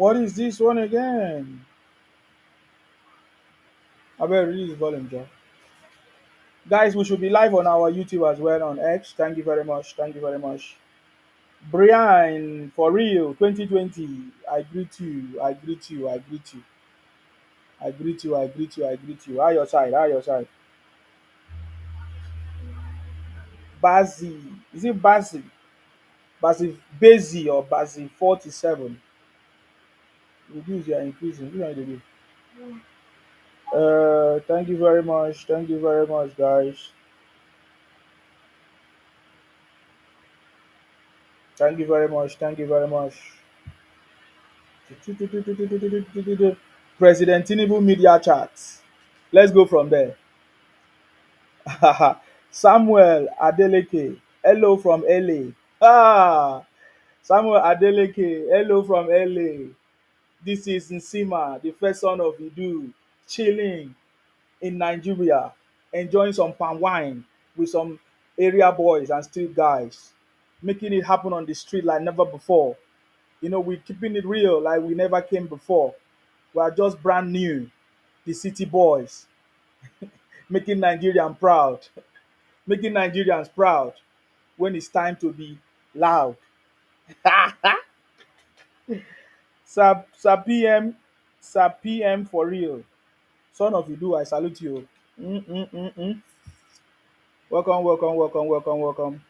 What is this one again? I better release the volume, Joe. Guys, we should be live on our YouTube as well on X. Thank you very much. Thank you very much. Brian, for real, 2020. I greet you. I greet you. I greet you. I greet you. I greet you. I greet you. How your side? How your side? Bazzi. Is it Bazzi? Bazzi Bazi or Bazzi 47? Reduce your increasing. Which one you dey do? Thank you very much. Thank you very much, guys. Thank you very much. Thank you very much. President Tinubu media chat. Let's go from there. Samuel Adeleke, hello from LA. Samuel Adeleke, hello from LA. This is Nsima, the first son of Idu, chilling in Nigeria, enjoying some palm wine with some area boys and street guys, making it happen on the street like never before. We're keeping it real like we never came before. We are just brand new, the city boys, making Nigerians proud, making Nigerians proud when it's time to be loud. Sir PM, Sir PM for real. Son of Idu, I salute you. Mm-mm-mm-mm. Welcome, welcome, welcome, welcome, welcome.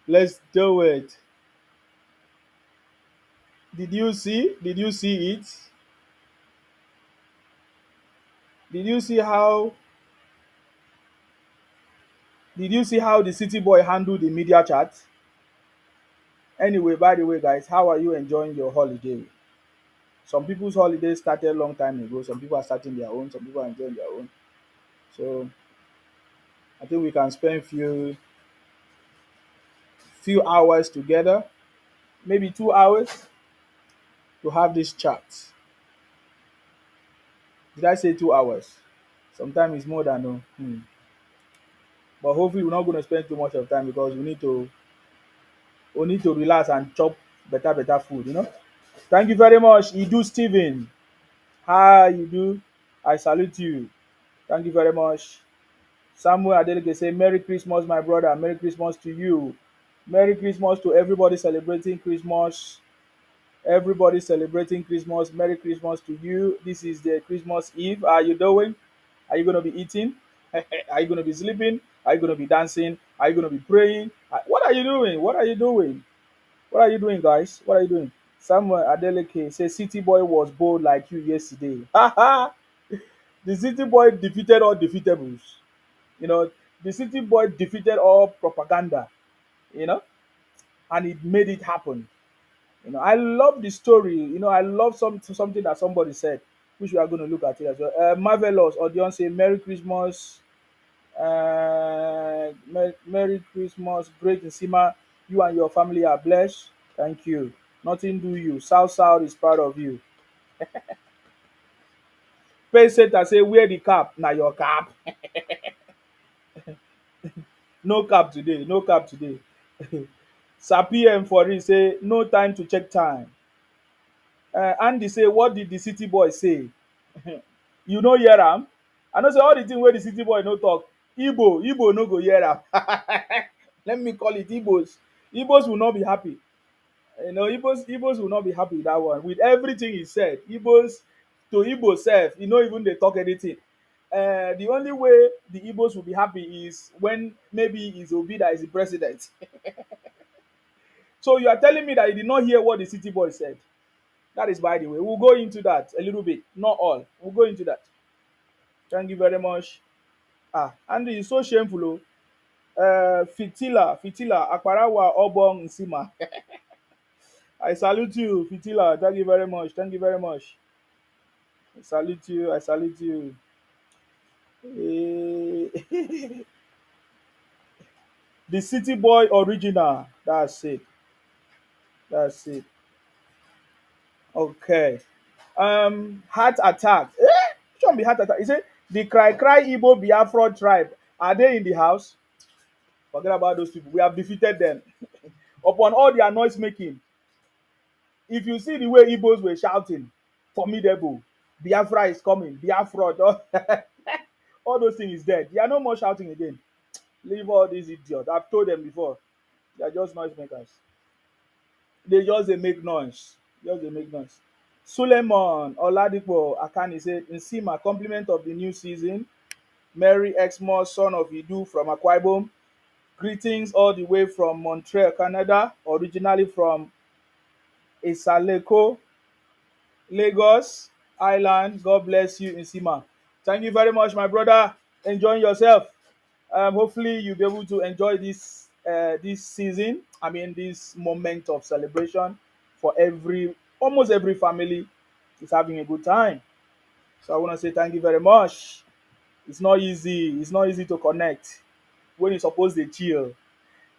Let's do it. Did you see? Did you see it? Did you see how? Did you see how the city boy handled the media chat? Anyway, by the way, guys, how are you enjoying your holiday? Some people's holiday started a long time ago. Some people are starting their own. Some people are enjoying their own. So I think we can spend few hours together, maybe 2 hours, to have this chat. Did I say 2 hours? Sometimes it's more than no. But hopefully we're not going to spend too much of time because we need to relax and chop better food. Thank you very much, Idu Steven. Hi, Idu. I salute you. Thank you very much. Samuel Adeleke say, Merry Christmas, my brother. Merry Christmas to you. Merry Christmas to everybody celebrating Christmas. Everybody celebrating Christmas. Merry Christmas to you. This is the Christmas Eve. How are you doing? Are you going to be eating? Are you going to be sleeping? Are you going to be dancing? Are you going to be praying? What are you doing? What are you doing? What are you doing, guys? What are you doing? Samuel Adeleke says, City Boy was bold like you yesterday. The City Boy defeated all defeatables. You know, the City Boy defeated all propaganda, you know, and it made it happen. I love the story. I love something that somebody said, which we are going to look at it as well. Marvelous audience say Merry Christmas, Merry Christmas, great Nsima. You and your family are blessed. Thank you. Nothing do you. South South is proud of you. Pay Center say wear the cap. Now your cap. No cap today. No cap today. Sir PM for it say no time to check time. Andy say what did the city boy say? You no hear am? I know say all the thing wey the city boy no talk, Igbo no go hear am. Let me call it Igbos. Igbos will not be happy. Igbos will not be happy with that one. With everything he said, Igbos to Igbo sef, no even dey talk anything. The only way the Igbos will be happy is when maybe it's Obi that is the president. So you are telling me that you did not hear what the city boy said? That is by the way. We'll go into that a little bit, not all. We'll go into that. Thank you very much. Andy is so shameful. Oh. Fitila, Akparawa, Obong, Nsima. I salute you, Fitila. Thank you very much. Thank you very much. I salute you. I salute you. The city boy original. That's it. That's it. Okay. Heart attack. Which one be heart attack? He said the cry Igbo Biafra tribe. Are they in the house? Forget about those people. We have defeated them. Upon all their noise making, If you see the way Igbos were shouting, formidable, Biafra is coming, Biafra, all those things is dead. They are no more shouting again. Leave all these idiots. I've told them before. They are just noise makers. They just they make noise. Just they make noise. Suleiman Oladipo Akani said, Nsima, compliment of the new season. Mary Exmore, son of Idu from Akwa Ibom. Greetings all the way from Montreal, Canada. Originally from Isaleko, Lagos Island. God bless you, Nsima. Thank you very much, my brother. Enjoying yourself. Hopefully, you'll be able to enjoy this season. I mean, this moment of celebration for almost every family is having a good time. So I want to say thank you very much. It's not easy. It's not easy to connect when you're supposed to chill.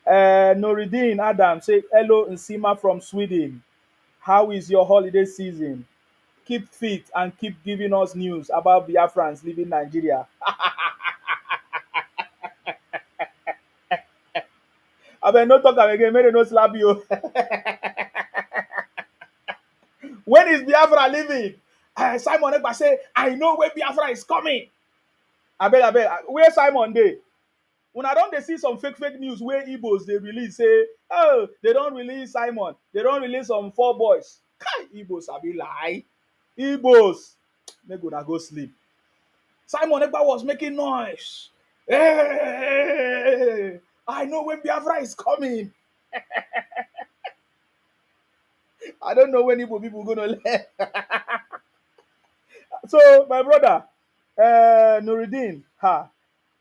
Noridin Adam say hello, Nsima from Sweden. How is your holiday season? Keep fit and keep giving us news about Biafrans leaving Nigeria. I been no talk am again, make dem no slap you. When is Biafra leaving? Simon Ekpa say, I know where Biafra is coming. Abeg, where Simon dey? Una don dey see some fake news wey Igbos dey release say, oh, they don release Simon, they don release some four boys. Kai, Igbos sabi lie. Igbos, make una go sleep. Simon Ekpa was making noise. Hey, I know when Biafra is coming. I don't know when Igbo people gonna learn. So, my brother, Nuruddin,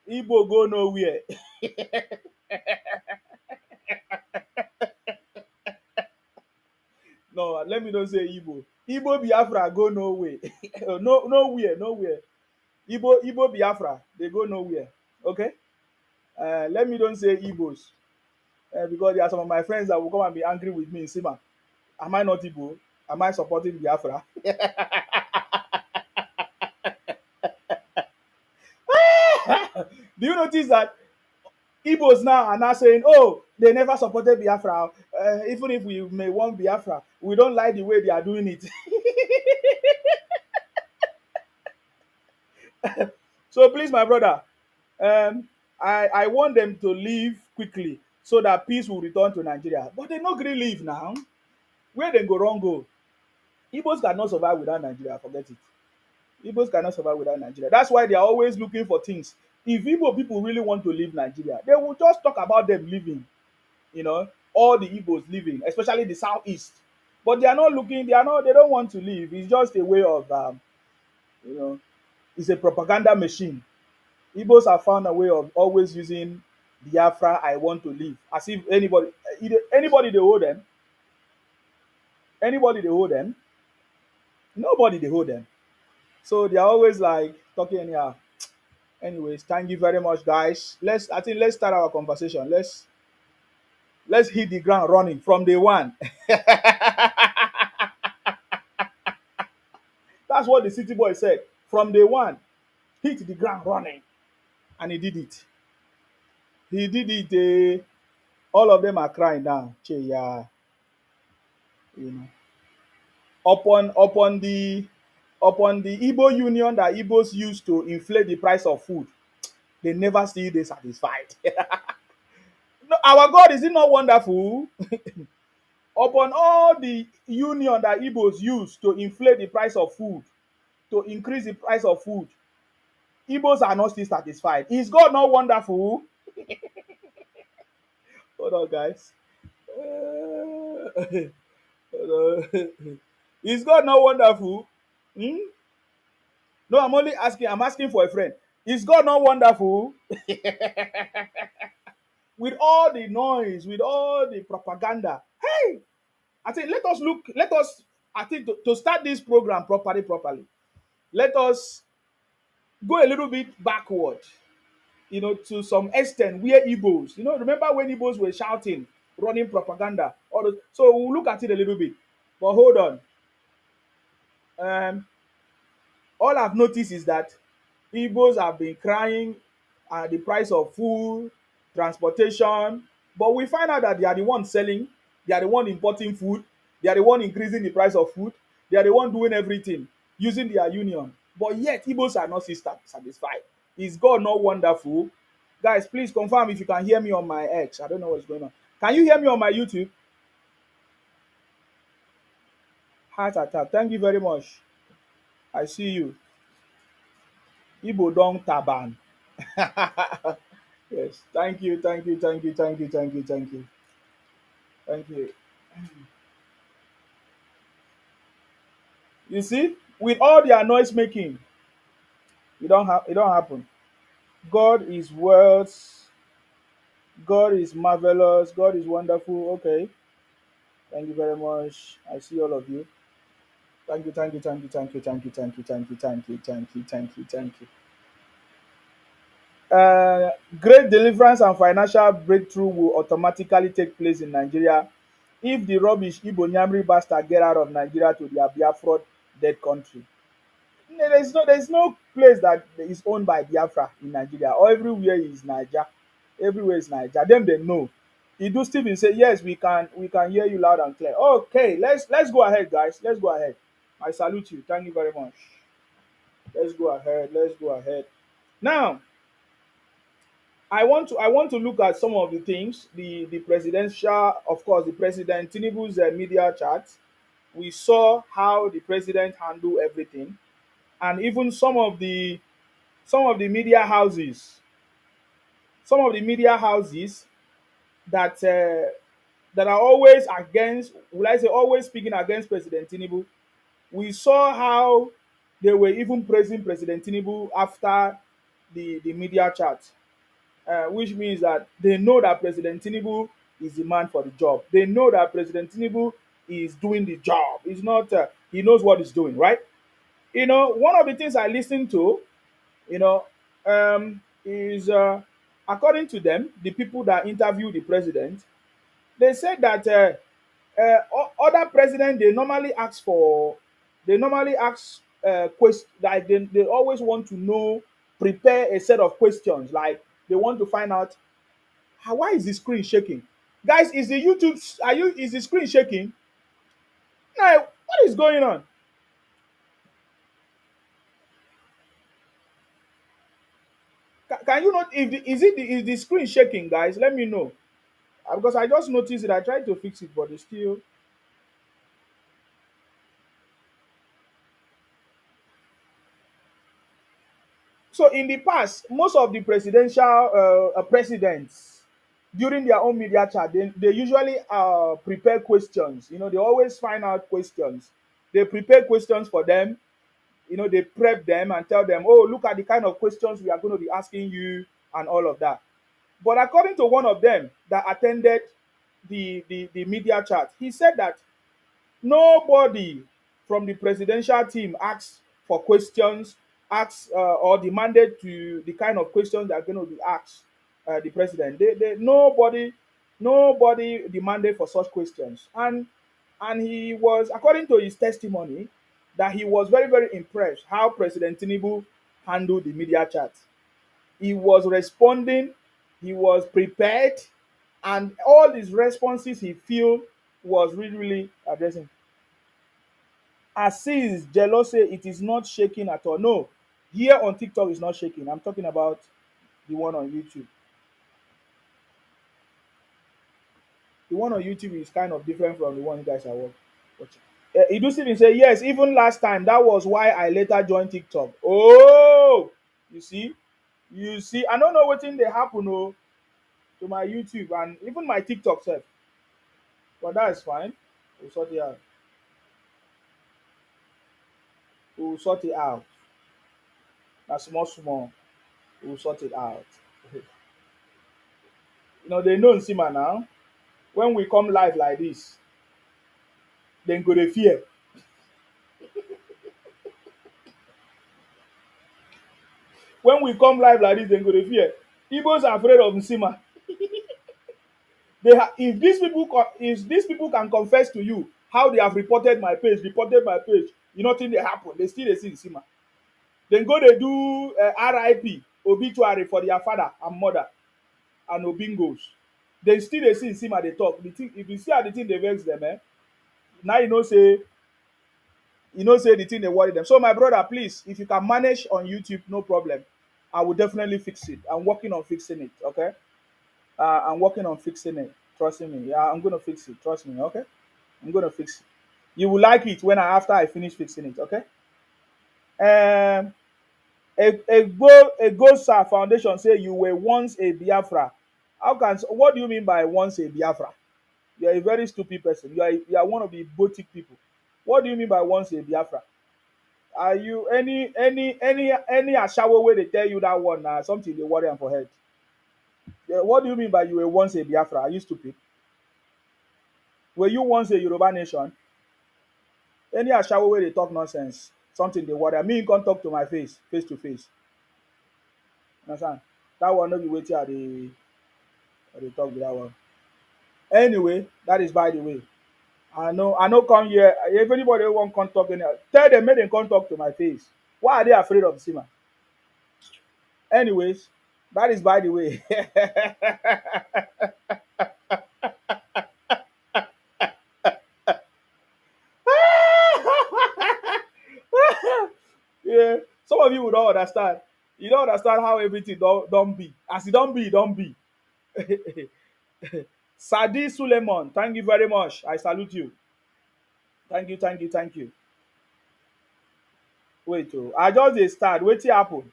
Igbo go nowhere. No, let me not say Igbo. Igbo Biafra go nowhere. No, nowhere. Igbo Biafra, they go nowhere. Okay? Let me don't say Igbos. Because there are some of my friends that will come and be angry with me in Sima. Am I not Igbo? Am I supporting Biafra? Do you notice that Igbos now are now saying, oh, they never supported Biafra. Even if we may want Biafra, we don't like the way they are doing it. So please, my brother, I want them to leave quickly so that peace will return to Nigeria. But they no gree leave now. Where they go wrong go? Igbos cannot survive without Nigeria. Forget it. Igbos cannot survive without Nigeria. That's why they are always looking for things. If Igbo people really want to leave Nigeria, they will just talk about them leaving. All the Igbos leaving, especially the southeast. But they are not looking. They don't want to leave. It's just a way of, you know, it's a propaganda machine. Igbos have found a way of always using Biafra. I want to leave, as if anybody they hold them. Anybody they hold them. Nobody they hold them. So they are always like talking anyhow. Anyways, thank you very much, guys. Let's start our conversation. Let's hit the ground running from day one. That's what the city boy said. From day one, hit the ground running. And he did it. He did it. All of them are crying now. Che, yeah. You know. Upon the Igbo union that Igbos used to inflate the price of food, they never see they satisfied. No, our God, is it not wonderful? Upon all the union that Igbos use to inflate the price of food, to increase the price of food, Igbos are not still satisfied. Is God not wonderful? Hold on, guys. Hold on. Is God not wonderful? Hmm? No, I'm asking for a friend. Is God not wonderful? With all the noise, with all the propaganda. Hey, I think I think to start this program properly, let us go a little bit backward, to some extent where Igbos, remember when Igbos were shouting, running propaganda, so we'll look at it a little bit. But hold on. All I've noticed is that Igbos have been crying at the price of food, transportation, but we find out that they are the ones selling, they are the one importing food, They are the one increasing the price of food. They are the one doing everything using their union. But yet, Igbos are not satisfied. Is God not wonderful? Guys, please confirm if you can hear me on my X. I don't know what's going on. Can you hear me on my YouTube? Heart attack. Thank you very much. I see you. Igbo don taban. Yes. Thank you. Thank you. Thank you. Thank you. Thank you. Thank you. Thank you. You see, with all their noise making, it don't happen. God is worth. God is marvelous. God is wonderful. Okay. Thank you very much. I see all of you. Thank you, thank you, thank you, thank you, thank you, thank you, thank you, thank you, thank you, thank you, thank you. Uh, Great deliverance and financial breakthrough will automatically take place in Nigeria if the rubbish Igbo Nyamri bastard get out of Nigeria to their Biafra dead country. There's no place that is owned by Biafra in Nigeria. Or everywhere is Niger. Everywhere is Niger. Them they know. Idu Stephen say yes, we can hear you loud and clear. Okay, let's go ahead, guys. Let's go ahead. I salute you. Thank you very much. Let's go ahead. Let's go ahead. Now, I want to look at some of the things the presidential, of course, the president Tinubu's media chat. We saw how the president handled everything, and even some of the media houses, some of the media houses that that are always against, will I say, always speaking against President Tinubu. We saw how they were even praising President Tinubu after the media chat, which means that they know that President Tinubu is the man for the job. They know that President Tinubu is doing the job. He's not, he knows what he's doing, right? One of the things I listened to, you know, is according to them, the people that interview the president, they said that other presidents they normally ask questions, like they always want to know, prepare a set of questions, like they want to find out why is the screen shaking. Guys, is the screen shaking? Now, what is going on? Can you not, if the, is the screen shaking, guys? Let me know. Because I just noticed it. I tried to fix it, but it's still. So in the past, most of the presidential presidents, during their own media chat, they usually prepare questions. They always find out questions. They prepare questions for them. They prep them and tell them, oh, look at the kind of questions we are going to be asking you and all of that. But according to one of them that attended the media chat, he said that nobody from the presidential team asked for questions, asked or demanded to the kind of questions that are going to be asked the president. Nobody demanded for such questions, and he was, according to his testimony, that he was very very impressed how President Tinubu handled the media chat. He was responding, he was prepared, and all his responses he feel was really really addressing. Aziz jealous say it is not shaking at all. No, here on TikTok is not shaking. I'm talking about the one on YouTube. The one on YouTube is kind of different from the one you guys are watching. Idusivin say yes, even last time that was why I later joined TikTok. Oh, you see, I don't know what thing they happen to my YouTube and even my TikTok self, but that is fine. We'll sort it out. We'll sort it out. That's small, small. We'll sort it out. They know Nsima now. When we come live like this, then go to fear. When we come live like this, then go to fear. Igbos are afraid of Nsima. If these people can confess to you how they have reported my page, nothing they happen. They still they see Nsima. Then go they do RIP obituary for their father and mother and Obingos. They still they see Nsima they talk. If you see how the thing they vex them, now say the thing they worry them. So my brother, please, if you can manage on YouTube, no problem. I will definitely fix it. I'm working on fixing it. Okay. I'm working on fixing it. Trust me. Yeah, I'm gonna fix it. Trust me. Okay. I'm gonna fix it. You will like it when after I finish fixing it. Okay. Um, a Gosa Foundation say you were once a Biafra. What do you mean by once a Biafra? You are a very stupid person. You are one of the botic people. What do you mean by once a Biafra? Are you any ashawo way they tell you that one something they worry am for head? Yeah, what do you mean by you were once a Biafra? Are you stupid? Were you once a Yoruba nation? Any ashawo way they talk nonsense, something they worry am. Me come talk to my face to face. Understand? That one no be wetin I dey talk be that one. Anyway, that is by the way. I know come here. If anybody want come talk anyhow, tell them make dem come talk to my face. Why are they afraid of Sima? Anyways, that is by the way. Yeah, some of you would don't understand. You don't understand how everything don't be. As it don't be, it don't be. Sadi Suleiman, thank you very much. I salute you. Thank you, thank you, thank you. Wait, oh, I just dey start. Wetin happen?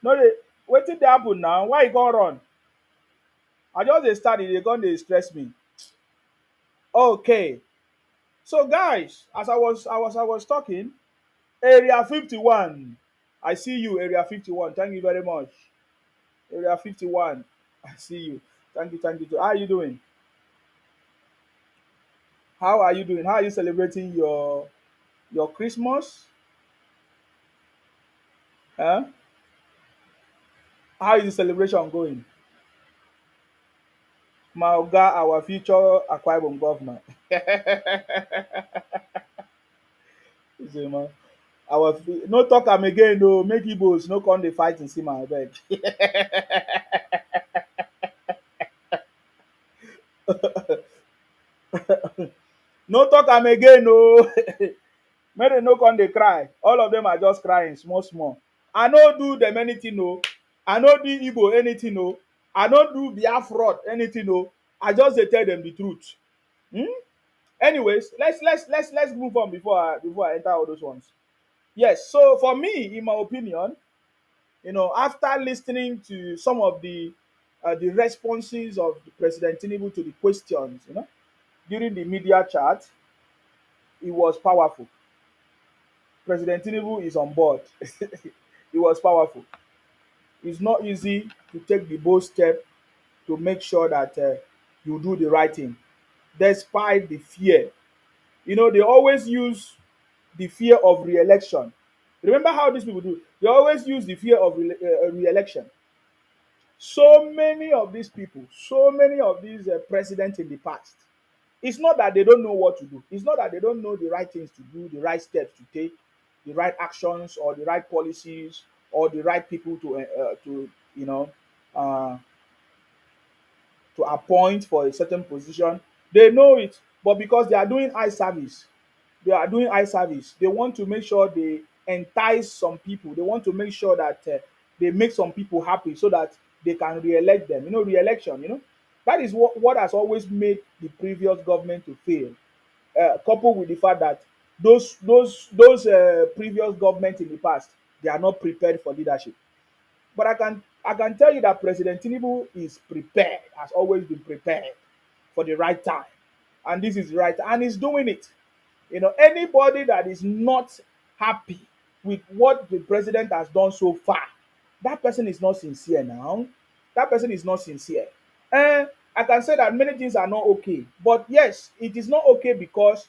No, wetin dey happen now? Why you go run? I just dey start. E dey come dey stress me. Okay, so guys, as I was talking, Area 51. I see you, Area 51. Thank you very much. Area 51. I see you. Thank you, thank you. How are you doing? How are you doing? How are you celebrating your Christmas? Huh? How is the celebration going? My oga, our future Akwa Ibom governor. He say, man, no talk am again no, make Igbos no come dey fight in Sima abeg. No talk am again no. Make dem no come dey cry. All of them are just crying small small. I no do them anything o. I no do Igbo anything o. I no do Biafra anything o. I just dey tell them the truth. Hmm? Anyways, let's move on before I enter all those ones. Yes, so for me, in my opinion, after listening to some of the responses of President Tinubu to the questions, during the media chat, it was powerful. President Tinubu is on board. It was powerful. It's not easy to take the bold step to make sure that you do the right thing, despite the fear. They always use the fear of re-election. Remember how these people do? They always use the fear of re-election. So many of these people, so many of these presidents in the past, it's not that they don't know what to do. It's not that they don't know the right things to do, the right steps to take, the right actions or the right policies or the right people to uh, to appoint for a certain position. They know it, but because they are doing eye service. They want to make sure they entice some people. They want to make sure that they make some people happy so that they can re-elect them. Re-election. That is what has always made the previous government to fail. Coupled with the fact that those previous government in the past, they are not prepared for leadership. But I can tell you that President Tinubu is prepared, has always been prepared for the right time, and this is the right, and he's doing it. Anybody that is not happy with what the president has done so far, that person is not sincere now. That person is not sincere. And I can say that many things are not okay. But yes, it is not okay because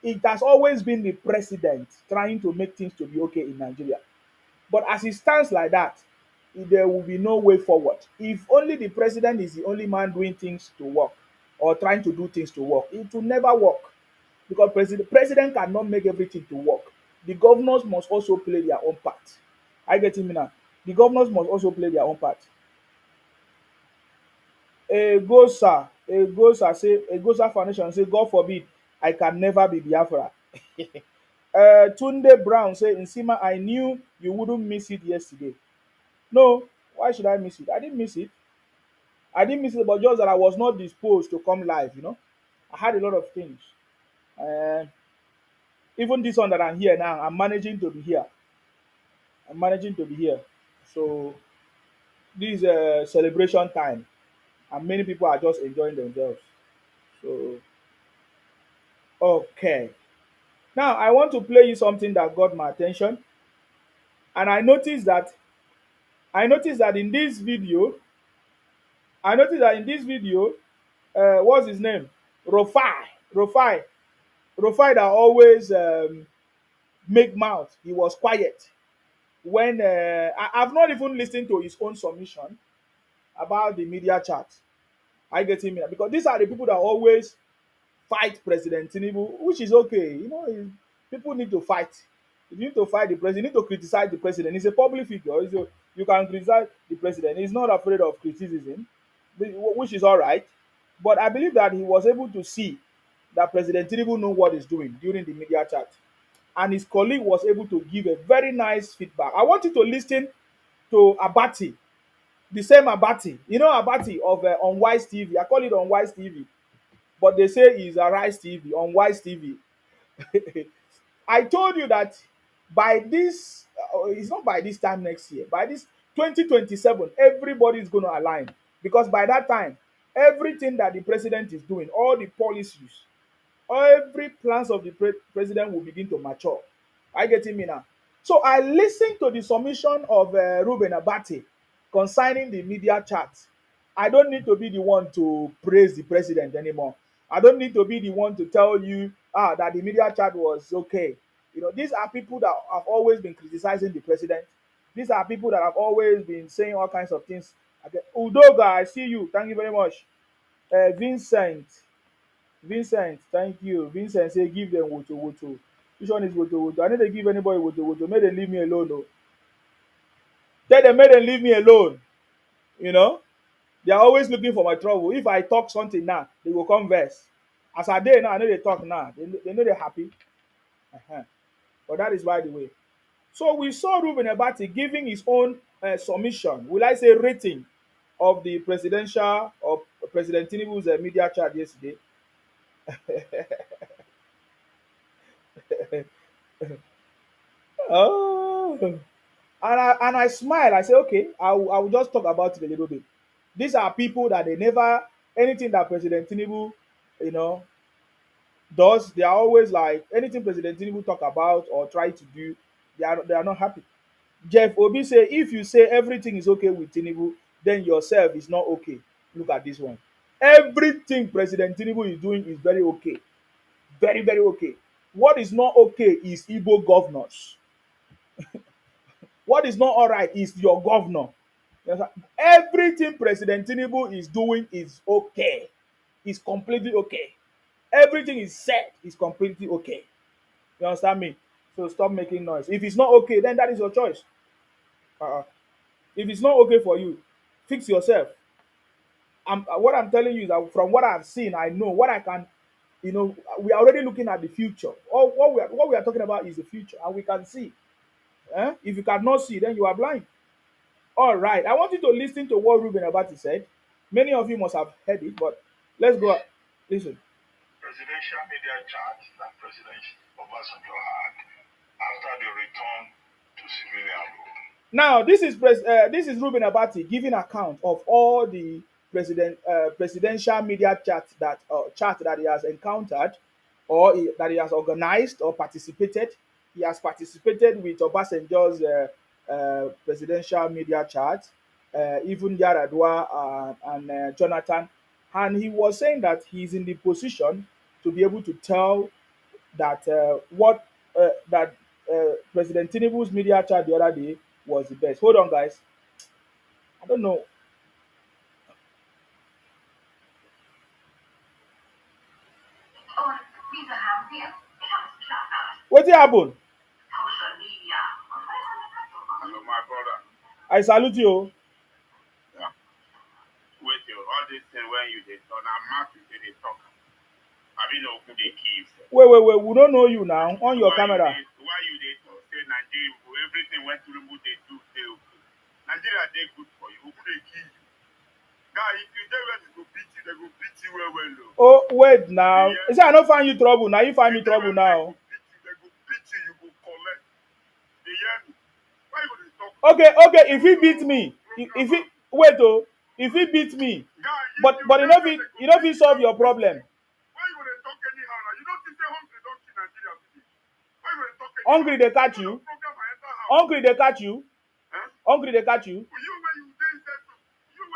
it has always been the president trying to make things to be okay in Nigeria. But as it stands like that, there will be no way forward. If only the president is the only man doing things to work or trying to do things to work, it will never work because president cannot make everything to work. The governors must also play their own part. I get me now. The governors must also play their own part. A Gosa Foundation say, God forbid, I can never be Biafra. Tunde Brown say, Nsima, I knew you wouldn't miss it yesterday. No, why should I miss it? I didn't miss it. I didn't miss it, but just that I was not disposed to come live. I had a lot of things. Uh, Even this one that I'm here now, I'm managing to be here. I'm managing to be here. So this is a celebration time, and many people are just enjoying themselves. So, okay. Now I want to play you something that got my attention, and I noticed that in this video, what's his name? Rofai, Rofai, Rofai that always make mouth. He was quiet when I've not even listened to his own submission about the media chat. I get him here because these are the people that always fight President Tinubu, which is okay. People need to fight. You need to fight the president. You need to criticize the president. He's a public figure. So you can criticize the president. He's not afraid of criticism, which is all right. But I believe that he was able to see that President Tinubu knew what he's doing during the media chat. And his colleague was able to give a very nice feedback. I want you to listen to Abati, the same Abati. You know Abati of Unwise TV. I call it Unwise TV, but they say he's a Rise TV, Unwise TV. I told you that by this, it's not by this time next year, by this 2027, everybody is going to align because by that time, everything that the president is doing, all the policies, every plans of the president will begin to mature. I get me now. So I listened to the submission of Ruben Abati concerning the media chat. I don't need to be the one to praise the president anymore. I don't need to be the one to tell you that the media chat was okay. These are people that have always been criticizing the president. These are people that have always been saying all kinds of things. Okay. Udoga, I see you. Thank you very much. Vincent, thank you. Vincent say give them woto woto. Which one is woto woto? I need to give anybody woto woto. Make them leave me alone. Oh. Tell them make them leave me alone. You know, they are always looking for my trouble. If I talk something now, they will come verse. As I did now, I know they talk now. They know they're happy. Uh-huh. But that is by the way. So we saw Ruben Abati giving his own submission. Will I say rating of the presidential of President Tinubu's media chat yesterday? Oh, and I smile. I say, okay, I will just talk about it a little bit. These are people that they never anything that President Tinubu, you know, does. They are always like anything President Tinubu talk about or try to do. They are not happy. Jeff Obi say if you say everything is okay with Tinubu, then yourself is not okay. Look at this one. Everything President Tinubu is doing is very okay, very very okay. What is not okay is Igbo governors. What is not all right is your governor. Everything President Tinubu is doing is okay. It's completely okay. Everything is said is completely okay. You understand me? So stop making noise. If it's not okay, then that is your choice. Uh, if it's not okay for you, fix yourself. What I'm telling you is that from what I've seen, I know what I can. We are already looking at the future. All what we are talking about is the future, and we can see. If you cannot see, then you are blind. All right. I want you to listen to what Ruben Abati said. Many of you must have heard it, but let's go. Listen. Presidential media chat that President Obasanjo had after the return to civilian rule. Now, this is Ruben Abati giving account of all the presidential media chat that he has encountered, or that he has organized or participated. He has participated with Obasanjo's presidential media chat, even Yaradua and Jonathan, and he was saying that he's in the position to be able to tell that what that President Tinubu's media chat the other day was the best. Hold on, guys. I don't know. What happened? Hello, my brother. I salute you. Yeah. Wait, you. All this thing when you dey talk, na mouth you dey talk. I mean, no, who dey kill. Wait. We don't know you now. On your camera. Why you dey talk? Say Nigeria, everything when Tinubu dey do, dey okay. Nigeria dey good for you. Who dey kill you? Guy, if you dey where they go beat you, they go beat you well. Oh, wait now. You say I don't find you trouble. Now you find me trouble now. They go beat you, you go collect. They hear me. Why you dey talk? Okay. If he beat me, if he wait if he beat me, but you know if he solve your problem. Why you dey talk anyhow now? You don't think say hungry don't kill Nigeria today? Why you dey talk anyhow? Hungry they catch you. Hungry they catch you. Huh? Hungry they catch you. You when you dey there, you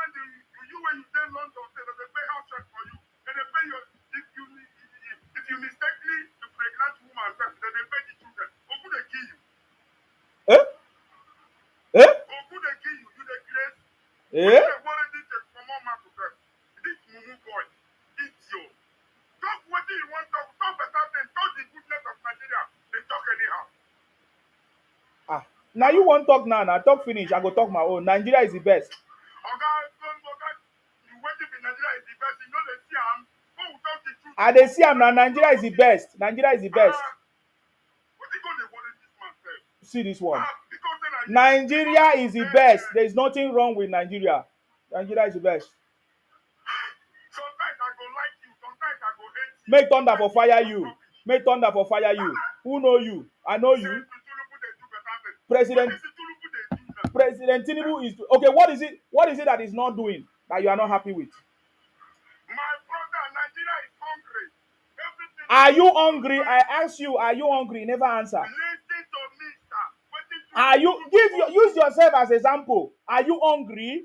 when you dey London, they pay house rent for you. They pay your if you mistakenly to pregnant woman, they pay the children. Or who they kill you? Eh? Or who they kill you? You the grace. Eh? They wanted it from one man to them. This mumu boy, idiot. Talk what you want to talk better than talk the goodness of Nigeria. They talk anyhow. Now you won't talk now. Now talk finish. I go talk my own. Nigeria is the best. You waiting for Nigeria is the best. You know they see am. Who will talk the truth? I they see am now. Nigeria is the best. Nigeria is the best. What you gonna worry this man say? See this one. Because Nigeria is the best. There is nothing wrong with Nigeria. Nigeria is the best. Sometimes I go like you. Sometimes I go hate you. Make thunder for fire you. Make thunder for fire you. Who know you? I know you. President Tinubu is okay. What is it? What is it that he's not doing that you are not happy with? My brother, Nigeria is hungry. Everything Are you hungry? I ask you. Are you hungry? Never answer. listen to me, sir. Are you use yourself as example? Are you hungry?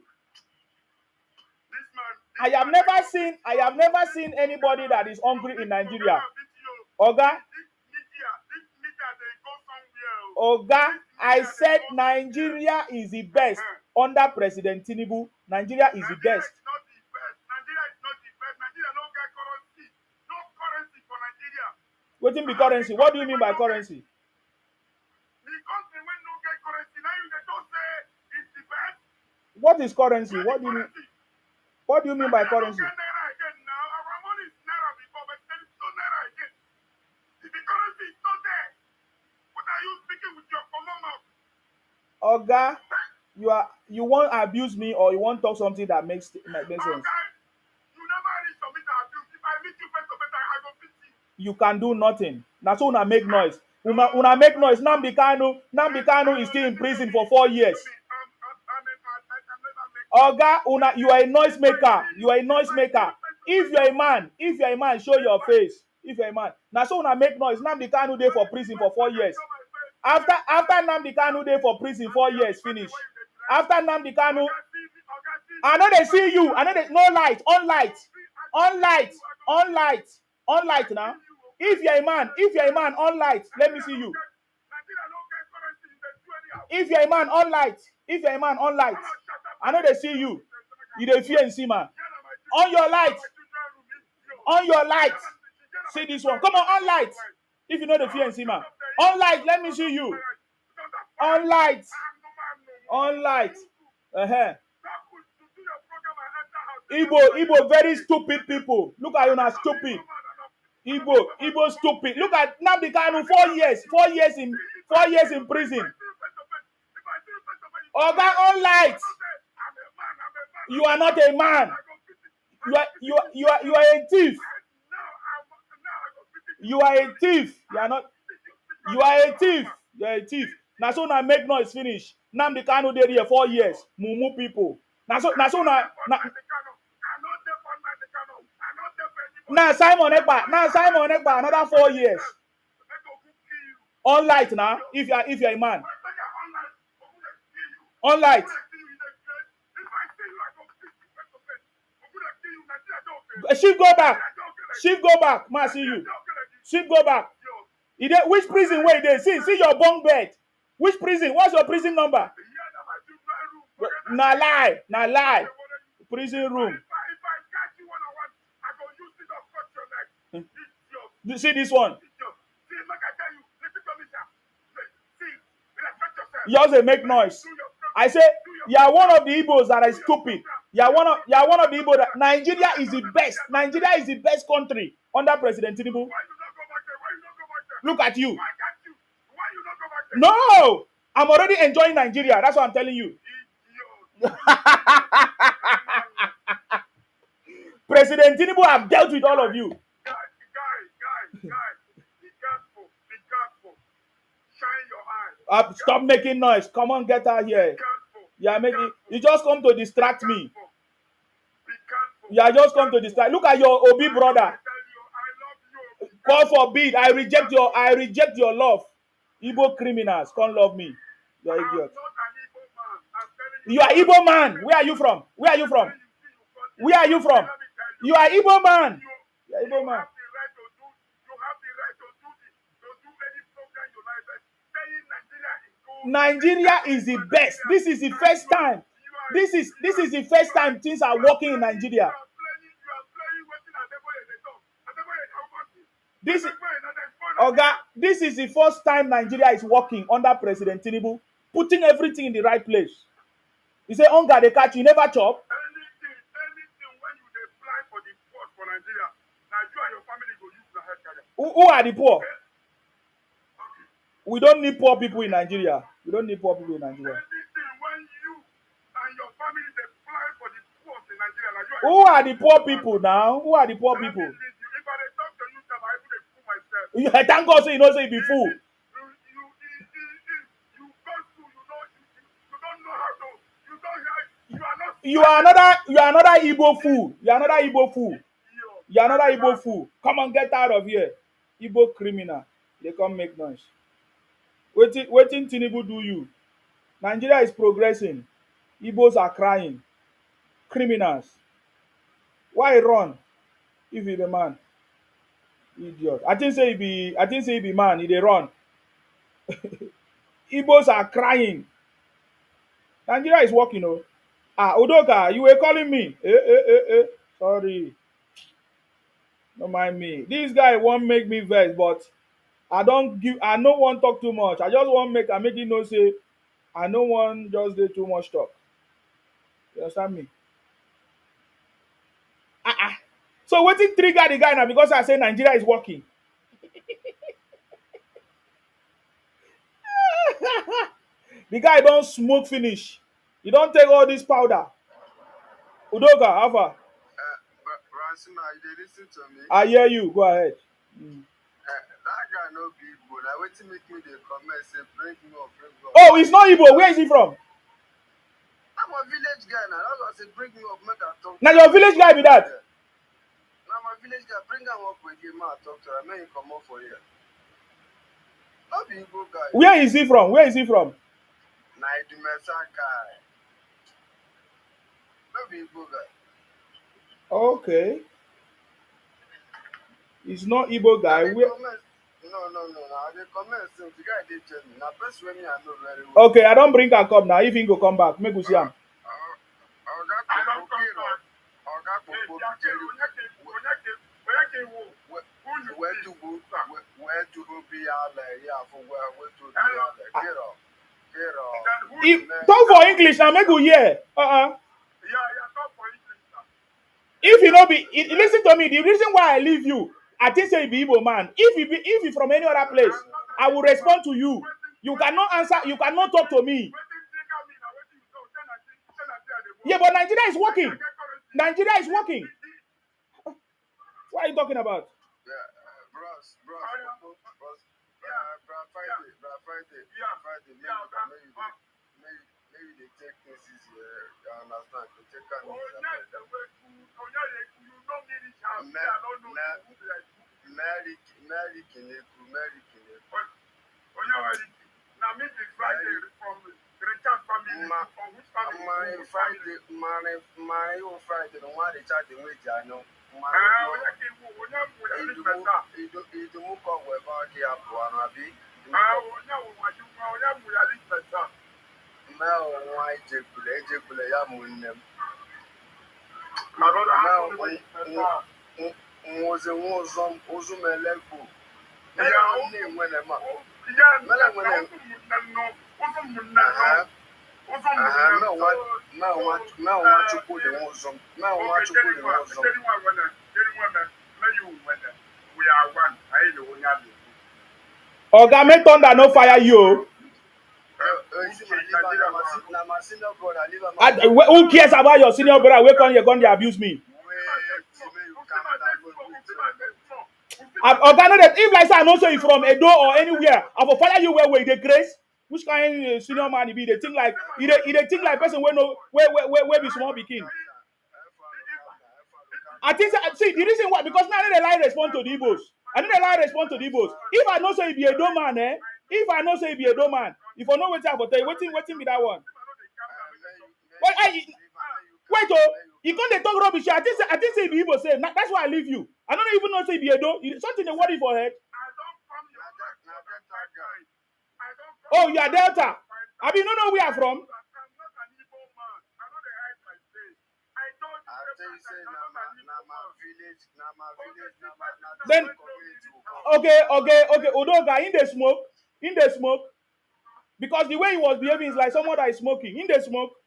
This man. I have never seen anybody that is hungry in Nigeria. Oga, Oga, I said Nigeria is the best. Under President Tinubu, Nigeria is the best. Nigeria is not the best. Nigeria no get currency. No currency for Nigeria. Wetin be currency? What do you mean by currency? The country when no get currency, now you don't say it's the best. What is currency? What do you mean by currency? Naira again now. Our money is naira before, but there is no naira again. The currency is not there. What are you speaking with your common mouth? Oga, you won't abuse me or you won't talk something that makes sense. You never reach for me to abuse. If I meet you face to face, I go beat you. You can do nothing. That's why una make noise. Una make noise. Nnamdi Kanu is still in prison for 4 years. Oga, you are a noise maker. You are a noise maker. If you are a man, show your face. If you are a man. Now so una make noise. Nnamdi Kanu dey for prison for 4 years. After Nnamdi Kanu dey for prison 4 years finish. After Nnamdi Kanu, I know they see you. I know they no light. On light now. If you're a man, on light. Let me see you. If you're a man, on light. I know they see you. You dey fear and see man. On your light. See this one. Come on light. If you know the fear and see man. On light, let me see you. On light. Igbo, very stupid people. Look at you now, stupid. Igbo stupid. Look at Nnamdi Kanu, 4 years in prison. Oga, on light. You are not a man. You are a thief. You are a thief. You are a thief. Now so now make noise finish. Nnamdi Kanu dey here 4 years. Mumu people. Now Simon Ekpa another 4 years. On light now. If you are a man. On light. Shift go back. Man, see you. Shift go back. Which prison where they see your bunk bed? Which prison? What's your prison number? Na lie. Prison room. See this one. You also make noise. I say you are one of the Igbos that are stupid. You are one of the Igbo. Nigeria is the best. Nigeria is the best country under President Tinubu. Why you not go back there? Why you not go back there? Look at you. Why can't you? Why you not go back there? No, I'm already enjoying Nigeria. That's what I'm telling you. Idiot. President Tinubu have dealt with all of you. Guy, be careful, be careful. Shine your eyes. Stop making noise. Come on, get out here. Careful. Yeah, making. You just come to distract me. Be careful. Yeah, just come to distract. Look at your Obi brother. I love you. God forbid, I reject your love. Igbo criminals, can't love me. You're I'm idiot. not an Igbo man. I'm telling you. You are Igbo man. Where are you from? Where are you from? Where are you from? You are Igbo man. You are Igbo man. You have the right to do any program you like. But saying Nigeria is the best. This is the first time. This is the first time things are working in Nigeria. This is the first time Nigeria is working under President Tinubu, putting everything in the right place. You say, hunger they catch you, never chop. Anything when you apply for the post for Nigeria, now you and your family go use the head carrier. Who are the poor? Okay. We don't need poor people in Nigeria. We don't need poor people in Nigeria. Anything when you and your family apply for the post in Nigeria, now you who are the poor people now? Who are the poor people? If I talk to you, I will fool myself. Yeah, thank God, so you know, say you be fool. You are another Igbo fool. You are another Igbo fool. You are another Igbo fool. Come on, get out of here. Igbo criminal. They come make noise. Waiting Tinubu do you. Nigeria is progressing. Igbos are crying. Criminals. Why run if he be man? Idiot. I think say he be man, he dey run. Igbos are crying. Nigeria is working, oh. Udoka, you were calling me. Sorry. Don't mind me. This guy won't make me vex, but I no want talk too much. I just want make it know say I no want just do too much talk. You understand me? So wetin trigger the guy now because I say Nigeria is working. The guy don't smoke finish. He don't take all this powder. Udoka, how far? Ransima, you listen to me? I hear you. Go ahead. That guy no be Igbo. Now wetin make me dey comment say bring me up. Oh, he's not Igbo. Where is he from? I'm a village guy now. That's why I say bring me up, make I talk. Now your village guy be that? Now my village guy, bring him up with him, I talk to him. Make him come up for here. Not be Igbo guy. Where is he from? Where is he from? Naidumesa guy. Not be Igbo guy. Okay. He's not Igbo guy. No. They comment since the guy did tell me. Now, best way me I know very well. Okay, I don't bring her come now. If he go come back, make we see him. Talk for English now. Make we hear. Yeah, talk for English now. If you know listen to me. The reason why I leave you, I think say you be Igbo man. If you from any other place, I will respond to you. You cannot answer. You cannot talk to me. Yeah, but Nigeria is working. Nigeria is working. What are you talking about? Bros. Friday. Maybe they take things easy. You understand? They take care of Now me the Friday from Richard family. From which family? My own Friday. The one they chat the way I know. Now want to put the ones on. Now want to put the ones on. We are one. I know we are. Oga, make thunder no fire you. Who cares about your senior brother? Where come you going to abuse me? Oga, no, if like say I know say you from Edo or anywhere, I will fire you where they grace. Which kind of senior man be? They think like they think like person where be small begin. I think see the reason why because now I need a line respond to the Igbos. I need a line respond to the Igbos. If I know say you be a man, if I know say you be a man, if I know what I tell you, waiting be that one. But wait oh, you can't talk rubbish. I think say be Igbo say that's why I leave you. I don't even know say be Edo. Something they worry for head. Oh, you are Delta. I mean, no, we are from. Then, okay. Udoka, in the smoke, because the way he was behaving is like someone that is smoking. In the smoke.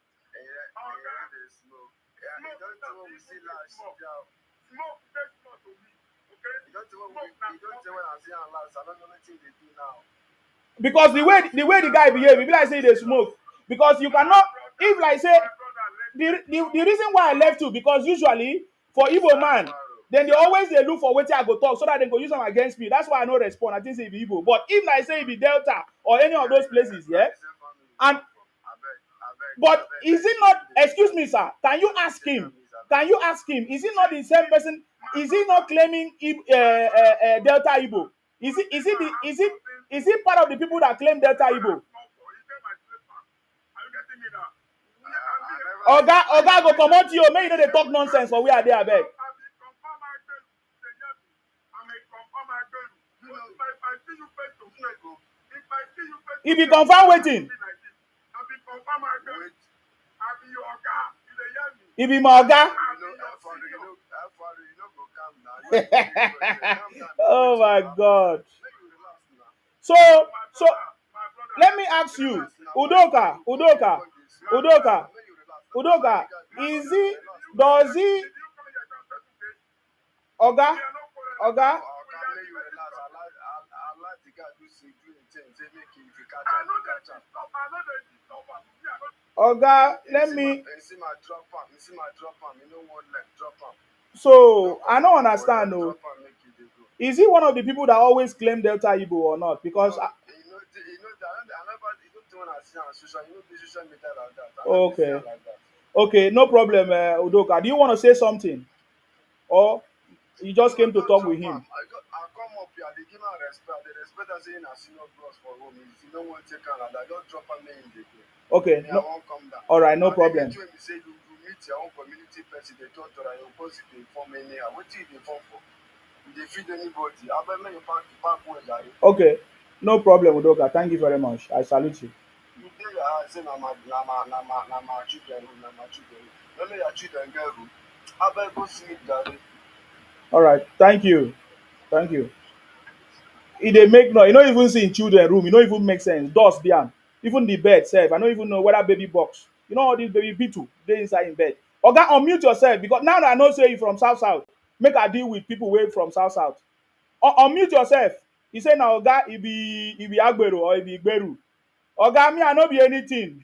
Because the way the guy behave, be like say they smoke. Because you cannot, if like say the reason why I left you because usually for Igbo man, then they always they look for wetin I go talk so that they go use them against me. That's why I no respond. I think say be Igbo. But if like say it be Delta or any of those places, yeah, and but is it not? Excuse me, sir. Can you ask him? Is he not the same person? Is he not claiming Delta Igbo? Is he part of the people that claim Delta Igbo? Oga go come out to you. May you know they talk nonsense for we are there, abeg. If you confirm waiting. If you my oga. Oh my God. So let me ask you, Udoka, does he Oga? Oga, let me. So I don't understand though. Is he one of the people that always claim Delta Igbo or not? Because okay, no problem, Udoka. Do you want to say something, or you just came to talk with him? Okay. No, all right, no problem. Okay, no problem, Udoka. Thank you very much. I salute you. All right, thank you. It dey make noise. You don't even see in children room. You don't even make sense. Dust behind. Even the bed self. I don't even know whether baby box. You know all these baby beetle they inside in bed. Oga, unmute yourself because now that I know say you from South South. Make I deal with people way from South South. Unmute yourself. He say now Oga, he be Agbero or he be Igberu. Oga, me I no be anything.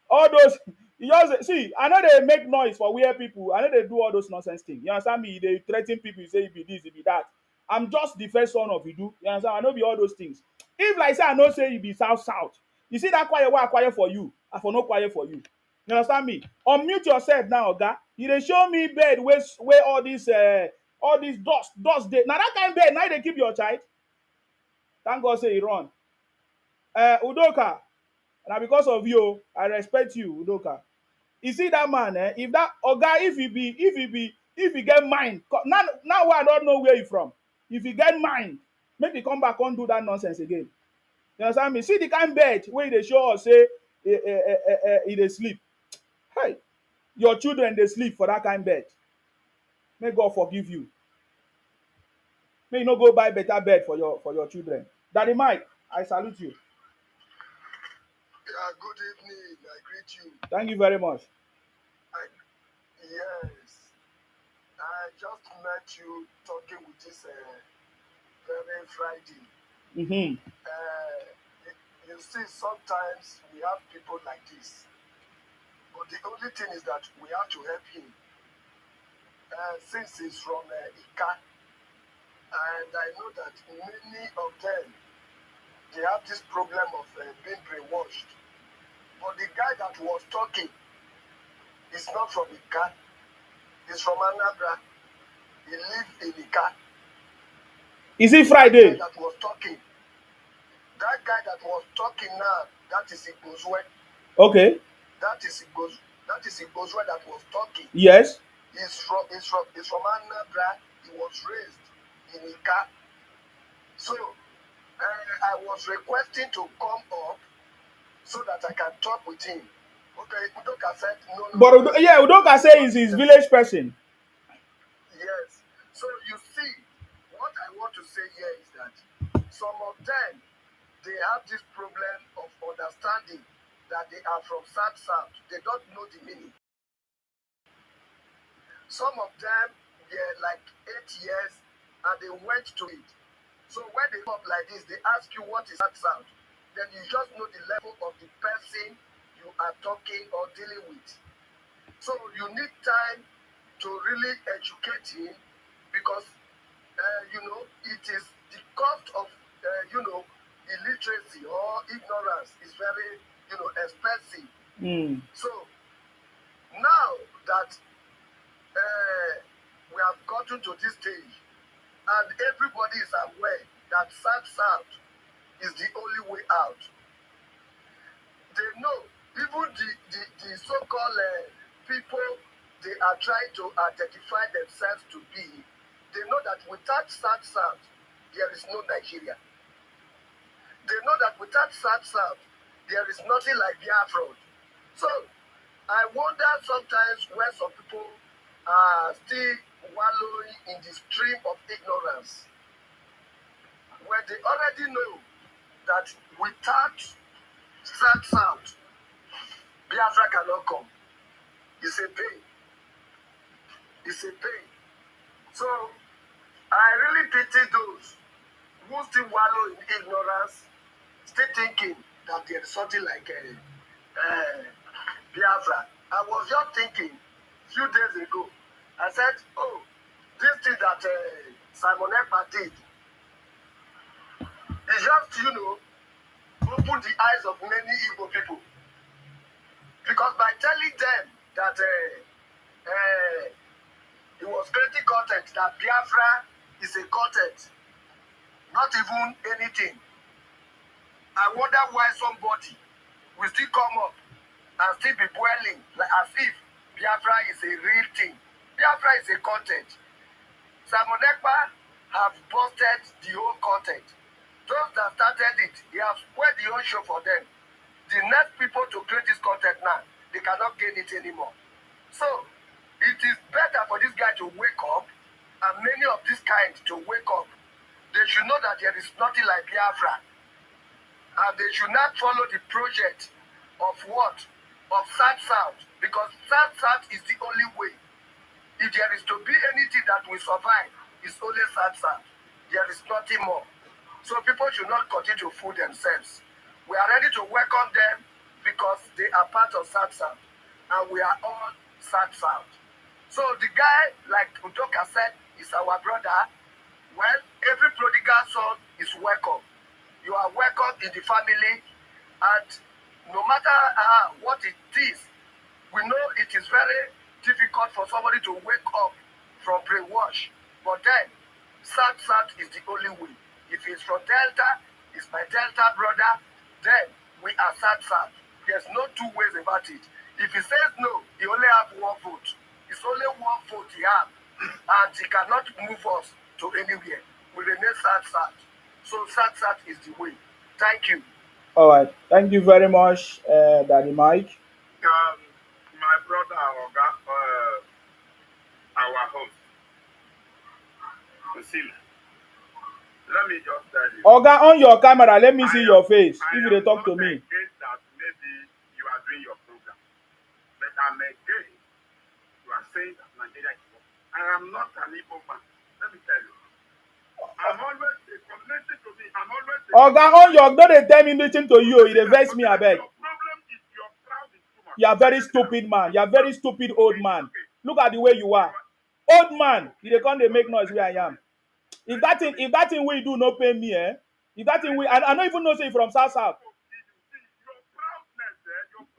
All those you just see, I know they make noise for weird people. I know they do all those nonsense things. You understand me? They threaten people, you say it be this, it be that. I'm just the first son of Idu. You understand? I know be all those things. If like say I know say you be South, you see that quiet why I quiet for you, I for no quiet for you. You understand me? Unmute yourself now, Oga. You dey show me bed where all this dust dey. Now that kind of bed, now they keep your child. Thank God say he run. Udoka, now because of you, I respect you, Udoka. You see that man, if that Oga, if he get mind, now I don't know where he from. If he get mind, make he come back and do that nonsense again. You understand me? See the kind bed where they show us say he dey sleep. Hey, your children they sleep for that kind bed. May God forgive you. May you no go buy better bed for your children. Daddy Mike, I salute you. Good evening. I greet you. Thank you very much. I, yes, I just met you talking with this very Friday. Mm-hmm. You see, sometimes we have people like this, but the only thing is that we have to help him. Since he's from Ika, and I know that many of them they have this problem of being brainwashed. But the guy that was talking is not from Ika. He's from Anambra. He lives in Ika. Is it That guy Friday? that was talking, that guy that was talking now, that is Igbo. Okay. That is Igbo. That is Igbo that was talking. Yes. He's from Anambra. He was raised in Ika. So I was requesting to come up so that I can talk with him. Okay, Udoka said no. But yeah, Udoka say he's his village person. Yes. So you see, what I want to say here is that some of them they have this problem of understanding that they are from South. They don't know the meaning. Some of them they're like 8 years and they went to it. So when they come up like this, they ask you what is South. Then you just know the level of the person you are talking or dealing with. So you need time to really educate him because it is the cost of illiteracy or ignorance is very expensive. Mm. So now that we have gotten to this stage and everybody is aware that South is the only way out. They know even the so-called people they are trying to identify themselves to be, they know that without South, there is no Nigeria. They know that without South, there is nothing like Biafra. So I wonder sometimes where some people are still wallowing in the stream of ignorance, when they already know that without South, Biafra cannot come. It's a pain. It's a pain. So I really pity those who still wallow in ignorance, still thinking that there is something like Biafra. I was just thinking a few days ago. I said, oh, this thing that Simon Ekpa did is just, open the eyes of many Igbo people. Because by telling them that he was creating content, that Biafra is a content, not even anything. I wonder why somebody will still come up and still be boiling like as if Biafra is a real thing. Biafra is a content. Simon Ekpa have busted the whole content. Those that started it, they have spoiled the whole show for them. The next people to create this content now, they cannot gain it anymore. So it is better for this guy to wake up, and many of this kind to wake up. They should know that there is nothing like Biafra. And they should not follow the project of what? Of South. Because South is the only way. If there is to be anything that will survive, it's only South. There is nothing more. So people should not continue to fool themselves. We are ready to welcome them because they are part of South. And we are all South. So the guy, like Udoka said, is our brother. Well, every prodigal son is welcome. You are welcome in the family, and no matter what it is, we know it is very difficult for somebody to wake up from brainwash. But then, South is the only way. If he's from Delta, he's my Delta brother, then we are South. There's no two ways about it. If he says no, he only have one vote. It's only one vote he has, and he cannot move us to anywhere. We remain South. So South is the way. Thank you. All right. Thank you very much, Daddy Mike. My brother, our host, Lucille, let me just tell you. Oga, on your camera, let me see your face I if you am dey talk not to me. against that maybe But I'm again. You are saying that Nigeria is wrong. I am not an Igbo man. Let me tell you. I'm always listen to me. I'm always Oga on your no dey tell me listen to you. You dey vex me abeg. Your problem is your crowd is too much. You are very stupid man. You are very stupid old man. Look at the way you are. Old man, you dey come dey make noise where I am. If that thing wey you do no pay me, eh? If that thing I don't even know say you from South.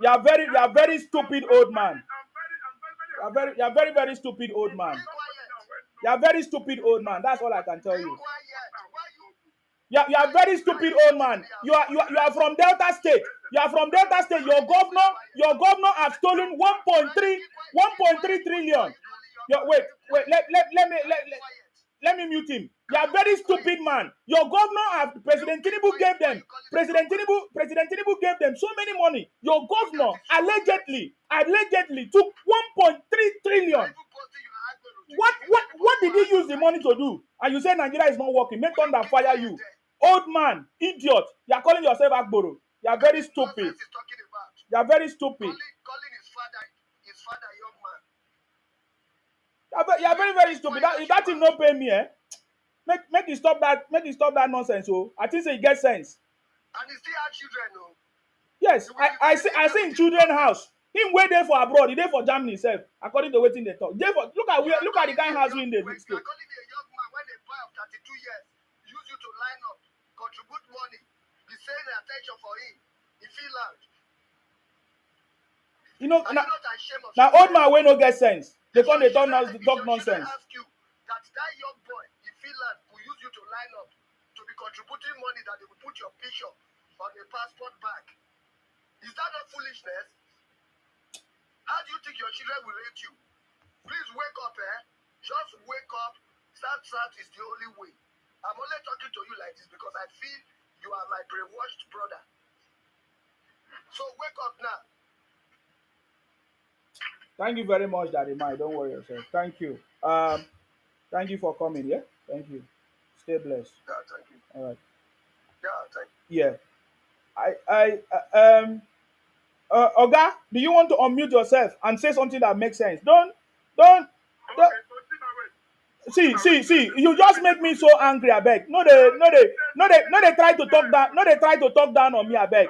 Your proudness, You are very stupid old man. I'm very You are very stupid old man. You are very stupid old man. That's all I can tell you. You are very stupid old man. You are from Delta State. You are from Delta State. Your governor have stolen 1.3 trillion. Wait, let me mute him. You are very stupid man. Your governor have President Tinubu gave them. President Tinubu gave them so many money. Your governor allegedly took 1.3 trillion. What did he use the money to do? And you say Nigeria is not working. Make thunder fire you. Old man, idiot. You are calling yourself Agboro. You are very stupid. You are very stupid. Calling his father young man. You are very stupid. That thing no pay me, eh? Make you stop that. Make you stop that nonsense. Oh, I think say you get sense. And he still have children, no? Yes, I see in children house. Him way there for abroad, he there for Germany self. According to wetin they talk. Look at the kind house we in the You're state. calling me a young man when they buy of 32 years, use you to line up, contribute money, be saying attention for him. He feel loud. You know, Are you not ashamed of now yourself? old man wey no get sense. They come they talk If your children nonsense. ask you that young boy in Finland will use you to line up to be contributing money that they will put your picture on a passport bag. Is that not foolishness? How do you think your children will rate you? Please wake up, eh? Just wake up. Sat is the only way. I'm only talking to you like this because I feel you are my brainwashed brother. So wake up now. Thank you very much, Daddy Mike. Don't worry yourself. Thank you. Thank you for coming. Yeah, thank you. Stay blessed. Yeah, thank you. All right. Yeah, thank you. Yeah. Oga, do you want to unmute yourself and say something that makes sense? Don't. Okay, so See. You just make me so angry. I beg. No, they try to talk down. No, they try to talk down on me. I beg.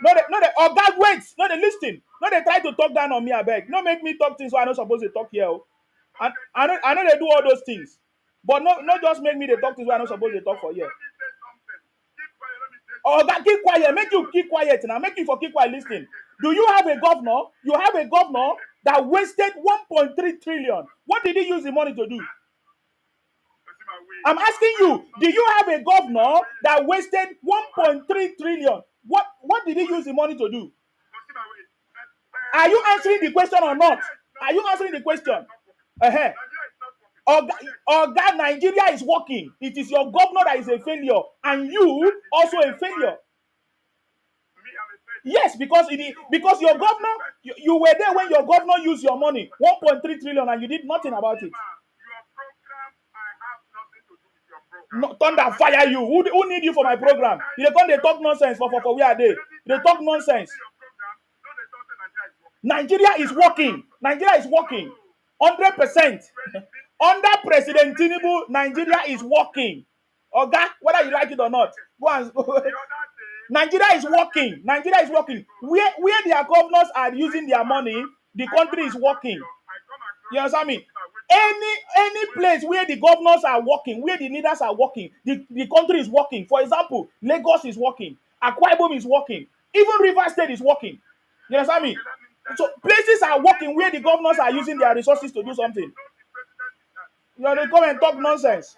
No, they. Oga, wait. No, they listen. No, they try to talk down on me. I beg. No, make me talk things so I'm not supposed to talk here. Oh. And I know they do all those things, but not just make me they talk things so I'm not supposed to talk for here. Oga, keep quiet. Make you keep quiet now. Make you for keep quiet. Listen. Do you have a governor? You have a governor that wasted 1.3 trillion. What did he use the money to do? I'm asking you, do you have a governor that wasted 1.3 trillion? What did he use the money to do? Are you answering the question or not? Are you answering the question? Oga, Nigeria is working. It is your governor that is a failure, and you also a failure. Yes, because your governor, you were there when your governor used your money, 1.3 trillion, and you did nothing about it. No, thunder fire you. Who need you for my program? They come they talk nonsense for where are they? They talk nonsense. Nigeria is working. Nigeria is working. 100%. Under President Tinubu, Nigeria is working. Oga, whether you like it or not. Nigeria is working. Nigeria is working. Where their governors are using their money, the country is working. You understand me? Any place where the governors are working, where the leaders are working, the country is working. For example, Lagos is working, Akwa Ibom is working, even River State is working. You understand me? So places are working where the governors are using their resources to do something. You know, they come and talk nonsense.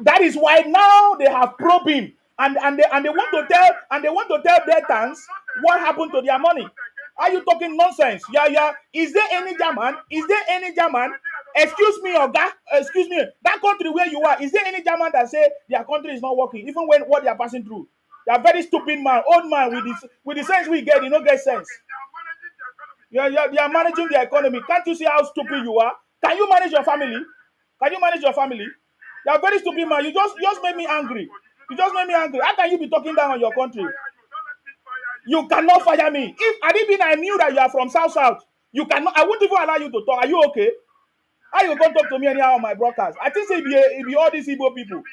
That is why now they have probed him, and they want to tell their tanks what happened to their money. Are you talking nonsense? Yeah. Is there any German? Excuse me, Oga. Excuse me. That country where you are, is there any German that say their country is not working, even when what they are passing through? You are very stupid man, old man with the sense we get, you don't get sense. They are managing the economy. Can't you see how stupid you are? Can you manage your family? You are very stupid man. You just made me angry. How can you be talking down on your country? You cannot fire me. If I didn't I knew that you are from South South, you cannot. I wouldn't even allow you to talk. Are you okay? How you gonna talk to me anyhow on my broadcast? I think say it be all these Igbo You people. be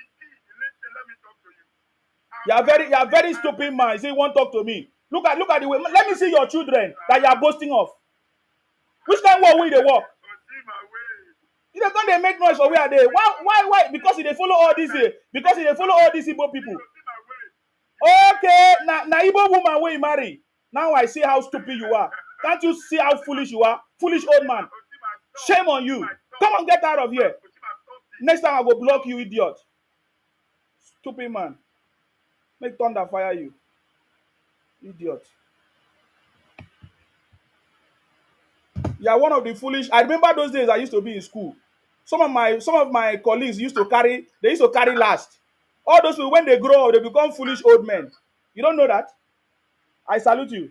let me talk to you. You are very stupid man. You say you won't talk to me. Look at the way. Let me see your children that you are boasting of. Which kind of way they walk? See my way. You know, they make noise for where are they? Why? Because they follow all these because they follow all these Igbo people. See my way. Okay, now Igbo woman where you marry. Now I see how stupid you are. Can't you see how foolish you are? Foolish old man. Shame on you. Come on, get out of here. Next time I will block you, idiot. Stupid man. Make thunder fire you. Idiot. You are one of the foolish. I remember those days I used to be in school. Some of my colleagues used to carry last. All those people, when they grow up, they become foolish old men. You don't know that? I salute you.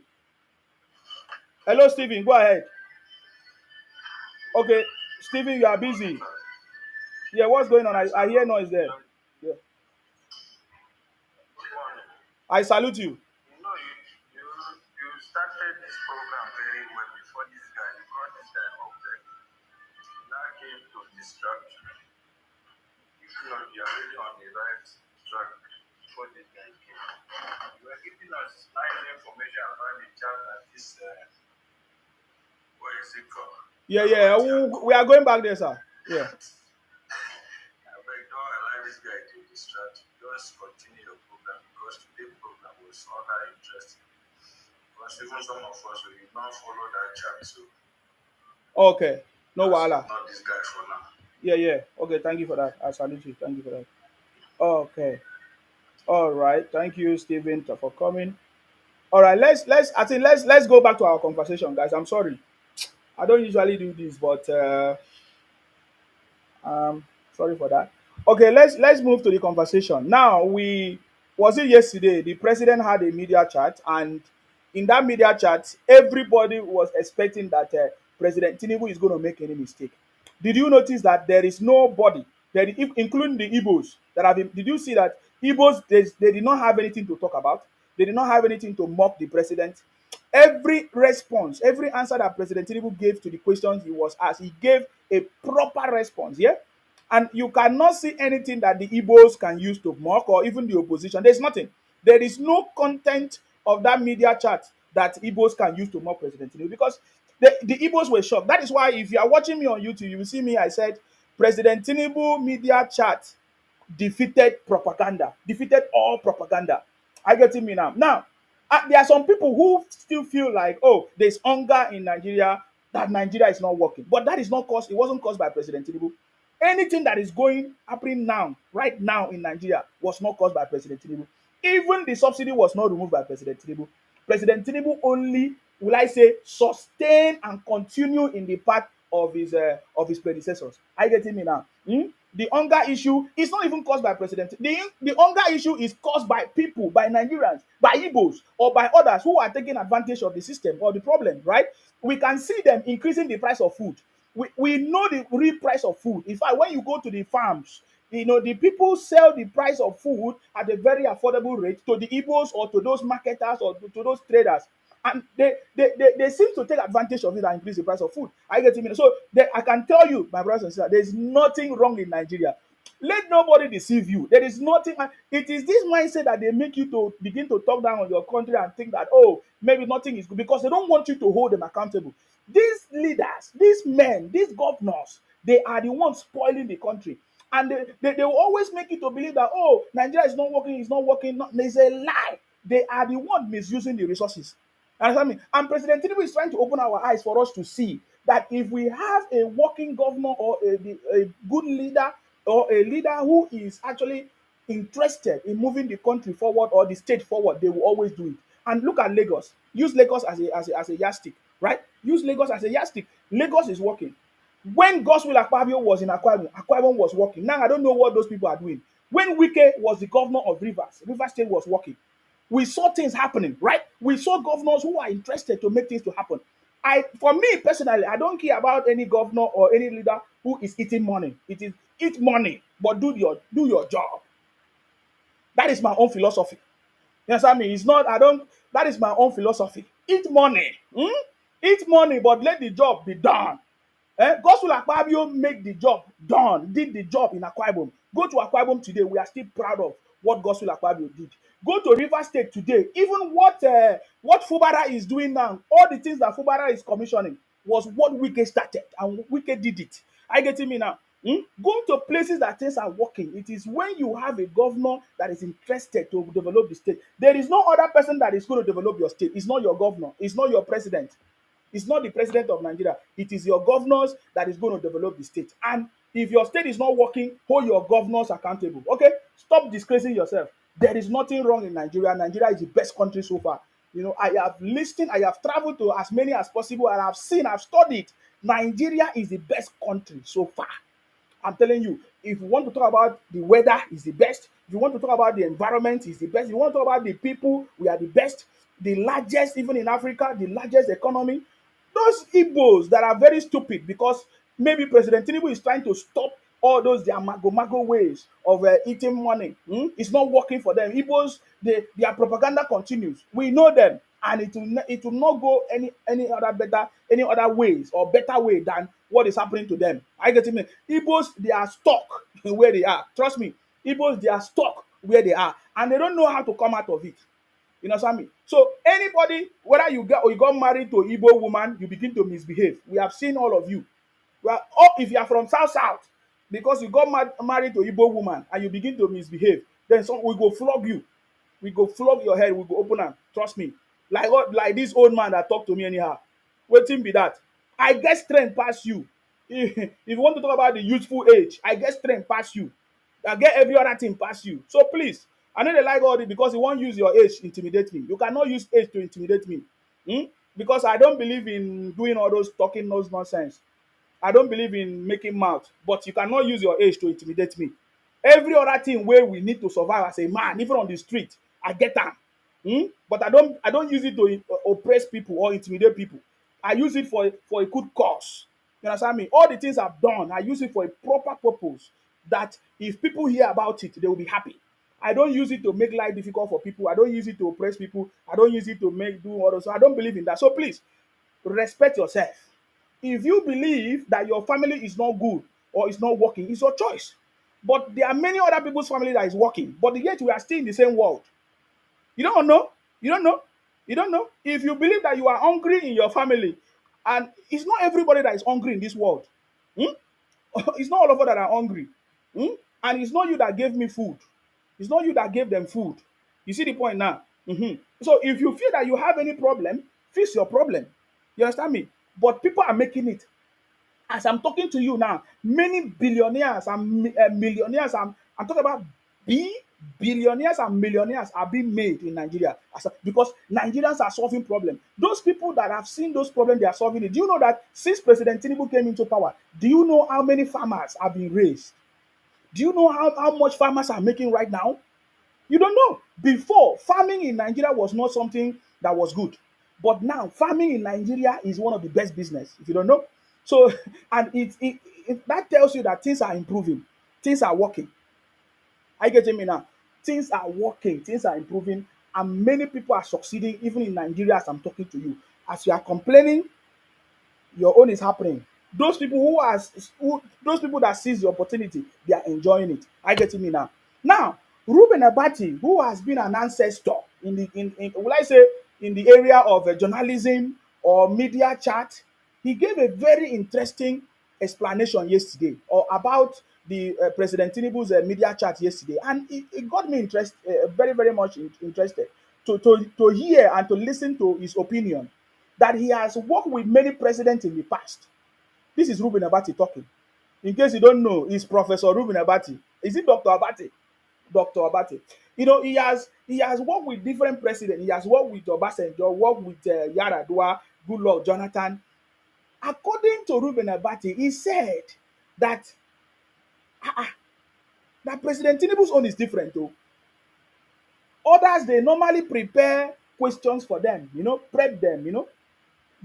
Hello, Stephen. Go ahead. Okay, Stephen, you are busy. Yeah, what's going on? I hear noise there. Yeah. I salute you. You started this program very well before this guy. You brought this guy up there. Now came to distract you. If you are really on the right track before this guy came. You were giving us nice information about the chat and this, what is it called? Yeah. We are going back there, sir. Yeah. Don't allow this guy to distract you. Just continue your program because today's program was other interesting. Because even some of us will not follow that chat, so Okay. No wahala. not this guy for now. Yeah. Okay, thank you for that. I salute you. Thank you for that. Okay. All right. Thank you, Stephen, for coming. All right, let's go back to our conversation, guys. I'm sorry. I don't usually do this, but sorry for that. Okay, let's move to the conversation. Now, we was it yesterday? The president had a media chat, and in that media chat, everybody was expecting that President Tinubu is going to make any mistake. Did you notice that there is nobody, including the Igbos, that have been? Did you see that Igbos they did not have anything to talk about? They did not have anything to mock the president. Every response, every answer that President Tinubu gave to the questions he was asked, he gave a proper response. Yeah, and you cannot see anything that the Igbos can use to mock or even the opposition. There's nothing. There is no content of that media chat that Igbos can use to mock President Tinubu because the Igbos were shocked. That is why if you are watching me on YouTube, you will see me. I said President Tinubu media chat defeated propaganda, defeated all propaganda. I get me now. Now, there are some people who still feel like, oh, there's hunger in Nigeria, that Nigeria is not working. But that is not caused, it wasn't caused by President Tinubu. Anything that is happening now, right now in Nigeria, was not caused by President Tinubu. Even the subsidy was not removed by President Tinubu. President Tinubu only, will I say, sustain and continue in the path of his predecessors. Are you getting me now? The hunger issue is not even caused by President. The hunger issue is caused by people, by Nigerians, by Igbos, or by others who are taking advantage of the system or the problem, right? We can see them increasing the price of food. We know the real price of food. In fact, when you go to the farms, the people sell the price of food at a very affordable rate to the Igbos or to those marketers or to those traders. And they seem to take advantage of it and increase the price of food. I get it. So I can tell you, my brothers and sisters, there's nothing wrong in Nigeria. Let nobody deceive you. There is nothing. It is this mindset that they make you to begin to talk down on your country and think that, oh, maybe nothing is good because they don't want you to hold them accountable. These leaders, these men, these governors, they are the ones spoiling the country. And they will always make you to believe that, oh, Nigeria is not working, it's not working. No, there's a lie. They are the ones misusing the resources. Understand me? And President Tinubu is trying to open our eyes for us to see that if we have a working governor or a good leader or a leader who is actually interested in moving the country forward or the state forward, they will always do it. And look at Lagos. Use Lagos as a yardstick, right? Use Lagos as a yardstick. Lagos is working. When Godswill Akpabio was in Akwa Ibom was working. Now I don't know what those people are doing. When Wike was the governor of Rivers State was working. We saw things happening, right? We saw governors who are interested to make things to happen. For me personally, I don't care about any governor or any leader who is eating money. It is eat money, but do your job. That is my own philosophy. You understand me? It's not, I don't, that is my own philosophy. Eat money. Eat money, but let the job be done. Gospel Akpabio make the job done, did the job in Akwa Ibom. Go to Akwa Ibom today, we are still proud of what Gospel Akpabio did. Go to River State today, even what Fubara is doing now, all the things that Fubara is commissioning was what Wike started and Wike did it. I getting me now? Go to places that things are working. It is when you have a governor that is interested to develop the state. There is no other person that is going to develop your state. It's not your governor. It's not your president. It's not the president of Nigeria. It is your governors that is going to develop the state. And if your state is not working, hold your governors accountable. Okay? Stop disgracing yourself. There is nothing wrong in Nigeria. Nigeria is the best country so far. You know, I have listened, I have traveled to as many as possible, and I've seen, I've studied. Nigeria is the best country so far. I'm telling you, if you want to talk about the weather, is the best. If you want to talk about the environment, is the best. If you want to talk about the people, we are the best. The largest, even in Africa, the largest economy. Those Igbos that are very stupid because maybe President Tinubu is trying to stop all those their mago ways of eating money. It's not working for them. Igbos, their propaganda continues. We know them, and it will not go any other better any other ways or better way than what is happening to them. I get it. Igbos, they are stuck where they are. Trust me, Igbos, they are stuck where they are, and they don't know how to come out of it. You know what I mean? So anybody, whether you get or you got married to an Igbo woman, you begin to misbehave. We have seen all of you. Well, or if you are from South, because you got married to an Igbo woman and you begin to misbehave, then some we go flog you. We go flog your head. We go open am. Trust me. Like this old man that talk to me anyhow. Wetin be that? I get strength past you. If you want to talk about the youthful age, I get strength past you. I get every other thing past you. So please, I know they like all this because you won't use your age to intimidate me. You cannot use age to intimidate me. Because I don't believe in doing all those talking those nonsense. I don't believe in making mouth, but you cannot use your age to intimidate me. Every other thing where we need to survive as a man, even on the street, I get am. But I don't use it to oppress people or intimidate people. I use it for a good cause. You understand me? All the things I've done, I use it for a proper purpose. That if people hear about it, they will be happy. I don't use it to make life difficult for people. I don't use it to oppress people. I don't use it to make do all those. So I don't believe in that. So please respect yourself. If you believe that your family is not good or is not working, it's your choice. But there are many other people's family that is working, but yet we are still in the same world. You don't know. You don't know. You don't know. If you believe that you are hungry in your family, and it's not everybody that is hungry in this world. Hmm? It's not all of us that are hungry. Hmm? And it's not you that gave me food. It's not you that gave them food. You see the point now? So if you feel that you have any problem, fix your problem. You understand me? But people are making it. As I'm talking to you now, many billionaires and millionaires, I'm talking about billionaires and millionaires are being made in Nigeria because Nigerians are solving problems. Those people that have seen those problems, they are solving it. Do you know that since President Tinubu came into power, do you know how many farmers have been raised? Do you know how much farmers are making right now? You don't know. Before, farming in Nigeria was not something that was good. But now, farming in Nigeria is one of the best business, if you don't know. So, and that tells you that things are improving, things are working. Are you getting me now? Things are working, things are improving, and many people are succeeding, even in Nigeria as I'm talking to you. As you are complaining, your own is happening. Those people that seize the opportunity, they are enjoying it. Are you getting me now? Now, Ruben Abati, who has been an ancestor will I say in the area of journalism or media chat, he gave a very interesting explanation yesterday or about the President Tinubu's media chat yesterday, and it got me very very much interested to hear and to listen to his opinion that he has worked with many presidents in the past. This is Ruben Abati talking. In case you don't know, it's Professor Ruben Abati. Is it Dr. Abati? Dr. Abati. You know, he has worked with different presidents. He has worked with Obasanjo, worked with Yaradua, Goodluck, Jonathan. According to Ruben Abati, he said that that President Tinubu's own is different though. Others, they normally prepare questions for them, prep them,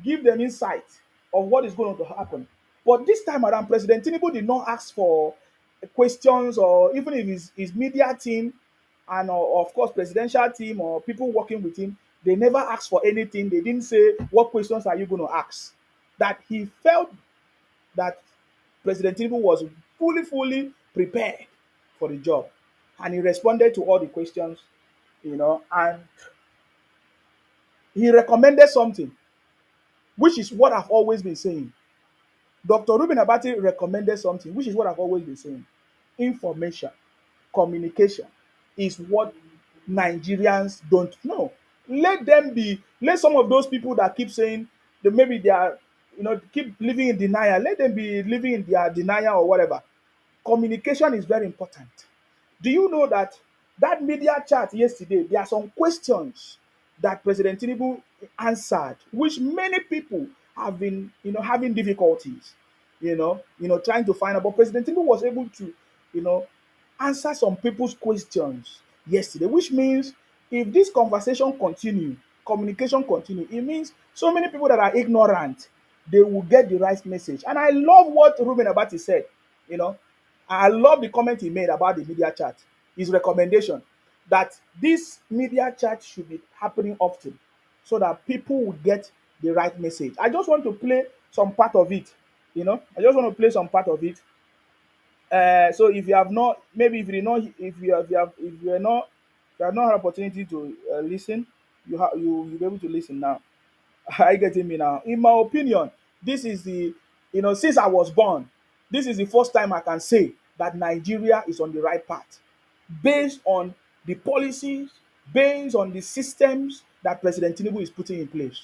give them insight of what is going to happen. But this time around, President Tinubu did not ask for questions or even if his media team and of course presidential team or people working with him, they never asked for anything. They didn't say what questions are you going to ask. That he felt that President Tinubu was fully prepared for the job, and he responded to all the questions, and he recommended something, which is what I've always been saying. Dr. Ruben Abati recommended something, which is what I've always been saying. Information, communication is what Nigerians don't know. Let some of those people that keep saying that maybe they are, keep living in denial, let them be living in their denial or whatever. Communication is very important. Do you know that media chat yesterday, there are some questions that President Tinubu answered, which many people have been, having difficulties, trying to find out. But President Tinubu was able to, you know, answer some people's questions yesterday, which means if this conversation continue, communication continue, it means so many people that are ignorant, they will get the right message. And I love what Ruben Abati said, you know. I love the comment he made about the media chat, his recommendation that this media chat should be happening often so that people will get the right message. I just want to play some part of it, I just want to play some part of it. So if you have not, maybe if you did not, if you are not, if you have not had opportunity to listen, you'll be able to listen now. Are you getting me now? In my opinion, this is since I was born, this is the first time I can say that Nigeria is on the right path based on the policies, based on the systems that President Tinubu is putting in place.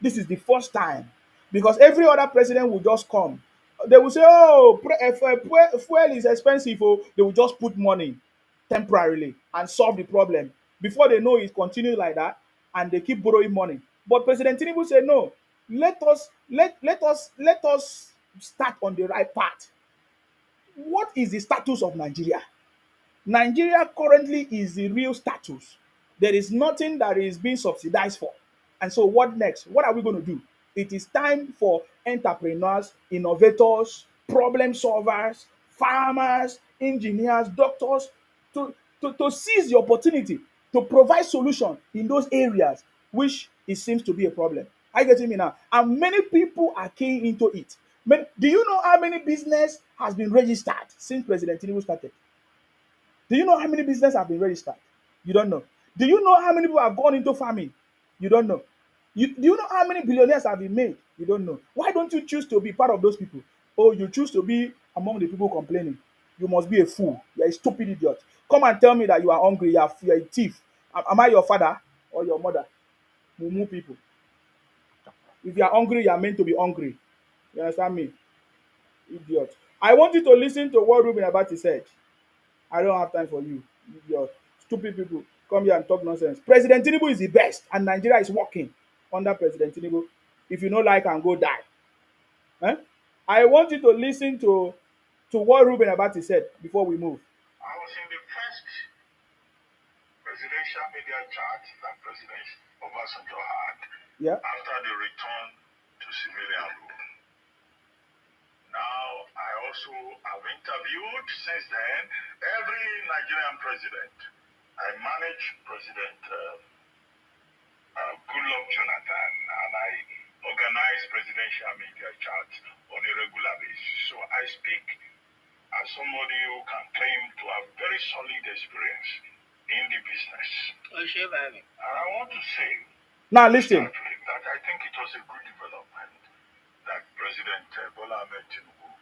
This is the first time, because every other president will just come. They will say, "Oh, fuel is expensive." Oh, they will just put money temporarily and solve the problem. Before they know it, continue like that, and they keep borrowing money. But President Tinubu said, "No, let us start on the right path." What is the status of Nigeria? Nigeria currently is the real status. There is nothing that is being subsidized for. And so, what next? What are we going to do? It is time for entrepreneurs, innovators, problem solvers, farmers, engineers, doctors to seize the opportunity to provide solution in those areas which it seems to be a problem. Are you getting me now? And many people are keying into it. Do you know how many business has been registered since President Tinubu started? Do you know how many businesses have been registered? You don't know. Do you know how many people have gone into farming? You don't know. Do you know how many billionaires have been made? You don't know. Why don't you choose to be part of those people? Oh, you choose to be among the people complaining. You must be a fool. You're a stupid idiot. Come and tell me that you are hungry. You're a thief. Am I your father or your mother? Mumu people. If you are hungry, you are meant to be hungry. You understand me? Idiot. I want you to listen to what Ruben Abati said. I don't have time for you, idiot. Stupid people. Come here and talk nonsense. President Tinubu is the best, and Nigeria is working under President Tinubu. If you don't like and go die. Eh? I want you to listen to what Ruben Abati said before we move. I was in the first presidential media chat that President Obasanjo had Yeah. after the return to civilian rule. Now, I also have interviewed since then every Nigerian president. I managed President Goodluck Jonathan, and I organize presidential media chats on a regular basis. So I speak as somebody who can claim to have very solid experience in the business. And I want to say Now listen. that I think it was a good development that President Bola Ahmed Tinubu,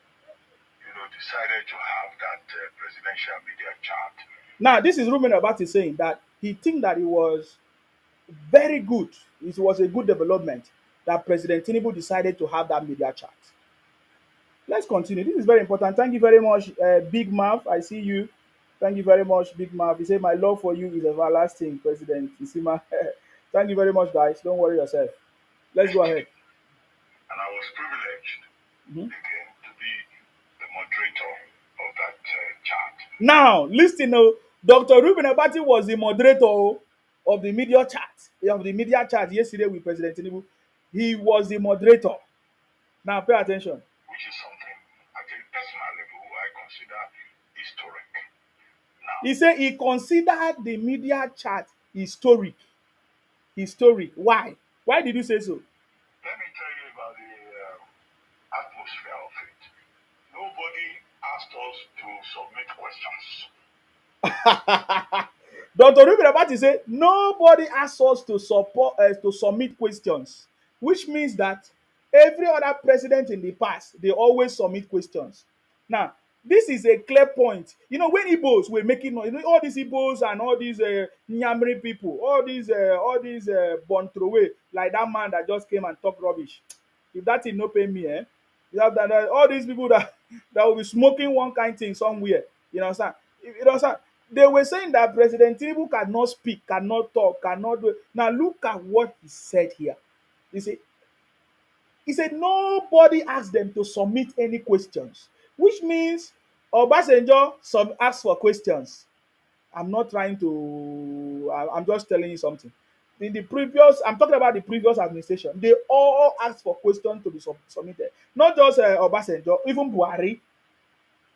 decided to have that presidential media chat. Now this is Ruben Abati saying that he think that it was very good. It was a good development that President Tinubu decided to have that media chat. Let's continue. This is very important. Thank you very much, Big Mav. I see you. Thank you very much, Big Mav. He said, "My love for you is everlasting, President Isima." Thank you very much, guys. Don't worry yourself. Let's go ahead. And I was privileged again to be the moderator of that chat. Now, listen, Dr. Ruben Abati was the moderator of the media chat yesterday with President Tinubu. He was the moderator. Now, pay attention. Which is something at a personal level I consider historic. Now, He said he considered the media chat historic. Historic. Why? Why did you say so? Let me tell you about the atmosphere of it. Nobody asked us to submit questions. Dr. Ruben Abati said nobody asked us to support to submit questions, which means that every other president in the past they always submit questions. Now, this is a clear point. You know, when Igbos were making noise, you know, all these Igbos and all these Nyamri people, all these Bontrowe, like that man that just came and talked rubbish. If that thing no pay me, eh? All these people that that will be smoking one kind thing somewhere, you know what I'm saying? You know what I'm saying? They were saying that President Tinubu cannot speak, cannot talk, cannot do it. Now look at what he said here. He said, nobody asked them to submit any questions, which means Obasanjo asked for questions. I'm not trying to. I'm just telling you something. In the previous, I'm talking about the previous administration. They all asked for questions to be submitted. Not just Obasanjo, even Buhari.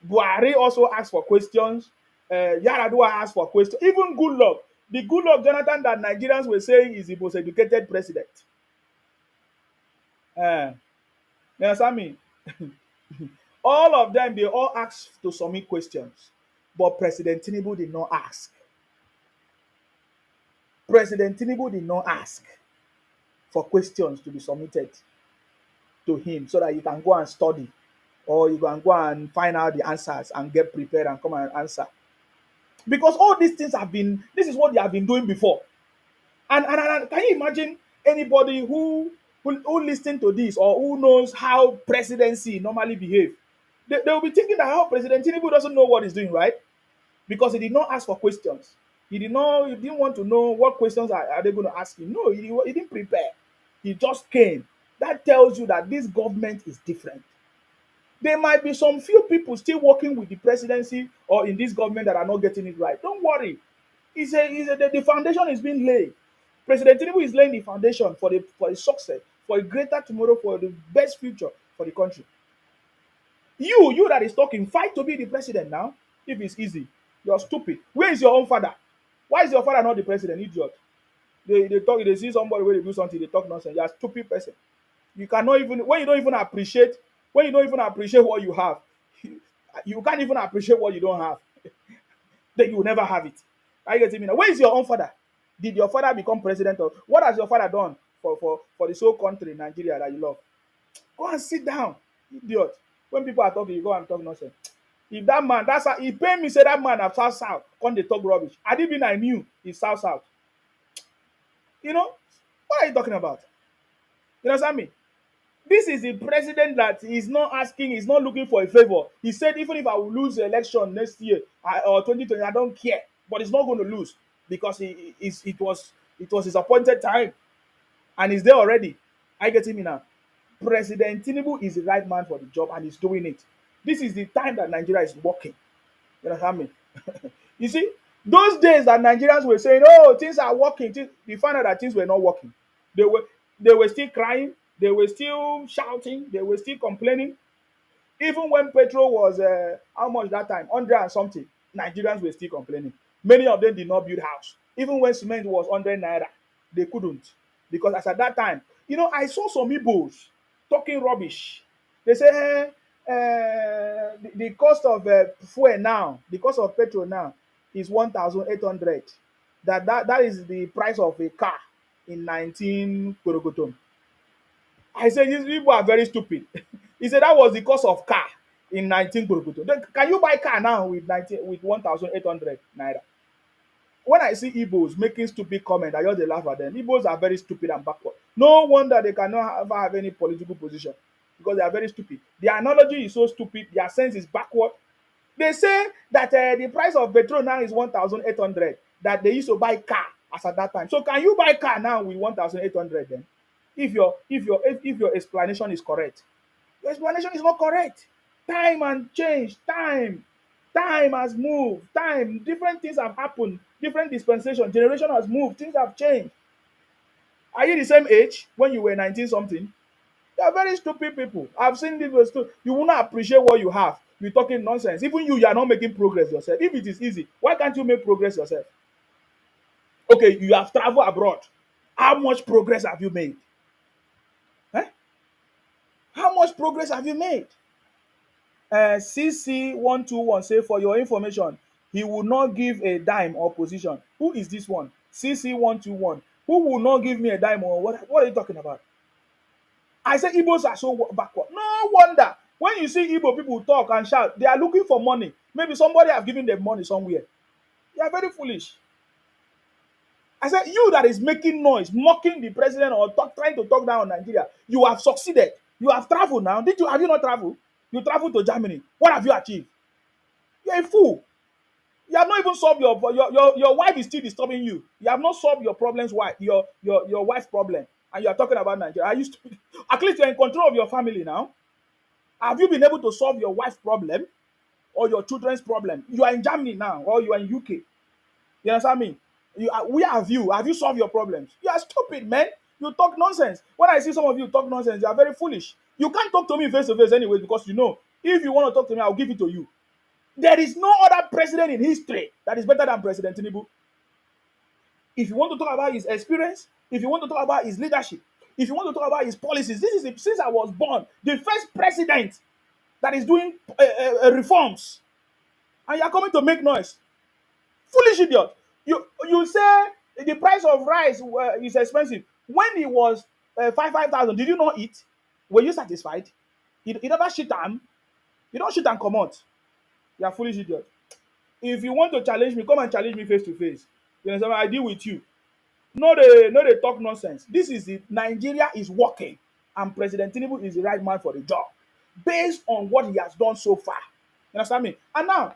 Buhari also asked for questions. Yaradua asked for questions. Even Goodluck, the Goodluck Jonathan that Nigerians were saying is the most educated president. Uh, you understand me? All of them, they all asked to submit questions. But President Tinubu did not ask. President Tinubu did not ask for questions to be submitted to him so that you can go and study or you can go and find out the answers and get prepared and come and answer. Because all these things have been, this is what they have been doing before. And can you imagine anybody who listen to this or who knows how presidency normally behave? They will be thinking that how President Tinubu doesn't know what he's doing, right? Because he did not ask for questions. He didn't want to know what questions are they going to ask him. No, he didn't prepare. He just came. That tells you that this government is different. There might be some few people still working with the presidency or in this government that are not getting it right. Don't worry. The foundation is being laid. President Tinubu is laying the foundation for the success, for a greater tomorrow, for the best future for the country. You that is talking, fight to be the president now. If it's easy, you're stupid. Where is your own father? Why is your father not the president? Idiot. They talk. They see somebody where they do something. They talk nonsense. You're a stupid person. You cannot even when you don't even appreciate what you have. You can't even appreciate what you don't have. Then you will never have it. Are you getting me now? Where is your own father? Did your father become president? Or what has your father done for the whole country, Nigeria, that you love? Go and sit down, idiot. When people are talking, you go and talk nonsense. If that man, that's how he paid me, say that man of South South, come they talk rubbish. I didn't even I knew he's South South. You know, what are you talking about? You understand me? This is the president that is not asking, he's not looking for a favor. He said, even if I will lose the election next year or 2020, I don't care. But he's not going to lose because it was his appointed time and he's there already. I get him now. President Tinubu is the right man for the job and he's doing it. This is the time that Nigeria is working. You understand me? You see, those days that Nigerians were saying, "Oh, things are working," they found out that things were not working. They were they were still crying, they were still shouting, they were still complaining. Even when petrol was how much that time, 100 and something, Nigerians were still complaining. Many of them did not build house. Even when cement was 100 naira, they couldn't because as at that time, you know, I saw some Igbos talking rubbish. They say, the cost of fuel now, the cost of petrol now is 1,800. That is the price of a car in 19 Korogotom. I said, these people are very stupid. He said that was the cost of car in 19 Korogotom. Can you buy car now with 1,800 naira? When I see Igbos making stupid comments, I just laugh at them. Igbos are very stupid and backward. No wonder they cannot have any political position because they are very stupid. The analogy is so stupid. Their sense is backward. They say that the price of petrol now is 1,800. That they used to buy car as at that time. So can you buy car now with 1,800 then? If your explanation is correct, your explanation is not correct. Time and change. Time has moved. Time, different things have happened. Different dispensation. Generation has moved. Things have changed. Are you the same age when you were 19 something? They are very stupid people. I've seen people too. You will not appreciate what you have. be talking nonsense. Even you are not making progress yourself. If it is easy, why can't you make progress yourself? Okay, you have traveled abroad. How much progress have you made? Eh? How much progress have you made? CC121 say, for your information, he will not give a dime or position. Who is this one? CC121. Who will not give me a dime or what? What are you talking about? I say Igbos are so backward. No wonder. When you see Igbo people talk and shout, they are looking for money. Maybe somebody have given them money somewhere. They are very foolish. I said, you that is making noise, mocking the president or trying to talk down on Nigeria, you have succeeded. You have traveled now. Have you not traveled? You traveled to Germany. What have you achieved? You're a fool. You have not even solved your wife is still disturbing you. You have not solved your problems, why? Your wife's problem. And you are talking about Nigeria. Are you stupid? At least you're in control of your family now. Have you been able to solve your wife's problem or your children's problem? You are in Germany now, or you are in UK. You understand me? Where have you? Have you solved your problems? You are stupid, man. You talk nonsense. When I see some of you talk nonsense, you are very foolish. You can't talk to me face to face anyway, because you know, if you want to talk to me, I'll give it to you. There is no other president in history that is better than President Tinubu. If you want to talk about his experience, if you want to talk about his leadership, if you want to talk about his policies, this is since I was born, the first president that is doing reforms, and you are coming to make noise. Foolish idiot. You say the price of rice is expensive. When it was 5,000, did you not eat? Were you satisfied? You never shit am. You don't shit and come out. You are foolish idiot. If you want to challenge me, come and challenge me face to face. You understand? I deal with you. No, they talk nonsense. This is it. Nigeria is working, and President Tinubu is the right man for the job, based on what he has done so far. You understand me? And now,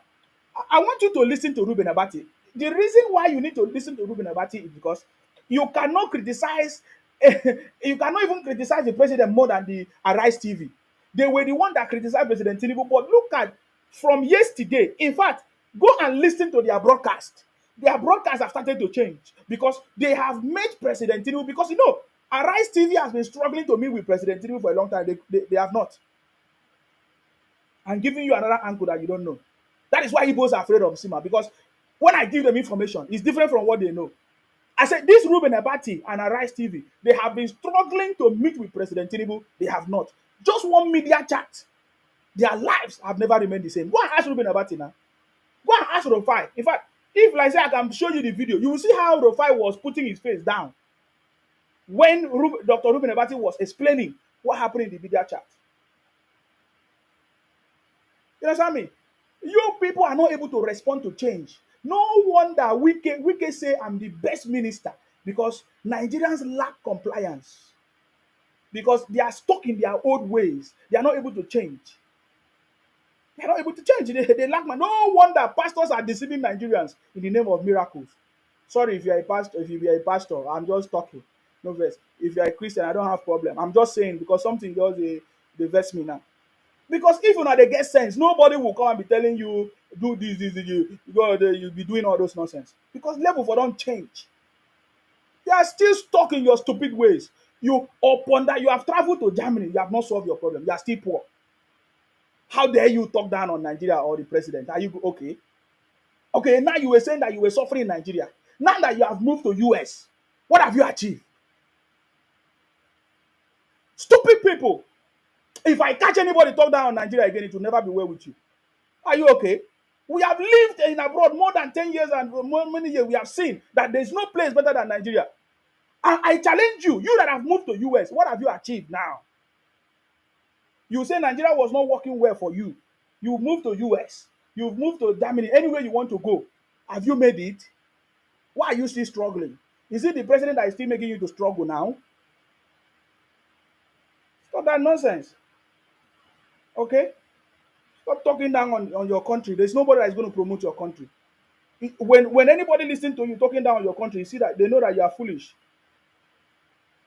I want you to listen to Ruben Abati. The reason why you need to listen to Ruben Abati is because you cannot criticize, you cannot even criticize the president more than the Arise TV. They were the one that criticized President Tinubu. But look at from yesterday. In fact, go and listen to their broadcast. Their broadcasts have started to change because they have made President Tinubu. Because you know, Arise TV has been struggling to meet with President Tinubu for a long time. They have not. I'm giving you another angle that you don't know. That is why Igbos are afraid of Sima, because when I give them information, it's different from what they know. I said, this Ruben Abati and Arise TV, they have been struggling to meet with President Tinubu. They have not. Just one media chat. Their lives have never remained the same. Go and ask Ruben Abati now. Go and ask Rufai. In fact, if like say I can show you the video, you will see how Rufai was putting his face down when Dr. Ruben Abati was explaining what happened in the media chat. You understand me? You people are not able to respond to change. No wonder Wike say I'm the best minister, because Nigerians lack compliance. Because they are stuck in their old ways. They are not able to change. They are not able to change. They lack man. No wonder pastors are deceiving Nigerians in the name of miracles. Sorry if you are a pastor. If you are a pastor, I'm just talking. No verse. If you are a Christian, I don't have problem. I'm just saying because something just they vex me now. Because if you know they get sense, nobody will come and be telling you do this, you'll be doing all those nonsense. Because level for don't change. They are still stuck in your stupid ways. You upon that you have traveled to Germany, you have not solved your problem. You are still poor. How dare you talk down on Nigeria or the president? Are you okay? Okay, now you were saying that you were suffering in Nigeria. Now that you have moved to US, what have you achieved? Stupid people. If I catch anybody talk down on Nigeria again, it will never be well with you. Are you okay? We have lived in abroad more than 10 years and many years. We have seen that there's no place better than Nigeria. And I challenge you, you that have moved to US, what have you achieved now? You say Nigeria was not working well for you. You moved to US. You've moved to Germany. Anywhere you want to go. Have you made it? Why are you still struggling? Is it the president that is still making you to struggle now? Stop that nonsense. Okay? Stop talking down on your country. There's nobody that is going to promote your country. When anybody listens to you talking down on your country, you see that they know that you are foolish.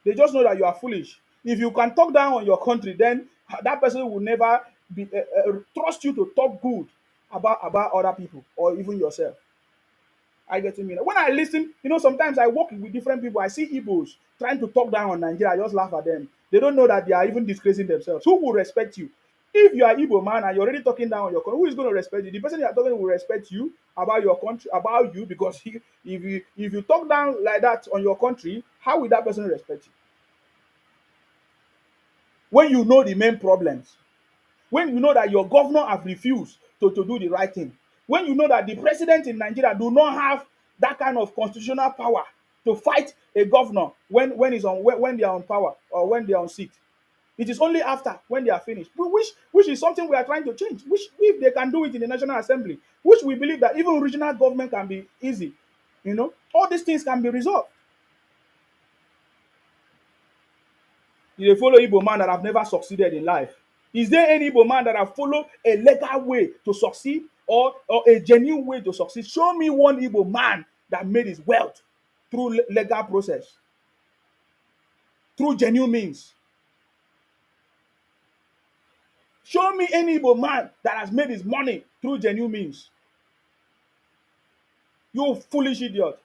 They just know that you are foolish. If you can talk down on your country, then that person will never be trust you to talk good about other people or even yourself. I get to mean. When I listen, sometimes I work with different people. I see Igbos trying to talk down on Nigeria. I just laugh at them. They don't know that they are even disgracing themselves. Who will respect you? If you are Igbo man and you're already talking down on your country, who is going to respect you? The person you are talking to will respect you about your country, about you, because if you talk down like that on your country, how will that person respect you? When you know the main problems, when you know that your governor have refused to do the right thing, when you know that the president in Nigeria do not have that kind of constitutional power to fight a governor when he's on when they are on power or when they are on seat. It is only after when they are finished, which is something we are trying to change. Which, if they can do it in the National Assembly, which we believe that even regional government can be easy, all these things can be resolved. You dey follow Igbo man that have never succeeded in life. Is there any Igbo man that have followed a legal way to succeed, or a genuine way to succeed? Show me one Igbo man that made his wealth through legal process, through genuine means. Show me any Igbo man that has made his money through genuine means. You foolish idiot.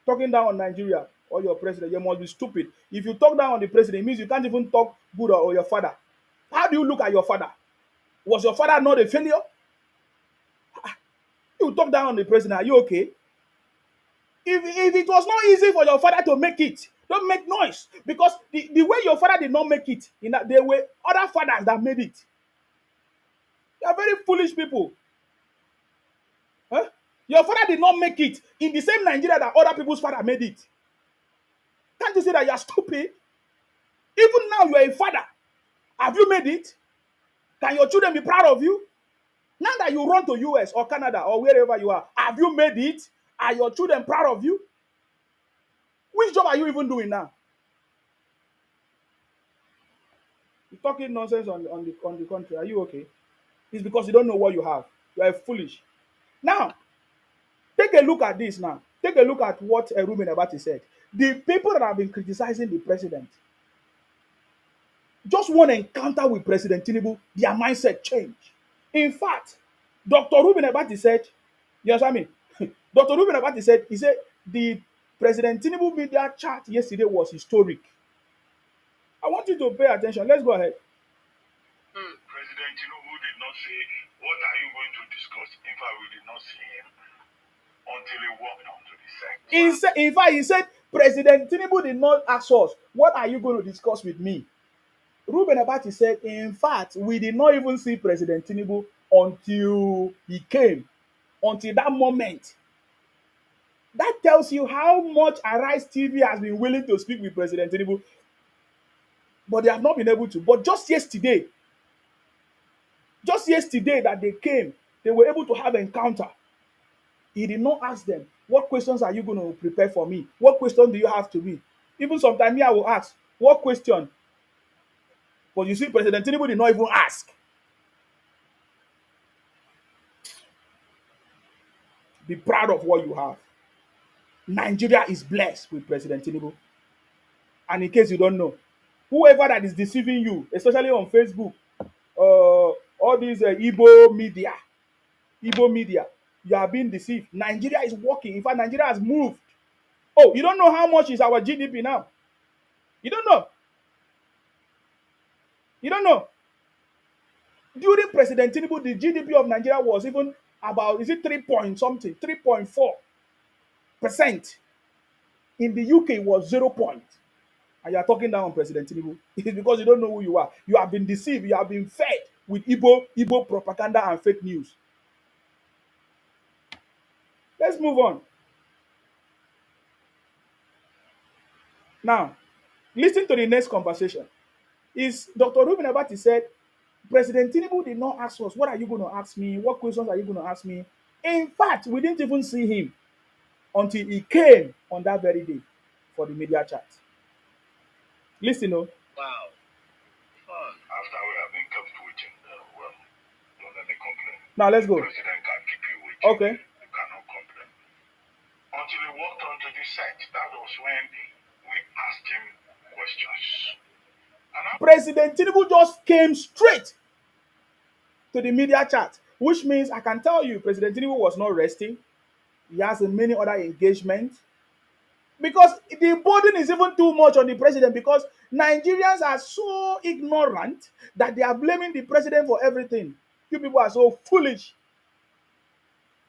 Talking down on Nigeria or your president, you must be stupid. If you talk down on the president, it means you can't even talk good or your father. How do you look at your father? Was your father not a failure? You talk down on the president, are you okay? If it was not easy for your father to make it, don't make noise. Because the way your father did not make it, there were other fathers that made it. You are very foolish people. Huh? Your father did not make it in the same Nigeria that other people's father made it. Can't you say that you are stupid? Even now you are a father. Have you made it? Can your children be proud of you? Now that you run to US or Canada or wherever you are, have you made it? Are your children proud of you? Which job are you even doing now? You're talking nonsense on the country. Are you okay? It's because you don't know what you have. You are foolish. Now, take a look at this now. Take a look at what Ruben Abati said. The people that have been criticizing the president, just one encounter with President Tinubu, their mindset changed. In fact, Dr. Ruben Abati said, you understand me? Dr. Ruben Abati said, he said, the President Tinubu media chat yesterday was historic. I want you to pay attention. Let's go ahead. President Tinubu did not say, what are you going to discuss? In fact, we did not see him until he walked onto the set. In fact, he said, President Tinubu did not ask us, what are you going to discuss with me? Ruben Abati said, in fact, we did not even see President Tinubu until he came, until that moment. That tells you how much Arise TV has been willing to speak with President Tinubu, but they have not been able to. But just yesterday that they came, they were able to have an encounter. He did not ask them, what questions are you going to prepare for me? What question do you have to me? Even sometimes me, I will ask, what question? But you see, President Tinubu did not even ask. Be proud of what you have. Nigeria is blessed with President Tinubu. And in case you don't know, whoever that is deceiving you, especially on Facebook, all these Igbo media, you are being deceived. Nigeria is working. In fact, Nigeria has moved. Oh, you don't know how much is our GDP now? You don't know. You don't know. During President Tinubu, the GDP of Nigeria was even about, is it 3 point something, 3.4%. In the UK, it was 0 point. And you are talking down on President Tinubu. It's because you don't know who you are. You have been deceived. You have been fed with Igbo propaganda and fake news. Let's move on. Now, listen to the next conversation. Is Dr. Ruben Abati said, President Tinubu did not ask us, what are you going to ask me? What questions are you going to ask me? In fact, we didn't even see him until he came on that very day for the media chat. Listen, oh. Wow. After we have been kept waiting, well, don't let me complain. Now let's go. The president can keep you waiting. Okay. You cannot complain. Until he walked onto the set, that was when we asked him questions. President Tinubu just came straight to the media chat, which means I can tell you President Tinubu was not resting. He has many other engagements. Because the burden is even too much on the president, because Nigerians are so ignorant that they are blaming the president for everything. You people are so foolish.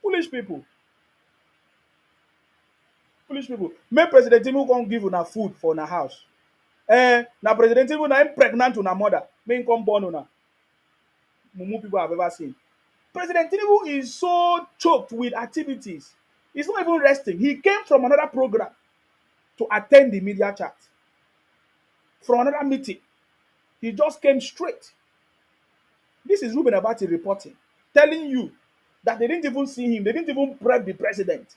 Foolish people. Foolish people. Make President Tinubu come give una food for una house. Now President Tinubu na him pregnant una mother. Make him come born una. Mumu people have ever seen. President Tinubu is so choked with activities. He's not even resting. He came from another program to attend the media chat. From another meeting. He just came straight. This is Ruben Abati reporting, telling you that they didn't even see him. They didn't even prep the president.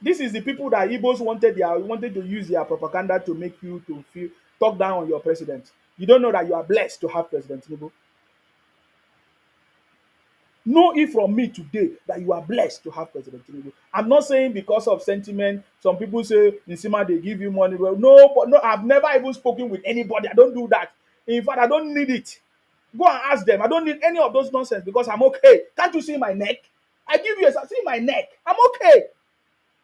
This is the people that Igbos wanted to use their propaganda to make you to feel talk down on your president. You don't know that you are blessed to have President Tinubu. Know it from me today that you are blessed to have President Tinubu. I'm not saying because of sentiment. Some people say Nsima they give you money. Well, no, I've never even spoken with anybody. I don't do that. In fact, I don't need it. Go and ask them. I don't need any of those nonsense because I'm okay. Can't you see my neck? I give you see my neck. I'm okay.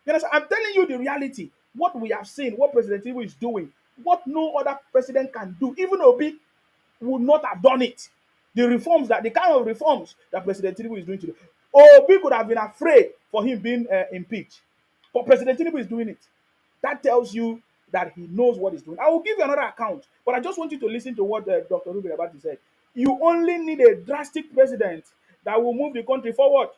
You understand? I'm telling you the reality. What we have seen, what President Tinubu is doing, what no other president can do. Even Obi would not have done it. The kind of reforms that President Tinubu is doing today. Obi could have been afraid for him being impeached. But President Tinubu is doing it. That tells you that he knows what he's doing. I will give you another account, but I just want you to listen to what Dr. Ruben Abati said. You only need a drastic president that will move the country forward.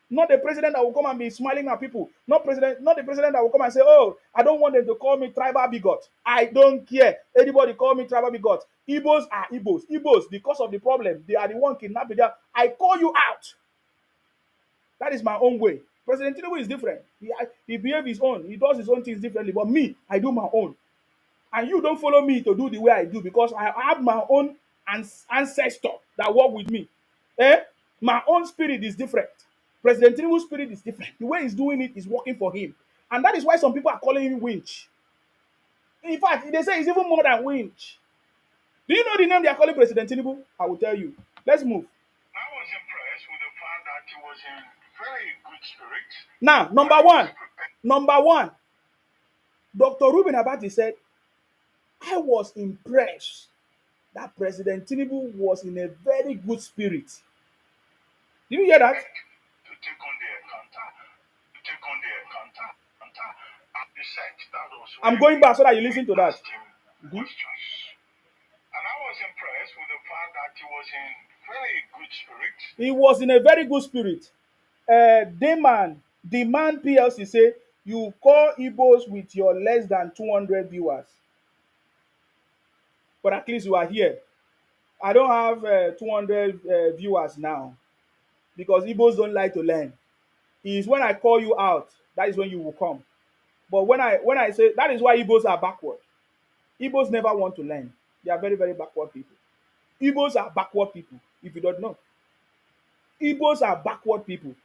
Not the president that will come and be smiling at people. Not the president that will come and say, "Oh, I don't want them to call me tribal bigot." I don't care. Anybody call me tribal bigot. Igbos are Igbos. Igbos, because of the problem, they are the one kidnapping them. I call you out. That is my own way. President Tinubu is different. He behaves his own. He does his own things differently. But me, I do my own. And you don't follow me to do the way I do because I have my own ancestor that work with me. My own spirit is different. President Tinubu's spirit is different. The way he's doing it is working for him. And that is why some people are calling him winch. In fact, they say it's even more than winch. Do you know the name they are calling President Tinubu? I will tell you. Let's move. I was impressed with the fact that he was in very good spirits. Now, number one, Dr. Ruben Abati said, I was impressed that President Tinubu was in a very good spirit. Did you hear that? To take on the encounter. And he said that was I'm going back so that you listen to that. Questions. And I was impressed with the fact that he was in very good spirits. He was in a very good spirit. The man PLC say you call Igbos with your less than 200 viewers. But at least you are here. I don't have 200 viewers now because Igbos don't like to learn. Is when I call you out, that is when you will come. But when I say that is why Igbos are backward. Igbos never want to learn. They are very, very backward people. Igbos are backward people, if you don't know. Igbos are backward people.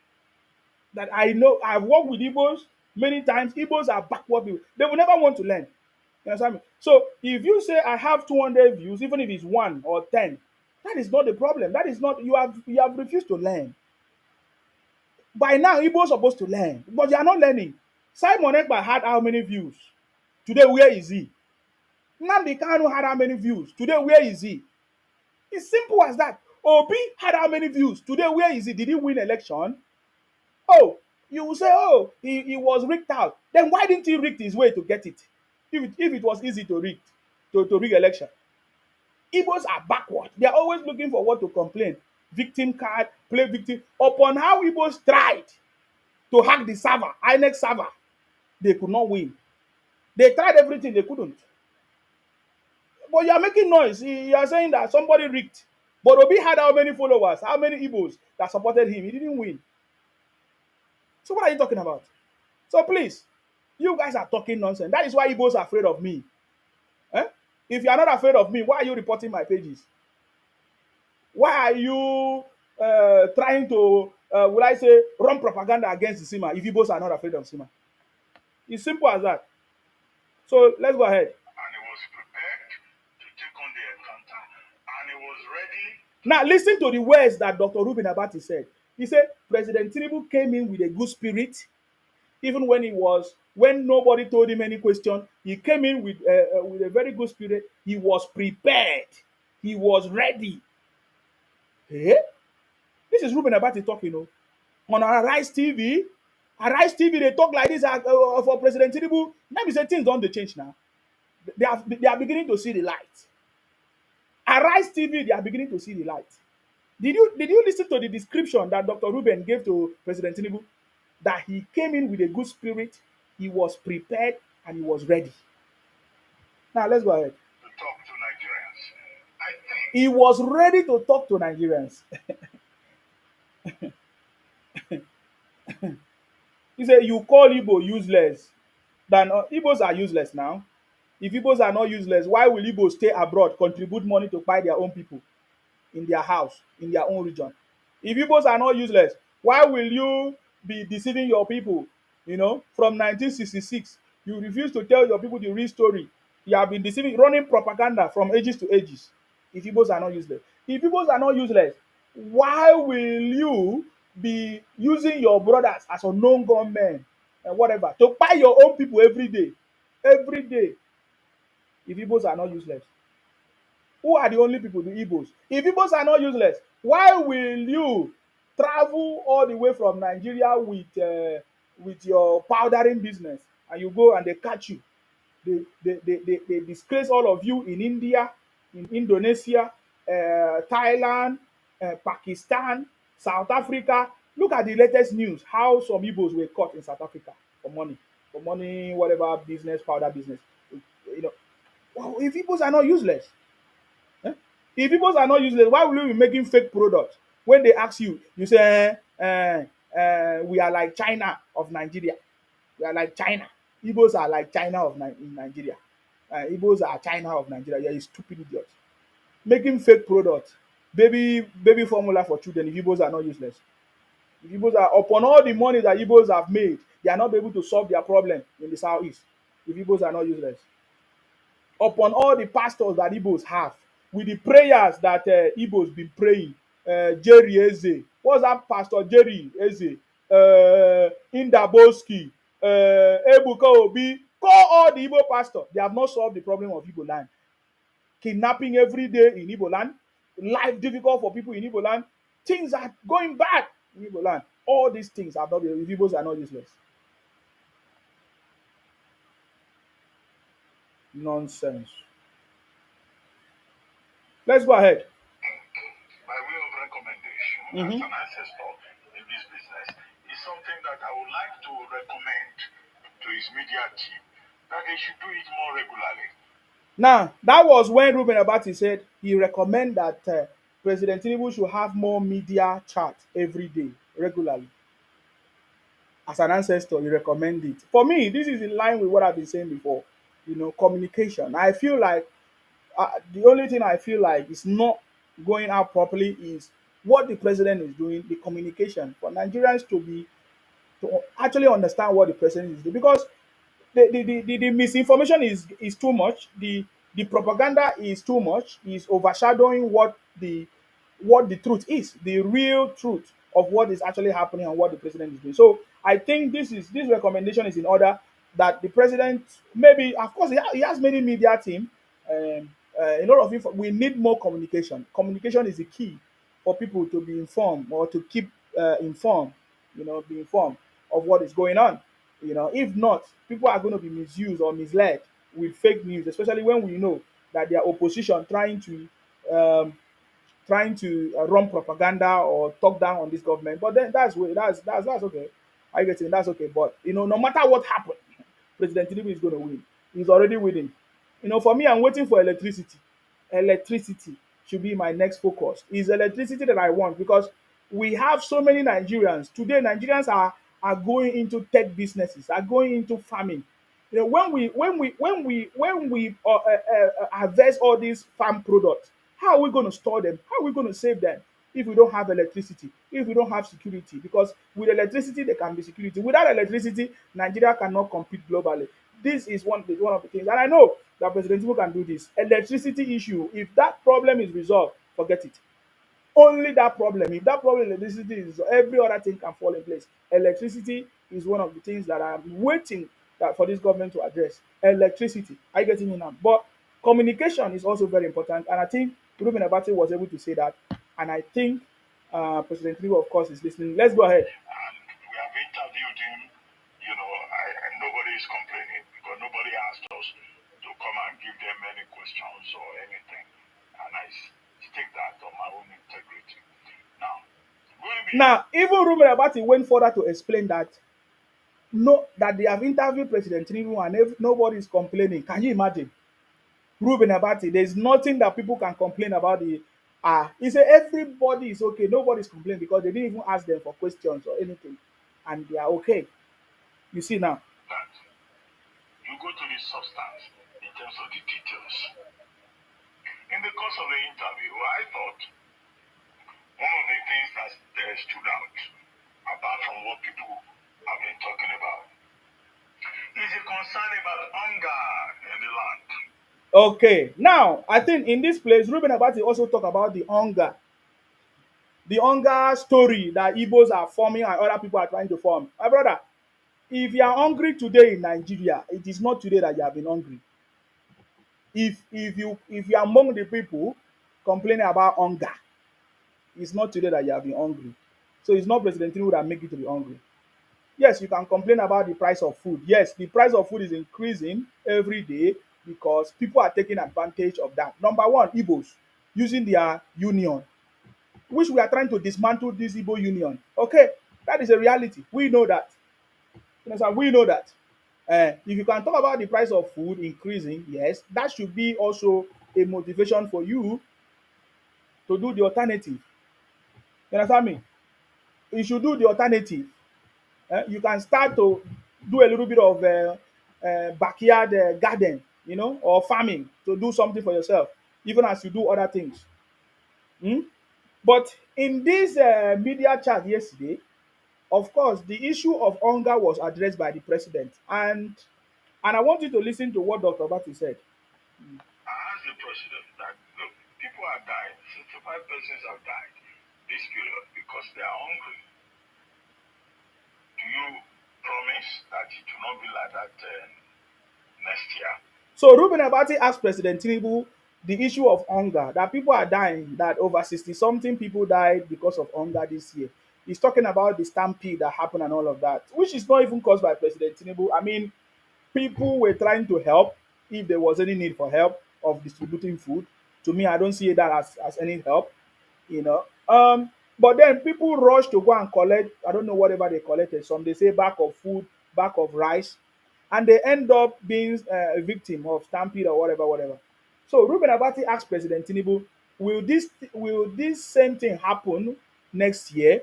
That I know, I've worked with Igbos many times. Igbos are backward people. They will never want to learn. You understand me? So if you say I have 200 views, even if it's 1 or 10, that is not the problem. That is not, you have refused to learn. By now, Igbos are supposed to learn, but they are not learning. Simon Ekpa had how many views? Today, where is he? Nnamdi Kanu had how many views? Today, where is he? It's simple as that. Obi had how many views? Today, where is he? Did he win election? Oh, you will say, oh, he was rigged out. Then why didn't he rig his way to get it? If it was easy to rig election. Igbos are backward. They are always looking for what to complain. Victim card, play victim. Upon how Igbos tried to hack the server, INEC server, they could not win. They tried everything, they couldn't. But you are making noise. You are saying that somebody rigged. But Obi had how many followers? How many Igbos that supported him? He didn't win. So what are you talking about? So please, you guys are talking nonsense. That is why Igbos are afraid of me. If you are not afraid of me, why are you reporting my pages? Why are you trying to, will I say, run propaganda against Sima if Igbos are not afraid of Sima? It's simple as that. So let's go ahead. And he was prepared to take on the encounter. And he was ready. Now listen to the words that Dr. Ruben Abati said. He said President Tinubu came in with a good spirit, even when when nobody told him any question. He came in with a very good spirit. He was prepared. He was ready. Eh? This is Ruben Abati talking, on Arise TV. Arise TV, they talk like this for President Tinubu. Now we say things don't they change now. They are beginning to see the light. Arise TV, they are beginning to see the light. Did you listen to the description that Dr. Ruben gave to President Tinubu? That he came in with a good spirit, he was prepared, and he was ready. Now let's go ahead. To talk to Nigerians. I think He was ready to talk to Nigerians. He said, "You call Igbo useless? Then Igbos are useless now. If Igbos are not useless, why will Igbos stay abroad, contribute money to buy their own people in their house, in their own region? If Igbos are not useless, why will you be deceiving your people? From 1966, you refuse to tell your people the real story. You have been deceiving, running propaganda from ages to ages. If Igbos are not useless, if Igbos are not useless, why will you be using your brothers as unknown gunmen and whatever to buy your own people every day? Every day, if Igbos are not useless, who are the only people? The Igbos. If Igbos are not useless, why will you travel all the way from Nigeria with your powdering business, and you go and they catch you? They disgrace all of you in India, in Indonesia, Thailand, Pakistan, South Africa. Look at the latest news, how some Igbos were caught in South Africa for money, whatever business, powder business. You know, well, if Igbos are not useless, eh? If Igbos are not useless, why will you be making fake products? When they ask you, you say, we are like China of Nigeria. We are like China. Igbos are like China in Nigeria. Igbos are China of Nigeria. You're a stupid idiot. Making fake products, baby formula for children. If Igbos are not useless, if Igbos are upon all the money that Igbos have made, they are not able to solve their problem in the southeast. If Igbos are not useless, upon all the pastors that Igbos have, with the prayers that Igbos been praying, Jerry Eze, what's that pastor Jerry Eze, Indaboski, Ebuka Obi, call all the Igbo pastors. They have not solved the problem of Igbo land. Kidnapping every day in Igbo land, life difficult for people in Igbo land, things are going bad in Igbo land. All these things are not, if Igbos are not useless. Nonsense. Let's go ahead. by way of recommendation, as an ancestor in this business, is something that I would like to recommend to his media team that they should do it more regularly. Now, that was when Ruben Abati said he recommend that President Tinubu should have more media chat every day, regularly. As an ancestor, he recommend it. For me, this is in line with what I've been saying before. Communication. I feel like the only thing I feel like is not going out properly is what the president is doing, the communication for Nigerians to actually understand what the president is doing, because the misinformation is too much. The propaganda is too much. Is overshadowing what the truth is, the real truth of what is actually happening and what the president is doing. So I think this recommendation is in order, that the president, maybe, of course, he has many media team. A lot of info. We need more communication. Communication is the key for people to be informed, or to keep informed. Be informed of what is going on. If not, people are going to be misused or misled with fake news, especially when we know that their opposition um, run propaganda or talk down on this government. But then that's okay. I get it. That's okay. But no matter what happens, President Tinubu is going to win. He's already winning. For me, I'm waiting for electricity. Electricity should be my next focus. Is electricity that I want, because we have so many Nigerians today. Nigerians are going into tech businesses, are going into farming. When we harvest all these farm products, how are we going to store them? How are we going to save them if we don't have electricity? If we don't have security? Because with electricity there can be security. Without electricity, Nigeria cannot compete globally. This is one of the things, and I know that President Tinubu can do this. Electricity issue, if that problem is resolved, forget it. Only that problem. If that problem electricity is, every other thing can fall in place. Electricity is one of the things that I'm waiting that for this government to address. Electricity. Are you getting me now? But communication is also very important, and I think Ruben Abati was able to say that. And I think President Tinubu, of course, is listening. Let's go ahead. And we have interviewed him. And nobody is complaining because nobody asked us to come and give them any questions or anything. And I take that on my own integrity. Now, Now, even Ruben Abati went further to explain that no, that they have interviewed President Tinubu and nobody is complaining. Can you imagine? Ruben Abati, there's nothing that people can complain about the he said everybody is okay, nobody's complaining because they didn't even ask them for questions or anything, and they are okay. You see now. that you go to the substance in terms of the details. In the course of the interview, I thought one of the things that stood out, apart from what people have been talking about, is a concern about hunger in the land. Okay, now I think in this place, Ruben Abati also talk about the hunger story that Igbos are forming and other people are trying to form. My brother, if you are hungry today in Nigeria, it is not today that you have been hungry. If you are among the people complaining about hunger, it's not today that you have been hungry. So it's not President Tinubu that make you to be hungry. Yes, you can complain about the price of food. Yes, the price of food is increasing every day because people are taking advantage of that. Number one, Igbos using their union, which we are trying to dismantle this Igbo union. Okay, that is a reality. We know that. You know, so we know that. If you can talk about the price of food increasing, yes, that should be also a motivation for you to do the alternative. You understand me? You should do the alternative. You can start to do a little bit of backyard garden, or farming to do something for yourself, even as you do other things. Hmm? But in this media chat yesterday, of course, the issue of hunger was addressed by the president, and I want you to listen to what Dr. Bati said. I asked the president that, look, people are dying, 65 persons have died this period because they are hungry. Do you promise that it will not be like that next year? So Ruben Abati asked President Tinubu the issue of hunger, that people are dying, that over 60 something people died because of hunger this year. He's talking about the stampede that happened and all of that, which is not even caused by President Tinubu. I mean, people were trying to help if there was any need for help of distributing food. To me, I don't see that as any help, you know. But then people rush to go and collect, I don't know whatever they collected. Some they say bag of food, bag of rice, and they end up being a victim of stampede or whatever, whatever. So Ruben Abati asked President Tinubu, will this same thing happen next year?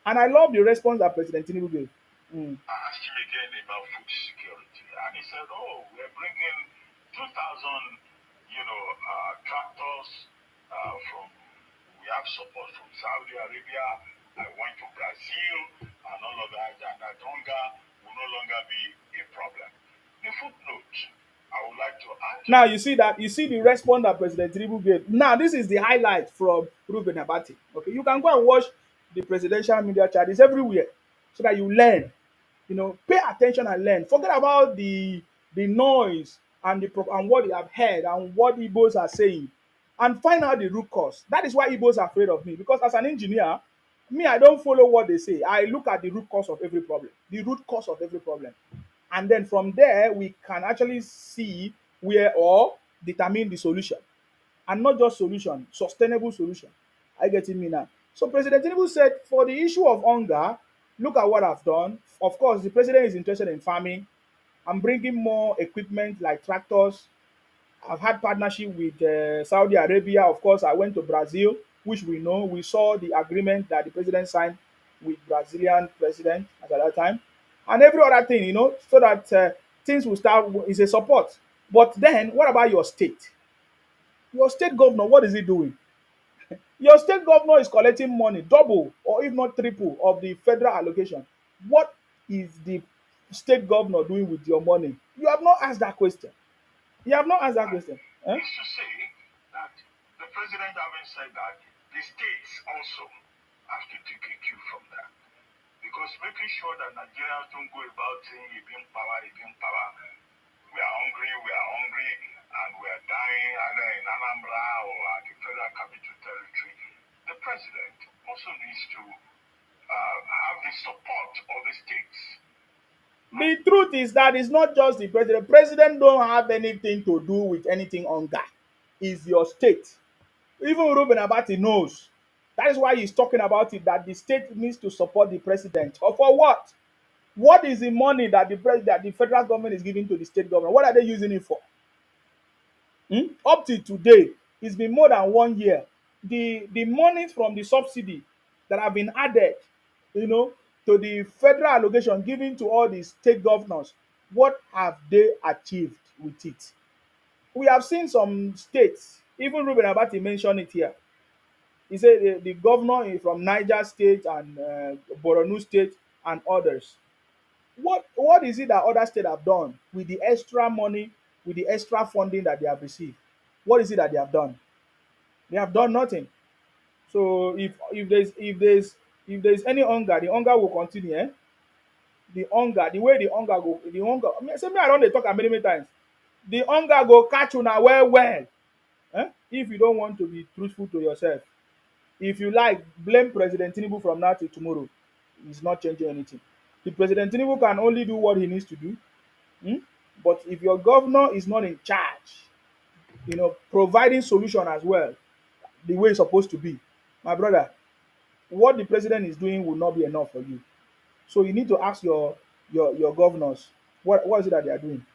And I love the response that President Tinubu gave. Mm. I asked him again about food security, and he said, "Oh, we're bringing 2,000, tractors from. We have support from Saudi Arabia. I went to Brazil, and all of that, and that hunger will no longer be a problem." The footnote I would like to add. Now you see the response that President Tinubu gave. Now this is the highlight from Ruben Abati. Okay, you can go and watch the presidential media chat. It's everywhere, so that you learn. Pay attention and learn. Forget about the noise and and what you have heard and what Igbos are saying, and find out the root cause. That is why Igbos are afraid of me, because as an engineer, me, I don't follow what they say. I look at the root cause of every problem. The root cause of every problem. And then from there, we can actually see where or determine the solution. And not just solution, sustainable solution. Are you getting me now? So President Tinubu said, for the issue of hunger, look at what I've done. Of course, the president is interested in farming. I'm bringing more equipment like tractors. I've had partnership with Saudi Arabia. Of course, I went to Brazil, which we know. We saw the agreement that the president signed with Brazilian president at that time, and every other thing, so that things will start. Is a support. But then, what about your state? Your state governor, what is he doing? Your state governor is collecting money, double or if not triple of the federal allocation. What is the state governor doing with your money? You have not asked that question. You have not asked that question. Is to say that the president having said that, the states also have to take a cue from that. Because making sure that Nigerians don't go about saying you've been power, we are hungry, and we are dying either in Anambra or at the Federal Capital Territory. The president also needs to have the support of the states. The truth is that it's not just the president. The president don't have anything to do with anything on that. It's your state. Even Ruben Abati knows. That is why he's talking about it, that the state needs to support the president. Or for what? What is the money that the federal government is giving to the state government? What are they using it for? Up to today, it's been more than 1 year. The monies from the subsidy that have been added, you know, to the federal allocation given to all the state governors, what have they achieved with it? We have seen some states, even Ruben Abati mentioned it here. He said the governor is from Niger State and Borno State and others. What is it that other states have done with the extra money, with the extra funding that they have received? What is it that they have done? They have done nothing. So if there's any hunger, the hunger will continue. The hunger, the way the hunger go, the hunger. Say me I don dey talk am many many times. The hunger go catch una well well. If you don't want to be truthful to yourself, if you like, blame President Tinubu from now till tomorrow. It's not changing anything. The President Tinubu can only do what he needs to do. Hmm? But if your governor is not in charge, providing solution as well, the way it's supposed to be, my brother, what the president is doing will not be enough for you. So you need to ask your governors what is it that they are doing.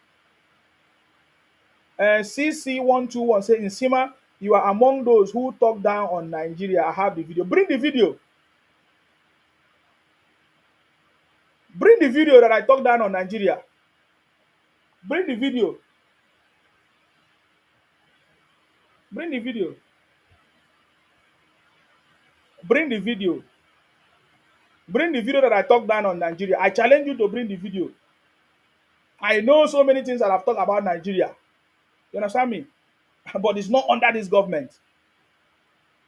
CC121 says, Nsima, you are among those who talk down on Nigeria. I have the video. Bring the video. Bring the video that I talk down on Nigeria. Bring the video. Bring the video. Bring the video. Bring the video that I talk down on Nigeria. I challenge you to bring the video. I know so many things that I've talked about Nigeria. You understand me? But it's not under this government.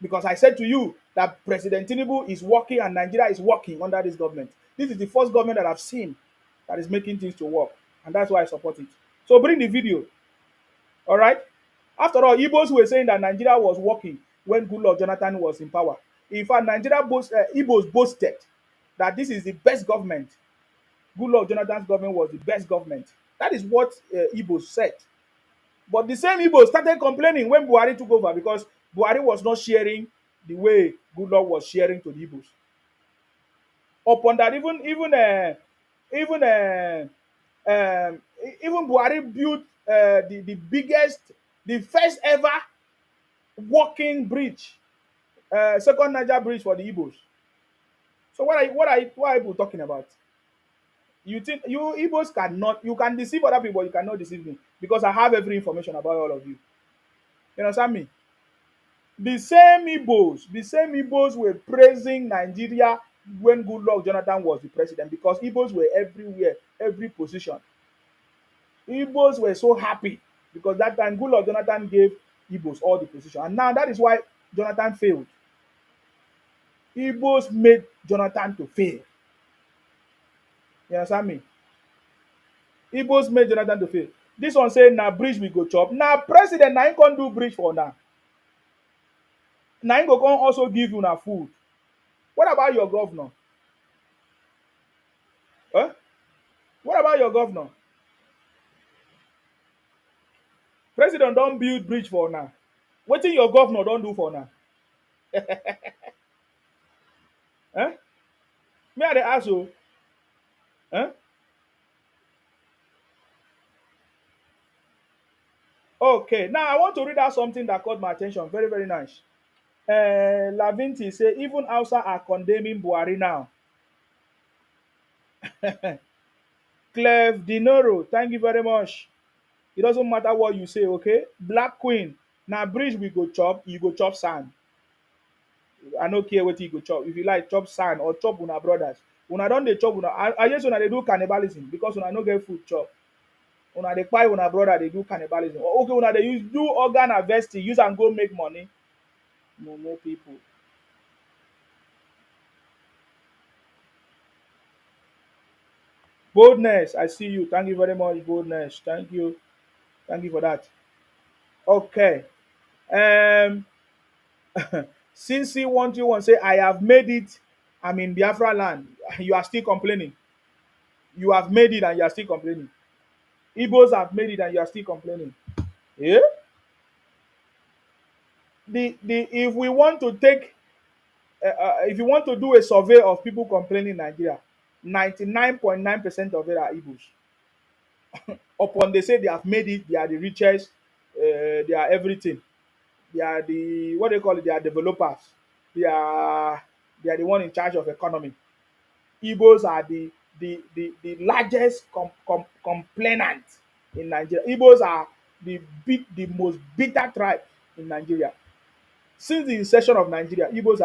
Because I said to you that President Tinubu is working and Nigeria is working under this government. This is the first government that I've seen that is making things to work. And that's why I support it. So bring the video. All right? After all, Igbos were saying that Nigeria was working when Goodluck Jonathan was in power. In fact, Igbos boasted that this is the best government. Goodluck Jonathan's government was the best government. That is what Igbos said. But the same Igbos started complaining when Buhari took over because Buhari was not sharing the way Goodluck was sharing to the Igbos. Upon that, even Buhari built the first ever walking bridge, second Niger bridge for the Igbos. So what are people talking about? You think you Igbos cannot? You can deceive other people, you cannot deceive me because I have every information about all of you. You understand me? The same Igbos were praising Nigeria when Goodluck Jonathan was the president because Igbos were everywhere, every position. Igbos were so happy because that time Goodluck Jonathan gave Igbos all the position, and now that is why Jonathan failed. Igbos made Jonathan to fail. You understand me? Igbos made Jonathan to fail. This one say na bridge we go chop. Na president na him come do bridge for now. Na him go come also give you na food. What about your governor? What about your governor? President don build bridge for now. Wetin your governor don do for now? Me I dey ask o. Okay, now I want to read out something that caught my attention. Very, very nice. Lavinti say even Hausa are condemning Buhari now. Cleve Dinoro, thank you very much. It doesn't matter what you say, okay? Black Queen, now bridge we go chop, you go chop sand. I no care what you go chop. If you like chop sand or chop una brothers, una don dey chop una. I just una dey do cannibalism because una no get food chop. Una dey kpai una brother dey do cannibalism. Okay, una dey do organ harvesting, use and go make money. No more people. Boldness, I see you. Thank you very much, boldness. Thank you. Thank you for that. Okay. Um, since he want you want say, I have made it. I'm in Biafra land. You are still complaining. You have made it and you are still complaining. Igbos have made it and you are still complaining. Yeah. The if we want to take if you want to do a survey of people complaining in Nigeria, 99.9% of it are Igbos. Upon they say they have made it, they are the richest, they are everything. They are the what they call it, they are developers. They are they are the one in charge of economy. Igbos are the largest complainant in Nigeria. Igbos are the most bitter tribe in Nigeria. Since the inception of Nigeria, Igbos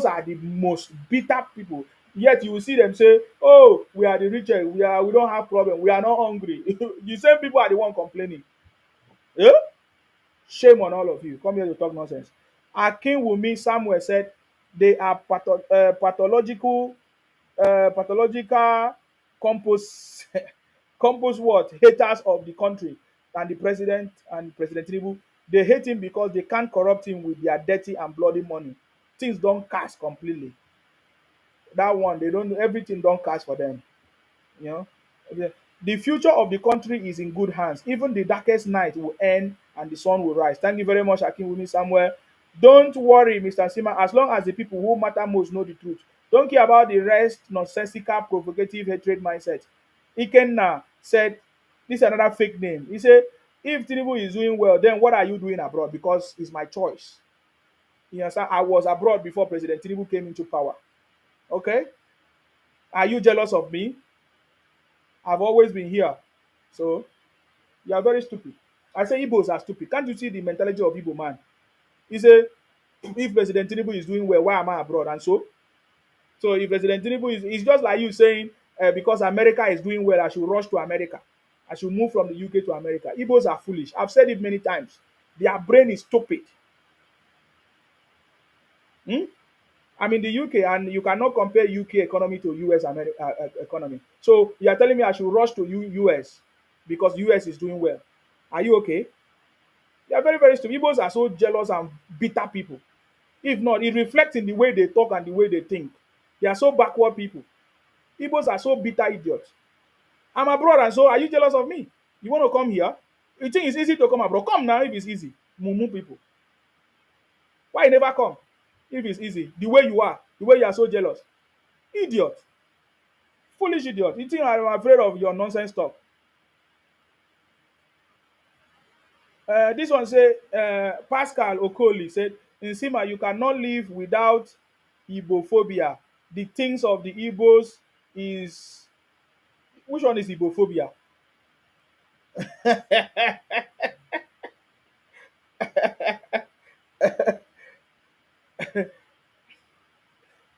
are the most bitter people. Yet you will see them say, "Oh, we are the richest. We don't have problem. We are not hungry." The same people are the one complaining. Yeah? Shame on all of you. Come here to talk nonsense. Akin Wumi Samuel said they are pathological compos compos what haters of the country and the president and President Tinubu. They hate him because they can't corrupt him with their dirty and bloody money. Things don't cast completely. That one, they don't everything don't cast for them. You know, the future of the country is in good hands. Even the darkest night will end and the sun will rise. Thank you very much, Akinwumi Samuel. Don't worry, Mr. Sima, as long as the people who matter most know the truth. Don't care about the rest, nonsensical, provocative hatred mindset. Ikenna said, this is another fake name. He said, if Tinubu is doing well, then what are you doing abroad? Because it's my choice. You understand? I was abroad before President Tinubu came into power. Okay? Are you jealous of me? I've always been here. So you are very stupid. I say Igbos are stupid. Can't you see the mentality of Igbo man? He say, if President Tinubu is doing well, why am I abroad? And so if President Tinubu is, it's just like you saying, because America is doing well, I should rush to America. I should move from the UK to America. Igbos are foolish. I've said it many times. Their brain is stupid. Hmm? I'm in the UK, and you cannot compare UK economy to US economy. So you are telling me I should rush to US because US is doing well. Are you okay? They are very, very stupid. Igbos are so jealous and bitter people. If not, it reflects in the way they talk and the way they think. They are so backward people. Igbos are so bitter idiots. I'm abroad, and so are you jealous of me? You want to come here? You think it's easy to come abroad? Come now if it's easy. Mumu people. Why you never come? If it's easy. The way you are so jealous. Idiot. Foolish idiot. You think I'm afraid of your nonsense talk? This one say Pascal Okoli said, in Sima, you cannot live without Igbophobia. The things of the Igbos is which one is Igbophobia?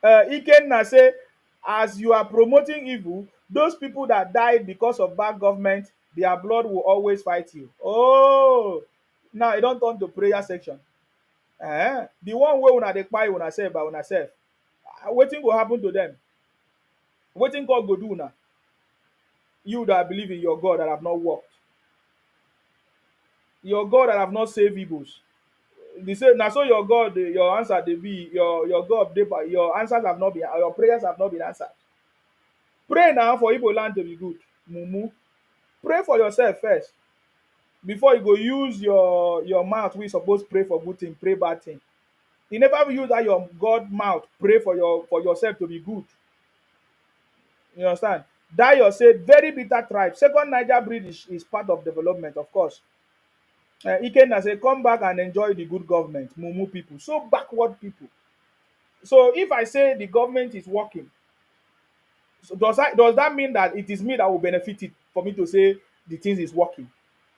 Ikenna say, as you are promoting evil, those people that died because of bad government, their blood will always fight you. Oh, now it don't turn to prayer section. The one wey una dey kpai una sef by una sef, wetin go happen to them? Wetin God go do una? You that believe in your God that have not worked, your God that have not saved Igbos. The same na so your God your answer dey be your God dey your answers have not been your prayers have not been answered. Pray now for Igbo land to be good. Mumu. Pray for yourself first before you go use your mouth wey you suppose pray for good thing pray bad thing. You never use that your God mouth pray for yourself to be good. You understand? That yourself very bitter tribe. Second Niger breed is part of development, of course. Ikenna say, come back and enjoy the good government. Mumu people, so backward people. So if I say the government is working, so does that mean that it is me that will benefit it for me to say the things is working?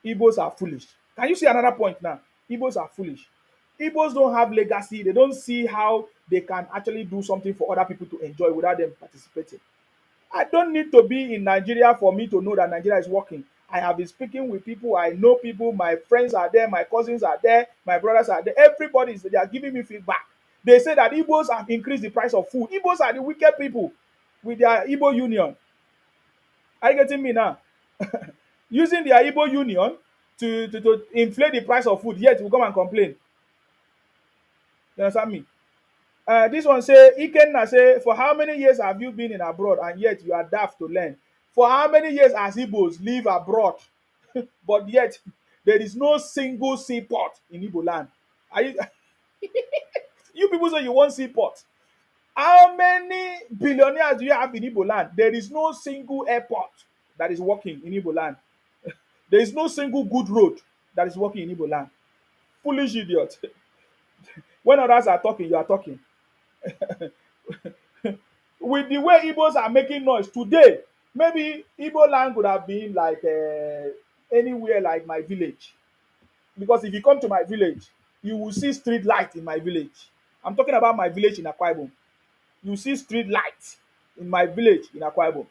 Igbos are foolish. Can you see another point now? Igbos are foolish. Igbos don't have legacy. They don't see how they can actually do something for other people to enjoy without them participating. I don't need to be in Nigeria for me to know that Nigeria is working. I have been speaking with people. I know people. My friends are there. My cousins are there. My brothers are there. Everybody is there. They are giving me feedback. They say that Igbos have increased the price of food. Igbos are the wicked people with their Igbo union. Are you getting me now? Using their Igbo union to inflate the price of food, yet will come and complain. You understand me? This one say, Ikenna say, for how many years have you been in abroad and yet you are daft to learn? For how many years has Igbos live abroad, but yet there is no single seaport in Igbo land? Are you, you people say you want seaport. How many billionaires do you have in Igbo land? There is no single airport that is working in Igbo land. There is no single good road that is working in Igbo land. Foolish idiot. When others are talking, you are talking. With the way Igbos are making noise today, maybe Igbo land could have been like anywhere like my village. Because if you come to my village, you will see street light in my village. I'm talking about my village in Akwa Ibom. You see street light in my village in Akwa Ibom.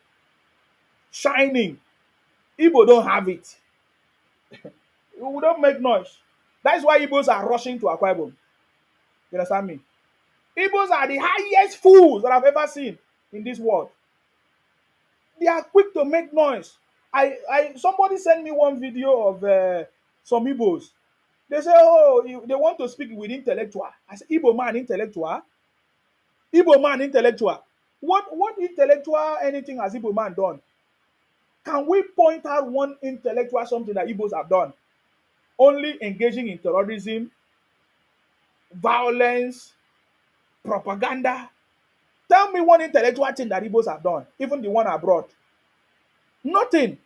Shining. Igbo don't have it. We don't make noise. That's why Igbos are rushing to Akwa Ibom. You understand me? Igbos are the highest fools that I've ever seen in this world. They are quick to make noise. Somebody sent me one video of some Igbos. They say, oh, they want to speak with intellectual. I said, Igbo man intellectual? Igbo man intellectual. What intellectual anything has Igbo man done? Can we point out one intellectual something that Igbos have done? Only engaging in terrorism, violence, propaganda. Tell me one intellectual thing that Igbos have done, even the one abroad. Nothing.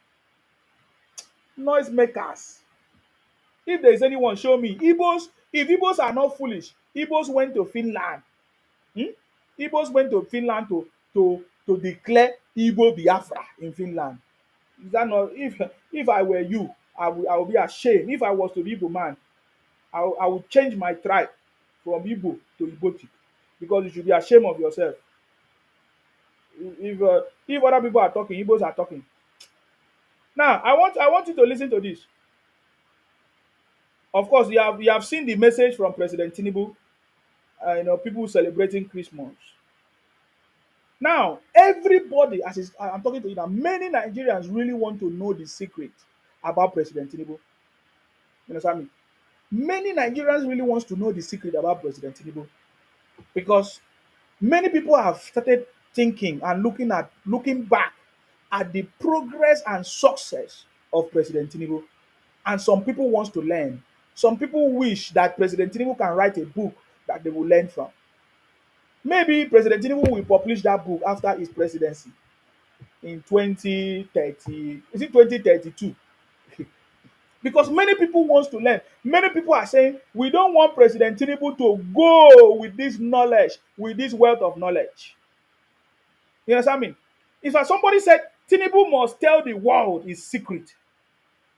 Noisemakers. If there is anyone, show me. Igbos, if Igbos are not foolish, Igbos went to Finland. Hmm? Igbos went to Finland to declare Igbo Biafra in Finland. Is that not? If I were you, I would be ashamed. If I was to be Igbo man, I would change my tribe from Igbo to Igbotic because you should be ashamed of yourself. If other people are talking, Igbos are talking. Now, I want you to listen to this. Of course, you have seen the message from President Tinubu. People celebrating Christmas. Now, everybody, I'm talking to you now, many Nigerians really want to know the secret about President Tinubu. You understand me? Many Nigerians really wants to know the secret about President Tinubu because many people have started thinking and looking back at the progress and success of President Tinubu. And some people wants to learn. Some people wish that President Tinubu can write a book that they will learn from. Maybe President Tinubu will publish that book after his presidency in 2030. Is it 2032? Because many people wants to learn. Many people are saying we don't want President Tinubu to go with this knowledge, with this wealth of knowledge. You understand me? If somebody said Tinubu must tell the world his secret,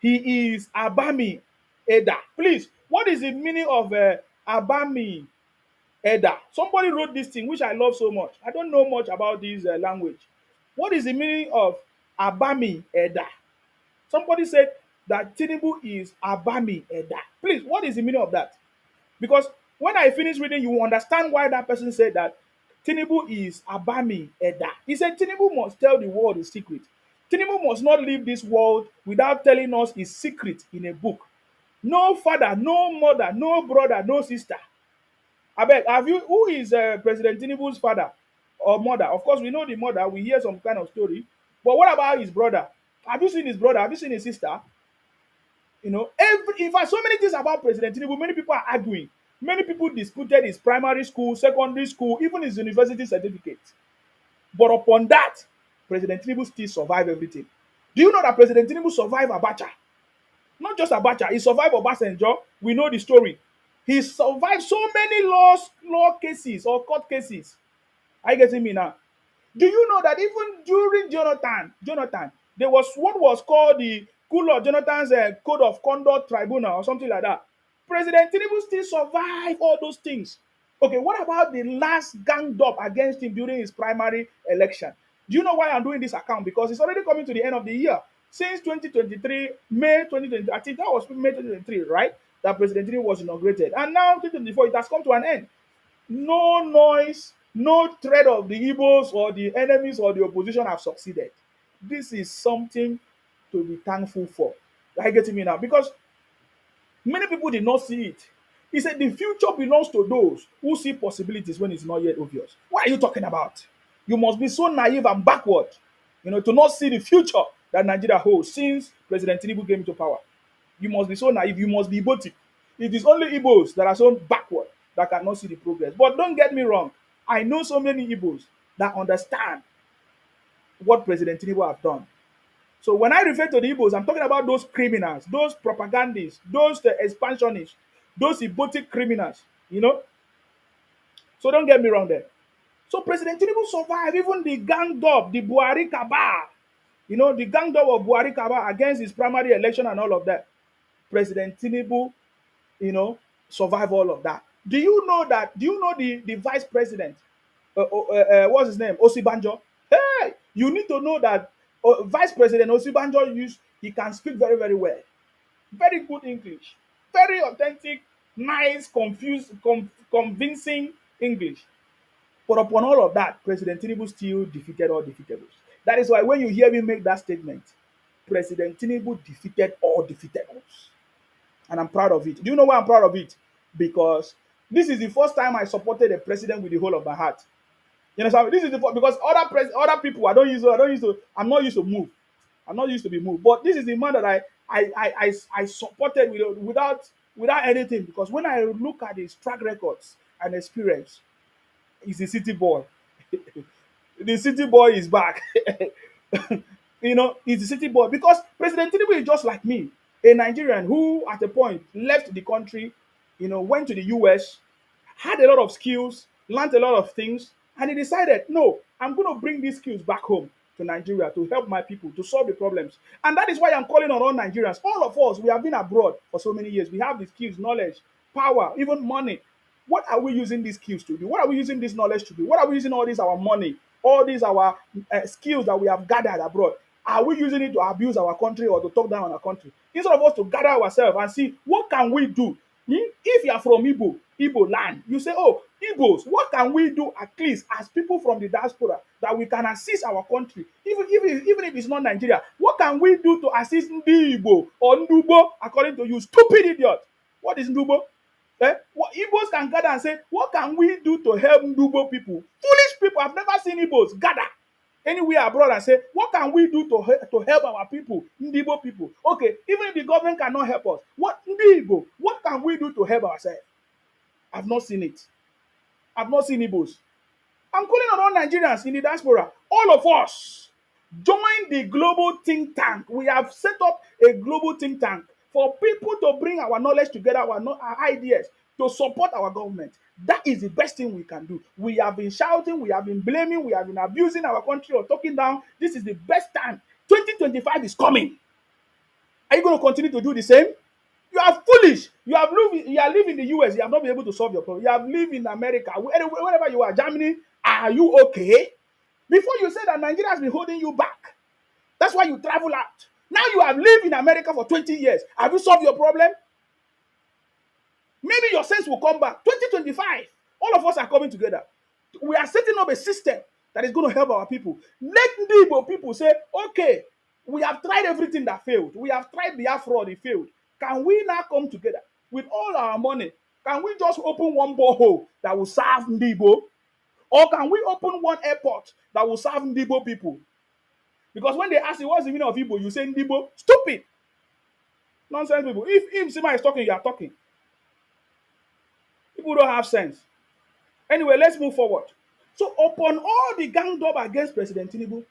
he is Abami Eda. Please, what is the meaning of Abami Eda? Somebody wrote this thing, which I love so much. I don't know much about this language. What is the meaning of Abami Eda? Somebody said that Tinubu is Abami Eda. Please, what is the meaning of that? Because when I finish reading, you will understand why that person said that Tinubu is Abami Eda. He said Tinubu must tell the world his secret. Tinubu must not leave this world without telling us his secret in a book. No father, no mother, no brother, no sister. Abeg, who is President Tinubu's father or mother? Of course, we know the mother. We hear some kind of story. But what about his brother? Have you seen his brother? Have you seen his sister? In fact, so many things about President Tinubu, many people are arguing. Many people disputed his primary school, secondary school, even his university certificate. But upon that, President Tinubu still survived everything. Do you know that President Tinubu survived Abacha? Not just Abacha, he survived Obasanjo. We know the story. He survived so many law cases or court cases. Are you getting me now? Do you know that even during Jonathan, there was what was called the Kulo Jonathan's Code of Conduct Tribunal or something like that. President Tinubu still survived all those things. Okay, what about the last ganged up against him during his primary election? Do you know why I'm doing this account? Because it's already coming to the end of the year. Since 2023, May 2023, I think that was May 2023, right? That President Tinubu was inaugurated. And now 2024, it has come to an end. No noise, no threat of the Igbos or the enemies or the opposition have succeeded. This is something to be thankful for. Are you getting me now? Because many people did not see it. He said the future belongs to those who see possibilities when it's not yet obvious. What are you talking about? You must be so naive and backward, to not see the future that Nigeria holds since President Tinubu came into power. You must be so naive. You must be Igbo. It is only Igbos that are so backward that cannot see the progress. But don't get me wrong. I know so many Igbos that understand what President Tinubu have done. So when I refer to the Igbos, I'm talking about those criminals, those propagandists, those expansionists, those Igbotic criminals, So don't get me wrong there. So President Tinubu survived even the gang up, the Buhari cabal, the gang up of Buhari cabal against his primary election and all of that. President Tinubu, you know, survive all of that. Do you know that? Do you know the vice president? What's his name? Osibanjo. Hey, you need to know that Vice President Osibanjo he can speak very, very well. Very good English. Very authentic, nice, convincing English. But upon all of that, President Tinubu still defeated all defeatables. That is why when you hear me make that statement, President Tinubu defeated all defeatables. And I'm proud of it. Do you know why I'm proud of it? Because this is the first time I supported a president with the whole of my heart. You understand? This is the because other people I'm not used to move. I'm not used to be moved. But this is the man that I supported without anything. Because when I look at his track records and experience, he's a city boy. The city boy is back. He's a city boy because President Tinubu is just like me, a Nigerian who at a point left the country, went to the US, had a lot of skills, learned a lot of things, and he decided, no, I'm going to bring these skills back home to Nigeria to help my people to solve the problems. And that is why I'm calling on all Nigerians. All of us, we have been abroad for so many years. We have the skills, knowledge, power, even money. What are we using these skills to do? What are we using this knowledge to do? What are we using all this our money, all these our skills that we have gathered abroad? Are we using it to abuse our country or to talk down on our country? Instead of us to gather ourselves and see what can we do. If you are from Igbo land, you say, oh, Igbos, what can we do at least as people from the diaspora that we can assist our country, even if it's not Nigeria? What can we do to assist Ndi Igbo or Ndubo, according to you, stupid idiot? What is Ndubo? What Igbos can gather and say, what can we do to help Ndubo people? Foolish people. I've never seen Igbos gather anywhere abroad and say, what can we do to help our people, Ndibo people? Okay, even if the government cannot help us, what can we do to help ourselves? I've not seen it. I've not seen Igbos. I'm calling on all Nigerians in the diaspora, all of us, join the global think tank. We have set up a global think tank for people to bring our knowledge together, our ideas, to support our government. That is the best thing we can do. We have been shouting, we have been blaming, we have been abusing our country or talking down. This is the best time. 2025 is coming. Are you going to continue to do the same? You are foolish. You are living in the US. You have not been able to solve your problem. You have lived in America, wherever you are, Germany. Are you okay? Before you said that Nigeria has been holding you back. That's why you travel out. Now you have lived in America for 20 years. Have you solved your problem? Maybe your sense will come back. 2025, all of us are coming together. We are setting up a system that is going to help our people. Let the Igbo people say, okay, we have tried everything that failed. We have tried Biafra, it failed. Can we now come together with all our money? Can we just open one borehole that will serve Igbo? Or can we open one airport that will serve Igbo people? Because when they ask you what's the meaning of Igbo, you say Igbo. Stupid. Nonsense people. If Sima is talking, you are talking. People don't have sense. Anyway, let's move forward. So upon all the gang up against President Tinubu,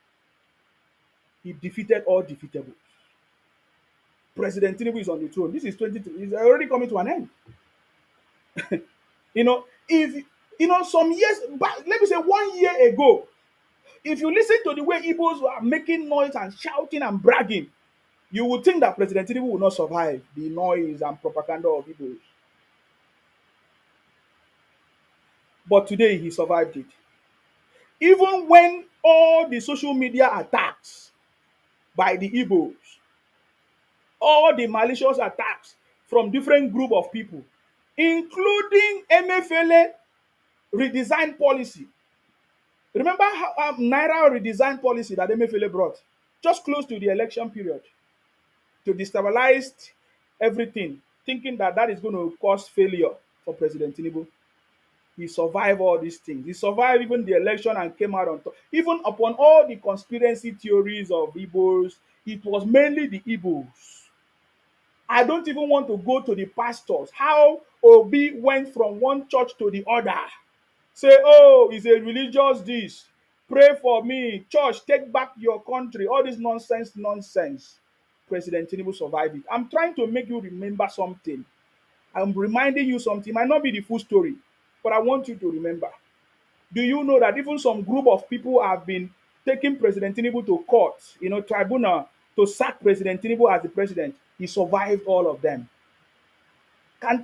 he defeated all defeatable. President Tinubu is on the throne. This is 23. It's already coming to an end. If some years back, let me say 1 year ago, if you listen to the way Igbos were making noise and shouting and bragging, you would think that President Tinubu will not survive the noise and propaganda of Igbos. But today he survived it. Even when all the social media attacks by the Igbos, all the malicious attacks from different group of people, including MFLA redesign policy. Remember how Naira redesign policy that MFLA brought? just close to the election period, to destabilize everything, thinking that that is going to cause failure for President Tinubu. He survived all these things. He survived even the election and came out on top. Even upon all the conspiracy theories of Igbos, it was mainly the Igbos. I don't even want to go to the pastors. How Obi went from one church to the other. Say, oh, it's a religious this. Pray for me. Church, take back your country. All this nonsense, nonsense. President Tinubu survived it. I'm trying to make you remember something. I'm reminding you something. It might not be the full story, but I want you to remember. Do you know that even some group of people have been taking President Tinubu to court, tribunal, to sack President Tinubu as the president? He survived all of them.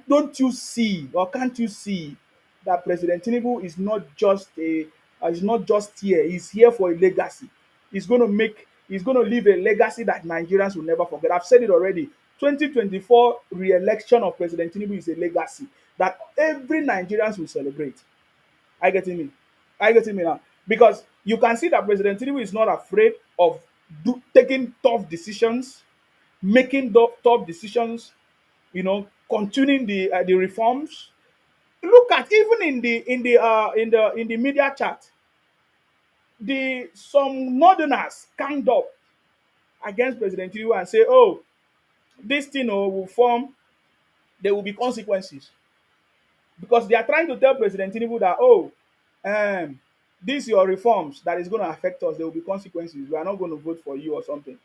Don't you see, or can't you see that President Tinubu is not just here. He's here for a legacy. He's going to leave a legacy that Nigerians will never forget. I've said it already. 2024 re-election of President Tinubu is a legacy that every Nigerians will celebrate. Are you getting me? Are you getting me now? Because you can see that President Tinubu is not afraid of taking tough decisions, making tough decisions, continuing the reforms. Look at even in the media chat, the some northerners stand up against President Tinubu and say, "Oh, this thing will form. There will be consequences," because they are trying to tell President Tinubu that, "Oh, these your reforms that is going to affect us. There will be consequences. We are not going to vote for you or something."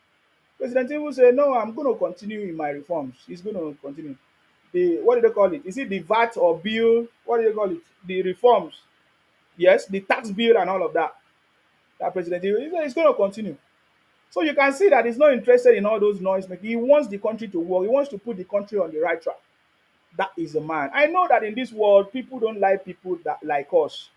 President Tinubu said, "No, I'm going to continue in my reforms. He's going to continue." The what do they call it? Is it the VAT or bill? What do they call it? The reforms. Yes, the tax bill and all of that. That President is going to continue. So you can see that he's not interested in all those noise making. He wants the country to work. He wants to put the country on the right track. That is a man. I know that in this world, people don't like people that like us.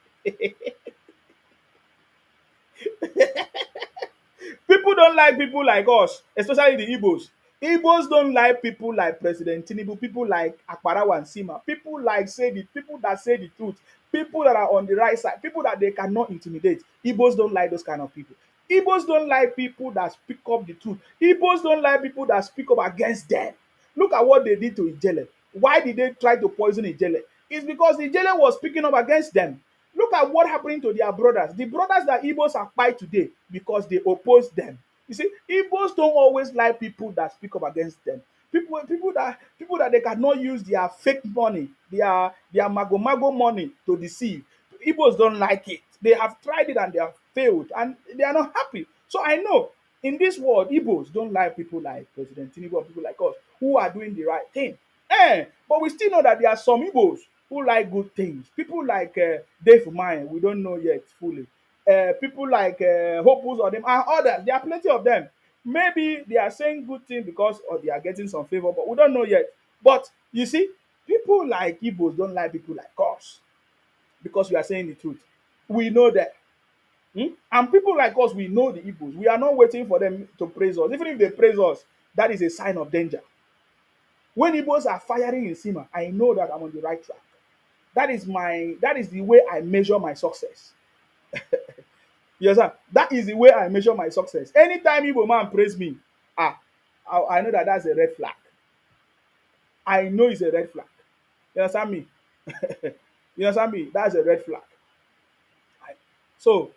People don't like people like us, especially the Igbos. Igbos don't like people like President Tinubu, people like Akparawa and Sima, people that say the truth, people that are on the right side, people that they cannot intimidate. Igbos don't like those kind of people. Igbos don't like people that speak up the truth. Igbos don't like people that speak up against them. Look at what they did to Ijele. Why did they try to poison Ijele? It's because Ijele was speaking up against them. Look at what happened to their brothers. The brothers that Igbos are fight today because they oppose them. You see, Igbos don't always like people that speak up against them. People that they cannot use their fake money, their mago money to deceive. Igbos don't like it. They have tried it and they have failed and they are not happy. So I know in this world, Igbos don't like people like President Tinubu or people like us who are doing the right thing. But we still know that there are some Igbos who like good things. People like Dave Mine, we don't know yet fully. People like Hopus or them and others. There are plenty of them. Maybe they are saying good things because or they are getting some favor, but we don't know yet. But you see, people like Igbos don't like people like us because we are saying the truth. We know that. And people like us, we know the Igbos. We are not waiting for them to praise us. Even if they praise us, that is a sign of danger. When Igbos are firing in Sima, I know that I'm on the right track. That is the way I measure my success. Yes, sir. That is the way I measure my success. Anytime Igbo man praise me, I know that that's a red flag. I know it's a red flag. You understand me? You understand me? That's a red flag. So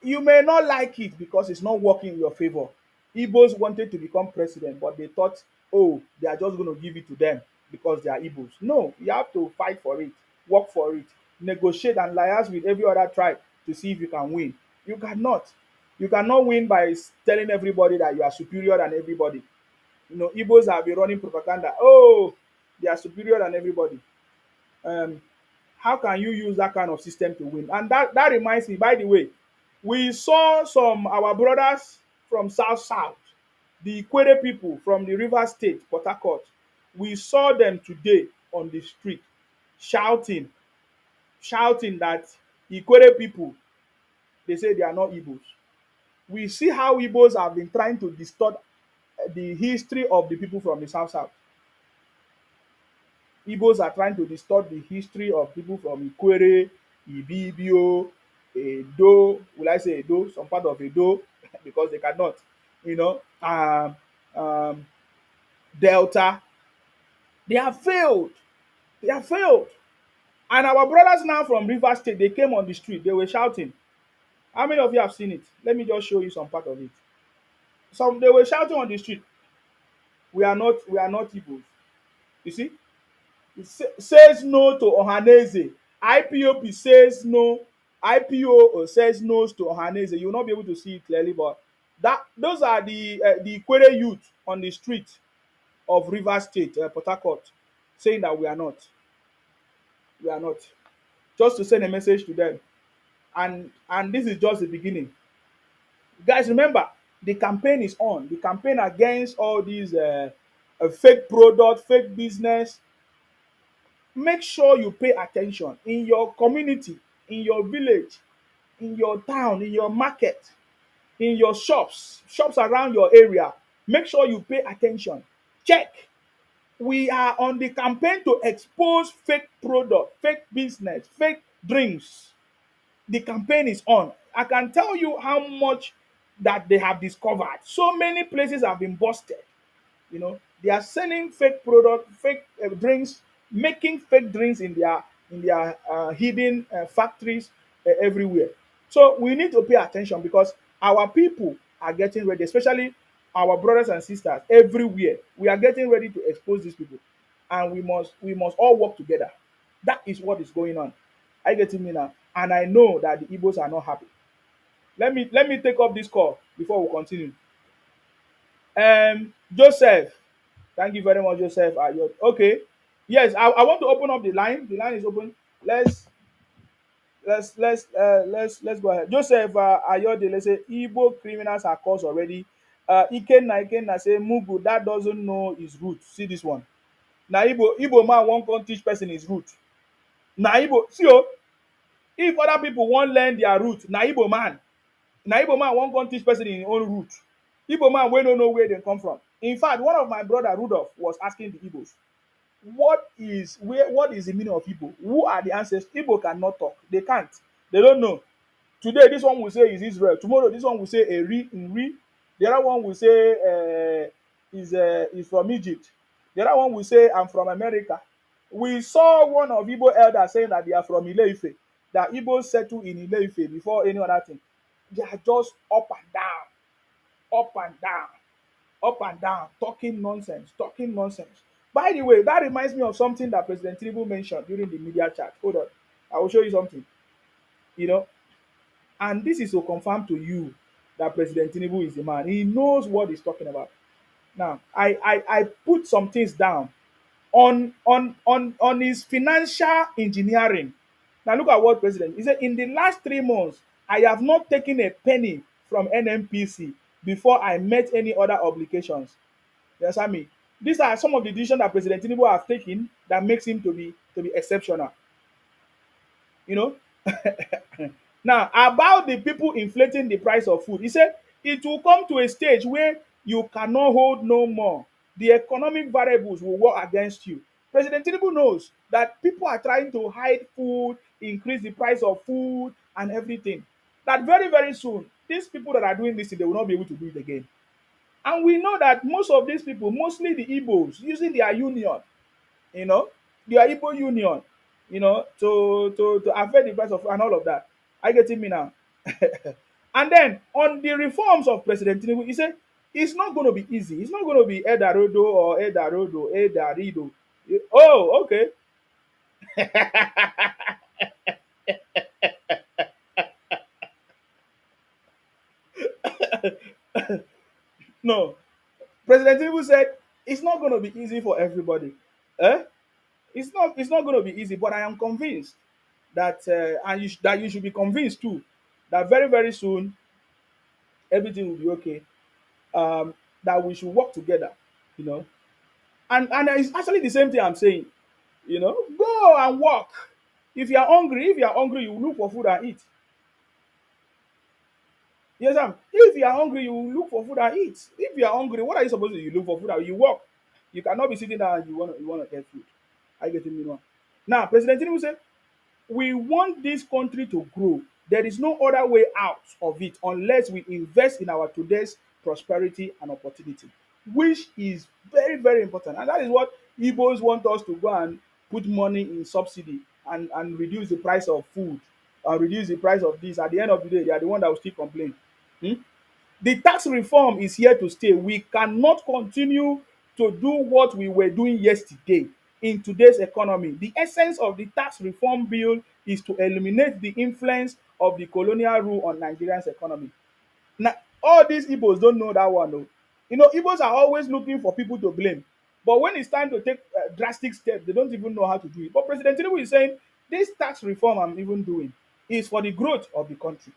you may not like it because it's not working in your favor. Igbos wanted to become president, but they thought, oh, they are just going to give it to them because they are Igbos. No, you have to fight for it, work for it, negotiate and liaise with every other tribe to see if you can win. You cannot. You cannot win by telling everybody that you are superior than everybody. Igbos have been running propaganda. Oh, they are superior than everybody. Um, how can you use that kind of system to win? And that reminds me, by the way, we saw some our brothers from south, the Ikwere people from the River State, Port Harcourt. We saw them today on the street shouting, shouting that Ikwere people, they say they are not Igbos. We see how Igbos have been trying to distort the history of the people from the south. Igbos are trying to distort the history of people from Ikwere, Ibibio, Edo. Will I say Edo? Some part of Edo because they cannot. you know, um, Delta. They have failed. They have failed. And our brothers now from River State, they came on the street. They were shouting. How many of you have seen it? Let me just show you some part of it. Some they were shouting on the street. We are not Igbos. You see, says no to Ohaneze. IPOP says no. IPO says no to Ohaneze. You will not be able to see it clearly, but that those are the Ikwere youth on the street of River State, Port Harcourt, saying that we are not. We are not. Just to send a message to them. And this is just the beginning. Guys, remember the campaign is on. The campaign against all these fake product, fake business. Make sure you pay attention in your community, in your village, in your town, in your market, in your shops around your area. Make sure you pay attention. Check. We are on the campaign to expose fake product, fake business, fake drinks. The campaign is on. I can tell you how much that they have discovered. So many places have been busted. You know, they are selling fake product, fake drinks, making fake drinks in their hidden factories everywhere. So we need to pay attention because our people are getting ready, especially our brothers and sisters everywhere. We are getting ready to expose these people, and we must all work together. That is what is going on. I get me now, and I know that the Igbos are not happy. Let me take up this call before we continue. Joseph, thank you very much, Joseph. Okay. Yes, I want to open up the line. The line is open. Let's let's go ahead. Joseph Ayode, let's say Igbo criminals are caught already. Ikenna say Mugu that doesn't know his root. See this one. Now Igbo man won't come teach person his root. Now Igbo see oh, if other people won't learn their root, now Igbo man won't come teach person in his own root. Igbo man we don't know where they come from. In fact, one of my brother Rudolph was asking the Igbos, what is the meaning of Igbo? Who are the ancestors? Igbo cannot talk. They can't. They don't know. Today, this one will say is Israel. Tomorrow, this one will say Eri in Ri. The other one will say is from Egypt. The other one will say I'm from America. We saw one of Igbo elders saying that they are from Ile-Ife, that Igbos settle in Ile-Ife before any other thing. They are just up and down, up and down, up and down, talking nonsense, talking nonsense. By the way, that reminds me of something that President Tinubu mentioned during the media chat. Hold on, I will show you something. You know, and this is to confirm to you that President Tinubu is the man. He knows what he's talking about. Now, I put some things down on his financial engineering. Now, look at what President he said. In the last 3 months, I have not taken a penny from NMPC before I met any other obligations. You understand me? These are some of the decisions that President Tinubu has taken that makes him to be exceptional. You know, now, about the people inflating the price of food, he said it will come to a stage where you cannot hold no more. The economic variables will work against you. President Tinubu knows that people are trying to hide food, increase the price of food, and everything. That very, very soon, these people that are doing this, they will not be able to do it again. And we know that most of these people, mostly the Igbos, using their union, you know, their Igbo union, you know, to affect the price of and all of that. I getting me now. And then on the reforms of President Tinubu, he said it's not going to be easy. It's not going to be Edarodo or Edarodo, Edarido. Oh, okay. No, President Tinubu said it's not going to be easy for everybody. Eh? It's not going to be easy, but I am convinced that that you should be convinced too that very very soon everything will be okay. That we should work together, you know. And it's actually the same thing I'm saying. You know, go and work. If you are hungry, you look for food and eat. Yes, Sam. If you are hungry, you look for food and eat. If you are hungry, what are you supposed to do? You look for food and you work. You cannot be sitting down and you wanna get food. I get me now. Now, President Tinubu said, we want this country to grow. There is no other way out of it unless we invest in our today's prosperity, and opportunity, which is very, very important. And that is what Igbos want us to go and put money in subsidy and reduce the price of food, reduce the price of this. At the end of the day, they are the one that will still complain. Hmm? The tax reform is here to stay. We cannot continue to do what we were doing yesterday in today's economy. The essence of the tax reform bill is to eliminate the influence of the colonial rule on Nigerian's economy. Now, all these Igbos don't know that one. Oh. You know, Igbos are always looking for people to blame. But when it's time to take drastic steps, they don't even know how to do it. But President Tinubu is saying, this tax reform I'm even doing is for the growth of the country.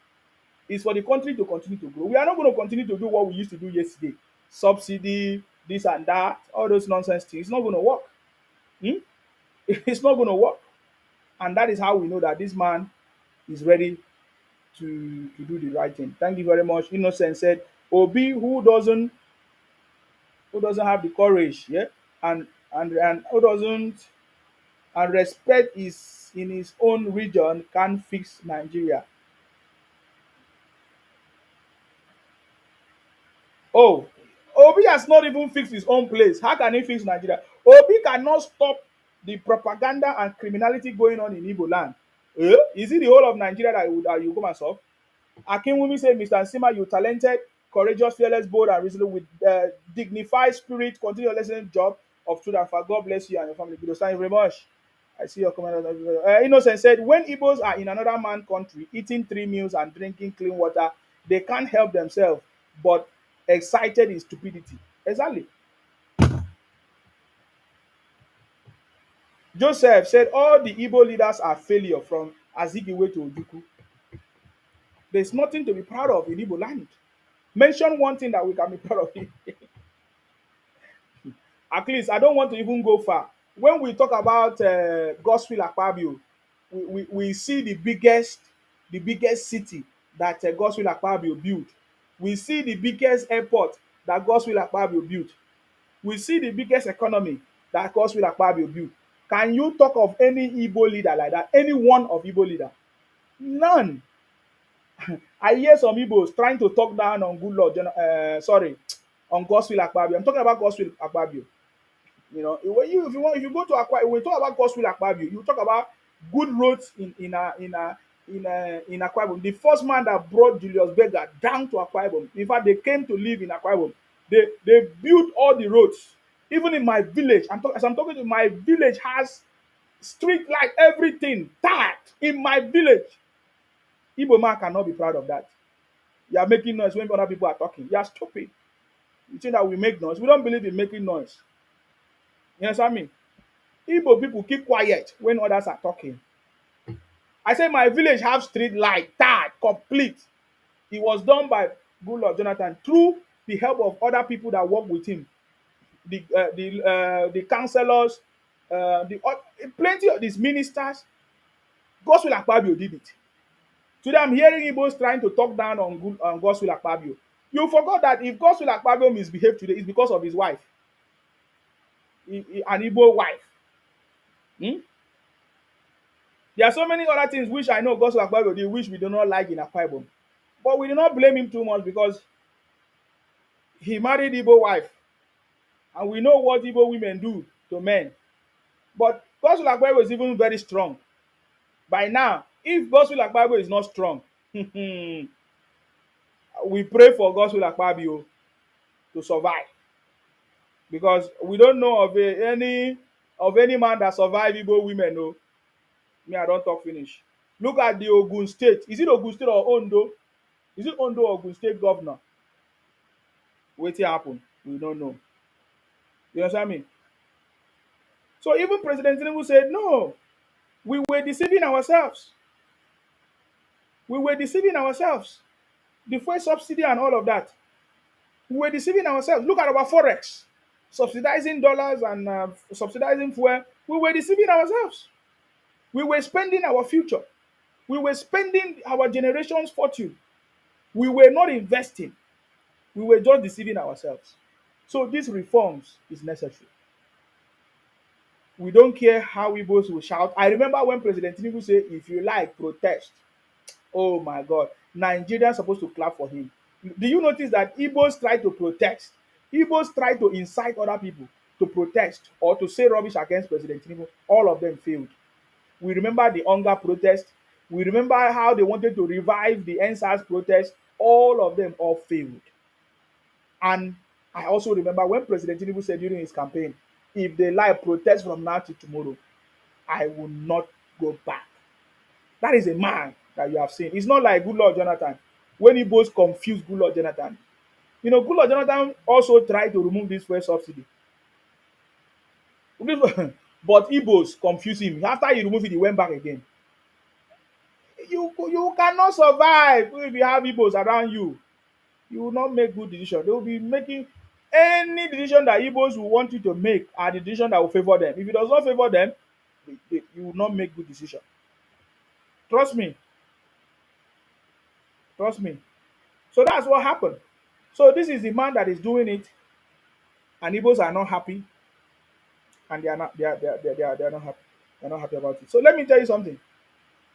It's for the country to continue to grow. We are not going to continue to do what we used to do yesterday. Subsidy, this and that, all those nonsense things. It's not going to work. Hmm? It's not going to work. And that is how we know that this man is ready to do the right thing. Thank you very much. Innocent said, Obi who doesn't have the courage, yeah, and who doesn't and respect is in his own region can fix Nigeria. Oh, Obi has not even fixed his own place. How can he fix Nigeria? Obi cannot stop the propaganda and criminality going on in Igbo land. Is it the whole of Nigeria that you come and solve? Akinwumi said, Mr. Nsima, you talented, courageous, fearless, bold, and resolute with dignified spirit. Continue your lesson job of truth and fact. God bless you and your family. Good. Thank you very much. I see your comment. Innocent said, when Igbos are in another man country, eating 3 meals and drinking clean water, they can't help themselves, but excited in stupidity. Exactly. Joseph said, all the Igbo leaders are failure from Azikiwe to Ojukwu. There's nothing to be proud of in Igbo land. Mention one thing that we can be proud of. At least I don't want to even go far. When we talk about Godswill Akpabio, we see the biggest city that Godswill Akpabio built. We see the biggest airport that Godswill Akpabio built. We see the biggest economy that Godswill Akpabio built. Can you talk of any Igbo leader like that? Any one of Igbo leader? None. I hear some Igbos trying to talk down on good Lord, on Godswill Akpabio. I'm talking about Godswill Akpabio. You know, if you go to Akwa, when we talk about Godswill Akpabio, you talk about good roads in Akwa Ibom. The first man that brought Julius Berger down to Akwa Ibom, in fact, they came to live in Akwa Ibom. They built all the roads. Even in my village, as I'm talking to you, my village has street light, everything. That in my village, Igbo man cannot be proud of that. You are making noise when other people are talking. You are stupid. You think that we make noise? We don't believe in making noise. You understand me? Igbo people keep quiet when others are talking. I say my village have street light, that complete. It was done by Goodluck Jonathan through the help of other people that work with him, the councillors, plenty of these ministers. Godswill Akpabio did it. Today I'm hearing Igbos trying to talk down on Godswill Akpabio. You forgot that if Godswill Akpabio misbehaved today, it's because of his wife, an Igbo wife. Hmm? There are so many other things which I know Godswill Akpabio did, which we do not like in Akwa Ibom. But we do not blame him too much because he married Igbo wife. And we know what Igbo women do to men. But Godswill Akpabio is even very strong. By now, if Godswill Akpabio is not strong, we pray for Godswill Akpabio to survive. Because we don't know of any man that survived Igbo women. No. Me, I don't talk finish. Look at the Ogun State. Is it Ogun State or Ondo? Is it Ondo or Ogun State governor? Wetin happen? We don't know. You understand me? So even President Tinubu said, no, we were deceiving ourselves. We were deceiving ourselves. The fuel subsidy and all of that. We were deceiving ourselves. Look at our forex, subsidizing dollars and subsidizing fuel. We were deceiving ourselves. We were spending our future. We were spending our generation's fortune. We were not investing. We were just deceiving ourselves. So these reforms is necessary. We don't care how Igbos will shout. I remember when President Tinubu said, if you like, protest. Oh my God. Nigerians are supposed to clap for him. Do you notice that Igbos try to protest? Igbos try to incite other people to protest or to say rubbish against President Tinubu. All of them failed. We remember the hunger protest. We remember how they wanted to revive the NSAS protest. All of them all failed. And I also remember when President Tinubu said during his campaign, if they lie, protest from now to tomorrow, I will not go back. That is a man that you have seen. It's not like Good Lord Jonathan. When he both confused Good Lord Jonathan. You know, Good Lord Jonathan also tried to remove this fuel subsidy. But Igbos confused him. After he removed it, he went back again. You cannot survive if you have Igbos around you. You will not make good decision. They will be making any decision that Igbos will want you to make are the decision that will favor them. If it does not favor them, you will not make good decision. Trust me. Trust me. So that's what happened. So this is the man that is doing it, and Igbos are not happy, and they are not happy. They're not happy about it. So let me tell you something.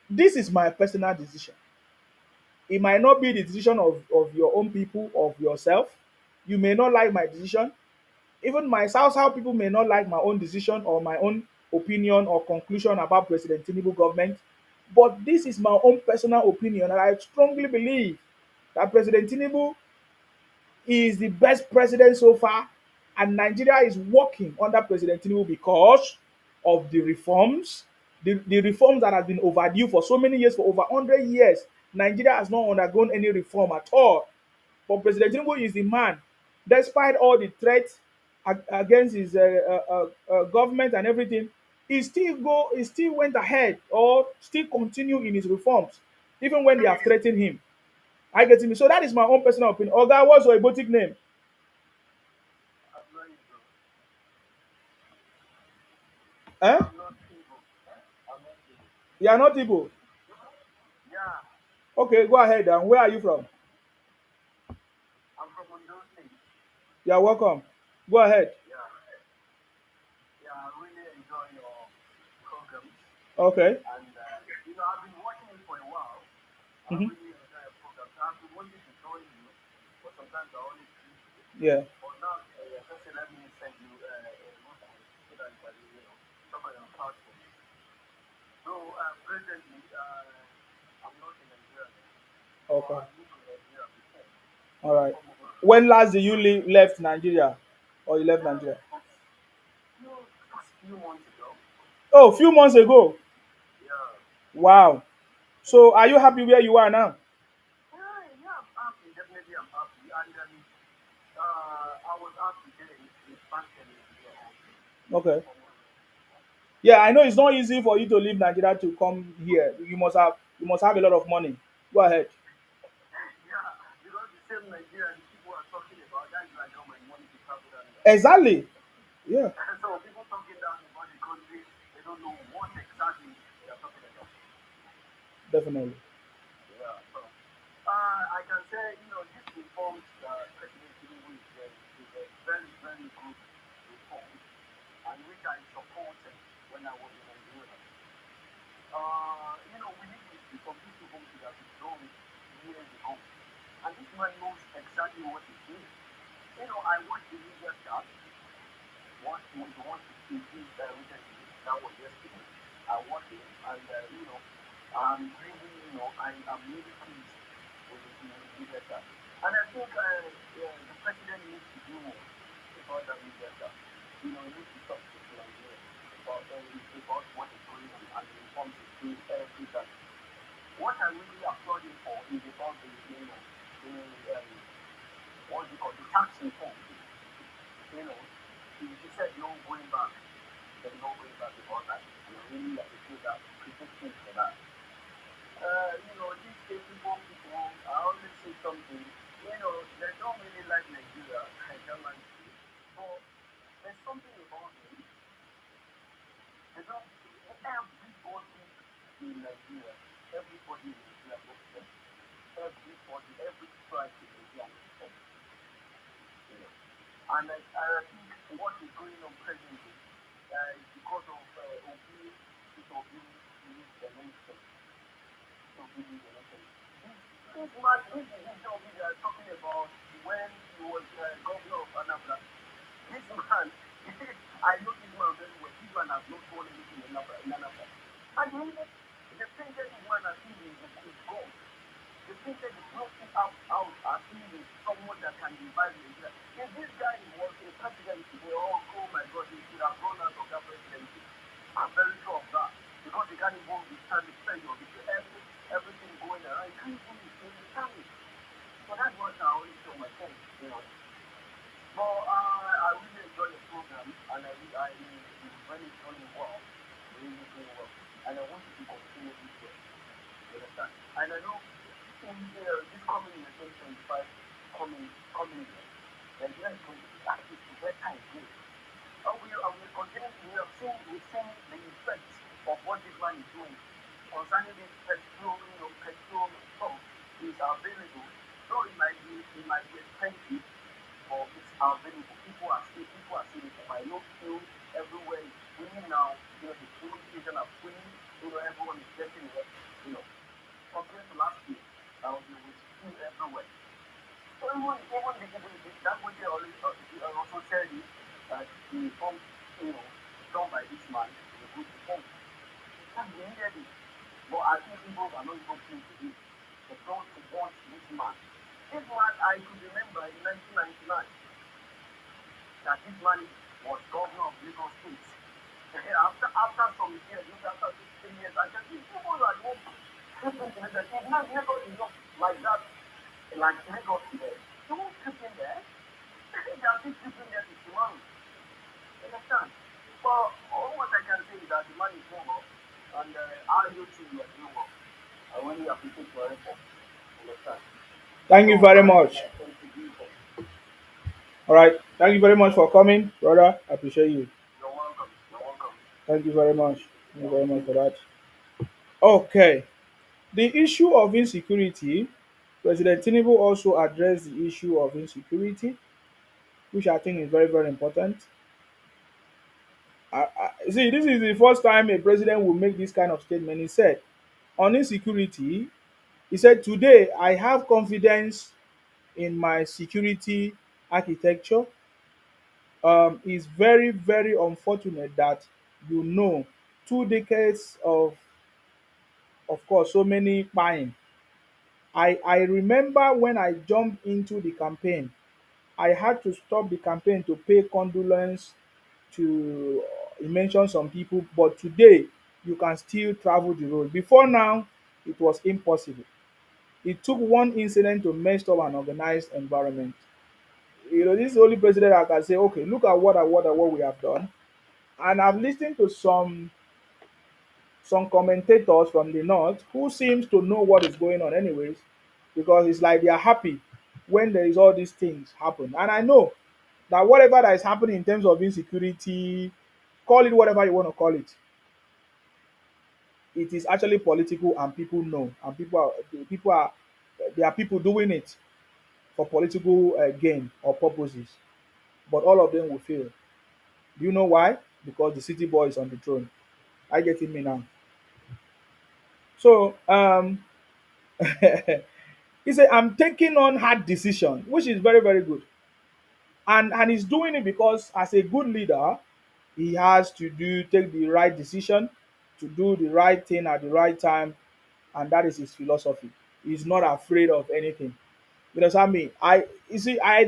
This is my personal decision. It might not be the decision of your own people, of yourself. You may not like my decision. Even my South people may not like my own decision or my own opinion or conclusion about President Tinubu government. But this is my own personal opinion, and I strongly believe that President Tinubu is the best president so far, and Nigeria is working under President Tinubu because of the reforms, the reforms that have been overdue for so many years, for over 100 years. Nigeria has not undergone any reform at all. But President Tinubu is the man, despite all the threats against his government and everything, he still went ahead or still continue in his reforms, even when they have threatened him. I get me. So that is my own personal opinion. Oga, what's your erotic name? I'm not Igbo. Eh? I'm not Igbo. I'm not Igbo. You are not Igbo. Yeah, Okay, go ahead. And where are you from? I'm from Ondo State. You are welcome. Go ahead. Yeah, yeah, I really enjoy your program. Okay. And, I've been watching it for a while. I Hmm. really enjoy your program. So I've been wanting to join you, but sometimes I only see. Yeah. But now, just say, let me send you a request so that you can, talk on your platform. So, presently, I'm not in Nigeria, but Okay. I've lived in Nigeria before. All right. Come over. When last did you left Nigeria, or you left Nigeria? Just a few months ago. Oh, a few months ago. Yeah. Wow. So are you happy where you are now? Yeah, I'm happy. Definitely, I'm happy. And I was happy then in back in Okay. Yeah, I know it's not easy for you to leave Nigeria to come here. You must have a lot of money. Go ahead. Yeah, because the same Nigeria, the people are talking about that is like how my money to travel down there. Exactly. Yeah, So people talking down about the country, they don't know what exactly they're talking about. definitely. Yeah, so I can say, this reforms President Tinubu is a very, very good reform, and which I supported when I was in Nigeria. We need this reform. This reform should have been done years ago. And this man knows exactly what he's doing. I watched the media chat, the one he did recently, that was yesterday. I watched it, and, I'm really, I'm really pleased with the media chat. And I think the president needs to do more about that media chat. He needs to talk to Nigeria about what is going on and the reforms he's doing every time. What I really applaud him for is about what do you call the tax reform. He said no going back. There's no going back about that. And I really appreciate that. Appreciate him for that. These people, I always say something. They don't really like Nigeria. I don't like it. But there's something about them. They don't. Everybody in Nigeria, everybody in Nigeria looks them. Everybody, every tribe in Nigeria looks them. And I think what is going on presently is because of Obi, this Obi needs the nation. Obi needs the nation. This this is this job we are talking about when he was governor of Anambra. This man, I know this man very well. This man has not done anything in Anambra. And the painted this man as if is God. The painted is not out as if is someone that can revive Nigeria. If this guy was a president, they all, oh my God, he should have gone out of that presidency. I'm very sure of that. Because he can't even withstand the pressure. Everything going around. He can't even withstand it. So that's what I always tell myself, you know. But I really enjoy the program, and when it's going well, really doing well. And I want you to continue this way. You understand? And I know in this coming in 2025, coming year, Nigeria is going to be active to better again. And we continue to we've seen the effects of what this man is doing concerning this petrol stuff is available. Though it might be expensive, or it's available. People are seeing it. I know still everywhere is winning now. The polling station are winning. Everyone is getting it. Compared to last year, there was still everywhere. So even that way they always also tell you that the form, done by this man is a good form. That's the needed it. But I think people are not even keen to it. They don't want this man. This man, I could remember in 1999 that this man was governor of Lagos State. After some years, after 15 years, I said, these people are not sleeping together. It's not Lagos is not like that, like Lagos today. They won't sleep in there. They are still sleeping there to tomorrow. You understand? But all what I can say is that the man is doing well, and our youth too are doing well. I really appreciate your effort. Understand? Thank So you very I much. contribute. All right. Thank you very much for coming, brother. I appreciate you. You're welcome. You're welcome. Thank you very much. Thank you very much for that. Okay. The issue of insecurity, President Tinubu also addressed the issue of insecurity, which I think is very, very important. See, this is the first time a president will make this kind of statement. He said, on insecurity, he said, today I have confidence in my security architecture. It's very, very unfortunate that 2 decades of course, so many buying. I remember when I jumped into the campaign, I had to stop the campaign to pay condolence to he mentioned some people, but today you can still travel the road. Before now, it was impossible. It took one incident to mess up an organized environment. This is the only president I can say, okay, look at what we have done. And I've listened to some commentators from the north who seems to know what is going on anyways, because it's like they are happy when there is all these things happen. And I know that whatever that is happening in terms of insecurity, call it whatever you want to call it is actually political, and people know, and people are there are people doing it for political gain or purposes, but all of them will fail. Do you know why? Because the city boy is on the throne. I getting me now. So he said, I'm taking on hard decision, which is very, very good. And he's doing it because as a good leader, he has to take the right decision, to do the right thing at the right time, and that is his philosophy. He's not afraid of anything. You understand me? I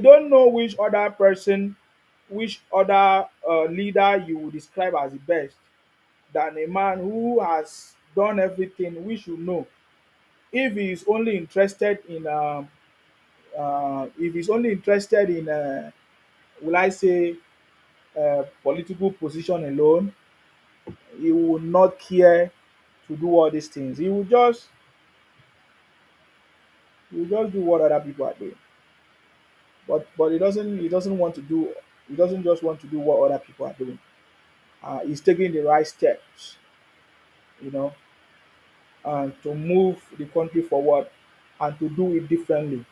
don't know which other leader you would describe as the best than a man who has done everything. We should know if he is only interested in will I say political position alone, he will not care to do all these things. He will just do what other people are doing. But he doesn't want to do he doesn't just want to do what other people are doing. He's taking the right steps, you know, to move the country forward and to do it differently.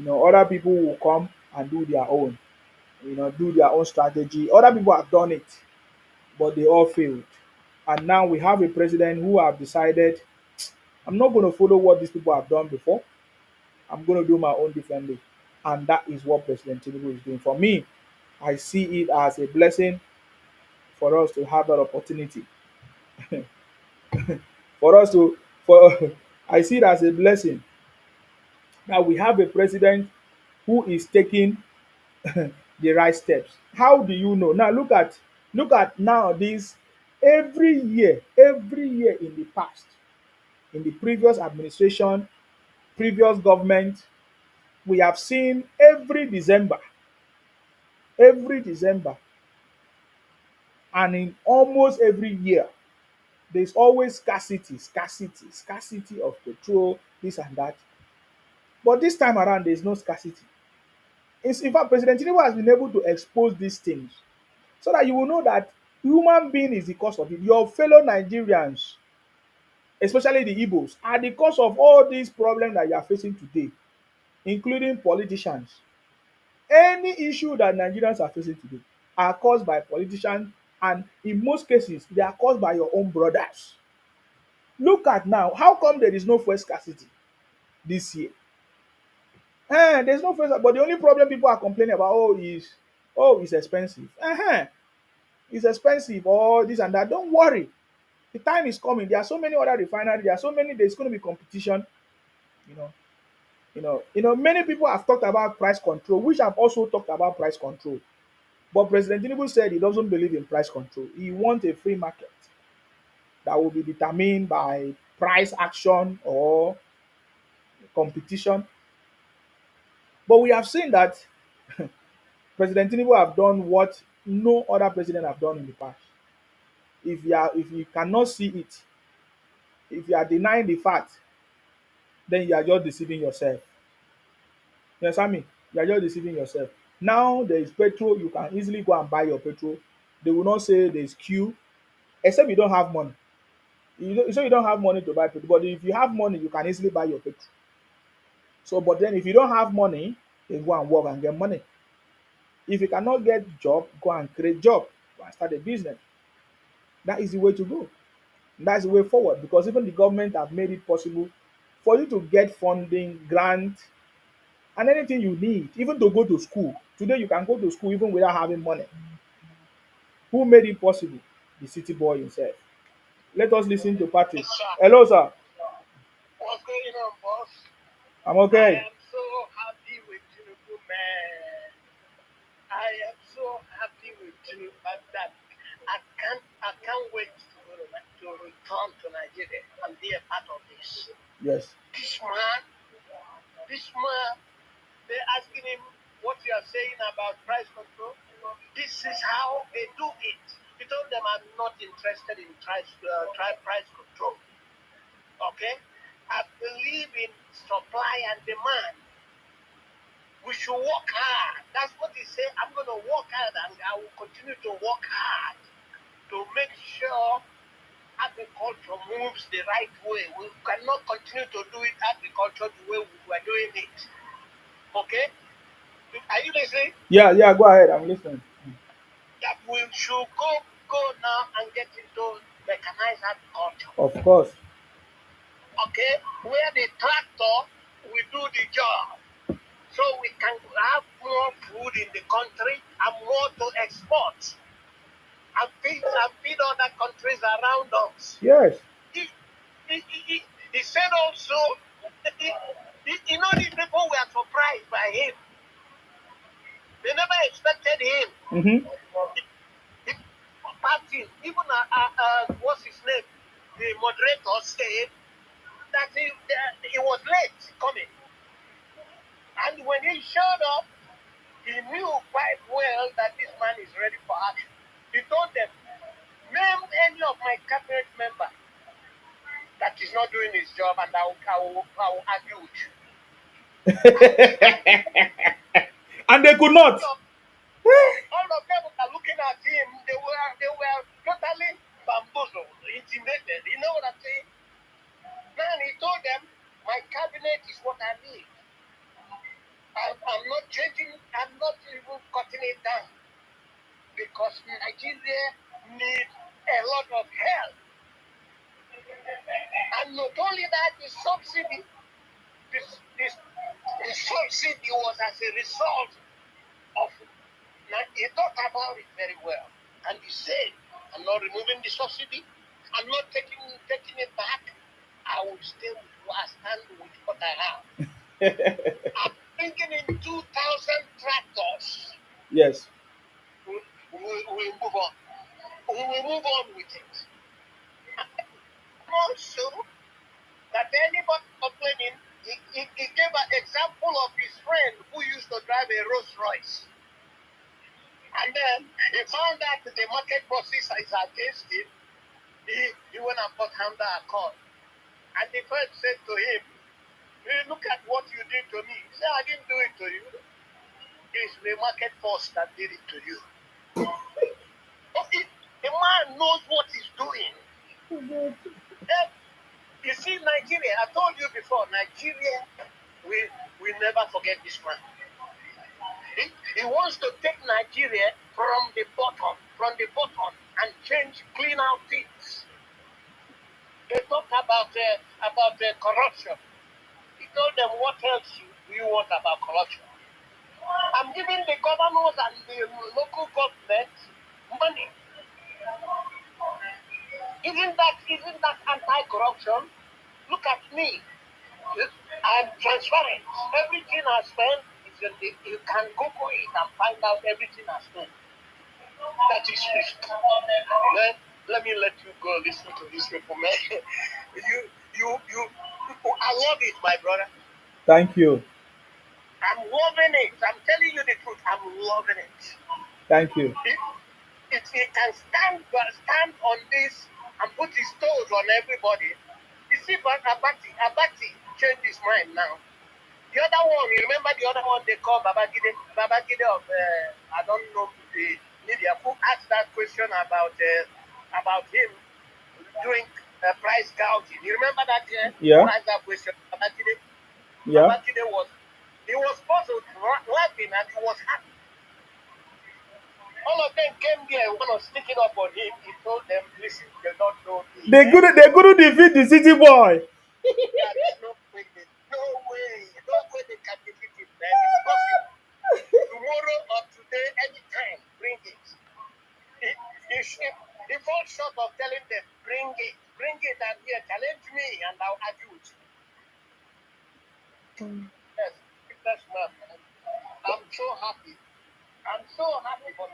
Other people will come and do their own, do their own strategy. Other people have done it, but they all failed. And now we have a president who have decided, I'm not going to follow what these people have done before. I'm going to do my own differently. And that is what President Tinubu is doing. For me, I see it as a blessing for us to have that opportunity. For us to, for I see it as a blessing that we have a president who is taking the right steps. How do you know? Now look at now this every year in the past, in the previous administration, previous government, we have seen every December, and in almost every year, there's always scarcity of petrol, this and that. But this time around, there's no scarcity. In fact, President Tinubu has been able to expose these things so that you will know that human being is the cause of it. Your fellow Nigerians, especially the Igbos, are the cause of all these problems that you are facing today, including politicians. Any issue that Nigerians are facing today are caused by politicians, and in most cases, they are caused by your own brothers. Look at now, how come there is no fuel scarcity this year? There's no fuel, but the only problem people are complaining about, it's expensive. It's expensive, or this and that. Don't worry, the time is coming. There are so many other refineries. There are so many. There's going to be competition. You know, Many people have talked about price control, which have also talked about price control. But President Tinubu said he doesn't believe in price control. He wants a free market that will be determined by price action or competition. But we have seen that President Tinubu have done what no other president have done in the past. If you cannot see it, if you are denying the fact, then you are just deceiving yourself. You understand me? You are just deceiving yourself. Now there is petrol, you can easily go and buy your petrol. They will not say there is queue, except you don't have money. You don't have money to buy petrol, but if you have money, you can easily buy your petrol. So, but then if you don't have money, then go and work and get money. If you cannot get job, go and create job, go and start a business. That is the way to go. That's the way forward, because even the government have made it possible for you to get funding, grant, and anything you need, even to go to school. Today you can go to school even without having money. Who made it possible? The city boy himself. Let us listen to Patrick. Yes, sir. Hello, sir. What's going on, boss? I'm I okay. am so happy with Tinubu, man. I am so happy with Tinubu that I can't wait to return to Nigeria and be a part of this. Yes. This man, this man, they're asking him what you are saying about price control. This is how they do it. He told them, I'm not interested in price control. Okay? I believe in supply and demand. We should work hard. That's what he said. I'm going to work hard, and I will continue to work hard to make sure agriculture moves the right way. We cannot continue to do it agriculture the way we were doing it. Okay? Are you listening? Yeah, yeah, go ahead. I'm listening. That we should go now and get into mechanized agriculture. Of course. Okay? Where the tractor will do the job. So we can have more food in the country and more to export and feed other countries around us. Yes. He said also, these people were surprised by him. They never expected him. Mm-hmm. The party, even what's his name, the moderator said that he was late coming. And when he showed up, he knew quite well that this man is ready for action. He told them, name any of my cabinet member that is not doing his job, and I will argue with you. And they could not. All of them are looking at him. They were totally bamboozled, intimidated. You know what I'm saying? Man, he told them, my cabinet is what I need. I'm not changing. I'm not even cutting it down, because Nigeria needs a lot of help. And not only that, the subsidy, this The subsidy was as a result of. Now, he thought about it very well, and he said, "I'm not removing the subsidy. I'm not taking it back. I will stay with you. I stand with what I have." I'm thinking in 2,000 tractors, Yes. we move on. We will move on with it. Also, that anybody complaining, he gave an example of his friend who used to drive a Rolls Royce. And then he found out that the market forces is against him. He went and bought Honda Accord. And the friend said to him, "Hey, look at what you did to me." He said, "I didn't do it to you. It's the market force that did it to you." Okay, the man knows what he's doing. Then, you see, Nigeria, I told you before, Nigeria, we never forget this man. He wants to take Nigeria from the bottom, and clean out things. They talk about corruption. He told them, "What else do you want about corruption? I'm giving the governors and the local government money. Isn't that anti-corruption? Look at me. I'm transparent. Everything I spend you can Google it and find out everything I spend. That is it. Let me let you go listen to these people, man. You. I love it, my brother. Thank you. I'm loving it. I'm telling you the truth. I'm loving it. Thank you. It can stand on this and put his toes on everybody. You see, but Abati changed his mind now. The other one, you remember the other one they call Babagide of I don't know the media who asked that question about him doing price gouging. You remember that? Who Yeah. asked that question? Babagide. Yeah. Babagide was puzzled, laughing, and he was happy. All of them came there and was sneaking up on him. He told them, "Listen, they don't know me. They couldn't defeat the city boy. There is no way they can defeat him, man. It's possible. Tomorrow or today, anytime, bring it." He falls short of telling them, bring it and here, challenge me, and I'll argue with you. Yes, that's man. I'm so happy. I'm so happy, but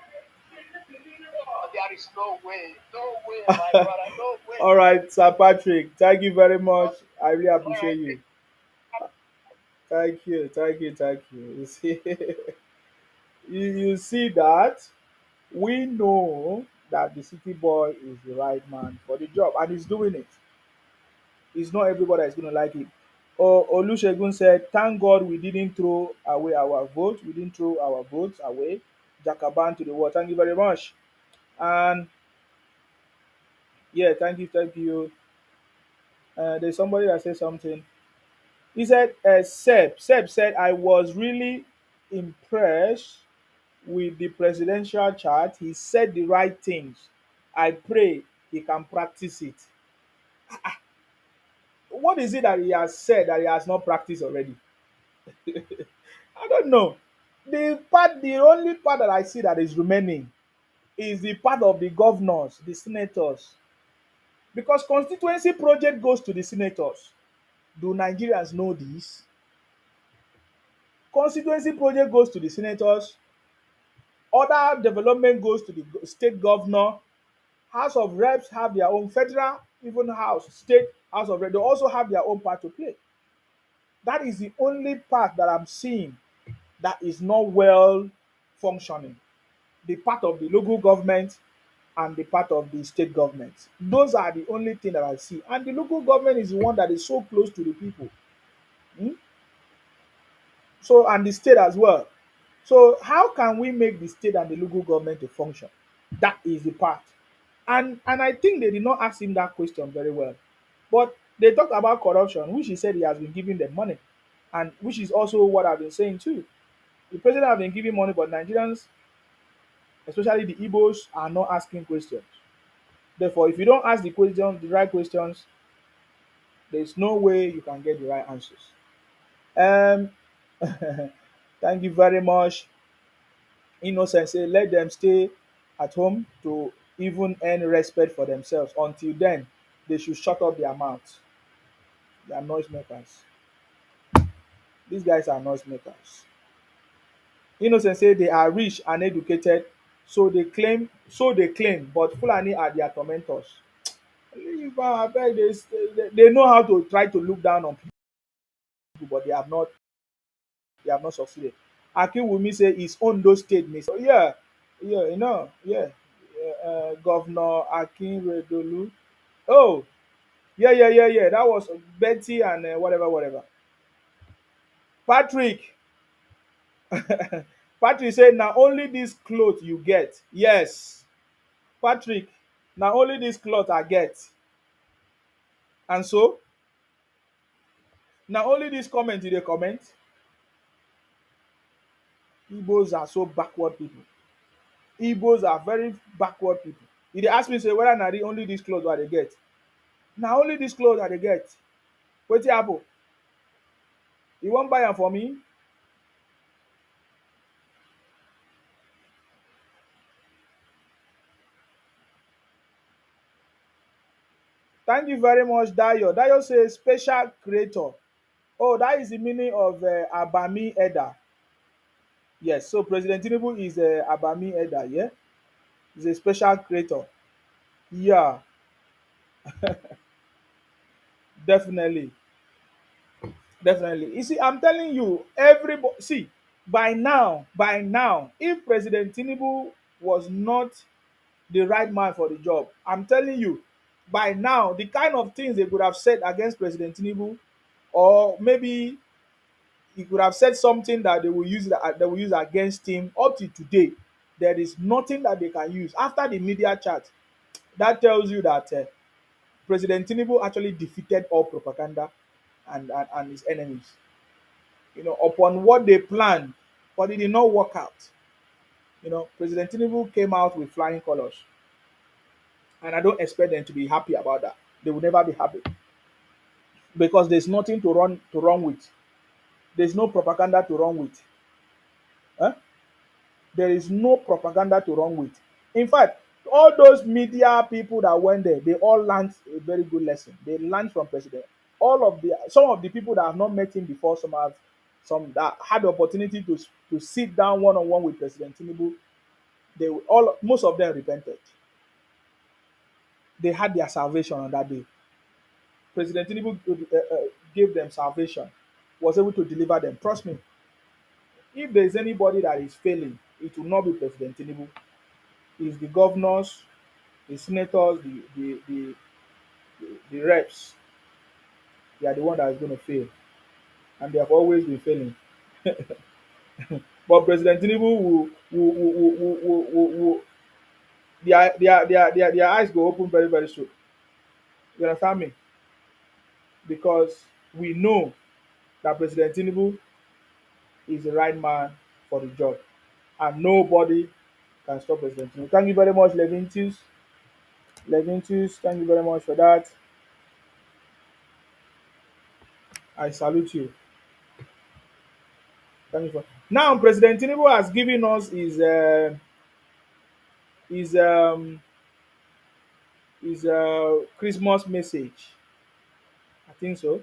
there is no way, my brother, no way. All right, Sir Patrick. Thank you very much. I really All right, appreciate you. Thank you. Thank you. Thank you. You see, you see that we know that the city boy is the right man for the job, and he's doing it. It's not everybody that's going to like it. Olusegun said, "Thank God we didn't throw away our vote. We didn't throw our votes away. Jakaban to the wall. Thank you very much." And yeah, thank you, thank you. There's somebody that said something. He said, Seb said, "I was really impressed with the presidential chart. He said the right things. I pray he can practice it." What is it that he has said that he has not practiced already? I don't know. The only part that I see that is remaining is the part of the governors, the senators, because constituency project goes to the senators. Do Nigerians know this? Constituency project goes to the senators. Other development goes to the state governor. House of Reps have their own federal, even house, state house of Reps. They also have their own part to play. That is the only part that I'm seeing that is not well functioning. The part of the local government and the part of the state government. Those are the only thing that I see. And the local government is the one that is so close to the people. Hmm? So, and the state as well. So, how can we make the state and the local government to function? That is the part. And I think they did not ask him that question very well. But they talked about corruption, which he said he has been giving them money, and which is also what I've been saying too. The president have been giving money, but Nigerians, especially the Igbos, are not asking questions. Therefore, if you don't ask the questions, the right questions, there's no way you can get the right answers. Um, Thank you very much. Innocent say let them stay at home to even earn respect for themselves. Until then, they should shut up their mouths. They are noisemakers. These guys are noisemakers. Innocent say they are rich and educated, so they claim, but Fulani are their tormentors. Leave am, abeg, they know how to try to look down on people, but they have not succeeded. Akinwumi say his Ondo state miss. Yeah, yeah, yeah. Governor Akinredolu. Oh, yeah, yeah, yeah, yeah. That was Betty and whatever, whatever. Patrick. Patrick said, "Now only this cloth you get." Yes, Patrick. Now only this cloth I get, and so now only this comment you dey comment. Igbos are so backward people. Igbos are very backward people. You dey ask me say whether na the only this cloth I dey get. Na only this cloth I dey get. Wetin happen? You wan buy am for me? Thank you very much, Dayo. Dayo says special creator. Oh, that is the meaning of Abami Eda. Yes, so President Tinubu is Abami Eda, yeah? He's a special creator. Yeah, definitely. Definitely. You see, I'm telling you, everybody see, by now, if President Tinubu was not the right man for the job, I'm telling you, by now, the kind of things they could have said against President Tinubu, or maybe he could have said something that they will use against him up to today. There is nothing that they can use after the media chat. That tells you that President Tinubu actually defeated all propaganda and his enemies. Upon what they planned, but it did not work out. President Tinubu came out with flying colors, and I don't expect them to be happy about that. They will never be happy because there's nothing to run with. There's no propaganda to run with. Huh? There is no propaganda to run with. In fact, all those media people that went there, they all learned a very good lesson. They learned from President. Some of the people that have not met him before, some that had the opportunity to sit down one on one with President Tinubu, most of them repented. They had their salvation on that day. President Tinubu gave them salvation, was able to deliver them. Trust me, if there is anybody that is failing, it will not be President Tinubu. It's the governors, the senators, the reps. They are the one that is going to fail, and they have always been failing. But President Tinubu will their eyes go open very, very soon. You understand me? Because we know that President Tinubu is the right man for the job, and nobody can stop President Tinubu. Thank you very much, Levintius. Levintius, thank you very much for that. I salute you. Thank you for now. President Tinubu has given us his Christmas message. I think so.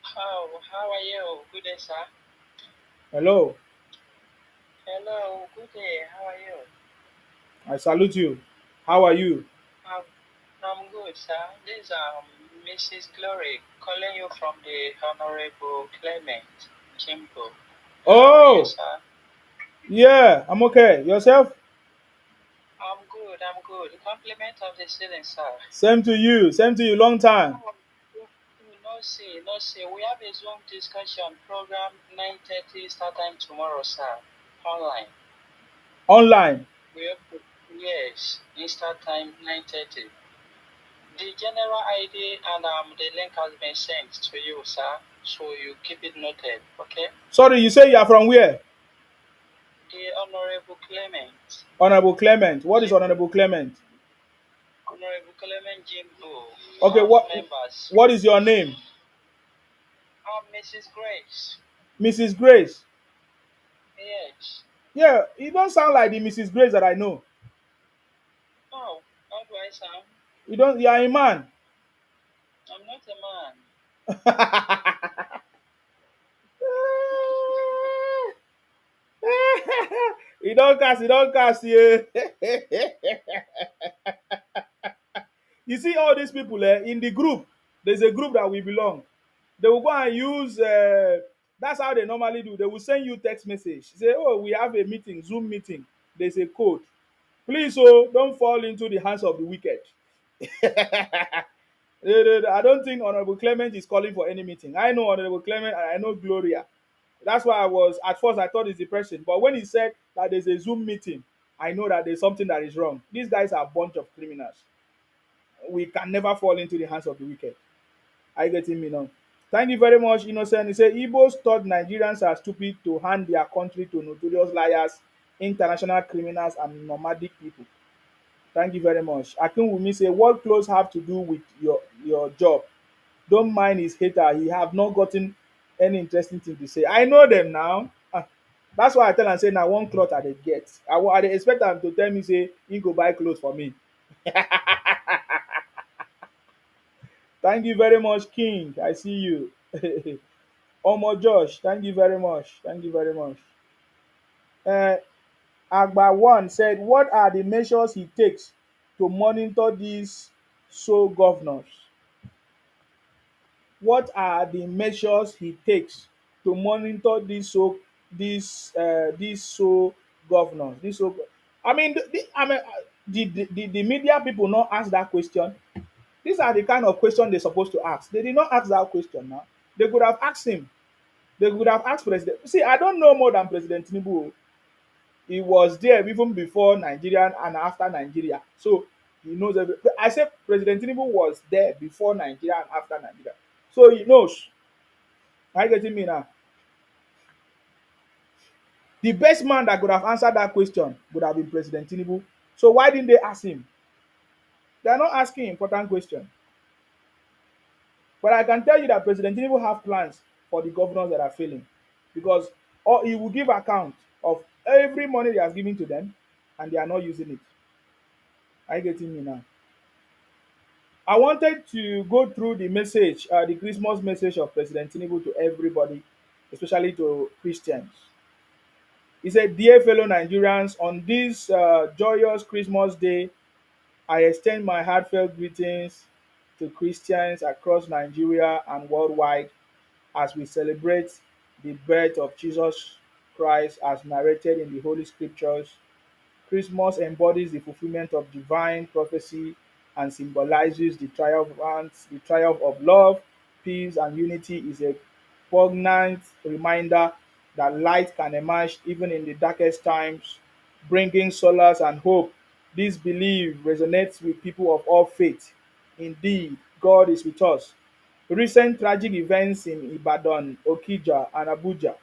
How are you? Good day, sir. Hello, Hello, good day. How are you? I salute you. How are you? Um, I'm good, sir. This is Mrs. Glory calling you from the Honorable Clement Kimbo. How are you, Oh, sir? yeah, I'm okay. Yourself? I'm good. I'm good. Compliment of the season, sir. Same to you. Same to you. Long time. Oh, no see. We have a Zoom discussion program 9:30 start time tomorrow, sir. Online. Online. We have yes, in start time 9:30. The general ID and the link has been sent to you, sir. So you keep it noted, okay? Sorry, you say you are from where? The Honorable Clement Honorable Clement. What is Jimbo. Honorable Clement? Honorable Clement Jimbo. We Okay, have what members. what is your name? Mrs. Grace. Mrs. Grace. Yes. Yeah, you don't sound like the Mrs. Grace that I know. Oh, how do I sound? You don't. You are a man. I'm not a man. He don't cast. He don't cast. Yeah. You see all these people in the group. There's a group that we belong. They will go and use. That's how they normally do. They will send you text message. Say, "Oh, we have a meeting, Zoom meeting. There's a code. Please, oh, don't fall into the hands of the wicked." I don't think Honorable Clement is calling for any meeting. I know Honorable Clement and I know Gloria. That's why I was at first I thought it's the person, but when he said that there's a Zoom meeting, I know that there's something that is wrong. These guys are a bunch of criminals. We can never fall into the hands of the wicked. Are you getting me now? Thank you very much, Innocent. He said Igbos thought Nigerians are stupid to hand their country to notorious liars, international criminals, and nomadic people. Thank you very much. Akinwumi say, what clothes have to do with your job? Don't mind his hater. He have not gotten any interesting thing to say. I know them now. That's why I tell am say na one cloth I dey get. I dey expect am to tell me say he go buy clothes for me. Thank you very much, King. I see you. Omo Josh, thank you very much. Thank you very much. Uh, Agba one said, what are the measures he takes to monitor these so governors? What are the measures he takes to monitor these so governors? I mean, the media people not ask that question. These are the kind of question they're supposed to ask. They did not ask that question now. They could have asked him. They could have asked President. See, I don't know more than President Tinubu. He was there even before Nigeria and after Nigeria. So he knows everything. I said President Tinubu was there before Nigeria and after Nigeria. So he knows. Are you getting me now? The best man that could have answered that question would have been President Tinubu. So why didn't they ask him? They are not asking important questions. But I can tell you that President Tinubu have plans for the governors that are failing, because or he will give account of every money he has given to them, and they are not using it. Are you getting me now? I wanted to go through the message, the Christmas message of President Tinubu to everybody, especially to Christians. He said, "Dear fellow Nigerians, on this joyous Christmas day, I extend my heartfelt greetings to Christians across Nigeria and worldwide as we celebrate the birth of Jesus Christ as narrated in the Holy Scriptures. Christmas embodies the fulfillment of divine prophecy and symbolizes the triumph of love, peace, and unity. Is a poignant reminder that light can emerge even in the darkest times, bringing solace and hope. This belief resonates with people of all faiths. Indeed, God is with us. Recent tragic events in Ibadan, Okija, and Abuja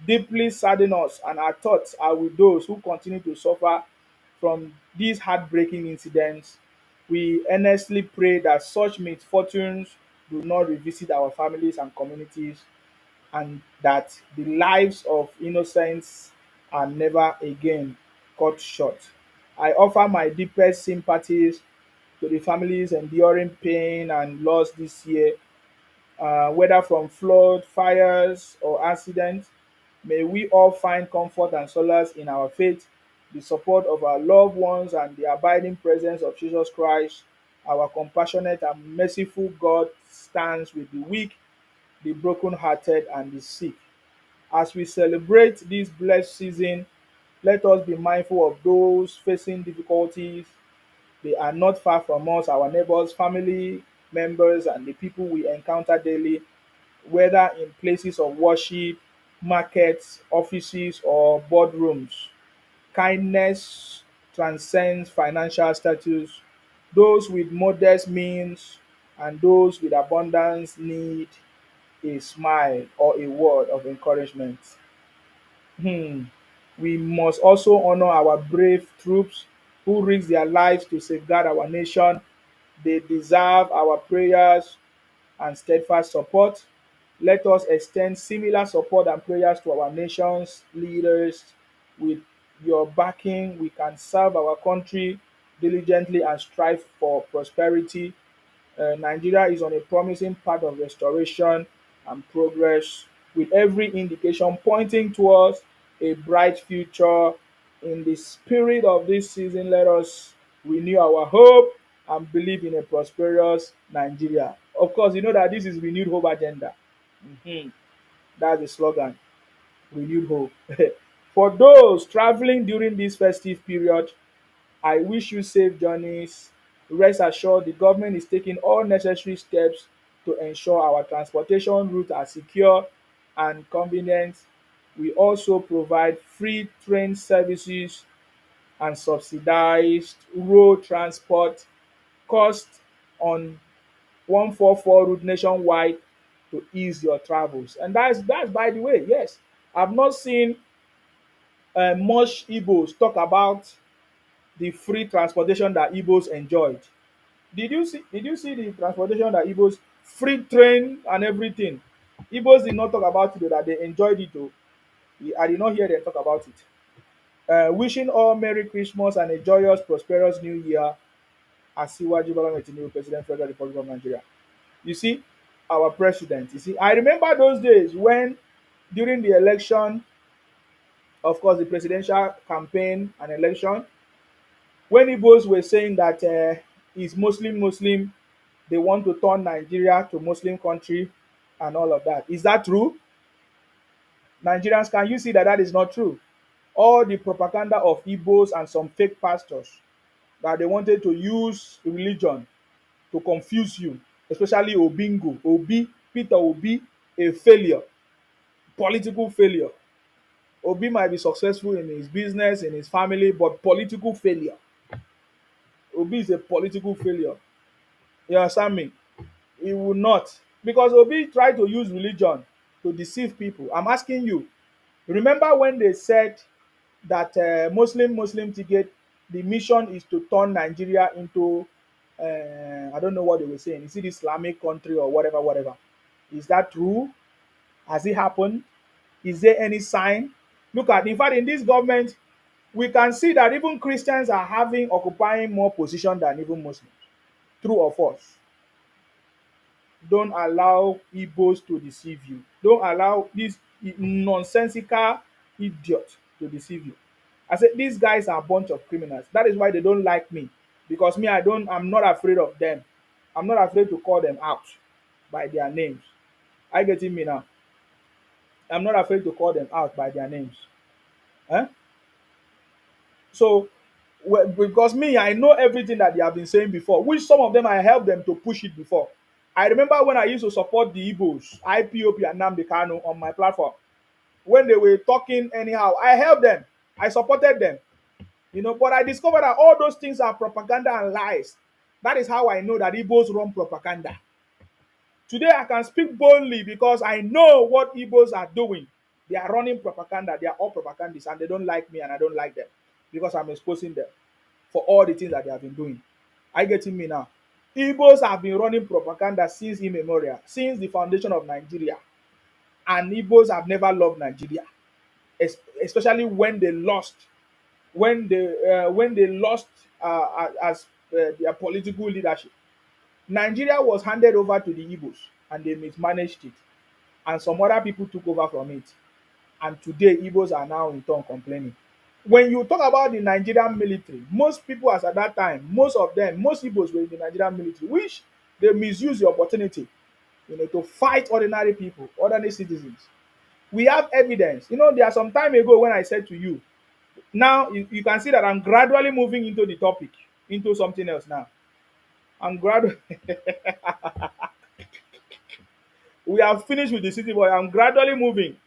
deeply sadden us, and our thoughts are with those who continue to suffer from these heartbreaking incidents. We earnestly pray that such misfortunes do not revisit our families and communities, and that the lives of innocents are never again cut short. I offer my deepest sympathies to the families enduring pain and loss this year, whether from flood, fires, or accidents. May we all find comfort and solace in our faith, the support of our loved ones, and the abiding presence of Jesus Christ. Our compassionate and merciful God stands with the weak, the brokenhearted, and the sick. As we celebrate this blessed season, let us be mindful of those facing difficulties. They are not far from us, our neighbors, family members, and the people we encounter daily, whether in places of worship, markets, offices, or boardrooms. Kindness transcends financial status. Those with modest means and those with abundance need a smile or a word of encouragement. Hmm. We must also honor our brave troops who risk their lives to safeguard our nation. They deserve our prayers and steadfast support. Let us extend similar support and prayers to our nation's leaders. With your backing, we can serve our country diligently and strive for prosperity. Nigeria is on a promising path of restoration and progress, with every indication pointing towards a bright future. In the spirit of this season, let us renew our hope and believe in a prosperous Nigeria. Of course, you know that this is renewed hope agenda. Mhm. That's the slogan, renewed hope. For those traveling during this festive period, I wish you safe journeys. Rest assured, the government is taking all necessary steps to ensure our transportation routes are secure and convenient. We also provide free train services and subsidized road transport cost on 144 route nationwide to ease your travels. And that's by the way, yes. I've not seen much Igbos talk about the free transportation that Igbos enjoyed. Did you see the transportation that Igbos free train and everything? Igbos did not talk about it, that they enjoyed it though. I did not hear them talk about it. Wishing all Merry Christmas and a joyous, prosperous New Year. Asiwaju Bola Ahmed Tinubu, President, Federal Republic of Nigeria. You see, our president. You see, I remember those days when during the election, of course, the presidential campaign and election, when Igbos were saying that it's Muslim, they want to turn Nigeria to Muslim country and all of that. Is that true? Nigerians, can you see that that is not true? All the propaganda of Igbos and some fake pastors that they wanted to use religion to confuse you, especially Obingo, Obi, Peter Obi, a failure, political failure. Obi might be successful in his business, in his family, but political failure. Obi is a political failure. You understand me? He will not. Because Obi tried to use religion to deceive people. I'm asking you, remember when they said that Muslim ticket, the mission is to turn Nigeria into, I don't know what they were saying, is it Islamic country or whatever, whatever. Is that true? Has it happened? Is there any sign? Look at, in fact, in this government, we can see that even Christians are having occupying more position than even Muslims. True or false? Don't allow Igbos to deceive you. Don't allow this nonsensical idiot to deceive you. I said these guys are a bunch of criminals. That is why they don't like me. Because me, I'm not afraid of them. I'm not afraid to call them out by their names. I getting me now. I'm not afraid to call them out by their names. Eh? So because me, I know everything that they have been saying before, which some of them I helped them to push it before. I remember when I used to support the Igbos, IPOP and Nnamdi Kanu on my platform. When they were talking anyhow, I helped them. I supported them. But I discovered that all those things are propaganda and lies. That is how I know that Igbos run propaganda. Today I can speak boldly because I know what Igbos are doing. They are running propaganda. They are all propagandists and they don't like me and I don't like them because I'm exposing them for all the things that they have been doing. I getting me now. Igbos have been running propaganda since immemorial, since the foundation of Nigeria. And Igbos have never loved Nigeria, especially when they lost as their political leadership. Nigeria was handed over to the Igbos and they mismanaged it, and some other people took over from it. And today, Igbos are now in turn complaining. When you talk about the Nigerian military, most people as at that time, most of them, most Igbos were in the Nigerian military, which they misuse the opportunity, to fight ordinary people, ordinary citizens. We have evidence. There are some time ago when I said to you, now you can see that I'm gradually moving into the topic, into something else now. I'm gradually, we have finished with the city boy. I'm gradually moving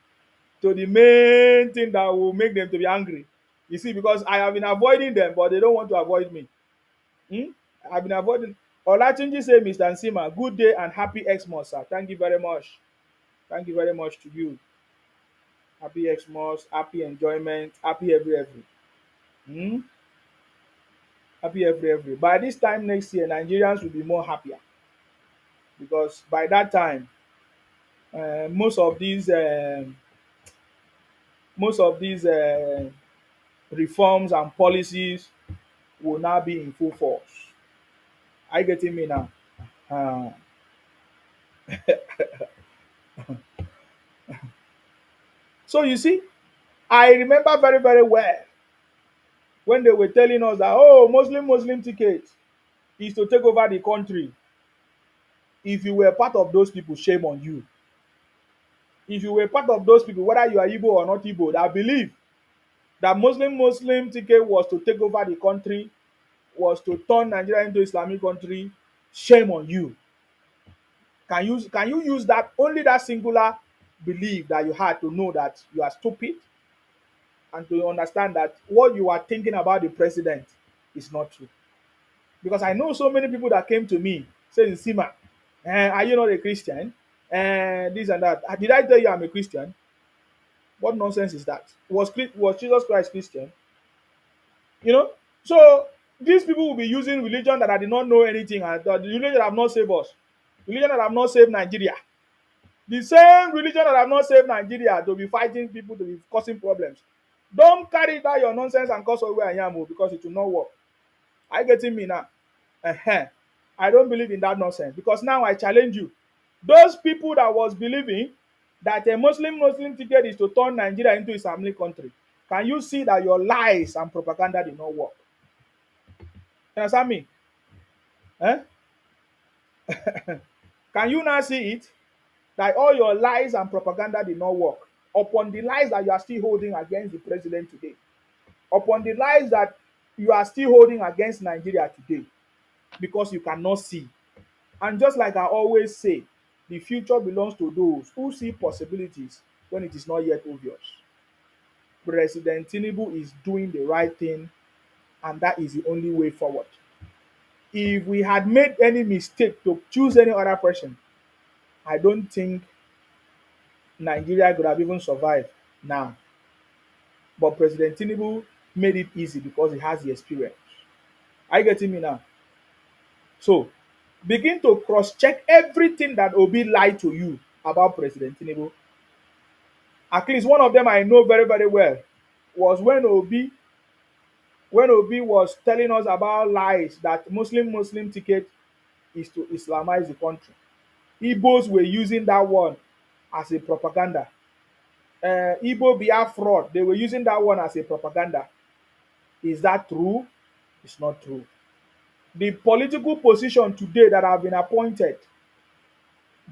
to the main thing that will make them to be angry. You see, because I have been avoiding them, but they don't want to avoid me. Hmm? I've been avoiding. Olatunji say, Mr. Nsima, good day and happy Xmas, sir. Thank you very much. Thank you very much to you. Happy Xmas, happy enjoyment, happy every. Hmm? Happy every. By this time next year, Nigerians will be more happier because by that time, most of these reforms and policies will now be in full force. Are you getting me now? Uh, so you see, I remember very, very well when they were telling us that, oh, Muslim ticket is to take over the country. If you were part of those people, shame on you. If you were part of those people, whether you are Igbo or not Igbo, that believe that Muslim ticket was to take over the country, was to turn Nigeria into Islamic country, shame on you. Can you use that only that singular belief that you had to know that you are stupid and to understand that what you are thinking about the president is not true? Because I know so many people that came to me saying, Sima, are you not a Christian? And this and that. Did I tell you I'm a Christian? What nonsense is that? Was Jesus Christ Christian? You know? So these people will be using religion that I did not know anything, and the religion that have not saved us, religion that have not saved Nigeria. The same religion that have not saved Nigeria to be fighting people, to be causing problems. Don't carry that your nonsense and cause where I am because it will not work. Are you getting me now? I don't believe in that nonsense because now I challenge you. Those people that was believing that a Muslim ticket is to turn Nigeria into Islamic country, can you see that your lies and propaganda did not work? You understand me? Eh? Can you now see it? That all your lies and propaganda did not work upon the lies that you are still holding against the president today, upon the lies that you are still holding against Nigeria today, because you cannot see. And just like I always say, the future belongs to those who see possibilities when it is not yet obvious. President Tinubu is doing the right thing, and that is the only way forward. If we had made any mistake to choose any other person, I don't think Nigeria could have even survived now. But President Tinubu made it easy because he has the experience. Are you getting me now? So begin to cross-check everything that Obi lied to you about President Tinubu. At least one of them I know very, very well was when Obi was telling us about lies that Muslim ticket is to Islamize the country. Igbos were using that one as a propaganda. Igbo Biafra fraud, they were using that one as a propaganda. Is that true? It's not true. The political position today that have been appointed,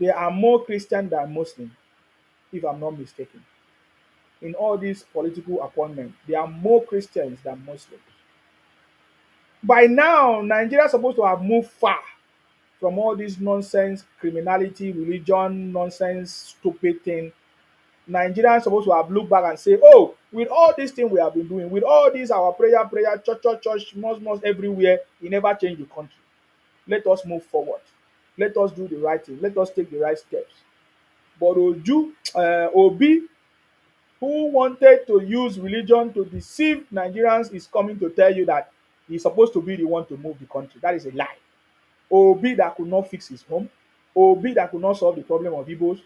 they are more Christian than Muslim, if I'm not mistaken. In all these political appointments, they are more Christians than Muslims. By now, Nigeria is supposed to have moved far from all this nonsense, criminality, religion, nonsense, stupid thing. Nigerians supposed to have looked back and say, oh, with all these things we have been doing, with all this our prayer, church, mosque, everywhere, we never change the country. Let us move forward. Let us do the right thing. Let us take the right steps. But Obi, who wanted to use religion to deceive Nigerians, is coming to tell you that he's supposed to be the one to move the country. That is a lie. Obi that could not fix his home, Obi that could not solve the problem of Igbos,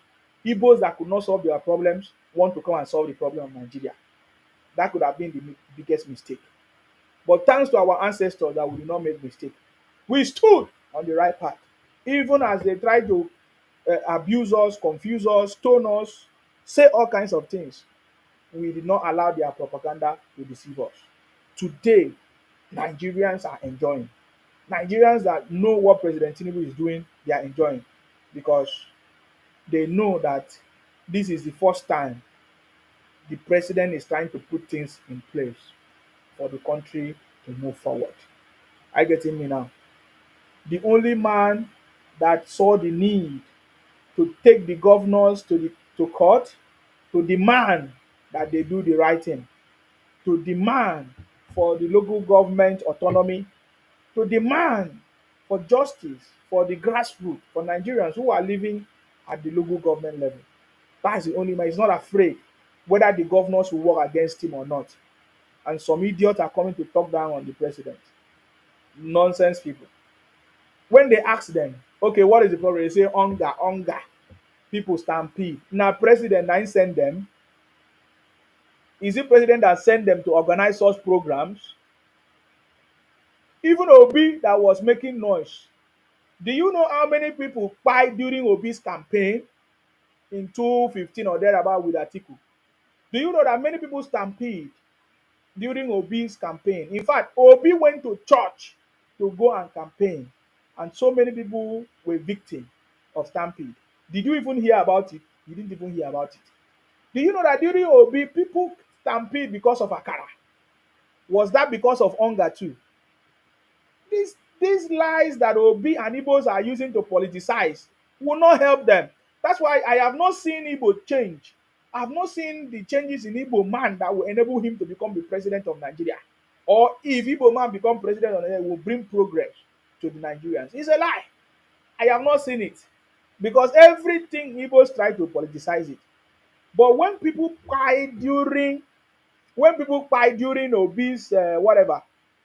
Igbos that could not solve their problems want to come and solve the problem of Nigeria. That could have been the biggest mistake. But thanks to our ancestors that we did not make mistake. We stood on the right path. Even as they tried to abuse us, confuse us, stone us, say all kinds of things, we did not allow their propaganda to deceive us. Today, Nigerians are enjoying. Nigerians that know what President Tinubu is doing, they are enjoying because they know that this is the first time the president is trying to put things in place for the country to move forward. Are you getting me now? The only man that saw the need to take the governors to court to demand that they do the right thing, to demand for the local government autonomy, to demand for justice for the grassroots, for Nigerians who are living at the local government level. That's the only man. He's not afraid whether the governors will work against him or not. And some idiots are coming to talk down on the president. Nonsense people. When they ask them, okay, what is the problem? They say hunger, hunger. people stampede. Now president na send them. Is it president that sent them to organize such programs? Even Obi that was making noise. Do you know how many people died during Obi's campaign in 2015 or thereabout with Atiku? Do you know that many people stampede during Obi's campaign? In fact, Obi went to church to go and campaign, and so many people were victims of stampede. Did you even hear about it? You didn't even hear about it. Do you know that during Obi, people stampede because of Akara? Was that because of hunger too? These lies that Obi and Igbos are using to politicize will not help them. That's why I have not seen Igbo change. I have not seen the changes in Igbo man that will enable him to become the president of Nigeria. Or if Igbo man become president of Nigeria, will bring progress to the Nigerians. It's a lie. I have not seen it. Because everything Igbos try to politicize it. But when people died during Obi's whatever,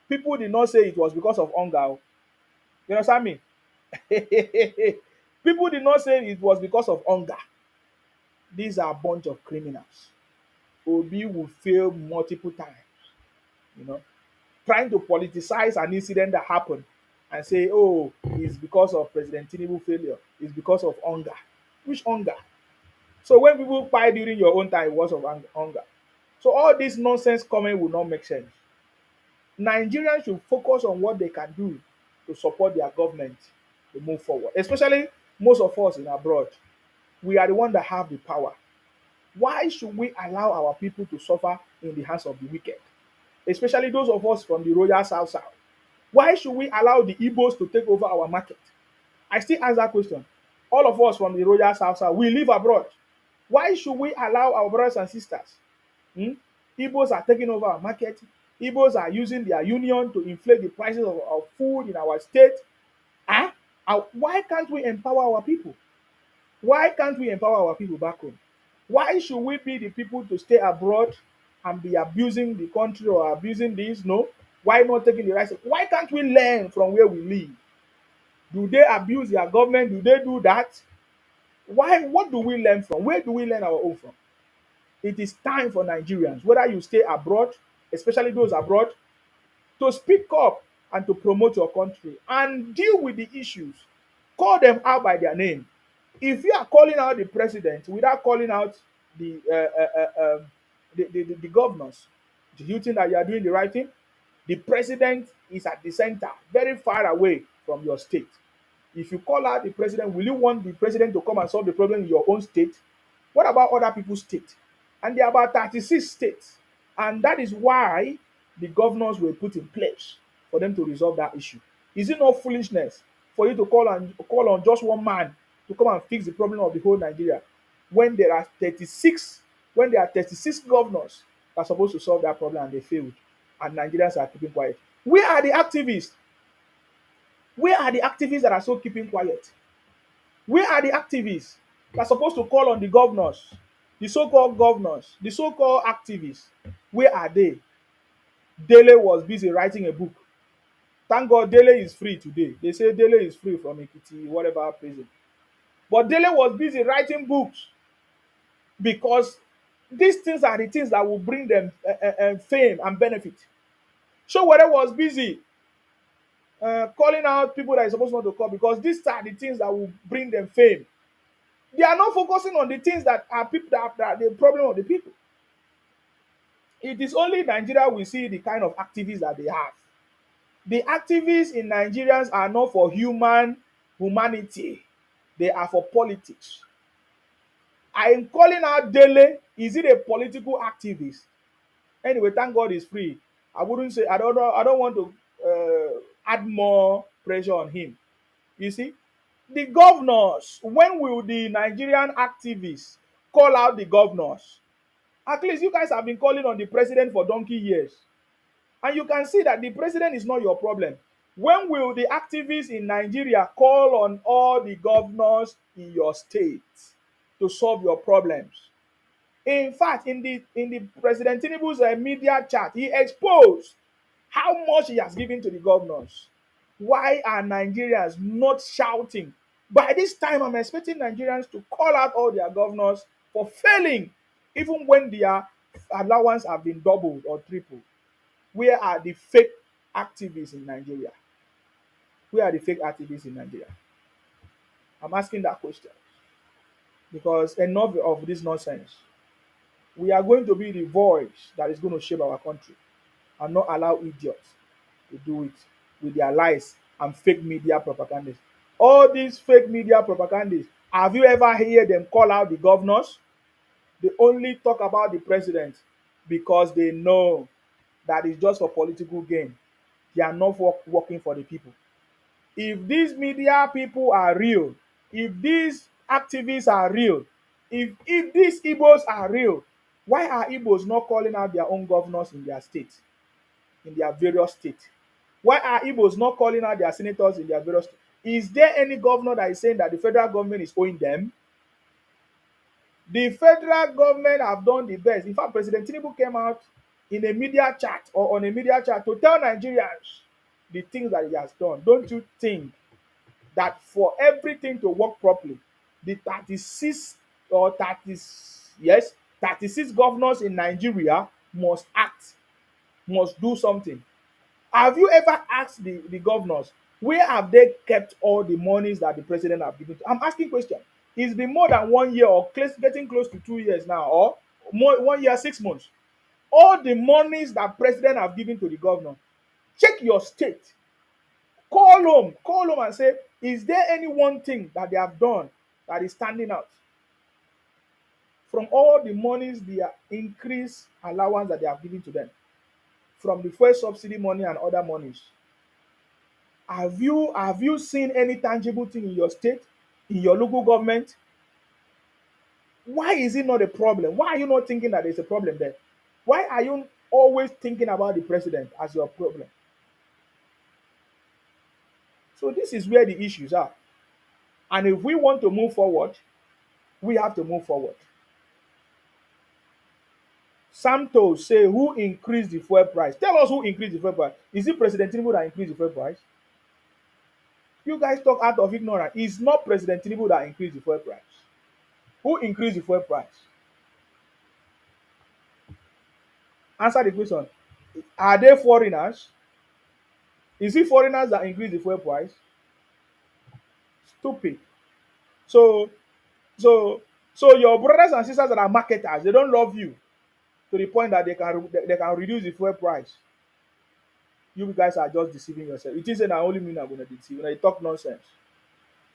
people did not say it was because of hunger. You understand me? People did not say it was because of hunger. These are a bunch of criminals. Obi will fail multiple times, you know, trying to politicize an incident that happened and say, oh, it's because of President Tinubu failure. It's because of hunger. Which hunger? So when people buy during your own time, it was of hunger. So all this nonsense comment will not make sense. Nigerians should focus on what they can do to support their government to move forward. Especially most of us in abroad. We are the ones that have the power. Why should we allow our people to suffer in the hands of the wicked? Especially those of us from the royal South South. Why should we allow the Igbos to take over our market? I still ask that question. All of us from the royal South South, we live abroad. Why should we allow our brothers and sisters? Igbos are taking over our market. Igbos are using their union to inflate the prices of food in our state. Ah, why can't we empower our people? Why can't we empower our people back home? Why should we be the people to stay abroad and be abusing the country or abusing this? No. Why not taking the right step? Why can't we learn from where we live? Do they abuse their government? Do they do that? Why? What do we learn from? Where do we learn our own from? It is time for Nigerians, whether you stay abroad, especially those abroad, to speak up and to promote your country and deal with the issues. Call them out by their name. If you are calling out the president without calling out the the governors, do you think that you are doing the right thing? The president is at the center, very far away from your state. If you call out the president, will you want the president to come and solve the problem in your own state? What about other people's state? And there are about 36 states. And that is why the governors were put in place for them to resolve that issue. Is it not foolishness for you to call on just one man to come and fix the problem of the whole Nigeria when there are 36 governors that are supposed to solve that problem and they failed and Nigerians are keeping quiet? Where are the activists? Where are the activists that are so keeping quiet? Where are the activists that are supposed to call on the governors, the so-called governors, the so-called activists? Where are they? Dele was busy writing a book. Thank God Dele is free today. They say Dele is free from Ekiti, whatever prison. But Dele was busy writing books because these things are the things that will bring them fame and benefit. Showore was busy calling out people that are supposed not to call because these are the things that will bring them fame. They are not focusing on the things that are people that are the problem of the people. It is only Nigeria we see the kind of activists that they have. The activists in Nigerians are not for humanity. They are for politics. I am calling out Dele. Is it a political activist? Anyway, thank God he's free. I wouldn't say I don't know. I don't want to add more pressure on him. You see, the governors. When will the Nigerian activists call out the governors? At least you guys have been calling on the president for donkey years. And you can see that the president is not your problem. When will the activists in Nigeria call on all the governors in your state to solve your problems? In fact, in the President Tinubu's media chat, he exposed how much he has given to the governors. Why are Nigerians not shouting? By this time, I'm expecting Nigerians to call out all their governors for failing, even when their allowance have been doubled or tripled. Where are the fake activists in Nigeria? Where are the fake activists in Nigeria? I'm asking that question because enough of this nonsense. We are going to be the voice that is going to shape our country and not allow idiots to do it with their lies and fake media propaganda. All these fake media propaganda, have you ever heard them call out the governors? They only talk about the president because they know that it's just for political gain. They are not working for the people. If these media people are real, if these activists are real, if these Igbos are real, why are Igbos not calling out their own governors in their states, in their various states? Why are Igbos not calling out their senators in their various states? Is there any governor that is saying that the federal government is owing them? The federal government have done the best. In fact, President Tinubu came out in a media chat or on a media chat to tell Nigerians the things that he has done. Don't you think that for everything to work properly, the 36 or 30, yes, 36 governors in Nigeria must act, must do something? Have you ever asked the governors where have they kept all the monies that the president have given to? I'm asking question. It's been more than 1 year or getting close to 2 years now, or more 1 year, 6 months. All the monies that president have given to the governor. Check your state. Call home and say, is there any one thing that they have done that is standing out? From all the monies, the increased allowance that they have given to them, from the first subsidy money and other monies, have you seen any tangible thing in your state, in your local government? Why is it not a problem? Why are you not thinking that there's a problem there? Why are you always thinking about the president as your problem? So this is where the issues are. And if we want to move forward, we have to move forward. Santos say, who increased the fuel price? Tell us who increased the fuel price. Is it President Tinubu that increased the fuel price? You guys talk out of ignorance. It's not President Tinubu that increased the fuel price. Who increased the fuel price? Answer the question. Are they foreigners? Is it foreigners that increase the fuel price? Stupid. So, so, so your brothers and sisters that are marketers, they don't love you to the point that they can reduce the fuel price. You guys are just deceiving yourself. It isn't only me that gonna deceive. They talk nonsense.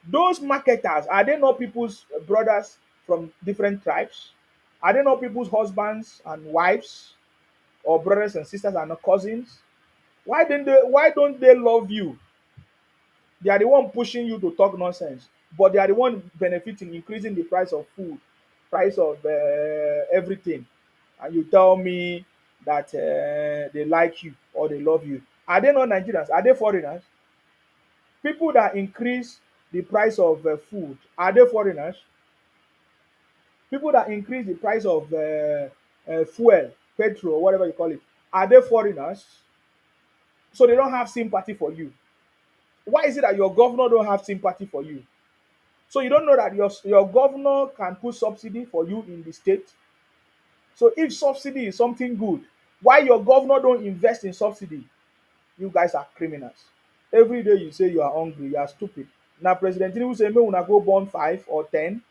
Those marketers, are they not people's brothers from different tribes? Are they not people's husbands and wives, or brothers and sisters and cousins? Why don't they love you? They are the one pushing you to talk nonsense, but they are the one benefiting, increasing the price of food, price of everything, and you tell me that they like you or they love you. Are they not Nigerians? Are they foreigners? People that increase the price of food, are they foreigners? People that increase the price of fuel, petrol, whatever you call it, are they foreigners? So they don't have sympathy for you. Why is it that your governor don't have sympathy for you? So you don't know that your governor can put subsidy for you in the state? So if subsidy is something good, why your governor don't invest in subsidy? You guys are criminals. Every day you say you are hungry, you are stupid. Now President Tinubu say make una go born 5 or 10,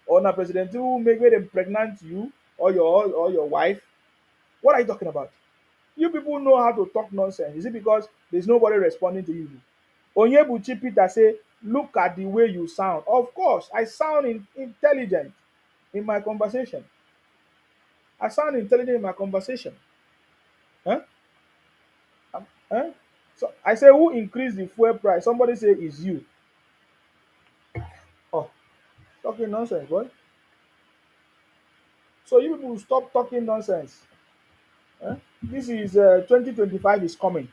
or now President Tinubu make them pregnant you or your wife. What are you talking about? You people know how to talk nonsense. Is it because there's nobody responding to you? Onyebuchi Peter say, look at the way you sound. Of course, I sound intelligent in my conversation. I sound intelligent in my conversation. Huh? Huh? So I say, who increased the fuel price? Somebody say it's you. Oh, talking nonsense, boy. So you people stop talking nonsense. Huh? This is 2025 is coming.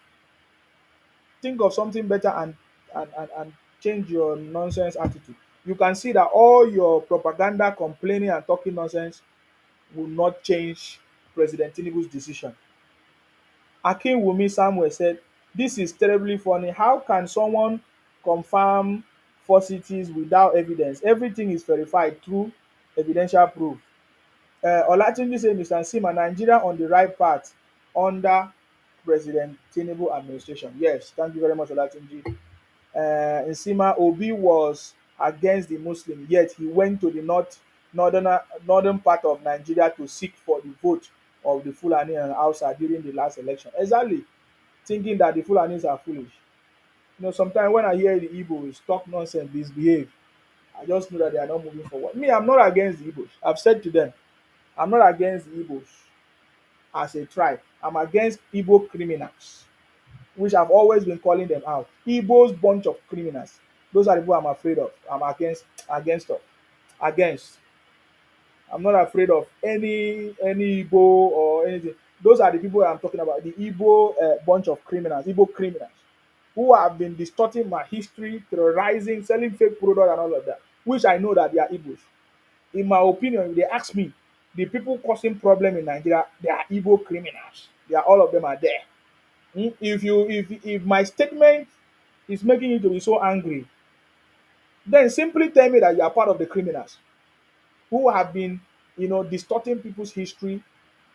Think of something better and change your nonsense attitude. You can see that all your propaganda, complaining, and talking nonsense will not change President Tinubu's decision. Akinwumi Samuel said, this is terribly funny. How can someone confirm falsities without evidence. Everything is verified through evidential proof. Olatunji say Mr. Nsima, Nigeria on the right path under President Tinubu administration. Yes, thank you very much, Olatunji. Nsima, Obi was against the Muslim, yet he went to the northern part of Nigeria to seek for the vote of the Fulani and Hausa during the last election. Exactly, thinking that the Fulanis are foolish. Sometimes when I hear the Igbos talk nonsense, misbehave, I just know that they are not moving forward. Me, I'm not against the Igbos. I've said to them, I'm not against the Igbos as a tribe. I'm against Igbo criminals, which I've always been calling them out. Igbo's bunch of criminals. Those are the people I'm afraid of. I'm against of. Against. I'm not afraid of any Igbo or anything. Those are the people I'm talking about. The Igbo bunch of criminals, Igbo criminals, who have been distorting my history, terrorizing, selling fake products and all of that, which I know that they are Igbos. In my opinion, if they ask me, the people causing problem in Nigeria, they are Igbo criminals. They are all of them are there. If my statement is making you to be so angry, then simply tell me that you are part of the criminals who have been, distorting people's history,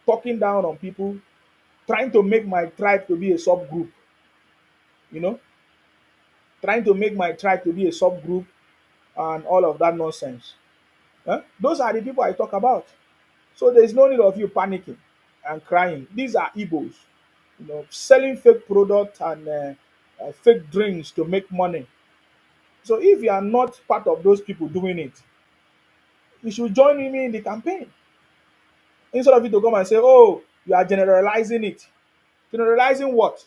talking down on people, trying to make my tribe to be a subgroup, you know, trying to make my tribe to be a subgroup and all of that nonsense. Those are the people I talk about. So there's no need of you panicking and crying. These are Igbos, selling fake products and fake drinks to make money. So if you are not part of those people doing it, you should join me in the campaign. Instead of you to come and say, oh, you are generalizing it. Generalizing what?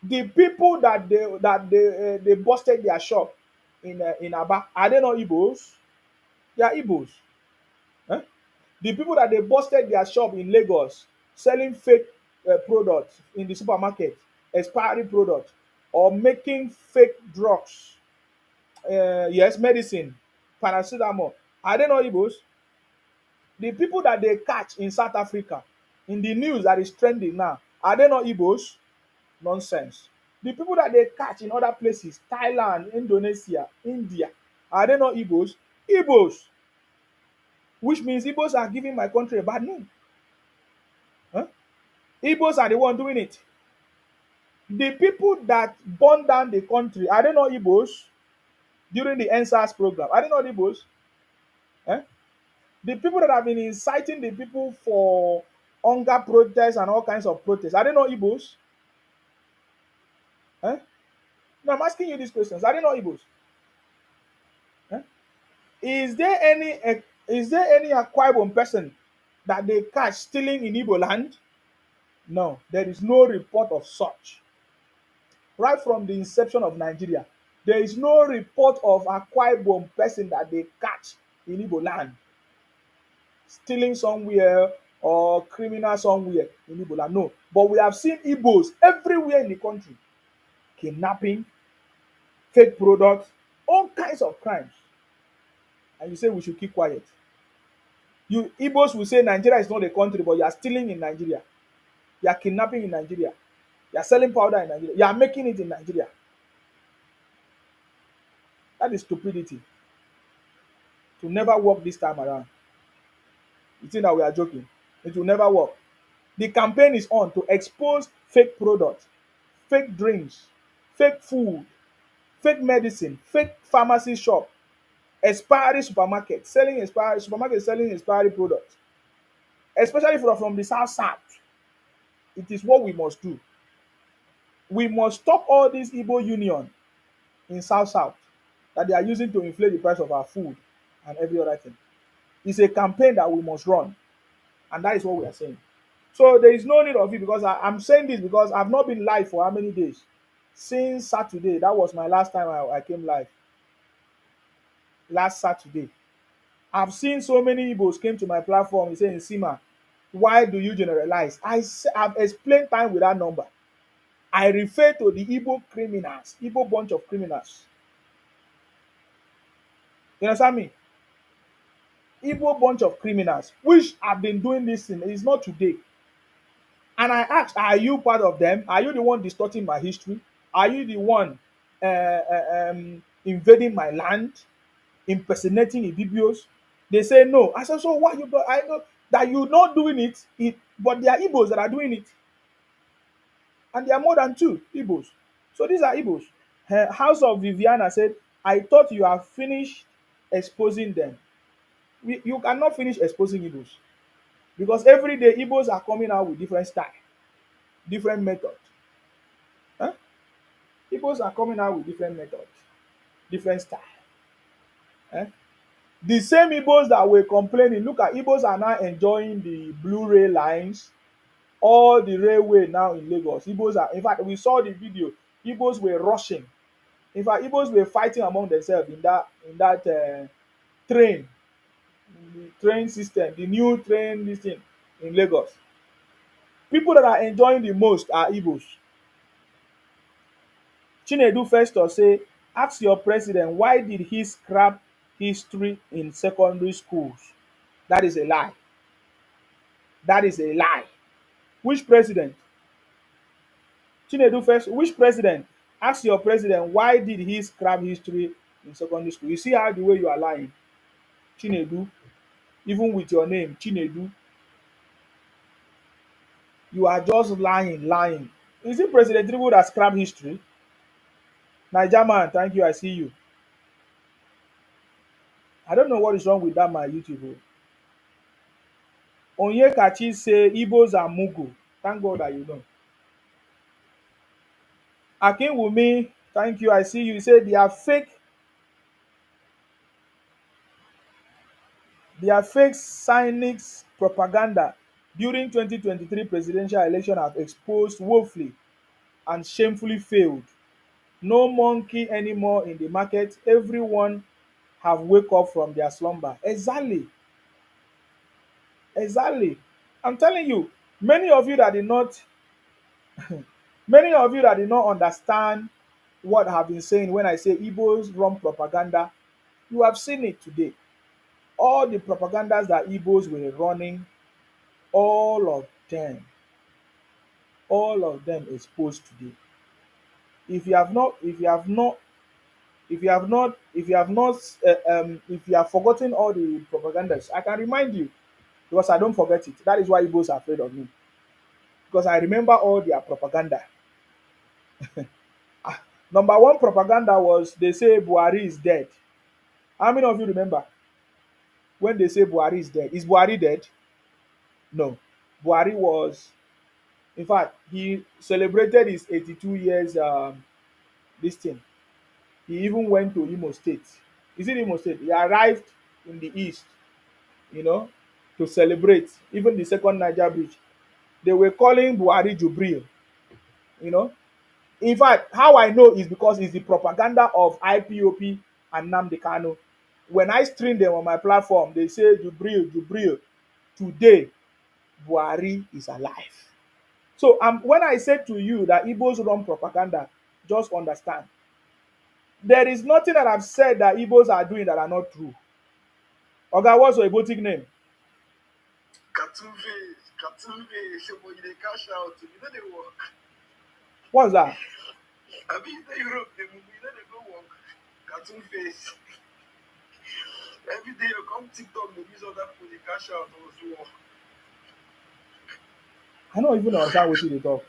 The people that they busted their shop in Aba, are they not Igbos? They are Igbos. Huh? The people that they busted their shop in Lagos selling fake products in the supermarket, expiry products, or making fake drugs, yes, medicine, paracetamol, are they not Igbos? The people that they catch in South Africa, in the news that is trending now, are they not Igbos? Nonsense. The people that they catch in other places, Thailand, Indonesia, India, are they not Igbos? Igbos, which means Igbos are giving my country a bad name. Huh? Igbos are the one doing it. The people that burned down the country, are they not Igbos during the NSAS program? Are they not Igbos? Eh? The people that have been inciting the people for hunger protests and all kinds of protests, are they not Igbos? Eh? No, I'm asking you these questions. Are they not Igbos? Eh? Is there any Akwa Ibom person that they catch stealing in Igbo land? No, there is no report of such. Right from the inception of Nigeria, there is no report of Akwa Ibom person that they catch in Igbo land stealing somewhere or criminal somewhere in Igbo land. No, but we have seen Igbos everywhere in the country kidnapping, fake products, all kinds of crimes. And you say we should keep quiet. You Igbos will say Nigeria is not a country, but you are stealing in Nigeria. You are kidnapping in Nigeria. You are selling powder in Nigeria. You are making it in Nigeria. That is stupidity. To never work this time around. You think that we are joking? It will never work. The campaign is on to expose fake products, fake drinks, fake food, fake medicine, fake pharmacy shop, expiry supermarket selling expiry products, especially from the south. It is what we must do. We must stop all this Igbo union in south that they are using to inflate the price of our food and every other thing. It's a campaign that we must run, and that is what we are saying. So there is no need of it because I'm saying this because I've not been live for how many days? Since Saturday. That was my last time I came live. Last Saturday. I've seen so many Igbos came to my platform and saying, Sima, why do you generalize? I've explained time without number. I refer to the Igbo criminals, Igbo bunch of criminals. You understand me? Igbo bunch of criminals, which have been doing this thing. It's not today. And I asked, are you part of them? Are you the one distorting my history? Are you the one invading my land, impersonating Ibibios. They say no. I said, so what you got? I know that you're not doing it, but there are Igbos that are doing it. And there are more than two Igbos. So these are Igbos. House of Viviana said, I thought you have finished exposing them. You cannot finish exposing Igbos because every day Igbos are coming out with different style, different method. Huh? Igbos are coming out with different method, different style. Eh? The same Igbos that were complaining, look at Igbos are now enjoying the Blu-ray lines, all the railway now in Lagos. Igbos are, in fact, we saw the video. Igbos were rushing. In fact, Igbos were fighting among themselves in that train, the train system, the new train this thing in Lagos. People that are enjoying the most are Igbos. Chinedu Festus say, ask your president why did he scrap history in secondary schools? That is a lie. That is a lie. Which president? Chinedu first, which president? Ask your president why did he scrap history in secondary school? You see how the way you are lying. Chinedu, even with your name, Chinedu, you are just lying, lying. Is it President Tinubu that scrap history? Naija man, thank you, I see you. I don't know what is wrong with that my YouTube. Onyekachi say Igbos are Mugu. Thank God that you know. Akinwumi, thank you, I see you. You say they are fake cynics propaganda during 2023 presidential election have exposed woefully and shamefully failed. No monkey anymore in the market. Everyone have wake up from their slumber. Exactly. Exactly. I'm telling you, many of you that did not many of you that did not understand what I have been saying when I say Igbos run propaganda, you have seen it today. All the propagandas that Igbos were running, all of them, all of them exposed today. If you have not, if you have not, if you have not, if you have not, if you have forgotten all the propagandas, I can remind you because I don't forget it. That is why Igbos are afraid of me because I remember all their propaganda. Number one propaganda was they say Buhari is dead. How many of you remember when they say Buhari is dead? Is Buhari dead? No. Buhari was, in fact, he celebrated his 82 years this thing. He even went to Imo State. Is it Imo State? He arrived in the east, you know, to celebrate even the second Niger bridge. They were calling Buhari Jubril, you know. In fact, how I know is because it's the propaganda of IPOP and Nnamdi Kanu. When I stream them on my platform, they say Jubril, Jubril. Today, Buhari is alive. So when I say to you that Igbos run propaganda, just understand. There is nothing that I've said that Igbos are doing that are not true. Oga, what's your Igbotic name? Cartoon face, cartoon face. But you dey cash out. You know they work. What's that? I mean, in Europe, they move. You know they go work. Cartoon face. Every day you come TikTok, they use other people. They cash out also. I don't even understand what you talk.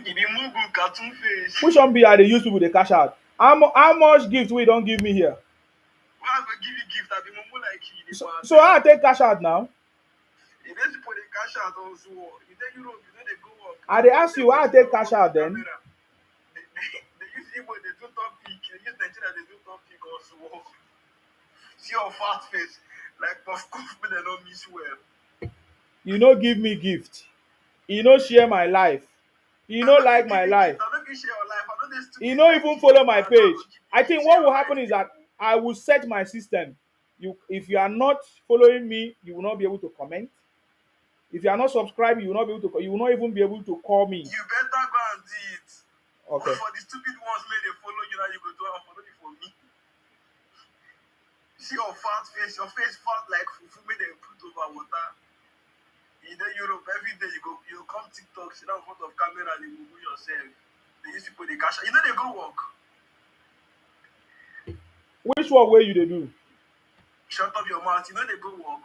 You dey move with cartoon face. Which one be I dey use people dey cash out? How much gift wey you don give me here? Why I go give you gift? I be mumu like you. So how I take cash out now? You dey people dey cash out also. You dey Europe, you know they go work. I dey ask you how I take cash out then? They use Igbo, they do top pick. They use Nigeria, they do top pick also. See your fat face. Like puff puff, but they don't miss well. You no give me gift. You no share my life. You no like my life. I don't share your life. I don't dey stupid. You no even follow my page. I think what will happen is that I will set my system. If you are not following me, you will not be able to comment. If you are not subscribed, you will not be able to. You will not even be able to call me. You better go and do it. Okay. For the stupid ones, may they follow you now. You go do it follow me for me. See your fat face. Your face fat like fufu. May they put over water. In Europe, every day you come TikTok, sit down in front of camera, and you move yourself. They use people they cash out. You know they go work. Which one wey you dey do? Shut up your mouth. You know they go work.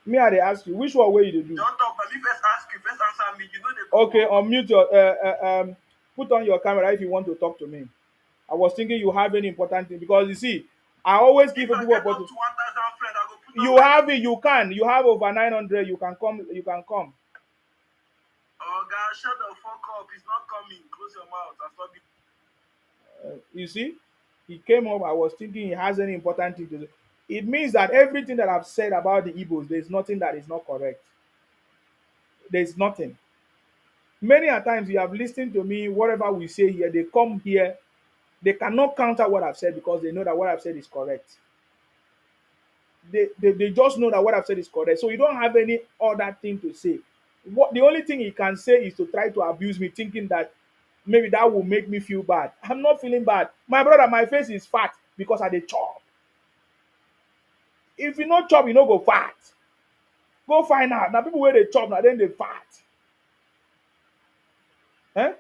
Me I dey ask you, which one wey you dey do? Don't talk. Let me first ask you. First answer me. You know they go Okay, work. unmute your put on your camera if you want to talk to me. I was thinking you have any important thing because you see, I always give If I people get up opportunity. to 1,000 friends, I go put on You my have it, you can. You have over 900. You can come. You can come. Oh God, shut the fuck up. It's not coming. Close your mouth. I stop it. You see, he came up. I was thinking he has any important thing to say. It means that everything that I've said about the Igbos, there's nothing that is not correct. There's nothing. Many a times you have listened to me, whatever we say here, they come here, they cannot counter what I've said because they know that what I've said is correct. They just know that what I've said is correct. So you don't have any other thing to say. What the only thing he can say is to try to abuse me, thinking that maybe that will make me feel bad. I'm not feeling bad. My brother, my face is fat because I dey chop. If you no chop, you no go fat. Go find out. Now people where they chop, now then they fat. Eh?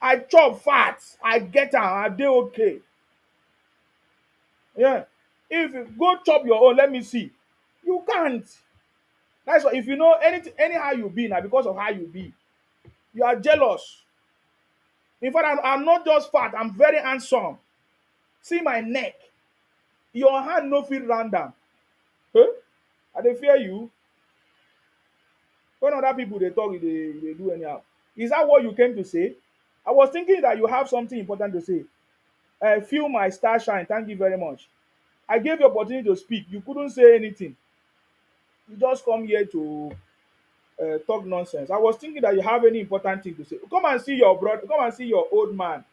I chop fat. I get am. I dey okay. Yeah. If you go chop your own, let me see. You can't. That's why if you know anything, anyhow you be now because of how you be, you are jealous. In fact, I'm not just fat. I'm very handsome. See my neck. Your hand no fit round am. Huh? I dey fear you. When other people they talk, they do anyhow. Is that what you came to say? I was thinking that you have something important to say. Feel my star shine. Thank you very much. I gave you opportunity to speak. You couldn't say anything. You just come here to talk nonsense. I was thinking that you have any important thing to say. Come and see your brother. Come and see your old man.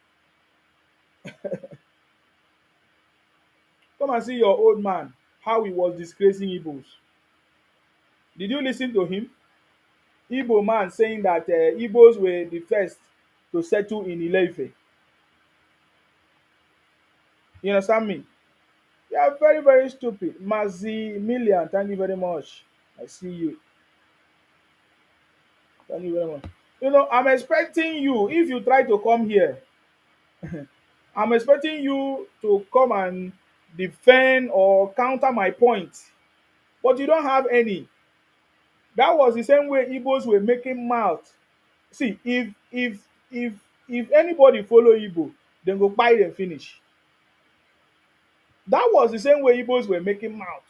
Come and see your old man. How he was disgracing Igbos. Did you listen to him? Igbo man saying that Igbos were the first to settle in Ileife. You understand me? You are very, very stupid. Mazi Million, thank you very much. I see you. Thank you very much. You know, I'm expecting you, if you try to come here, I'm expecting you to come and defend or counter my point. But you don't have any. That was the same way Igbos were making mouth. See, if anybody follow Igbo, then go buy them finish. That was the same way Igbos were making mouth.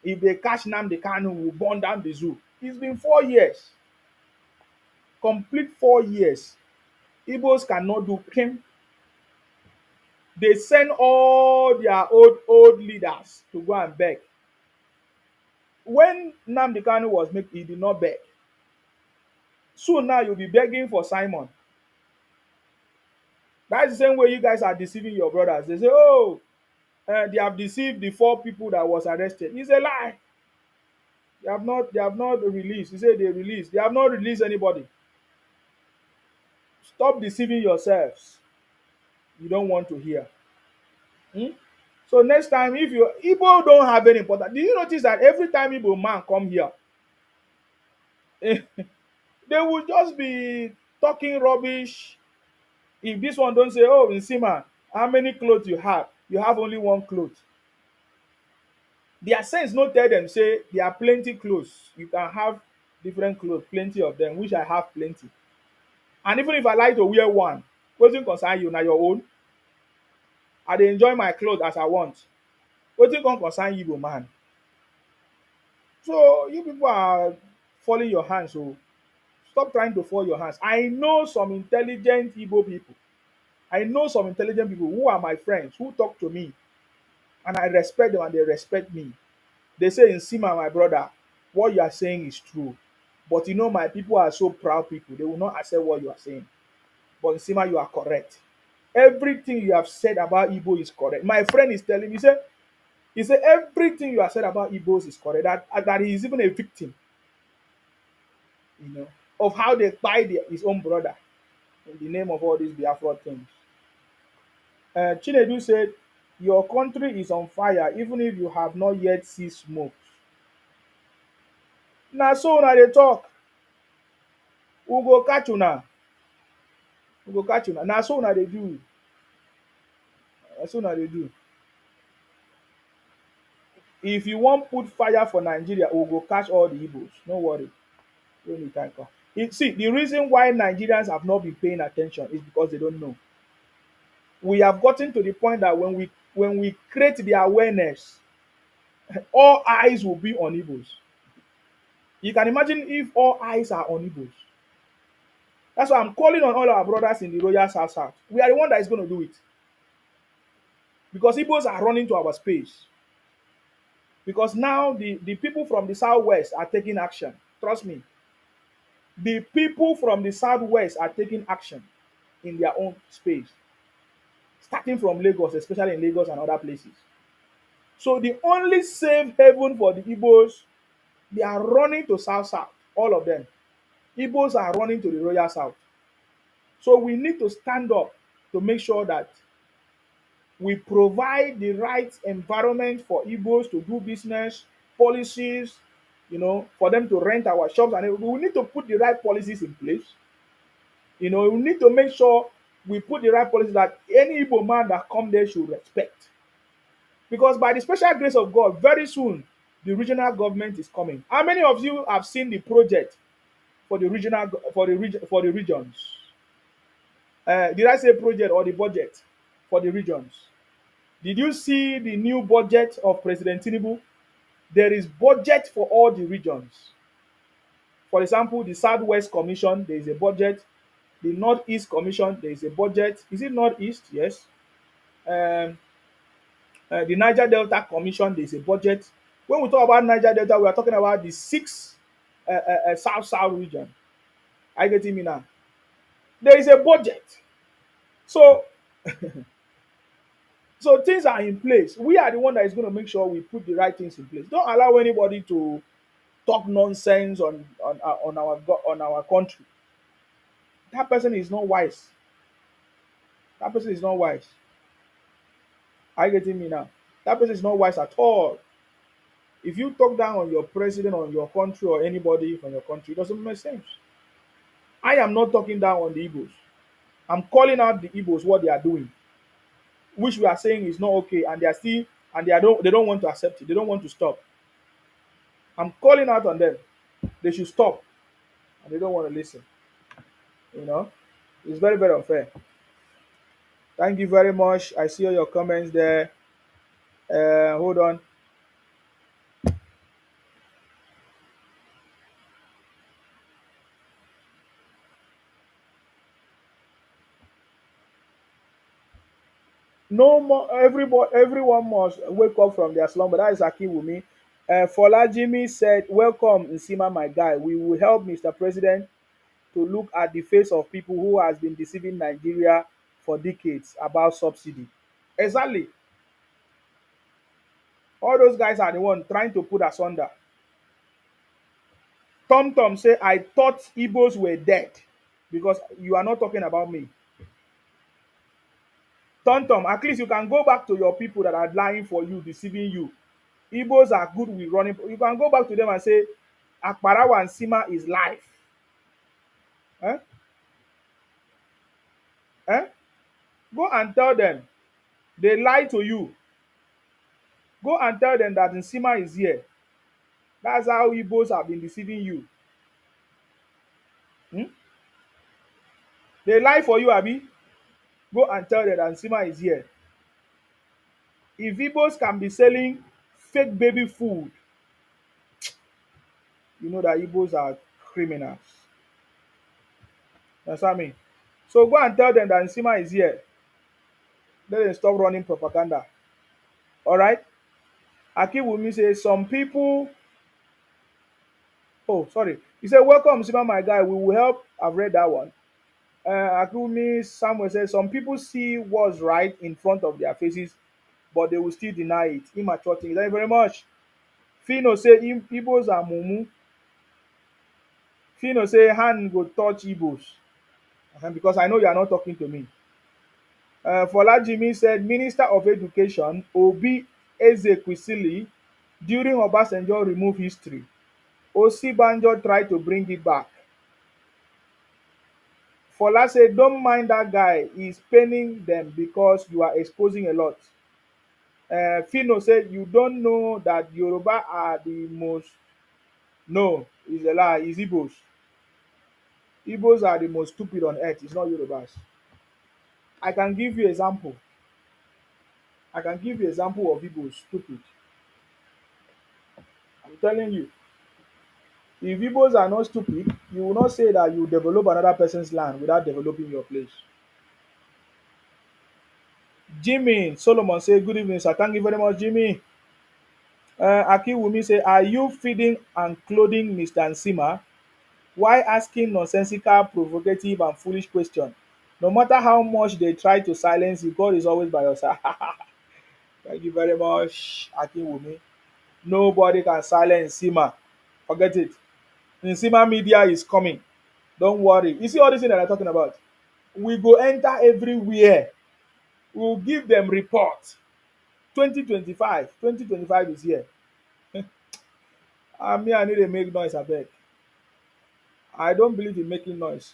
If they catch Nnamdi Kanu, will burn down the zoo. It's been 4 years. Complete 4 years. Igbos cannot do Kim. They send all their old leaders to go and beg. When Nnamdi Kanu was made, he did not beg. Soon now you'll be begging for Simon. That's the same way you guys are deceiving your brothers. They say, oh, they have deceived the 4 people that was arrested. It's a lie. They have not released. He said they released. They have not released anybody. Stop deceiving yourselves. You don't want to hear. Hmm? So next time, if you Igbo don't have any important, do you notice that every time Igbo man come here, they will just be talking rubbish. If this one don't say, oh, Nsima, how many clothes you have? You have only one cloth. Their sense no tell them say there are plenty clothes. You can have different clothes, plenty of them, which I have plenty. And even if I like to wear one, wetin concern you na your own. I dey enjoy my clothes as I want. Wetin come concern you, man? So you people are falling your hands. So stop trying to fall your hands. I know some intelligent Igbo people. I know some intelligent people who are my friends who talk to me, and I respect them and they respect me. They say, Nsima, my brother, what you are saying is true. But you know, my people are so proud people. They will not accept what you are saying. But Nsima, you are correct. Everything you have said about Igbo is correct. My friend is telling me, he said everything you have said about Igbos is correct. That he is even a victim, of how they buy his own brother in the name of all these Biafra things. Chinedu said, your country is on fire even if you have not yet seen smoke. Na so una dey talk. We go catch una. We go catch una. Na so una dey do. Na so una dey do. If you want put fire for Nigeria, we will go catch all the Igbos. No worry. When the time come. See, the reason why Nigerians have not been paying attention is because they don't know. We have gotten to the point that when we create the awareness, all eyes will be on Igbos. You can imagine if all eyes are on Igbos. That's why I'm calling on all our brothers in the Royal South. We are the one that is going to do it. Because Igbos are running to our space. Because now the people from the Southwest are taking action. Trust me. The people from the Southwest are taking action in their own space. Starting from Lagos, especially in Lagos and other places. So the only safe haven for the Igbos, they are running to South, all of them. Igbos are running to the Royal South. So we need to stand up to make sure that we provide the right environment for Igbos to do business, policies, for them to rent our shops. And we need to put the right policies in place. We need to make sure we put the right policies that any Igbo man that come there should respect. Because by the special grace of God, very soon, the regional government is coming. How many of you have seen the project for the regions? Did I say project or the budget for the regions? Did you see the new budget of President Tinubu? There is budget for all the regions. For example, the Southwest Commission, there is a budget. The Northeast Commission, there is a budget. Is it Northeast? Yes. Um, the Niger Delta Commission, there is a budget. When we talk about Niger Delta, we are talking about the six South region. Are you getting me now? There is a budget. So, so things are in place. We are the one that is going to make sure we put the right things in place. Don't allow anybody to talk nonsense on our country. That person is not wise. That person is not wise. Are you getting me now? That person is not wise at all. If you talk down on your president, on your country, or anybody from your country, it doesn't make sense. I am not talking down on the Igbos. I'm calling out the Igbos what they are doing, which we are saying is not okay, and they are still and they don't want to accept it. They don't want to stop. I'm calling out on them. They should stop, and they don't want to listen. You know, it's very very unfair. Thank you very much. I see all your comments there. Hold on. No more. Everyone must wake up from their slumber. That is Akiwumi. Folajimi said, "Welcome, Nsima, my guy. We will help Mr. President to look at the face of people who has been deceiving Nigeria for decades about subsidy." Exactly. All those guys are the one trying to put us under. Tom Tom say, "I thought Igbos were dead because you are not talking about me." Tom Tom, at least you can go back to your people that are lying for you, deceiving you. Igbos are good with running. You can go back to them and say, Akparawa and Sima is life. Eh? Eh? Go and tell them. They lie to you. Go and tell them that Nsima is here. That's how Igbos have been deceiving you. Hmm? They lie for you, Abi. Go and tell them that Nsima is here. If Igbos can be selling fake baby food, you know that Igbos are criminals. That's what I mean. So go and tell them that Nsima is here. Let them stop running propaganda. All right? Akiwumi says some people. Oh, sorry. He said, "Welcome, Nsima, my guy. We will help." I've read that one. Akiwumi Samuel says some people see what's right in front of their faces, but they will still deny it. Immature things. Thank you very much. Fino say Igbos are mumu. Fino say hand go touch Igbos. Because I know you are not talking to me. Folajimi said Minister of Education Obi Ezekwesili during Obasanjo remove history. Osibanjo tried to bring it back. Fola said don't mind that guy, he's paining them because you are exposing a lot. Fino said you don't know that Yoruba are the most. No, it's a lie. It's Igbos. Igbos are the most stupid on earth. It's not Yorubas. I can give you example. I can give you example of Igbos stupid. I'm telling you. If Igbos are not stupid, you will not say that you develop another person's land without developing your place. Jimmy Solomon say good evening, sir. Thank you very much, Jimmy. Akiwumi say, are you feeding and clothing Mr. Nsima? Why asking nonsensical, provocative, and foolish questions? No matter how much they try to silence you, God is always by your side. Thank you very much, Akiwumi. Nobody can silence Nsima. Forget it. Nsima media is coming. Don't worry. You see all this thing that I'm talking about? We go enter everywhere. We'll give them report. 2025. 2025 is here. Me, I need to make noise, abeg. I don't believe in making noise.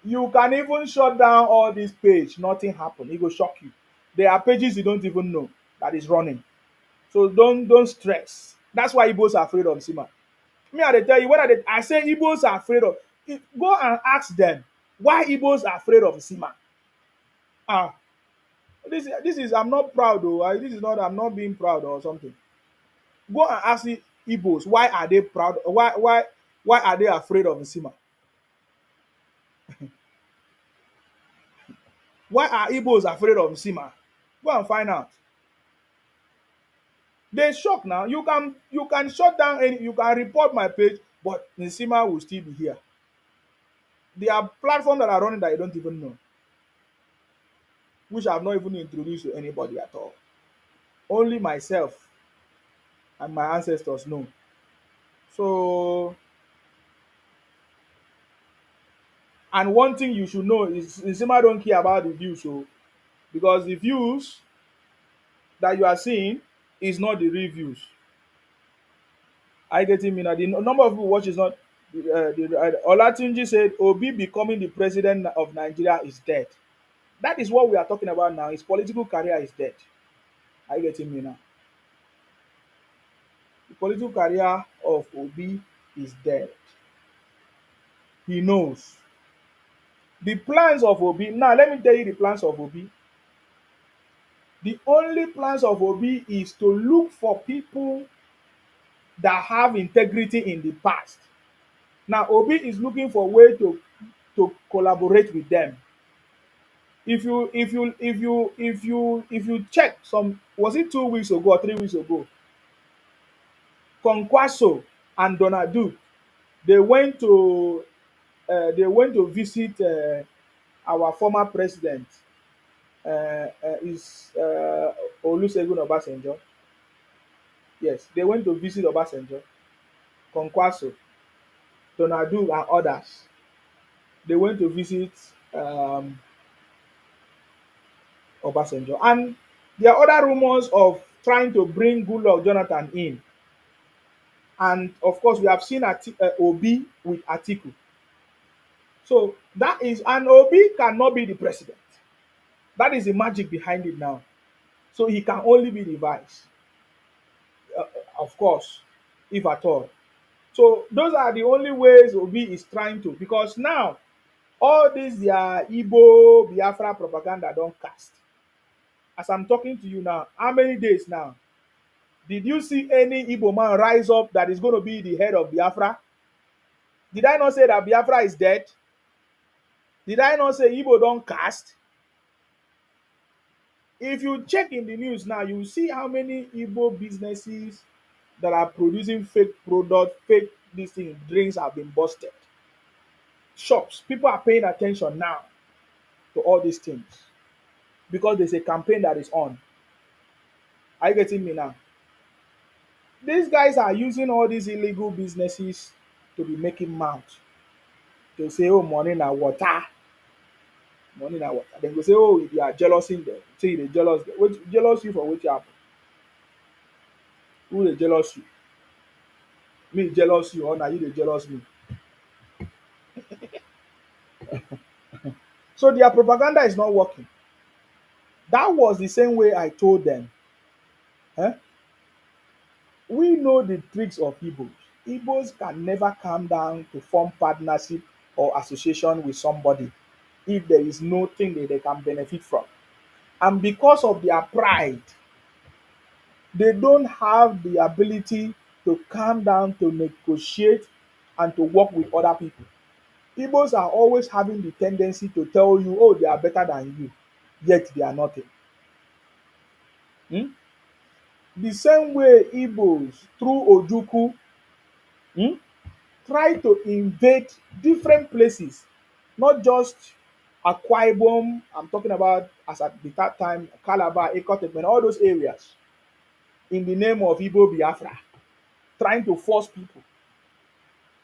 You can even shut down all this page, nothing happen. It will shock you. There are pages you don't even know that is running. So don't stress. That's why Igbos are afraid of Sima. Me, I dey tell you, when I say Igbos are afraid of, go and ask them why Igbos are afraid of Sima. Ah, this is I'm not proud though. This is not I'm not being proud or something. Go and ask the Igbos why are they proud? Why are they afraid of Sima? Why are Igbos afraid of Sima? Go and find out. They shock now. You can shut down any you can report my page, but Nsima will still be here. There are platforms that are running that you don't even know, which I have not even introduced to anybody at all. Only myself and my ancestors know. So, and one thing you should know is Nsima don't care about the views, so because the views that you are seeing is not the real views. I getting me now. The number of people watch is not. Olatunji said Obi becoming the president of Nigeria is dead. That is what we are talking about now. His political career is dead. Are you getting me now? The political career of Obi is dead. He knows. The plans of Obi. Now, let me tell you the plans of Obi. The only plans of Obi is to look for people that have integrity in the past. Now, Obi is looking for a way to collaborate with them. If you check some, was it 2 weeks ago or 3 weeks ago, Kwankwaso and Donald, they went to visit our former president, is Olusegun Obasanjo. Yes, they went to visit Obasanjo, Kwankwaso, Donald and others. They went to visit um, Obasanjo, and there are other rumors of trying to bring Goodluck Jonathan in. And of course, we have seen Obi with Atiku. So that is, and Obi cannot be the president. That is the magic behind it now. So he can only be the vice, uh, of course, if at all. So those are the only ways Obi is trying to, because now all this their Igbo Biafra propaganda don't cast. As I'm talking to you now, how many days now? Did you see any Igbo man rise up that is going to be the head of Biafra? Did I not say that Biafra is dead? Did I not say Igbo don't cast? If you check in the news now, you will see how many Igbo businesses that are producing fake products, fake this thing, drinks have been busted. Shops, people are paying attention now to all these things because there's a campaign that is on. Are you getting me now? These guys are using all these illegal businesses to be making mouth. To say, oh, money na water. Money na water. Then go say, oh, they are jealous in them. Say they jealous. Which jealous you for which happen? Who they jealous you? Me jealous you or now you they jealous me? So their propaganda is not working. That was the same way I told them. Eh? We know the tricks of Igbos. Igbos can never calm down to form partnership or association with somebody if there is nothing that they can benefit from. And because of their pride, they don't have the ability to calm down, to negotiate, and to work with other people. Igbos are always having the tendency to tell you, oh, they are better than you, yet they are nothing. Hmm? The same way Igbos through Ojukwu hmm, try to invade different places, not just Akwa Ibom, I'm talking about as at that time, Calabar, Ekotepin, all those areas, in the name of Igbo Biafra, trying to force people.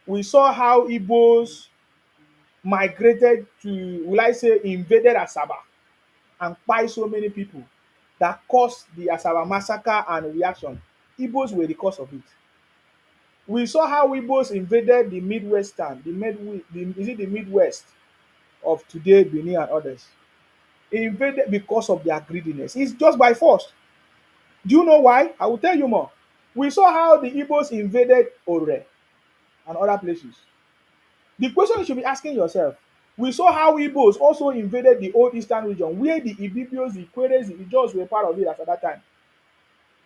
We saw how Igbos migrated to, will I say, invaded Asaba and kpai so many people that caused the Asaba massacre and reaction. Igbos were the cause of it. We saw how Igbos invaded the Midwestern, is it the Midwest of today, Benin and others. Invaded because of their greediness. It's just by force. Do you know why? I will tell you more. We saw how the Igbos invaded Ore and other places. The question you should be asking yourself, we saw how Igbos also invaded the old eastern region where the Ibibios, the Ikweres, the Ijos were part of it at that time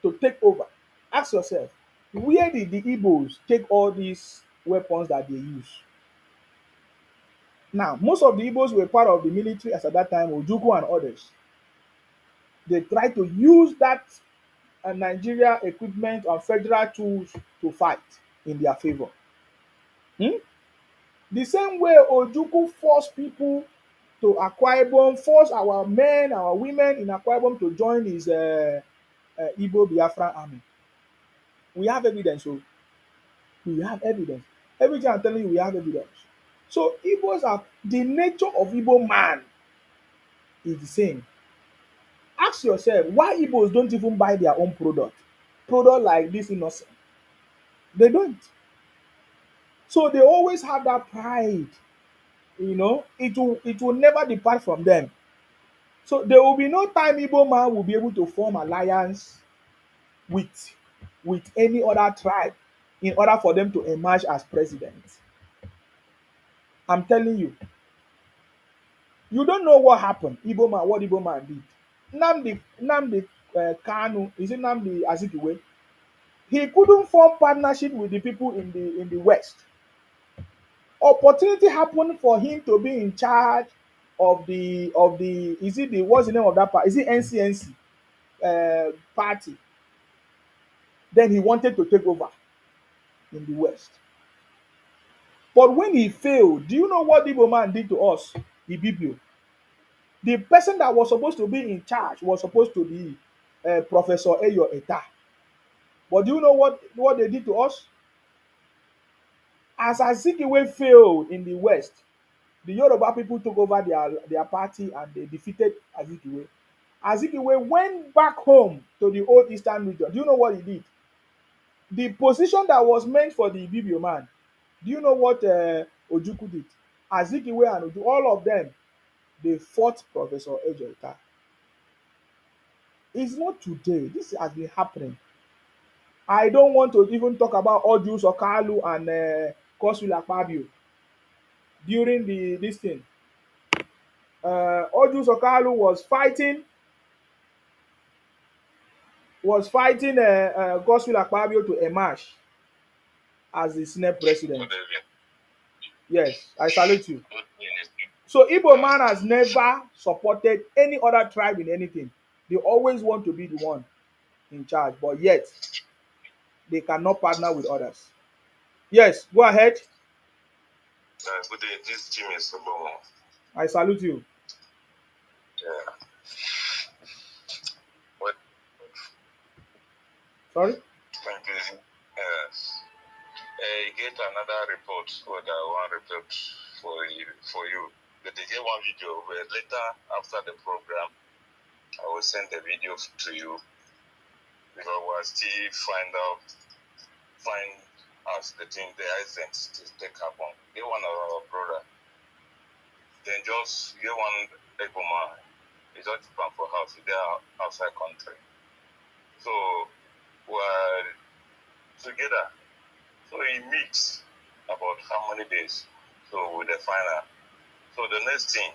to take over. Ask yourself, where did the Igbos take all these weapons that they use? Now, most of the Igbos were part of the military as at that time, Ojukwu and others. They tried to use that Nigeria equipment and federal tools to fight in their favor. Hmm? The same way Ojukwu forced people to Akwa Ibom, force our men, our women in Akwa Ibom to join his Igbo Biafra army. We have evidence, so we have evidence. Everything I'm telling you, we have evidence. So Igbos are the nature of Igbo man is the same. Ask yourself why Igbos don't even buy their own product. Product like this innocent. They don't. So they always have that pride. It will never depart from them. So there will be no time Igbo man will be able to form alliance with any other tribe in order for them to emerge as president. I'm telling you, you don't know what happened. What Igbo man did. Nnamdi Kanu, is it Nnamdi Azikiwe? He couldn't form partnership with the people in the West. Opportunity happened for him to be in charge of the is it the what's the name of that party? Is it NCNC party? Then he wanted to take over in the West. But when he failed, do you know what the Igbo man did to us? Ibibio. The person that was supposed to be in charge was supposed to be Professor Eyo Eta. But do you know what they did to us? As Azikiwe failed in the West, the Yoruba people took over their party and they defeated Azikiwe. Azikiwe went back home to the old eastern region. Do you know what he did? The position that was meant for the Ibibio man, do you know what Ojukwu did? Azikiwe and Ojukwu, all of them, they fought Professor Ejota. It's not today. This has been happening. I don't want to even talk about Ojus Okalu and Kosula Akpabio during this thing. Ojus Okalu was fighting Godswill Akpabio to emerge as the Senate president. Yes, I salute you. So Igbo man has never supported any other tribe in anything. They always want to be the one in charge, but yet they cannot partner with others. Yes, go ahead. Good day, this team is Obama. I salute you. Yeah. What? Sorry? Thank you. Yes. I get another report, or the one report for you. But they get one video where later after the program, I will send the video to you because we'll still find out the thing the accident to take happen. Get one of our brother. Then just get one Igbo man. He just come for house. They are outside country. So we're together. So he meets about how many days. So with the final. So the next thing,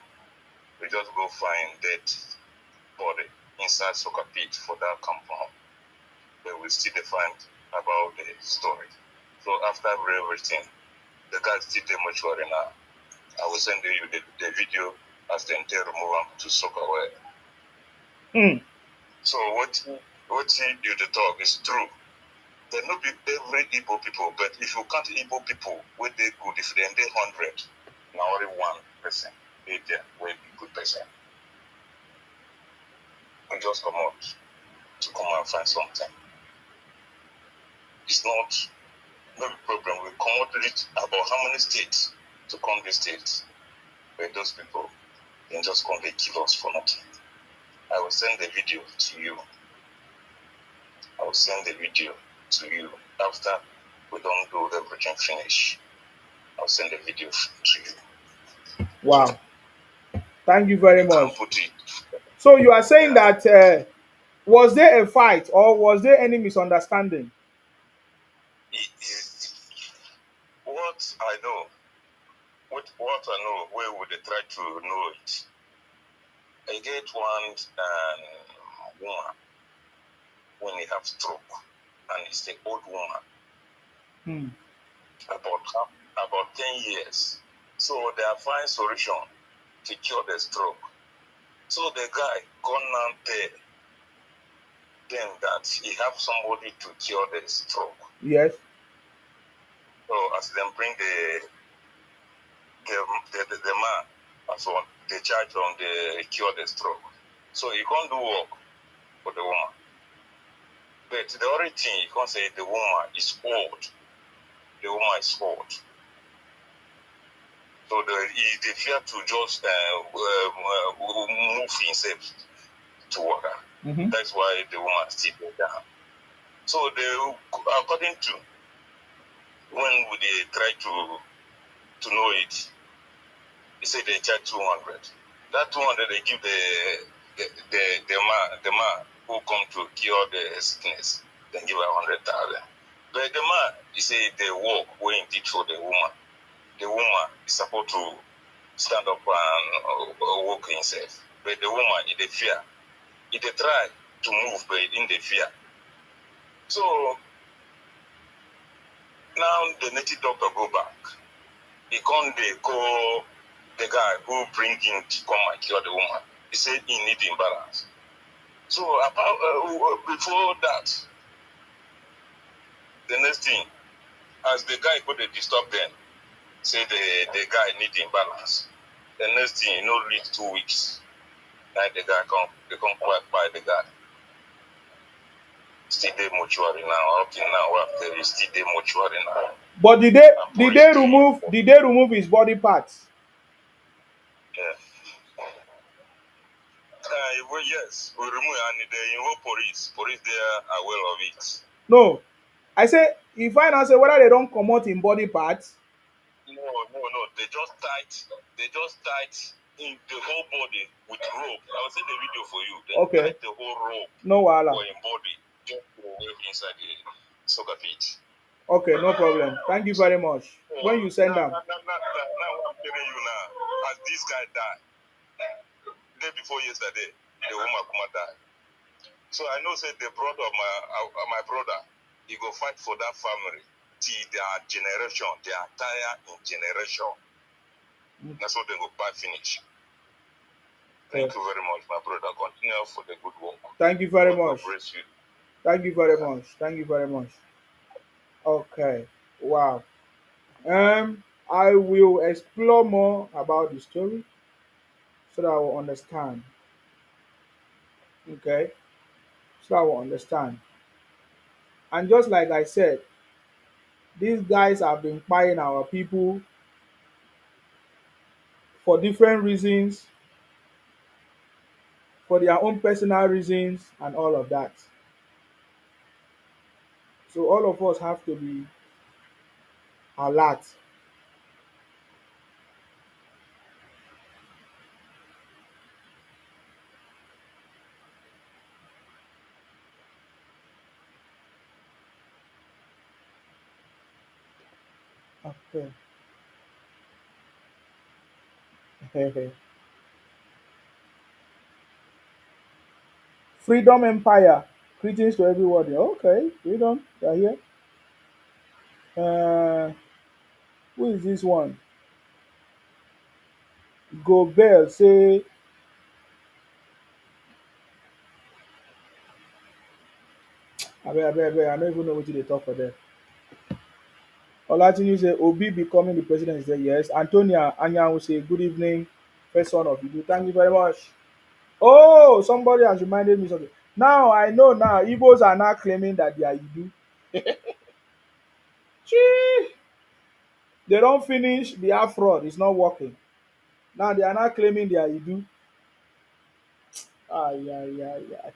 we just go find dead body inside soccer pit for that compound. But we still find about the story. So after everything, the guy still the mortuary now. I will send you the video as they remove him to soccer away. Hmm. So what he do the talk is true. There no be every Igbo people, but if you count Igbo people, where they good, if they 100, now only one person they there will be good person. We just come out to come and find something. It's not no problem. We come out with it about how many states to come these states. But those people they just come they kill us for nothing. I will send the video to you. I will send the video to you after we don't do everything finish. I'll send the video to you. Wow. Thank you very You can much. put it. So you are saying Yeah. that was there a fight or was there any misunderstanding? What I know, what I know, where would they try to know it? I get one woman when he have stroke, and it's the old woman Hmm. about 10 years. So they are find solution to cure the stroke. So the guy gone out there, then that he have somebody to cure the stroke. Yes. So as them bring the man as on the charge on the cure the stroke. So he can't do work for the woman. But the only thing you can't say the woman is old. The woman is old. So they fear to just move himself to water. Mm-hmm. That's why the woman still go down. So they, according to when they try to know it, they say they charge 200. That 200 they give the man who come to cure the sickness. They give 100,000. But the man, he say they work when he did for the woman. The woman is supposed to stand up and walk himself. But the woman, in the fear, he they try to move, but in the fear. So now the native doctor go back. He come they call the guy who bring him to come and cure the woman. He said he need imbalance. So about before that, the next thing, as the guy go they disturb them, say the guy need imbalance. The next thing, you know, reach 2 weeks. Now the guy they come quite by the guy. Still they mortuary now. Up till now, after is still they mortuary now. But did they remove his body parts? Yeah. Well, yes, we remove and the involve police there are aware of it. No. I say if I now say whether they don't come out in body parts. No. They just tied in the whole body with rope. I'll send the video for you. They Okay. tied the whole rope No wahala. for his body just to wave inside the soccer pitch. Okay, no problem. Thank you very much. When you send them. Now I'm telling you now, as this guy died, day before yesterday, the woman Kuma died. So I know say the brother of my brother, he go fight for that family till their generation, their entire generation. That's what they go buy finish. Thank you very much, my brother. Continue for the good work. Thank you very God much. bless you. Thank you very much. Thank you very much. Okay. Wow. I will explore more about the story so that I will understand. Okay. So I will understand. And just like I said, these guys have been buying our people for different reasons, for their own personal reasons, and all of that. So all of us have to be alert. Okay. Freedom Empire. Greetings to everybody. Okay, freedom. You're here. Uh, who is this one? Go Bell say, I don't even know what they talk for there. Olatini say, Obi becoming the president. He said, yes. Antonia Anya will say, good evening, first son of Ibu. Thank you very much. Oh, somebody has reminded me something. Now I know now, Igbos are now claiming that they are Ibu. Chee! They don't finish the fraud. It's not working. Now they are now claiming they are Ibu. Ay, ay, ay, ay.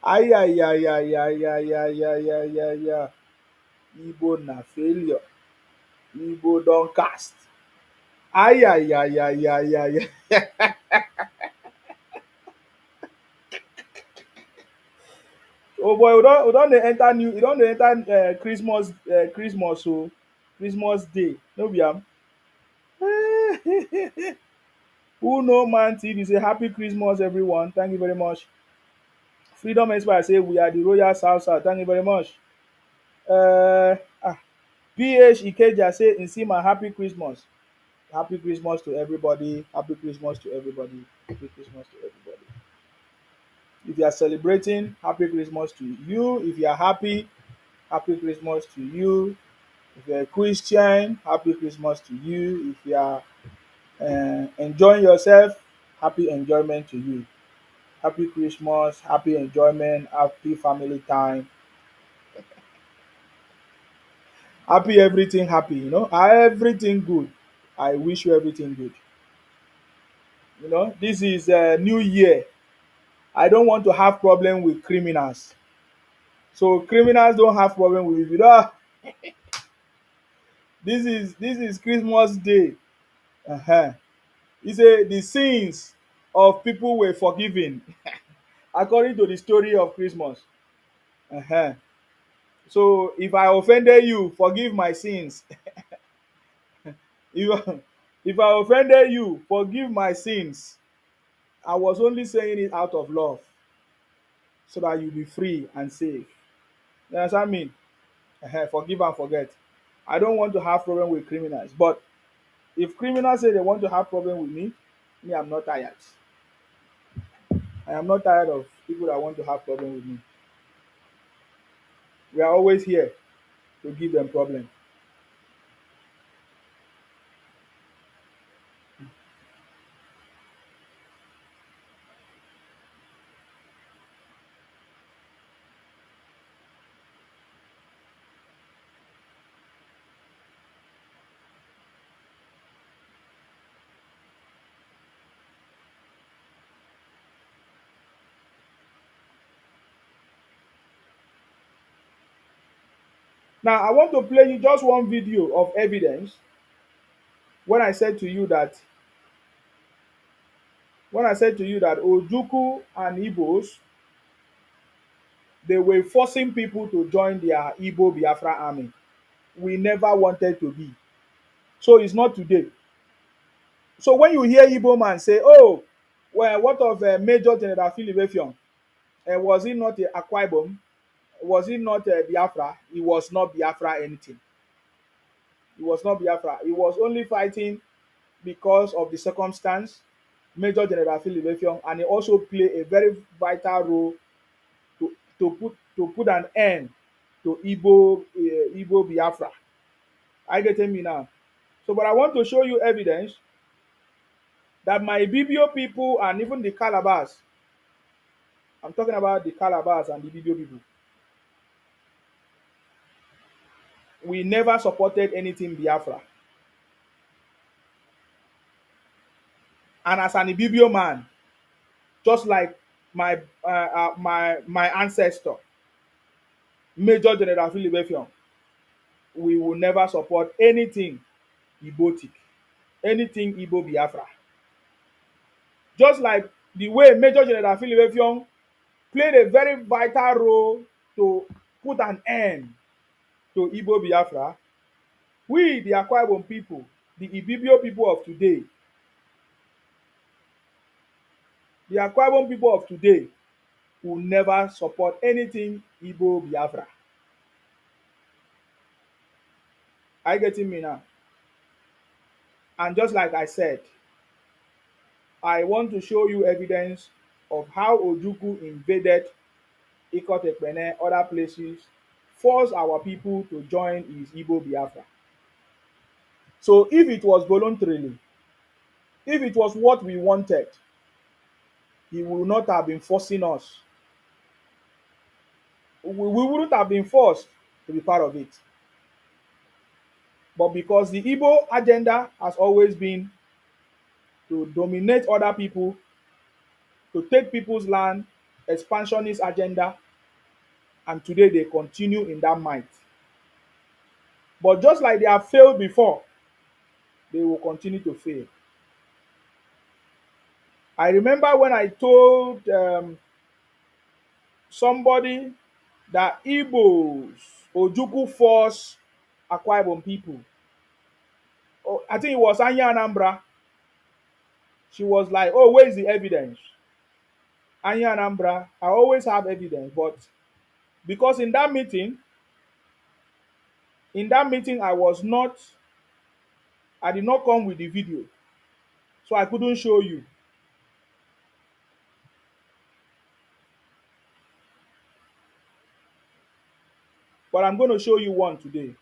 Ay, ay, ay, ay, ay, ay, ay, ay, ay, ay, ay. Igbo na failure. Igbo don cast. Ay, ay, ay, ay, ay, ay, ay. Oh boy, we don dey enter new, we don dey enter Christmas, Christmas o, Christmas day, no be am. Who know man TV say happy Christmas everyone, thank you very much. Freedom Expire say we are the royal south south, thank you very much. Uh, ah, PH Ikeja say Nsima happy Christmas. Happy Christmas to everybody, happy Christmas to everybody, happy Christmas to everybody. If you are celebrating, happy Christmas to you. If you are happy, happy Christmas to you. If you're a Christian, happy Christmas to you. If you are enjoying yourself, happy enjoyment to you. Happy Christmas, happy enjoyment, happy family time, happy everything happy, everything good. I wish you everything good. This is a new year. I don't want to have problem with criminals. So criminals don't have problem with you. This is Christmas day. Uh-huh. He say the sins of people were forgiven according to the story of Christmas. Uh-huh. So if I offended you, forgive my sins. if, if I offended you, forgive my sins. I was only saying it out of love so that you be free and safe. You understand me? Uh-huh. Forgive and forget. I don't want to have problem with criminals. But if criminals say they want to have problem with me, I'm not tired. I am not tired of people that want to have problem with me. We are always here to give them problem. Now, I want to play you just one video of evidence when I said to you that Ojuku and Igbos, they were forcing people to join their Igbo Biafra army. We never wanted to be. So it's not today. So when you hear Igbo man say, oh, well, what of Major General Philip Effiong? Was he not Akwa Ibom? Was he not Biafra? He was not Biafra anything. He was not Biafra. He was only fighting because of the circumstance, Major General Philip Effiong, and he also played a very vital role to put an end to Igbo Biafra. I getting me now. So, but I want to show you evidence that my Bibio people and even the Calabars, I'm talking about the Calabars and the Bibio people, we never supported anything Biafra. And as an Ibibio man, just like my ancestor, Major General Philip Effiong, we will never support anything Igbotic, anything Igbo Biafra. Just like the way Major General Philip Effiong played a very vital role to put an end to Igbo Biafra, We, the Akwa Ibom people, the Ibibio people of today, the Akwa Ibom people of today will never support anything Igbo Biafra. Are you getting me now? And just like I said, I want to show you evidence of how Ojukwu invaded Ikot-Ekpene, other places, forced our people to join his Igbo Biafra. So if it was voluntarily, if it was what we wanted, he would not have been forcing us. We wouldn't have been forced to be part of it. But because the Igbo agenda has always been to dominate other people, to take people's land, expansionist agenda, and today they continue in that might. But just like they have failed before, they will continue to fail. I remember when I told somebody that Igbos, Ojukwu force Akwa Ibom people. Oh, I think it was Anya Anambra. She was like, "Oh, where is the evidence?" Anya Anambra, I always have evidence, but because in that meeting, I did not come with the video, so I couldn't show you. But I'm going to show you one today,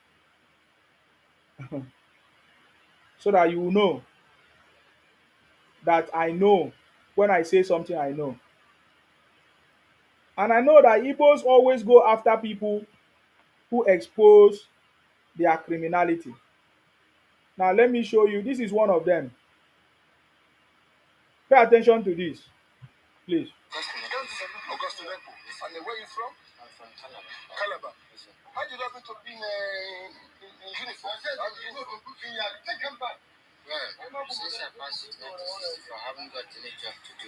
so that you will know that I know when I say something, I know. And I know that Igbos always go after people who expose their criminality. Now, let me show you. This is one of them. Pay attention to this, please. Augustine, and where are you from? I'm from Calabar. Calabar. Yes, how did you happen to be in uniform? How did you go to booking yard? Come back. Well, since I passed 1964, I haven't got any job to do.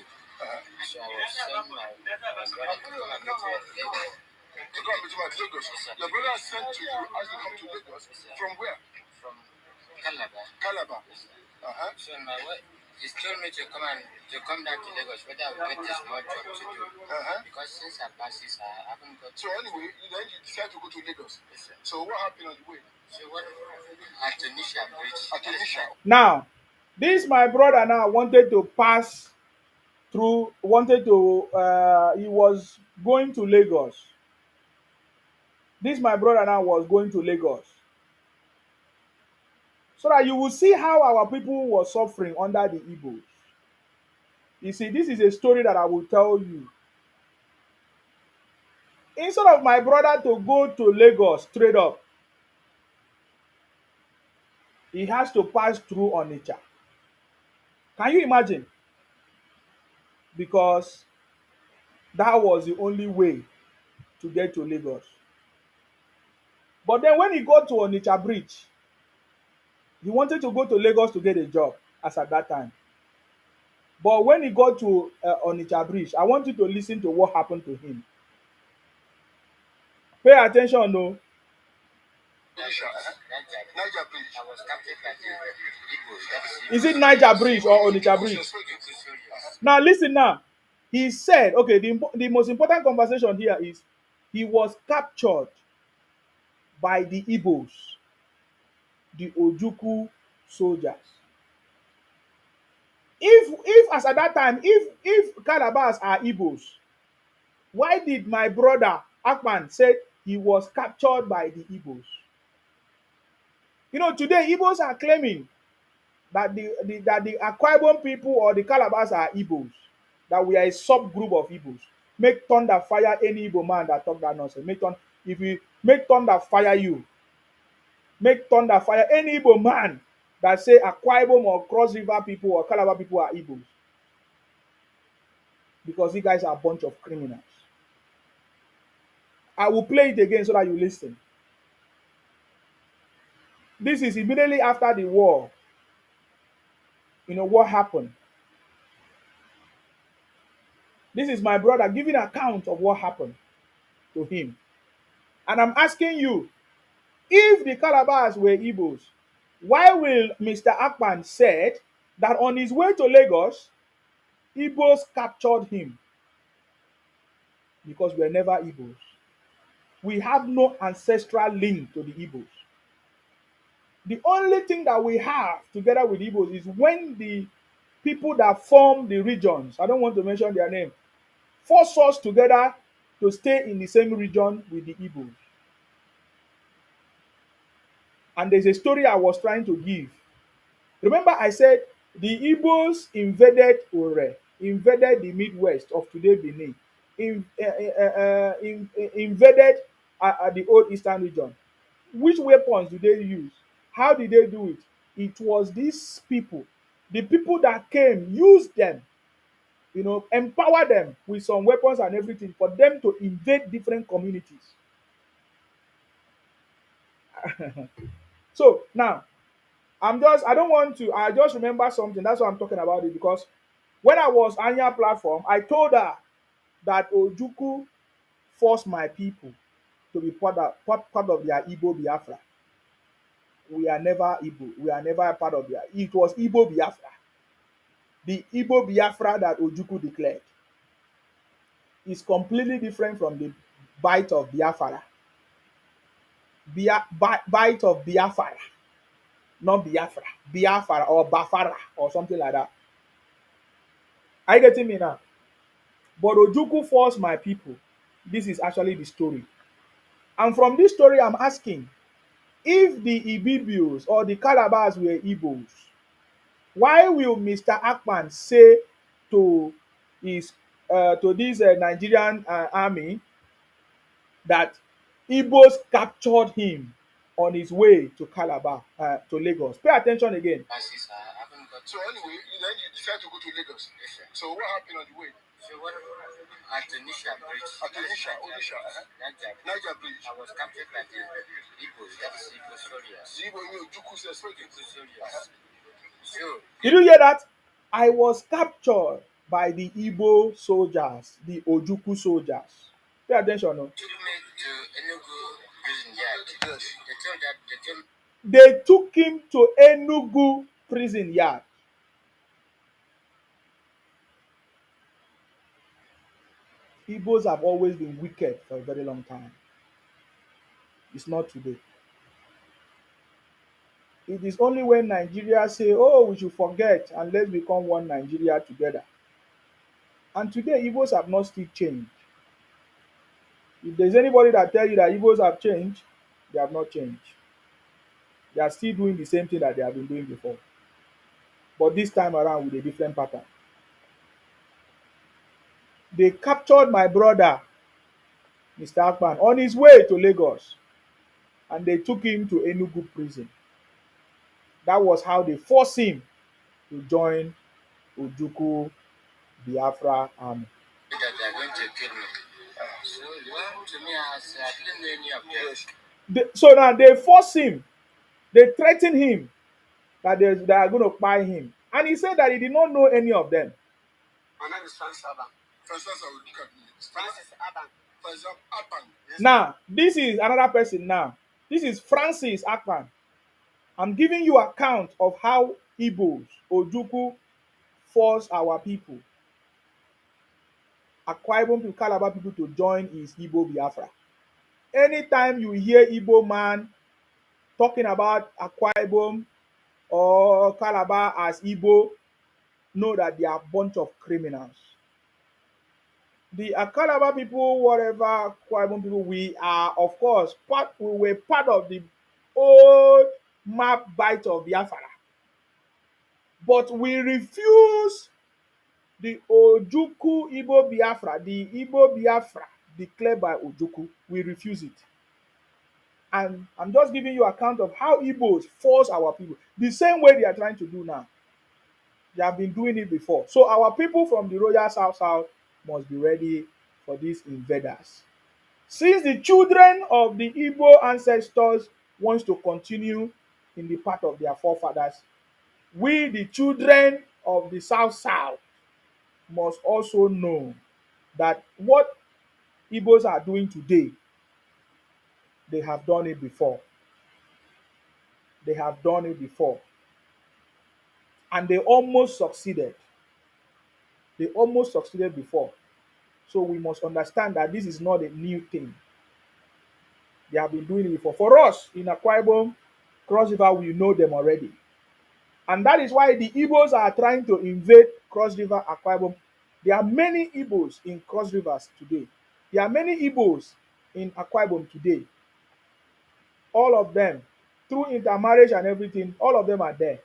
So I was sent my brother to come and meet me at Lagos. To come and meet you at Lagos? Yes, your brother sent to you as you come to Lagos? Yes, from where? From Calabar. Calabar. Yes, so my wife, he's told me to come down to Lagos, whether I will get a small job to do. Because since I passed this, I haven't got. So anyway, then you decided to go to Lagos. Yes, sir. So what happened on the way? So what? At Tunisia Bridge. At Tunisia. Now, this my brother now wanted to pass through, he was going to Lagos. This my brother now was going to Lagos. So that you will see how our people were suffering under the Igbos. You see, this is a story that I will tell you. Instead of my brother to go to Lagos straight up, he has to pass through Onitsha. Can you imagine? Because that was the only way to get to Lagos. But then when he got to Onitsha Bridge, he wanted to go to Lagos to get a job as at that time. But when he got to Onitsha Bridge, I want you to listen to what happened to him. Pay attention, no. Niger Bridge. I was captured by the Igbo. Is it Niger Bridge or Onitsha Bridge? Now listen now. He said, okay, the most important conversation here is he was captured by the Igbos, the Ojukwu soldiers. If as at that time, if Calabars are Igbos, why did my brother Akpan say he was captured by the Igbos? You know, today Igbos are claiming that the Akwa Ibom people or the Calabars are Igbos, that we are a subgroup of Igbos. Make thunder fire any Igbo man that talk that nonsense. If you make thunder fire you, make thunder fire any Igbo man that say Akwa Ibom or Cross River people or Calabar people are Igbos. Because you guys are a bunch of criminals. I will play it again so that you listen. This is immediately after the war. You know what happened? This is my brother giving account of what happened to him. And I'm asking you, If the Calabars were Igbos, why will Mr. Akpan said that on his way to Lagos, Igbos captured him? Because we're never Igbos. We have no ancestral link to the Igbos. The only thing that we have together with Igbos is when the people that form the regions, I don't want to mention their name, force us together to stay in the same region with the Igbos. And there's a story I was trying to give. Remember, I said the Igbos invaded Ore, invaded the Midwest of today Benin, invaded the old Eastern region. Which weapons did they use? How did they do it? It was these people, the people that came, used them, empower them with some weapons and everything for them to invade different communities. So now, I don't want to, I just remember something. That's why I'm talking about it because when I was on your platform, I told her that Ojuku forced my people to be part of their Igbo Biafra. We are never Igbo. We are never a part of their. It was Igbo Biafra. The Igbo Biafra that Ojuku declared is completely different from the bite of Biafra. Bite of Biafra, not Biafra. Biafra or Bafara or something like that. Are you getting me now? But Ojuku forced my people. This is actually the story. And from this story, I'm asking if the Ibibios or the Calabars were Igbos, why will Mr. Akpan say to his to this Nigerian army that Igbos captured him on his way to Calabar, to Lagos? Pay attention again. So anyway, then you decide to go to Lagos. Yes, sir. So what happened on the way? So what at Onisha Bridge. At Onisha, Niger Bridge. I was captured by the Igbo. That's Igbo soldiers. Igbo, you Juku soldiers. So did you hear that? I was captured by the Igbo soldiers, the Ojuku soldiers. Pay attention, no? took me to Enugu prison yard. Yes. They took him to Enugu prison yard. Igbos have always been wicked for a very long time. It's not today. It is only when Nigeria say, oh, we should forget and let's become one Nigeria together. And today, Igbos have not still changed. If there's anybody that tell you that Igbos have changed, they have not changed. They are still doing the same thing that they have been doing before. But this time around with a different pattern. They captured my brother, Mr. Akpan, on his way to Lagos. And they took him to Enugu prison. That was how they forced him to join Ojuku Biafra army. That they are going to kill me. So well, to me, I didn't know any of them. So now they force him, they threaten him that they are going to buy him. And he said that he did not know any of them. My name is Francis Aban. Francis, I will look at me. Francis Aban. Francis Aban. Yes. Now, this is another person now. This is Francis Akpan. I'm giving you account of how Igbos, Ojuku, force our people, Akwa Ibom people, Calabar people to join his Igbo Biafra. Anytime you hear Igbo man talking about Akwa Ibom or Calabar as Igbo, know that they are a bunch of criminals. The Calabar people, whatever Akwa Ibom people, we are, of course, we were part of the old map bite of Biafra. But we refuse the Ojuku Igbo Biafra, the Igbo Biafra declared by Ojuku. We refuse it. And I'm just giving you account of how Igbos force our people. The same way they are trying to do now. They have been doing it before. So our people from the Royal South must be ready for these invaders. Since the children of the Igbo ancestors wants to continue in the path of their forefathers, we, the children of the South, must also know that what Igbos are doing today, they have done it before. They have done it before and they almost succeeded. They almost succeeded before. So we must understand that this is not a new thing. They have been doing it before. For us in Akwa Ibom, Cross River, we know them already. And that is why the Igbos are trying to invade Cross River, Akwa Ibom. There are many Igbos in Cross Rivers today. There are many Igbos in Akwa Ibom today. All of them, through intermarriage and everything, all of them are there.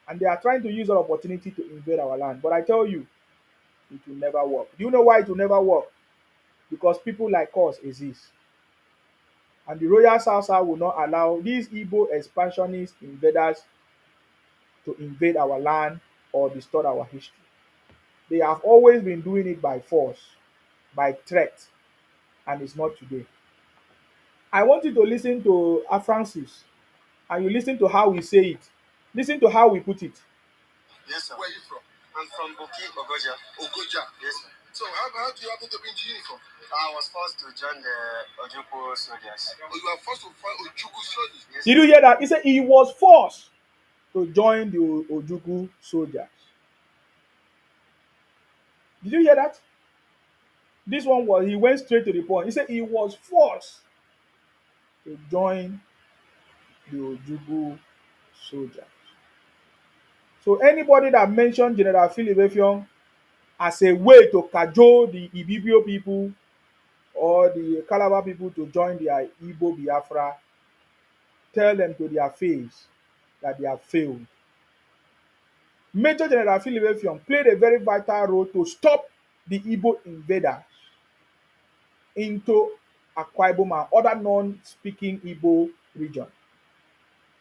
And they are trying to use that opportunity to invade our land. But I tell you, it will never work. Do you know why it will never work? Because people like us exist. And the Royal South will not allow these Igbo expansionist invaders to invade our land or distort our history. They have always been doing it by force, by threat, and it's not today. I want you to listen to Francis and you listen to how we say it. Listen to how we put it. Yes, sir. Where are you from? I'm from Boki, Ogoja. Ogoja? Yes, sir. So how do you happen to be in the uniform? I was forced to join the Ojukwu soldiers. Oh, you were forced to fight Ojukwu soldiers? Yes, Did you hear that? He said he was forced to join the Ojukwu soldiers. Did you hear that? This one was, he went straight to the point. He said he was forced to join the Ojukwu soldiers. So anybody that mentioned General Philip Effiong as a way to cajole the Ibibio people or the Calabar people to join their Igbo Biafra, tell them to their face that they have failed. Major General Philip Effiong played a very vital role to stop the Igbo invaders into Akwa Ibom and other non-speaking Igbo region.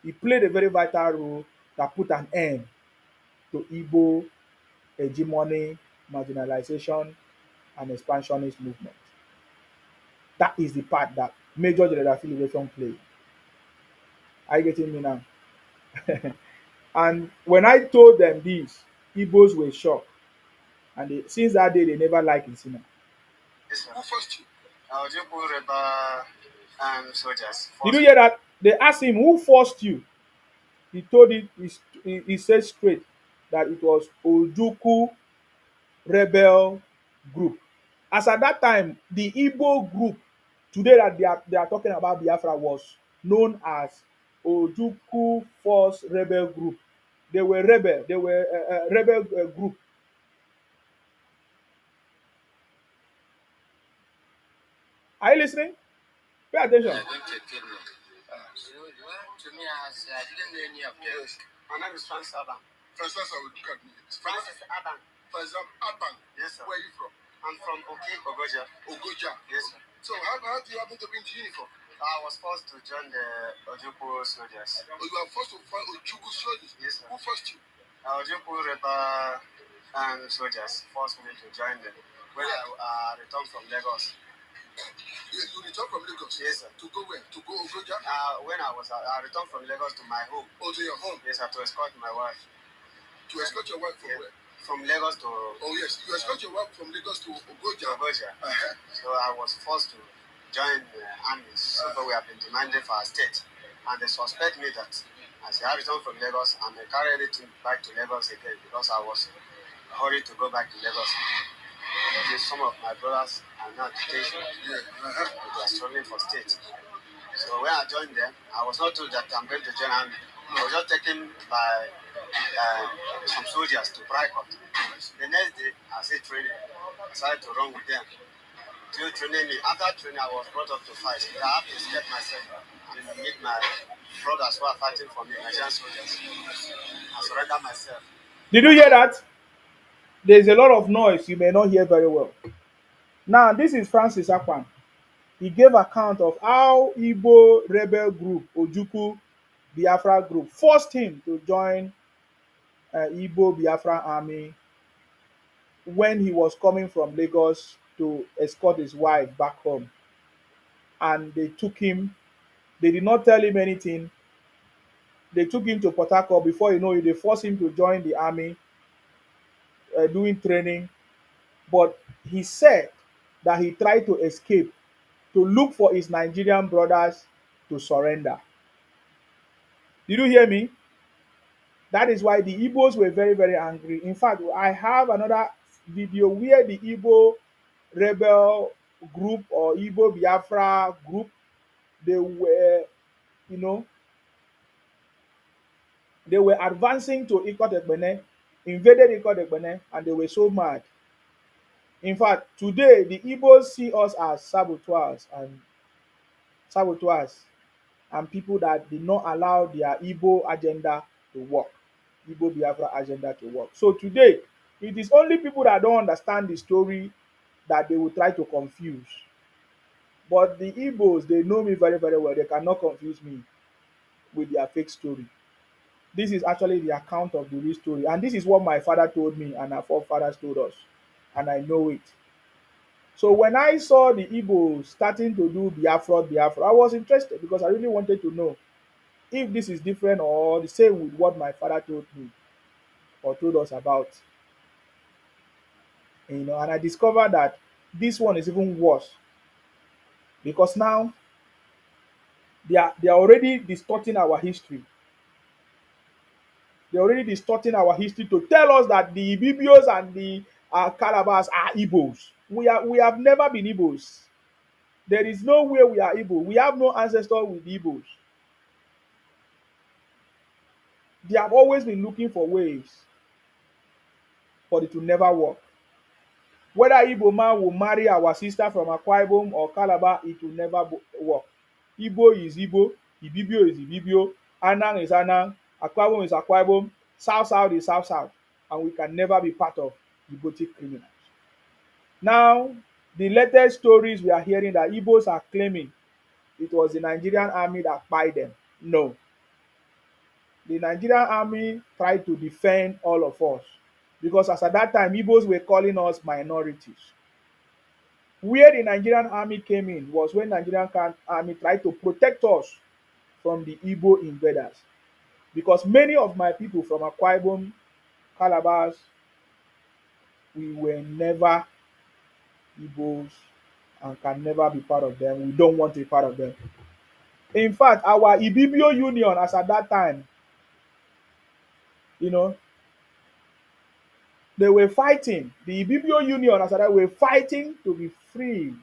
He played a very vital role that put an end to Igbo hegemony, marginalization, and expansionist movement. That is the part that Major General Philip Effiong played. Are you getting me now? And when I told them this, Igbos were shocked. And since that day, they never liked Nsina. Yes, sir. Who forced you? Ojukwu rebel soldiers. Did you hear that? They asked him, who forced you? He told it, he said straight that it was Ojukwu rebel group. As at that time, the Igbo group today that they are talking about Biafra was known as Ojukwu Force Rebel Group. They were rebel. They were a rebel group. Are you listening? Pay attention. You're going to kill me. To me, I didn't know any of them. Yes. My name is Francis Aban. Francis, I will look at me. Francis Aban. Francis Aban. Yes, sir. Where are you from? I'm from Oki, Ogoja. Ogoja? Yes, sir. So how do you happen to be in the uniform? I was forced to join the Ojukwu soldiers. Oh, you were forced to fight Ojukwu soldiers? Yes, sir. Who forced you? Ojukwu rebel soldiers forced me to join them when I returned from Lagos. You returned from Lagos? Yes, sir. To go where? To go Ogoja? When I returned from Lagos to my home. Oh, to your home? Yes, sir, to escort my wife. To escort your wife from where? From Lagos to... Oh, yes. You escort your wife from Lagos to Ogoja? Ogoja. So I was forced to join the army. So we have been demanding for our state. And they suspect me that as I returned from Lagos, I may carry everything back to Lagos again because I was hurried to go back to Lagos. Some of my brothers are not agitation. Yeah. They are struggling for state. So when I joined them, I was not told that I'm going to join army. I was just taken by some soldiers to Pricot. The next day, I said training. I started to run with them. Till training me. After training, I was brought up to fight. I have to step myself and meet my brothers who are fighting for me, Nigerian soldiers. I surrender myself. Did you hear that? There's a lot of noise you may not hear very well. Now, this is Francis Akpan. He gave account of how Igbo rebel group, Ojukwu Biafra group, forced him to join Igbo Biafra army when he was coming from Lagos to escort his wife back home. And they took him, they did not tell him anything. They took him to Port Harcourt. Before you know it, they forced him to join the army, doing training. But he said that he tried to escape to look for his Nigerian brothers to surrender. Did you hear me? That is why the Igbos were very, very angry. In fact, I have another video where the Igbo rebel group or Igbo Biafra group, they were, you know, they were advancing to Ikotekbene, invaded Ikotekbene, and they were so mad. In fact, today the Igbos see us as saboteurs and people that did not allow their Igbo agenda to work, Igbo Biafra agenda to work. So today, it is only people that don't understand the story that they will try to confuse. But the Igbos, they know me very, very well. They cannot confuse me with their fake story. This is actually the account of the real story. And this is what my father told me and our forefathers told us. And I know it. So when I saw the Igbos starting to do Biafra, I was interested because I really wanted to know if this is different or the same with what my father told me or told us about. And I discovered that this one is even worse because now they are already distorting our history. They're already distorting our history to tell us that the Ibibios and the Calabars are Igbos. We have never been Igbos. There is no way we are Igbo. We have no ancestor with the Igbos. They have always been looking for ways for it to never work. Whether Igbo man will marry our sister from Akwa Ibom or Calabar, it will never work. Igbo is Igbo, Ibibio is Ibibio, Anang is Anang, Akwa Ibom is Akwa Ibom, South South is South South, and we can never be part of Igbotic criminals. Now, the latest stories we are hearing that Igbos are claiming it was the Nigerian army that spied them. No. The Nigerian army tried to defend all of us because as at that time, Igbos were calling us minorities. Where the Nigerian army came in was when Nigerian army tried to protect us from the Igbo invaders. Because many of my people from Akwa Ibom, Calabars, we were never Igbos and can never be part of them. We don't want to be part of them. In fact, our Ibibio Union, as at that time, you know, they were fighting. The Ibibio Union, as at that time, were fighting to be free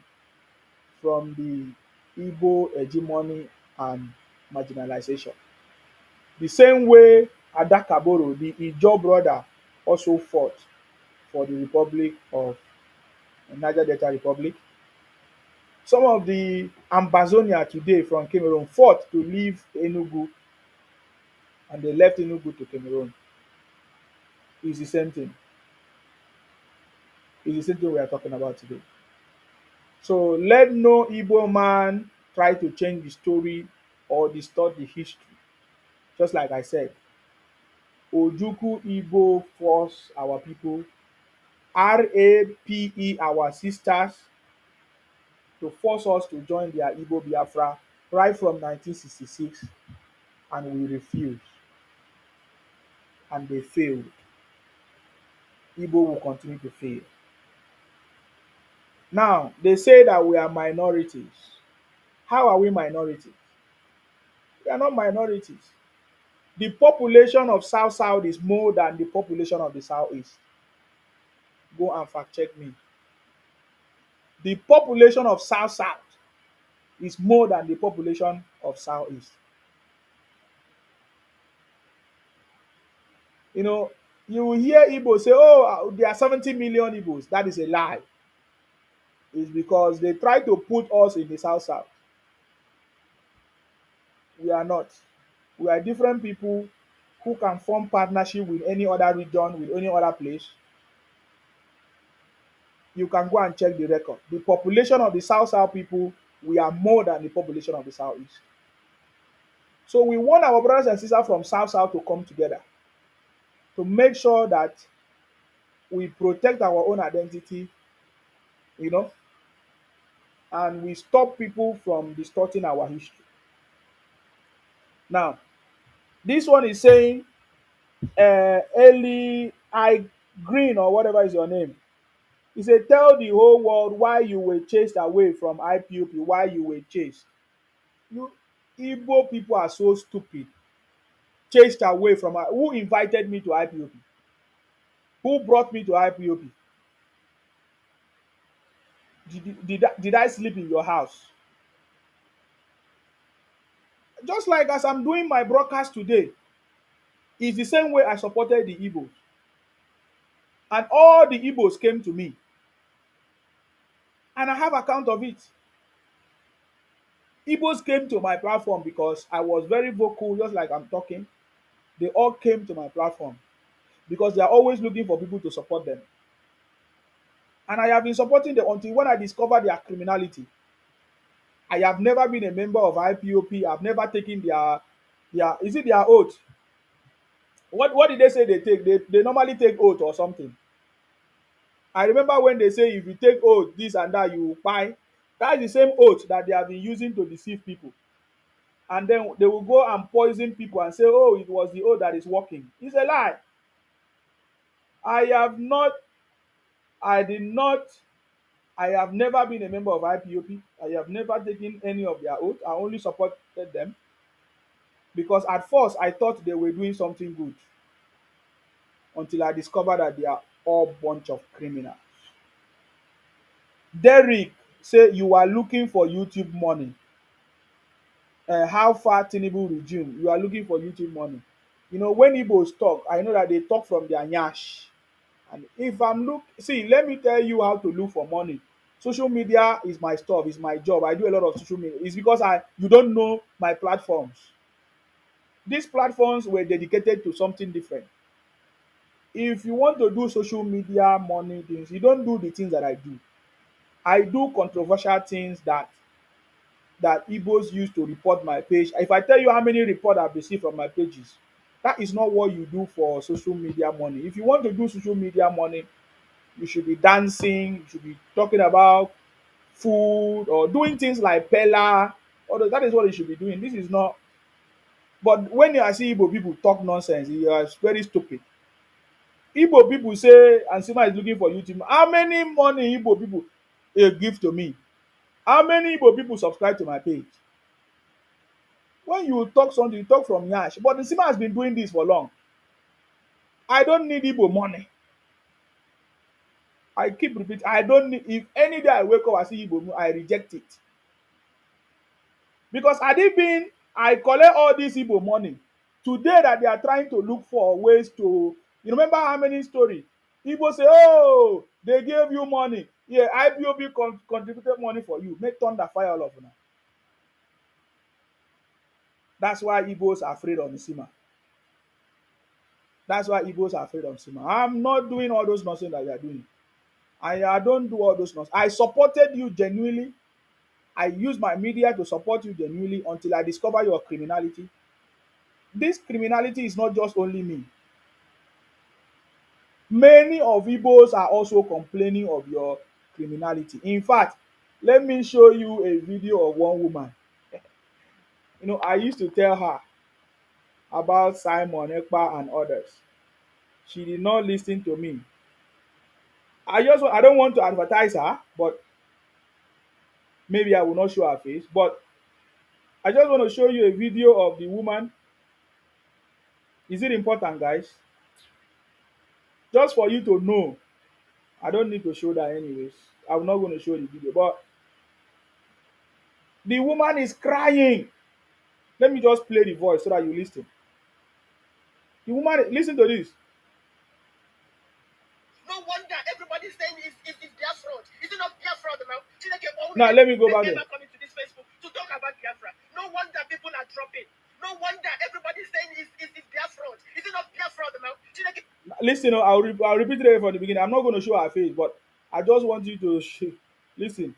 from the Igbo hegemony and marginalization. The same way Adakaboro, the Ijo brother, also fought for the Republic of Niger Delta Republic. Some of the Ambazonia today from Cameroon fought to leave Enugu and they left Enugu to Cameroon. It's the same thing. It's the same thing we are talking about today. So let no Igbo man try to change the story or distort the history. Just like I said, Ojuku Igbo force our people, RAPE our sisters, to force us to join their Igbo Biafra right from 1966, and we refused. And they failed. Igbo will continue to fail. Now, they say that we are minorities. How are we minorities? We are not minorities. The population of South South is more than the population of the Southeast. Go and fact check me. The population of South South is more than the population of Southeast. You know, you will hear Igbo say, oh, there are 70 million Igbos. That is a lie. It's because they try to put us in the South South. We are not. We are different people who can form partnership with any other region, with any other place. You can go and check the record. The population of the South South people, we are more than the population of the Southeast. So we want our brothers and sisters from South South to come together to make sure that we protect our own identity, you know, and we stop people from distorting our history. Now, this one is saying, Eli I Green or whatever is your name. He said, tell the whole world why you were chased away from IPOP, why you were chased. You Igbo people are so stupid. chased away from who invited me to IPOP? Who brought me to IPOP? Did I sleep in your house? Just like as I'm doing my broadcast today, it's the same way I supported the Igbos. And all the Igbos came to me. And I have account of it. Igbos came to my platform because I was very vocal, just like I'm talking. They all came to my platform because they are always looking for people to support them. And I have been supporting them until when I discovered their criminality. I have never been a member of IPOP. I've never taken their is it their oath? What did they say they take? They normally take oath or something. I remember when they say if you take oath, this and that, you buy. That's the same oath that they have been using to deceive people. And then they will go and poison people and say, oh, it was the oath that is working. It's a lie. I have not, I did not, I have never been a member of IPOP. I have never taken any of their oath. I only supported them because at first I thought they were doing something good until I discovered that they are all bunch of criminals. Derek say you are looking for YouTube money. How far Tinubu regime? You are looking for YouTube money. You know, when Igbos talk, I know that they talk from their nyash. And if I'm let me tell you how to look for money. Social media is my stuff, is my job. I do a lot of social media. It's because you don't know my platforms. These platforms were dedicated to something different. If you want to do social media money things, you don't do the things that I do. I do controversial things that Igbos use to report my page. If I tell you how many reports I've received from my pages, that is not what you do for social media money. If you want to do social media money, you should be dancing, you should be talking about food or doing things like Pella. Although that is what you should be doing. This is not. But when you see Igbo people talk nonsense, you are very stupid. Igbo people say Ansima is looking for YouTube. How many money Igbo people give to me? How many Igbo people subscribe to my page? When you talk something, you talk from Yash. But Nsima has been doing this for long. I don't need Igbo money. I keep repeating, I don't need, if any day I wake up, I see Igbo money, I reject it. Because had it been, I collect all this Igbo money, today that they are trying to look for ways to, you remember how many stories? Igbo say, oh, they gave you money. Yeah, IPOB contributed money for you. Make thunder fire all of them. That's why Igbos are afraid of Nsima. That's why Igbos are afraid of Nsima. I'm not doing all those nonsense that you are doing. I don't do all those nonsense. I supported you genuinely. I use my media to support you genuinely until I discover your criminality. This criminality is not just only me. Many of Igbos are also complaining of your criminality. In fact, let me show you a video of one woman. You know, I used to tell her about Simon Ekpa and others. She did not listen to me. I don't want to advertise her, but maybe I will not show her face. But I just want to show you a video of the woman. Is it important, guys? Just for you to know. I don't need to show that anyways. I'm not going to show the video. But the woman is crying. Let me just play the voice so that you listen. The woman, listen to this. No wonder everybody's saying it's Biafra. Is it not Biafra now? Now let me go back there. Coming to this Facebook to talk about Biafra. No wonder people are dropping. No wonder everybody's saying it's Biafra. Is it not Biafra now? Listen, I'll repeat it from the beginning. I'm not going to show her face, but I just want you to listen.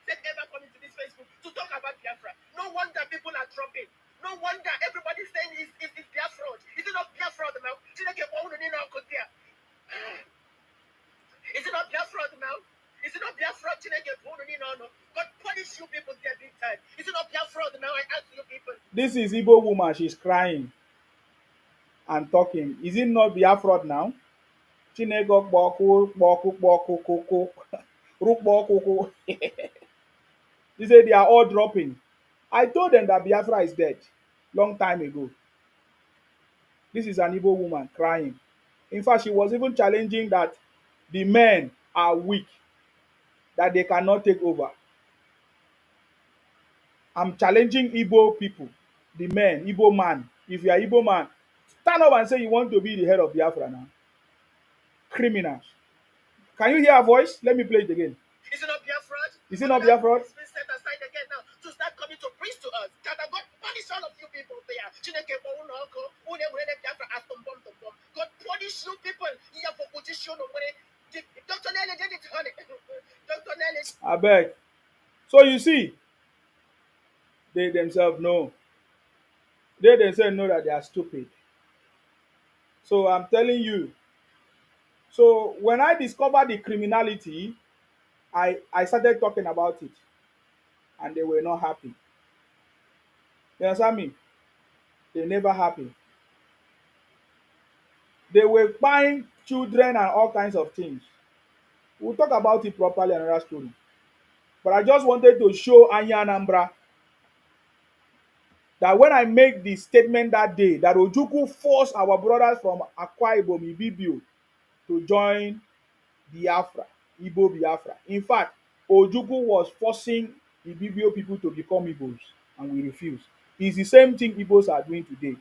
Ever coming to this Facebook to talk about Biafra. No wonder people are dropping. No wonder everybody's saying it's Biafra. Is it not Biafra now? Is it not Biafra now? Is it not Biafra? God punish you people there big time. Is it not Biafra now? I ask you people. This is Igbo woman. She's crying and talking. Is it not Biafra now? Chinego boku boku boku koko boku. They say they are all dropping. I told them that Biafra is dead long time ago. This is an Igbo woman crying. In fact, she was even challenging that the men are weak, that they cannot take over. I'm challenging Igbo people, the men, Igbo man. If you are Igbo man, stand up and say you want to be the head of Biafra now. Criminals. Can you hear her voice? Let me play it again. Is it not Biafra? Is it not Biafra? It's been set aside again now to start coming to preach to us. That God punish all of you people there. Chineke bo uno oko, une wele Biafra as to bomb to bomb. God punish you people. You have a position of where Dr. Nelly did it, honey. Dr. Nelly. I beg. So you see, they themselves know. They themselves know that they are stupid. So I'm telling you. So when I discovered the criminality, I started talking about it, and they were not happy. You understand me? They never happy. They were buying children and all kinds of things. We'll talk about it properly in another story. But I just wanted to show Anya Anambra that when I make the statement that day that Ojukwu forced our brothers from Akwa Ibom Ibibio to join Biafra, Igbo Biafra. In fact, Ojukwu was forcing Ibibio people to become Igbos, and we refused. It's the same thing Igbos are doing today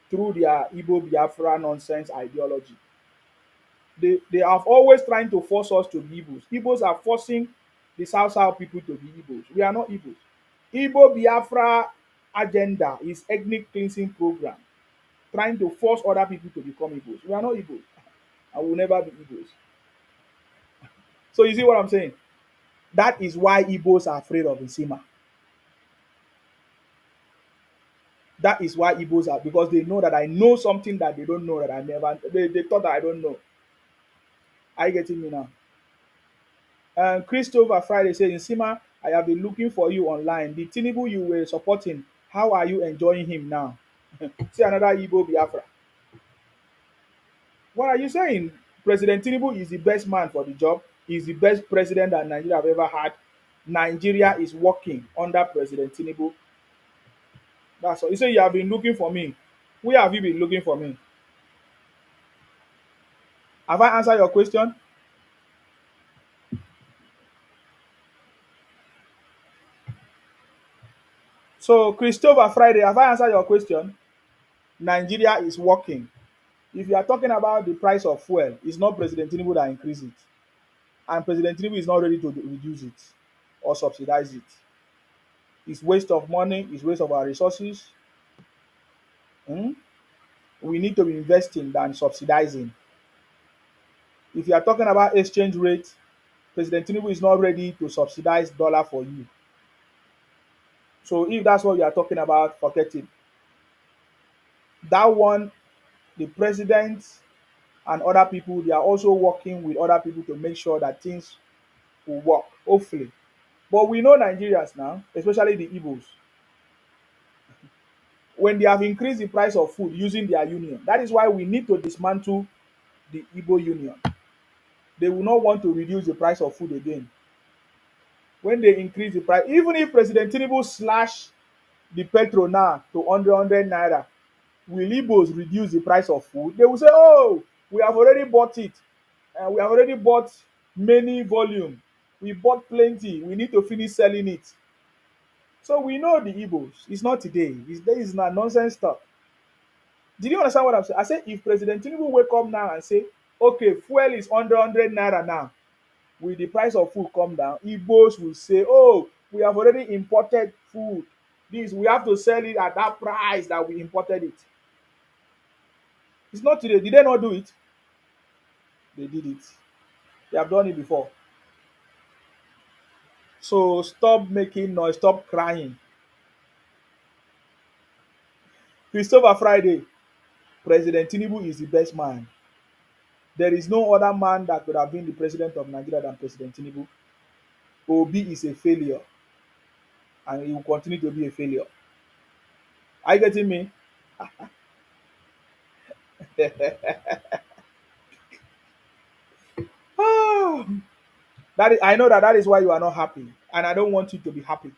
through their Igbo Biafra nonsense ideology. They have always trying to force us to be Igbos. Igbos are forcing the South people to be Igbos. We are not Igbos. Igbo Biafra agenda is ethnic cleansing program, trying to force other people to become Igbos. We are not Igbos, and will never be Igbos. So you see what I'm saying? That is why Igbos are afraid of Nsima. That is why Igbos are, because they know that I know something that they don't know, that I never, they thought that I don't know. Are you getting me now? Christopher Friday says, Nsima, I have been looking for you online. The Tinubu you were supporting, how are you enjoying him now? See another Igbo Biafra. What are you saying? President Tinubu is the best man for the job. He's the best president that Nigeria have ever had. Nigeria is working under President Tinubu. That's all. You say you have been looking for me. Where have you been looking for me? Have I answered your question? So, Christopher Friday, have I answered your question? Nigeria is working. If you are talking about the price of fuel, it's not President Tinubu that increased it. And President Tinubu is not ready to reduce it or subsidize it. It's waste of money, it's waste of our resources. Hmm? We need to be investing than subsidizing. If you are talking about exchange rate, President Tinubu is not ready to subsidize dollar for you. So if that's what you are talking about, forget it. That one, the president and other people, they are also working with other people to make sure that things will work, hopefully. But we know Nigerians now, especially the Igbos, when they have increased the price of food using their union, that is why we need to dismantle the Igbo union. They will not want to reduce the price of food again. When they increase the price, even if President Tinubu slash the petrol now to 100 naira, will Igbos reduce the price of food? They will say, oh, we have already bought it. And we have already bought many volume. We bought plenty. We need to finish selling it. So we know the Igbos. It's not today. This is not nonsense stuff. Did you understand what I'm saying? I said if President Tinubu wake up now and say, okay, fuel is under 100 naira now, will the price of food come down? Igbos will say, oh, we have already imported food. This, we have to sell it at that price that we imported it. It's not today. Did they not do it? They did it. They have done it before. So stop making noise, stop crying. Christopher Friday, President Tinubu is the best man. There is no other man that could have been the president of Nigeria than President Tinubu. Obi is a failure, and he will continue to be a failure. Are you getting me? I know that is why you are not happy, and I don't want you to be happy.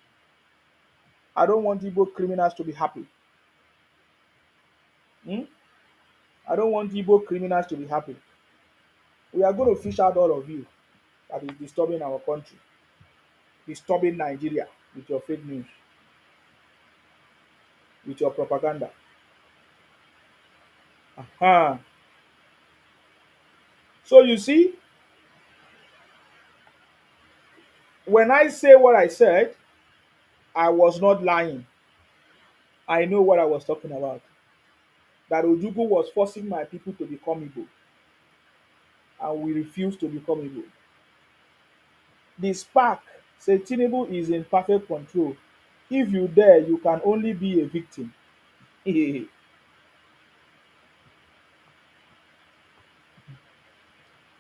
I don't want Igbo criminals to be happy. Hmm? I don't want Igbo criminals to be happy. We are going to fish out all of you that is disturbing our country, disturbing Nigeria with your fake news, with your propaganda. Aha. So you see, when I say what I said, I was not lying. I know what I was talking about. That Ojugu was forcing my people to become Igbo, and we refused to become Igbo. The spark say Tinubu is in perfect control. If you dare, you can only be a victim.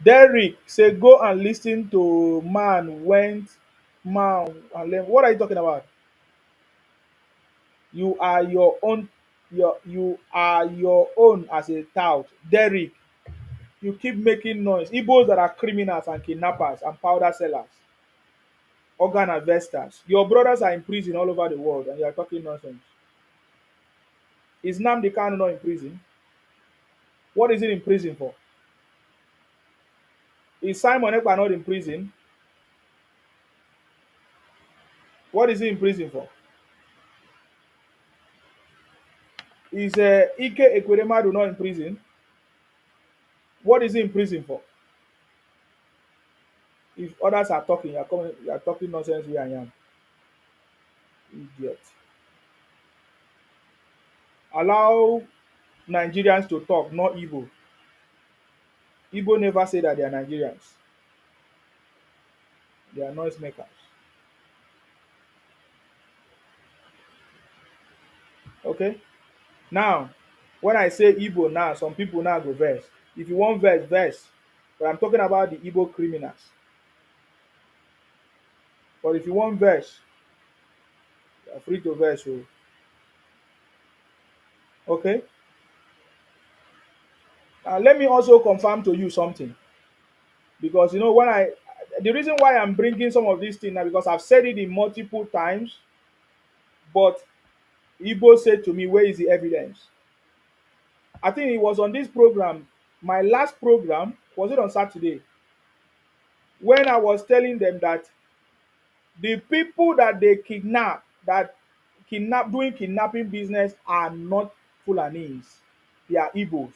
Derrick say go and listen to man went man and learn. What are you talking about? You are your own you are your own as a tout. Derrick, you keep making noise. Igbos that are criminals and kidnappers and powder sellers, organ harvesters. Your brothers are in prison all over the world and you are talking nonsense. Is Nnamdi Kanu not in prison? What is he in prison for? Is Simon Ekpa not in prison? What is he in prison for? Is Ike Ekweremadu not in prison? What is he in prison for? If others are talking, you are talking nonsense where I am. Idiot. Allow Nigerians to talk, not Igbo. Igbo never say that they are Nigerians. They are noisemakers. Okay? Now, when I say Igbo now, some people now go verse. If you want verse, verse. But I'm talking about the Igbo criminals. But if you want verse, you are free to verse. Oh. Okay? Let me also confirm to you something. Because, the reason why I'm bringing some of these things now, because I've said it in multiple times, but Igbo said to me, where is the evidence? I think it was on this program, my last program, was it on Saturday, when I was telling them that the people that they doing kidnapping business are not Fulanis, they are Igbos.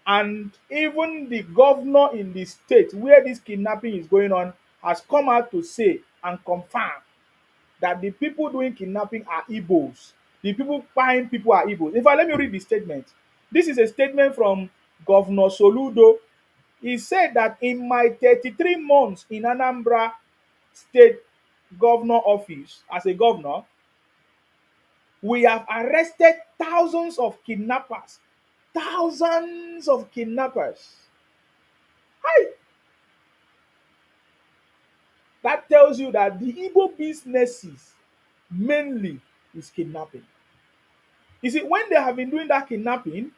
And even the governor in the state where this kidnapping is going on has come out to say and confirm that the people doing kidnapping are Igbos. The people buying people are Igbos. In fact, let me read the statement. This is a statement from Governor Soludo. He said that in my 33 months in Anambra State Governor office as a governor, we have arrested thousands of kidnappers. Thousands of kidnappers. Hi. That tells you that the Igbo businesses mainly is kidnapping. You see, when they have been doing that kidnapping,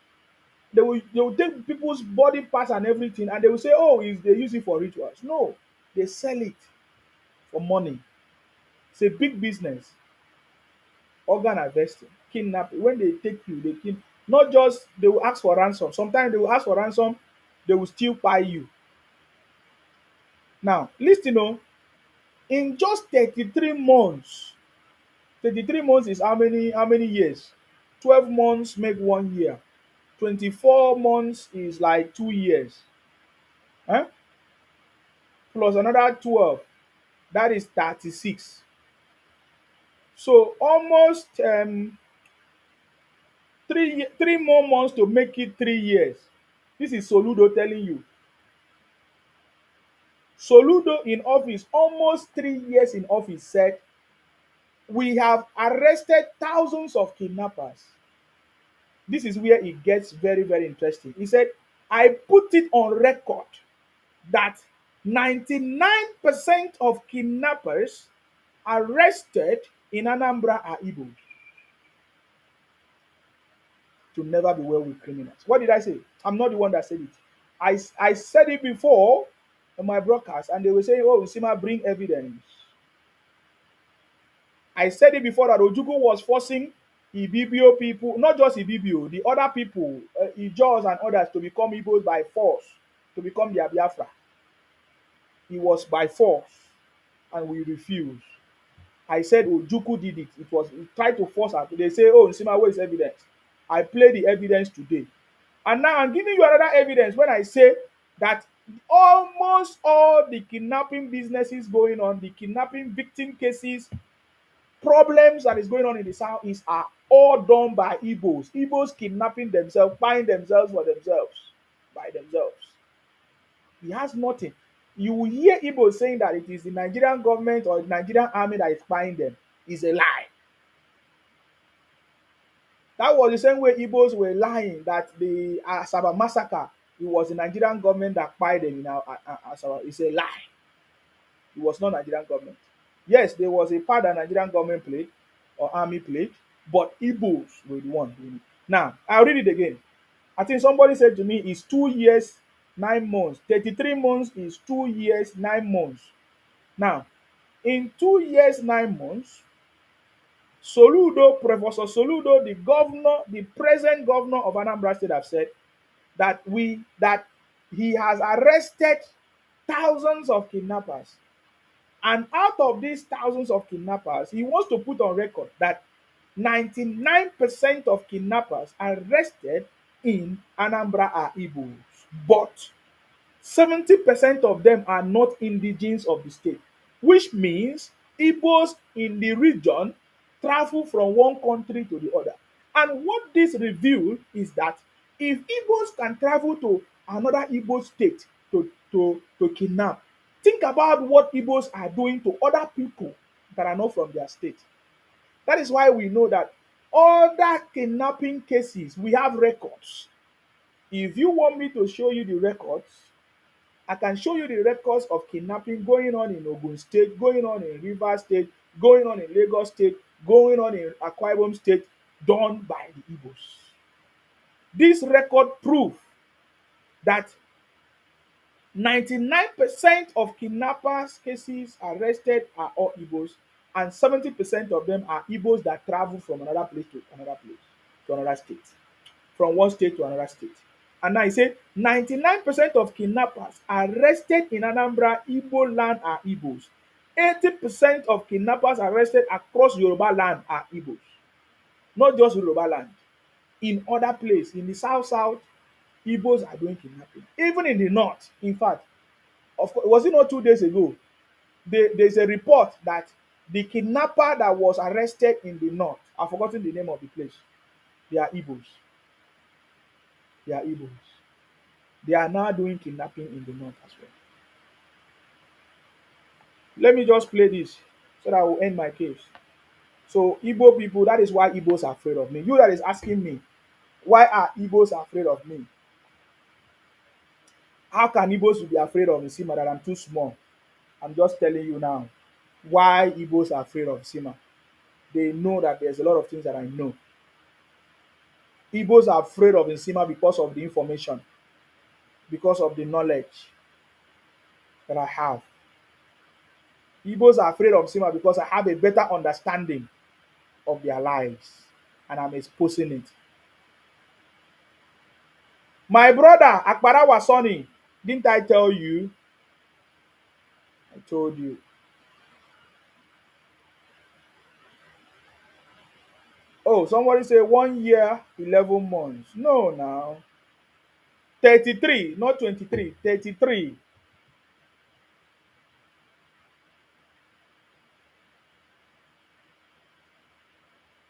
they will take people's body parts and everything, and they will say, "Oh, they use it for rituals." No, they sell it for money. It's a big business. Organ harvesting, kidnapping. When they take you, they kill. Not just they will ask for ransom. Sometimes they will ask for ransom. They will still buy you. Now, listen, in just 33 months, 33 months is how many years? 12 months make 1 year. 24 months is like 2 years. Huh? Plus another 12. That is 36. So almost three more months to make it 3 years. This is Soludo telling you. Soludo in office, almost 3 years in office, said, we have arrested thousands of kidnappers. This is where it gets very, very interesting. He said, I put it on record that 99% of kidnappers arrested in Anambra are Igbos. To never be well with criminals. What did I say? I'm not the one that said it. I said it before in my broadcast, and they were saying, oh, Sima, bring evidence. I said it before that Ojugu was forcing Ibibio people, not just Ibibio, the other people, Ijaws and others, to become Igbos by force, to become their Biafra. It was by force, and we refused. I said Ojuku did it. He tried to force us. They say, oh, Nsima, where is evidence? I play the evidence today. And now I'm giving you another evidence when I say that almost all the kidnapping businesses going on, the kidnapping victim cases, problems that is going on in the southeast are all done by Igbos. Igbos kidnapping themselves, buying themselves for themselves, by themselves. He has nothing. You will hear Igbos saying that it is the Nigerian government or the Nigerian army that is buying them. It's a lie. That was the same way Igbos were lying that the Asaba massacre, it was the Nigerian government that bought them in Asaba. It's a lie. It was not Nigerian government. Yes, there was a part that Nigerian government played or army played, but Igbos were the one doing it. Now, I'll read it again. I think somebody said to me, it's 2 years, 9 months. 33 months is 2 years, 9 months. Now, in 2 years, 9 months, Soludo, Professor Soludo, the governor, the present governor of Anambra State, have said that he has arrested thousands of kidnappers. And out of these thousands of kidnappers, he wants to put on record that 99% of kidnappers arrested in Anambra are Igbos. But 70% of them are not indigenes of the state, which means Igbos in the region travel from one country to the other. And what this reveals is that if Igbos can travel to another Igbo state to kidnap, think about what Igbos are doing to other people that are not from their state. That is why we know that other kidnapping cases, we have records. If you want me to show you the records, I can show you the records of kidnapping going on in Ogun State, going on in Rivers State, going on in Lagos State, going on in Akwa Ibom State, done by the Igbos. This record proof that 99% of kidnappers cases arrested are all Igbos, and 70% of them are Igbos that travel from another place to another place, to another state, from one state to another state. And now he said 99% of kidnappers arrested in Anambra Igbo land are Igbos. 80% of kidnappers arrested across Yoruba land are Igbos. Not just Yoruba land. In other places, in the south, Igbos are doing kidnapping. Even in the north, in fact, of course, was it not 2 days ago? There's a report that the kidnapper that was arrested in the north, I've forgotten the name of the place, they are Igbos. They are Igbos. They are now doing kidnapping in the north as well. Let me just play this so that I will end my case. So, Igbo people, that is why Igbos are afraid of me. You that is asking me, why are Igbos afraid of me? How can Igbos be afraid of Nsima that I'm too small? I'm just telling you now why Igbos are afraid of Nsima. They know that there's a lot of things that I know. Igbos are afraid of Nsima because of the information, because of the knowledge that I have. Igbos are afraid of Nsima because I have a better understanding of their lives and I'm exposing it. My brother, Akbara Wasoni, didn't I tell you? I told you. Oh, somebody say 1 year, 11 months. No, now. 33, not 23, 33.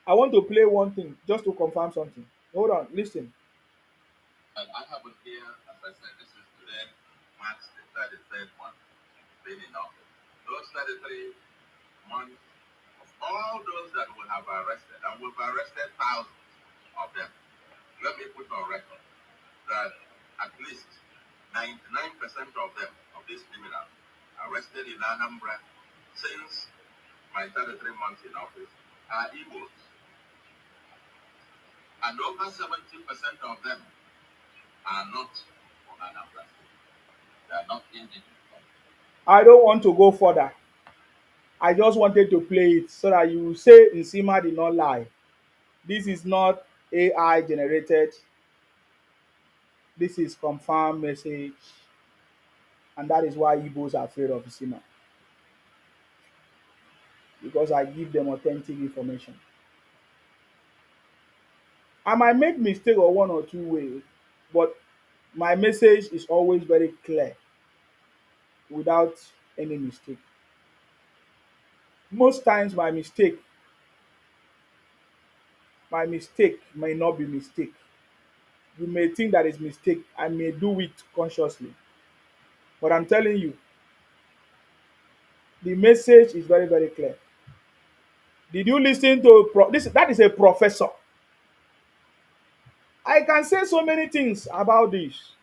I want to play one thing just to confirm something. Hold on, listen. And I have it here, as I said, this is today, March the 33rd month, being in office. Those 33 months of all those that we have arrested, and we've arrested thousands of them. Let me put on record that at least 99% of them, of these criminals, arrested in Anambra since my 33 months in office, are Igbos. And over 70% of them are not from Anambra. They are not indigenous. I don't want to go further. I just wanted to play it so that you say Nsima did not lie. This is not AI generated. This is confirmed message, and that is why Igbos are afraid of Isima, because I give them authentic information. I might make mistake or one or two ways, but my message is always very clear without any mistake. Most times my mistake may not be mistake. You may think that is mistake. I may do it consciously. But I'm telling you, the message is very, very clear. Did you listen to this? That is a professor. I can say so many things about this.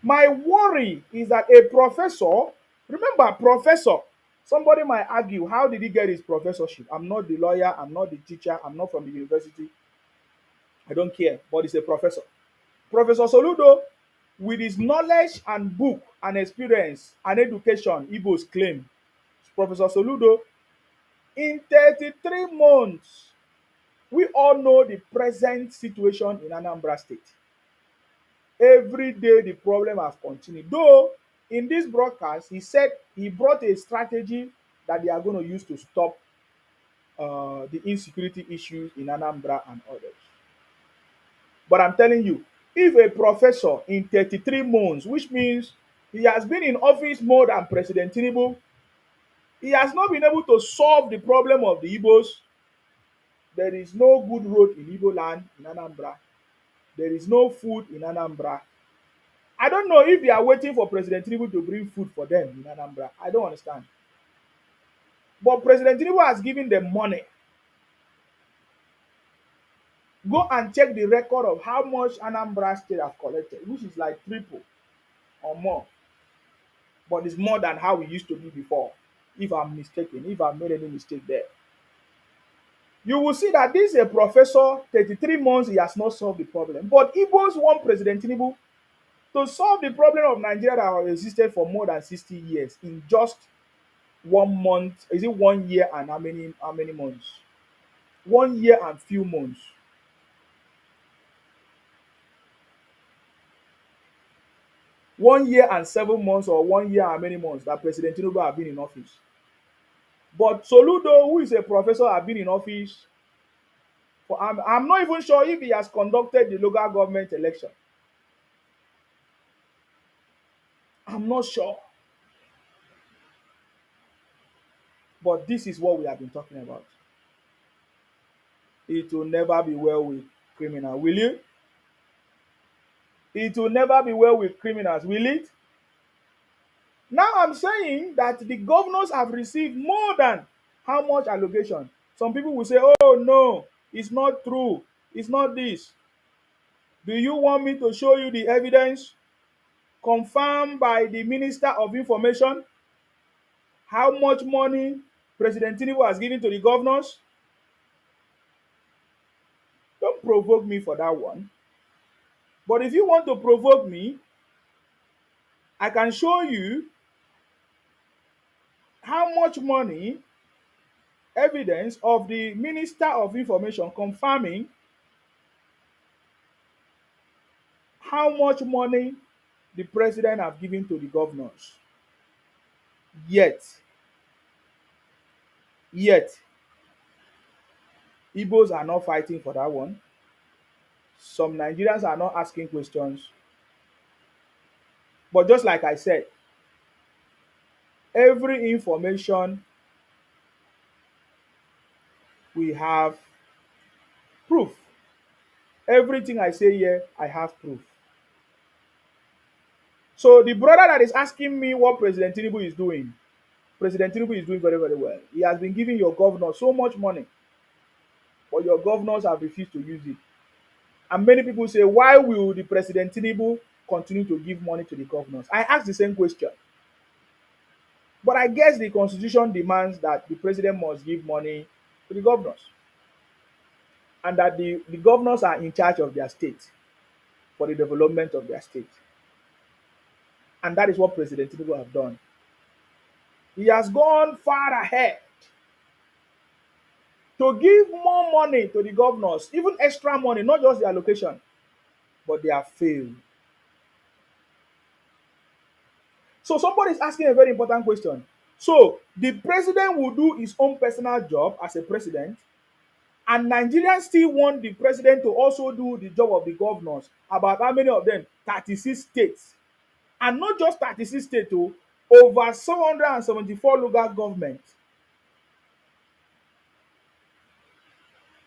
My worry is that a professor, remember, professor, somebody might argue, how did he get his professorship? I'm not the lawyer, I'm not the teacher, I'm not from the university. I don't care, but he's a professor. Professor Soludo, with his knowledge and book and experience and education, Igbos claim, Professor Soludo, in 33 months, we all know the present situation in Anambra State. Every day the problem has continued. Though in this broadcast, he said he brought a strategy that they are going to use to stop the insecurity issues in Anambra and others. But I'm telling you, if a professor in 33 months, which means he has been in office more than President Tinubu, he has not been able to solve the problem of the Igbos. There is no good road in Igbo land in Anambra. There is no food in Anambra. I don't know if they are waiting for President Tinubu to bring food for them in Anambra. I don't understand. But President Tinubu has given them money. Go and check the record of how much Anambra State have collected, which is like triple or more. But it's more than how it used to be before. If I'm mistaken, if I've made any mistake there. You will see that this is a professor, 33 months, he has not solved the problem. But Igbos want President Tinubu to solve the problem of Nigeria that has existed for more than 60 years in just 1 month. Is it 1 year and how many months? 1 year and few months. 1 year and 7 months, or 1 year and many months that President Tinubu have been in office. But Soludo, who is a professor, have been in office for I'm not even sure if he has conducted the local government election. I'm not sure. But this is what we have been talking about. It will never be well with criminals, will you? It will never be well with criminals, will it? Now I'm saying that the governors have received more than how much allocation. Some people will say, oh no, it's not true. It's not this. Do you want me to show you the evidence confirmed by the Minister of Information? How much money President Tinubu has given to the governors? Don't provoke me for that one. But if you want to provoke me, I can show you how much money, evidence of the Minister of Information confirming how much money the president have given to the governors. Yet, Igbos are not fighting for that one. Some Nigerians are not asking questions. But just like I said, every information we have proof. Everything I say here, I have proof. So the brother that is asking me what President Tinubu is doing, President Tinubu is doing very, very well. He has been giving your governor so much money, but your governors have refused to use it. And many people say, why will the President Tinubu continue to give money to the governors? I ask the same question. But I guess the constitution demands that the president must give money to the governors. And that the governors are in charge of their state for the development of their state. And that is what President Tinubu has done. He has gone far ahead to give more money to the governors, even extra money, not just the allocation, but they have failed. So somebody is asking a very important question. So the president will do his own personal job as a president, and Nigerians still want the president to also do the job of the governors. About how many of them? 36 states. And not just 36 states, oh, over 774 local governments.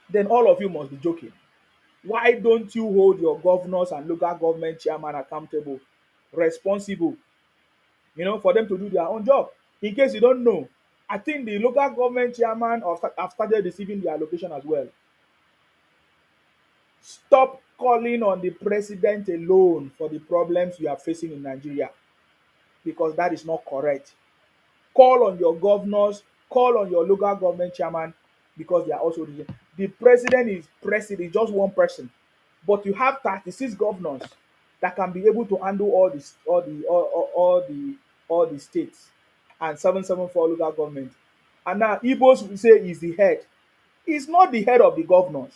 Then all of you must be joking. Why don't you hold your governors and local government chairman accountable, responsible, for them to do their own job? In case you don't know, I think the local government chairman have started receiving the allocation as well. Stop calling on the president alone for the problems you are facing in Nigeria, because that is not correct. Call on your governors, call on your local government chairman, because they are also the president is president, just one person. But you have 36 governors that can be able to handle all the states, and 774 local government. And now Igbos will say he's the head. He's not the head of the governors.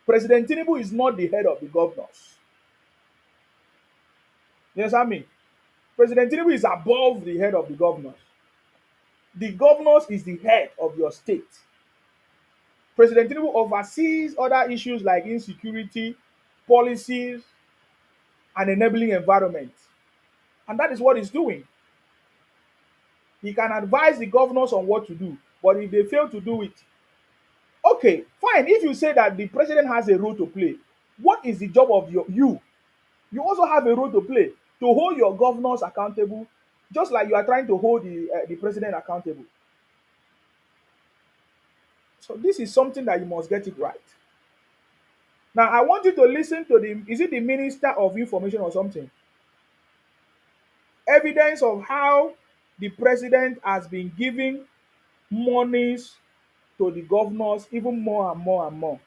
President Tinubu is not the head of the governors. You understand me? President Tinubu is above the head of the governors. The governors is the head of your state. President Tinubu oversees other issues like insecurity, policies, and enabling environment. And that is what he's doing. He can advise the governors on what to do, but if they fail to do it, okay, fine. If you say that the president has a role to play, what is the job of you? You also have a role to play to hold your governors accountable, just like you are trying to hold the president accountable. So this is something that you must get it right. Now I want you to listen to is it the Minister of Information or something? Evidence of how the president has been giving monies to the governors even more and more and more.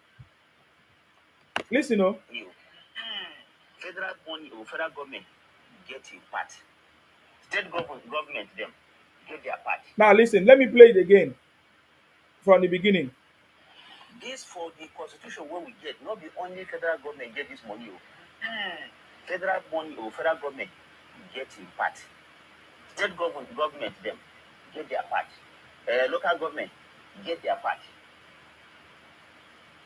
Listen, oh. Federal money or federal government get a part. State government them get their part. Now listen, let me play it again from the beginning. This for the constitution where we get, not the only federal government get this money. Federal money or federal government get a part. State government them get their part. Local government get their part.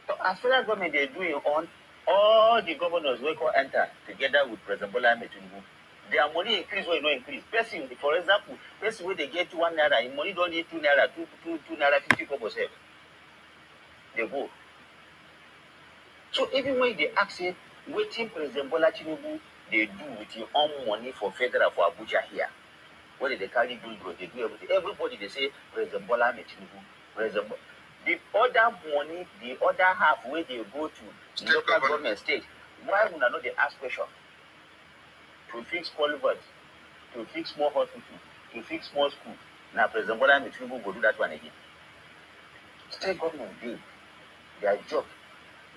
So as federal government they doing on all the governors will go enter together with President Bola Ahmed Tinubu. Their money increase or no increase. Person, for example, person where they get 1 naira, in money don't need 2 naira, 2 naira 50 kobo save. They go. So even when they ask it, waiting President Bola Tinubu, they do with your own money for federal for Abuja here. Where they carry bulldozer, they do everything. Everybody they say President Bola Ahmed Tinubu, President. The other money, the other half where they go to the local government state, why would not they ask question? To fix culverts, to fix more hospital, to fix more school. Now President Bola Ahmed Tinubu go do that one again. State government do their job.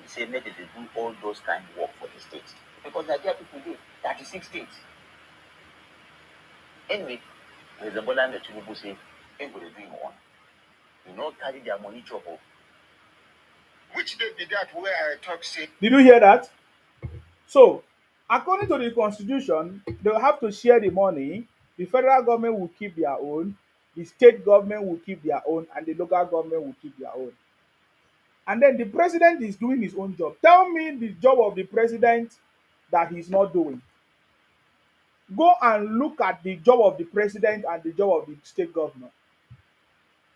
They say make they do all those kind of work for the state. Because Nigeria people do 36 states. Anyway, President Bola Ahmed Tinubu say, everybody doing one. You know, carry their money chop up. Which day be that where I talk say? Did you hear that? So, according to the constitution, they will have to share the money. The federal government will keep their own, the state government will keep their own, and the local government will keep their own. And then the president is doing his own job. Tell me the job of the president that he's not doing. Go and look at the job of the president and the job of the state governor,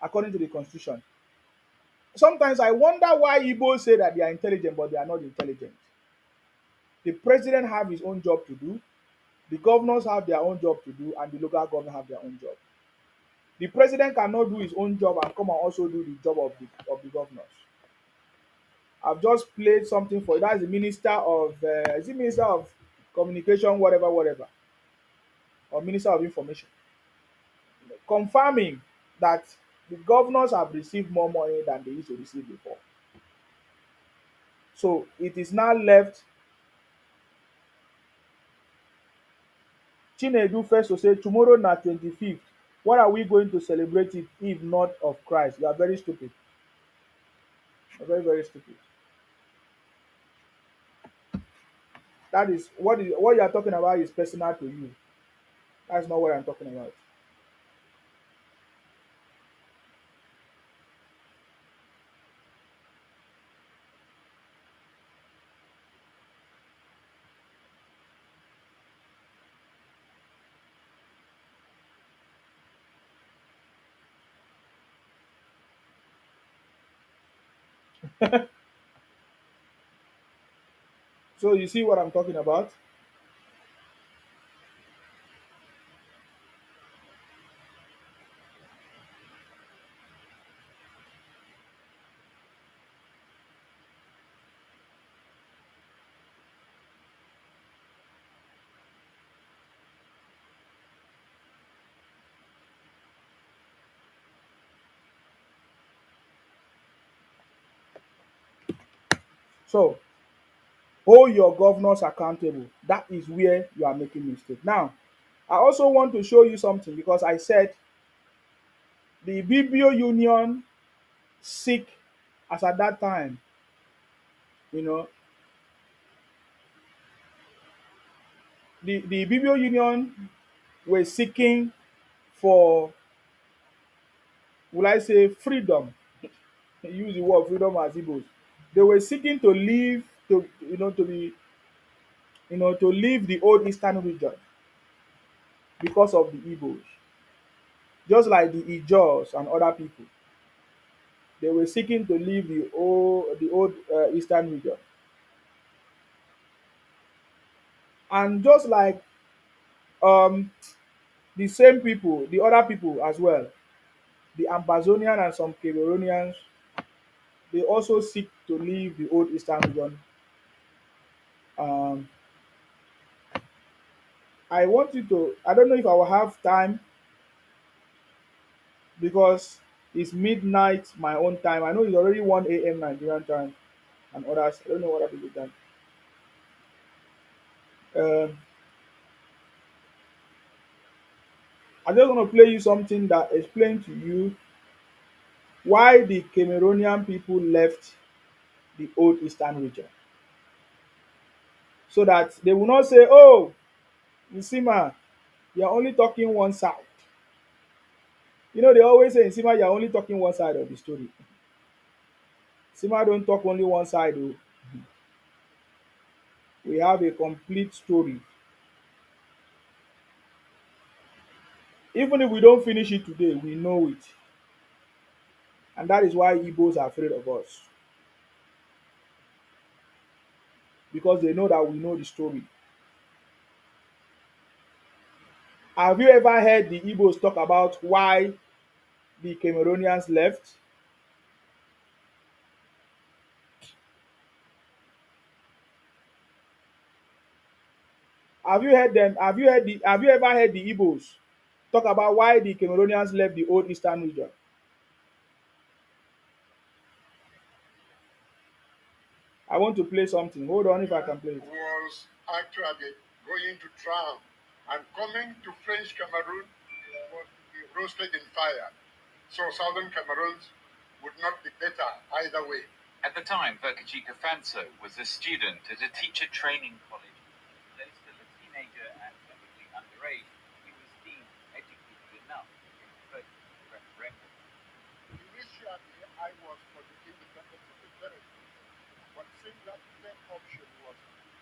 according to the constitution. Sometimes I wonder why Igbo say that they are intelligent, but they are not intelligent. The president have his own job to do, the governors have their own job to do, and the local government have their own job. The president cannot do his own job and come and also do the job of the governors. I've just played something for you. That's the minister of is it minister of communication, whatever, or minister of information, confirming that the governors have received more money than they used to receive before. So it is now left Chinedu first to say tomorrow na 25th. What are we going to celebrate it if not of Christ? You are very stupid. They're very, very stupid. That is what you are talking about is personal to you. That's not what I'm talking about. So you see what I'm talking about? So hold your governors accountable. That is where you are making mistake. Now, I also want to show you something because I said the BBO union seek as at that time, you know, the BBO union were seeking for, will I say, freedom. Use the word freedom as Igbos. They were seeking to leave, to to be, to leave the old eastern region because of the Igbos, just like the Ijaws and other people. They were seeking to leave the old eastern region, and just like um the same people, the other people as well, the Ambazonian and some Cameroonians, they also seek to leave the old eastern region. Um, I want you to. I don't know if I will have time because it's midnight my own time. I know it's already 1 a.m. Nigerian time and others. I don't know what other people time. Um, I just want to play you something that explains to you why the Cameroonian people left the old eastern region, so that they will not say, "Oh, Nsima, you're only talking one side." They always say, "Nsima, you're only talking one side of the story." Nsima don't talk only one side. Oh. We have a complete story. Even if we don't finish it today, we know it. And that is why Igbos are afraid of us, because they know that we know the story. Have you ever heard the Igbos talk about why the Cameroonians left? Have you ever heard the Igbos talk about why the Cameroonians left the old eastern region? I want to play something. Hold on if I can play it. Was actually going to drown, and coming to French Cameroon was to be roasted in fire. So southern Cameroons would not be better either way. At the time, Verkajika Fanso was a student at a teacher training college. Though still a teenager and technically underage, he was deemed educated enough to vote in the referendum. Initially, I was for the independence of the territory, but since that third option was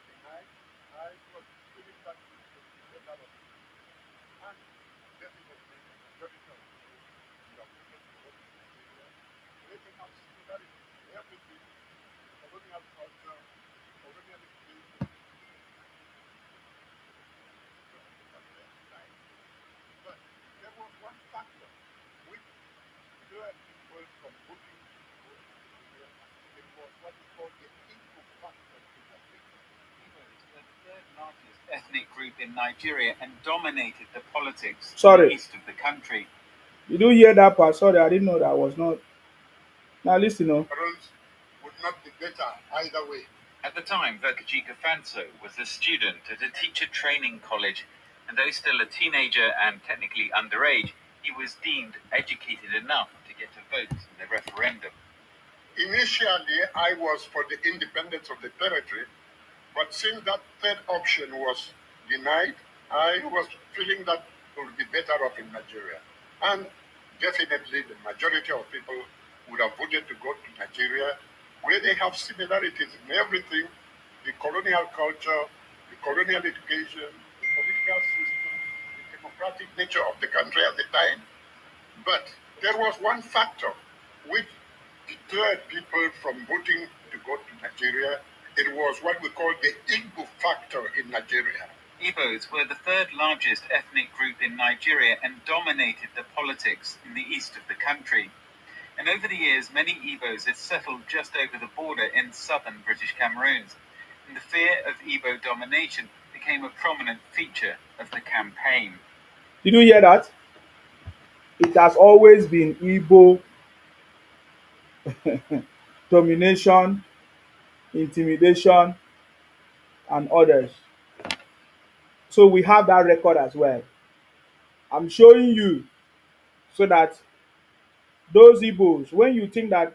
denied, I was feeling that it would be better of it. And definitely, the majority of people who are moving to vote in Nigeria, they may have similarity, everything, colonial culture, colonial education, but there was one factor which deterred people from voting to vote in Nigeria. It was what is called the Igbo factor in Nigeria. Igbos were the third largest ethnic group in Nigeria and dominated the politics in Sorry. the east of the country. Did you hear that part? Sorry, I didn't know that was not. Now listen, oh. Cameroons would not be better either way. At the time, Verkajika Fanso was a student at a teacher training college, and though still a teenager and technically underage, he was deemed educated enough to get a vote in the referendum. Initially, I was for the independence of the territory, but since that third option was denied, I was feeling that it would be better off in Nigeria. And definitely the majority of people would have voted to go to Nigeria, where they have similarities in everything, the colonial culture, the colonial education, the political system, the democratic nature of the country at the time. But there was one factor which deterred people from voting to go to Nigeria. It was what we call the Igbo factor in Nigeria. Igbos were the third largest ethnic group in Nigeria and dominated the politics in the east of the country. And over the years, many Igbos had settled just over the border in southern British Cameroons, and the fear of Igbo domination became a prominent feature of the campaign. Did you hear that? It has always been Igbo domination, intimidation, and others. So we have that record as well. I'm showing you so that those Igbos, when you think that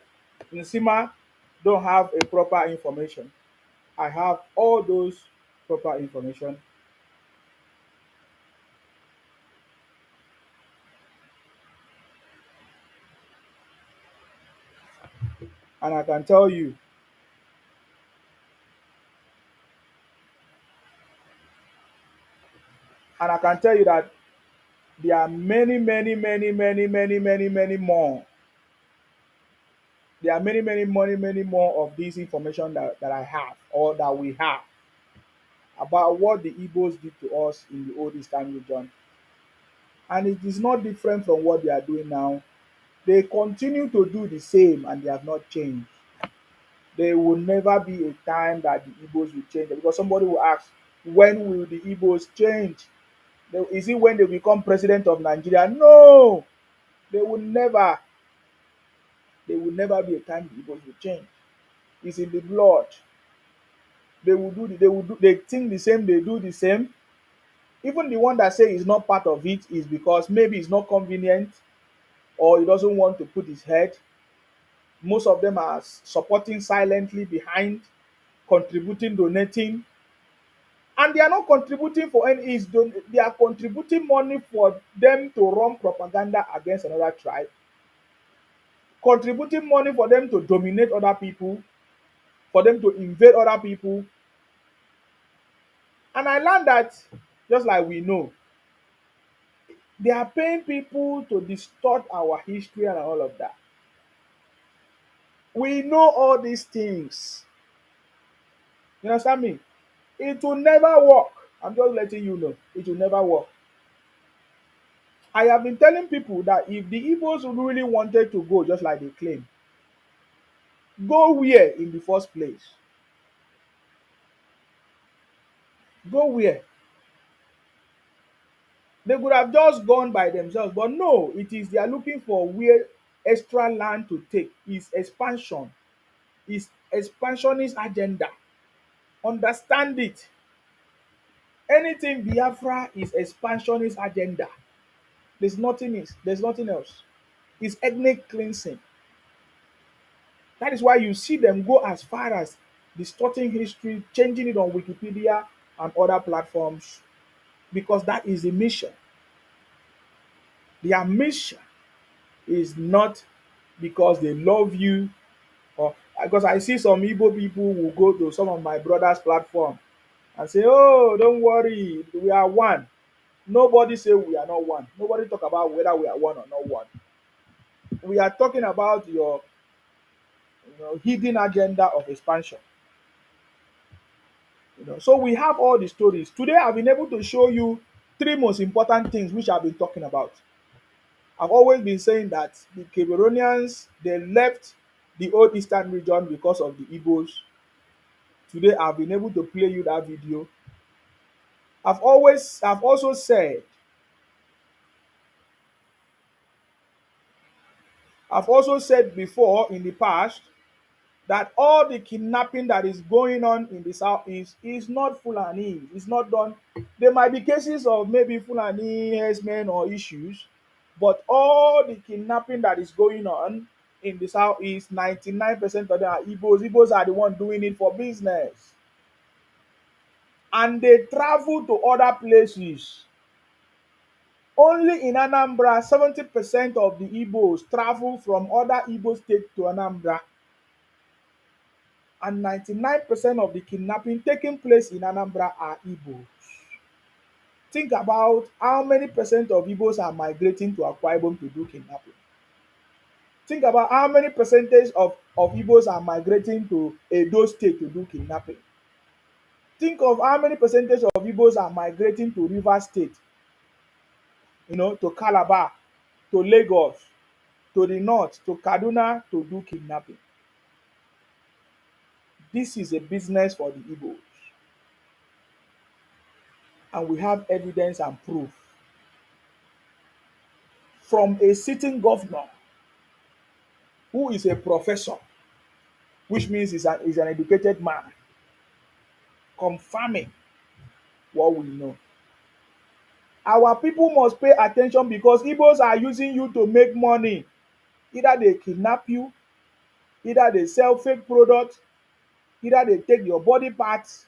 Nsima don't have a proper information, I have all those proper information. And I can tell you, and I can tell you that there are many more. There are many more of this information that I have or that we have about what the Igbos did to us in the old Eastern region. And it is not different from what they are doing now. They continue to do the same and they have not changed. There will never be a time that the Igbos will change. Because somebody will ask, when will the Igbos change? Is it when they become president of Nigeria? No, they will never. There will never be a time the Igbos will change. It's in the blood. They think the same, they do the same. Even the one that say is not part of it is because maybe it's not convenient or he doesn't want to put his head. Most of them are supporting silently behind, contributing, donating, and they are not contributing for any is they are contributing money for them to run propaganda against another tribe, contributing money for them to dominate other people, for them to invade other people. And I learned that, just like we know, they are paying people to distort our history and all of that. We know all these things. You understand me? It will never work. I'm just letting you know. It will never work. I have been telling people that if the Igbos really wanted to go just like they claim, go where in the first place? Go where? They could have just gone by themselves, but no, it is they are looking for where extra land to take. Is expansion, is expansionist agenda. Understand it. Anything Biafra is expansionist agenda. There's nothing else. It's ethnic cleansing. That is why you see them go as far as distorting history, changing it on Wikipedia and other platforms, because that is the mission. Their mission is not because they love you or because I see some Igbo people who go to some of my brothers' platform and say, "Oh, don't worry, we are one." Nobody say we are not one. Nobody talk about whether we are one or not one. We are talking about your hidden agenda of expansion. So we have all the stories. Today I've been able to show you three most important things which I've been talking about. I've always been saying that the Cameroonians they left the old eastern region because of the Igbos. Today I've been able to play you that video. I've also said before in the past that all the kidnapping that is going on in the southeast is not Fulani. It's not done. There might be cases of maybe Fulani herdsmen or issues, but all the kidnapping that is going on in the southeast, 99% of them are Igbos. Igbos are the one doing it for business. And they travel to other places. Only in Anambra, 70% of the Igbos travel from other Igbo states to Anambra. And 99% of the kidnapping taking place in Anambra are Igbos. Think about how many percent of Igbos are migrating to Akwa Ibom to do kidnapping. Think about how many percentage of Igbos are migrating to Edo State to do kidnapping. Think of how many percentage of Igbos are migrating to Rivers State, to Calabar, to Lagos, to the north, to Kaduna to do kidnapping. This is a business for the Igbos. And we have evidence and proof from a sitting governor who is a professor, which means he's an educated man, confirming what we know. Our people must pay attention because Igbos are using you to make money. Either they kidnap you, either they sell fake products, either they take your body parts.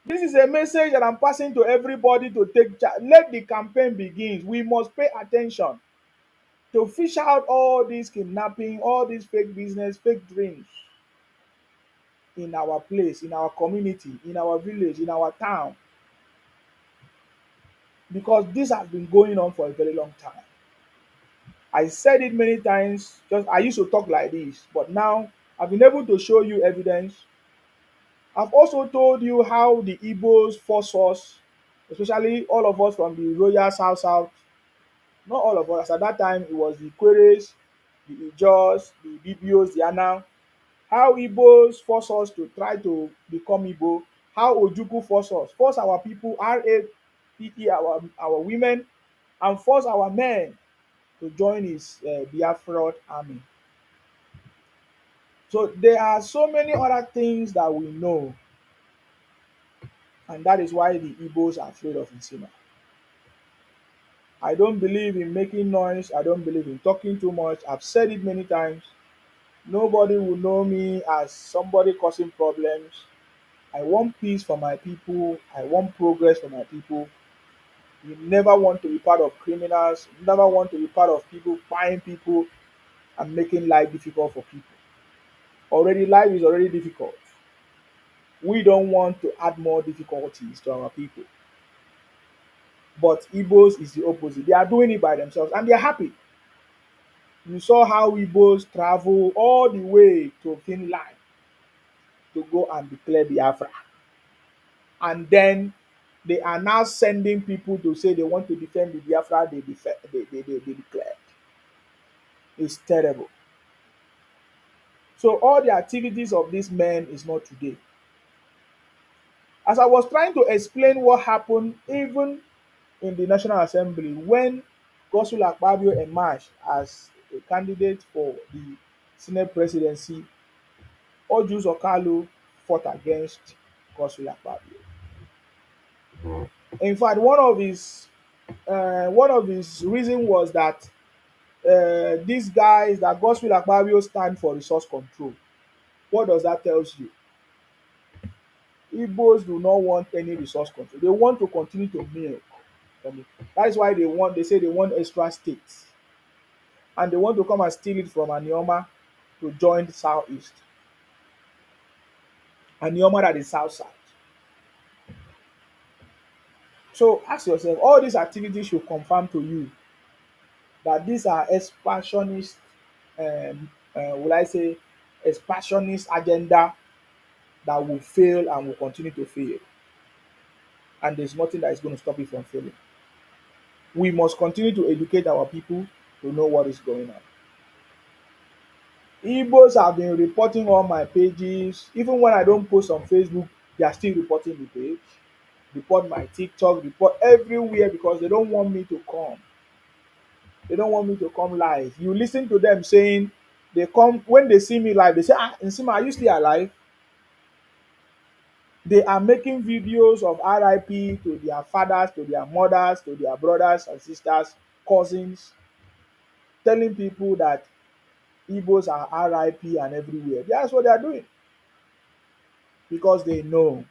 This is a message that I'm passing to everybody to take charge. Let the campaign begin. We must pay attention to fish out all this kidnapping, all this fake business, fake dreams in our place, in our community, in our village, in our town. Because this has been going on for a very long time. I said it many times, just I used to talk like this, but now I've been able to show you evidence. I've also told you how the Igbos force us, especially all of us from the Royal South, not all of us, at that time it was the Queres, the Ijos, the Bibios, the Anam, how Igbos force us to try to become Igbo, how Ojukwu force our people, RAPE, our women, and force our men to join his Biafra army. So there are so many other things that we know, and that is why the Igbos are afraid of Nsima. I don't believe in making noise. I don't believe in talking too much. I've said it many times. Nobody will know me as somebody causing problems. I want peace for my people. I want progress for my people. We never want to be part of criminals. We never want to be part of people buying people and making life difficult for people. Already, life is already difficult. We don't want to add more difficulties to our people. But Igbos is the opposite. They are doing it by themselves and they are happy. You saw how Igbos travel all the way to Finland to go and declare Biafra. And then they are now sending people to say they want to defend the Biafra they declared. It's terrible. So all the activities of these men is not today. As I was trying to explain what happened even in the National Assembly when Godswill Akpabio emerged as a candidate for the Senate presidency, Ojus Okalu fought against Godswill Akpabio. In fact, one of his reasons was that these guys that Godswill Akpabio stand for resource control. What does that tell you? Igbos do not want any resource control. They want to continue to milk. That is why they say they want extra states. And they want to come and steal it from Anioma to join the southeast. Anioma that is south side. So ask yourself, all these activities should confirm to you that these are expansionist, will I say, expansionist agenda that will fail and will continue to fail. And there's nothing that is going to stop it from failing. We must continue to educate our people to know what is going on. Igbos have been reporting on my pages. Even when I don't post on Facebook, they are still reporting the page. Report my TikTok, report everywhere because they don't want me to come. They don't want me to come live. You listen to them saying they come when they see me live, they say, Nsima, are you still alive? They are making videos of RIP to their fathers, to their mothers, to their brothers and sisters, cousins, telling people that Igbos are RIP and everywhere. That's what they are doing because they know.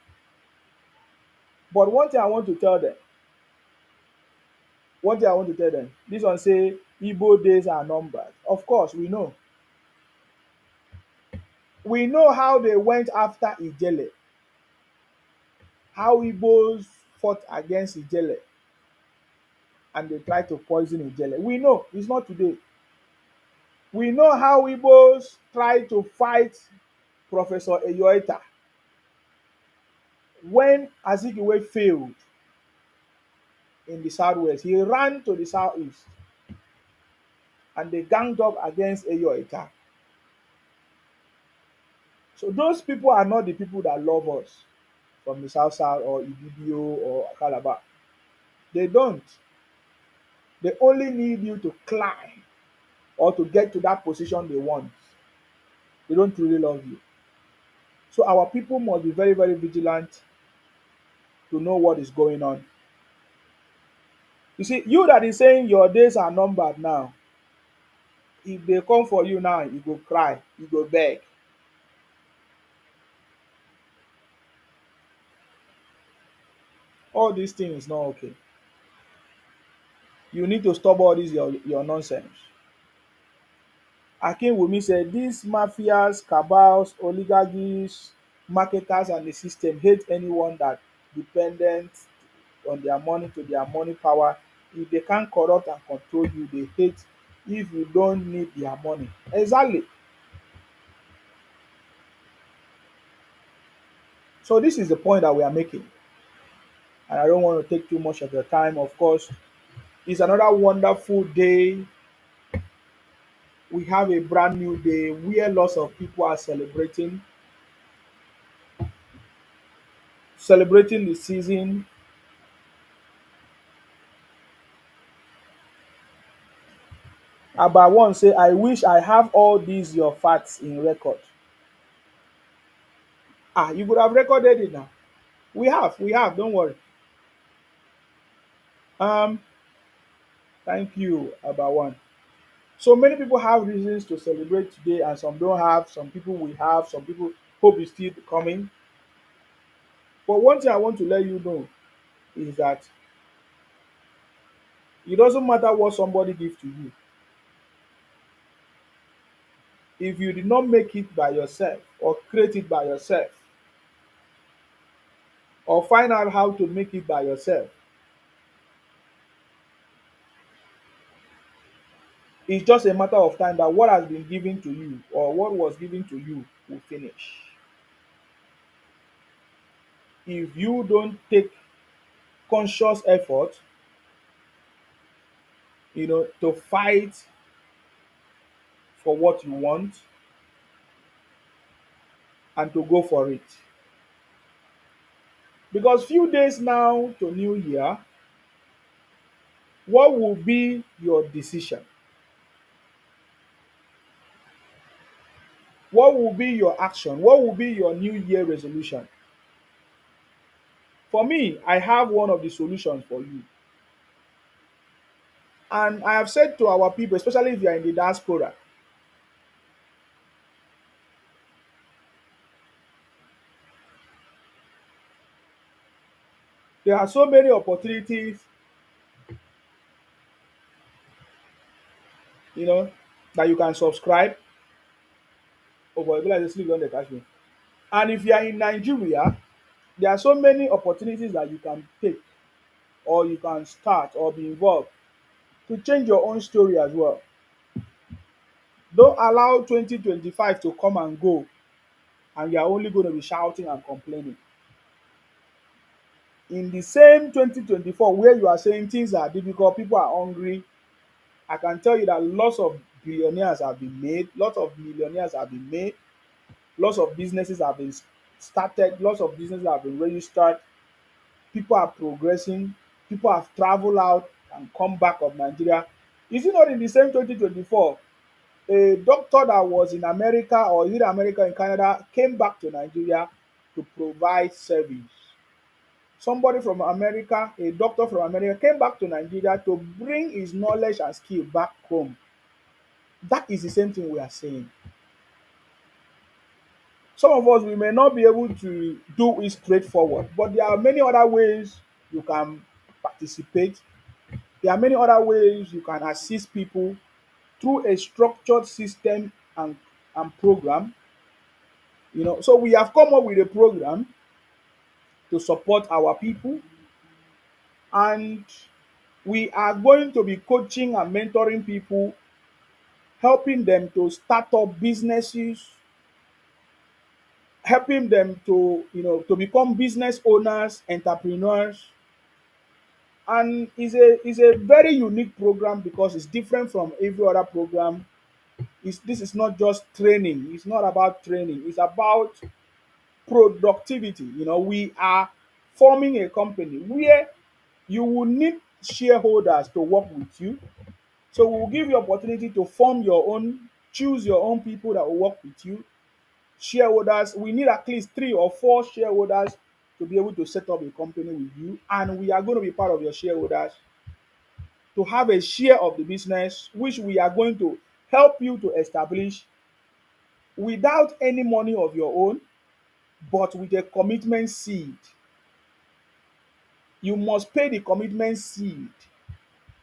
But one thing I want to tell them, this one say Igbo days are numbered. Of course, we know. We know how they went after Ijele, how Igbos fought against Ijele and they tried to poison Ijele. We know, it's not today. We know how Igbos tried to fight Professor Eyoeta when Azikiwe failed in the southwest. He ran to the southeast and they ganged up against Eyoeta. So those people are not the people that love us from the south south or Ibibio or Calabar. They don't. They only need you to climb or to get to that position they want. They don't truly love you. So our people must be very, very vigilant to know what is going on. You see, you that is saying your days are numbered now, if they come for you now, you go cry, you go beg. All these things is not okay. You need to stop all this your nonsense. Akinwumi said, these mafias, cabals, oligarchies, marketers, and the system hate anyone that dependent on their money to their money power. If they can't corrupt and control you, they hate if you don't need their money. Exactly. So this is the point that we are making. And I don't want to take too much of your time. Of course, it's another wonderful day. We have a brand new day where lots of people are celebrating the season. About one say, I wish I have all these your facts in record. Ah, you could have recorded it now. We have, don't worry. Um, Thank you, about one. So many people have reasons to celebrate today, and some don't have, some people will have, some people hope is still coming. But one thing I want to let you know is that it doesn't matter what somebody gives to you. If you did not make it by yourself or create it by yourself or find out how to make it by yourself, it's just a matter of time that what has been given to you or what was given to you will finish. If you don't take conscious effort, to fight for what you want and to go for it. Because few days now to New Year, what will be your decision? What will be your action? What will be your New Year resolution? For me, I have one of the solutions for you. And I have said to our people, especially if you are in the diaspora, there are so many opportunities, you know, that you can subscribe. Oh boy, like this don't catch me. And if you are in Nigeria, there are so many opportunities that you can take or you can start or be involved to change your own story as well. Don't allow 2025 to come and go and you are only going to be shouting and complaining. In the same 2024 where you are saying things are difficult, people are hungry, I can tell you that lots of billionaires have been made, lots of millionaires have been made, lots of businesses have been started, lots of businesses have been registered, people are progressing, people have traveled out and come back of Nigeria. Is it not in the same 2024 a doctor that was in America or is it America in Canada came back to Nigeria to provide service? Somebody from America, a doctor from America, came back to Nigeria to bring his knowledge and skill back home That is the same thing we are saying. Some of us we may not be able to do it straightforward, but there are many other ways you can participate. There are many other ways you can assist people through a structured system and program. So we have come up with a program to support our people, and we are going to be coaching and mentoring people, helping them to start up businesses, helping them to become business owners, entrepreneurs. And is a very unique program because it's different from every other program. This is not just training. It's not about training. It's about productivity. We are forming a company where you will need shareholders to work with you. So we will give you opportunity to form your own, choose your own people that will work with you. Shareholders, we need at least 3 or 4 shareholders to be able to set up a company with you, and we are going to be part of your shareholders to have a share of the business, which we are going to help you to establish without any money of your own, but with a commitment seed. You must pay the commitment seed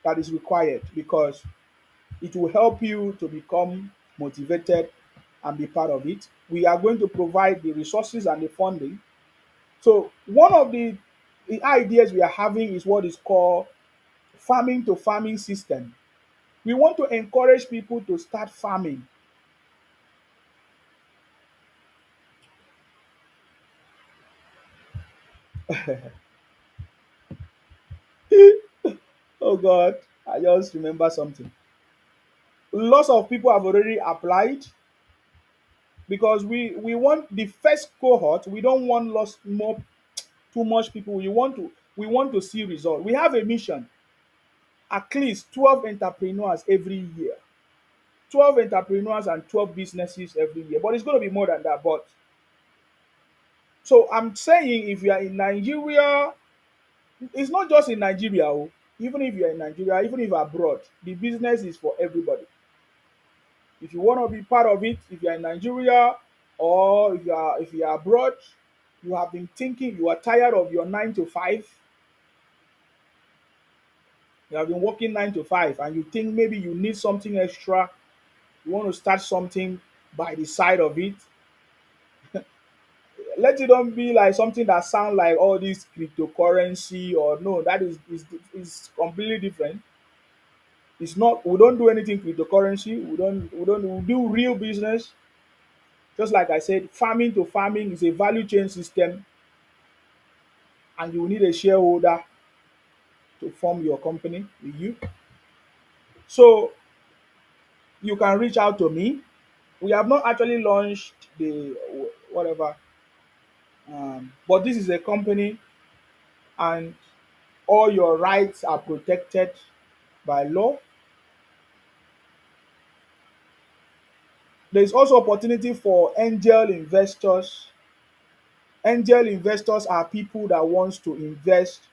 that is required because it will help you to become motivated and be part of it. We are going to provide the resources and the funding. So one of the ideas we are having is what is called farming to farming system. We want to encourage people to start farming. Oh God, I just remember something. Lots of people have already applied because we want the first cohort. We don't want lots more too much people. We want to see result. We have a mission, at least 12 entrepreneurs every year. 12 entrepreneurs and 12 businesses every year. But it's going to be more than that. But so I'm saying if you are in Nigeria, it's not just in Nigeria. Oh. Even if you're in Nigeria, even if you're abroad, the business is for everybody. If you want to be part of it, if you're in Nigeria or if you're abroad, you have been thinking you are tired of your 9 to 5, you have been working 9 to 5, and you think maybe you need something extra, you want to start something by the side of it. Let it don't be like something that sound like all this cryptocurrency or no, that is completely different. It's not. We don't do anything cryptocurrency. We don't we do real business. Just like I said, farming to farming is a value chain system, and you will need a shareholder to form your company with you. So you can reach out to me. We have not actually launched the whatever, but this is a company, and all your rights are protected by law. There is also opportunity for angel investors. Angel investors are people that wants to invest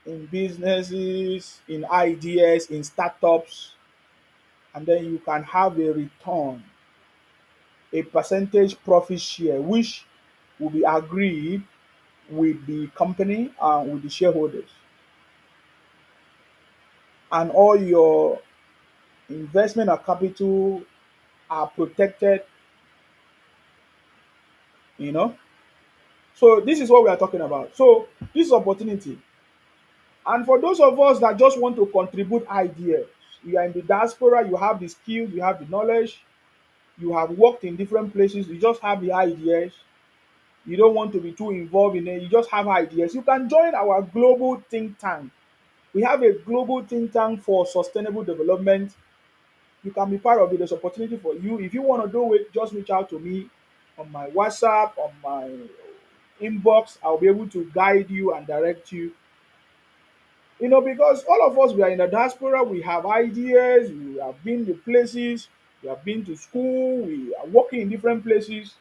in businesses, in ideas, in startups, and then you can have a return, a percentage profit share, which will be agreed with the company and with the shareholders. And all your investment and capital are protected, you know. So this is what we are talking about. So this is opportunity. And for those of us that just want to contribute ideas, you are in the diaspora, you have the skills, you have the knowledge, you have worked in different places, you just have the ideas, you don't want to be too involved in it, you just have ideas. You can join our global think tank. We have a global think tank for sustainable development. You can be part of it. There's opportunity for you. If you want to do it, just reach out to me on my WhatsApp, on my inbox. I'll be able to guide you and direct you. Because all of us, we are in the diaspora, we have ideas, we have been to places, we have been to school, we are working in different places.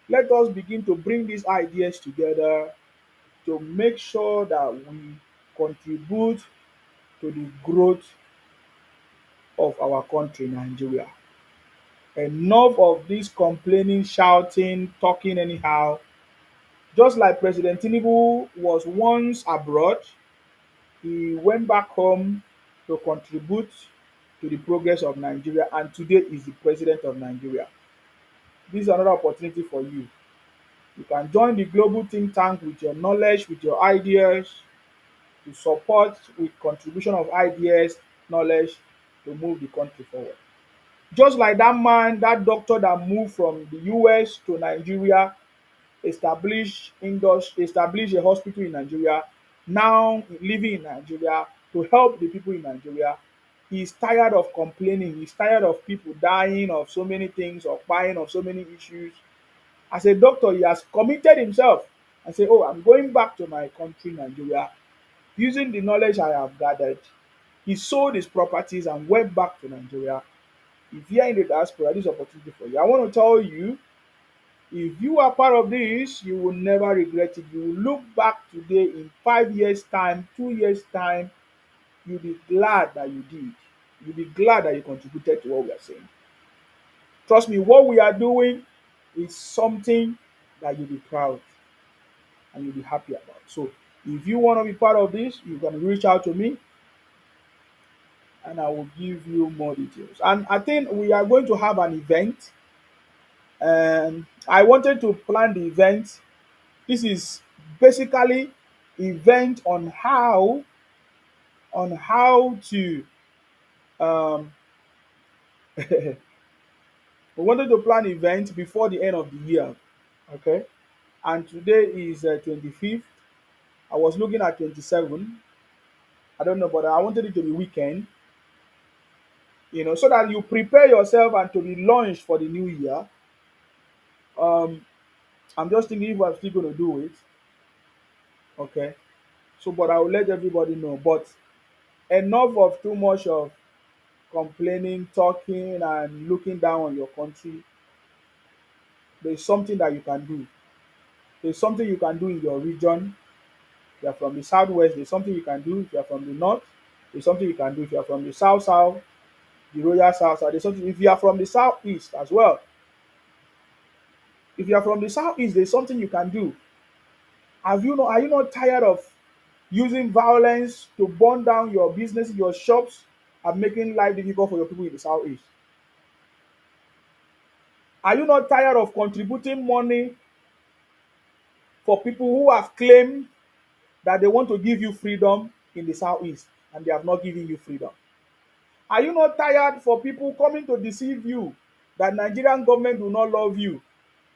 Let us begin to bring these ideas together to make sure that we contribute to the growth of our country, Nigeria. Enough of this complaining, shouting, talking anyhow. Just like President Tinubu was once abroad, he went back home to contribute to the progress of Nigeria, and today is the president of Nigeria. This is another opportunity for you. You can join the global think tank with your knowledge, with your ideas, to support with contribution of ideas, knowledge to move the country forward. Just like that man, that doctor that moved from the US to Nigeria, establish a hospital in Nigeria, now living in Nigeria to help the people in Nigeria. He's tired of complaining. He's tired of people dying of so many things or dying of so many issues. As a doctor, he has committed himself and say, "Oh, I'm going back to my country, Nigeria, using the knowledge I have gathered." He sold his properties and went back to Nigeria. If you are in the diaspora, this is opportunity for you. I want to tell you, if you are part of this, you will never regret it. You will look back today in 5 years' time, 2 years' time, you'll be glad that you did. You'll be glad that you contributed to what we are saying. Trust me, what we are doing is something that you'll be proud and you'll be happy about. So if you want to be part of this, you can reach out to me and I will give you more details. And I think we are going to have an event. And I wanted to plan the event. This is basically event on how to um we wanted to plan event before the end of the year. Okay. And today is 25th. I was looking at 27. I don't know, but I wanted it to be weekend, so that you prepare yourself and to be launched for the new year. Um, I'm just thinking if I'm still going to do it. Okay. So, but I will let everybody know. But enough of too much of complaining, talking, and looking down on your country. There's something that you can do. There's something you can do in your region. If you're from the southwest, there's something you can do. If you're from the north, there's something you can do. If you're from the south, the royal south, there's something. If you are from the southeast as well, if you are from the southeast, there's something you can do. Are you not tired of using violence to burn down your business, your shops, and making life difficult for your people in the southeast? Are you not tired of contributing money for people who have claimed that they want to give you freedom in the southeast and they have not given you freedom? Are you not tired for people coming to deceive you that Nigerian government do not love you,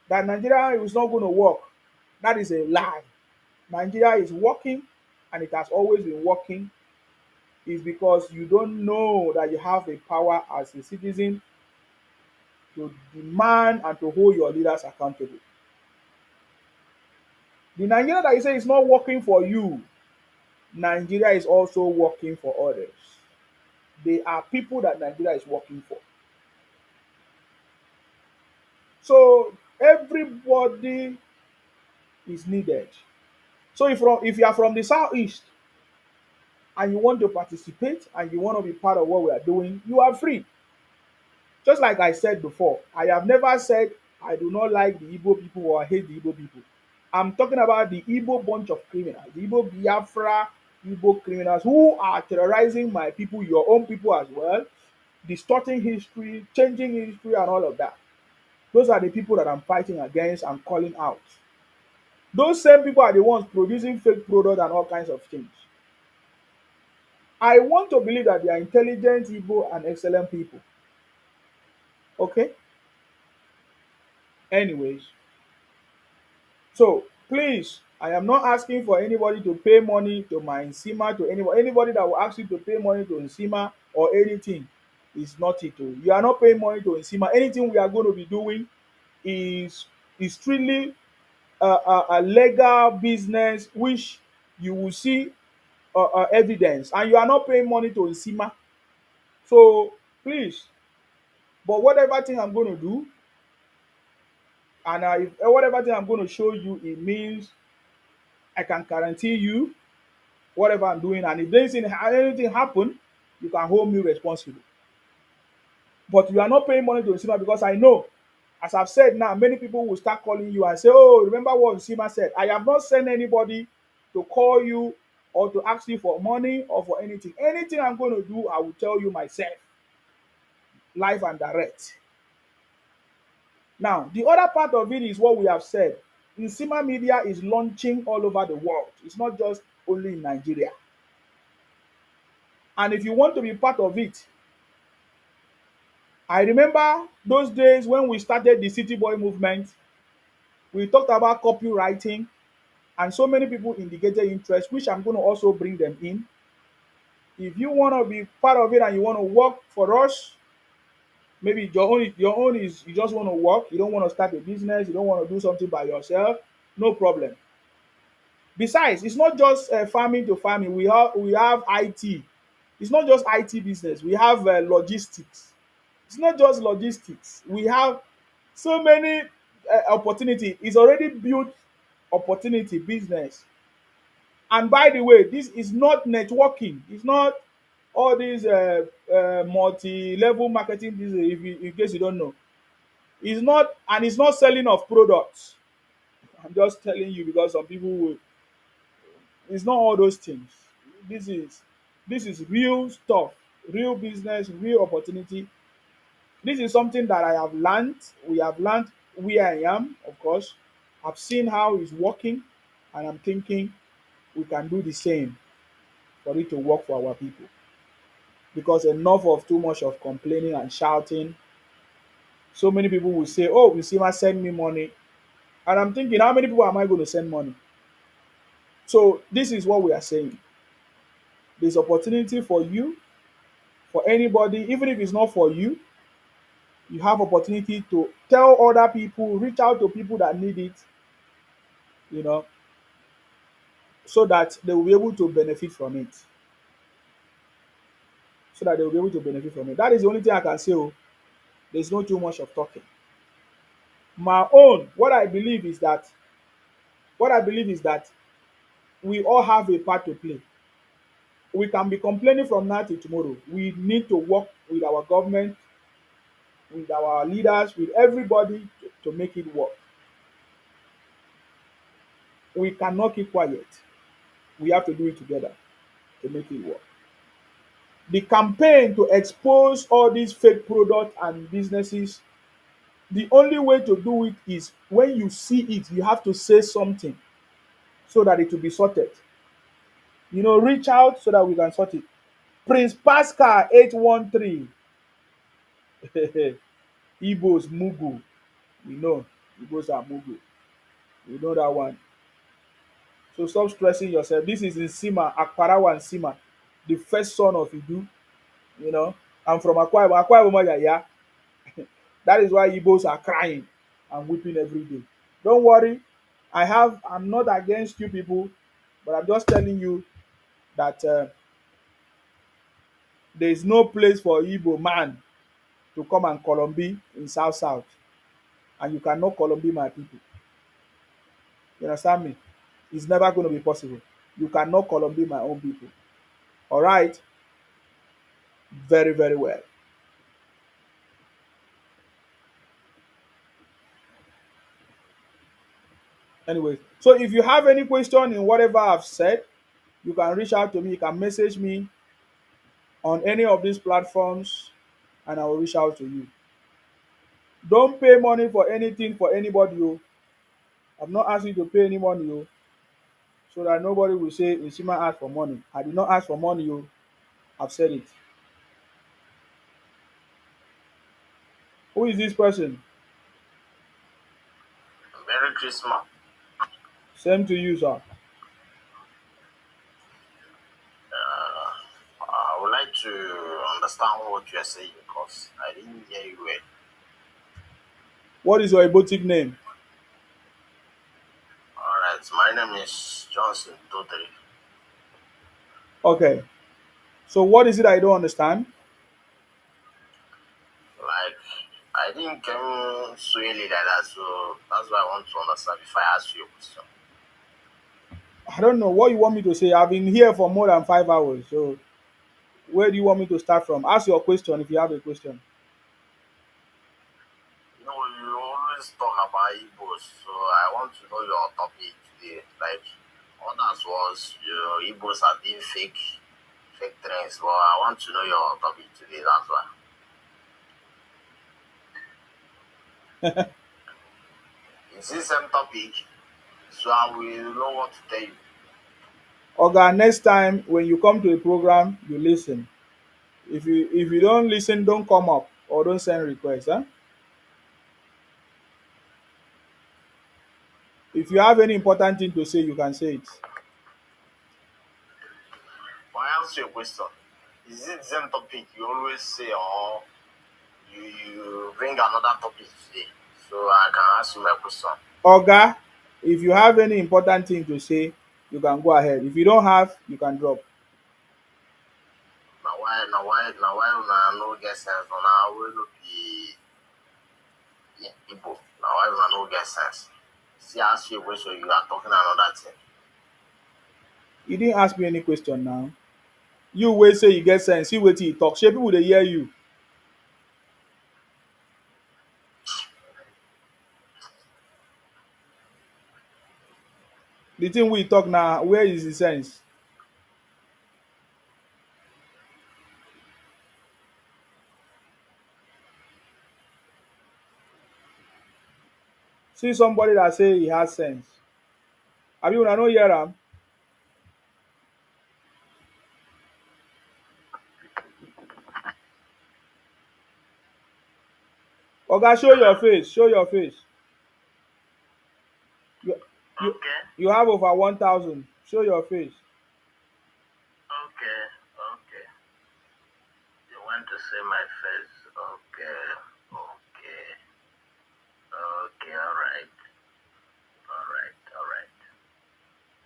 that Nigeria is not going to work? That is a lie. Nigeria is working and it has always been working. It's because you don't know that you have a power as a citizen to demand and to hold your leaders accountable. The Nigeria that you say is not working for you, Nigeria is also working for others. They are people that Nigeria is working for. So everybody is needed. So if you are from the southeast and you want to participate and you want to be part of what we are doing, you are free. Just like I said before, I have never said I do not like the Igbo people or I hate the Igbo people. I'm talking about the Igbo bunch of criminals, the Igbo Biafra Igbo criminals who are terrorizing my people, your own people as well, distorting history, changing history, and all of that. Those are the people that I'm fighting against and calling out. Those same people are the ones producing fake products and all kinds of things. I want to believe that they are intelligent Igbo and excellent people. Okay? Anyways, so please, I am not asking for anybody to pay money to my Nsima, to anybody that will ask you to pay money to Nsima or anything is not it. Oh. You are not paying money to Nsima. Anything we are going to be doing is strictly a legal business which you will see evidence, and you are not paying money to Nsima. So please, but whatever thing I'm going to do, and whatever thing I'm going to show you, it means I can guarantee you whatever I'm doing, and if anything happen, you can hold me responsible. But you are not paying money to Nsima because I know, as I've said now, many people will start calling you and say, "Oh, remember what Nsima said?" I have not sent anybody to call you or to ask you for money or for anything. Anything I'm going to do, I will tell you myself, live and direct. Now, the other part of it is what we have said. Nsima Media is launching all over the world. It's not just only in Nigeria. And if you want to be part of it, I remember those days when we started the City Boy movement, we talked about copywriting, and so many people indicated interest, which I'm going to also bring them in. If you want to be part of it and you want to work for us, maybe your own is you just want to work, you don't want to start a business, you don't want to do something by yourself, no problem. Besides, it's not just farming to farming. We have IT. It's not just IT business. We have logistics. It's not just logistics. We have so many opportunity. It's already built opportunity business. And by the way, this is not networking. It's not all these multi-level marketing business. If you, in case you don't know, it's not, and it's not selling of products. I'm just telling you because some people will. It's not all those things. This is this is real stuff, real business, real opportunity. This is something that I have learned. We have learned where I am, of course. I've seen how it's working, and I'm thinking we can do the same for it to work for our people. Because enough of too much of complaining and shouting. So many people will say, "Oh, Wisima, send me money," and I'm thinking, how many people am I going to send money? So this is what we are saying. There's opportunity for you, for anybody, even if it's not for you. You have opportunity to tell other people, reach out to people that need it, you know, so that they will be able to benefit from it. So that they will be able to benefit from it. That is the only thing I can say. Oh, there's not too much of talking. My own, what I believe is that we all have a part to play. We can be complaining from now to tomorrow. We need to work with our government, with our leaders, with everybody to make it work. We cannot keep quiet. We have to do it together to make it work. The campaign to expose all these fake products and businesses, the only way to do it is when you see it, you have to say something so that it will be sorted. Reach out so that we can sort it. Prince Pascal 813. Igbos Mugu. We know Igbos are Mugu. We know that one. So stop stressing yourself. This is Nsima, Akparawa Nsima, the first son of Idu. I'm from Akwa Ibom. Akwa Ibom, yeah. That is why Igbos are crying and weeping every day. Don't worry. I'm not against you people, but I'm just telling you that there is no place for Igbo man to come and Colombi in South South, and you cannot Colombi my people. You understand me? It's never going to be possible. You cannot Colombi my own people. All right? Very, very well. Anyway, so if you have any question in whatever I've said, you can reach out to me. You can message me on any of these platforms, and I will reach out to you. Don't pay money for anything for anybody. Oh. I'm not asking you to pay any money. Oh, so that nobody will say Ishima asked for money. I did not ask for money. Oh. I've said it. Who is this person? Merry Christmas. Same to you, sir. I would like to understand what you are saying because I didn't hear you well. What is your erotic name? Alright, my name is Johnson Totally. Okay. So what is it I don't understand? Like, I didn't come so early like that, so that's why I want to understand before I ask you a question. I don't know what you want me to say. I've been here for more than 5 hours. So where do you want me to start from? Ask your question if you have a question. always talk about Igbos, so I want to know your topic today. Like others was Igbos are being fake trends, but I want to know your topic today. That's why. It's the same topic, so I will know what to tell you. Oga, next time when you come to a program, you listen. If you don't listen, don't come up or don't send requests. Huh? If you have any important thing to say, you can say it. But I answer your question. Is it the same topic you always say, or you bring another topic today? So I can ask you my question. Oga, if you have any important thing to say, you can go ahead. If you don't have, you can drop. Now why una no get sense? Now we no be Igbo. Now why una no get sense? See, ask you a question, you are talking another thing. You didn't ask me any question now. You wait say you get sense. See wetin you talk. Shey people dey hear you. The thing we talk now, where is the sense? See somebody that say he has sense. Abi una no hear am? Oga, show your face. Show your face. You you Okay, you have over 1,000. Show your face. okay. You want to see my face? Okay, alright.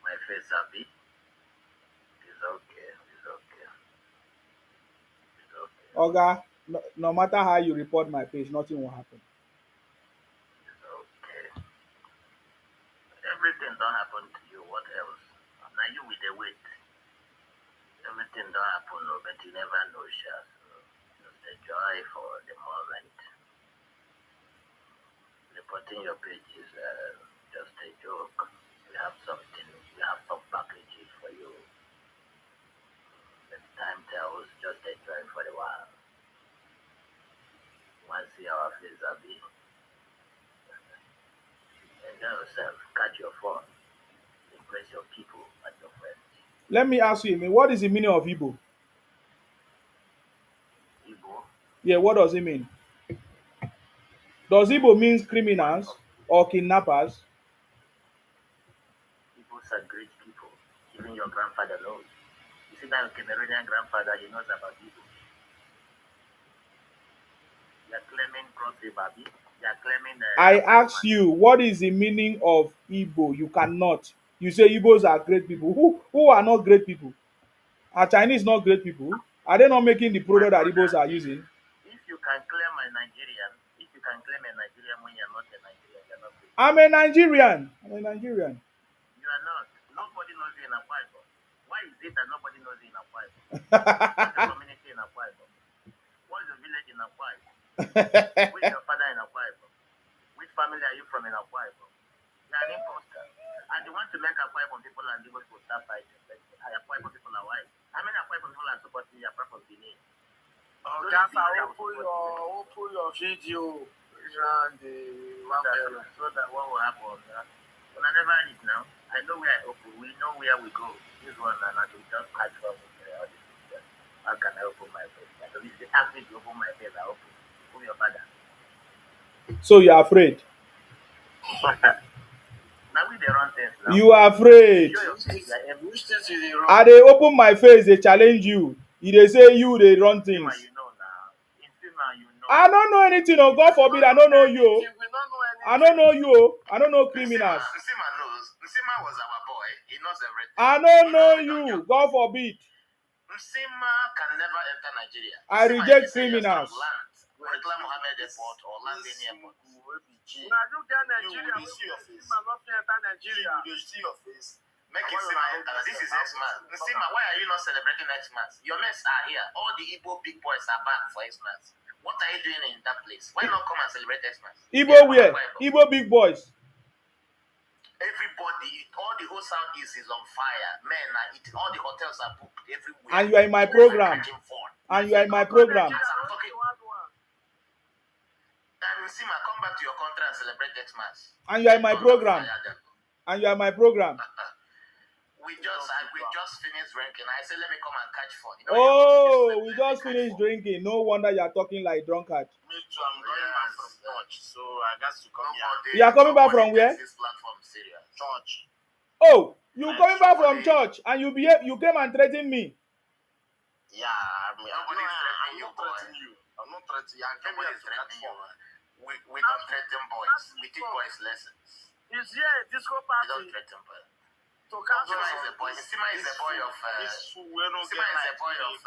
My face happy? It's okay. Oga, no matter how you report my page, nothing will happen. It's okay. Everything don't happen to you. What else? Now you with the weight. Everything don't happen, no, but you never know, Sha. So just enjoy for the moment. Reporting your page is just a joke. We have something. We have some packages for you. When time tells, just enjoy for a while. Once see our face happy, enjoy yourself. Catch your phone. Impress your people and your friends. Let me ask you, what is the meaning of Igbo? Igbo, Yeah, what does it mean? Does Igbo means criminals or kidnappers? Igbos are great people. Even your grandfather knows. You see that Cameroonian grandfather, he knows about Igbo. They are claiming cross the baby. They are claiming I ask you, what is the meaning of Igbo? You cannot. You say Igbos are great people. Who are not great people? Are Chinese not great people? Are they not making the my product that Igbos brother. are using? If you can claim a Nigerian, if you can claim a Nigerian when you're not a Nigerian, you're not great. I'm a Nigerian. I'm a Nigerian. You are not. Nobody knows you in Akwa Ibom. Why is it that nobody knows you in Akwa Ibom? What's your community in Akwa Ibom? What's your village in Akwa Ibom? Who's your father in Akwa Ibom? Which family are you from in Akwa Ibom? You are an imposter. And you want to make Akwa Ibom people and Igbo people start fighting. Akwa Ibom people are white. How many Akwa Ibom people are supporting you apart from Benin? Just open your video and the one So that what will happen? When I never read now, I know where I open. We know where we go. This one and I will just catch up with all this pictures. How can I open my face? I don't need to ask me to open my face. I open. Who your father? So you're afraid. Now we the run things now. You are afraid. Show your face. You are empty. which things you dey run? I dey open my face, they challenge you. They say you they run things. Sima, you know now. In Sima, you know. I don't know anything. Oh, God forbid, I don't know you. We don't know anything. I don't know you. I don't know criminals. Nsima knows. Nsima was our boy. He knows everything. I don't know you. God forbid. Nsima can never enter Nigeria. I Nsima reject is saying criminals. Land. Murtala Mohammed Airport or Landini Airport. Now you get Nigeria. You will see your face. Nsima not fit enter Nigeria. You see your face. Make it Nsima enter. This is Xmas. Nsima, why are you not celebrating Xmas? Your mates are here. All the Igbo big boys are back for Xmas. What are you doing in that place? Why not come and celebrate Xmas? Igbo where? Igbo big boys. Everybody, all the whole southeast is on fire. Man, all the hotels are booked everywhere. And you are in my program. And you are in my program. As I'm talking, Sima, come back to your country and celebrate Xmas. And you are in my program. And you are in my program. we just finished drinking. I said, let me come and catch fun. Oh, we just finished drinking. No wonder you are talking like drunkard. Me too. I'm going back from church, so I got to come here. You are coming back from where? This platform serious. Church. Oh, you coming back from church and you came and threatened me. Yeah, I'm not threatening you. I'm not threatening you. I came here to catch fun. We don't threaten boys. We teach boys lessons. Is here a disco party? We don't threaten boys. Sima is a boy. Sima is a boy of. Sima is a boy of.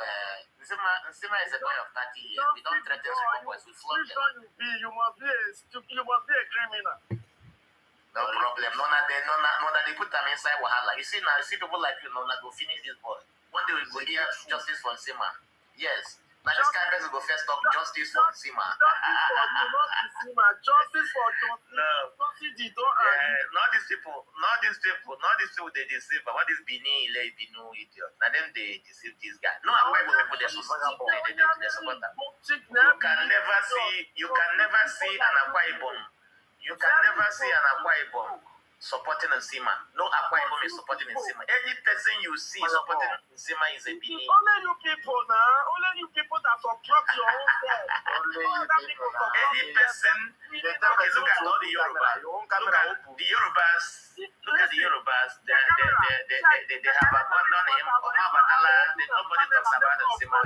Sima is a boy of 30 years. We don't threaten small boys. We flog them. You must be a criminal. No problem. No, they put them inside Wahala. You see now, you see people like you know that go finish this boy. One day we go hear justice for Sima. Yes. Now this kind of person go first talk justice for Sima. Justice for Justice. No. Not these people they deceive. But what is Bini idiot? Now them they deceive this guy. No, why would people they support them? You can never see an Akwa Ibom. You can never see an Akwa Ibom supporting Nsima. No Akwa Ibom is supporting Nsima. Any person you see supporting Nsima is a Bini. Only you people now. Only you people that support your own self. Any person. Okay, look at all the Yorubas. Look at the Yorubas. Look at the Yorubas. They have abandoned him. Omabatala. Nobody talks about Nsima.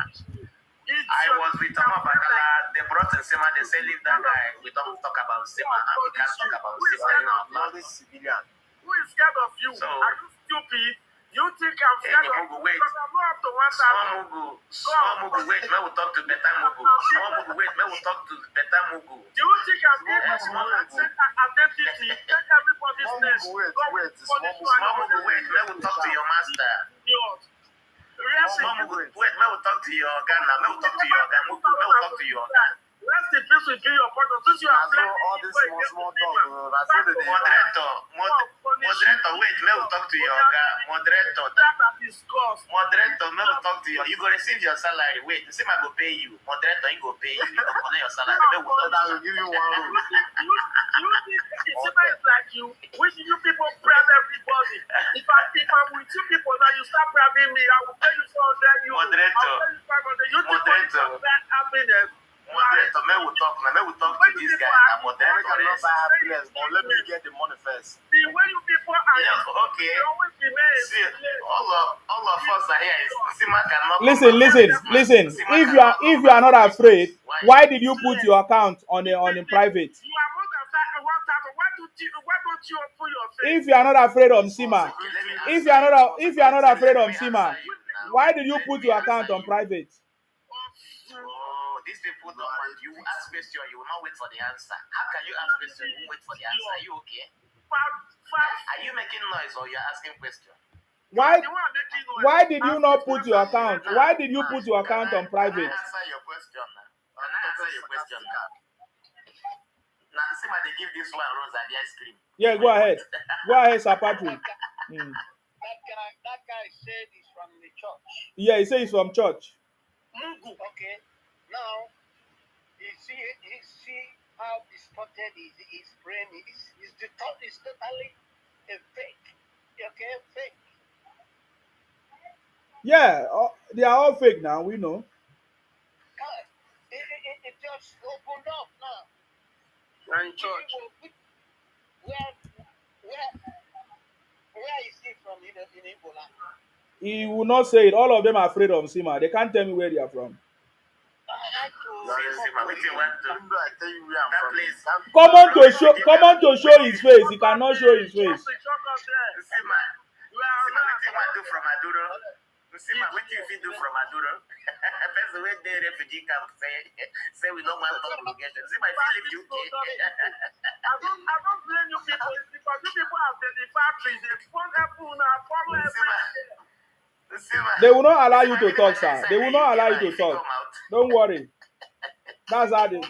I was with Omabatala. They brought Nsima. They say leave that guy. We don't talk about Nsima. And we can't talk about Nsima. Who is scared of you? Are you stupid? You think I'm scared of you? Because I'm not up to one time. Small Mugu, wait. May we talk to better Mugu. Small Mugu, wait. May we talk to better Mugu. Do you think I'm giving small identity? Take everybody's name. Small Mugu, wait. May we talk to your master. Small Mugu, wait. May we talk to your organ now. May we talk to your organ. Mugu, may we talk to your organ. Let's the peace with your partner. Since you are playing all this small talk, moderator, wait, may we talk to your guy. Moderator, may we talk to you. You go receive your salary. Wait, see, I go pay you. Moderator, you go pay you. You go collect your salary. May we talk to you. Give you one room. You think it's like you. Which you people bribe everybody. If I'm with you people now, you start bribing me. I will pay you 400 you. Moderator, you think happiness. Moderator, may we talk to this guy. Moderator, let me get the money first. The way you people are, okay. See, all of us are here. Sima cannot. Listen. If you are not afraid, why did you put your account on the private? You are more than that. Why don't you open your face? If you are not afraid of Sima, if you are not afraid of Sima, why did you put your account on private? These people don't want you ask question, you will not wait for the answer. How can you ask question and wait for the answer? Are you okay? Are you making noise or you're asking question? Why did you not put your account? Why did you put your account on private? Can I answer your question now? Now, see why they give this one rose and ice cream. Yeah, go ahead. Go ahead, Sir Patrick. That guy said he's from the church. Yeah, he said he's from church. Okay. Now, you see how distorted his brain is. It's totally a fake. Okay, fake. Yeah, they are all fake now. We know. It just opened up now. You're in church. Where is he from in Igbo land? He will not say it. All of them are afraid of Sima. They can't tell me where they are from. Come on to show his face. He cannot show his face. Refugee camp say we don't want congregation. See my feeling UK. I don't blame you people because you people have the factories, they fund apple now, follow everything. They will not allow you to talk, sir. They will not allow you to talk. Don't worry. That's how they. Eh?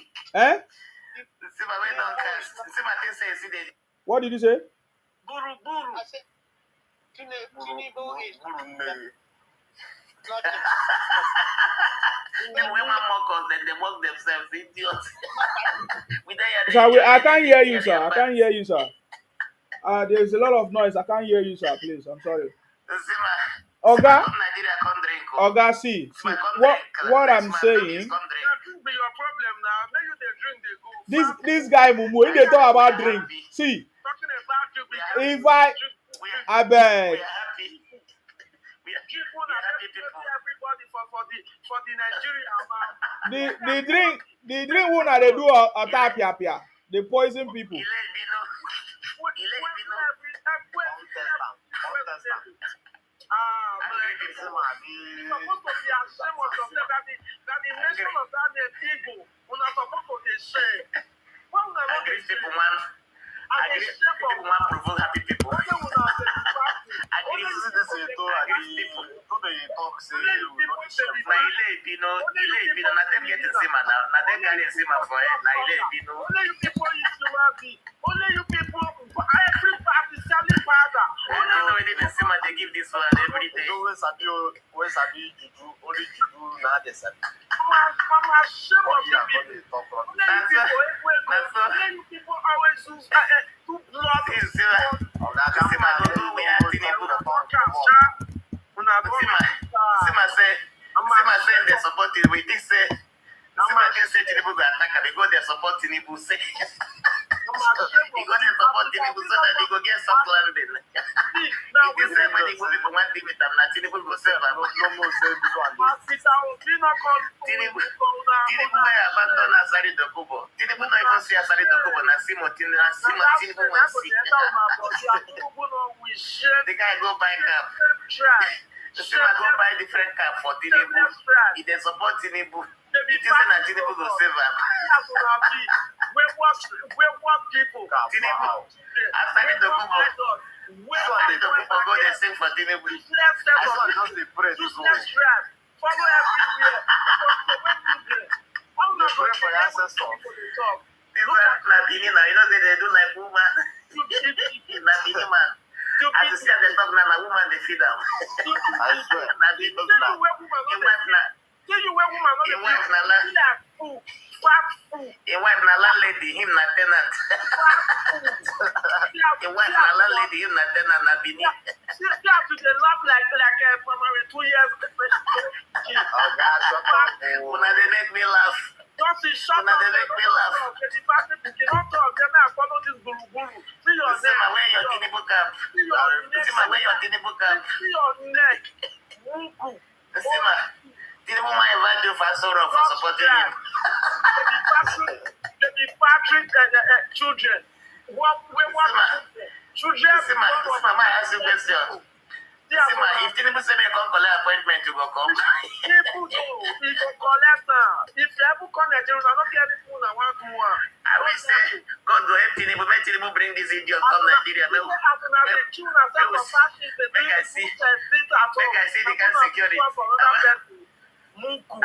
Sima wey don cast. Sima think say see the What did you say? buru buru. I said, Tinubu is Buru nne. not Then when one mock us, then they mock themselves, idiots. We don't hear the Sir, enjoy I it, can't they hear you, hear sir. their I part. can't hear you, sir. There's a lot of noise. I can't hear you, sir. Please, I'm sorry. Sima, Oga, come Nigeria, come drink. Oh. Oga, see, Sima, come what drink. what Next I'm man, saying. please come drink. Drink be your problem now. Make you dey drink, they go. This guy Mumu, when they talk about drink, see, Talking about you, we if I beg, We are happy. We are people we na are happy people. everybody for the Nigeria man. the drink one they do a tapia pia, they poison people. Ile Bino. Ile Bino. Man, it's supposed to be ashamed of yourself that the nation of that Igbo, we're not supposed to be shame. Why would I not be Agree people man. Agree people man provoke happy people. Agree people. Na Ile Bino, na them get Nsima now. Na them carry Nsima for head. Na Ile Bino. Only you people is human being. Only you people, every party selling powder. I don't know any Nsima they give this one every day. I'm ashamed of you people. Only you people always use two blood. Nsima go do we are Tinubu. Nsima say they support it. We think say Nsima can say Tinubu go attack her because they support Tinubu. Say because they support Tinubu so that they go get soft landing. Now If they say when Igbo people want to with them, now Tinubu go save them. Tinubu will abandon Asari Dokubo. Tinubu not even see Asari Dokubo. Na Tinubu want see. The guy go buy cap. Nsima go buy different cap for Tinubu. He dey support Tinubu. He think say na Tinubu go save am. Tinubu, Asari Dokubo. Asari Dokubo go dey sing for Tinubu. Follow everywhere. Na Benin now, you know say they do like woman. Na Benin man. As you see at the top now, na woman dey feed am. Na Benin now. Him wife na landlady, him na tenant. Him wife na landlady, him na tenant na Benin. Una dey make me laugh. Una dey make me laugh. Nsima wear your Tinubu cap. Nsima wear your Tinubu cap. Nsima, Tinubu might invite you for sorrow for supporting him. They be patrick children. Children. Nsima, I ask you a question. Nsima, if Tinubu say me come collect appointment, you go come. People do. If you collect if you ever come Nigeria, I don't get any food I want to one. I will say, God go help Tinubu. Make Tinubu bring this idiot come Nigeria. Make I see the kind security. I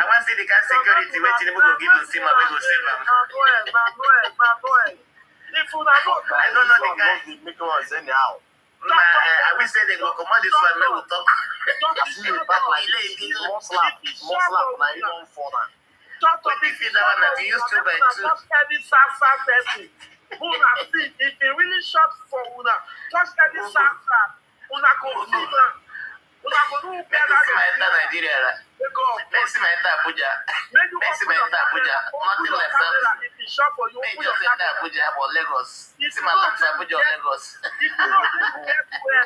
want to see the kind security where Tinubu go give Nsima, we go save him. I don't know the guy. I will say they go come on this one, we will talk. When you feel that one, that you used to by two. If you really shot for Una, just any Sasa, Una go see them. Una go do better than Nigeria. Let's see my Abuja. Let's see my Abuja. Nothing left out. May just enter Abuja or Lagos. See my lunch Abuja or Lagos. If you don't get where,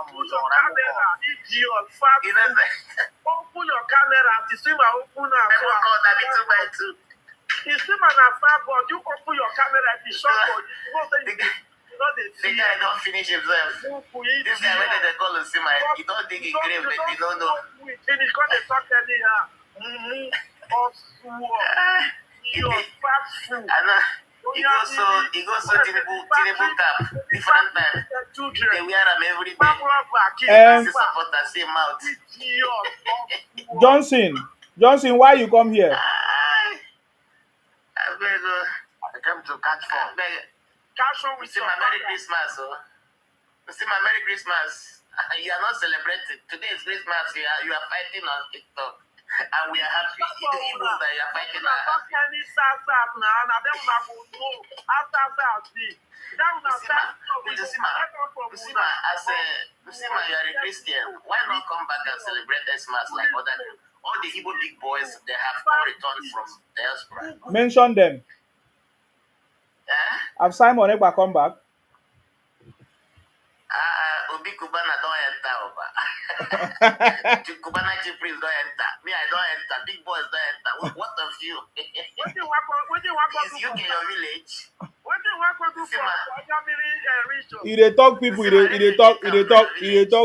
put your camera, idiot, fat. Open your camera to see my open now. I will call that 2x2. You see my fat, but you open your camera and be shot for you. The guy don't finish himself. This guy when they call him, he don't dig a grave, but he don't know. Finish, because they talk anyhow. He goes so Tinubu cap, different time. They wear them every day. Support the same mouth. Johnson, why you come here? I came to catch phone. Catch phone with See my Merry Christmas, oh. See my Merry Christmas. You are not celebrating. Today is Christmas. You are fighting on TikTok. And we are happy. The Igbos that you are fighting are happy. You are a Christian. Why not come back and celebrate Christmas like other people? All the Igbo big boys, they have all returned from diaspora. Mention them. Have Simon Ekpa come back? Obi Kubana don't enter. Kubana chief priest don't enter. Me, I don't enter. Big boys don't enter. What of you? Is UK your village? He dey talk people. He dey talk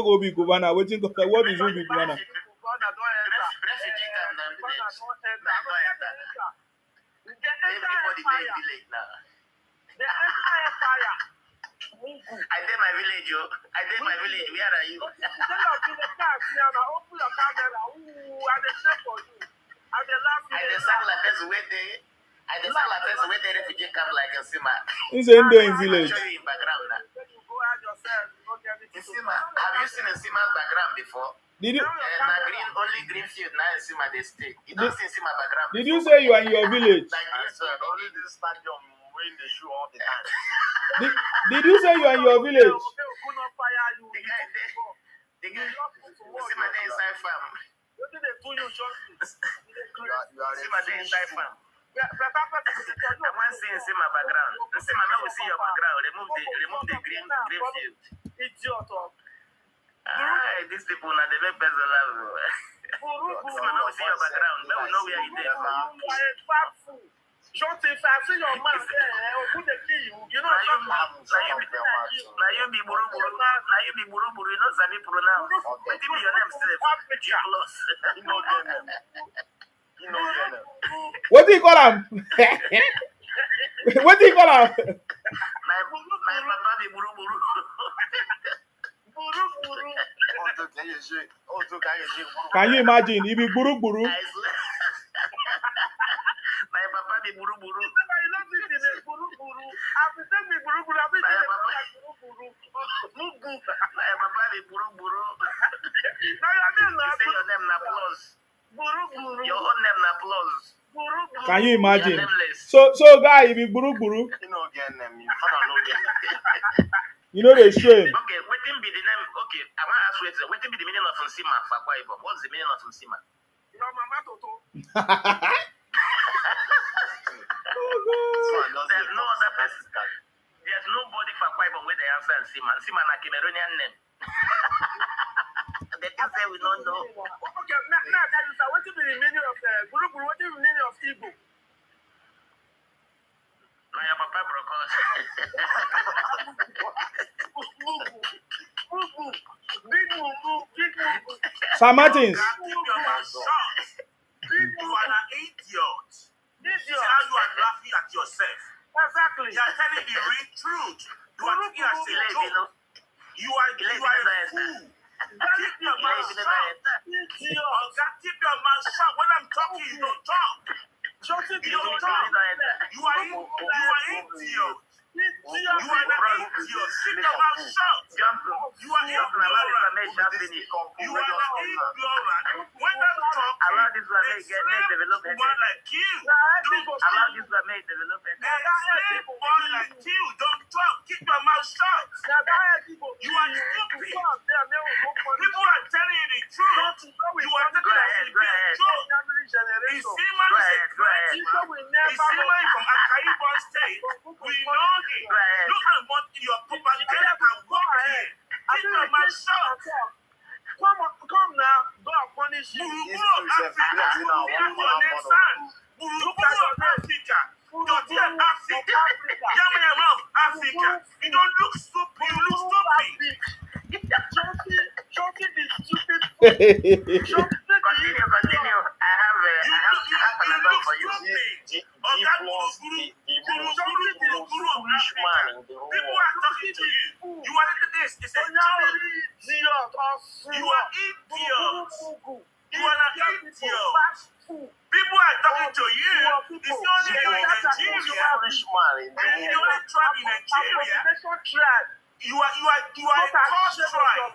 Obi Kubana. What is Obi Kubana? Refugee camp na village. Everybody dey village now. I did my village, yo. I did my village. Where are you? I sound like this way they refugee camp like a Sima. He's in the village. Show you in background now. Sima, have you seen a Sima's background before? Did you? Only green field now in Sima they stay. You don't see Sima background. Did you say you are in your village? Like this one, only this stadium when they show all the time. Did you say you are in your village? The guy, Sima they inside farm. Sima they inside farm. I want to see my background. Sima, now we see your background. Remove the green field. These people now they make better love. Sima, now we see your background. Now we know where you there. Short if I see your man there, who they kill you? You know, now you be buru buru. Now you be buru buru. You know Zani pronounce. What do you your name still? Plus. What do you call him? What do you call him? My papa be buru buru. Buru buru. Can you imagine? He be buru buru. My papa be buru buru. You know this is buru buru. I've been telling me buru buru. I've been telling me buru buru. My papa be buru buru. Now your name na say your name na plus. Buru buru. Your own name na plus. Buru buru. Can you imagine? So guy, he be buru buru. You know again name. You father know again. You know they shame. Okay, what be the name? Okay, I want to ask you. What be the meaning of Nsima for Akwa Ibom? What's the meaning of Nsima? Your mama Toto. There's no other person. There's nobody for Akwa Ibom where they answer Nsima. Nsima na Cameroonian name. They can say we don't know. Okay, now that is what is the meaning of Buru Buru? What is the meaning of Igbo? My papa broke us. Big mumu. St. Martins. You are an idiot. See how you are laughing at yourself. Exactly. You are telling the real truth. You are taking as a joke. You are a fool. Keep your mouth shut. Keep your mouth shut. When I'm talking, you don't talk. You don't talk. You are idiot. You are an idiot. Keep your mouth shut. You are ignorant. You are an ignorant. When I talk, Allow this one may get develop one like you. Allow this one may develop One like you. Don't talk. Keep your mouth shut. You are stupid. People are telling you the truth. You are taking as a big joke. Is Sima a great man? Is Sima from Akwa State? We know him. Look at what your propaganda can work here. Keep your mouth shut. Come now, God punish you. Africa. Look at your Africa. Your dear Africa. Africa. You don't look stupid. You look stupid. Joking is stupid. Continue. I have another for you. People are talking to you. You are this. It's a joke. You are idiots. You are an idiot. People are talking to you. It's only you in Nigeria. And you only tribe in Nigeria. You are a cursed tribe.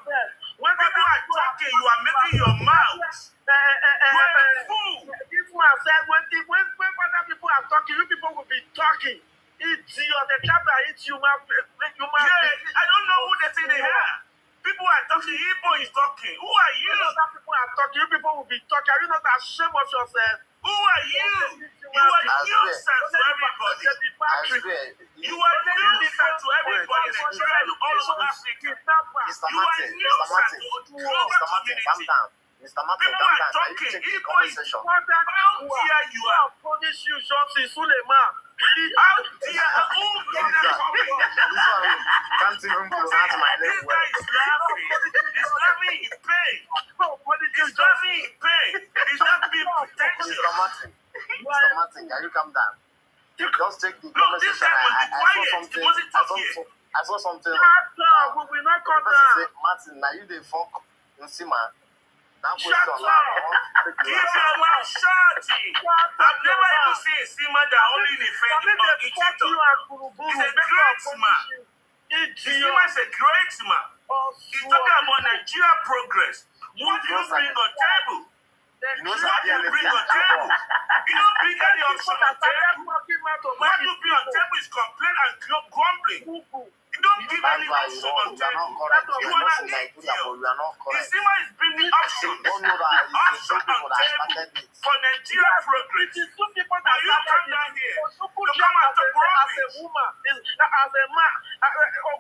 When people are talking, you are making your mouth. You are a fool. This man said when other people are talking, you people will be talking. It's the chapter, it's human. Yeah, I don't know who they say they are. People are talking, Igbo is talking. Who are you? Other people are talking, you people will be talking. Are you not ashamed of yourself? Who are you? You are nuisance to everybody. You are nuisance to everybody in Nigeria and all over Africa. You are nuisance to global community. Mr. Martin, People are talking. Igbo is how dare you are. Punish you, Johnson Suleiman. How dare who did that comment? Can't even pronounce my This name guy well. is laughing. He's laughing in pain. He's laughing in pain. He's not being pretentious. Mr. Martin, can you calm down? Just take the No, this conversation. guy must be quiet. He mustn't talk here. I saw something. We will not come down. Say, Martin, now you the fuck Nsima. That Shut question up! now. Give your mouth shorty. I've never even seen a Sima that only defend on each other. He's a great man. Sima is a great man. He's talking about Nigeria progress. What do you bring on table? You know What do you bring on table? You don't bring any option on table. What you bring on table is complaint and grumbling. You don't give any option on table. You are an idiot. Isima is bringing options. Option on table for Nigeria progress. Now you come down here to come and talk rubbish. As a man,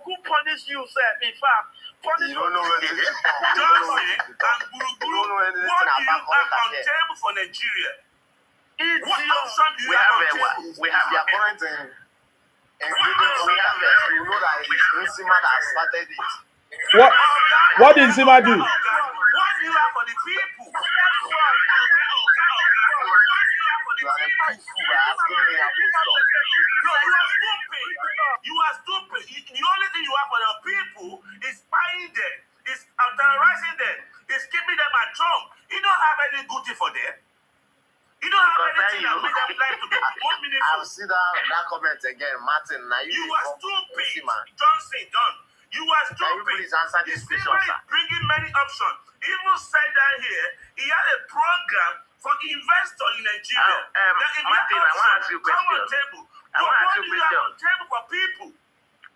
who punish you, sir? In fact, punish You don't know where it is. Johnson and Guru, what do you have on table for Nigeria? What option do you have on table? We have their current ingredient. We know that it's Nsima that started it. What did Nsima do? What do you have for the people? You are a big fool by asking me that question. No, you are stupid. You are stupid. The only thing you have for the people is buying them, is terrorizing them, is keeping them at home. You don't have any good thing for them. You don't have anything that makes them life to be more meaningful. I'll see that comment again. Martin, now You are stupid. Nsima. Johnson, John. You are Can you stupid. please answer this question, Nsima is sir? bringing many options. He even said down here, he had a program for investor in Nigeria. Martin, I want to ask you a Come on question. table. I want to ask What you do a you have question. on table for people?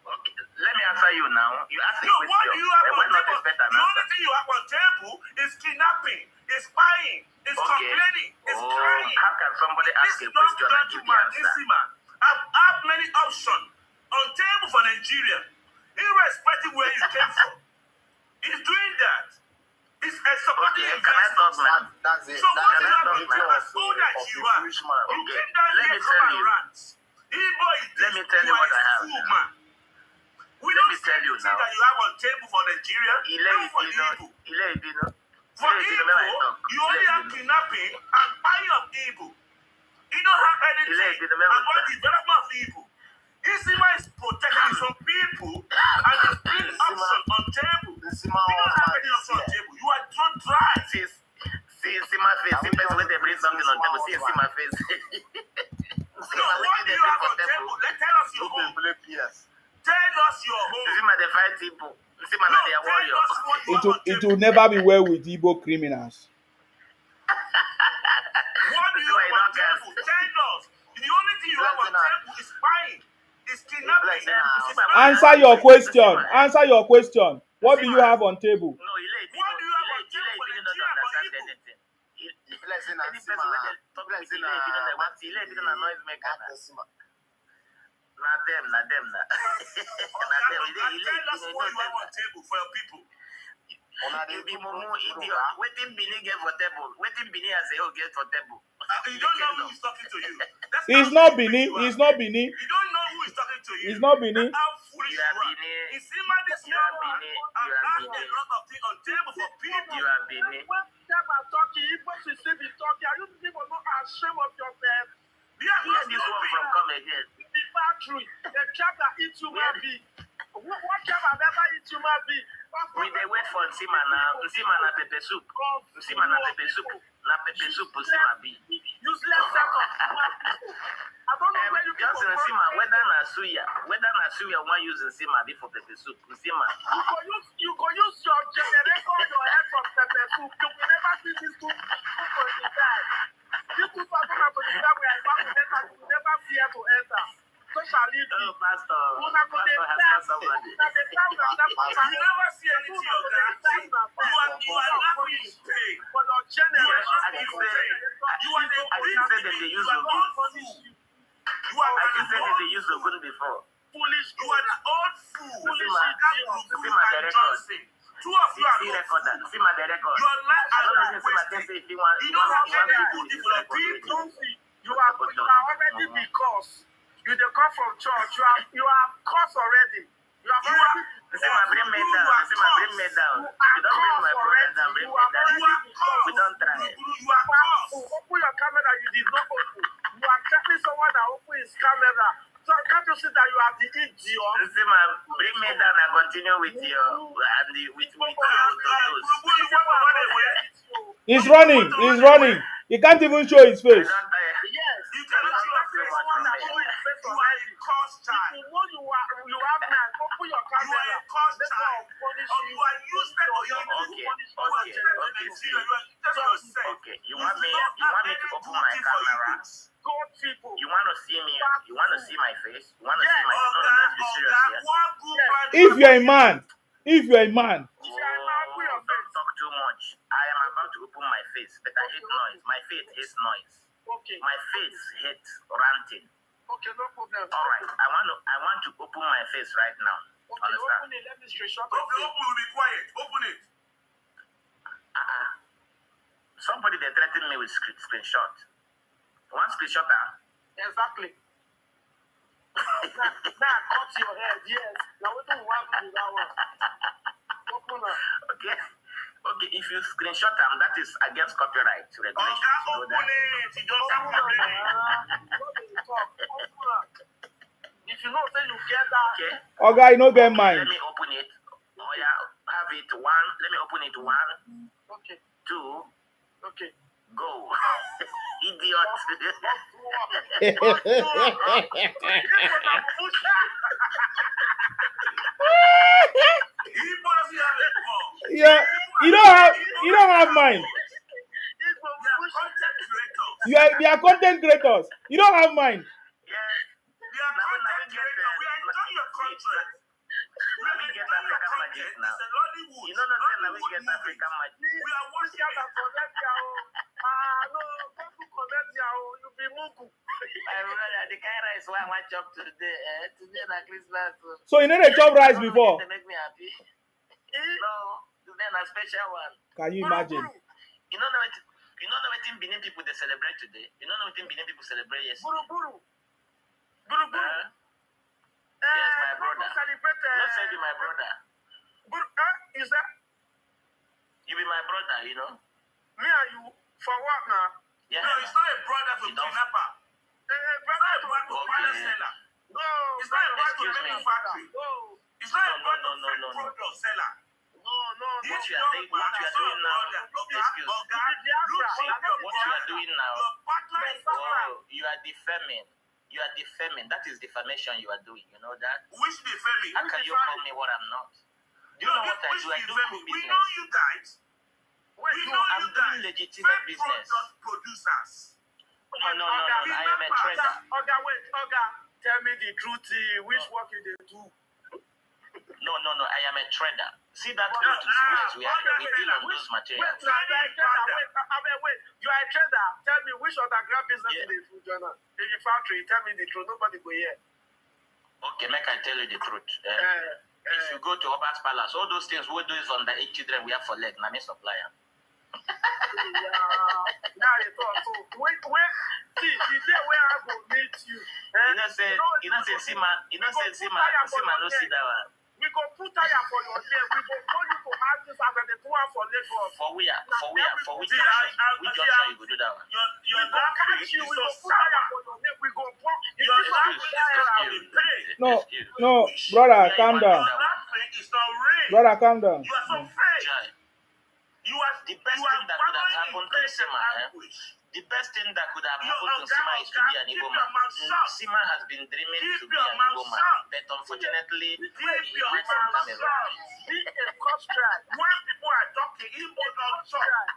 Okay, let me answer you now. You asked a No, what question. do you have and on we're not table? expect an The only answer. thing you have on table is kidnapping, is spying, is complaining, is crying. How can somebody ask a question and give the answer? Isima, have many options on table for Nigeria, irrespective where you came from. He's doing that. He's supporting Okay, can I talk investors. now? That's it. So what do you have on That's table? it. As old as you are, you Okay, came down let here me come tell and you. rant. Igbo is Let me tell you are what a I have fool, now. man. We Let don't me see tell you anything now. that you have on table for Nigeria, even for the Igbo. For Igbo, you only have kidnapping and buying of Igbo. You don't have anything about the development of Igbo. Isima is protecting some people and is bringing option on table. Nsima You don't have any option on here. table. You are so dry. See my face. See person when they bring something on table. See my face. No, what do you have on table? Tell us your They home. play PS. Tell us your home. See my they fight people. See my No, they are tell warrior. us what you have on It table. will never be well with Igbo criminals. What do you have on table? Tell us. The only thing you have on table is buying, is kidnapping. Answer your question. Answer your question. What do you have on table? No, Ile What do you have on table for don't Nigeria for understand Igbo? anything. Blessing Any and person when they talk with Ile didn't a noise maker. Na them. Na them. Tell us what you have on table for your people. You be mumu idiot. Waiting Bini get for table. Waiting Bini as a get for table. You don't know who is talking to you. That's He's how not stupid Bini. you are. He's not Bini. You don't know who is talking to you. He's not Bini. That's how foolish You you are are. Bini. Isima, this You are young man, Bini. and You are has a Bini. lot of things on table for people. You are Bini. When them are talking, Igbo should still be talking. Are you people not ashamed of yourself? They are Where not this one stupid. from come again? The factory, the chapter eats human being. Whatever never eat human being. We dey wait for Nsima na pepper soup. Nsima na pepper soup. Na pepper soup Nsima be. Useless set of human people. I don't know where you Just people Nsima, from. whether na suya one use Nsima be for pepper soup. Nsima. You go use your generator, your head from pepper soup. You will never see these two people in the time. These 2025 we are about to enter, you will never fear to enter. So shall it be. Oh, Pastor Una go dey has die. got somebody. Una dey die, una dey die. You never see anything of that. You are laughing in pain. For your generation, I can say that they use the old fool. You are I can an say that old they used the good before. foolish. You are an old fool. Nsima, Nsima the And record. Johnson. Two of you are See old record that. Nsima the record. Your life I don't know are if Nsima can wasted. say if you want. You don't have any to good use for the the people. You are already the cause. You dey come from church. You are cause already. You are already. Nsima bring me down. Nsima bring me down. You don't bring my brother down. Bring me down. We don't try. You are cause. Open your camera. You did not open. You are telling someone that open his camera. So can't you see that you are the idiot? Nsima, bring me down and continue with your with those. He's running. He's running. He can't even show his face. Yes. You cannot see your face Someone that on show his face You are already. a cause child. You know you have man. Open your You camera. are a cause Let child. God punish Or you are useless or you are Okay. You want me to open my camera? God people. You want to see me? You want to see my face? You want to see my face? No, let's be serious here. If you're a man, if you're a man, Don't talk too much. I am about to open my face, but I hate noise. My face hates noise. Okay. My face hates ranting. Okay, no problem. All right. I want to open my face right now. Okay, Understand? open it. Let me screenshot Okay, it. open, will be quiet. Open it. Somebody they threatened me with screenshot. One screenshot. Exactly. Now cut your head. Yes. Now what do you want to do that one? Open up. Okay. Okay. If you screenshot them, that is against copyright regulations. You know Open that. it. You don't have to Open read it. up. Open up. If you know, say you get that. Okay. Oga, you no get Let mind. me open it. Oh yeah. Have it one. Let me open it. 1, Okay. 2, Okay. go. Idiot. Igbo doesn't have a phone. Yeah, you don't have mind. They are content creators. They are content creators. You don't have mind. Yes. They are content creators. We are enjoying your content. We are enjoying your content. It's a Lollywood. You know what I'm saying? We Lollywood get movie. African magic. We are watching it. You be mugu. My brother, the kind of rice I want chop today. Today na Christmas. So you know they chop rice before. They make me happy. No, today na special one. Can you imagine? You know what Benin people they celebrate today? You know what Benin people celebrate yesterday? Buru. Buru. Yes, my brother. Celebrate. Not say be my brother. Buru. Is that You be my brother, you know? me and you for what now? Yeah. No, it's not a brother from You don't- kidnapper. It's not a brother from Okay. seller. No. It's not a brother from Excuse me. manufacturing. No. It's not a No, brother no, from no. product seller. No. What you are doing now, excuse me. What you are doing now, Your partner is you are defaming. You are defaming. That is defamation you are doing. You know that? which be family. How can you call me what I'm not? Do you know what I do? I do cool We business. know you guys. Wait, We no. know I'm you guys. doing legitimate Fake business. product producers. No. I am a trader. Oga, tell me the truth. Which work you dey do? No. I am a trader. See that clothes we deal on those materials. Wait. You are a trader. Tell me which underground business Yeah. you dey do, Jonah? In the factory, tell me the truth. Nobody go here. Okay, make I tell you the truth. If you go to Oba's Palace, all those things we do is on the 8 children we have for leg. Na me supplier. Now you talk. So wait. See, the day where I go meet you. You know say Sima no see that one. We go put tire for your leg. We go call you to have this as the one for Lagos. For which junction? Which junction you go do that one? Your We go catch you. We go put tire for your leg. We go Your salary is not being paid. No, Excuse. no, brother, Yeah, calm you down. want that one. Laughing is not real. Brother, calm down. You are so fake. Chai. You are The best you are thing that could have following happened to in pain Sima, and eh? anguish. The best thing that could have You happened to Sima is to be an keep Igbo your man. mouth shut. Sima has been dreaming Keep to be your an mouth Igbo man, shut. but unfortunately, Keep he your went from mouth Cameroon. shut. Be a construct. When people are talking, Igbo don't talk.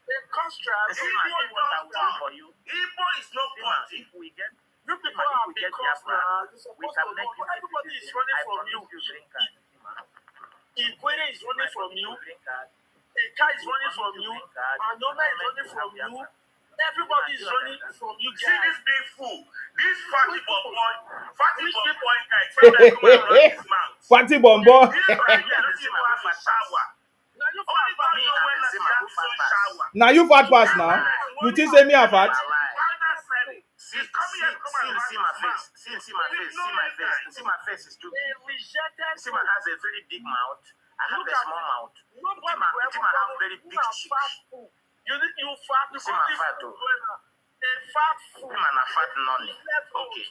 A construct. Sima, see what I will do for you. Igbo is no Sima, party. if we get You people Sima, if have we been get Biafra, construct. we can make you Everybody is citizen. running I from promise you. you green card, Sima. Ikwere is running from you. Green card. Eka is running from you. Anoma is running from you. Everybody is running from you See this guys. big fool. This fatty boy guy tell me come and run his mouth. Fatty Bombo. This guy doesn't even have a shower. Now you Only God Me know and when the he Sima has who some fat shower. Now you fat pass now. You think say me a fat? Father said it. See, He's coming here to come and run see my his face. mouth. See my face. See my face. See my face is too they big. rejected Sima has a very big mouth. I have a small mouth. nobody Sima will ever have follow very you big are cheeks. fat fool. You need you fat because Sima this fat, is oh. a fat fool. Sima na fat nonny. Okay.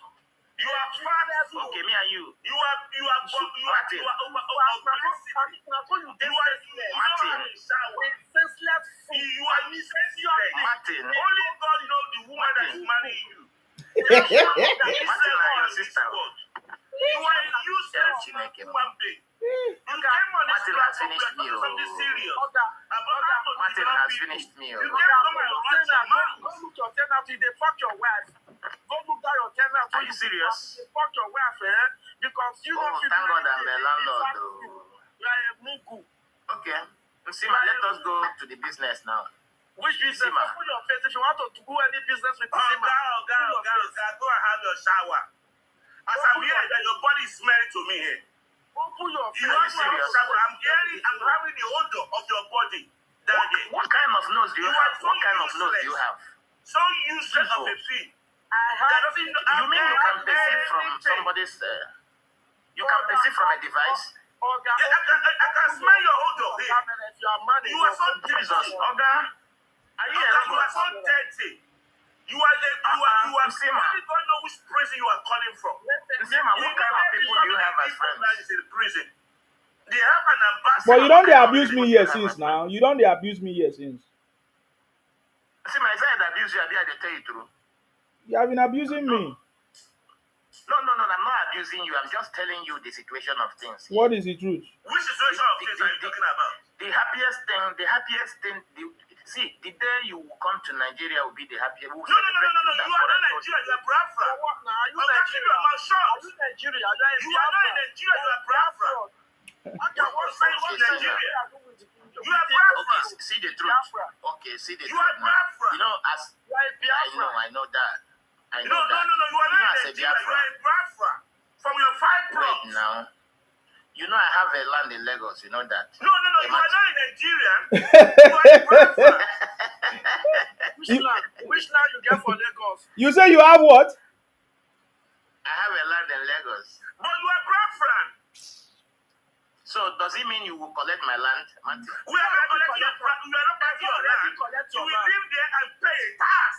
You are fat. Okay, me and you. You are Martin. obesity. You are in shower. Senseless fool. You are senseless. Martin. Only God knows the woman that is marrying you. Martin and your sister. You are a useless Chineke. human being. You came on this Martin has platform finished me, to do something oh. serious. Oga, About how to Martin kidnap has people. finished me. You Oh. can't come and run your mouth. go look your tenant. If they fuck your wife, go look down your tenant. Are you serious? They fuck your wife, eh? Because you Oh, don't feel thank God I'm anything. the landlord. Oh. You are a mugu. Okay. Sima, let us go to the business now. Which business? Sima. Open your face. If you want to do any business with Oh, Sima, go and have your shower. As I'm here, that your body is smelling to me here. open your You face. have to have a shower. I'm having the odor of your body down here. What kind of nose do you You have? are so What kind of nose do you useless. have? So useless of a thing. I That have. doesn't You mean you can perceive from anything. somebody's? You can perceive from a device? Oga, Yeah, I can smell your odor here. If you are man, You are so Jesus, dirty. Oga, are you a You are so robot? dirty. You are Sima. only God know which prison you are calling from. Sima, what kind of people do you have as friends? That is in prison. They have an ambassador. But you don't dey abuse me here since now. You don't dey abuse me here since. Sima, is that abuse you? I dey tell you true. You have been abusing me. No, I'm not abusing you. I'm just telling you the situation of things. What is the truth? Which situation of things are you talking about? The happiest thing, see, the day you come to Nigeria will be the happiest. No. You are not Nigeria. You are Biafra. Are you Oga, keep your mouth shut. Are you Nigeria? You are not in Nigeria. You are Biafra. Okay, What's saying Nigeria? You are Okay, Biafra. see the truth. Okay, see the You truth are now. Biafra. You know, as You are a Biafra. I know that. I No. know that. You are You know, not as in a Nigeria. You Biafra. are in Biafra. From your five Wait plots. now. You know I have a land in Lagos. You know that. No. You are not in Nigeria. You are in Biafra. Which land you get for Lagos? You say you have what? I have a land in Lagos. But you are Biafra. So does it mean you will collect my land, Martin? We are not collecting your land. You are not collecting your land. You will live there and pay a tax.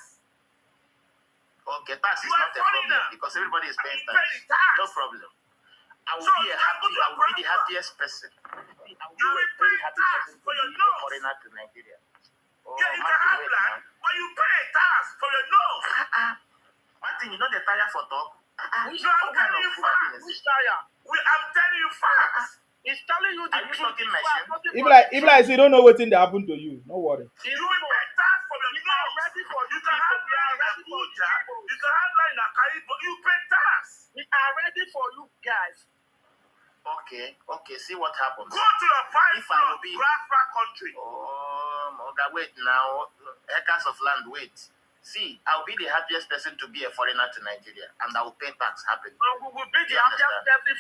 Okay, tax is You are not a foreigner. problem because everybody is paying You pay tax. tax. No problem. I will So be you a can happy. go to I will be the Biafra. happiest person. I will You be a will very pay happy tax person to for your be a nose. foreigner to Nigeria. Oh, Yeah, you can Martin, have wait land, now. but you pay a tax for your nose. Martin, you know the tire for talk? Which What I'm kind telling of you human being facts. is Which this? tire? I'm telling you facts. He's telling you the Are you truth. talking machine? If like you don't know what thing that happened to you, no worry. You will pay tax for your nose. ready for You can have land in Abuja. You can have land in Akari, but you pay tax. We are ready for you guys. Okay, see what happens. Go to your five If I will floor be- Biafra country. Okay, wait now. Acres of land, wait. See, I'll be the happiest person to be a foreigner to Nigeria, and I will pay tax happily. And we will be the You happiest understand? person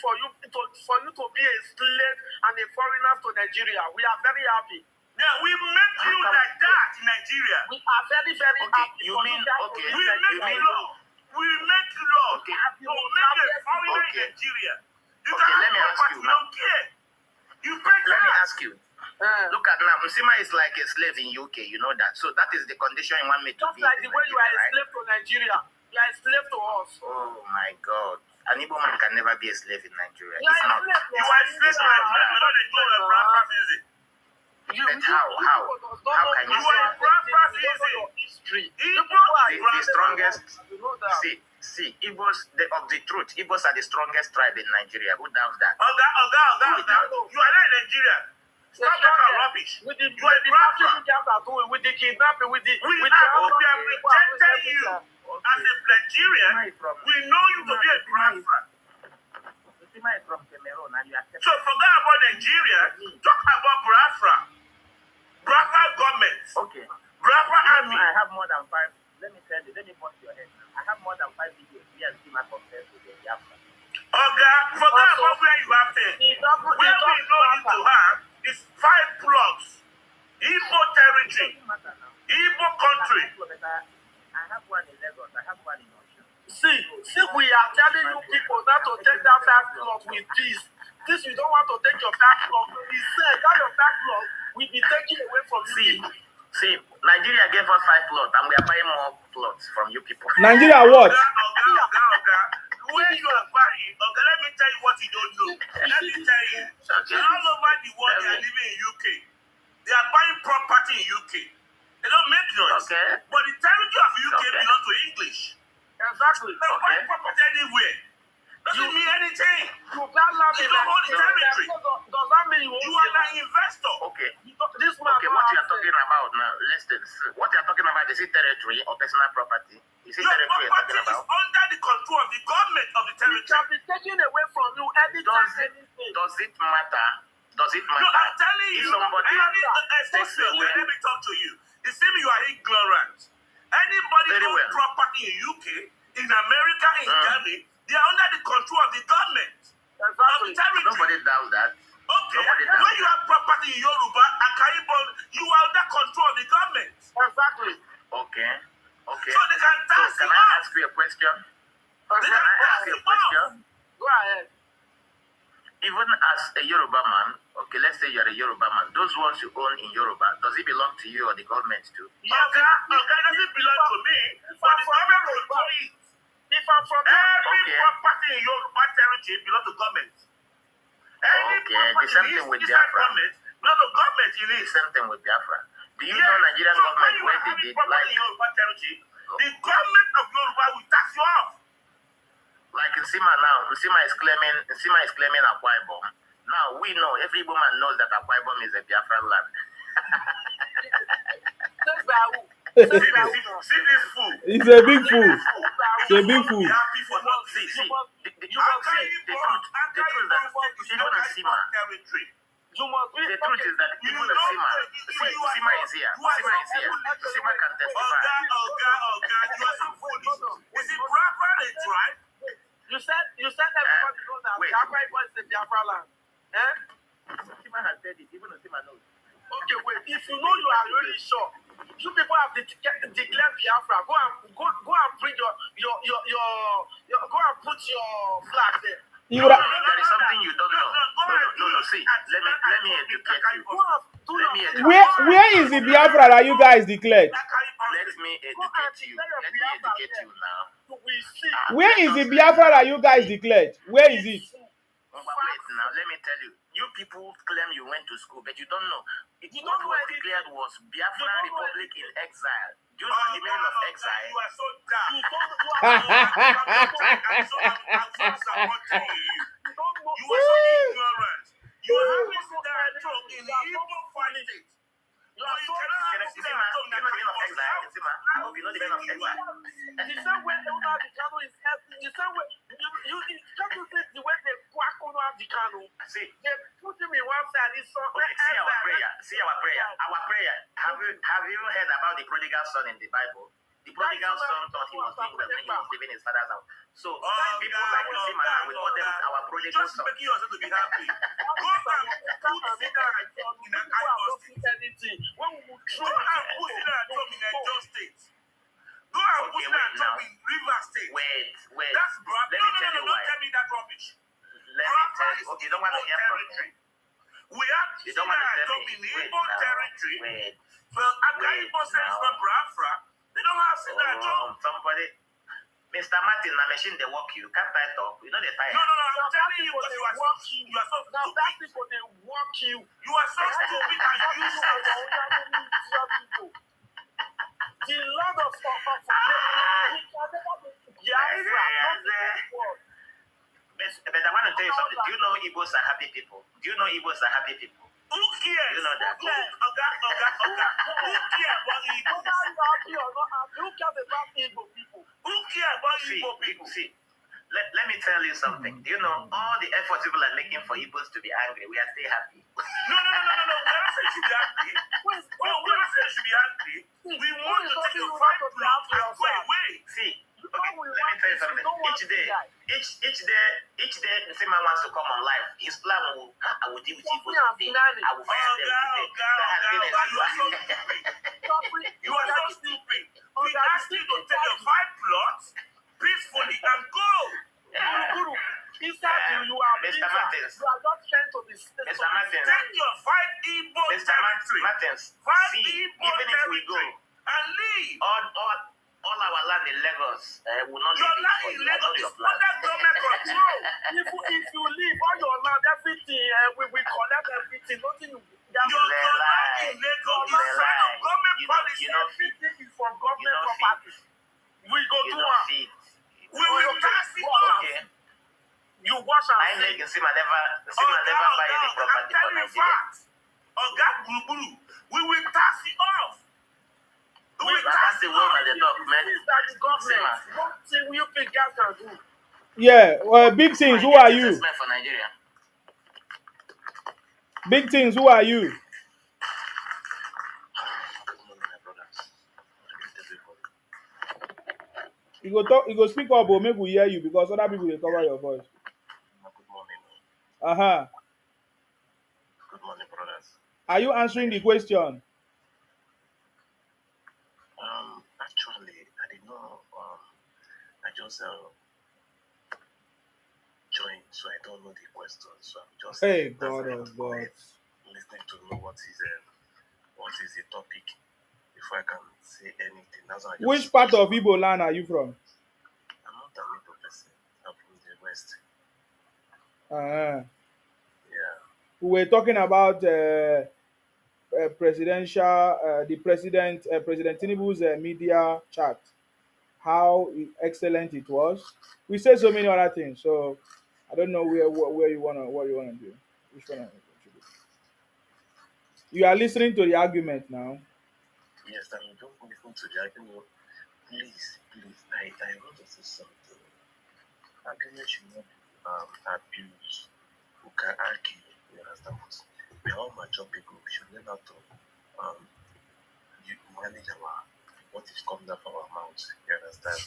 for you to be a slave and a foreigner to Nigeria. We are very happy. Yeah, we make you come- like that in Nigeria. We are very, very Okay, happy. you for mean- guys to okay, be We in make Nigeria. law. We make law. Okay. To make a foreigner in Okay. Nigeria. You Okay, can let me have ask property, you you now. don't care. You pay Let me tax. ask you. Look at now, Musima is like a slave in UK, you know that. So that is the condition you want me to Just be like in the way you are Nigeria, a right? slave to Nigeria. You are a slave to us. Oh my God. An Igbo man can never be a slave in Nigeria. You are It's a not. slave. You are slave to Nigeria. You don't know the Biafra music. But how? How can you You are say? a Biafra music. History. Igbo The strongest. You know that. See, Igbos, of the truth, Igbos are the strongest tribe in Nigeria. Who doubts that? Oga. You are not in Nigeria. Stop talking rubbish. With the You are a Biafra. with the kidnapping, with the We have rejected you as a Nigerian. We know you to be a Biafra. Fatima is from Cameroon, and you are So forget about Nigeria. Talk about Biafra. Biafra government. okay. Biafra army. I have more than 5. Let me tell you. Let me point your head. I have more than 5 videos here and Fatima compared to the Biafra. Oga, forget about where you have been. Where we know you to have is 5 plots. Igbo territory. Igbo country. I have one in Lagos. I have one in Ocean. See, we are telling you people not to take that fast plot with this. This you don't want to take your fast plot. We said that your fast plot will be taken away from you. See, Nigeria gave us 5 plots, and we are buying more plots from you people. Nigeria what? Oga. Where you are buying, Oga, let me tell you what you don't know. Let me tell you. All over the world, they are living in UK. They are buying property in UK. They don't make noise. Okay. But the territory of UK belongs to English. Exactly. They buy property anywhere. Doesn't mean anything. You can't land You in don't hold the territory. Does that mean You are an investor. Okay. This man? Okay, what you are talking about now, listen. What you are talking about, is it territory or personal property? Is it Your territory you're property talking is about? under the control of the government of the It territory. can be taken away from you anytime, anything. Does it matter? Does it No, matter? I'm telling If you, somebody takes let away, me talk to you. It seems you are ignorant. Anybody Very owns well. property in UK, in America, in Germany, they are under the control of the government of the territory. nobody doubts that. Okay, Nobody when doubts you have property in Yoruba, Akaibo, you are under control of the government. Exactly. Okay. So they can So tax can you I off. ask you a question? They Can can I tax ask you you a question? Go ahead. Even as a Yoruba man, okay, let's say you're a Yoruba man, those ones you own in Yoruba, does it belong to you or the government too? Okay, doesn't belong to me, but the government control it. If I'm from Every property in Yoruba territory belongs to government. Any Okay, property the same thing with inside Biafra. government, not the government you The need. same thing with Biafra. Do you know Nigerian so government when where you they are did having property in like Yoruba territory, the government of Yoruba will tax you off. Nsima now? Nsima is claiming Akwa Ibom. Now we know, every woman knows that Akwa Ibom is a Biafran land. See this fool. It's a big fool. It's a big fool. They are people not See, see. the truth that even Nsima, You must be the truth is that even Nsima, Nsima is here. Nsima can testify. Oga, you are so foolish. Is it proper a tribe? You said everybody knows that wait. Biafra is the Biafra land. Eh? Nsima has said it, even Nsima knows. Okay, wait. If you know you are really sure, you people have declared Biafra. Go and bring your go and put your flag there. You would have, There is something you don't know. No. See, let me educate you. where is the Biafra that you guys declared? Let me educate you now. We see. Where is the Biafra that you guys declared? Where is it? Wait now, let me tell you. You people claim you went to school, but you don't know. What was declared was Biafra Republic in exile. Do you know the meaning of exile? You are so dumb. You are so ignorant. You are having that talk in the Igbo politics. You are so Nsima, you know the meaning of exile? Nsima, I hope you know the meaning of exile. The same way Nnamdi Kanu is helping. The same way you can't you see the way they quack Nnamdi Kanu. See, They put him in one side. He's so okay, see our prayer. Our prayer. Have you heard about the prodigal son in the Bible? The prodigal son thought he was doing well when he was leaving his father's house. So people like Nsima now, we call them our prodigal just son. making yourself to be happy. Go and put Sina and Tom in an Iowa state. anything. When we Go and put Sina and Tom in Edo state. Go and put Sina and Tom in River State. Wait. That's bad. Let me tell you Don't why. tell me that rubbish. Let me tell you. Okay, you don't want to hear from me. We have You Sina don't want to and tell Tom me. in Wait Igbo now. territory. Wait. Well, Akaibo says now. from Biafra. They don't have Sina and Tom. Somebody. Mr. Martin, na machine they work you. Can't I talk? You know they tire. No, I'm telling you because you are so Now stupid. black people they walk you. You are so stupid and useless. The Lord of But I want to tell you something. Do you know Igbos are happy people? Do you know Igbos are happy people? Who cares? You know that. Who cares about Igbo? Whether you are happy or not happy, who cares about Igbo people? Who cares about See, Igbo people? see. Let me tell you something. Do you know all the efforts people are making for Igbos to be angry? We are still happy. No. We never said you should be angry. We never said you should be angry. We want to take your fight block and go away. See, okay, let me tell you something. Each day, the same man wants to come on live. His plan will, I will deal with Igbos today. I will fire them today. That has been his plan. You are so stupid. We asked you to take your fight plots peacefully and go. Guru, inside you are Mr. Martins. You are not trying to be Mr. Martins. Take your five Igbo Mr. territory. Martins. Five See, Igbo even if we go, territory and leave. all our land in Lagos will not Your leave land for in you. Lagos All is your plans. under government control. if you leave all your land, everything, we collect everything. Nothing you Your land in Lagos is sign of government policy. everything is from government property. We go You do don't it. feed. We will pass it off. Okay. You wash and I see. make Sima never buy any I'm property for telling you Nigeria. facts. Oga Gburu, we will pass it off. We will That's pass the it one off. at the top, man. This is that the government. Don't see what you think guys can do. Yeah, big things. Who are you? Investment for Nigeria. Big things. Who are you? You go talk. You go speak up, but make we hear you because other people will cover your voice. Good morning. Good morning, brothers. Are you answering the question? Actually, I did not. I just joined, so I don't know the question. So I'm just Hey, God of God. listening to know what is the topic before I can say anything. That's why I just, Which part of Igbo land are you from? I'm not an Igbo person. I'm from the West. Uh-huh. Yeah. We were talking about President Tinubu's media chat, how excellent it was. We said so many other things, so I don't know what you wanna do. Which one? You are listening to the argument now. Yes, I mean, don't listen to the argument. Please, I want to say something. Argument should not be abused. We can argue, you understand? We are all mature people. We should learn how to manage what is coming out of our mouths. You understand?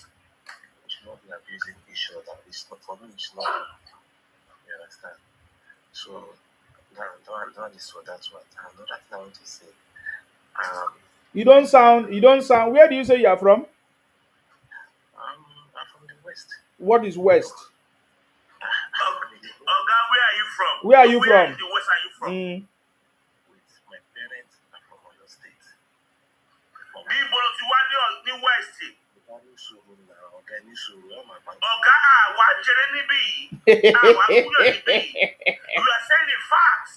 We should not be abusing each other. It's not, for me, it's not. You understand? So, that is what that's what. Another thing I want to say. You don't sound. Where do you say you are from? I'm from the West. What is West? Oga, where are you from? Where are you Where from? in the West are you from? With my parents are from Oyo State. Bí Bolo ti wá ní West. Oga, àwa jẹrẹ níbí yìí. Àwa kúrò níbí yìí. You are saying the facts.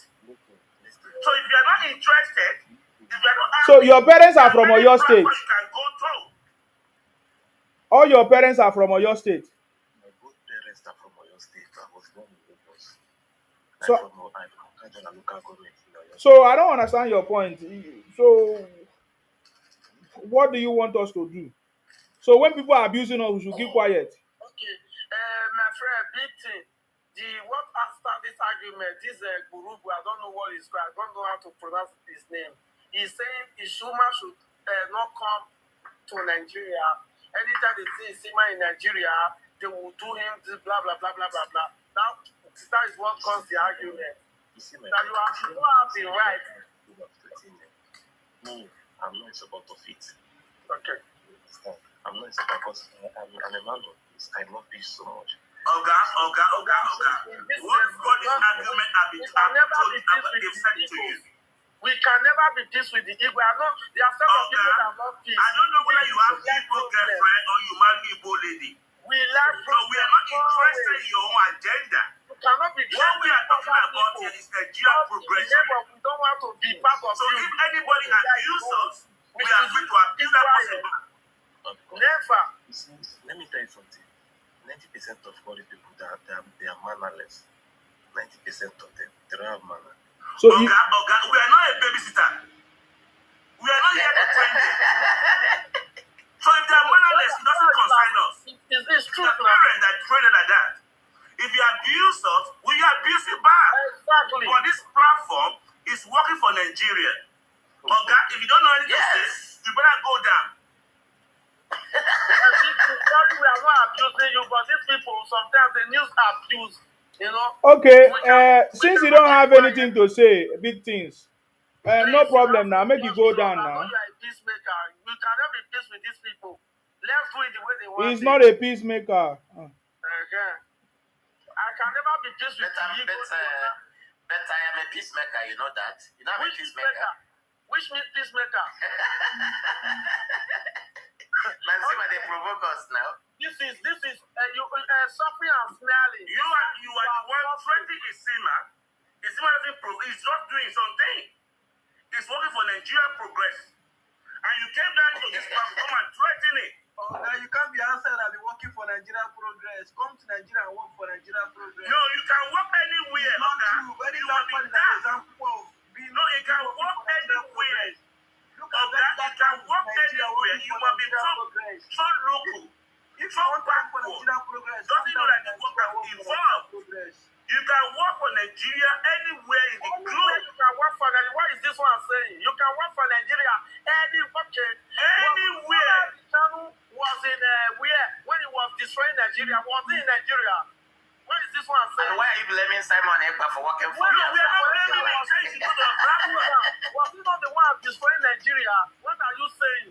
So if you are not interested, if you are not So your parents are from Oyo State. You can go through. All your parents are from Oyo State. My both parents are from Oyo State. I was born in Lagos. So- I'm from Kajana local government in Oyo State. So I don't understand your point. So what do you want us to do? So when people are abusing us, we should keep quiet. Okay, my friend, big thing. What after this argument, this Gurubu, I don't know what he's called. I don't know how to pronounce his name. He's saying Ishuma should not come to Nigeria. Anytime they see Isima in Nigeria, they will do him this blah blah blah blah blah blah. That is what caused the argument. You see my That you don't have the right. No, I'm not in support of it. Okay. You understand? I'm not in support because I'm a man of peace. I love peace so much. Oga. What for this argument have been told? They've said it to you. We can never be peace with the Igbo. There are several people that love peace. I don't know whether you have Igbo girlfriend or you marry Igbo lady. We lack So we are not interested in your own agenda. You cannot be What we are talking about here is Nigeria progression. We don't want to be part of So you. if anybody abuses us, we are free to abuse that person back. Never. Let me tell you something. 90% of all the people that they are mannerless. 90% of them, they don't have manner. So we are not a babysitter. We are not here to train them. So if they are mannerless, it doesn't concern us. It's true. The parents that train them like that. If you abuse us, we abuse you back. Exactly. But this platform is working for Nigeria. If you don't know anything to say, you better go down. Sorry, we are not abusing you, but these people sometimes they use abuse, you know. okay, since you don't have anything to say, big things, no problem now. Make you go down now. You are a peacemaker. You cannot be peace with these people. Let's do it the way they want. He's not a peacemaker. I can never be peace with you. But I am a peacemaker, you know that? You know I'm a peacemaker. Which means peacemaker? Man, see why they provoke us now. This is you suffering and smelling. You are the one threatening Isima. Isima doesn't progress. He's just doing something. He's working for Nigeria progress. And you came down to this platform and threaten it. You can't be outside and be working for Nigeria progress. Come to Nigeria and work for Nigeria progress. No, you can work anywhere. Not true. Very example of being. No, you can work anywhere. Look at that. You can work anywhere. You will be so local. If you want to work for backward. Nigeria progress, Don't you know that the work has evolved? You can work for Nigeria anywhere in the globe. You can work for Nigeria. What is this one saying? You can work for Nigeria Anywhere. Channel was in where when it was destroying Nigeria. Was it in Nigeria? What is this one saying? And why are you blaming Simon Ekpa for working for No, we are not blaming him. Saying he could have Was he not the one destroying Nigeria? What are you saying?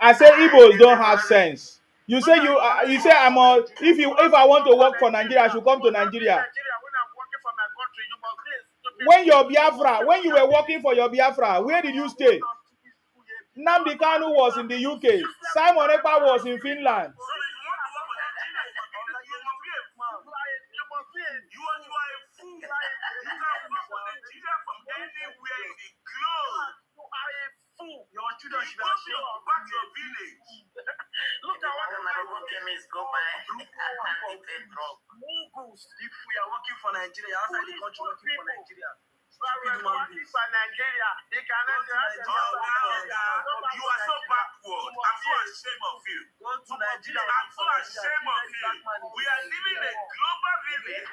I say Igbos don't have sense. You say if I want to work for Nigeria, I should come to Nigeria. When I'm working for my country, you must be stupid. When you were working for your Biafra, where did you stay? Nnamdi Kanu was in the UK. Simon Ekpa was in Finland. So if you want to work for Nigeria, you must be a fool. You are a fool. You can work for Nigeria from anywhere in the globe. You are a fool. Your You children should go have to back to your village. Look at what Who chemists go by and eat a drug. Mongols. If we are working for Nigeria, outside the country working for Nigeria. Working for Nigeria, they cannot You are so backward. I'm so ashamed of you. go to Nigeria. I'm so ashamed of you. We are living in a global village.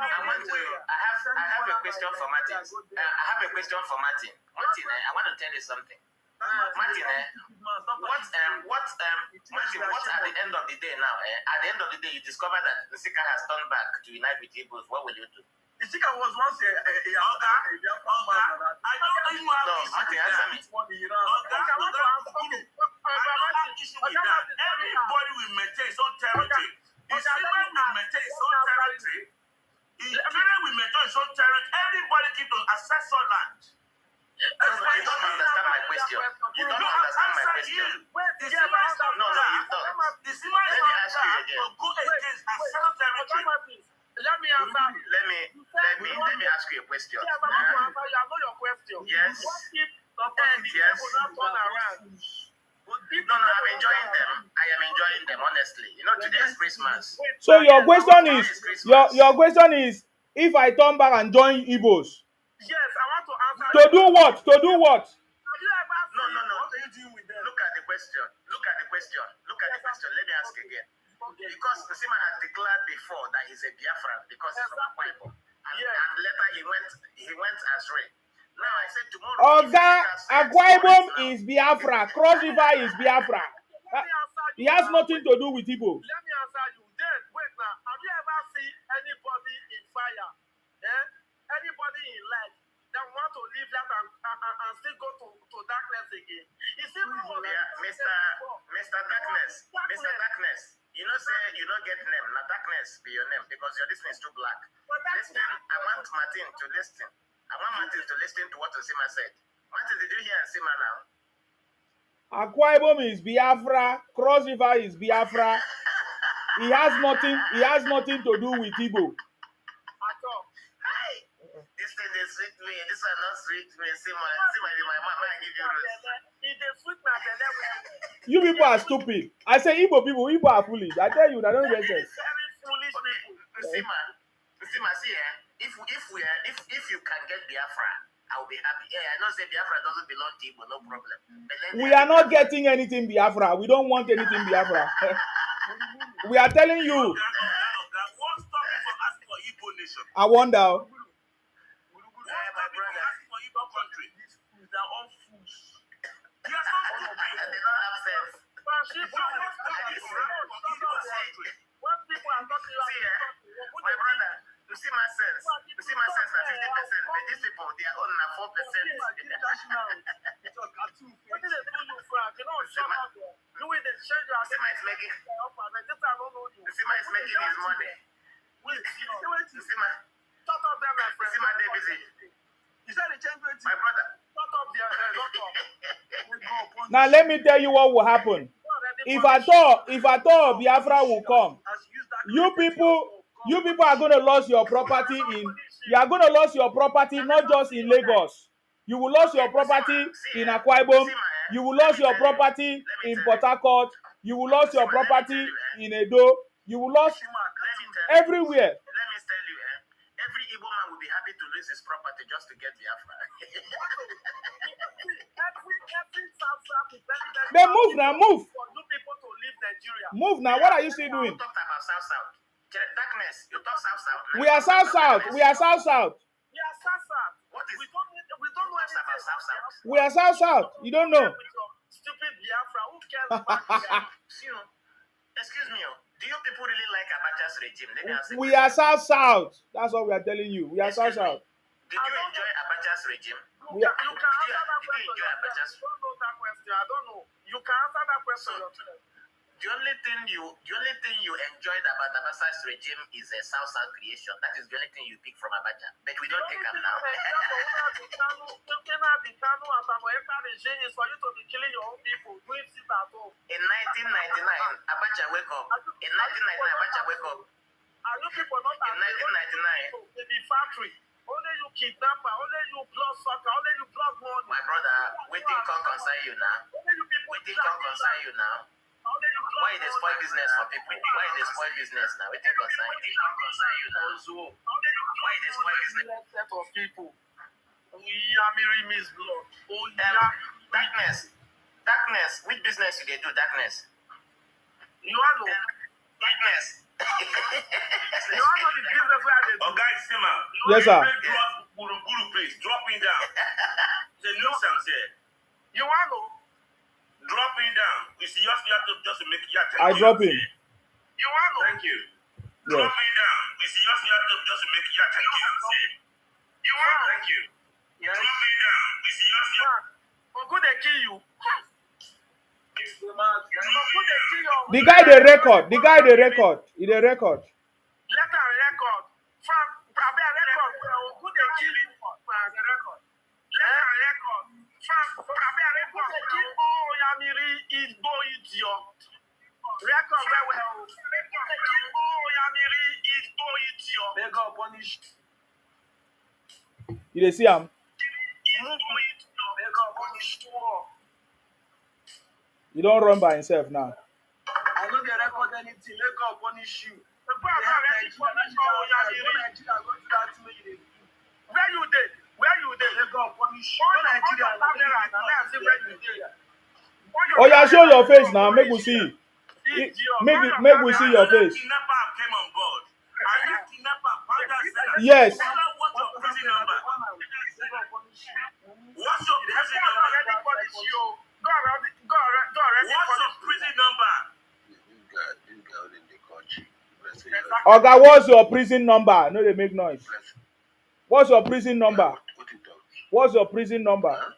I have a question for Martin. Martin, I want to tell you something. Martin, what at the end of the day now? At the end of the day, you discover that the Sika has turned back to unite with Igbos. What will you do? Isika was once a I don't even have issue with that. I don't have issue with that. Everybody will maintain his own territory. Isima will maintain his own territory. Nigeria will maintain his own territory. Everybody keep to access our land. You don't understand my question. You don't understand my question. Isima is not No, you don't. Isima is Let me not ask you that again. to go against access territory. Let me answer. Let me ask you a question. Yeah, but I want to answer you. I know your question. Yes. What if Yes. people not turn around? No, I'm enjoying them. I am enjoying them, honestly. You know, today is Christmas. So your question is, if I turn back and join Igbos, Yes, I want to answer. to do what? To do what? Have you ever No. What are you doing with them? Look at the question. Let me ask again. Because Nsima has declared before that he's a Biafran because he's from Akwa Ibom. And later he went Azure. Now I said tomorrow. Oga, Akwa Ibom is Biafra. Cross River is Biafra. He has nothing to do with Igbo. Let me answer you. Then, wait now. Have you ever seen anybody in fire? Anybody in life that want to leave that and still go to darkness again? You see, Mr. Darkness. You know, say you don't get name. Not Darkness be your name because your listen is too black. Listen, I want Martin to listen. To what Nsima said. Martin, did you hear Nsima now? Akwa Ibom is Biafra. Cross River is Biafra. He has nothing to do with Igbo. At all. This thing they sweet me. This one not sweet me. See my mama give you rose. If they sweet my belly, You people are stupid. I say Igbo are foolish. I tell you, that don't make sense. very foolish people. See man, see if you can get Biafra, I'll be happy. Yeah, I know say Biafra doesn't belong to Igbo, no problem. We are not getting anything Biafra. We don't want anything Biafra. We are telling you. What's stopping from asking for Igbo nation? I wonder. My brother, asking for Igbo country. They're all fools. They are so stupid. They don't have sense. When people are talking My brother, you see my sense. You see my sense na 50%, but these people they are on na 4%. what did they do you, Frank? You know, shut up there. Louis, they change your You see my is making. You see my is making his money. You see my. Shut up there, my You friend. see my day busy. You said they change My brother. Shut up there, doctor. Now let me tell you what will happen. If at all Biafra will come, you people are going to lose your property you are going to lose your property not just in Lagos. You will lose your property in Akwa Ibom. You will lose your property in Port Harcourt. You will lose your property in Edo. You will lose everywhere. Let me tell you, every Igbo man will be happy to lose his property just to get Biafra. Then move now, move. For new people to leave Nigeria. Move now. What are you still doing? You talked about South. Darkness. You talk South. We are South. We are South. We are South. What is? We don't know Talks about anything South. We are South. You don't know. Stupid Biafra. Who cares about Biafra? Excuse me. Do you people really like Abacha's regime? Let me ask you. We are South. That's what we are telling you. We are South. Did you enjoy Abacha's regime? We are, You can answer that Did you question. enjoy Abacha's? I don't know that question. I don't know. You can answer that question. The only thing you enjoyed about Abacha's regime is a South creation. That is the only thing you pick from Abacha. But we don't take them now. Regime is for you to be killing your own people, doing shit at home. In 1999, Abacha wake up. In 1999, Abacha wake up. Are you people not In 1999. in the factory? Only you kidnapper, only you blood sucker, only you blood money. My brother, waiting can concern you now. Only you people Waiting can concern you now. only you blood Why they spoil business for people? Why they spoil business now? Waiting concern you now. Why they spoil business? set of people. Yamiri miss blood. Oh yeah. Darkness. Which business you they do? Darkness. You are no. Darkness. You are not the business where they do. Oh, guys, Sima. Yes, sir. Drop Guru, please. Dropping down. The nuisance here. You are no. Dropping down. You see, you have to just make it. I drop him. You are no. Thank you. Yes. Dropping down. You see, you have to just make it. You are. Thank you. Dropping down. You see, you have to. For good they kill you. For good they kill you. The guy they record. He they record. Let her record. From Prabe record. For good they kill you. Record. Let her record. From Prabe record. They kill all Yamiri Igbo idiot. Record very well. They kill all Yamiri Igbo idiot. They go punish. You they see him? Igbo idiot. They go punish. He don't run by himself now. I know they record anything. They go punish you. Where you did? They go punish you. Oh yeah, show your face now. Make we see. Make we see your face. Kidnapper came on board. And that kidnapper found out. Yes. What's your prison number? What's your prison number? What's your prison number? This girl in the country. Oga, what's your prison number? No, they make noise. What's your prison number? What you talk? What's your prison number? Huh?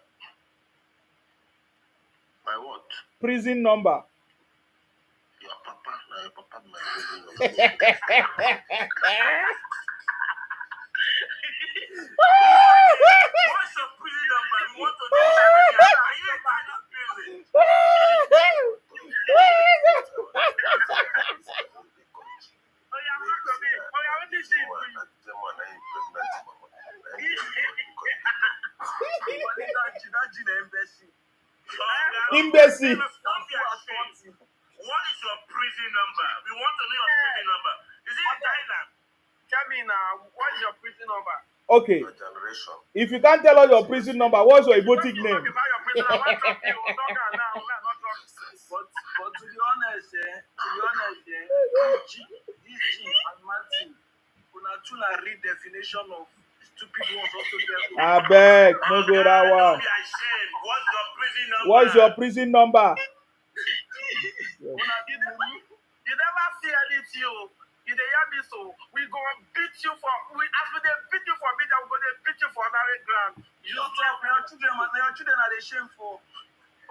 My what? Prison number. Your papa. Your papa, my prison What's your prison number? You want to know? Are you inside of prison? Imbecile. Don't be ashamed. What is your prison number? We want to know your prison number. Is it in Thailand? Tell me now, what is your prison number? Okay. Your generation. If you can't tell us your prison number, what's your Igbotic Talk name? about your prison number. I want to talk to you. Talk now. We are not talking. But to be honest, this G and Martin, una two na read definition of stupid ones also there. I beg, no go that Don't one. be ashamed. What's your prison number? What's your prison number? You never see anything, oh. You dey hear me so? We go beat you for as we dey beat you for media, we go dey beat you for another ground. You talk your children are the shame for.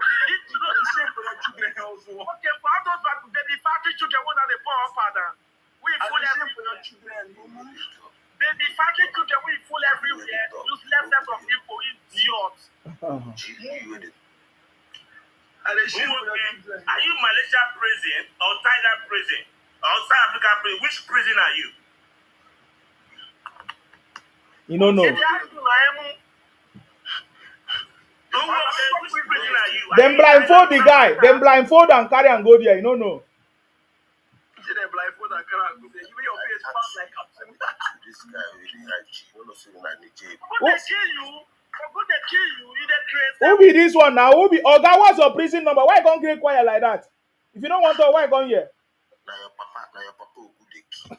It's not the shame for your children also. Okay, for all those back the factory children what are the poor father? We full everywhere for your children. The factory children we full everywhere. Useless set of people, idiots. Are they shame for your children? Are you Malaysia prison or Thailand prison or South Africa prison? Which prison are you? You don't know. Which prison are you? Them blindfold the guy. Them blindfold and carry and go there. You don't know. See them blindfold and carry and go there. You make your face pass like Captain. This guy really like G. You know, say like the J. Who they kill you? Who they kill you? You dey crazy. Who be this one now? Who be Oga? What's your prison number? Why you can't get quiet like that? If you don't want to, why you come here? Now your papa who they kill.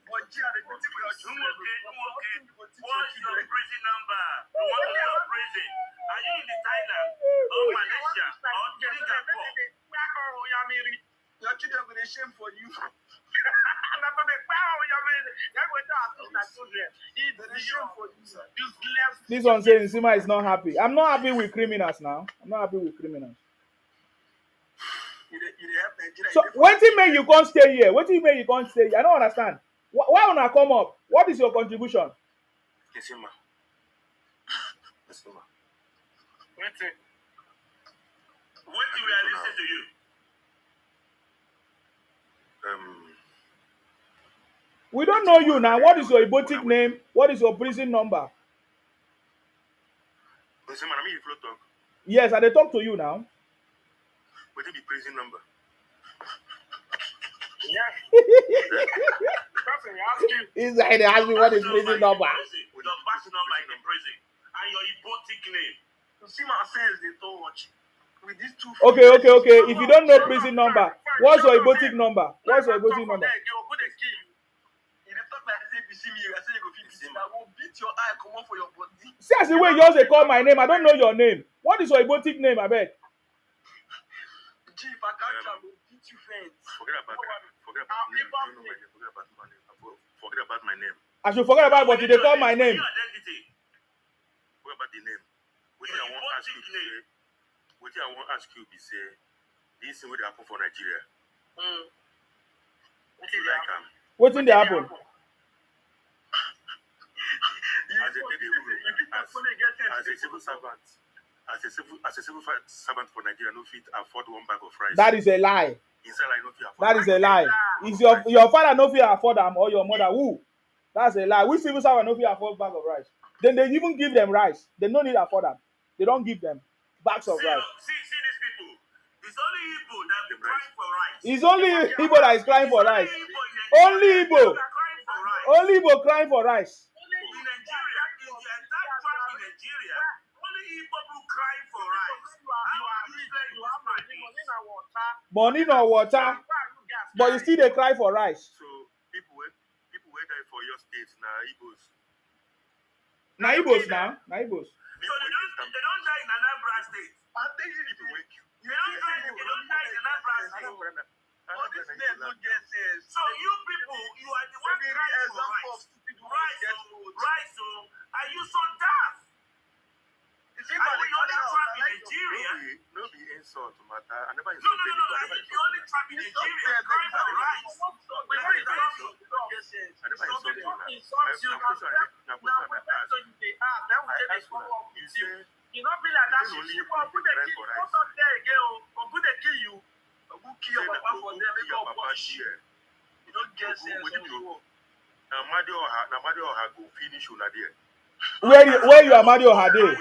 But G, I dey go take your children. What's your prison number? You want to know your prison? Are you in the Thailand or Malaysia or Singapore? Your children will be shame for you. This one saying Sima is not happy. I'm not happy with criminals now. I'm not happy with criminals. So what do you mean you can't stay here? What do you mean you can't stay here? I don't understand. Why wanna come up? What is your contribution? Kesima. What do we listen to you? We don't know you now. What is your Igbotic name? What is your prison number? Yes, and they talk to you now. What is the prison number? He's like, they ask me what is prison number. Your batch number in the prison and your Igbotic name. See my sense they don't watch. With these two. Okay. If you don't know prison number, what's your Igbotic number? What's your Igbotic number? See as the way you also call my name. I don't know your name. What is your Igbotic name, I beg? G, if I catch you, I will beat you friends. Forget about my name. I should forget about what they call my name. Forget about the name. What I want ask you be say this thing will happen for Nigeria. What did they happen? As a civil servant for Nigeria, no fit afford one bag of rice. That is a lie. That is a lie. Is your father no fit afford them or your mother? Who? That's a lie. We civil servant no fit afford bag of rice. Then they even give them rice. They don't need to afford them. They don't give them bags of rice. See these people. It's only Igbo that is crying for rice. It's only Igbo that is crying for rice. Only Igbo. Only Igbo crying for rice. In Nigeria, in the entire tribe in Nigeria, only Igbo people crying for rice. Money no water. But you still they cry for rice. So people wait there for your states now Igbos. Na Igbos now. Na Igbos. So they don't die in Anambra state. People wake you. They don't die in Anambra state. So you people, you are the one crying for rice. Rice, are you so daft? Are you the only tribe in Nigeria? No be insult matter. I never No. insulted you. Are you the only tribe in Nigeria crying for rice? I never insulted you. You not be like that. You kill you. Who kill your papa for them? They go watch you. You don't get sense. Namadi Oha go finish una there. Where you are Mario Hade? You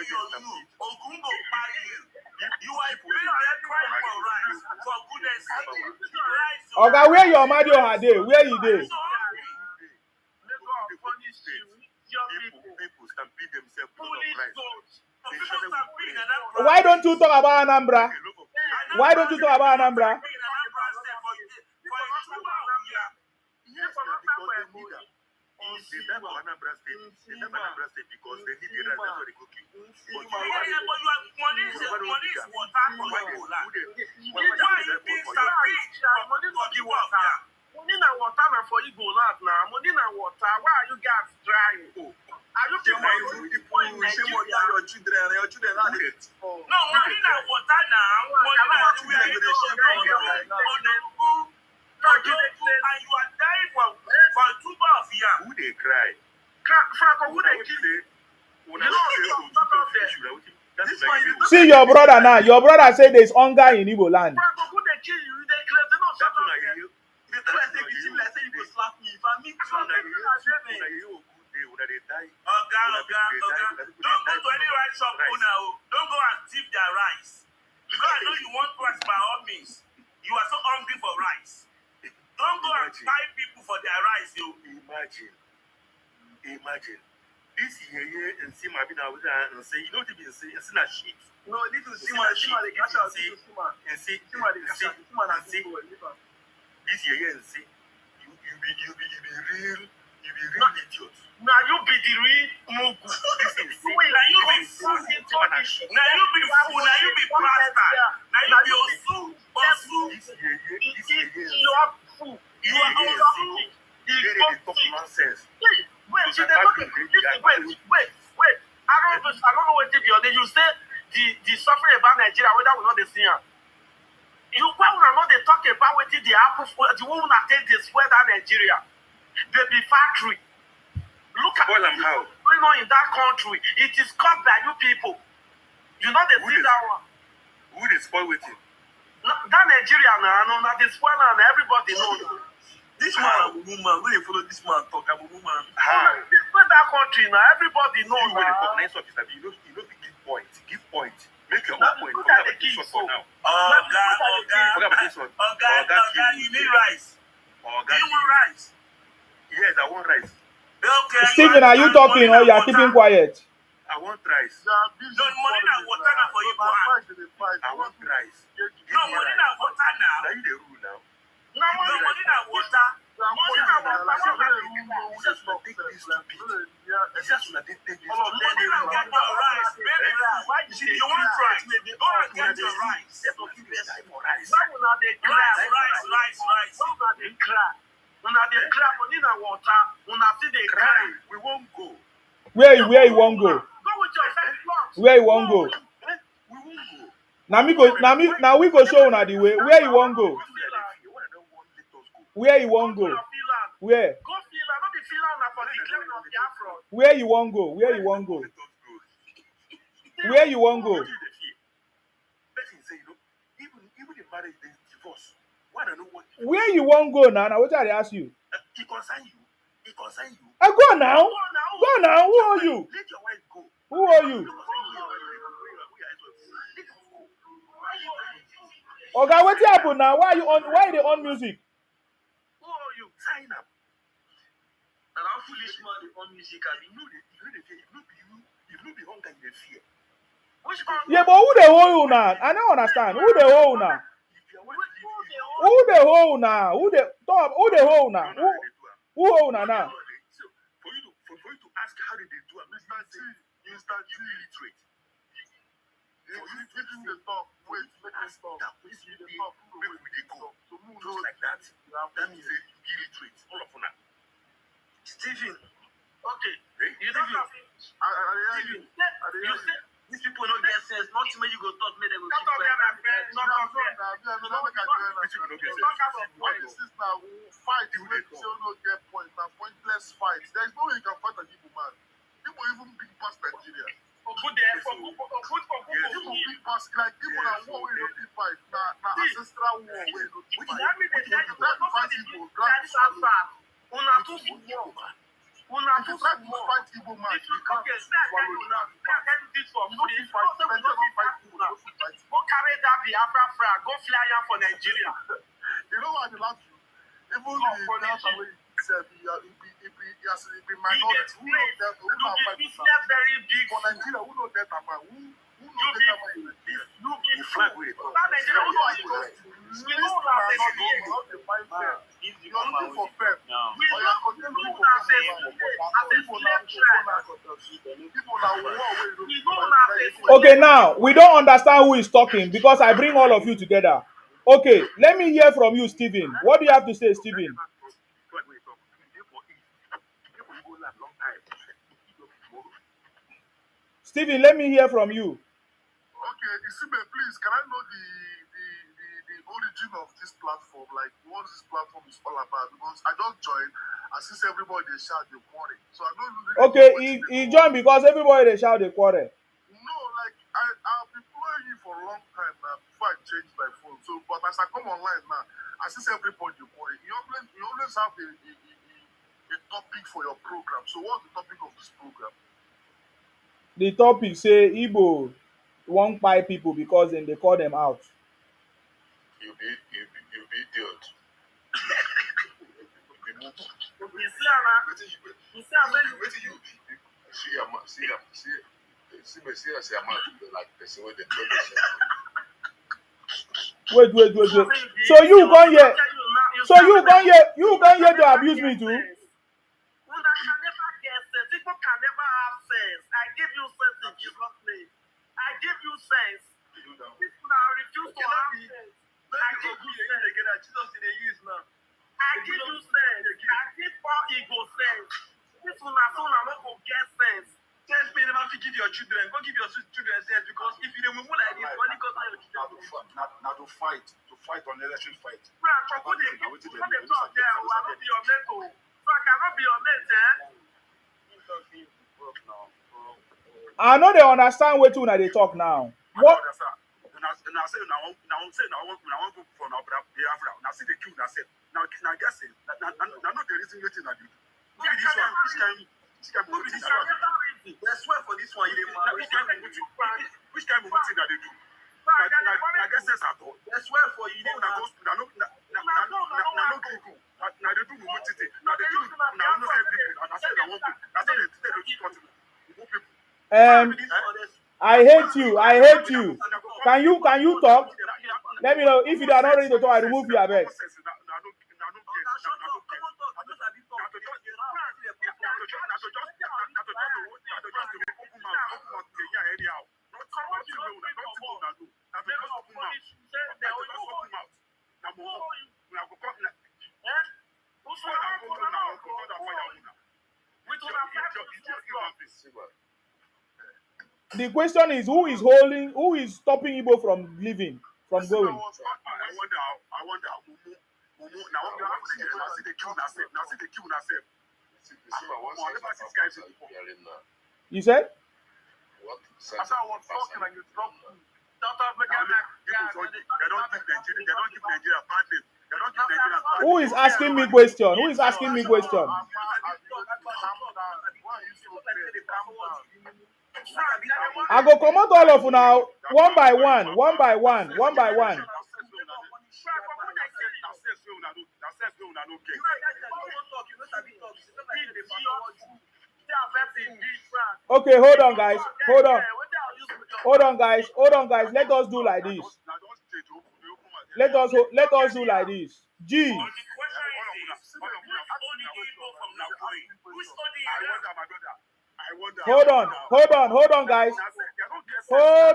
are a for rice, for goodness sake. Oga, where your Mario Hade? Where you dey? People stampede themselves because of rice. Why don't you talk about Anambra? Why don't you talk about Anambra? They die for Anambra State. They die for Anambra State because they need the rice. That's why they go kill. But money is water for Igbo land. Why are you being stampede for the water? Money na water na for Igbo land now. Money na water. Why are you guys trying? Are you people your children? Your children are it. No, money na water now. Money na and you are dying for tuber of yam. Who they cry? Franco, who they kill? See your brother now. Your brother say there's hunger in Igbo land. Franco, who they kill you? They claim they don't shut up. They try to take it like say you go slap me. If I meet you, don't go to any rice shop now. Don't go and thief their rice. Because I know you want rice by all means. You are so hungry for rice. Don't go and buy people for their rice, you. Imagine. This year and see my bin and say, you know what you say, it's not shit. No, this is see the cash out, and see. This year and see, you be real idiot. Now you be the real mugu. Now you be fucking talking. Now you be fool. Now you be bastard. Now you be osu. This year, you are fool. You are fool. You talk nonsense. Wait. I don't know what to do. You say the suffering about Nigeria, whether we know the same. You why would not they talk about what the apple the one that take this weather Nigeria? They be factory. Look at what's going on in that country. It is caused by you people. You know they see that one. Who they spoil with it? That Nigeria now, not this one, and everybody knows. This man, woman, when you follow this man talk, I'm a woman. This that country now, everybody knows. You know the nice officer, you know give point. Make your own point. Forget about this one for now. Forget about this one. You need rice. You want rice? Yes, I want rice. Okay. Stephen, are you talking or you are keeping quiet? I want rice. No, money na water na for you. I want rice. No, money na water now. Now you the rule now. No, money na water. Money na water. Just not take this to beat. Just not take this. Money na get your rice, baby. You want rice? Go and get your rice. Rice. Una dey cry, money na water. Una still dey cry. We won't go. Where you won't go? Go with your first plot. Where you won't go? We won't go. Now we go show una the way. Where you won't go? Where you won't go? Where? Go feel not be feel na for the claim of the afro. Where you won't go? Where you won't go? Where you won't go? Person say, you know, even in marriage, there's divorce. Why don't know what? Where you won't go now? Now what I ask you? It concern you. Go now. Go now. Who are you? Let your wife go. Who are you? Okay, what happened now? Why they on music? Who are you? Sign up. And I'm foolish man on music. I mean, you know the hunger in the fear. Which one? Yeah, but who they hold you now? I don't understand. Who they hold now? Who they hold now? Who they hold now? Who hold now? So for you to ask how did they do it, you start illiterate. For you to the top, wait, make us stop. That place you the top, where we they go? Just like that. That means you illiterate. All of that. Stephen. Okay. You Stephen. You say these people don't get sense. Nothing when you go talk, make them go keep quiet. Fight you make you not get point. Now pointless fights. There's no way you can fight an Igbo man. People even big past Nigeria. Good there for good big past like people that war we don't big fight. Now ancestral war we don't big fight. Una too war. Una If you try to fight Igbo man, you can't swallow it. You don't fit fight. Plenty of them fight Igbo. You don't fit fight. Go carry that Biafra flag, go fly am for Nigeria. You know why they laugh you? Even the Delta way itself, he be minority. Who know Delta? Who know fight? Very big. For Nigeria, who know Delta man? Who know Delta man in Nigeria? You big. Flag way. Nigeria, who know Igbo? We know that they Not the fight fair. You are looking for fair. We know that they as a slave tribe. People are war way. We know that Okay, now we don't understand who is talking because I bring all of you together. Okay, let me hear from you, Stephen. What do you have to say, Stephen? Stephen, let me hear from you. Okay, Isibe, please, can I know the origin of this platform? Like, what this platform is all about? Because I don't join, I see everybody they shout the quarry. So I don't really Okay, know what he joined because everybody they shout the quarrel. No, like I've been following you for a long time now before I changed my phone. So, but as I come online now, I see everybody the quarry. You always have a topic for your program. So, what's the topic of this program? The topic say Igbo won't buy people because then they call them out. You be idiot. Wait. So you come here. So you come here to abuse me too. People can never have sense. I give you sense in Jesus' name. I give you sense. People now refuse to have sense. I give you sense. I give you sense. I give all ego sense. This one not go get sense. Sense may never give your children. Go give your children sense because if you remove like this, only because of your children. Now to fight on election fight. Bro, I talk there. I will be your mentor. So I cannot be your mentor. I know they understand what you they talk now. What? I hate you. Can you talk? Let me know if you are not ready to talk. I remove your bed. The question is who is stopping Igbo from living, from going? I wonder. You said? Who is asking me question? I go come out all of you now, one by one. Okay, hold on, guys. Let us do like this. G. Hold on, guys. Hold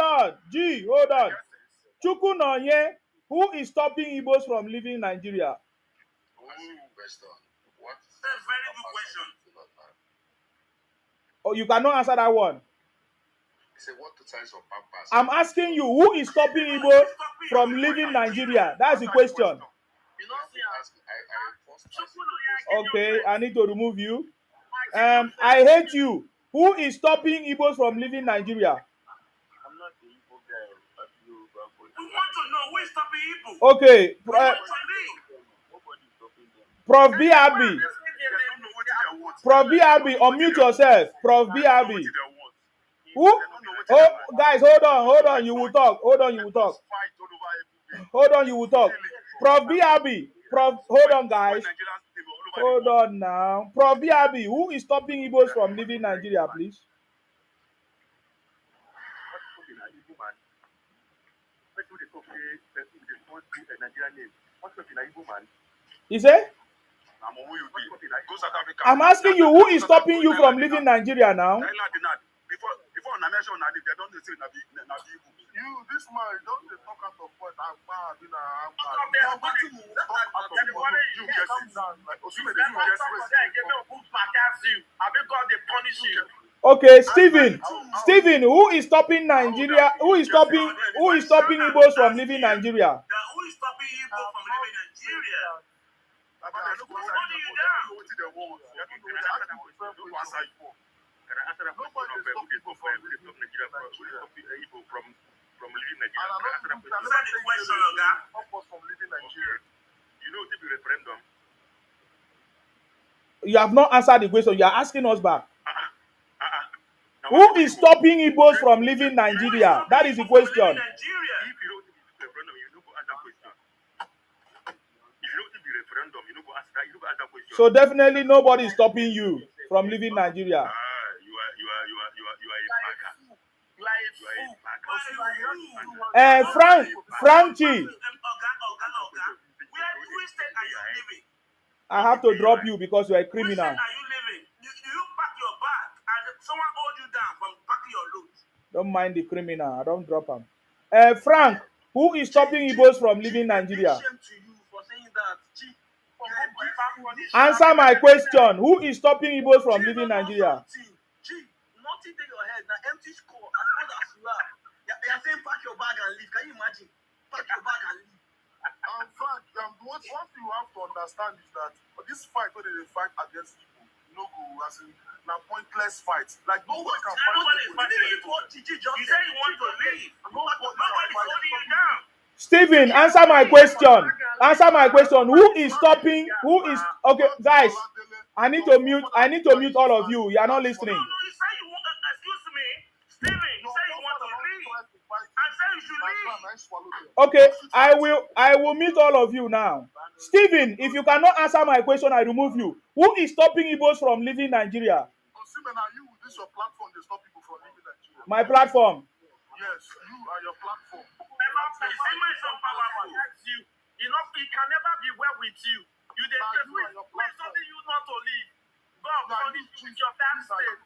on. G, hold on. Chukwu Nonye, who is stopping Igbos from leaving Nigeria? That's a very good question. Oh, you cannot answer that one. I'm asking you, who is stopping Igbo from leaving Nigeria? That's the question. Okay, I need to remove you. I hate you. Who is stopping Igbos from leaving Nigeria? I'm not the Igbo guy. We want to know who is stopping Igbo. Okay. Prof. BRB. They don't know what they want. Prof. BRB, unmute yourself. Prof. BRB. They want. Who? Oh, guys, hold on. You will talk. Hold on, you will talk. Fight all over everywhere. Hold on, you will talk. Prof. BRB. Prof. Hold on, guys. Hold on now. Prof. BRB, who is stopping Igbos from leaving Nigeria, please? He said? I'm asking you, who is stopping you from leaving Nigeria now? Before I mention that, they don't say you, this man, don't talk out of point. I'm bad, you know. Okay, Stephen, who is stopping Nigeria? Who is stopping Igbos from leaving Nigeria? Who is stopping Igbo from leaving Nigeria? Can I answer that question of who they stop Nigeria from leaving Nigeria? Answer the question, Oga. From leaving Nigeria. You know, the referendum. You have not answered the question. You are asking us back. Who is stopping Igbos from leaving Nigeria? That is the question. So definitely nobody is stopping you from leaving Nigeria. Franchi. I have to drop you because you are a criminal. Where are you living? You pack your bag and someone hold you down from packing your loot. Don't mind the criminal. I don't drop him. Frank, who is stopping Igbos from leaving Nigeria? Answer my question. Who is stopping Igbos from leaving Nigeria? Nothing in your head. Now empty score. As old as you are. You're saying pack your bag and leave. Can you imagine? Pack your bag and leave. Frank, what you have to understand is that this fight, whether they fight against people, no go as in now pointless fights. Like nobody can fight. You said you want to leave. Nobody's holding you down. Stephen, answer my question. Answer my question. Who is stopping? Who is okay, guys? I need to mute all of you. You are not listening. No, you say you want. Excuse me, Stephen. You say you want to leave. I say you should leave. Okay, I will mute all of you now. Stephen, if you cannot answer my question, I remove you. Who is stopping Igbos from leaving Nigeria? This is your platform. They stop people from leaving Nigeria. My platform. Yes, you are your platform. It can never be well with you. You did something you not to leave. God punish you with your family state.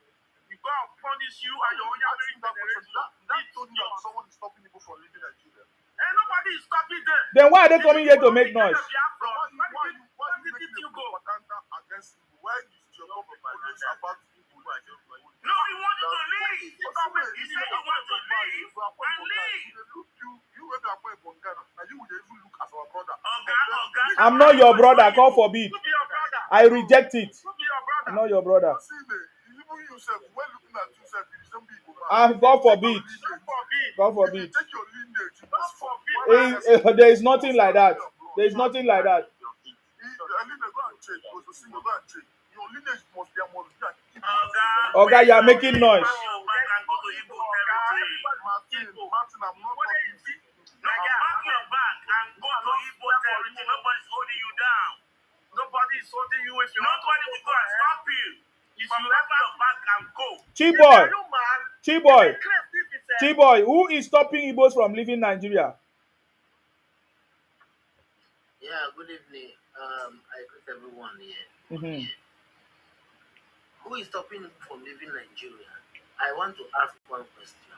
God punish you and your own generation. That told me that someone is stopping people from leaving Nigeria. And nobody is stopping them. Then why are they coming here to make noise? Why did you go against you? Why is your government always about people? No, we want you to leave. You say you want to leave and leave. You went to appoint Bongana and you would even look as our brother. I'm not your brother. God forbid. I reject it. I'm not your brother. God forbid. God forbid. There is nothing like that. There is nothing like that. Okay, you are making noise. Nobody's holding you. If nobody will go and stop you. If you have your back and go. T-boy, who is stopping Igbos from leaving Nigeria? Yeah, good evening. I greet everyone here. Mm-hmm. Who is stopping from leaving Nigeria? I want to ask one question.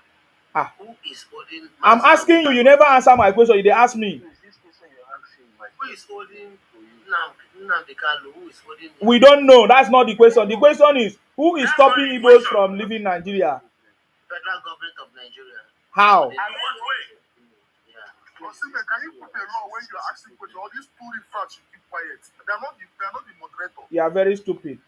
Who is holding? I'm asking you. You never answer my question. You ask me. Who is holding? Who is holding? We don't know. That's not the question. The question is, who is stopping Igbos from leaving Nigeria? Federal government of Nigeria. How? Can you put a law when you're asking questions? All these two refracts should keep quiet. They are not the moderator. You are very stupid.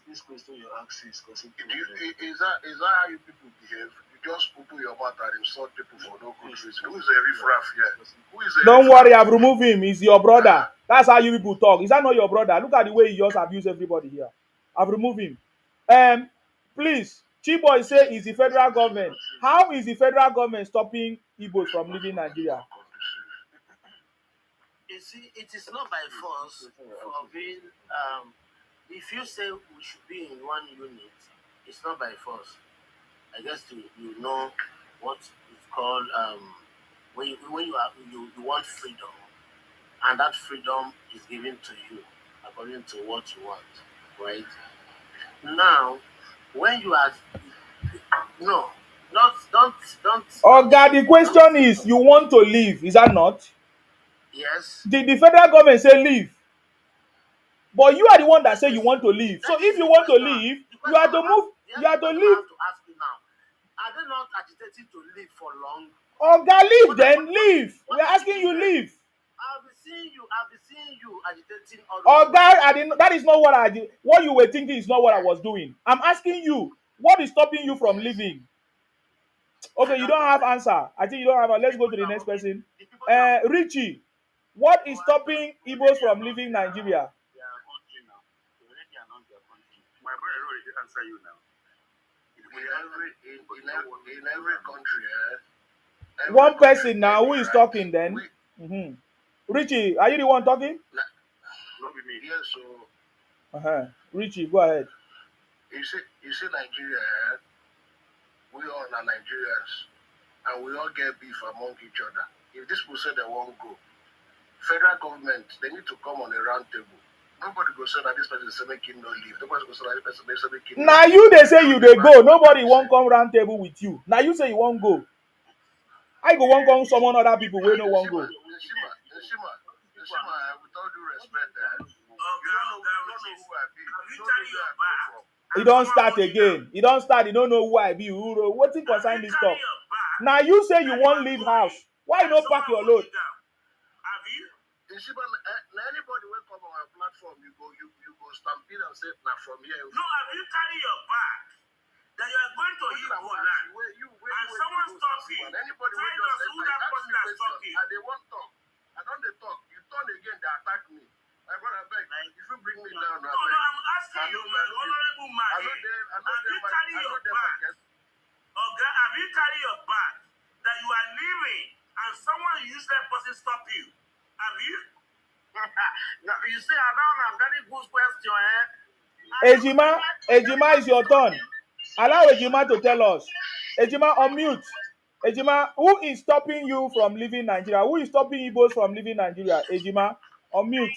This question you're asking is that how you people behave? just open your mouth and insult people for no good reason. Who is a riffraff here? Who is a Don't riffraff? worry, I've removed him. He's your brother. That's how you people talk. Is that not your brother? Look at the way he just abused everybody here. I've removed him. Please, Chiboy say is the federal government. How is the federal government stopping Igbos from leaving Nigeria? You see, it is not by force for being. If you say we should be in one unit, it's not by force. I guess you know what it's called when you want freedom, and that freedom is given to you according to what you want, right? Now, when you are no, don't. Oh God, the question is, you want to leave? Is that not? Yes. The federal government say leave, but you are the one that say you want to leave. So if you want to leave, you have to move. You have to leave. I have to ask you now. Are they not agitating to leave for long? Oh God, leave then, leave. We are asking you leave. I've been seeing you agitating all Oh God, I didn't. That is not what I did. What you were thinking is not what I was doing. I'm asking you, what is stopping you from leaving? Okay, you don't have answer. I think you don't have. Let's go to the next person. Richie, what is stopping Igbos from leaving Nigeria? My brother already answer you now. In every country, One person now who is talking then. Richie, are you the one talking? Not with me. Yes, so Richie, go ahead. you see Nigeria, we all are Nigerians, and we all get beef among each other. If this people say they won't go, federal government, they need to come on a round table. Nobody go say that this person is making no leave. Nobody go say that this person is making no Now you they say you they go. Nobody won't come round table with you. Now you say you won't go. I go won't come summon other people where no one go. With all due respect, you don't know who I be. You don't know where I come from. He don't start again. He don't start. He don't know who I be. What thing concern this stuff? Now you say you won't leave house. Why you not pack your load? Anybody will come on our platform, you go stampede and say, now from here. No, have you carry your bag that you are going to Igbo land and someone stop you? Anybody Tell will us just who that person that's talking. and they won't talk. I don't they talk. You turn again, they attack me. I brother beg, if you bring me down, No, I'm asking you, my honorable man. Have you carry your bag? Okay, have you carry your bag that you are leaving and someone useless person stop you? Have you? No, you see, I don't have very good question, Ejima, is your turn. Allow Ejima to tell us. Ejima, unmute. Ejima, who is stopping you from leaving Nigeria? Who is stopping Igbos from leaving Nigeria? Ejima, unmute.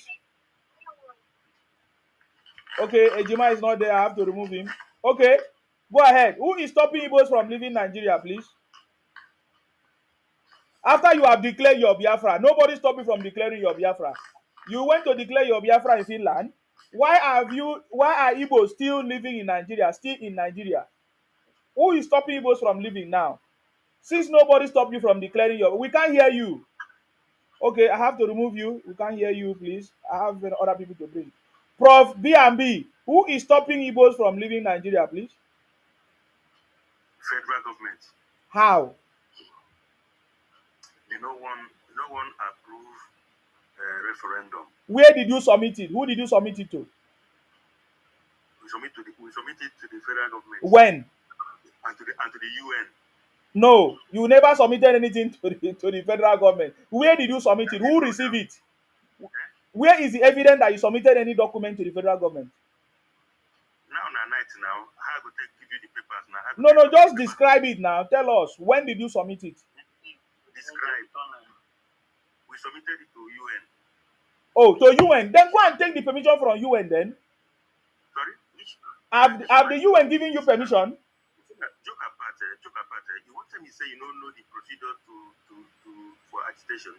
Okay, Ejima is not there. I have to remove him. Okay, go ahead. Who is stopping Igbos from leaving Nigeria, please? After you have declared your Biafra, nobody stopped you from declaring your Biafra. You went to declare your Biafra in Finland. Why are Igbos still living in Nigeria, still in Nigeria? Who is stopping Igbos from living now? Since nobody stopped you from declaring your... We can't hear you. Okay, I have to remove you. We can't hear you, please. I have other people to bring. Prof. B&B, who is stopping Igbos from leaving Nigeria, please? Federal government. How? No one approved referendum. Where did you submit it? Who did you submit it to? We submit it to the federal government. When? And to the UN. No, you never submitted anything to the federal government. Where did you submit it? Who received it? Where is the evidence that you submitted any document to the federal government? Now, how I go give you the papers now? No, just describe it now. Tell us, when did you submit it? Describe. We submitted it to UN. Oh, to UN. Then go and take the permission from UN then. Sorry? Have the UN given you permission? Joke apart. You want me to say you don't know the procedure for agitation?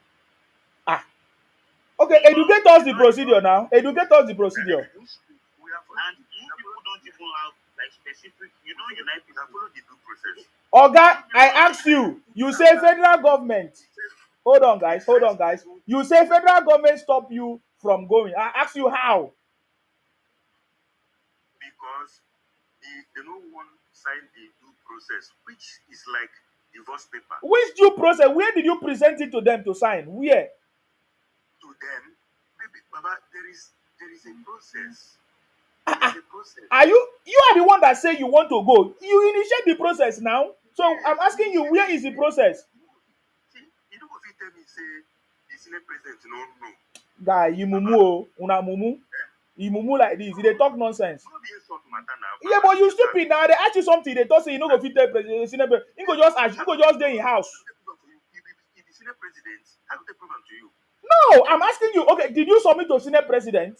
Okay, educate us the procedure now. Educate us the procedure. And you people don't even have specific, you don't unite people, follow the due process. Oga, I asked you. You say federal government. Hold on, guys. You say federal government stop you from going. I asked you how. Because they no one signed the due process, which is like divorce paper Which due process? Where did you present it to them to sign? Where? to them. Maybe, Baba, there is a process. There is a process. Are you are the one that say you want to go? You initiate the process now. So I'm asking you, where is the process? See, you don't go fit tell me say the Senate president no. Guy, you mumu o, una mumu. You mumu like this. They talk nonsense. No be insult matter now. Yeah, but you stupid now. They ask you something. They talk say you no go fit tell president. You go just ask. You go just stay in house. If the Senate president, how could they prove am to you? No, I'm asking you. Okay, did you submit to Senate president?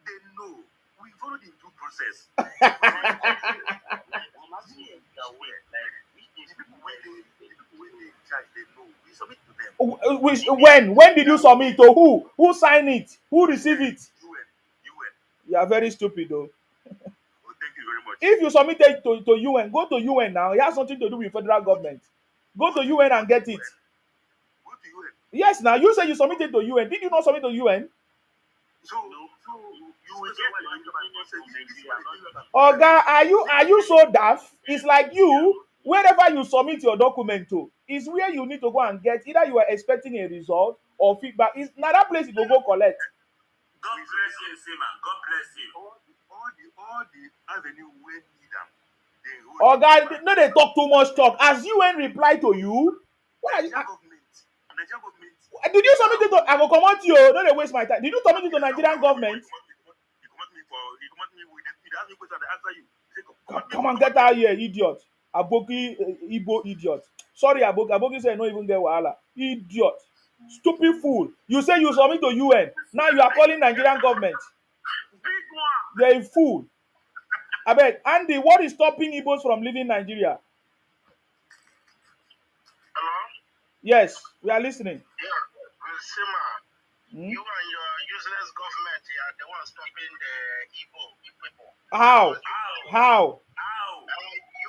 They know. We follow the due process. I'm asking you if you're aware, like, The people wey dey in charge, they know. We submit to them. When did you submit to who? Who signed it? Who received it? UN. You are very stupid though. Oh, thank you very much. If you submit it to UN, go to UN now. It has something to do with federal government. Go to UN and get it. Go to UN. Yes, now you say you submitted to UN. Did you not submit to UN? So you will get what you process. Oga, are you so daft? It's like you, wherever you submit your document to, is where you need to go and get. Either you are expecting a result or feedback. It's not that place you go collect. God bless you, Sima. God bless you. All the avenue where need them. Oga, no, they talk too much talk. As UN reply to you, what are you? Nigerian government. Did you submit it to? I will come on to you. Don't they waste my time. Did you submit it to Nigerian government? You come at me with the ask me question, I answer you. Come on, get out here, idiot. Aboki, Igbo idiot. Sorry, Aboki. Aboki said no even get wahala. Idiot. Stupid fool. You say you submit to UN. Now you are calling Nigerian government. Big one. You're a fool. I beg. Andy, what is stopping Igbos from leaving Nigeria? Hello? Yes, we are listening. Yeah. Sima, Hmm? you and your useless government are the ones stopping the Igbo people. How? You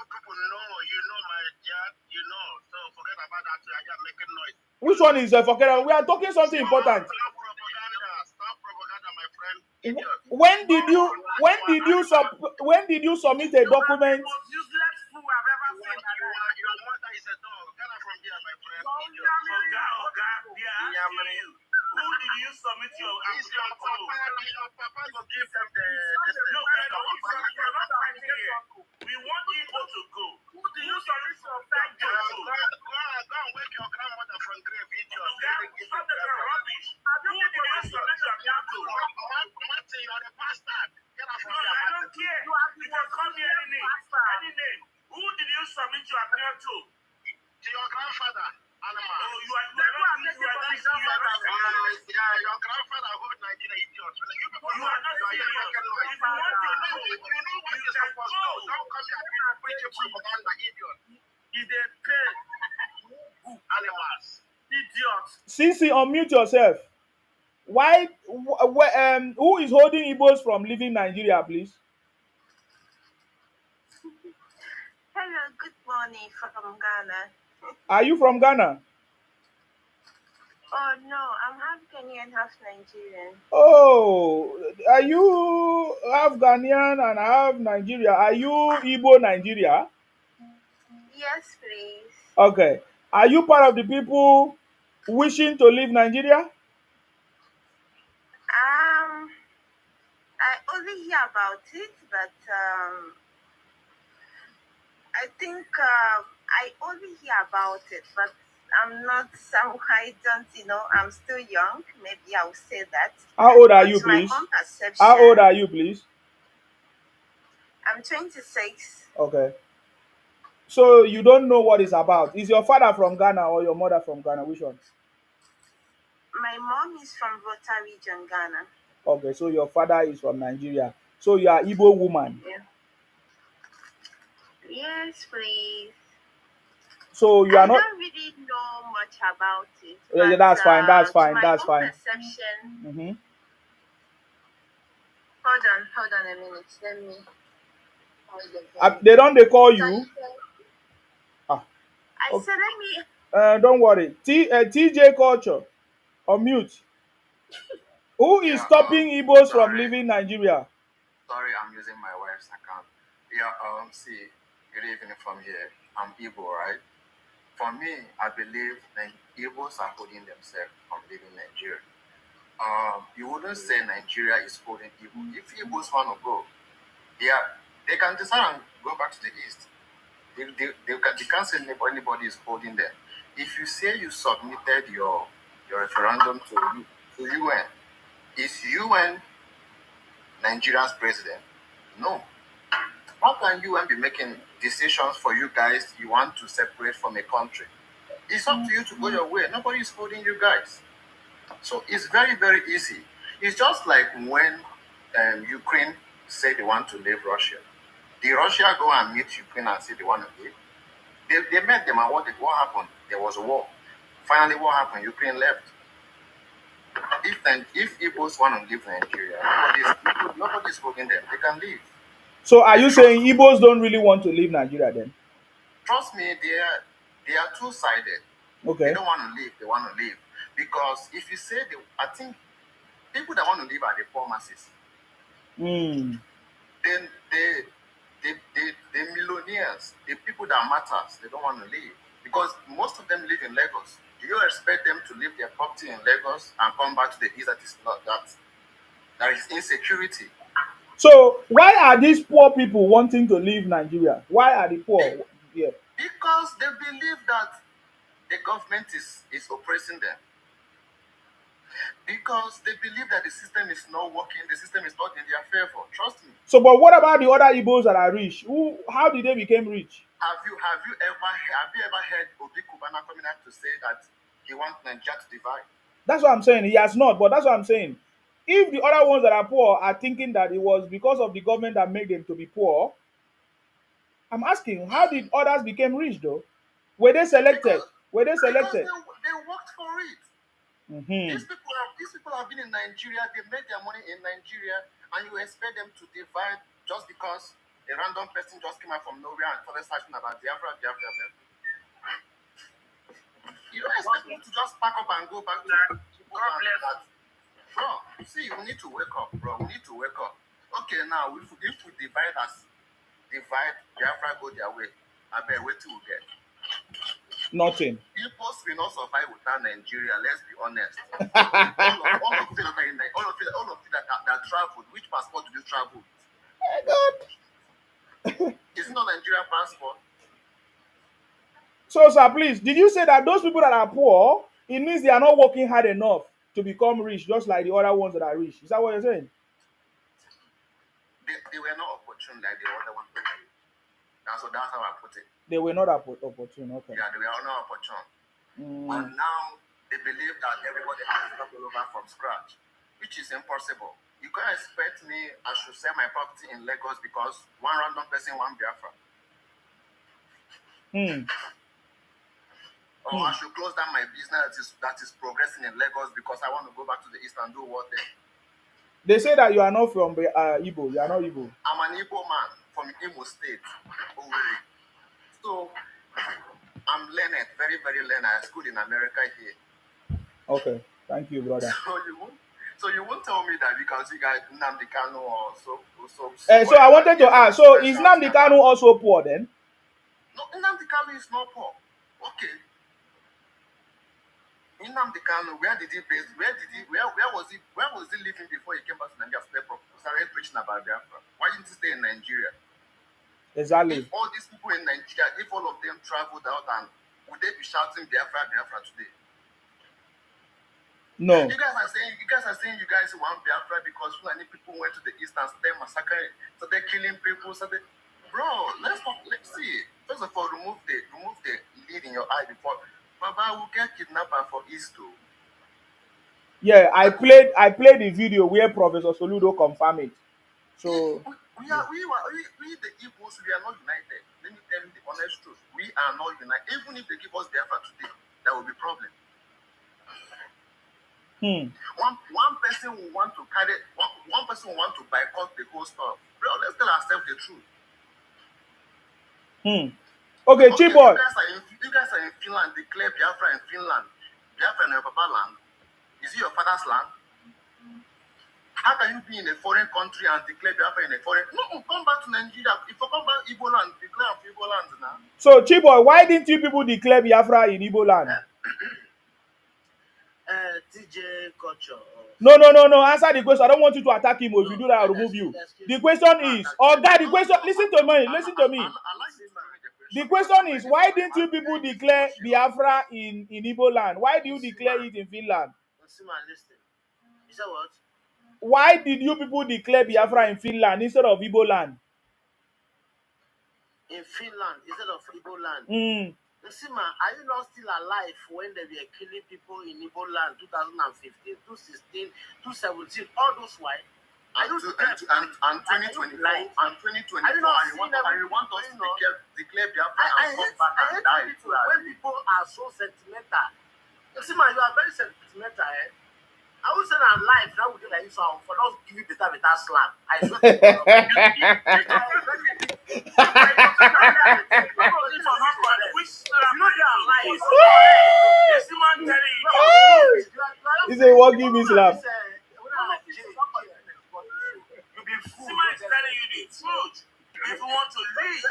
people know, my dad, so forget about that. You're making noise. Which one is forget? We are talking something important. Stop propaganda, my friend. Idiot. When did you submit a document? Useless fool I've ever seen. Your mother is a dog. Get her from here, my friend. Oga, they are asking you. Who did you submit your application to? Your papa will give them the. No, you're not right here. We want people to go. Who do you submit your application to? Go and wake your grandmother from grave, idiot. Stop the rubbish. Who did you submit your application to? Martin, you're the bastard. Get her from No, here. I don't care. You can call me any name. Who did you submit your application to? To your grandfather, Anambra. Oh, you are not. Your grandfather hold Nigeria, idiot. You people You are not serious. If you want to know, you know what you're supposed to do. Don't come here and preach propaganda, idiot. If they pay animals, idiot. Sisi, unmute yourself. Who is holding Igbos from leaving Nigeria, please? Hello, good morning from Ghana. Are you from Ghana? Oh no, I'm half Kenyan, half Nigerian. Oh, are you half Ghanaian and half Nigeria? Are you Igbo Nigeria? Yes, please. Okay. Are you part of the people wishing to leave Nigeria? I only hear about it, but I think I only hear about it, but I'm not I don't, I'm still young. Maybe I'll say that. How old are you, please? My own perception. How old are you, please? I'm 26. Okay. So you don't know what it's about. Is your father from Ghana or your mother from Ghana? Which one? My mom is from Volta region, Ghana. Okay, so your father is from Nigeria. So you are Igbo woman. Yeah. Yes, please. So you are I not. don't really know much about it. Yeah, that's fine. That's fine. My That's own fine. perception. Mm-hmm. Hold on a minute. Let me. They call you. I Okay. said, let me. Don't worry. TJ Culture on mute. Who is stopping Igbos from leaving Nigeria? Sorry, I'm using my wife's account. Yeah, see, good evening from here. I'm Igbo, right? For me, I believe that Igbos are holding themselves from leaving Nigeria. You wouldn't say Nigeria is holding Igbo. If Igbos want to go, they can decide and go back to the east. They can't say anybody is holding them. If you say you submitted your referendum to UN, is UN Nigeria's president? No. How can UN be making decisions for you guys you want to separate from a country? It's up to you to go your way. Nobody is holding you guys. So it's very, very easy. It's just like when Ukraine say they want to leave Russia. Did Russia go and meet Ukraine and say they want to leave? They met them, and what happened? There was a war. Finally, what happened? Ukraine left. If Igbos want to leave Nigeria, nobody's holding them. They can leave. So are you saying Igbos don't really want to leave Nigeria then? Trust me, they are two-sided. Okay. They don't want to leave. They want to leave because if you say I think people that want to leave are the poor masses. Then the millionaires, the people that matters, they don't want to leave because most of them live in Lagos. Do you expect them to leave their property in Lagos and come back to the east? That is not that. There is insecurity. So why are these poor people wanting to leave Nigeria? Why are the poor? Yeah. Because they believe that the government is oppressing them. Because they believe that the system is not working, the system is not in their favor. Trust me. So, but what about the other Igbos that are rich? How did they become rich? Have you ever heard Obi Kubana coming out to say that he wants Nigeria to divide? That's what I'm saying. He has not, but that's what I'm saying. If the other ones that are poor are thinking that it was because of the government that made them to be poor, I'm asking, how did others become rich though? Were they selected? Because they worked for it. These people have been in Nigeria, they made their money in Nigeria, and you expect them to divide just because a random person just came out from nowhere and started searching about Biafra. You don't expect them to just pack up and go back to that. Bro, see, we need to wake up, bro. We need to wake up. Okay, now, if we divide Biafra go their way, I bet wait till we get. Nothing. Igbos will not survive without Nigeria, let's be honest. all of you that traveled, which passport did you travel with? Is it not Nigerian passport? So, sir, please, did you say that those people that are poor, it means they are not working hard enough to become rich, just like the other ones that are rich? Is that what you're saying? They were not opportune like the other ones. That's how I put it. They were not opportune, okay. Yeah, they were not opportune. And now they believe that everybody has to start all over from scratch, which is impossible. You can't expect me, I should sell my property in Lagos because one random person want Biafra. Or I should close down my business that is progressing in Lagos because I want to go back to the east and do what there. They say that you are not from Igbo. You are not Igbo. I'm an Igbo man from Imo State. So I'm learned, very, very learned. I schooled in America here. Okay, thank you, brother. So you won't tell me that because you guys Nnamdi Kanu or so. So I wanted to ask. So is Nnamdi Kanu also poor then? No, Nnamdi Kanu is not poor. Okay. Nnamdi Kanu, where was he living before he came back to Nigeria? Started preaching about Biafra. Why didn't he stay in Nigeria? Exactly. If all these people in Nigeria, if all of them traveled out, and would they be shouting Biafra today? No. You guys are saying you guys want Biafra because Fulani people went to the east and started massacring, started killing people, bro, let's see. First of all, remove the lead in your eye before Baba will get kidnapped for East too. Yeah, I played the video where Professor Soludo confirmed it. So we the Igbos, we are not united. Let me tell you the honest truth. We are not united. Even if they give us Biafra today, there will be problem. One person will want to carry one person will want to boycott the whole stuff. Bro, let's tell ourselves the truth. Okay, cheap boy. You guys are in Finland. Declare Biafra in Finland. Biafra in your papa land. Is it your father's land? How can you be in a foreign country and declare Biafra in a foreign? No, come back to Nigeria. If you come back Igbo land, declare Igbo land now. So, Chiboy, why didn't you people declare Biafra in Igbo land? TJ culture. No, no, no, no. Answer the question. I don't want you to attack him. If you do that, I'll remove you. The question is, oh God, the question, listen to me, listen to me. The question is, why didn't you people declare Biafra in Igbo land? Why do you declare it in Finland? Listen. You said what? Why did you people declare Biafra in Finland instead of Igbo land? In Finland instead of Igbo land. Mm. Man, are you not still alive when they were killing people in Igbo land 2015, 2016, 2017, all those why? And 2024 and 2024, and you want us to declare Biafra and come back and die. When people are so sentimental. Man, you are very sentimental, eh? I would say that life now would be like this for not give you better slap. I swear to God. He said, what give me slap? If you want to leave,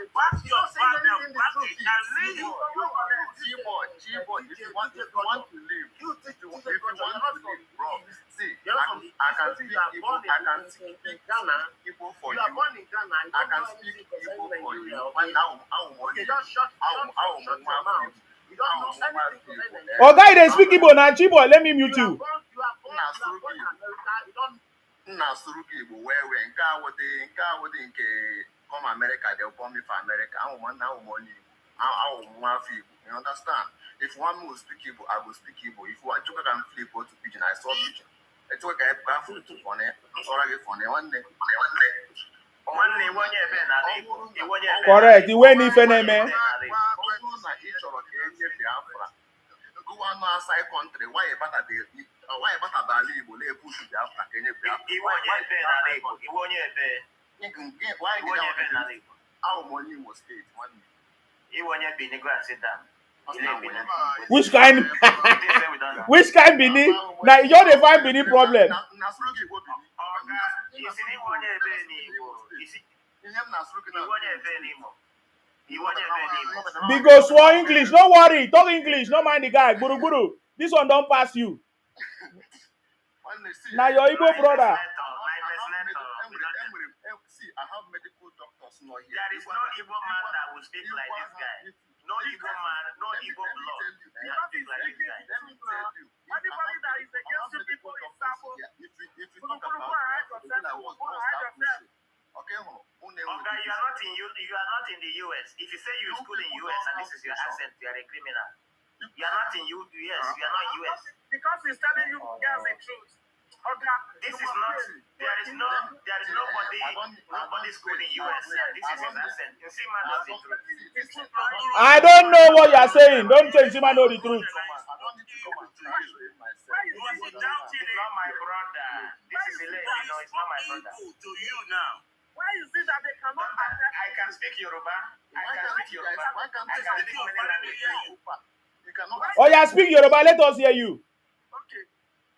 pack your bag and pack it and leave. If you want to leave, bro. See, I can speak Igbo for you. I can speak Igbo for you. Oh, guy, they speak Igbo now. Chiboy, let me mute you. Nna Suruki Igbo where nke awode nke come America, they'll call me for America. I want money. I want Igbo. You understand? If one will speak Igbo, I will speak Igbo. If one took can flip to pigeon, I saw pigeon. I took a food to phone it. Sorry for one day. Correct. The way ni feneme. One outside country, why about a Bali will push you after Kenya? Our money was paid one. Which kind? Which kind Bini? Now you're the five Bini problem. Because swore English, don't worry, talk English, don't mind the guy. Guru Guru, this one don't pass you. Now your Igbo brother. See, I have medical doctors not here. There is no Igbo man that will speak like this guy. No Igbo man, no Igbo blood that speak like this guy. Let me tell you. Anybody that is against you people is Sabo. If you talk about okay, you are not in the US. If you say you school in US and this is your accent, you are a criminal. You are not in US. You are not US. Because he's telling you guys the truth. This is not. There is nobody school in US. And this is his accent. You see, man, knows the truth. I don't know what you are saying. Don't say Shima know the truth. It's not my brother. This is a lady. No, it's not my brother. To you now. Why is it that they cannot? I can speak Yoruba. I can speak Yoruba. I can speak many languages. Oh yeah, speak Yoruba. Let us hear you. Okay.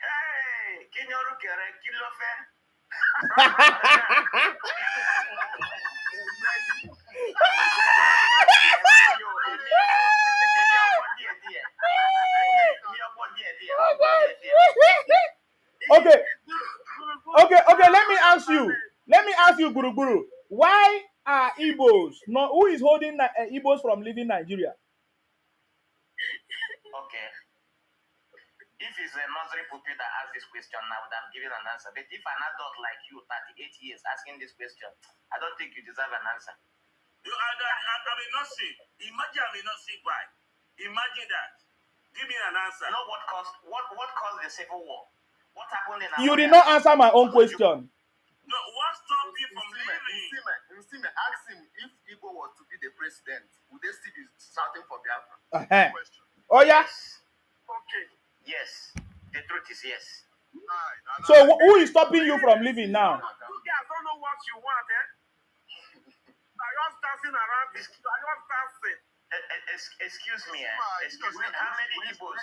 Hey, Kinyoru Kere, Kilofe. Okay. Let me ask you, Guru Guru. Why are Igbos? No, who is holding Igbos from leaving Nigeria? Okay. If it's a nursery pupil that asks this question, I would have given an answer. But if an adult like you, 38 years, asking this question, I don't think you deserve an answer. I may not see. Imagine I may not see why. Imagine that. Give me an answer. You know what caused the civil war? What happened in You did not answer my own question. No, what stopped you from leaving? Ask him if Igbo was to be the president, would they still be shouting for Biafra? Oh yeah. Okay. Yes. The truth is yes. So who is stopping you from leaving now? You guys don't know what you want, eh? Are you dancing around this? Are you dancing? Excuse me. How many Igbos?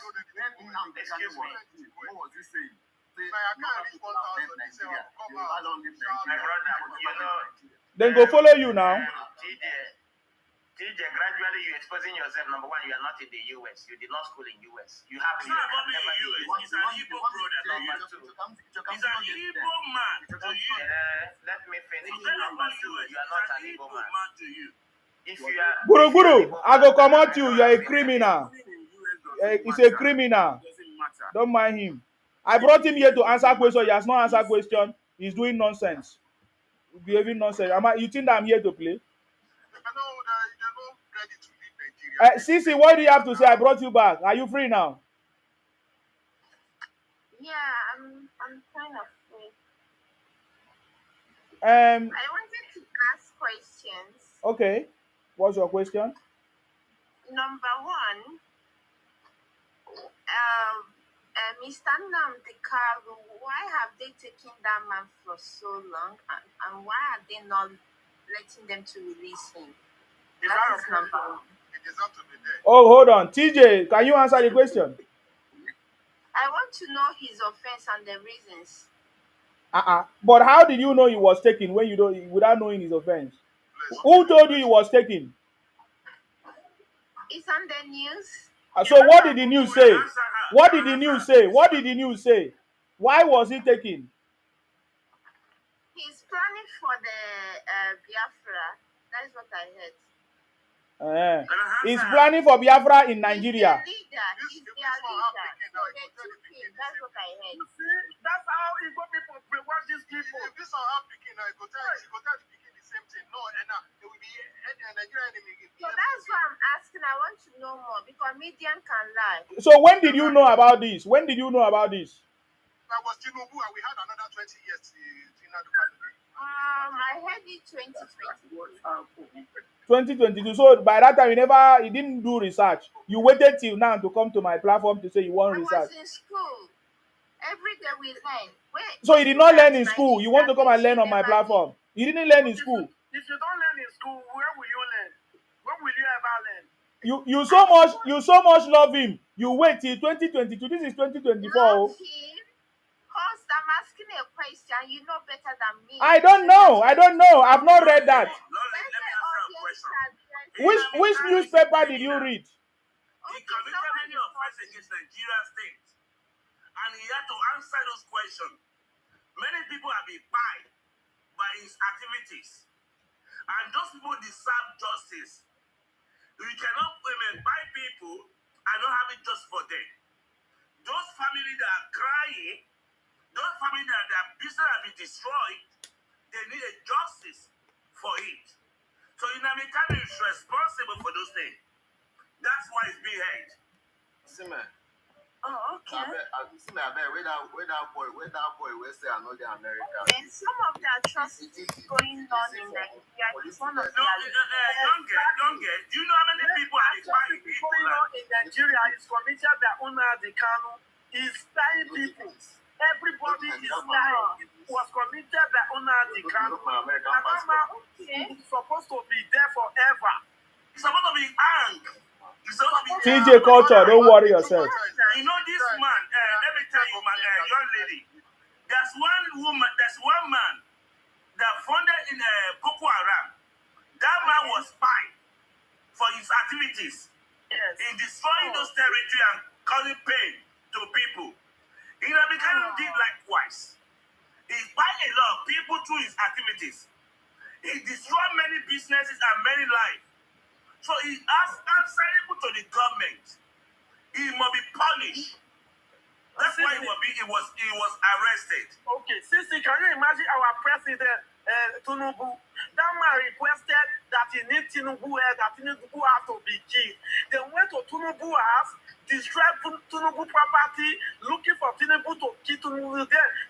Excuse me. What was he saying? say Like, I can't Yoruba reach people have left 1,000. They say, Nigeria. come Yoruba out. don't leave Shout My Nigeria. brother, you know, Then go follow you now. TJ, gradually you're exposing yourself. Number one, you are not in the US. You did not school in US. You have It's not about being in the US. He's an Igbo brother to you. He's an Igbo man to you. Let me finish. He's not Number about two, US. you are He's not an an Igbo Igbo man. man to you. If you are, Guru, if you are Guru, Igbo I go man, come I out you. don't You're a have it. criminal. Living in US doesn't He's a matter. criminal. Doesn't matter. Don't mind him. I brought him here to answer question. He has not answered question. He's doing nonsense. Behaving nonsense. You think that I'm here to play? I know that they're not ready to leave Nigeria. Sisi, what do you have to say? I brought you back. Are you free now? Yeah, I'm kind of free. Um. I wanted to ask questions. Okay. What's your question? Number one, Mr. Nnamdi, why have they taken that man for so long, and why are they not letting them to release him? That is number one. It deserves to be there. Oh, hold on. TJ, can you answer the question? I want to know his offense and the reasons. But how did you know he was taken when you don't, without knowing his offense? Who told you he was taken? It's on the news. So what did the news say? What did the news say? What did the news say? Why was he taken? He's planning for the Biafra. That's what I heard. He's planning for Biafra in Nigeria. He's their leader. So they took him. That's what I heard. That's how Igbo people brainwash these people. If this one have Peking, I go tell the Peking the same thing. No, and it will be Nigeria enemy. So that's why I'm asking. I want to know more because media can lie. So when did you know about this? When did you know about this? That was Tinubu, and we had another 20 years to I heard it 2020. 2022. So by that time, you didn't do research. You waited till now to come to my platform to say you want research. I was in school. Every day we learn. So you did not learn in school. You want to come and learn on my platform. You didn't learn in school. If you don't learn in school, where will you learn? When will you ever learn? You so much love him. You wait till 2022. This is 2024. Love him. Because I'm asking a question, you know better than me. I don't know. I've not read that. Let me answer a question. Which newspaper did you read? He committed many offenses against Nigeria state, and he had to answer those questions. Many people have been fined by his activities, and those people deserve justice. We cannot buy people and not have it just for them. Those families that are crying, those families that their business have been destroyed, they need a justice for it. So Nnamdi is responsible for those things. That's why it's being held. See me. Oh, okay. See me, I bet where that boy will say I know the America. And some of the atrocities going on in Nigeria is one of the Don't get. Do you know how many people are buying people? Going on in Nigeria is committed by Nnamdi Kanu. He's buying people. Everybody is dying. Was committed by Nnamdi Kanu. Anambra is supposed to be there forever. It's supposed to be hanged. TJ culture, don't worry yourself. You know this man, let me tell you, my young lady. There's one man that funded in Boko Haram. That man was fined for his activities in destroying those territories and causing pain to people. Nnamdi Kanu did likewise. He fined a lot of people through his activities. He destroyed many businesses and many lives. So he is answerable to the government. He must be punished. That's why he was arrested. Okay, Sisi, can you imagine our president Tinubu? That man requested that he need Tinubu that Tinubu has to be killed. They went to Tinubu house, destroyed Tinubu property, looking for Tinubu to kill Tinubu.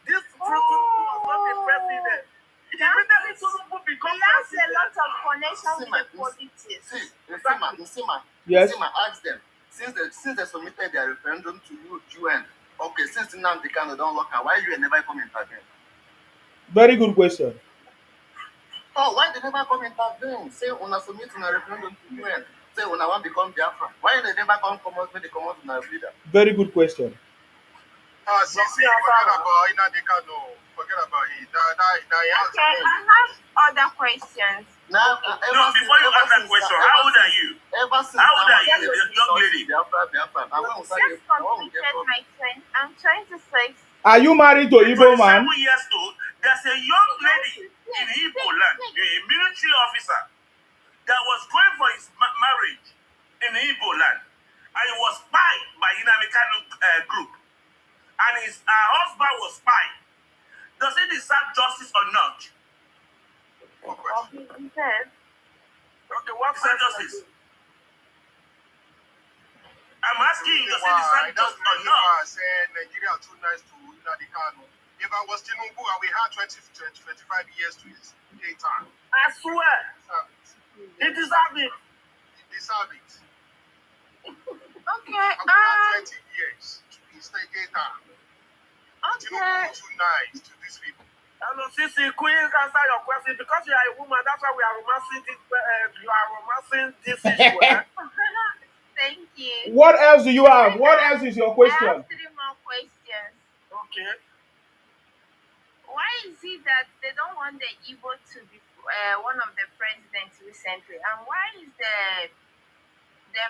This Tinubu was not the president. Immediately Tinubu becomes He has a lot of connection with the politics. Yes. Ask them. Since they submitted their referendum to UN, okay, since Nnamdi Kanu don't lock her, why you never come intervene? Very good question. Oh, why they never come intervene? Say una submit a referendum to UN. Say una want become Biafra. Why they never come out when they come out with a leader? Very good question. See, forget about Inadeka, no. Forget about it. Okay, I have other questions. No, before you ask that question, how old are you? How old are you, young lady? Just completed my friend. I'm trying to say. Are you married to Igbo man? 27 years old. There's a young lady in Igbo land, a military officer, that was going for his marriage in Igbo land, and he was spied by American group, and her husband was spied. Does he deserve justice or not? He said. Okay, what justice? I'm asking you, does he deserve justice or not? Nigeria too nice to Inadeka. If I was Tinubu, I would have 25 years to his daytime. I swear. He deserves it. He deserves it. Okay. I would have 20 years to his daytime. Okay. Tinubu too nice to these people. Hello, Sisi, Queen, answer your question. Because you are a woman, that's why we are romancing this. You are romancing this issue. Thank you. What else do you have? What else is your question? I have 3 more questions. Okay. Why is it that they don't want the Igbo to be one of the presidents recently? And why is the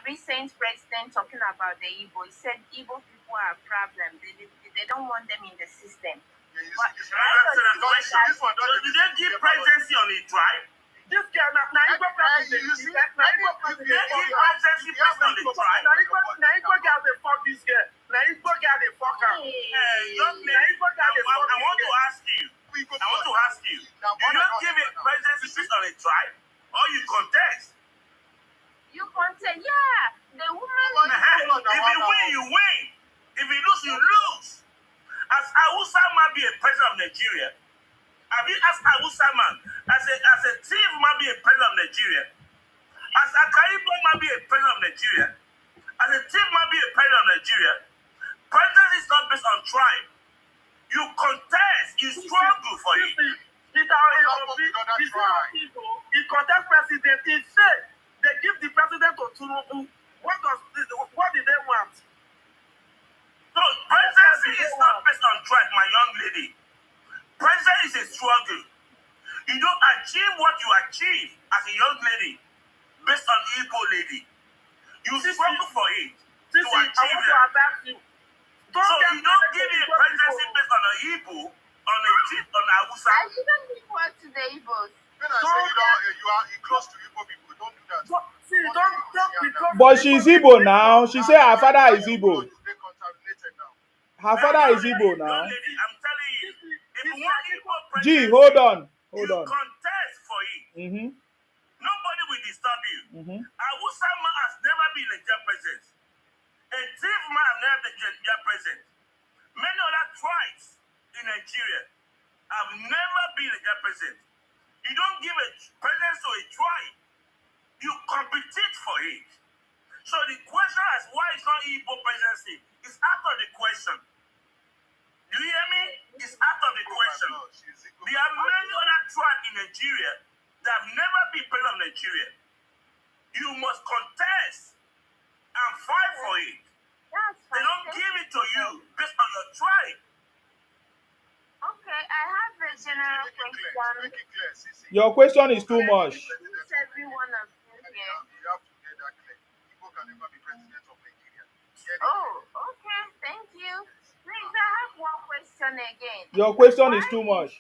recent president talking about the Igbo? He said Igbo people are a problem. They don't want them in the system. Did they give presidency on a tribe? This girl, now Igbo president. Did they give presidency based on the tribe? Now Igbo girl, they fuck this girl. Now Igbo girl, they fuck her. Young lady, I want to ask you. Do you give a presidency based on a tribe, or you contest? You contest, yeah. The woman. If you win, you win. If you lose, you lose. As Hausa man be a president of Nigeria, have you asked Hausa man as a thief man be a president of Nigeria? As a Kaibo man be a president of Nigeria? As a thief man be a president of Nigeria? President is not based on tribe. You contest, you struggle for it. He contest president. He said they give the president to Tinubu. What did they want? No, presidency is not based on tribe, my young lady. Presidency is a struggle. You don't achieve what you achieve as a young lady based on Igbo lady. You struggle for it to achieve it. So you don't give me a presidency based on an Igbo, on a Hausa. I didn't give word to the Igbos. When I say you are close to Igbo people, don't do that. See, don't But she's Igbo now. She said her father is Igbo. Her father is Igbo now. I'm telling you, if you want Igbo president, Gee, hold on. You contest for it. Nobody will disturb you. Hausa man has never been a Nigerian president. A thief man has never been a Nigerian president. Many other tribes in Nigeria have never been a Nigerian president. You don't give a president to a tribe. You compete for it. So the question is why it's not Igbo presidency is out of the question. Do you hear me? It's out of the question. There are many other tribes in Nigeria that have never been president of Nigeria. You must contest and fight for it. They don't give it to you based on your tribe. Okay, I have a general question. Your question is too much. Every one of you here. You have to get that clear. Igbo can never be president of Nigeria. Oh, okay, thank you. Please, I have one question again. Your question is too much.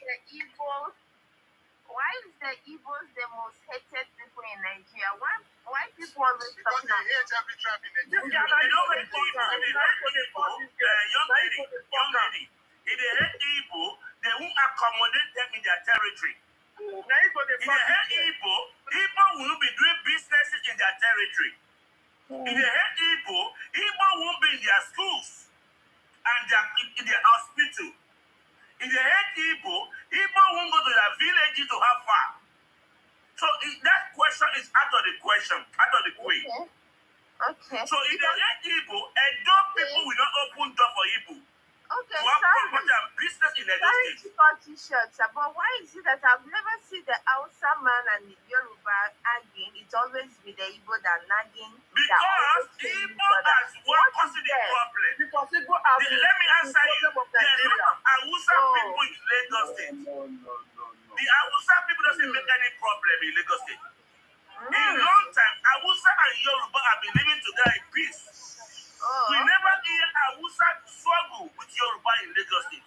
Why is the Igbos the most hated people in Nigeria? Why people always because they hate every tribe in Nigeria. They don't hate Igbo. Young lady. If they hate Igbo, they won't accommodate them in their territory. If they hate Igbo, Igbo will be doing businesses in their territory. If they hate Igbo, Igbo won't be in their schools and in their hospital. If they hate Igbo, Igbo won't go to their villages to have fun. So that question is out of the question, out of the way. Okay. So if they hate Igbo, and those people will not open door for Igbo. Okay, to have promoted and business business in Edo Sorry State. to cut you short, sir, but why is it that I've never seen the Hausa man and the Yoruba arguing? It's always be the Igbo that nagging. Because Igbo has one causing the problem. Because Igbo have Let me answer you. problem of There are a Nigeria. lot of Hausa No. people in Lagos State. No. The Hausa people doesn't make any problem in Lagos State. In Mm. long time, Hausa and Yoruba have been living together in peace. Oh. We never hear Hausa struggle with Yoruba in Lagos State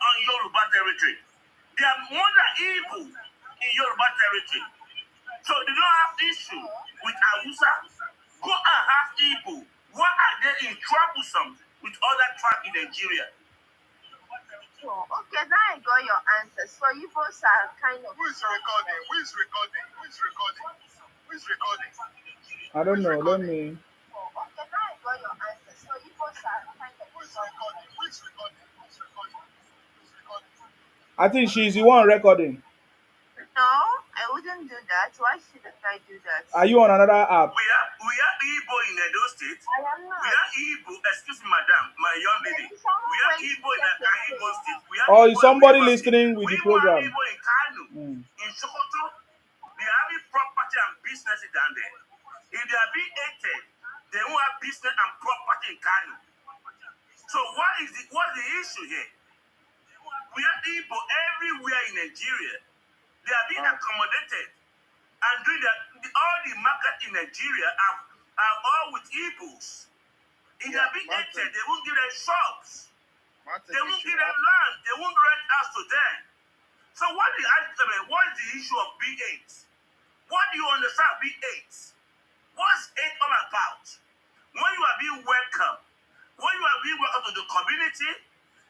on Yoruba territory. They are more than Igbo in Yoruba territory. So they don't have issue with Hausa. Go and have Igbo. Why are they in troublesome with other tribes in Nigeria? Oh, okay, now I got your answer. So you both are kind of. Who is recording? I don't know. Let me. Oh, okay, now I got your answer. So you both are kind of. Who is recording? I think she's the one recording. No, I wouldn't do that. Why should I do that? Are you on another app? We are Igbo in Edo State. I am not. We are Igbo, excuse me, madam, my young lady. Maybe someone We are went to Igbo in check it. Igbo State. We are Or Igbo is in somebody Rivers listening State. with the We program? are Igbo in Kano, Mm. in Sokoto. They are having property and businesses down there. If they are being hated, they won't have business and property in Kano. So what's the issue here? We are Igbo everywhere in Nigeria. They are being accommodated. And doing all the market in Nigeria are all with Igbos. If they are being hated, they won't give them shops. They won't give them land. They won't rent house to them. So what is the issue of B8? What do you understand B8? What's 8 all about? When you are being welcome, when you are being welcome to the community,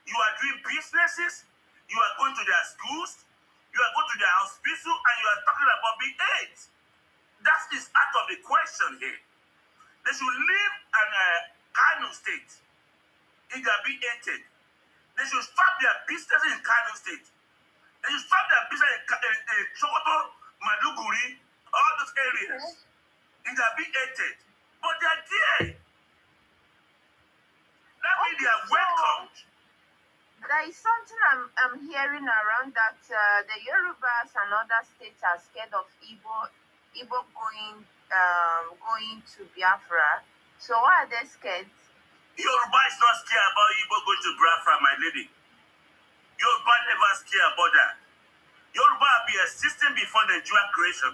you are doing businesses, you are going to their schools, you are going to their hospital, and you are talking about B8. That is out of the question here. They should live in Kano State. If they are being hated, they should stop their business in Kano State. They should stop their business in Sokoto, Maduguri, all those areas. If they are being hated. But they are there. That means they are welcomed. There is something I'm hearing around that the Yorubas and other states are scared of Igbo going to Biafra. So why are they scared? Yoruba is not scared about Igbo going to Biafra, my lady. Yoruba never scared about that. Yoruba have been existing before Nigeria creation.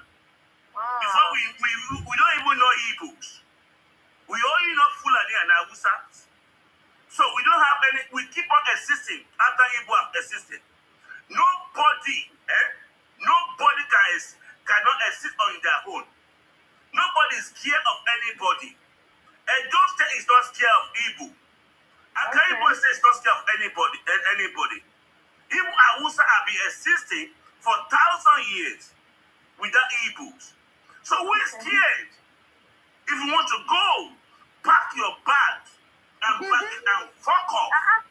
Before we don't even know Igbos. We only know Fulani and Hausa. So we don't have any, we keep on existing after Igbo have existed. Nobody cannot exist on their own. Nobody is scared of anybody. And those State is not scared of Igbo. Igbo State is not scared of anybody. Igbo and Hausa have been existing for 1,000 years without Igbos. So who is scared? If you want to go, pack your bags and fuck off.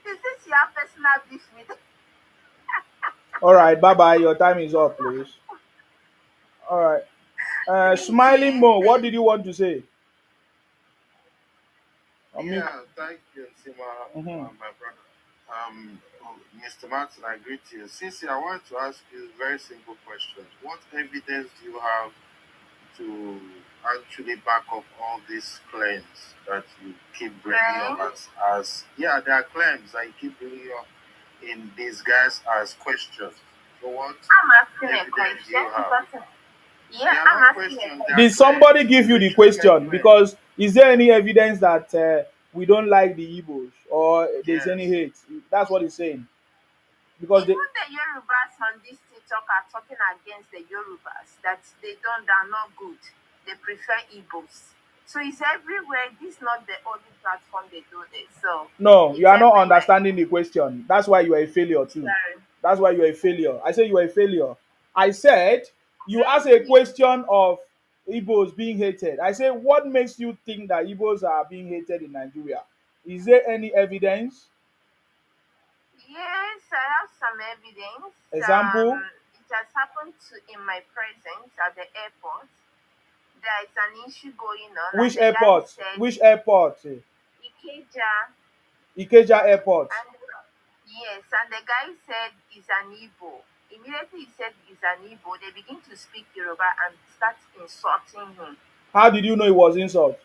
Is this your personal beef with? All right, bye-bye. Your time is up, please. All right. Smiling Mo, what did you want to say? Yeah, thank you, Sima, Mhm. my brother. Mr. Martin, I greet you. Since I want to ask you a very simple question. What evidence do you have to actually back up all these claims that you keep bringing up there are claims that you keep bringing up in disguise as questions. So what I'm asking a evidence do you have? question. They Yeah, are I'm not asking a questions, question. they are Did somebody claims. give you the Legitimate question? claims. Because is there any evidence that we don't like the Igbos or there's any Yes. hate? That's what he's saying. Because Even the Yorubas on this TikTok are talking against the Yorubas that they're not good. They prefer Igbos. So it's everywhere. This is not the only platform they do this. So no, it's you are not everywhere. understanding the question. That's why you are a failure too. Sorry. That's why you are a failure. I say you are a failure. I said you asked a question of Igbos being hated. I say, what makes you think that Igbos are being hated in Nigeria? Is there any evidence? Yes, I have some evidence. Example? It has happened in my presence at the airport. There is an issue going on. Which and the guy airport? said Which airport? Ikeja, Ikeja Airport. and Yes, and the guy said he's an Igbo. Immediately he said he's an Igbo, they begin to speak Yoruba and start insulting him. How did you know it was insult?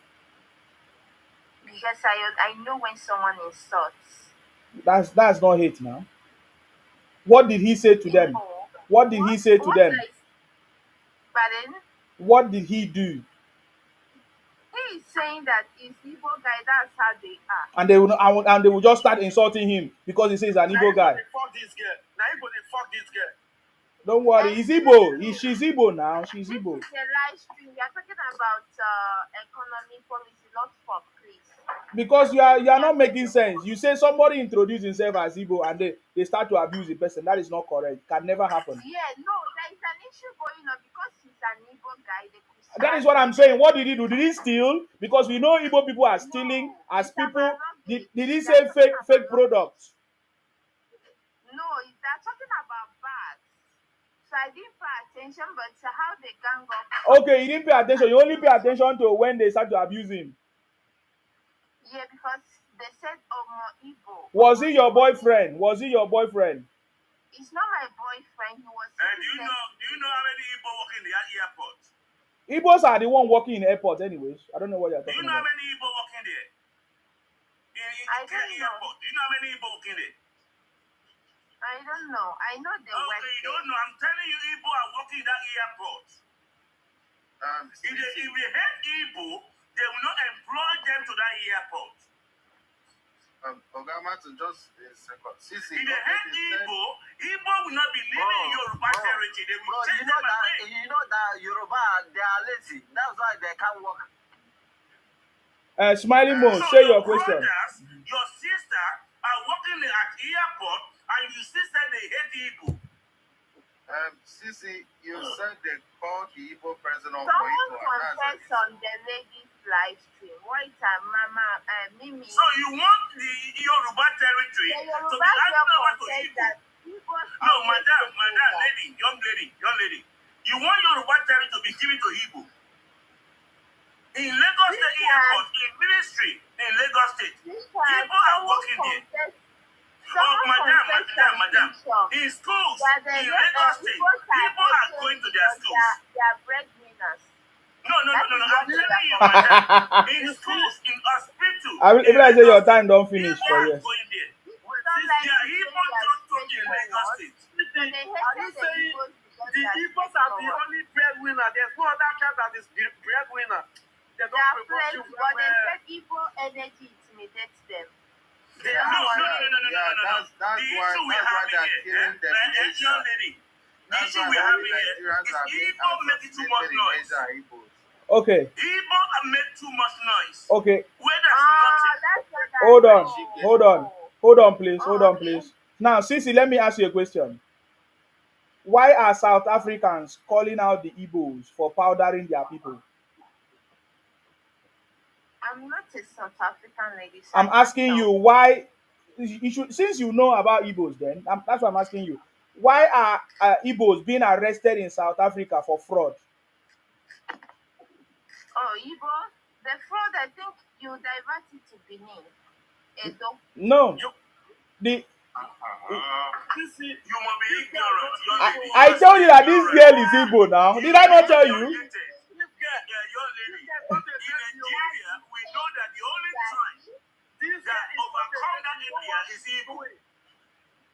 Because I know when someone insults. That's not hate now. What did he say to them? No. What did he say to them? Pardon? What did he do? He is saying that he's Igbo guy, that's how they are. And they will just start insulting him because he says an Igbo guy. Fuck this girl. Now Igbo dey fuck this girl. Don't worry, he's Igbo. She's Igbo now. She's This Igbo. is a live stream. We are talking about economy policy, not fuck, please. Because you are not making sense. You say somebody introduced himself as Igbo and they start to abuse the person. That is not correct. Can never happen. Yeah, no, there is an issue going on because he's an Igbo guy. They could That is what I'm saying. What did he do? Did he steal? Because we know Igbo people are stealing as people. Did he say fake products? No, they're talking about bags. So I didn't pay attention, but how they gang up. Okay, you didn't pay attention. You only pay attention to when they start to abuse him. Yeah, because they said Igbo. Was he your boyfriend? Was he your boyfriend? It's not my boyfriend. He was. Do you know how many Igbo work in the airport? Igbos are the one working in airport anyways. I don't know what you're Do you talking know how about. many Igbo working there? I don't know. Airport. Do you know how many Igbo working there? I don't know. I know they work. Okay, you don't know. I'm telling you, Igbo are working in that airport. If they hate Igbo, they will not employ them to that airport. Ogamatu, just a second. If they hate Igbo will not be living in Yoruba territory. They will change them away. You know that Yoruba, they are lazy. That's why they can't work. Smiling Moon, say your question. Brothers, your sister are working at airport and you still say they hate Igbo. Sisi, you said they called the Igbo president for Someone Igbo. confessed on the lady's live stream. What is her mama, Mimi? So you want the Yoruba territory The to Yoruba be handed over to said Igbo? that Igbo. No, madam, young lady. You want Yoruba territory to be given to Igbo? In Lagos State Airport, in ministry in Lagos State, Igbo are working there. Oh, madam. In schools, in Lagos State, people are going to their schools. They are breadwinners. No. I'm telling you, madam. In schools, in hospitals. If I say your time don't finish for you. you. They are Igbo talking in Lagos State. Are you saying the Igbos are the only breadwinner? There's no other child that is the breadwinner. They don't plenty, but they said Igbo energy intimidates them. No. That's why they are killing them. Young lady. The issue we have here is Igbo making too much noise. Okay. Igbo are making too much noise. Okay. Where there's nothing. Hold on, please. Now, Sisi, let me ask you a question. Why are South Africans calling out the Igbos for powdering their people? I'm not a South African lady. So I'm asking you why. Since you know about Igbos, then that's what I'm asking you. Why are Igbos being arrested in South Africa for fraud? Oh, Igbo, the fraud. I think you divert it to Benin. Edo. No. You must be ignorant. I told you that this girl is Igbo now. Did I not tell you? In Nigeria, we know that the only tribe that overcome that area is Igbo.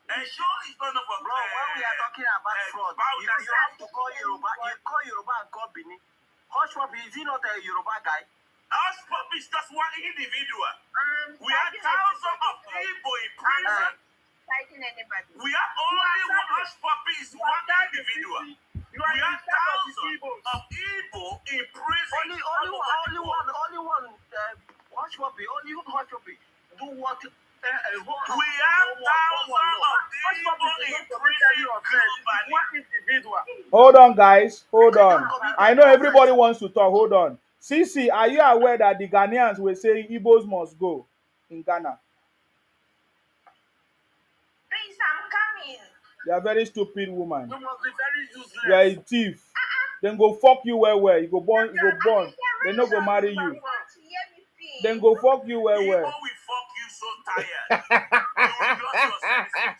And sure, it's not for bro. When we are talking about fraud, you have to call Yoruba. You call Yoruba and call Benin. Hush Puppy, is he not a Yoruba guy? Hush Puppy is just one individual. We have thousands of Igbo in prison. We have only one Hush Puppy is one individual. We have thousands of Igbo in prison. Only one. Hush Puppy. Only Hush Puppy. Do what? We have thousands of Igbo in prison globally. Hold on, guys. Hold on. I know everybody wants to talk. Hold on. Sisi, are you aware that the Ghanaians will say Igbos must go in Ghana? Please, I'm coming. You are a very stupid woman. You must be very useless. You are a thief. Then go fuck you well. You go born. They no go marry you. Then go fuck you well. Igbo will fuck you so tired. You will lost your sense.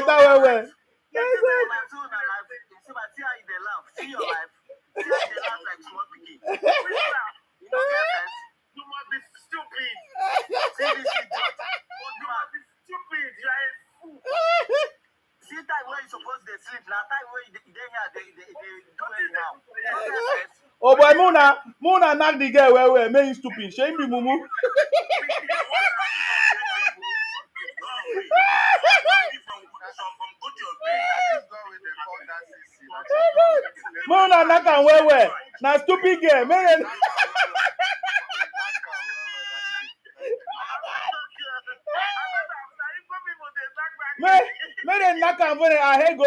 better well. See how they laugh. See your life. See how they laugh like small picking. You know, get sense. You must be stupid. See this idiot. You must be stupid. You are a fool. See time when you supposed to sleep. Now time when they here, they do it now. You know, get sense. Oh boy, Muna knock the girl well, make him stupid. Shame me, mumu. Muna knock am well. Now stupid girl, man. Make them knock am when I head go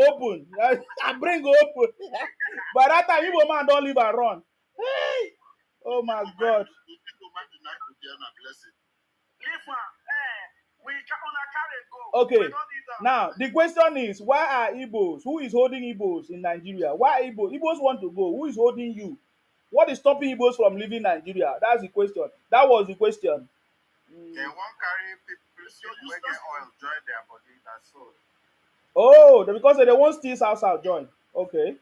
open. I bring go open. By that time, Igbo man don't leave and run. Hey! Oh my God. Okay, now the question is, why are Igbos? Who is holding Igbos in Nigeria? Why Igbos? Igbos want to go. Who is holding you? What is stopping Igbos from leaving Nigeria? That's the question. That was the question. They won't carry people where get oil join their body. That's all. Oh, because they won't steal South join. Okay.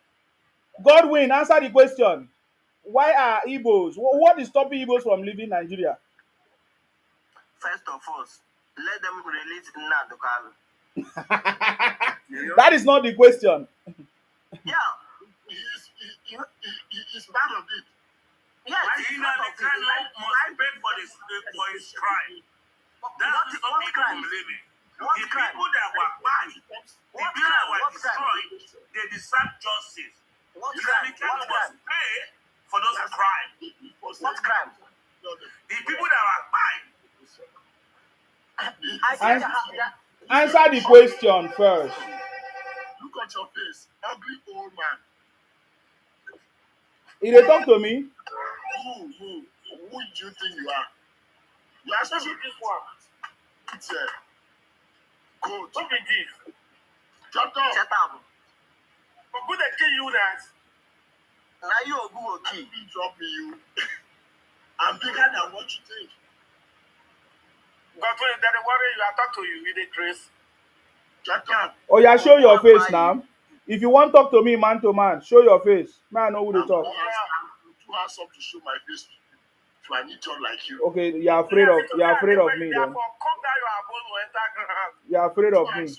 Godwin, answer the question. Why are Igbos? What is stopping Igbos from leaving Nigeria? First of all, let them release Nnamdi Kanu. That is not the question. Yeah. He's part of it. Yes, Nnamdi Kanu must pay for his crime. That's what people believe. The people that were bad, the people that were destroyed, they deserve justice. Nnamdi Kanu must pay for those crimes. What crime? The people that were bad. Answer the question first. Look at your face, ugly old man. If they talk to me, Who do you think you are? You are supposed to this one. It's a goat. What is this? Shut up. Shut up. But good at kill you that. Now you are good key. Drop me, you. I'm bigger than what you think. But when that worry you, I talk to you with the grace. Shut up. oh yeah, show your face now. If you want to talk to me man to man, show your face. Man, I know who to talk. I'm too handsome to show my face to an idiot like you. Okay, you're afraid of me then. You're afraid of me.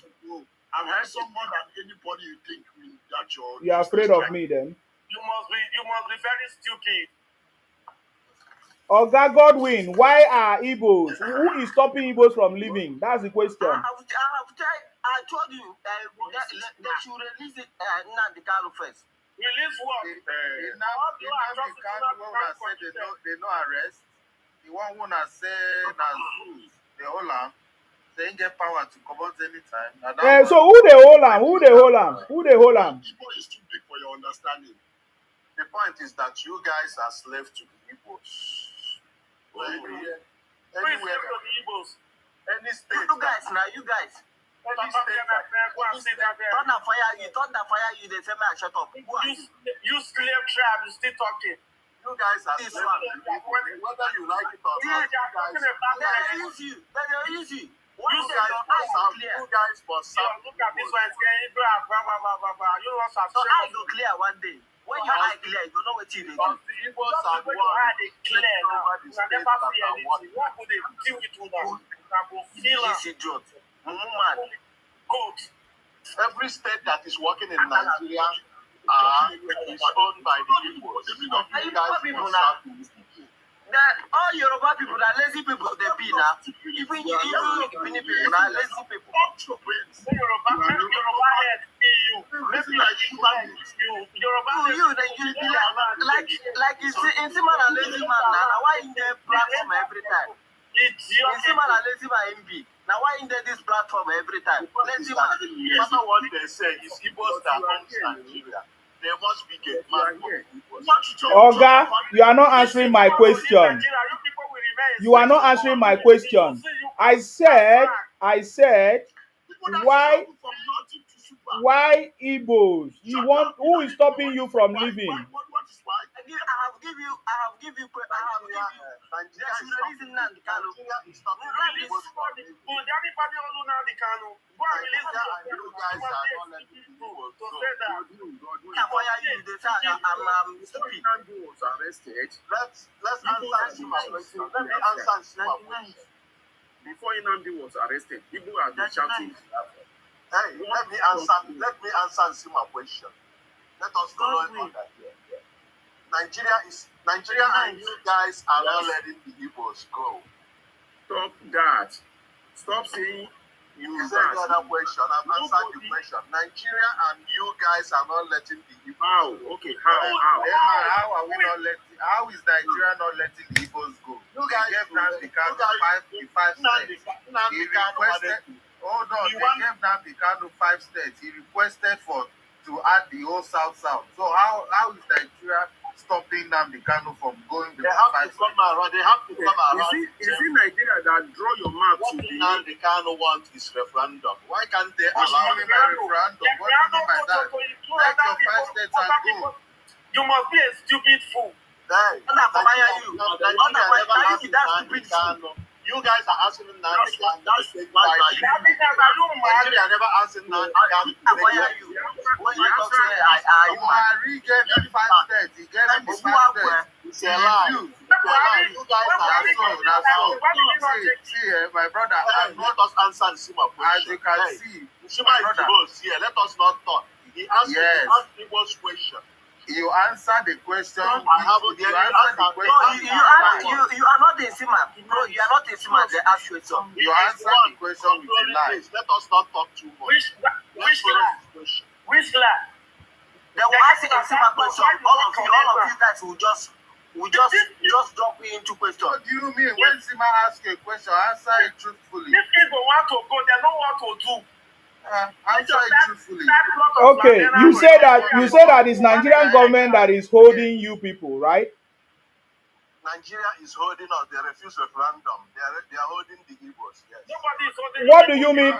I'm handsome more than anybody you think. That's your. You're afraid of me then. You must be very stupid. Oga Godwin, why are Igbos? Who is stopping Igbos from leaving? That's the question. I told you they should release it Nnamdi Kanu first. Release what? Nnamdi Kanu wanna say they no arrest. The one wanna say na zoos. They hold am. They ain't get power to come out anytime. So who they hold am? Who they hold am? Igbo is too big for your understanding. The point is that you guys are slaves to the Igbos. Anywhere, any state. You guys. Turn the fire, you they say man shut up. You slave tribe, you still talking. You guys are slaves. Whether you like it or not, they use you. You guys must serve. Look at this one, you lost a so I go clear one day. When your eye clear, you don't know what you do. But the Igbos are the ones clear now. You can never see anything. What would they deal with you now? This idiot. Man. Good. Every state that is working in Nigeria is owned by the Igbos. You guys must serve. All Yoruba people are lazy people. They be now. Even Benin people are lazy people. Yoruba head be you. Maybe like you. Yoruba head. You be like you see, in Simon and lazy man now. Why in the platform every time? In Simon and lazy man MB. Now why in this platform every time? Lazy man. No matter what they say, it's Igbos that owns Nigeria. There must be a man. Oga, you are not answering my question. You are not answering my question. I said, why Igbos? Who is stopping you from leaving? Before Nnamdi was arrested, people have been shouting. Hey, let me answer Sima question. Let us go on that here. Nigeria and you guys are not letting the Igbos go. Stop that. Stop saying you Is there any other question? I've answered the question. Nigeria and you guys are not letting the Igbos How? go. Okay, how? How are we not letting? How is Nigeria not letting the Igbos go? You guys They gave do. Nnamdi Kanu five states. He requested. Hold on, they gave Nnamdi Kanu 5 states. He requested to add the whole South. So how is Nigeria stopping Nnamdi Kanu from going to They have to 5 come states? around. They have to come around. Is it Nigeria that draw your map What to the Nnamdi Kanu want is referendum. Why can't they What do allow you mean by referendum? What do you mean by that? Take your 5 states and go. You must be a stupid fool. You guys are asking Nnamdi Kanu to take five. Nigeria never asked Nnamdi Kanu to take you. When you talk to Buhari gave him 5 states. He gave him the 5 states. it's a lie. You You guys are see, my brother, let us answer the Sima as question. you can see, Sima is the host here. Let us not talk. He answered Yes. people's question. you answer the question. I haven't You yet answer the answered. question. You are not a Sima. No, you are not a Sima. They ask question. You answer the question with a lie. Let us not talk too much. Which Let's follow lie? this question. Which lie? They will ask a Sima question. All of you guys will just jump into question. What do you mean? When Sima asks a question, answer it truthfully. If people want to go, they know what to do. Answer it truthfully. Okay, you say that it's Nigerian government that is holding you people, right? Nigeria is holding us. They refuse referendum. They are holding the Igbos. Yes. Nobody is holding. What do you mean?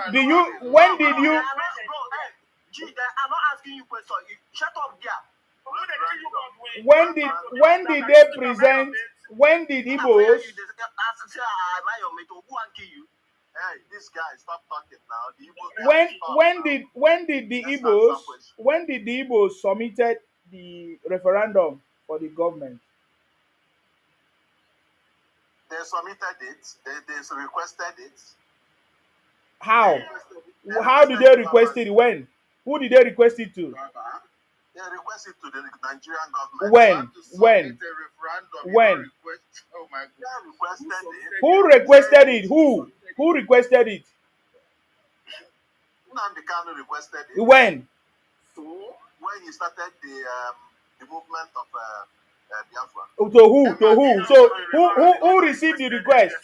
When did you? They are not asking you question. Shut up there. When did they present? When did Igbos? Hey, this guy, stop talking now. The Igbos When did the Igbos submitted the referendum for the government? They submitted it. They requested it. How? How did they request it? When? Who did they request it to? They requested to the Nigerian government. When? Oh my They God. requested it. Who requested it? Who requested it? Nnamdi Kanu requested it. When? When he started the movement of Biafra. To who? So who received the request?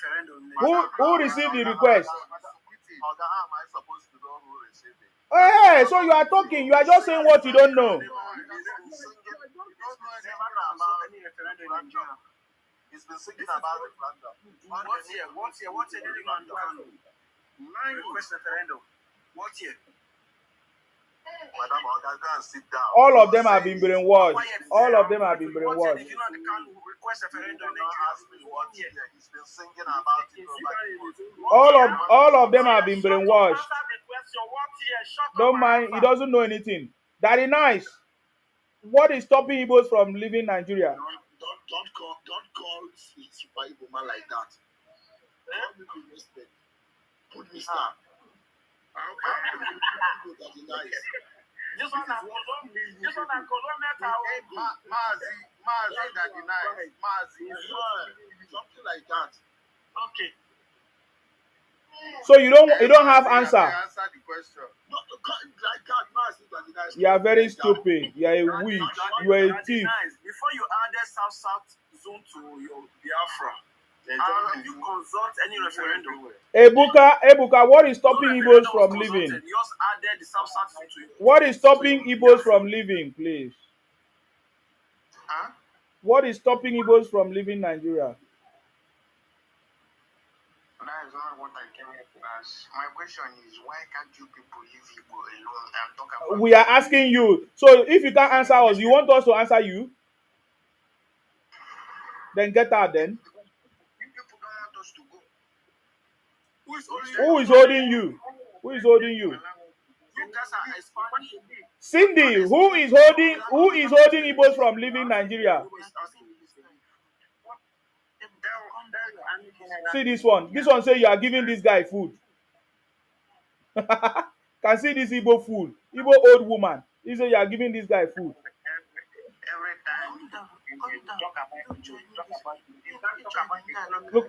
Who received the request? How am I supposed to know who received it? Hey, so you are talking. You are just saying what you don't know. He's been singing about referendum. What's here? Referendum. What year? Madam, go and sit down. All of them have been brainwashed. All of them have been brainwashed. Did you know the Kanu request referendum? What year? He's been singing about it. All of them have been brainwashed. Don't mind. He doesn't know anything. That is nice. What is stopping Igbos from leaving Nigeria? Don't call Super Igbo man like that. Put me star. This one is Colombia. Mazi that denies. Mazi. Something like that. Okay. So you don't have answer. Answer the question. No, like that, Mazi that denies. You are very stupid. You are a witch. You are a thief. Before you added South zone to your Biafra, have you consult any referendum? Ebuka, what is stopping Igbos from leaving? You just added the South zone to it. What is stopping Igbos from leaving, please? Huh? What is stopping Igbos from leaving Nigeria? That is not what I came here to ask. My question is, why can't you people leave Igbo alone and talk about... We are asking you. So if you can't answer us, you want us to answer you? Then get out then. You people don't want us to go. Who is holding you? Who is holding you? You guys are expanding. Cindy, who is holding Igbos from leaving Nigeria? See this one. This one say you are giving this guy food. Can see this Igbo food. Igbo old woman. He say you are giving this guy food. Every time.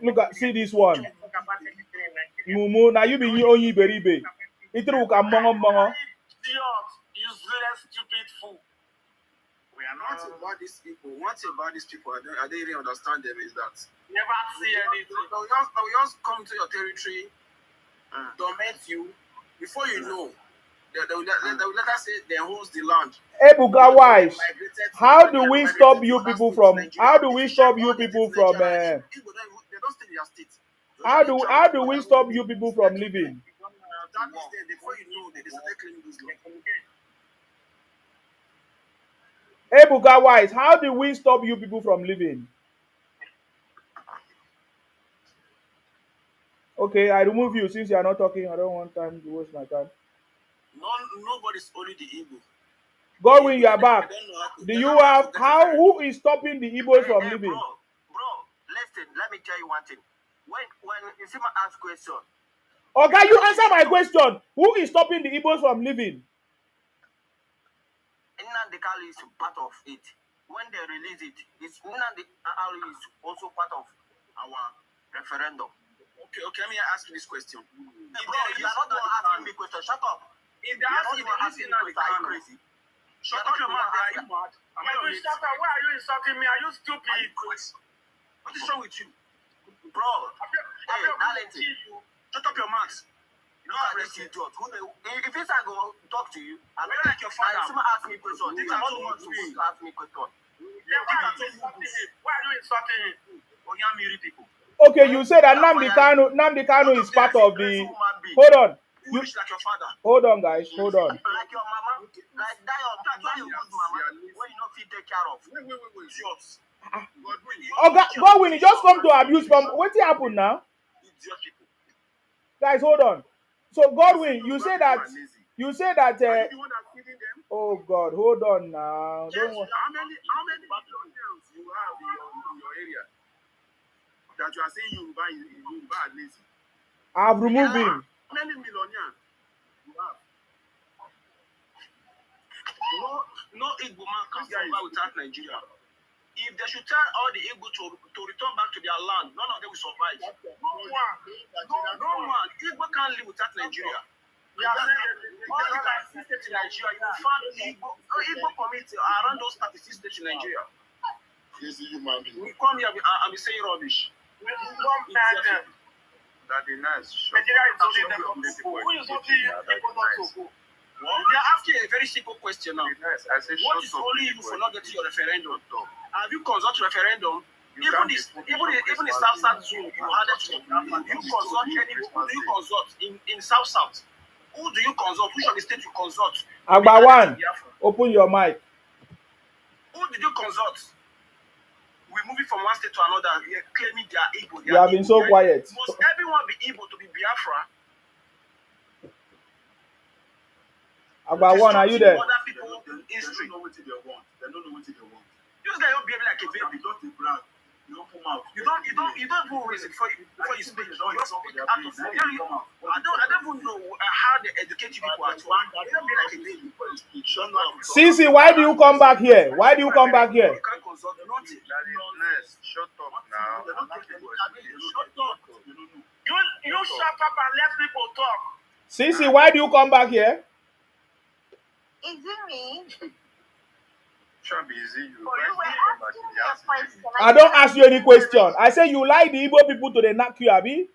Look at see this one. Mumu, now you be only beribe. Itru ka mongo mongo. Useless, stupid fool. We are not about these people. One thing about these people, I don't really understand them is that never see anything. They'll just come to your territory, torment you. Before you know, they'll let us say they host the land. Ebuka wives, how do we stop you people from? How do we stop you people from? They don't stay in their state. How do we stop you people from living? That means before you know, they started claiming this land. Ebuka wives, how do we stop you people from living? Okay, I remove you since you are not talking. I don't want time to waste my time. Nobody's only the Igbo. Godwin, you are back. Do you have who is stopping the Igbos from living? Bro, listen, let me tell you one thing. When you see my ask question. Okay, you answer my question. Who is stopping the Igbos from living? Nnamdi Kanu is part of it. When they release it, Nnamdi Kanu is also part of our referendum. Okay, let me ask you this question. Bro, you are not asking me question. Shut up. If they are not asking me question, are you crazy? Shut up your mouth. Are you mad? Why are you insulting me? Are you stupid? What is wrong with you? Bro, hey, darling, shut up your mouth. You don't arrest you, idiot. If it's I go talk to you, I'm not like your father. Someone ask me question. Think I'm not the one to ask me question. Yeah, why are you insulting him? Onyamiri people. Okay, you said that Nnamdi Kanu is part of the. Hold on. You like your father. Hold on, guys. Hold on. Like your mama. Like that your good mama. When you don't feel take care of. Wait. It's yours. Godwin, you just come to abuse from. What happened now? Guys, hold on. So Godwin, you say that. Oh God, hold on now. Don't worry. How many Babylonians you have in your area that you are saying Yoruba are lazy? I've removed him. How many millionaires you have? No Igbo man can survive without Nigeria. If they should tell all the Igbo to return back to their land, none of them will survive. No one. Igbo can't live without Nigeria. All the 36 states in Nigeria, you will find Igbo community around those 36 states in Nigeria. We come here and be saying rubbish. We don't pay them. That is nice. Nigeria is only the people. Who is only people not to go? They are asking a very simple question now. What is only you for not getting your referendum? Have you consulted referendum? Even the South zone, you added to it. Do you consult any? Who do you consult in South? Who do you consult? Which of the states you consult? Agbawan, open your mic. Who did you consult? We're moving from one state to another. You're claiming they are Igbo. You have been so quiet. Must everyone be able to be Biafra? Agbawan, are you there? Other people history. They don't know what they want. This guy don't behave like a baby. Just a brand. You open mouth. You don't even reason before you speak. You just speak out of fear. I don't even know how they educate you people at all. You don't be like a baby. Sisi, why do you come back here? Why do you come back here? You can't consult nothing. Shut up now. Shut up. You shut up and let people talk. Sisi, why do you come back here? Is it me? Sure, busy. You were asking me a question. I don't ask you any question. I say you like the Igbo people to the knock you, Abi.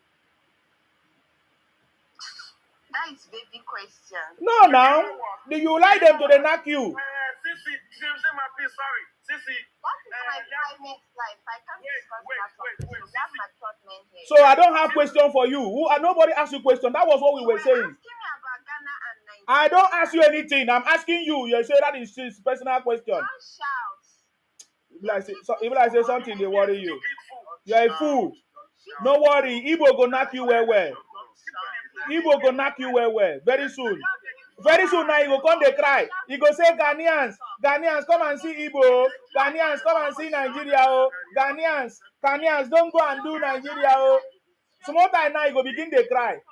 That is baby question. No, now. Do you like them to the knock you? Sisi, sorry. Sisi. What is my private life? I can't discuss that. That's my third man here. So I don't have question for you. Nobody asked you question. That was what we were saying. Asking me about Ghana and Nigeria. I don't ask you anything. I'm asking you. You say that is his personal question. Don't shout. If I say something, they worry you. You're a fool. No worry, Igbo go knock you well. Igbo go knock you well. Very soon. Very soon now, you go come they cry. You go say, Ghanaians, come and see Igbo. Ghanaians, come and see Nigeria. Oh. Ghanaians, don't go and do Nigeria. Oh. Small time now, you go begin to cry. This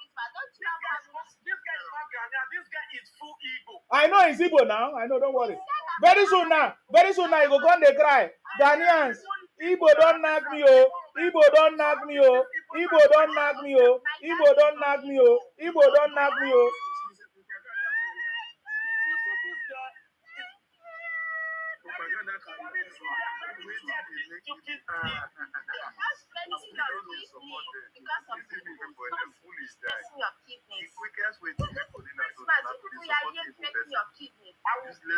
guy is full Igbo. I know it's Igbo now. I know, don't worry. Very soon now, you go come they cry. Ghanaians, Igbo don't knock me. Oh. Igbo don't knock me. Oh. Igbo don't knock me. Oh. Igbo don't knock me. Oh. Igbo don't knock me. Oh.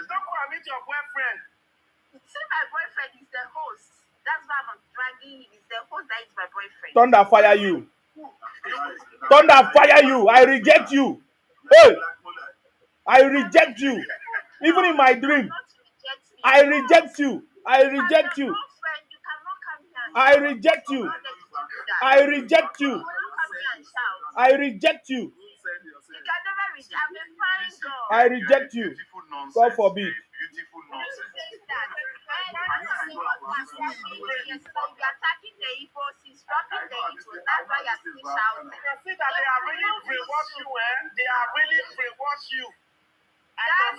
Don't go and meet your boyfriend. See, my boyfriend is the host. That's why I'm dragging him. He's the host that is my boyfriend. Thunder fire you. Thunder fire you. I reject you. Hey! I reject you. Even in my dream. I reject you. I reject you. I reject you. I reject you. I reject you. I reject you. God forbid. Beautiful nonsense. See that they are really brainwash you, They are really brainwash you. I can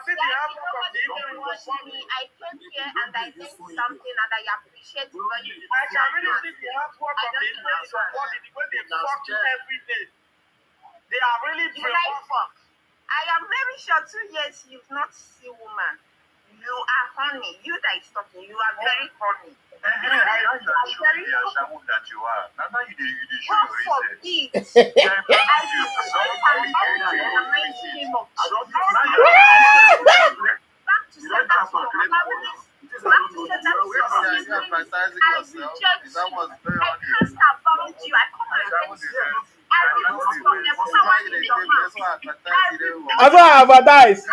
see the outlook of the Igbo. I came here and I did something and I appreciate it. I can really see the outlook of the Igbo body, the way they fuck you every day. They are really brainwashed. I am very sure 2 years you've not seen woman. You are honey. You that is talking, you are very honey. That you are. Now you show your research. As I advertise.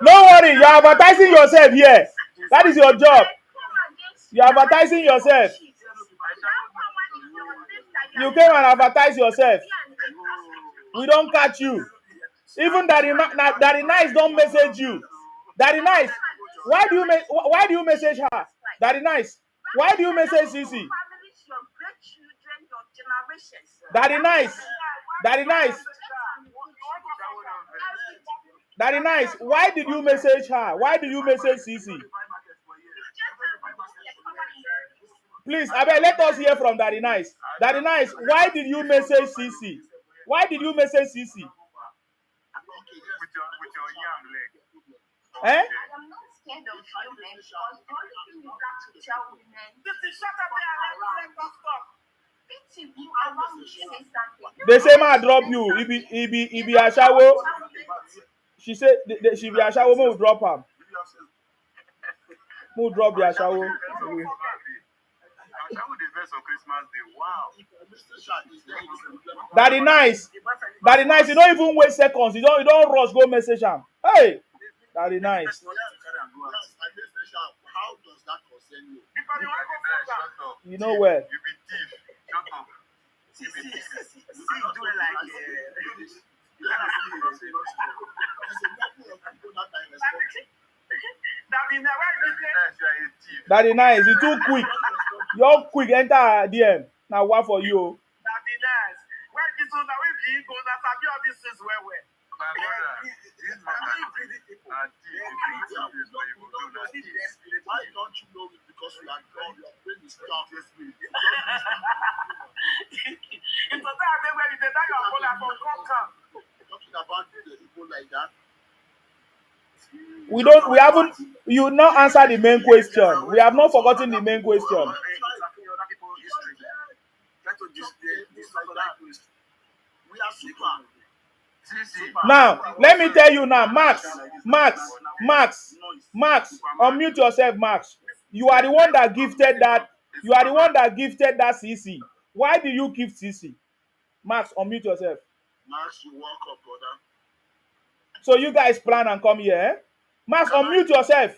No worry, you're advertising yourself here. That is your job. You're advertising yourself. You came and advertise yourself. We don't catch you. Even Daddy Nice don't message you. Daddy Nice, why do you message her? Daddy Nice, why do you message Sisi? Daddy Nice, why did you message her? Why did you message Sisi? Please, Abel, let us hear from Daddy Nice. Daddy Nice, why did you message Sisi? Why did you message Sisi? With your young leg. Eh? I am not scared of you, man. Because the only thing you got to tell women. This is shut up there and let us stop. Pity you allow me to say something. They say ma drop you. He be Ashawo. She said she be Ashawo. Mo drop am. Mo drop the Ashawo. Daddy Nice, you don't even wait seconds. You don't rush go message him. Hey, Daddy Nice. How does that concern you? You know where? You be thief. Shut up. See, do it like Daddy Nice, you too quick. You're quick, enter DM. Now what for you? Daddy Nice. Where this one that we be go that sabi all these things where. My brother, this man why don't you know it? Because you are grown, your brain is dark. It's a time where you say that your phone for conquer. Talking about the people like that. We haven't, you not answer the main question. We have not forgotten the main question. We are super. Now, let me tell you now, Max, unmute yourself, Max. You are the one that gifted that. You are the one that gifted that CC. Why do you give CC? Max, unmute yourself. Max, you walk up, brother. So you guys plan and come here, eh? Max, unmute yourself.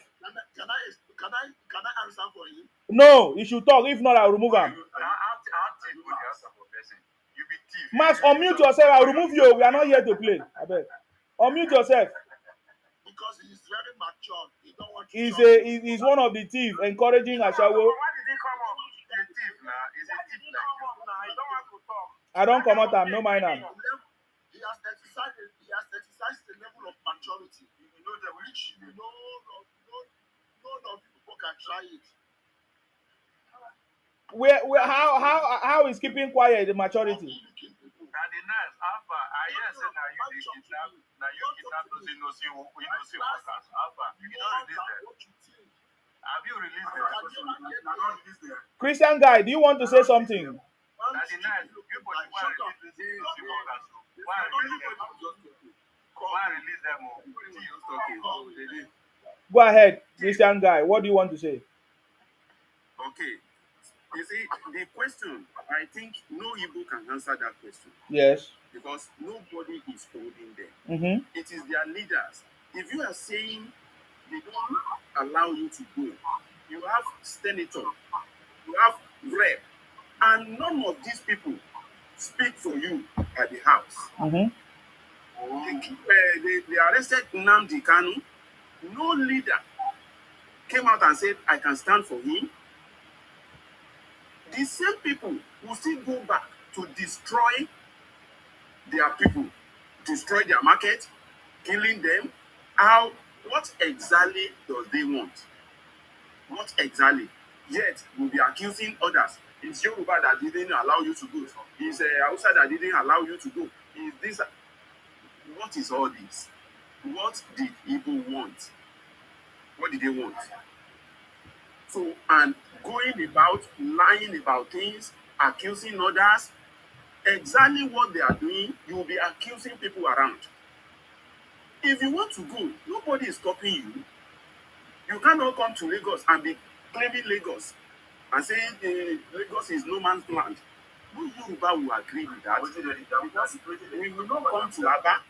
Can Can I answer for him? No, you should talk. If not, I'll remove him. Max, unmute yourself. I'll remove you. We are not here to play. I beg. Unmute yourself. Because he's very mature. He don't want to He's one of the thieves encouraging Ashawo. Why did he come up? He's a thief now. He's a thief like you. I don't want to talk. I don't come out. I'm no mind. He has exercised the level of maturity. You know the which none of people can try it. How is keeping quiet the maturity? Christian guy, do you want to say something? Go ahead, Christian guy. What do you want to say? Okay. You see, the question, I think no Igbo can answer that question. Yes. Because nobody is holding them. Mm-hmm. It is their leaders. If you are saying they don't allow you to go, you have senator, you have rep, and none of these people speak for you at the house. Mm-hmm. They arrested Nnamdi Kanu. No leader came out and said, I can stand for him. The same people will still go back to destroy their people, destroy their market, killing them. What exactly does they want? What exactly? Yet, we'll be accusing others. It's Yoruba that didn't allow you to go. It's Hausa that didn't allow you to go. It's this. What is all this? What did Igbo want? What did they want? So, and going about, lying about things, accusing others, exactly what they are doing, you will be accusing people around. If you want to go, nobody is stopping you. You cannot come to Lagos and be claiming Lagos and saying Lagos is no man's land. No Yoruba will agree with that. Because we will not come to Aba.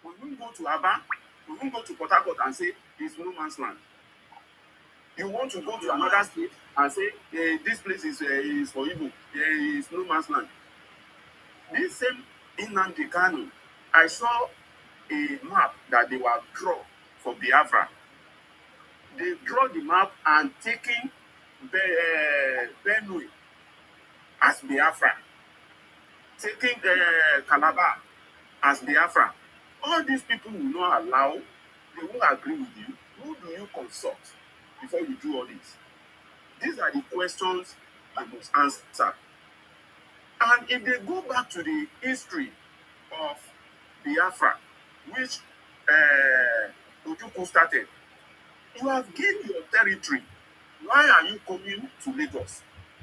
We won't go to Aba. We won't go to Port Harcourt and say it's no man's land. You want to go to another state and say this place is for Igbo. It's no man's land. This same Nnamdi Kanu, I saw a map that they were drawn for Biafra. They draw the map and taking Benue as Biafra, taking Calabar as Biafra. All these people will not allow, they won't agree with you. Who do you consult before you do all this? These are the questions you must answer. And if they go back to the history of Biafra, which Ojukwu started, you have gained your territory. Why are you coming to Lagos?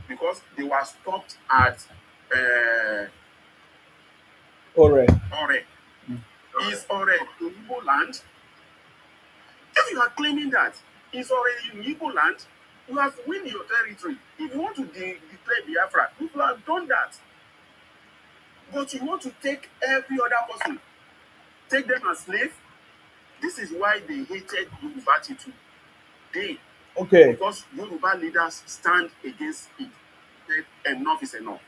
Because they were stopped at Ore. Is Ore in Igbo land? If you are claiming that is Ore in Igbo land, you have win your territory. If you want to declare Biafra, you have done that. But you want to take every other person, take them as slaves. This is why they hated Yoruba attitude. Okay. Because Yoruba leaders stand against it. Enough is enough.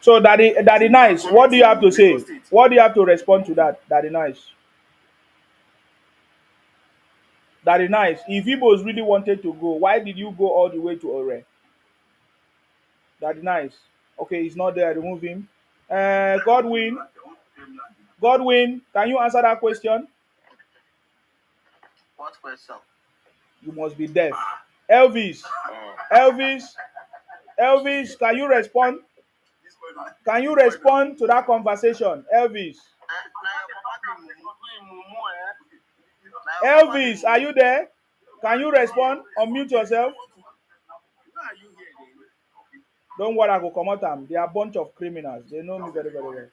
So Daddy Nice, what do you have to say? What do you have to respond to that, Daddy Nice? Daddy Nice, if Igbos really wanted to go, why did you go all the way to Ore? Daddy Nice. Okay, he's not there. Remove him. Godwin, can you answer that question? What question? You must be deaf. Elvis, can you respond? Can you respond to that conversation, Elvis? Elvis, are you there? Can you respond? Unmute yourself. Don't worry, I go come out. They are a bunch of criminals. They know me very, very well.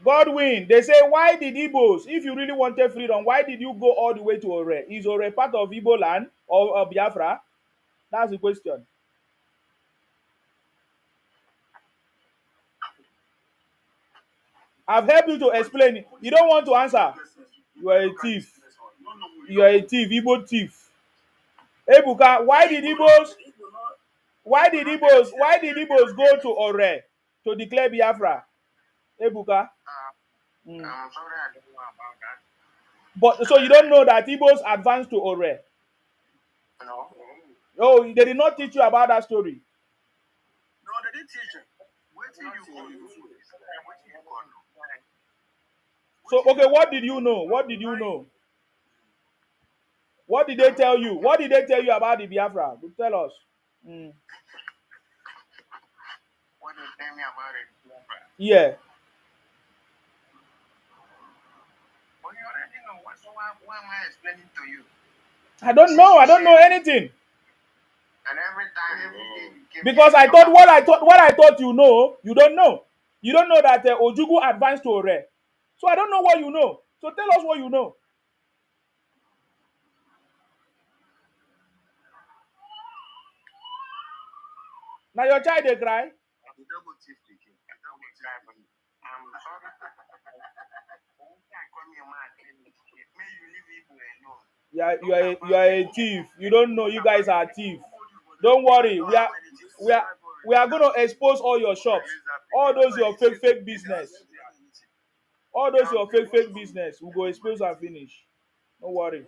Godwin, they say, why did Igbos, if you really wanted freedom, why did you go all the way to Ore? Is Ore part of Igbo land or Biafra? That's the question. I've helped you to explain it. You don't want to answer. You are a thief. You are a thief, Igbo thief. Ebuka, why did Igbos go to Ore to declare Biafra? Ebuka. I'm sorry, I don't know about that. But so you don't know that Igbos advanced to Ore? No. Oh, they did not teach you about that story. No, they didn't teach it. Wait till you go. Wait till you go. So okay, what did you know? What did you know? What did they tell you? What did they tell you about the Biafra? Tell us. What did they tell me about it? Yeah. Well, you already know. So why am I explaining to you? I don't know. I don't know anything. And every day you give Because I thought what I thought you know, you don't know. You don't know that Ojugu advanced to Ore. So I don't know what you know. So tell us what you know. Now your child they cry. You don't go thief again. You don't go cry for me. I'm sorry. Call me a man. May you leave people alone. You are a thief. You don't know. You guys are thieves. Don't worry. We are gonna expose all your shops. All those your fake business. All those your fake business. We go expose and finish. Don't worry.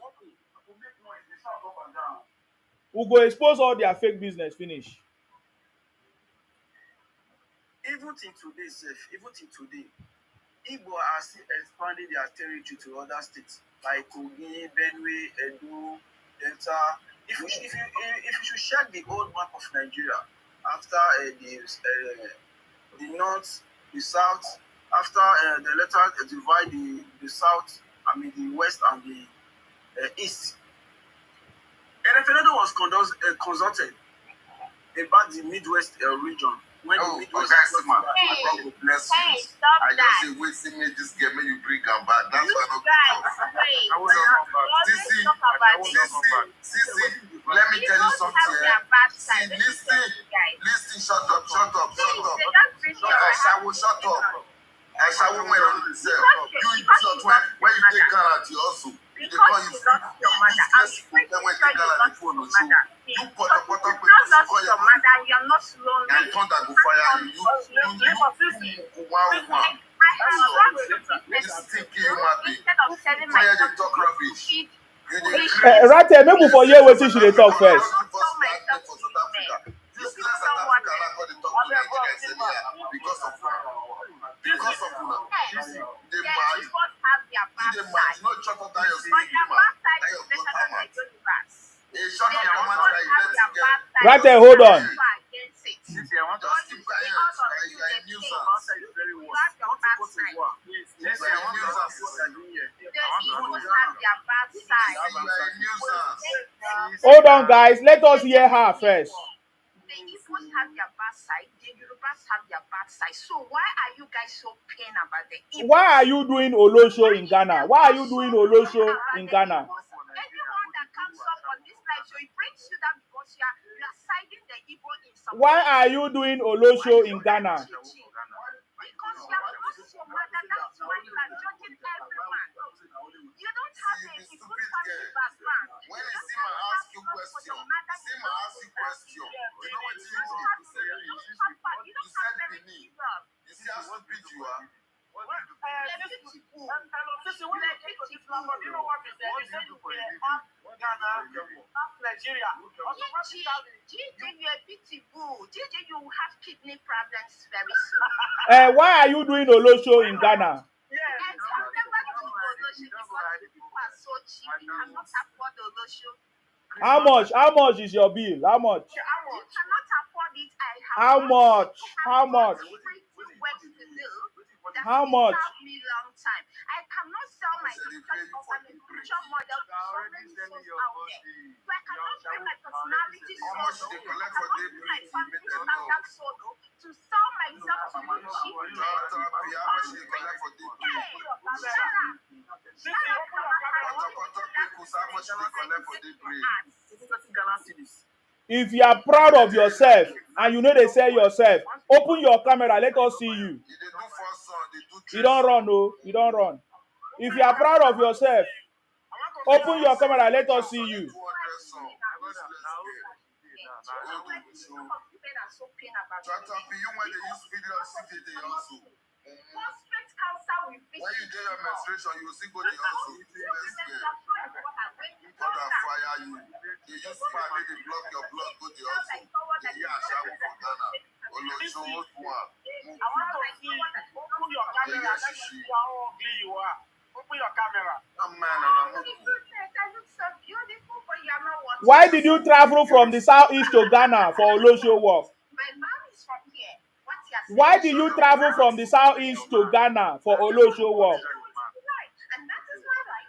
We go expose all their fake business. Finish. Even till today, Igbo are still expanding their territory to other states like Kogi, Benue, Edo, Delta. If you should check the old map of Nigeria after the north, the south, after the later divide the south, the west and the east. A referendum was consulted about the Midwest region. When the Midwest man, God bless you. I just say, wait, see me this game, may you bring them back. That's why I'm not Sisi, let me tell you something. See, listen, shut up. Shut up. I shall when on yourself. You idiot when you take Ghana to also. Because you lost your mother. I'm when you take Ghana the phone on show. You put up your mother, you're not lonely. And turn that go fire you. This thinking human being. Fire the talk rubbish. Right here, maybe for you, what should they talk first? This last South Africa not going to talk to Nigeria because of they might not shut up down your speaking Right there, hold on. Hold on, guys. Let us hear her first. The Igbos have their bad side, the Yorubas have their bad side. So why are you guys so pain about the Igbos? Why are you doing Olosho in Ghana? Why are you doing Olosho in Ghana? Everyone that comes up on this live show, it brings you down because you are siding the Igbo in some Why are you doing Olosho in Ghana? because you have lost your mother. That's why you are judging everyone. You don't have a good family background. When you see my ask you question, you know what you said Benin. You see how stupid you are? Nigeria. GJ, you have kidney problems very soon. Why are you doing Olosho in Ghana? How much is your bill? How much? You cannot afford it. How much? How much? How much? Me long time. I cannot sell my business because I'm a future model to so many souls out there. So I cannot bring my personality solo. I cannot bring my family standard solo to sell myself to you cheap men. If you are proud of yourself and you know they sell yourself, open your camera. Let us see you. They do first son, they do You don't run, no. You don't run. If you are proud of yourself, open your camera. Let us see you. When you do your menstruation, you will see go to the hospital. Mother fire you. They use fire, they block your blood, go to the hospital. They hear a shower from Ghana. Olo show what one. I want to see. Open your camera. Let me see how ugly you are. Open your camera. I'm man and I'm Why did you travel from the southeast to Ghana for Olosho work? My mom is from here. What you are saying? Why did you travel from the southeast to Ghana for Olosho work? And that is my right.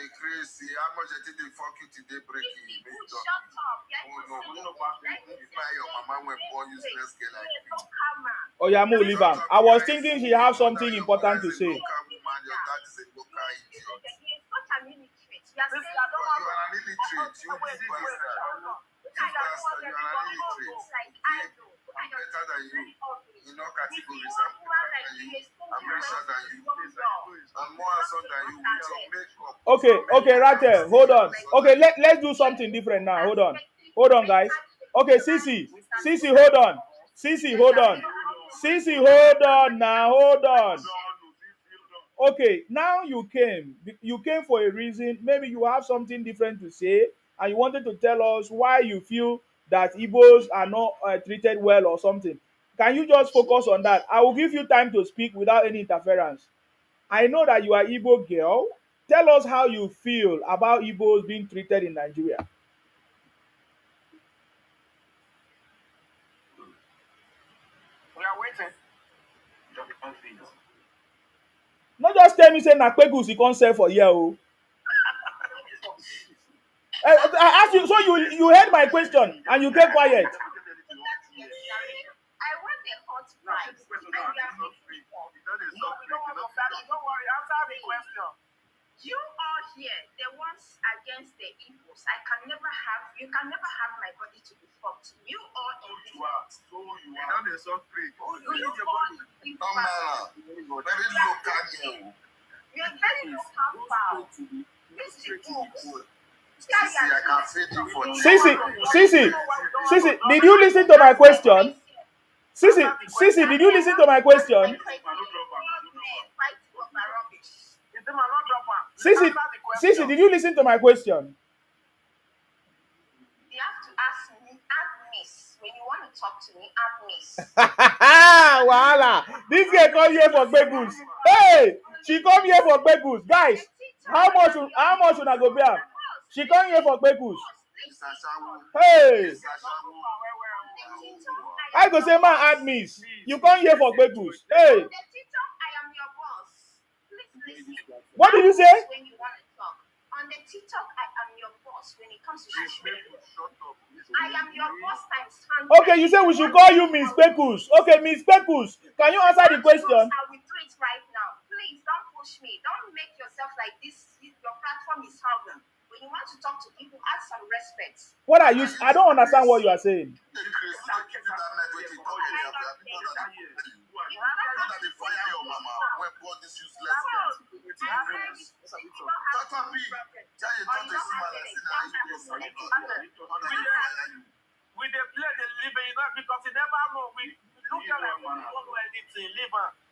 they crazy. How much I think they fuck you today breaking? Shut up. Buy your mama when born useless girl like you. Oh yeah, Mo, leave am. I was thinking she have something important to say. Your dad is a local idiot. You are an illiterate. You bastard. You bastard. You are an illiterate. I'm better than you. In all categories, I'm better than you. I'm richer than you. I'm more handsome than you with your makeup. Okay, right there. Hold on. Okay, let's do something different now. Hold on, guys. Okay, Sisi, hold on. Sisi, hold on now. Hold on. Okay, now you came. You came for a reason. Maybe you have something different to say, and you wanted to tell us why you feel that Igbos are not treated well or something. Can you just focus on that? I will give you time to speak without any interference. I know that you are Igbo girl. Tell us how you feel about Igbos being treated in Nigeria. We are waiting. Not just tell me say Nakpegus you can't sell for here. Oh. I asked you, so you heard my question and you kept quiet. I want a hot price. Don't worry, answer the question. You are here, the ones against the Igbos. You can never have my body to be fucked. You are in this. You are so free. You need your body. Come on. Very local girl. You're very local foul. This is good. Sisi, I can feed you for Sisi, did you listen to my question? Sisi, did you listen to my question? Sisi, did you listen to my question? You have to ask me, miss. When you want to talk to me, miss. Voila. This girl come here for Begus. Hey, she come here for Begus. Guys, how much should I go pay? She come here for Begus. Hey, I go say man add miss. You come here for Begus. Hey. On the TikTok, I am your boss. Please listen. What did you say? When you want to talk. On the TikTok, I am your boss. When it comes to I am your boss times 100. Okay, you say we should call you Miss Begus. Okay, Miss Begus, can you answer the question? I will do it right now. Please don't push me. Don't make yourself like this. Your platform is hungry. When you want to talk to people, ask some respect. What are you? I don't understand what you are saying. We dey play the living, because you never know. We look at like we don't know anything.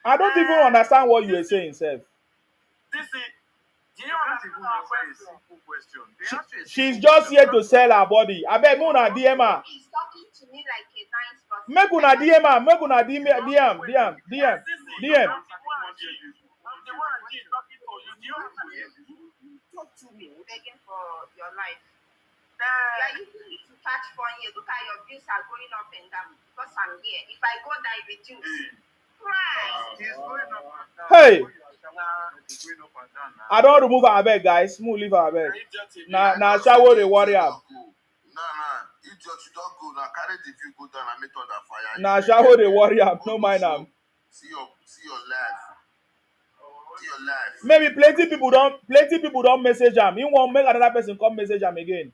I don't even understand what you are saying, Seth. This is. Do you understand our question? She's just here to sell her body. I bet Muna DM her. He's talking to me like a nice person. Make una DM her. Make una DM. I'm the one she's talking to you. Do you Talk to me. Begging for your life. Yeah, you need to catch fun here. Look at your views are going up and down because I'm here. If I go down, it reduce. Right. He's going up and down. Hey. I don't remove her bed, guys. Move leave her bed. Now shower the warrior. Nah. Idiot, you don't go. Now carry the view, go down and meet on that fire. Now shower the warrior. No mind them. See your life. See your life. Maybe plenty people don't message him. He won't make another person come message him again.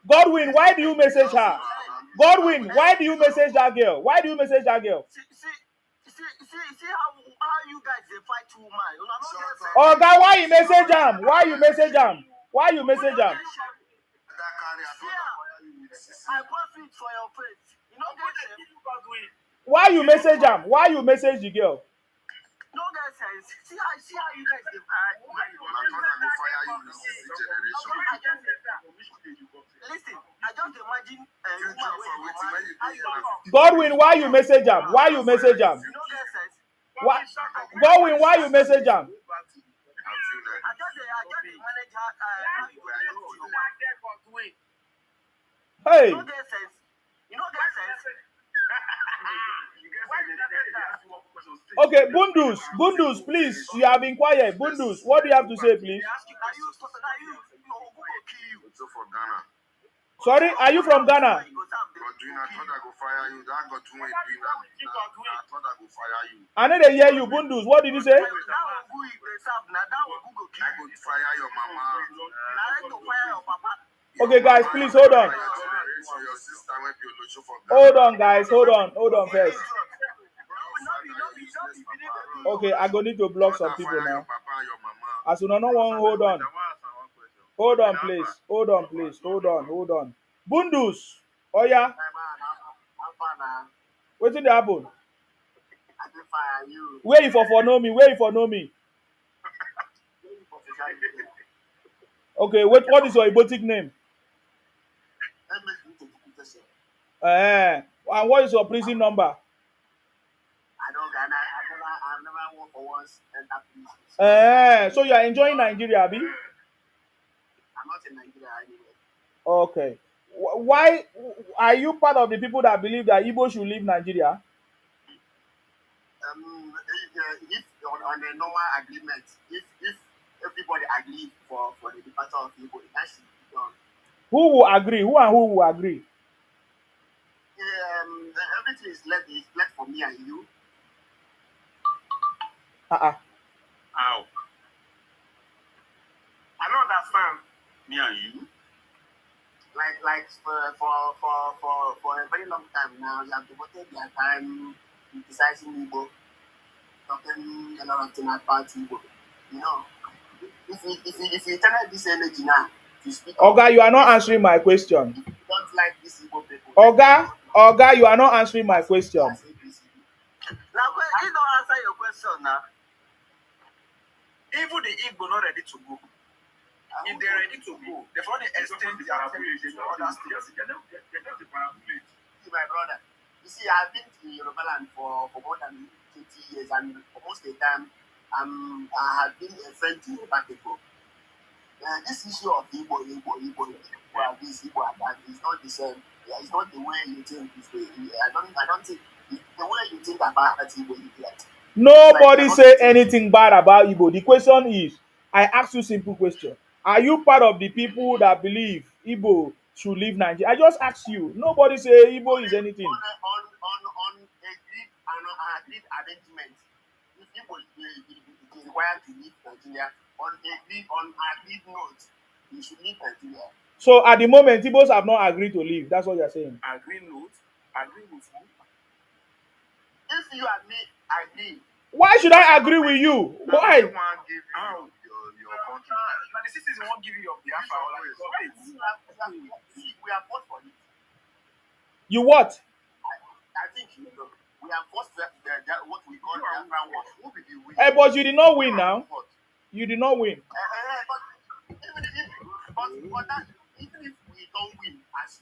Godwin, why do you message her? Godwin, why do you message that girl? Why do you message that girl? see, See how you guys they fight woman. You know, Oh God, why you message am? Why you message am? Why you message am? I profit for your face. You know, Why you message am? Why you message the girl? no guys sense. See how you guys they fight. Listen, I just imagine Godwin, why you message am? Why you message am? no guys sense. Why? Godwin, why you message am? I just manage how you Hey, no get sense. You know get sense. okay, Bundus, please. You have been quiet. Bundus, what do you have to say, please? For Ghana. Sorry, are you from Ghana? I thought I go fire you. That got too much. I thought I go fire you. I know they hear you, Bundus. What did you say? I go fire your mama. Okay, guys, please hold on. Hold on, guys. Hold on first. Okay, I go need to block some people now. As soon as no one, hold on. Hold on, please. Hold on. Bundus. Oh yeah. What did happen? Where you for know me? Okay, wait. What is your Ibotic name? And what is your prison number? I never worked for once enter prison. So you are enjoying Nigeria, Abi? I'm not in Nigeria anyway. Okay. Why are you part of the people that believe that Igbo should leave Nigeria? If on a normal agreement, if everybody agrees for the departure of Igbo, that should be done. Who will agree? Who will agree? Everything is left for me and you. How? I don't understand. Me and you. Like for a very long time now, you have devoted their time criticizing Igbo, talking a lot of things about Igbo. You know, if you channel this energy now to speak. Oga, you are not answering my question. If you don't like these Igbo people. Oga, you are not answering my question. Now, he don't answer your question now. Even the Igbo not ready to go. If they're ready to go, they've already extend their application to other states. See, my brother, you see, I've been to Yoruba land for more than 20 years, and for most of the time, I have been a friend to Yoruba people. This issue of Igbo, this Igbo, that is not the same. It's not the way you think. I don't think the way you think about Igbo is like. Nobody say anything bad about Igbo. The question is, I ask you simple question. Are you part of the people that believe Igbo should leave Nigeria? I just ask you. Nobody say Igbo is anything. On agreed arrangement, if Igbo is required to leave Nigeria, on agreed note, you should leave Nigeria. So at the moment, Igbos have not agreed to leave. That's what you're saying. Agree note? Agree with who? If you and me agree. Why should I agree with you? Why? The citizens won't give you your Biafra. We are fought for it. You what? I think you know. We have fought what we call Biafra war. Who will be winning? Hey, but you did not win now. You did not win. But even if we don't win, as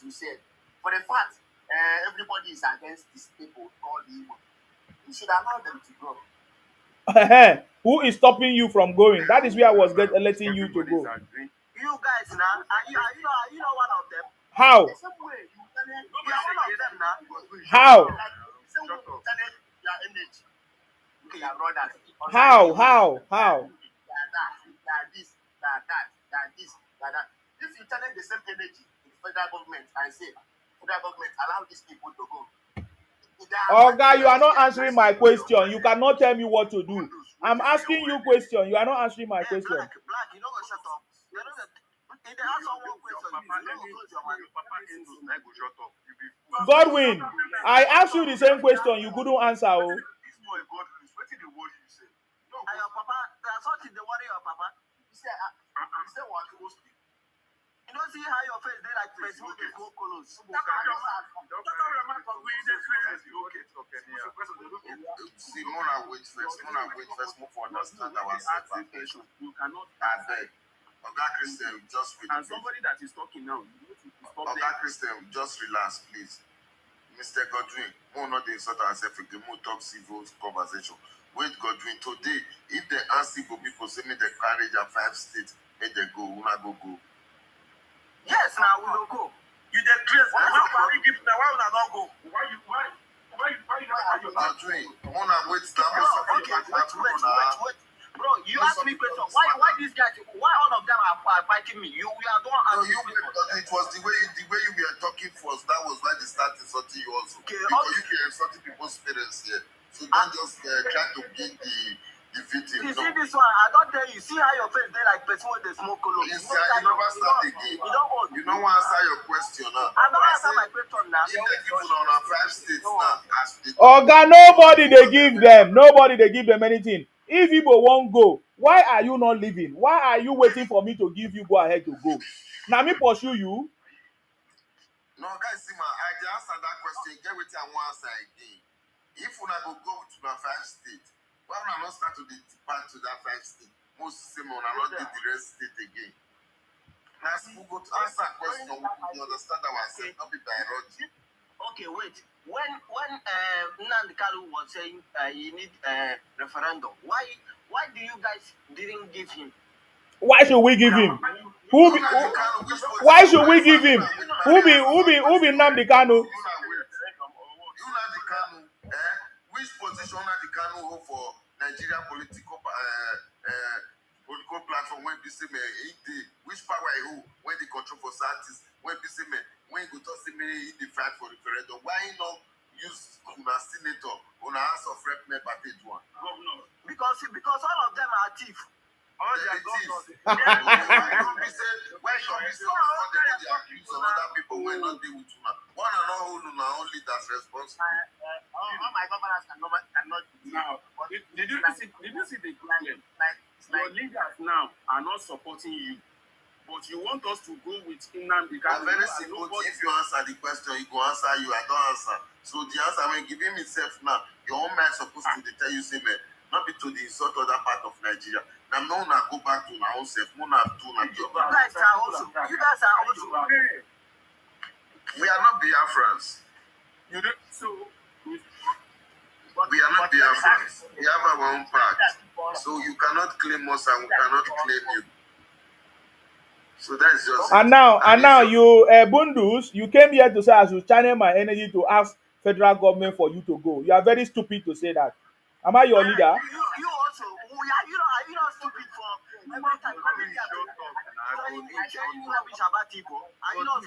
you said, for the fact everybody is against these people called Igbo, you should allow them to go. Who is stopping you from going? That is where I was letting you to go. You guys now, are you one of them? How? The same way you are one of them now. How? The same way you channel your energy. Okay, your brothers. How? That. If you channel the same energy to the federal government and say, federal government, allow these people to go. Oga, you are not answering my question. You cannot tell me what to do. I'm asking you question. You are not answering my question. Black, you know what? Shut up. ask someone question. Godwin, I asked you the same question. You couldn't answer. Oh. This boy Godwin, wetin dey worry you say? No, your papa, there's something dey worry your papa. You say what you go speak. You don't see how your face dey like person wey dey go colos. See, Mona wait first. Move for understand ourselves. You cannot Abeg. Oga Christian, just wait. And somebody that is talking now, you need to stop Oga Christian, just relax, please. Mr. Godwin, we not dey insult ourselves again. We talk civil conversation. Wait, Godwin, today, if they ask Igbo people, say me they carry their 5 states, make they go, una go. Yes, now we will go. you dey craze. Why una not go? Why you Godwin, Mona wait, that was Wait. Bro, you asked me question. Why these guys? Why all of them are fighting me? You are the one asking me. It was the way you were talking first. That was why they started insulting you also. Okay, Because you were insulting people's parents here. So don't just try to be the victim. You see this one? I don't tell you. See how your face dey like person with the smoke color. You see, you never start again. You don't hold. You don't want to answer your question now. I don't answer my question now. If they give you on our 5 states now, as they Oga, nobody they give them. Nobody they give them anything. If Igbo won't go, why are you not leaving? Why are you waiting for me to give you go ahead to go? Now me pursue you. No, guys, see, I just answer that question. Get with you and one answer again. If we go to the 5 states, why would I not start to depart to that 5 states? Most Simon, I not do the rest state again. Now, we go to answer a question, we understand ourselves, not be biology. Okay, wait. When Nnamdi Kanu was saying he need a referendum, why do you guys didn't give him? Why should we give him? Why should we give him? Who be Nnamdi Kanu? Nnamdi Kanu, which position Nnamdi Kanu hold for Nigeria political platform when be say me which power he hold when they control for Southeast when be say me when go to say me he fight for referendum, why he not use una senator una House of Rep member take one? Because all of them are thief. All they are thieves. Why don't be say why don't be say they accuse of other people when not deal with una? One and all una only that's responsible. All my governors cannot now. Did you see the problem? Your leaders now are not supporting you, but you want us to go with Nnamdi Kanu. Very simple. If you answer the question, he go answer you. I don't answer. So the answer I'm giving myself now. Your own mind supposed to tell you say, man, not be to the insult other part of Nigeria. Now, no, now go back to our own self. No, now do not job. You guys are also. We are not Biafrans. You know, so we are not Biafrans. We have our own part. So you cannot claim us and we cannot claim you. So that's just. And now you Bundus, you came here to say I should channel my energy to ask federal government for you to go. You are very stupid to say that. Am I your leader? You also. Are you not stupid for every time coming here? Sharing rubbish about Igbo. Are you not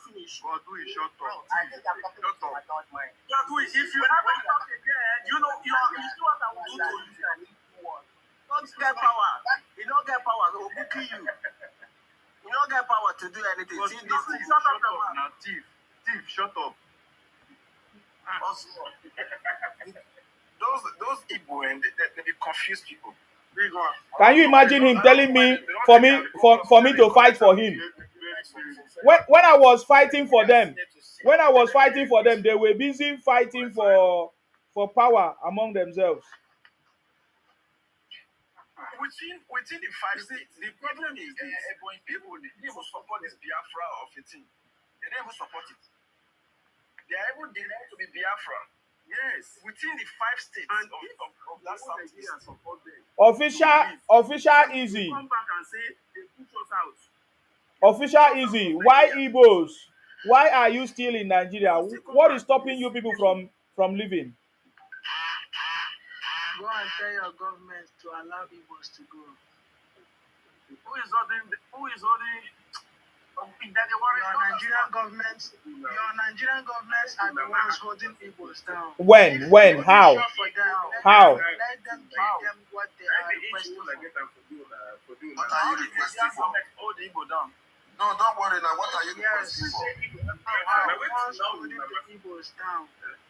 finished? God, do it shut up. I think I'm talking Shut up. about my. If you talk again, you know you what I will do to you. Don't get power. You don't get power. They will kill you. You don't get power to do anything. See this thing. Shut up now, thief, shut up. Those Igbo and they confuse people. Can you imagine him telling me for me to fight for him? When I was fighting for them, they were busy fighting for power among themselves. Within the 5 states, the problem is this: people they will support this Biafra of a thing. They never support it. They are even denying to be Biafra. Yes, within the 5 states and of that Southeast. Official easy. Come back and say they push us out. Official easy. Why Igbos? Why are you still in Nigeria? What is stopping you people from leaving? Go and tell your government to allow Igbos to go. Who is holding? Your Nigerian governments are the ones holding Igbos down. When? How? How? Let them give them what they are requesting for. What are you requesting for? Hold Igbo down. No, don't worry now. What are you Yes. requesting for? I want to put the Igbos down.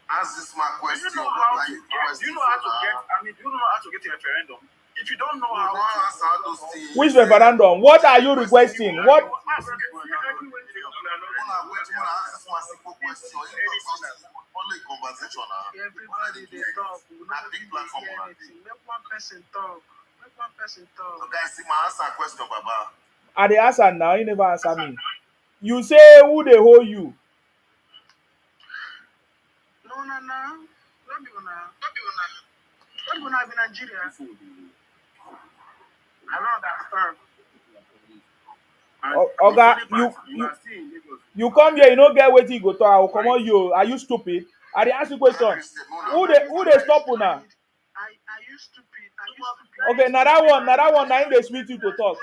Ask this my question. Do you know What how are to you get? requesting Do you know how for to get? now? I mean, do you know how to get a referendum? If you don't know No, how don't to, answer all those things. Which referendum? What are you requesting? What? Ask this my simple question. Only conversation. everybody they talk, we A big platform. hear anything. Make one person talk. Make one person talk. So guys, see my answer question, Baba. I dey answer now. You never answer me. You say who they hold you? No. Don't be una be Nigeria. I don't understand. Oga, you come here, you no get wetin you go talk. I will come on you. Are you stupid? I dey ask you question. Who they stop una? Are you stupid? Are you stupid? Okay, now that one, now they sweet you to talk.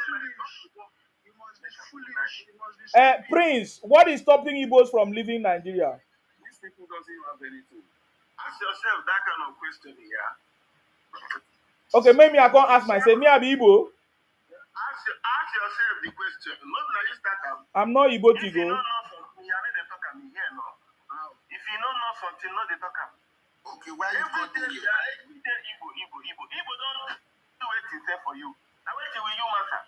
You must be foolish. You must be stupid. Prince, what is stopping Igbos from leaving Nigeria? These people doesn't have anything. Ask yourself that kind of question here. Okay, maybe I can't ask myself. Me, I be Igbo. Ask yourself the question. Not like you start am. I'm not Igbo If you Tigo. don't know something, you are not dey talk am here no. If you don't know something, no dey talk am. Okay, why you go Every day Igbo. Igbo don't do wetin say for you. Now wetin will you matter?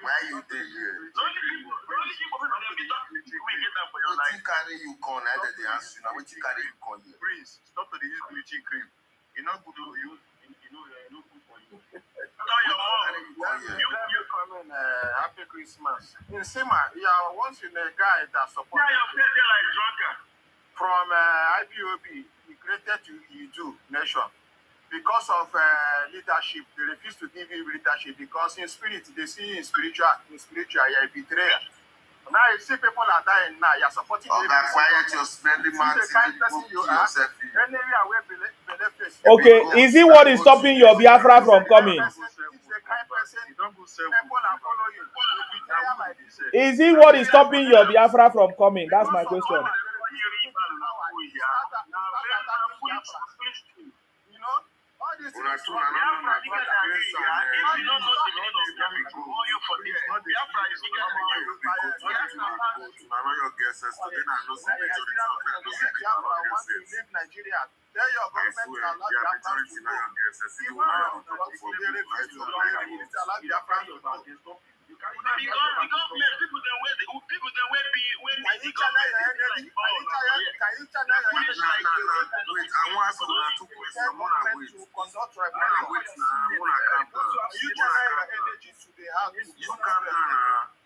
Why you dey here? Only Igbo people dey be talking with you. We get am for your life. Wetin carry you come? I dey ask you now. Wetin carry you come here? Prince, stop to dey use bleaching cream. You no good to use. You know good for you. Tell your mom. You come in. Happy Christmas. In Sima, you are once in a guy that supports. Yeah, your face dey like drunkard. From IPOB, migrated to Idu nation. Because of leadership, they refuse to give you leadership because in spirit, they see in spiritual, you are a betrayer. Now you see people are dying now, you are supporting Okay, quiet your smelly mouth. Yourself. Okay, is it what is stopping your Biafra from coming? Is it what is stopping your Biafra from coming? That's my question. You know, all these things. Nigeria. Tell your government to allow Biafra to go.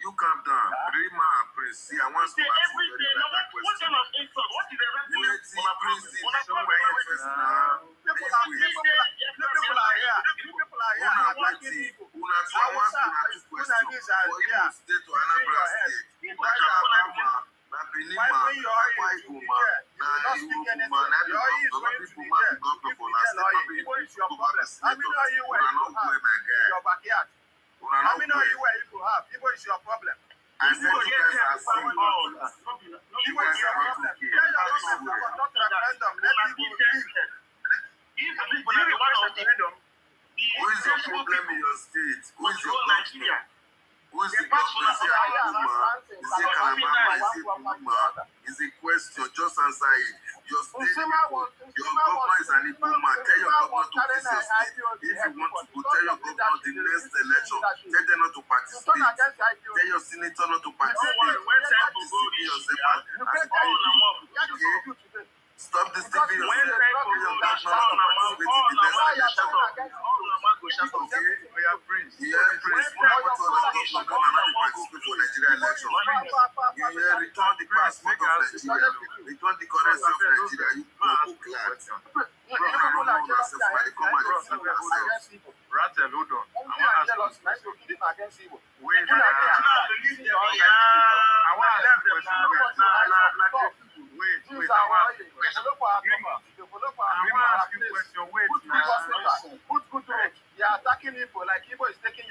You calm down. Read my Prince. See, I want to How many of you where you have? Igbo is your problem. I said you guys are seeing. Igbo is your problem. Tell your government to conduct referendum. Let people leave. Who is your problem in your state? Who is your governor? Who is the governor? Is it Anambra? Is it Puma? Is it question? Just answer it. Your state, your governor is an Igbo man. Tell your governor to fix your state. If you want to go, tell your governor the next election. Tell them not to participate. Tell your senator not to participate. Stop this TV yourself. Tell your governor not to participate in the next election. Prince. For Nigeria election. You return the passport of Nigeria. Return the currency of Nigeria. You go glad. Hold on. They are attacking Igbo like Igbo is taking.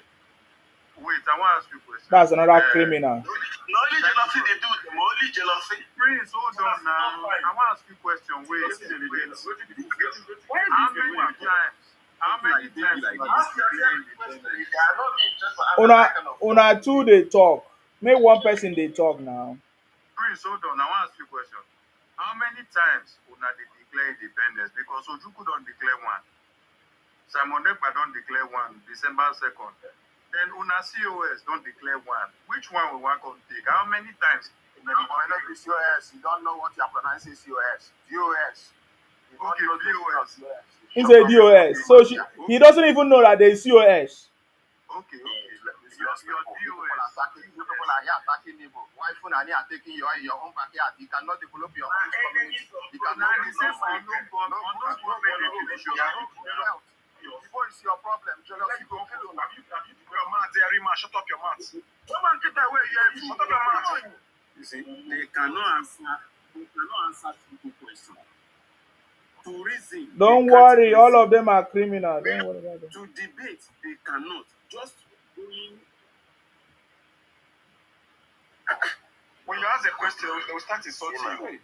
Wait, I want to ask you a question. That's another criminal. No only jealousy they do them, only jealousy. Prince, hold on now. I want to ask you a question. Wait, how many times How many times like una this? declare independence? They are not being just for having that kind of Una two dey talk. Make one person dey talk now. Prince, hold on. I want to ask you a question. How many times una dey declare independence? Because Ojukwu don declare one. Simon Ekpa don declare one, December 2nd. Then una COS don declare one. Which one we want to take? How many times? No, not the COS. You don't know what you are pronouncing COS. VOS. You don't Okay, know the VOS. COS. He say DOS. So he doesn't even know that there is COS. Okay. Your people are attacking. You people are here attacking Igbo. Why Fulani are taking your own backyard? You cannot develop your own community. You cannot develop Igbo is your problem. Jealousy go kill you. Your mouth there, Rima. Shut up your mouth. Come on, get away here. Shut up your mouth. You see, they cannot answer simple questions. To reason. Don't worry, all of them are criminal. Don't worry about them. To debate, they cannot. Just going. When you ask a question, they will start insulting you.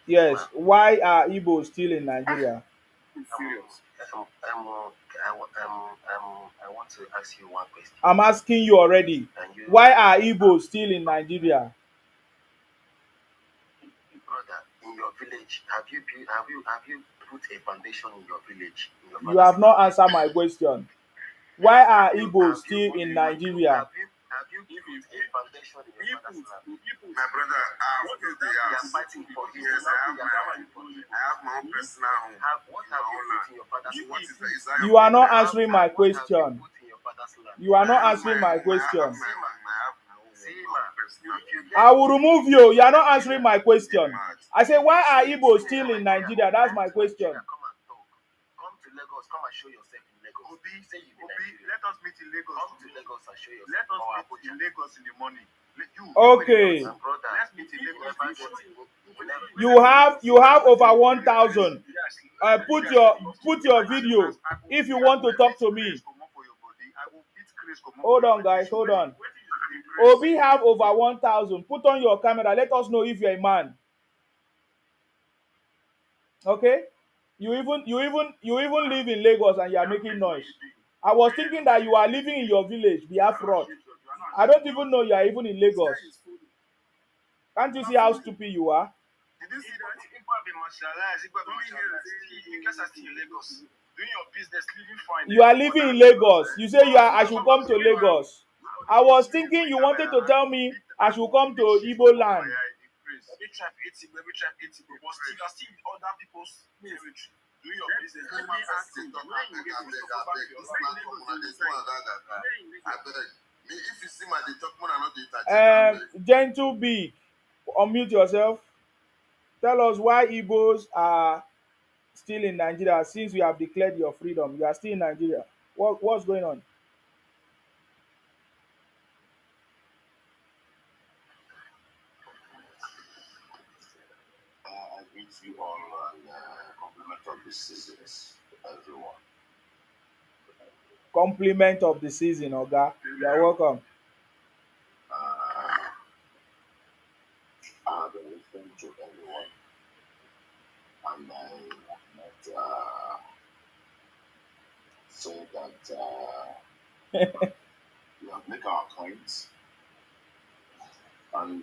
Yes. Why are Igbo still in Nigeria? Serious. I want to ask you one question. I'm asking you already. Why are Igbo still in Nigeria? Brother, in your village, have you put a foundation in your village? You have not answered my question. Why are Igbo still in Nigeria? Have you put a foundation in your father's land? My brother, They are fighting for you. Yes, I have my own personal home. What have you put in your father's land? What is that? You are not answering my What have you question. put in your father's land? You are not answering my question. See, I will remove you. You are not answering my question. I say, why are Igbo still in Nigeria? That's my question. Come and talk. Come to Lagos. Come and show yourself in Lagos. Obi, Say you be Obi, Nigerian. let us meet in Lagos. Come to Lagos and show yourself. Let us Or meet Abuja. in Lagos in the morning. Okay. And brother, Let's meet in Lagos. You have over 1,000. Put your video if you want to talk to me. Hold on, guys. Hold on. Obi have over 1,000. Put on your camera. Let us know if you're a man. Okay? You even live in Lagos and you are making noise. I was thinking that you are living in your village, Biafra. I don't even know you are even in Lagos. Can't you see how stupid you are? Did you see that? Igbo have been marginalized. Igbo have been marginalized. You guys are still in Lagos. Doing your business, living fine. You are living in Lagos. You say I should come to Lagos. I was thinking you wanted to tell me I should come to Igbo land. Every tribe hates Igbo, every tribe hates Igbo. But still, you are still in other people's territory. Doing your business. If you see my talk, I not Gentle Big, unmute yourself. Tell us why Igbos are still in Nigeria since we have declared your freedom. You are still in Nigeria. What's going on? I greet you all and compliment of the seasons, everyone. Compliment of the season, Oga. You are welcome. I have been listening to everyone, and I would not say that we have made our points, and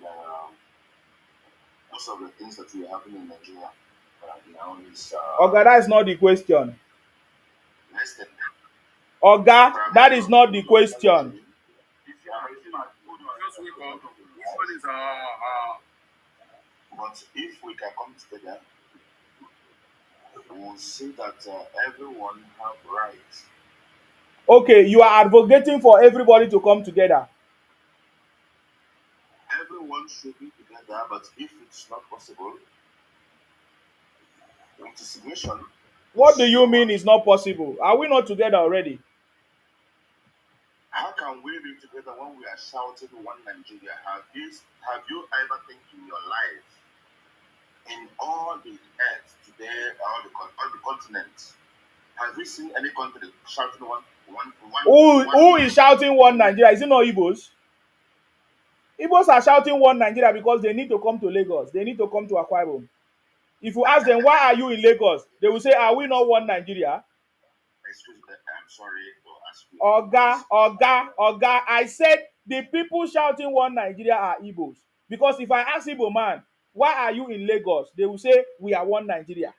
most of the things that we have in Nigeria now is Oga, that is not the question. listen. Oga, that is not the question. But if we can come together, we will see that everyone have rights. Okay, you are advocating for everybody to come together. Everyone should be together, but if it's not possible, with the submission. What do you mean it's not possible? Are we not together already? How can we be together when we are shouting one Nigeria? Have you ever think in your life, in all the earth today, all the continents, have you seen any country shouting one? Who is shouting one Nigeria? Is it not Igbos? Igbos are shouting one Nigeria because they need to come to Lagos. They need to come to Akwa Ibom. If you ask them, why are you in Lagos? They will say, are we not one Nigeria? Excuse me, I'm sorry for asking. Oga, I said the people shouting one Nigeria are Igbos. Because if I ask Igbo man, why are you in Lagos? They will say, we are one Nigeria.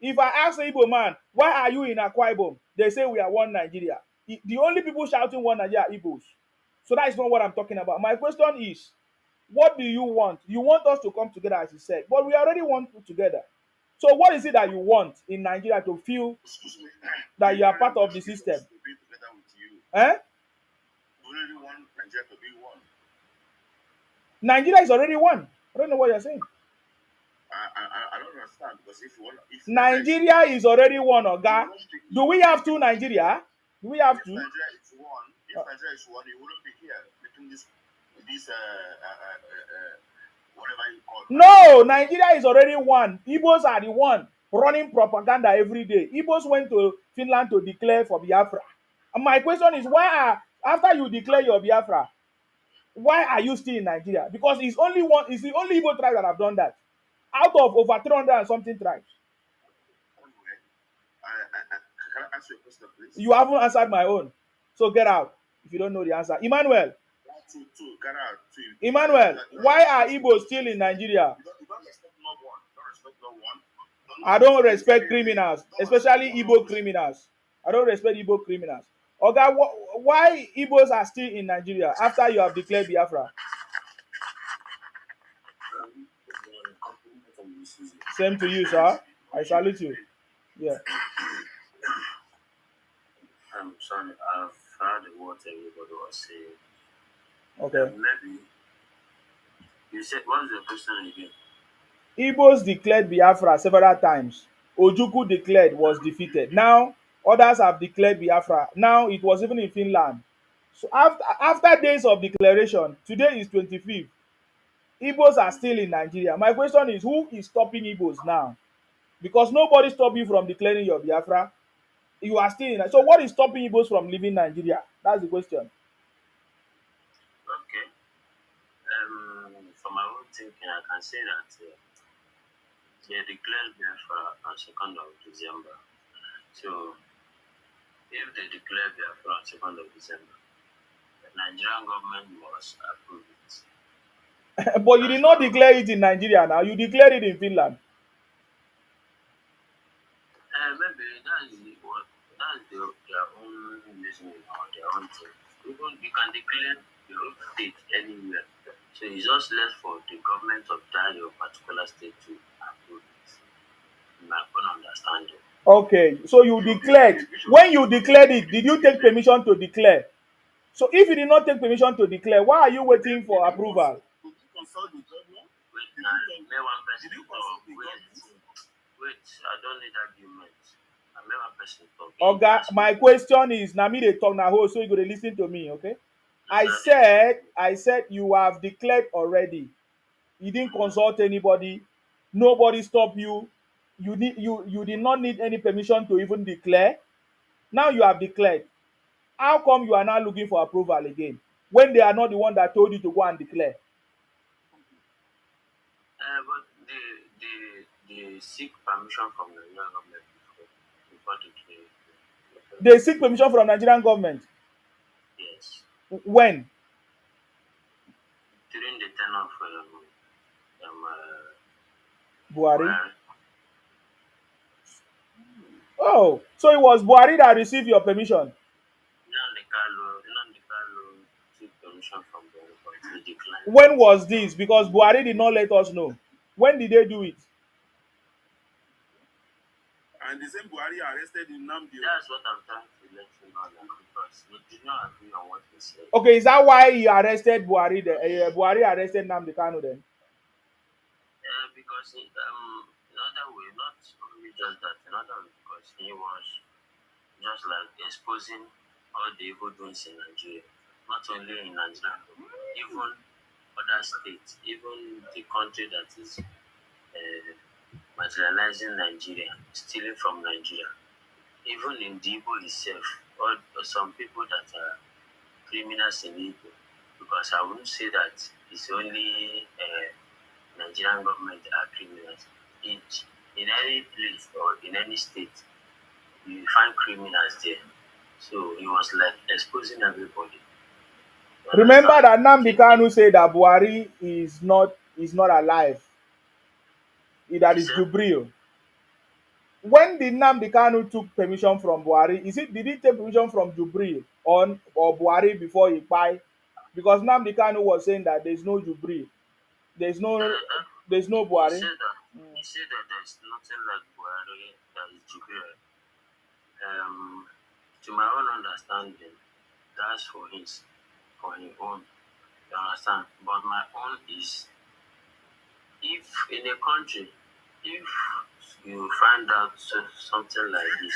If I ask Igbo man, why are you in Akwa Ibom? They say, we are one Nigeria. The only people shouting one Nigeria are Igbos. So that is not what I'm talking about. My question is, what do you want? You want us to come together, as you said, but we already want to together. So what is it that you want in Nigeria to feel Excuse me. that you are part of the system? To be together with you. Eh? We really want Nigeria to be one. Nigeria is already one. I don't know what you're saying. I don't understand, because if you want, if Nigeria is already one, Oga. Do we have two Nigeria? Do we have two? Nigeria is one, Nigeria is one, you wouldn't be here making this whatever you call it. No, Nigeria is already one. Igbos are the one running propaganda every day. Igbos went to Finland to declare for Biafra. And my question is, after you declare your Biafra, why are you still in Nigeria? Because it's the only Igbo tribe that have done that. Out of over 300 and something tribes. Anyway, can I ask you a question, please? You haven't answered my own. So get out if you don't know the answer. Emmanuel, Get out. Emmanuel, why are Igbos still in Nigeria? You don't respect no one. Don't respect no one. I don't respect criminals, especially Igbo criminals. I don't respect Igbo criminals. Oga, why Igbos are still in Nigeria after you have declared Biafra? Same to you, sir. I salute you. Yeah. I'm sorry, I've heard what everybody was saying. Okay. Maybe you said, what was your question again? Igbos declared Biafra several times. Ojukwu declared, was defeated. Now others have declared Biafra. Now it was even in Finland. So after days of declaration, today is 25th. Igbos are still in Nigeria. My question is, who is stopping Igbos now? Because nobody stopped you from declaring your Biafra. You are still in. So what is stopping Igbos from leaving Nigeria? That's the question. Okay. For my own thinking, I can say that they declared Biafra on 2nd of December. So if they declare Biafra on 2nd of December, the Nigerian government must approve it. But you did not declare it in Nigeria now. You declared it in Finland. Maybe that's their own reasoning or their own thing. Even you can declare your own state anywhere. So it's just left for the government of that your particular state to approve it. In my own understanding. Okay, so you declared. When you declared it, did you take permission to declare? So if you did not take permission to declare, why are you waiting for approval? Wait, may one person talk. Wait, I don't need argument. I may one person talk. Oga, my question is, na me dey talk na ho, so you go dey listen to me, okay? I said you have declared already. You didn't consult anybody. Nobody stopped you. You did not need any permission to even declare. Now you have declared. How come you are now looking for approval again when they are not the one that told you to go and declare? But they seek permission from the Nigerian government before declaring. They seek permission from Nigerian government. Yes. When? During the tenure of Buhari. Oh, so it was Buhari that received your permission. When was this? Because Buhari did not let us know. When did they do it? And the same Buhari arrested in Namdi. That's what I'm trying to let you know, because we did not agree on what he said. Okay, is that why he arrested Buhari? Buhari arrested Nnamdi Kanu then? Because another way, not only just that, another way, because he was just like exposing all the evil doings in Nigeria, not only in Nigeria, even other states, even the country that is materializing Nigeria, stealing from Nigeria, even in the Igbo itself, or some people that are criminals in Igbo, because I wouldn't say that it's only Nigerian government that are criminals. any place or in any state, you find criminals there. So he was like exposing everybody. Remember that Nnamdi Kanu said that Buhari is not alive. That is Jubril. When did Nnamdi Kanu took permission from Buhari? Did he take permission from Jubril or Buhari before he buy? Because Nnamdi Kanu was saying that there's no Jubril, there's no Buhari. He said that there's nothing like Buhari that is Jubril. To my own understanding, that's for his own. You understand? But my own is, if in a country, if you find out something like this,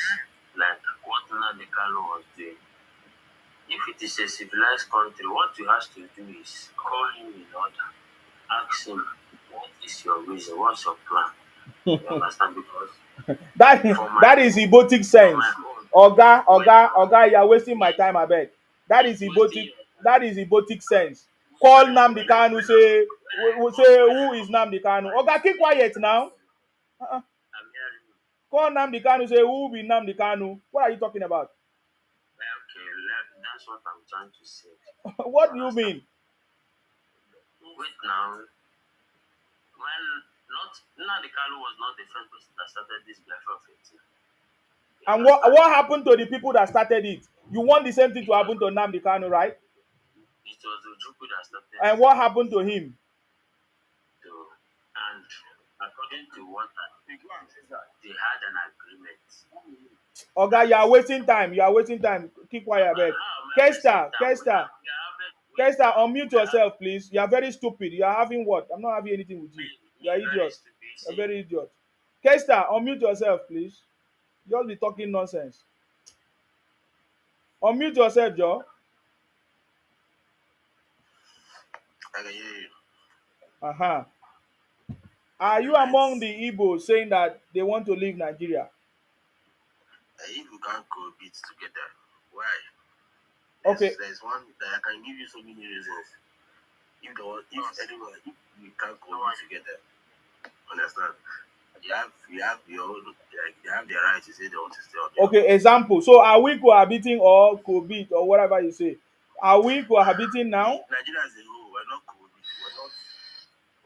like what Nnamdi Kanu was doing, if it is a civilized country, what you have to do is call him in order, ask him, what is your reason, what's your plan? You understand? Because that is Igbo sense. Oga, you are wasting my time, abeg. That is Igbo sense. Call Nnamdi Kanu, say who is Nnamdi Kanu? Oga, keep quiet now. Call Nnamdi Kanu, say who be Nnamdi Kanu? What are you talking about? Okay, that's what I'm trying to say. What do you mean? Wait now. When Nnamdi Kanu was not the first person that started this Biafra thing. And what happened to the people that started it? You want the same thing to happen to Nnamdi Kanu, right? It was Ojukwu that started it. And what happened to him? And according to what they had an agreement. Oga, you are wasting time. Keep quiet, abeg. Kesta, unmute yourself, please. You are very stupid. You are having what? I'm not having anything with you. You are idiot. You are very idiot. Kesta, unmute yourself, please. Just be talking nonsense. Unmute yourself, Joe. I can hear you. Uh-huh. Are you among the Igbo saying that they want to leave Nigeria? If we can't cohabit together, why? There's one that I can give you so many reasons. If we can't cohabit together, understand? You have your own, they have their right to say they want to stay up. Okay, example. So are we cohabiting or cohabit or whatever you say? Are we cohabiting now? Nigeria as a whole, we're not cohabiting.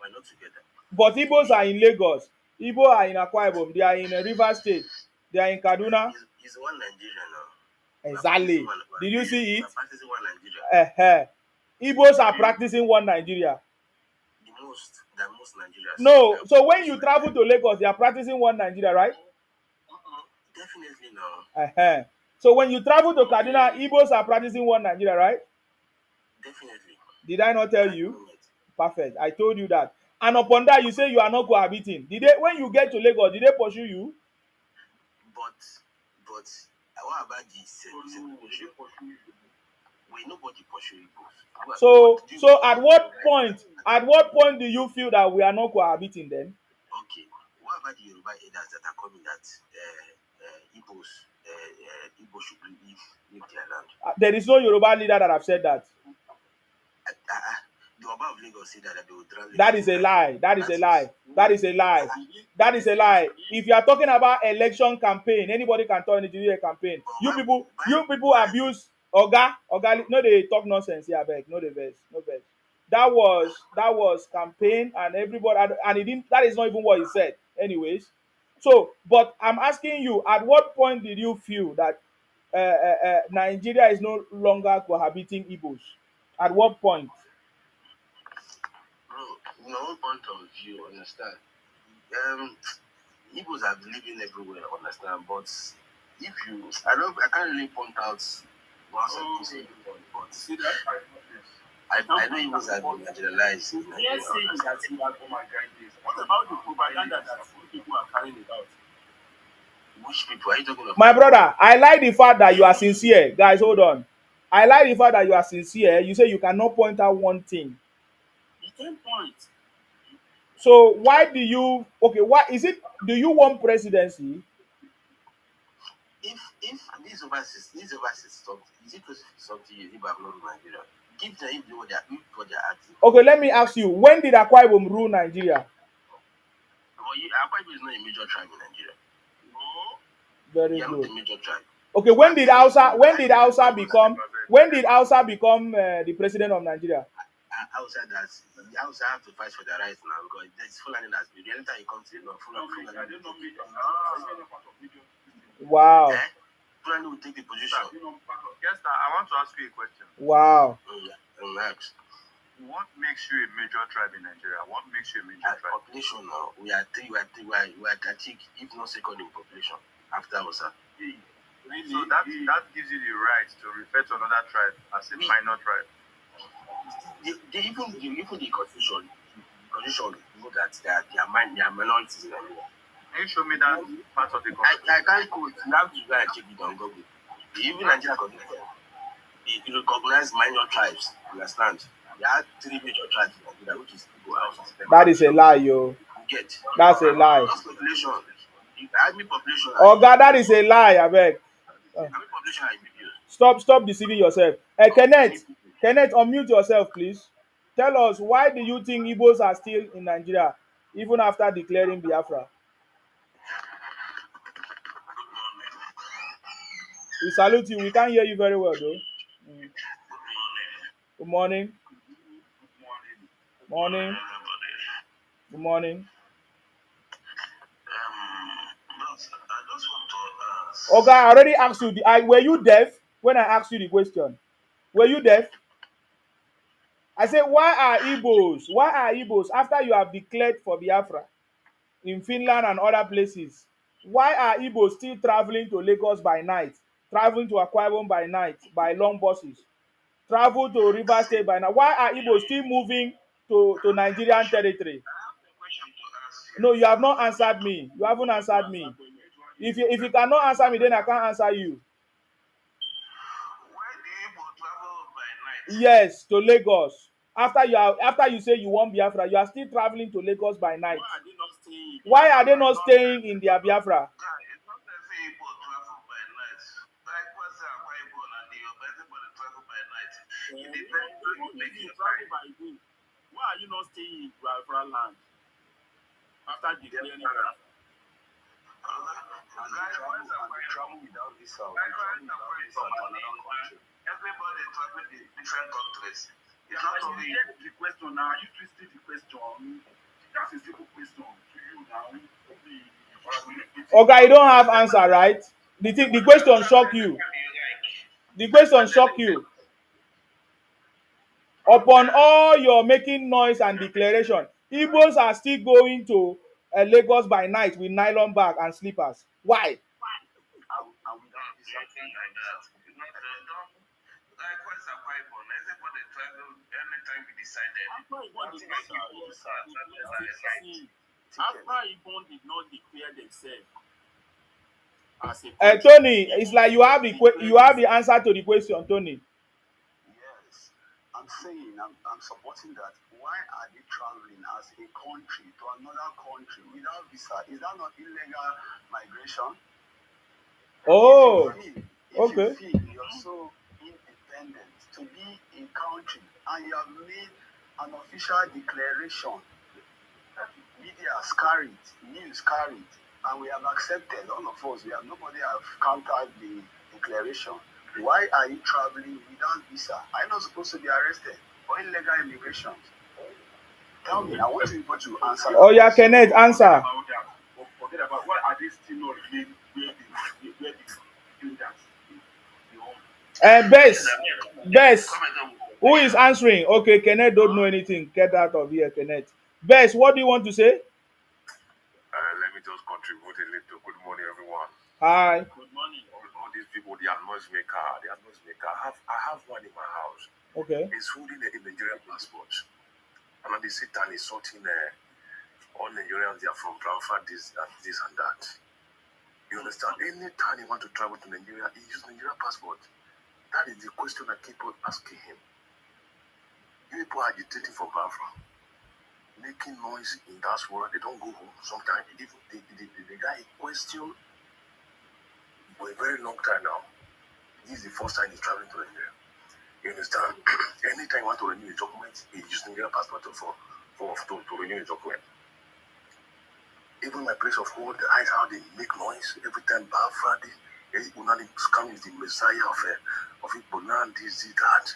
We're not together. But Igbos are in Lagos. Igbo are in Akwa Ibom. They are in River State. They are in Kaduna. It's one Nigeria now. Exactly. Did you see it? We're practicing one Nigeria. Igbos are practicing one Nigeria. The most Nigeria. No. So when you travel to Lagos, they are practicing one Nigeria, right? Definitely no. So when you travel to Kaduna, Igbos are practicing one Nigeria, right? Definitely. Did I not tell you? Perfect. I told you that. And upon that, you say you are not cohabiting. When you get to Lagos, did they pursue you? But what about this? Nobody pursue you. So at what point do you feel that we are not cohabiting then? Okay. What about the Yoruba elders that are coming that Igbo should leave their land? There is no Yoruba leader that have said that. The Oba of Lagos said that they would drown. That is a lie. That is a lie. That is a lie. That is a lie. If you are talking about election campaign, anybody can turn into a campaign. You people abuse Oga. No, they talk nonsense here, beg. No, the verse. No verse. That was campaign, and everybody, and he didn't. That is not even what he said. Anyways, so but I'm asking you, at what point did you feel that Nigeria is no longer cohabiting Igbos? At what point? My own point of view, understand? Igbos are living everywhere, understand? But if you, I can't really point out one certain point, but I know Igbos have been marginalized. What about the propaganda that people are carrying about? Which people are you talking about? My brother, I like the fact that you are sincere. Guys, hold on. I like the fact that you are sincere. You say you cannot point out one thing. You can point. So why do you what is it? Do you want presidency? If these overseas stop, is it something you think about Nigeria? Give them what they are asking. Okay, let me ask you, when did Akwa Ibom rule Nigeria? Akwa Ibom is not a major tribe in Nigeria. Very They are not good. a major tribe. Okay, when did Hausa become the president of Nigeria? Hausa have to fight for their rights now because there's Fulani that's been anytime you come to the north, Fulani. Wow. Fulani will take the position. Yes, sir, I want to ask you a question. Wow. Relax. What makes you a major tribe in Nigeria? What makes you a major tribe? Population now, we are Kachik, if not second in population after Hausa. Really? So that gives you the right to refer to another tribe as a minor tribe. Even the constitution know that they are minorities in Nigeria. Can you show me that part of the constitution? I can't quote. You have to go and check it on Google. Even Nigeria constitution, it recognize minor tribes. You understand? There are 3 major tribes in Nigeria, which is Igbo, Hausa. That is a lie, yo. That's a lie. Population. Army population. Oh God, that is a lie, I beg. Army population are reduced. Stop deceiving yourself. Kenneth, unmute yourself, please. Tell us, why do you think Igbos are still in Nigeria, even after declaring Biafra? We salute you. We can't hear you very well, though. Good morning. Morning. Good morning. Okay, I already asked you. Were you deaf when I asked you the question? Were you deaf? I said, why are Igbos, after you have declared for Biafra in Finland and other places, why are Igbos still traveling to Lagos by night, traveling to Akwa Ibom by night, by long buses, travel to Rivers State by night? Why are Igbos still moving to Nigerian territory? No, you have not answered me. You haven't answered me. If you cannot answer me, then I can't answer you. Why do Igbo travel by night? Yes, to Lagos. After you say you want Biafra, you are still traveling to Lagos by night. Why are they not staying in their Biafra? It's not that Igbo travel by night. Likewise, Akwa Ibom and the everybody travel by night. It depends on you making a travel by day. Why are you not staying in Biafra land after declaring Biafra? Travel without visa. Travel without visa to another country. Everybody travel to different countries. It's not only the question now. You twisted the question. That's a simple question to you now. Okay, you don't have answer, right? The question shock you. The question shock you. Upon all your making noise and declaration, Igbos are still going to Lagos by night with nylon bag and slippers. Why? Likewise, Akwa Ibom. Everybody travel anytime we decided. Akwa Ibom did not declare themselves as a Tony, it's like you have the answer to the question, Tony. Yes, I'm saying, I'm supporting that. Why are they traveling as a country to another country without visa? Is that not illegal migration? Oh, if okay. you feel you're so independent to be a country and you have made an official declaration, media has carried, news carried, and we have accepted, all of us, nobody have countered the declaration. Why are you traveling without visa? Are you not supposed to be arrested for illegal immigration? Tell me, I want you people to answer. Oh yeah, Kenneth, answer. Forget about what are they still not remain where they do that. Bess, who is answering? Okay, Kenneth don't know anything. Get out of here, Kenneth. Bess, what do you want to say? Let me just contribute a little. Good morning, everyone. Hi. Good morning. All these people, they are noisemaker. I have one in my house. Okay. He's holding a Nigerian passport. And on the sit and he's sorting all Nigerians, they are from Biafra, this and that. You understand? Anytime you want to travel to Nigeria, he uses Nigerian passport. That is the question I keep on asking him. You people are agitating for Biafra, making noise in that world. They don't go home. Sometimes the guy question for a very long time now. This is the first time he's traveling to Nigeria. You understand? Anytime you want to renew your document, he uses Nigerian passport to renew your document. Even my place of hold, the eyes, how they make noise every time. Biafra, Unani scam is the messiah of Igbo land, this, that.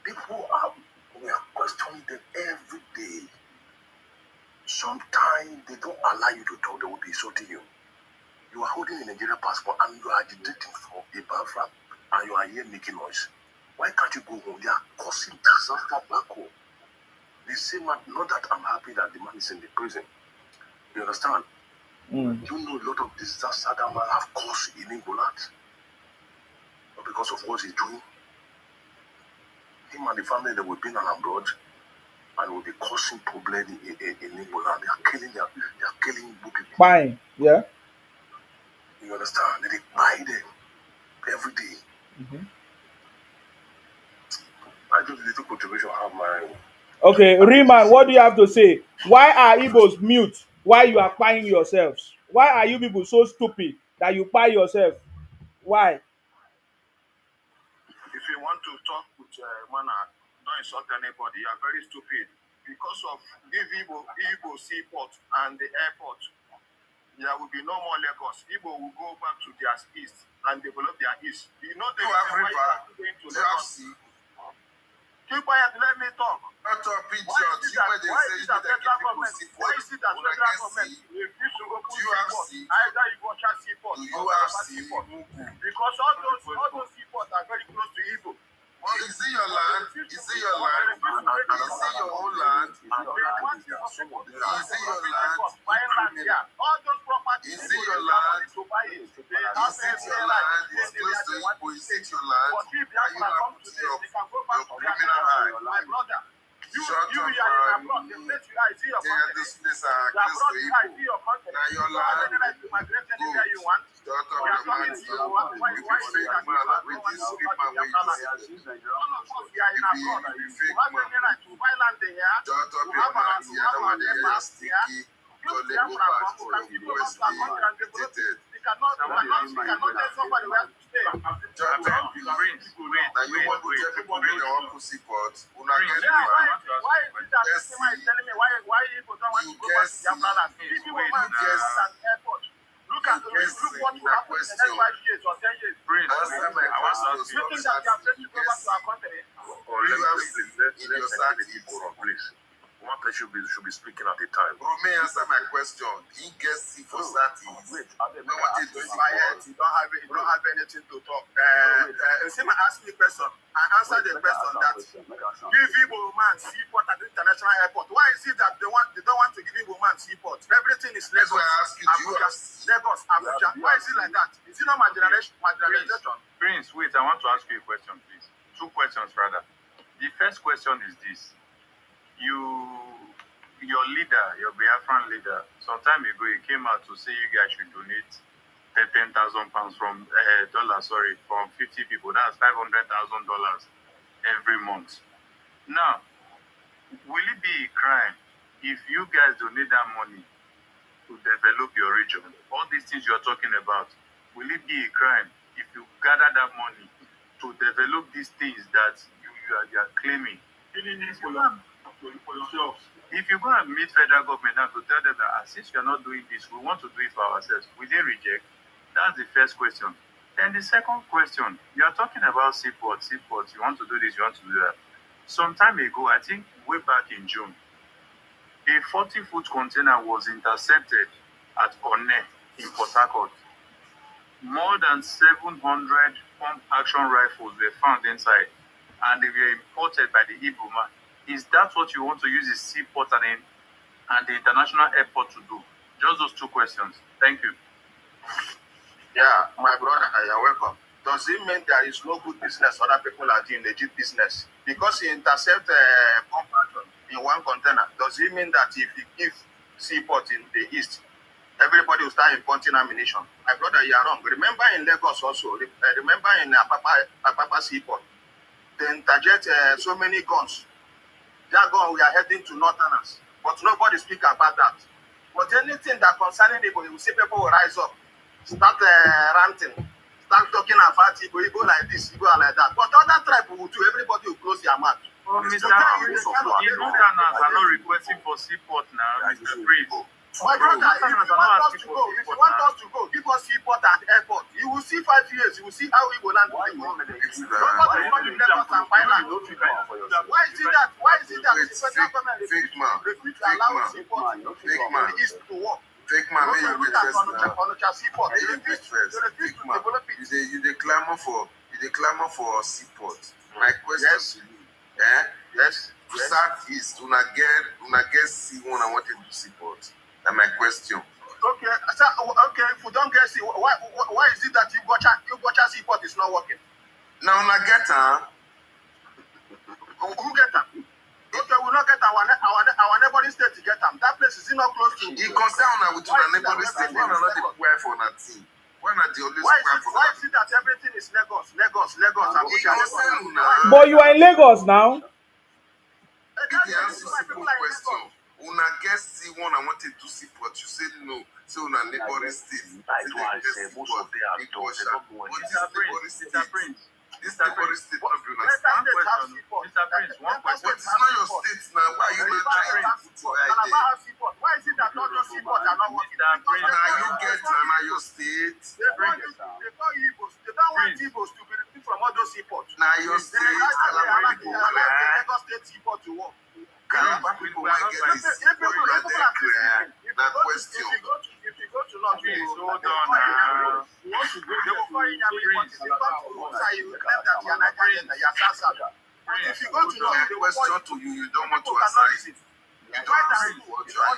People we are questioning them every day. Sometimes they don't allow you to talk, they will be insulting you. You are holding a Nigerian passport and you are agitating for a Biafra and you are here making noise. Why can't you go home? They are causing disaster back home. The same man, not that I'm happy that the man is in the prison. You understand? You know a lot of disaster that man have caused in Igbo land. But because of what he's doing, him and the family, they will be in abroad and will be causing problem in Igbo land. They are killing Igbo people. Fine. Yeah. You understand? They buy them every day. I do the little contribution I have my own. Okay, Riemann, what do you have to say? Why are Igbos mute? Why you are buying yourselves? Why are you people so stupid that you buy yourself? Why? If you want to talk with manner, don't insult anybody. You are very stupid. Because of give Igbo seaport and the airport, there will be no more Lagos. Igbo will go back to their east and develop their east. You know the reason why you are going to Lagos. Keep quiet, let me talk. Why is it that federal government refuse to open seaport? Either you go to seaport or Calabar seaport. Because all those seaports are very close to Igbo. Is it your land? Is it your land? Is it your own land? Is it your land? All those properties. Is it your land? To buy it. They have Is it your land? Is close to Igbo? Is it your land? But if Biafra come to them, they can go back to their country. My brother. You are in abroad. The place you are, is your country. This place are The close abroad to is Igbo. your country. Now your You have land. any right to migrate anywhere you want. Shut up, We are your man. coming to you. Why is it that you are With this fake man wey you All of us, we are in abroad. If you You fake have man. any right to buy land there. Shut up, You your have man. our neighbors Sticky. here. Your Lego pass for Can the people come to our country and develop Agitated. it? We cannot tell somebody where to stay. Shut up, you. Now you want to tell people they want to seaport. Una get Yeah, me. why is it that this man is telling me why people don't want to go back to their brothers? If you want to go to the airport, look what will happen in the next 5 years or 10 years. Answer my question. You think that you are ready to go back to our country? Let your side people, please. One person should be speaking at a time. Bro, may answer my question. He gets C for Satis. Wait, When what is the quiet, you don't have anything to talk. Sima asked me a question. I answered the question that give Igbo man seaport at the international airport. Why is it that they don't want to give Igbo man seaport? Everything is That's Lagos, why I ask you, do you Abuja, have Lagos, Abuja. Why is it like that? Is it not marginalization? Prince, wait, I want to ask you a question, please. Two questions, rather. The first question is this. Your leader, your Biafran leader, some time ago, he came out to say you guys should donate 10,000 pounds from 50 people. That's $500,000 every month. Now, will it be a crime if you guys donate that money to develop your region? All these things you're talking about, will it be a crime if you gather that money to develop these things that you are claiming? For yourselves. If you go and meet federal government now to tell them that since you're not doing this, we want to do it for ourselves, will they reject? That's the first question. Then the second question, you are talking about seaport, you want to do this, you want to do that. Some time ago, I think way back in June, a 40-foot container was intercepted at One in Port Harcourt. More than 700 pump action rifles were found inside, and they were imported by the Igbo man. Is that what you want to use the seaport and the international airport to do? Just those two questions. Thank you. Yeah, my brother, you're welcome. Does it mean there is no good business other people are doing legit business? Because he intercept pump action in one container, does it mean that if you give seaport in the east, everybody will start importing ammunition? My brother, you are wrong. Remember in Lagos also, remember in Apapa seaport, they interject so many guns. That gun, we are heading to Northerners, but nobody speak about that. But anything that concerning Igbo, you see people will rise up, start ranting, start talking about Igbo like this, Igbo like that. But other tribe will do, everybody will close their mouth. Oh, Mr. Northerners are not requesting for seaport now, Mr. Prince. My brother, if you want us to go, give us seaport at airport. You will see 5 years. You will see how we will land. Why you want me to Lagos and Thailand? Why is it that the federal government refuse to allow seaport in the east to work? Take my man, you Seaport. They refuse to develop it. You clamor for seaport. My question to you, Yes. to Southeast, una get C1 I wanted to seaport. That's my question. Okay, so, if we don't get see, why is it that you gotcha seaport is not working? Now una get Who get them? Okay, we not get our neighboring state to get them. That place is not close to. You concern una with una neighboring state. Why not the where for una team? Why not the always why is it that everything is Lagos? But you are in Lagos now. If they ask you simple question, una get C1 I wanted to seaport. You say no. So una neighboring state. This neighboring state not be una state. Mr. Prince, one question. But it's not your state now. Why you not trying to put your idea? Why is it that all those seaports are not working? Now you get now your state. They don't want Igbos to benefit from all those seaports. Now your state. Lagos State seaport to work. Calabar people might get this. That question. If you go to North, Please, hold on now. If you go to North, the question to you, you don't want to answer it. You don't answer what you are.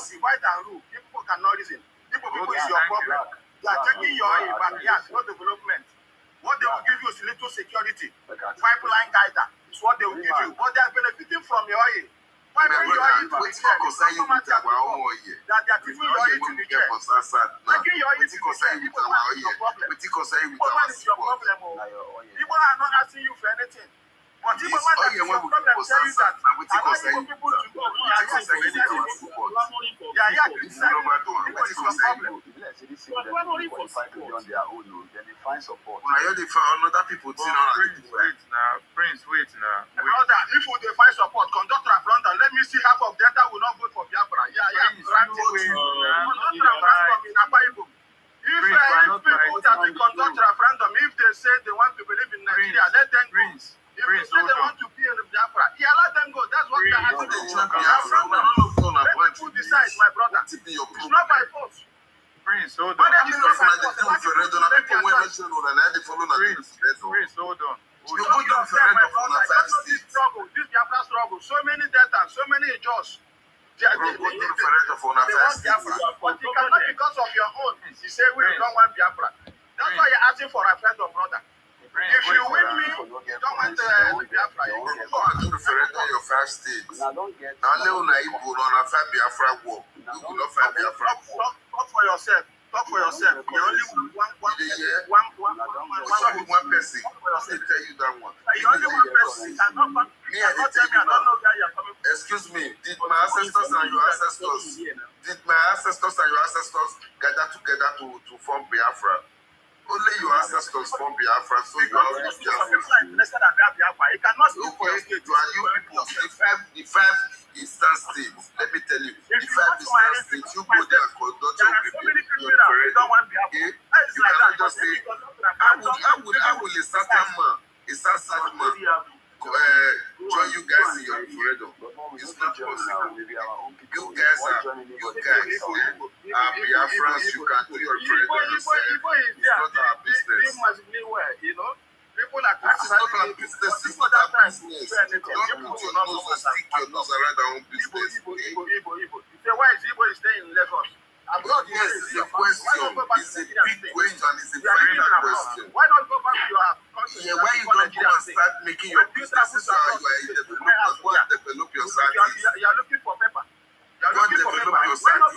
Divide and rule. People cannot reason. People is your problem. They are taking your backyard, no development. What they will give you is little security. Pipeline guider is what they will give you. But they are benefiting from your oil. Why bring your oil to the chair? That they are giving your oil to the chair. Bringing your oil to the chair, people are your problem. What is your problem? People are not asking you for anything. But people want to your problem tell you that allow people to go. Another people Prince, wait now. If they find support, conductor of London, let me see half of data will not vote for Biafra. If people that the conduct referendum, if they say they want to believe in Nigeria, let them go. If they say they want to be in Biafra, let them go. That's what they have to do. Let people decide, my brother. It's not by force. Prince, hold on. Prince, hold on. You put your this Biafra struggle, so many data, so many jobs. They want Biafra, but you cannot because of your own. You say we don't want Biafra. That's why you're asking for a referendum, brother. If you win me, you don't want Biafra. You do referendum your first state. Now Igbo on a Biafra war. You will not fight Biafra war. Talk for yourself. Talk for yourself. You only one person. Let me tell you that one. You only one person. Excuse me. Did my ancestors and your ancestors gather together to form Biafra? Only your ancestors form Biafra, so you are Biafra. You cannot speak for your state. You people, the five eastern states. Let me tell you, the five eastern states. You go there and conduct your referendum. Okay? You cannot just say, how will a certain man join you guys in your referendum? It's not possible. You guys are Biafrans. You can do your referendum yourself. It's not our business. People are it's not our business. It's not our business. Don't put your nose or stick your nose around our own business. You say, why is Igbo staying in Lagos? Yes, it's a question. It's a big question. It's a very big question. Why not go back to your country? Yeah, why you don't go and start making your businesses how you are a developer? Go and develop your service. You are looking for paper. Go and develop your service.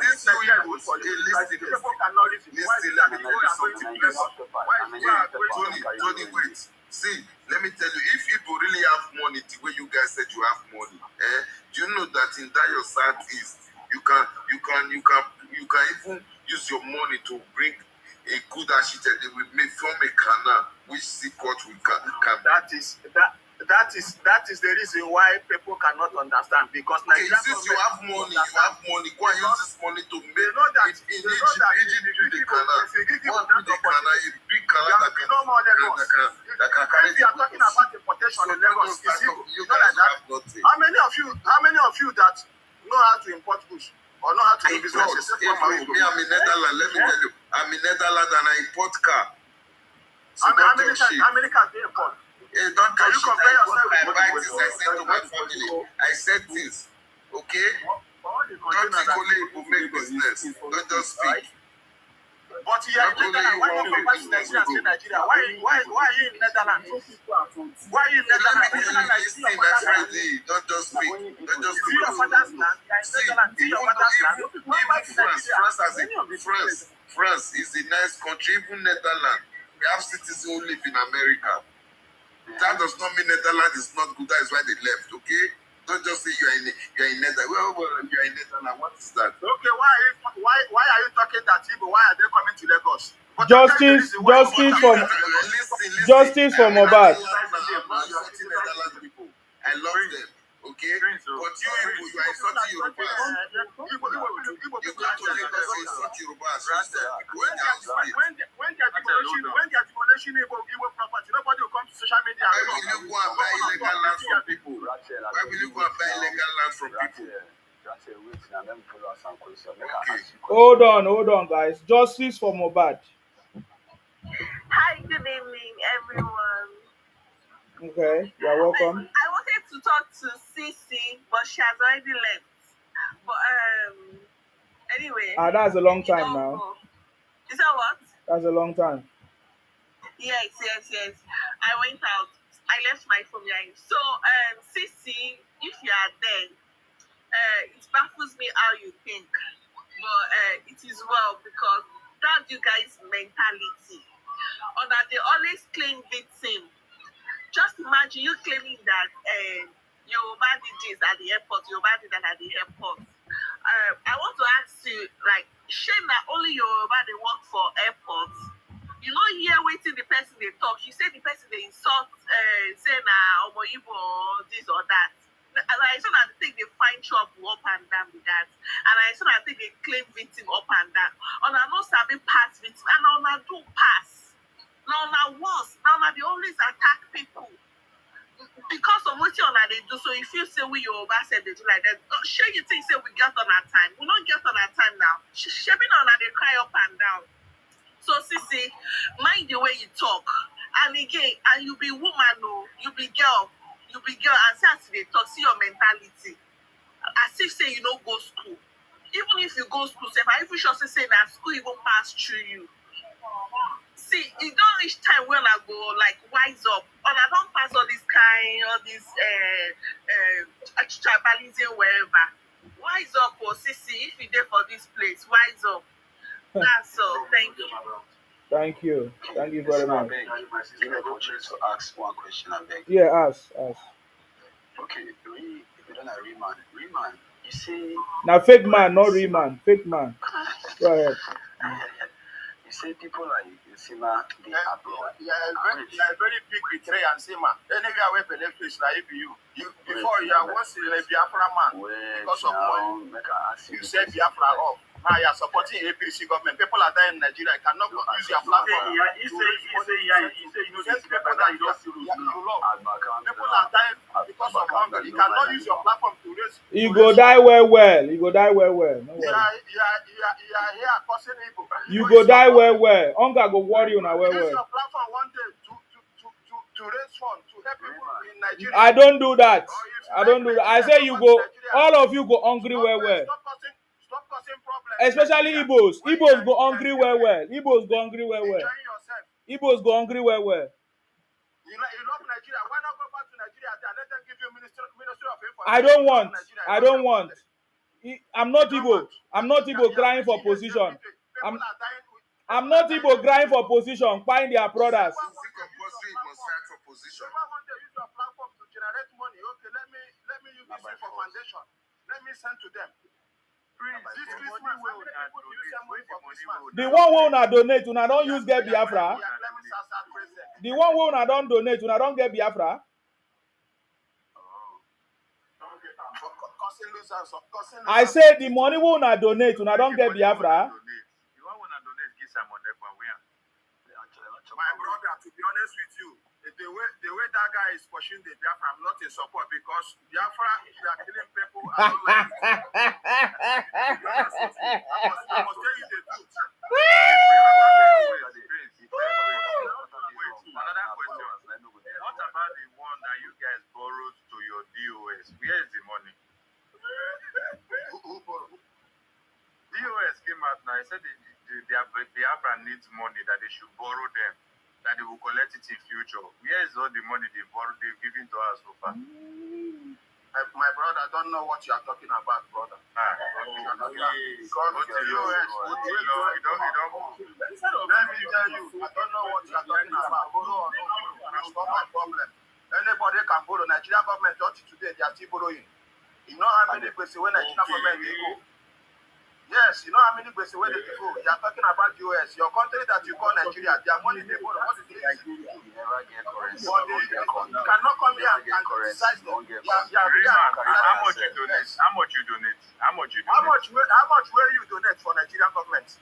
This new Igbos, listen. Let me tell you something, please. Tony, wait. See, let me tell you, if Igbo really have money the way you guys said you have money, do you know that in that your southeast, you can even use your money to bring a good ashita. They will make from a canal which seaport we can. That that is the reason why people cannot understand, because Nigeria since you have money, go and use this money to make it in Egypt do the canal. What do the canal? A big canal that can carry if you are talking about importation in Lagos, you guys have nothing. How many of you that know how to import goods or know how to do business? Me, I'm in Netherlands. Let me tell you, I'm in Netherlands and I import car. So how many cars do you import? Hey, don't Can you compare yourself I with buy things, I send to my family. I sell things. Okay? Don't think only people make business. Don't just speak. But you are in Netherlands. Why you compare to Nigeria? Why are you in Netherlands? Why are you in Netherlands? Don't just speak. Don't just speak. Your father's land. France is a nice country. Even Netherlands, we have citizens who live in America. That does not mean Netherlands is not good. That is why they left. Okay, don't just say you are in Netherlands. Well, you are in Netherlands. What is that? Okay, why are you talking that Igbo? Why are they coming to Lagos? But Justice for Mohbad. I love them. Okay, but you are insulting Yorubas. You go to Lagos, you insult Yorubas. When they are demolishing Igbo property, nobody will come to social media. Why will you go and buy illegal land from people? Why will you go and buy illegal land from people? Hold on, guys. Justice for Mohbad. Hi, good evening, everyone. Okay, you're welcome. I wanted to talk to Sisi, but she has already left. But anyway. That's a long time now. Is that what? That's a long time. Yes. I went out. I left my phone behind. So, Sisi, if you are there, it baffles me how you think. But it is well, because that's you guys' mentality. Or that they always claim victim. Just imagine you claiming that Yoruba DJs at the airport, Yoruba did that at the airport. I want to ask you, like, shame that only Yoruba they work for airports. You know, here waiting the person they talk. You say the person they insult, say na Omo Igbo or this or that. And I saw that they find trouble up and down with that. And I saw that they claim victim up and down. And I know sabi pass victim, and I do pass. Now worse. Now they always attack people because of what they do. So if you say we Yoruba said they do like that, sure you think say we get on our time. We don't get on our time now. Shaping on they cry up and down. So Sisi, mind the way you talk. And again, and you be woman, no, you be girl, and say they talk, see your mentality. As if say you don't go school. Even if you go school, say if you should say that school even pass through you. See, it don't reach time when I go like wise up, and I don't pass all this tribalism wherever. Wise up, or Sisi, if you there for this place, wise up. That's all. Thank you. Thank you very much. You know, to ask one question, I beg. Yeah, ask. Okay, we don't have Reman. You see. Now, fake man, not real man. Fake man. Go ahead. You say people like Sima, they are abroad. You are a very big betrayer, and Sima. Anywhere where believe is like you. Before you are once in a Biafra man because of money. You say Biafra up. Now you are supporting APC government. People are dying in Nigeria. You cannot use your platform. You say you don't see people that you don't see. People are dying because of hunger. You cannot use your platform to raise. You go die well. You go die well. No you are here causing evil. You go die well. Hunger go worry you now well. Use your platform one day to raise funds to help people in Nigeria. I don't do that. I say you go. All of you go hungry well. Stop causing problems. Especially Igbos. Igbos go hungry well. Igbos go hungry well. Igbos go hungry well. You love Nigeria. Why not go back to Nigeria and let them give you Ministry of Information? I don't want. I'm not Igbo. I'm not Igbo crying for position. I'm not Igbo crying for position. Find their brothers. Let me use this for foundation. Let me send to them. The one wey una donate, una don use get Biafra. The one wey una don donate, una don get Biafra. I say the money we una donate, una don't get Biafra. You want to donate, give some money for where? My brother, to be honest with you, the way that guy is pushing the Biafra, I'm not in support because Biafra, they are killing people. I don't like it. I must tell you the truth. Another question. What about the one that you guys borrowed to your DOS? Where is the money? Who borrowed? DOS came out now. He said Biafra needs money, that they should borrow them, that they will collect it in future. Where is all the money they borrowed, they've given to us so far? My brother, I don't know what you are talking about, brother. Let me tell you, I don't know what you are talking about. It's not my problem. Anybody can borrow. Nigerian government, today, they are still borrowing. You know how many places when Nigerian government they go? Yes, you know how many places where they go. You are talking about US. Your country that you call Nigeria, their money they borrow. What is it? You cannot come here and criticize them. How much you donate? How much you donate? How much you donate? How much will you donate for Nigerian government?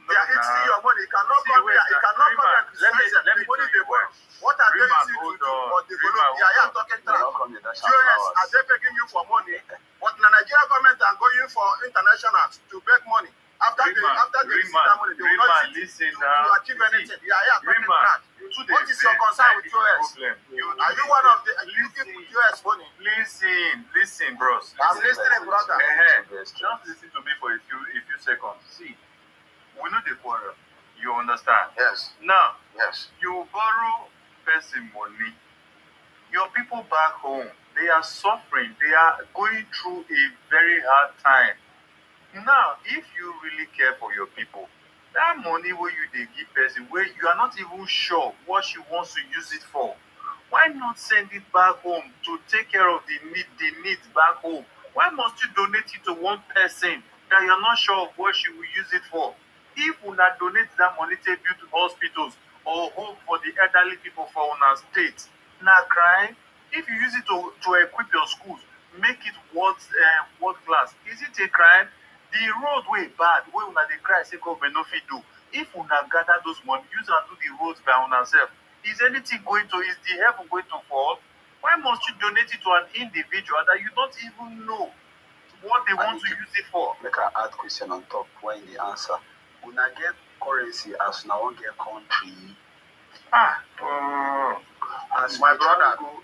They are eating your money. You cannot come here. You cannot come here and criticize them. The money they borrow. What are they using to do or develop? They are here talking trash. US, are they begging you for money? But the Nigerian government are going for internationals to beg money. After they receive that money, they will not use it to achieve anything. They are here talking trash. What is your concern with US? Are you one of the you give US money? Listen, bros. I'm listening, brother. Just listen to me for a few seconds. See, we know the quarrel. You understand? Yes. Now, yes. You borrow person money. Your people back home, they are suffering. They are going through a very hard time. Now, if you really care for your people, that money where you they give person, where you are not even sure what she wants to use it for, why not send it back home to take care of the needs back home? Why must you donate it to one person that you're not sure of what she will use it for? If you not donate that money to build hospitals or home for the elderly people for our state, not crime. If you use it to equip your schools, make it world class, is it a crime? The road way bad, where una dey cry say government no fit do. If una gather those money, use and do the roads by una self, is the heaven going to fall? Why must you donate it to an individual that you don't even know what they want to use it for? Make I add question on top when the answer. Una get currency as una wan get country. As my brother go,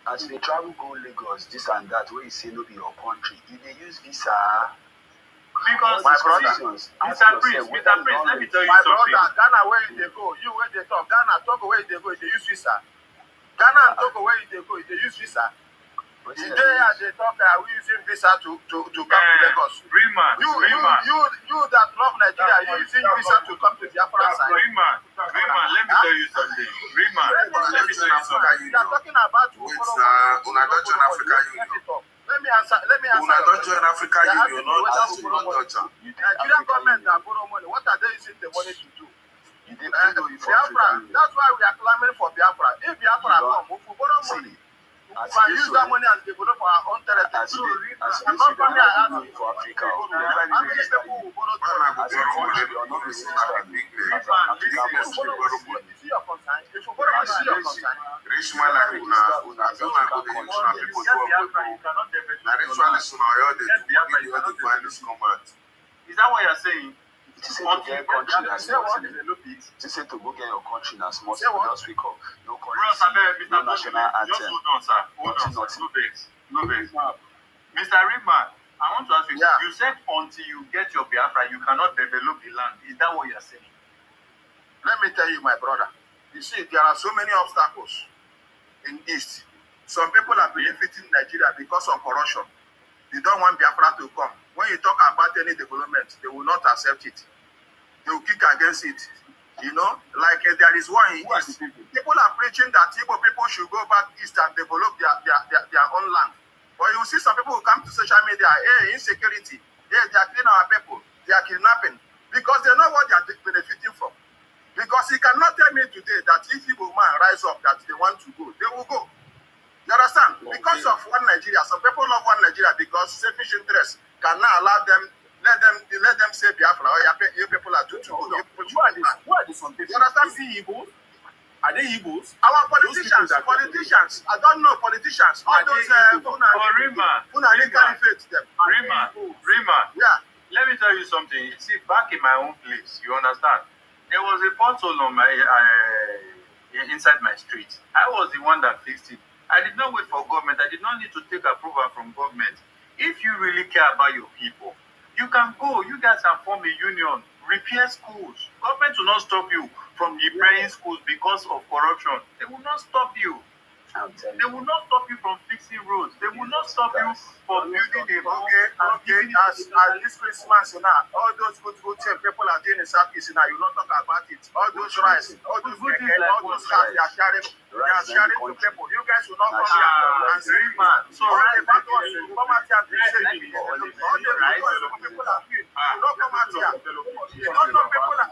as they travel go Lagos, this and that, where you say no be your country, if they use visa. Because my brother, Mr. Prince, let me tell you my something. My brother, Ghana where they go, you where they talk, Ghana, Togo where they go, they use visa. Ghana and Togo where they go, they use visa. Today they talk we using visa to come to Lagos. You that love Nigeria, you using visa to come to the African side. Rima, let me tell you something. Rima, let me tell you something. You are talking about una don't join African Union. Let me answer. Una don't join African Union, Nigerian government are borrow money. What are they using the money to do? Biafra. That's why we are clamoring for Biafra. If Biafra come, we will borrow money. We can use that money and develop our own territory. I'm not coming and asking for Africa. how many people will borrow money? See your concern. If you borrow money, see your concern. Rich man like una go dey use una people to work. Na ritually sooner or later they do need the other values come out. Is that what you're saying? To say to get country na small thing. To say to go get your country na small thing. Just wake up. No currency, no national anthem. No vex. Mr. Rima, I want to ask you, you said until you get your Biafra, you cannot develop the land. Is that what you're saying? Let me tell you, my brother. You see, there are so many obstacles in East. Some people are benefiting Nigeria because of corruption. They don't want Biafra to come. When you talk about any development, they will not accept it. They will kick against it. You know, like there is one in East. People are preaching that Igbo people should go back East and develop their own land. But you see some people who come to social media, insecurity. They are killing our people. They are kidnapping. Because they know what they are benefiting from. Because he cannot tell me today that if Igbo man rise up that they want to go, they will go. You understand? Because of one Nigeria, some people love one Nigeria because selfish interests can now allow them, let them say Biafra. Oh, you people are too good. Who are these some people? You understand? Is he Igbo? Are they Igbos? Our politicians. I don't know politicians. All those Fulani Caliphate them. Rima. Yeah. Let me tell you something. You see, back in my own place, you understand? There was a pothole on my inside my street. I was the one that fixed it. I did not wait for government. I did not need to take approval from government. If you really care about your people, you can go. You guys can form a union, repair schools. Government will not stop you from repairing schools because of corruption. They will not stop you. They will not stop you from fixing roads. They will not stop you from building a Okay. As this Christmas now, all those good things people are doing in Southeast now, you not talk about it. All those rice, all those all those cars they are sharing to people. You guys will not come here and say, so right back on you come out here and say all the people are doing. You don't come out here. You don't know people are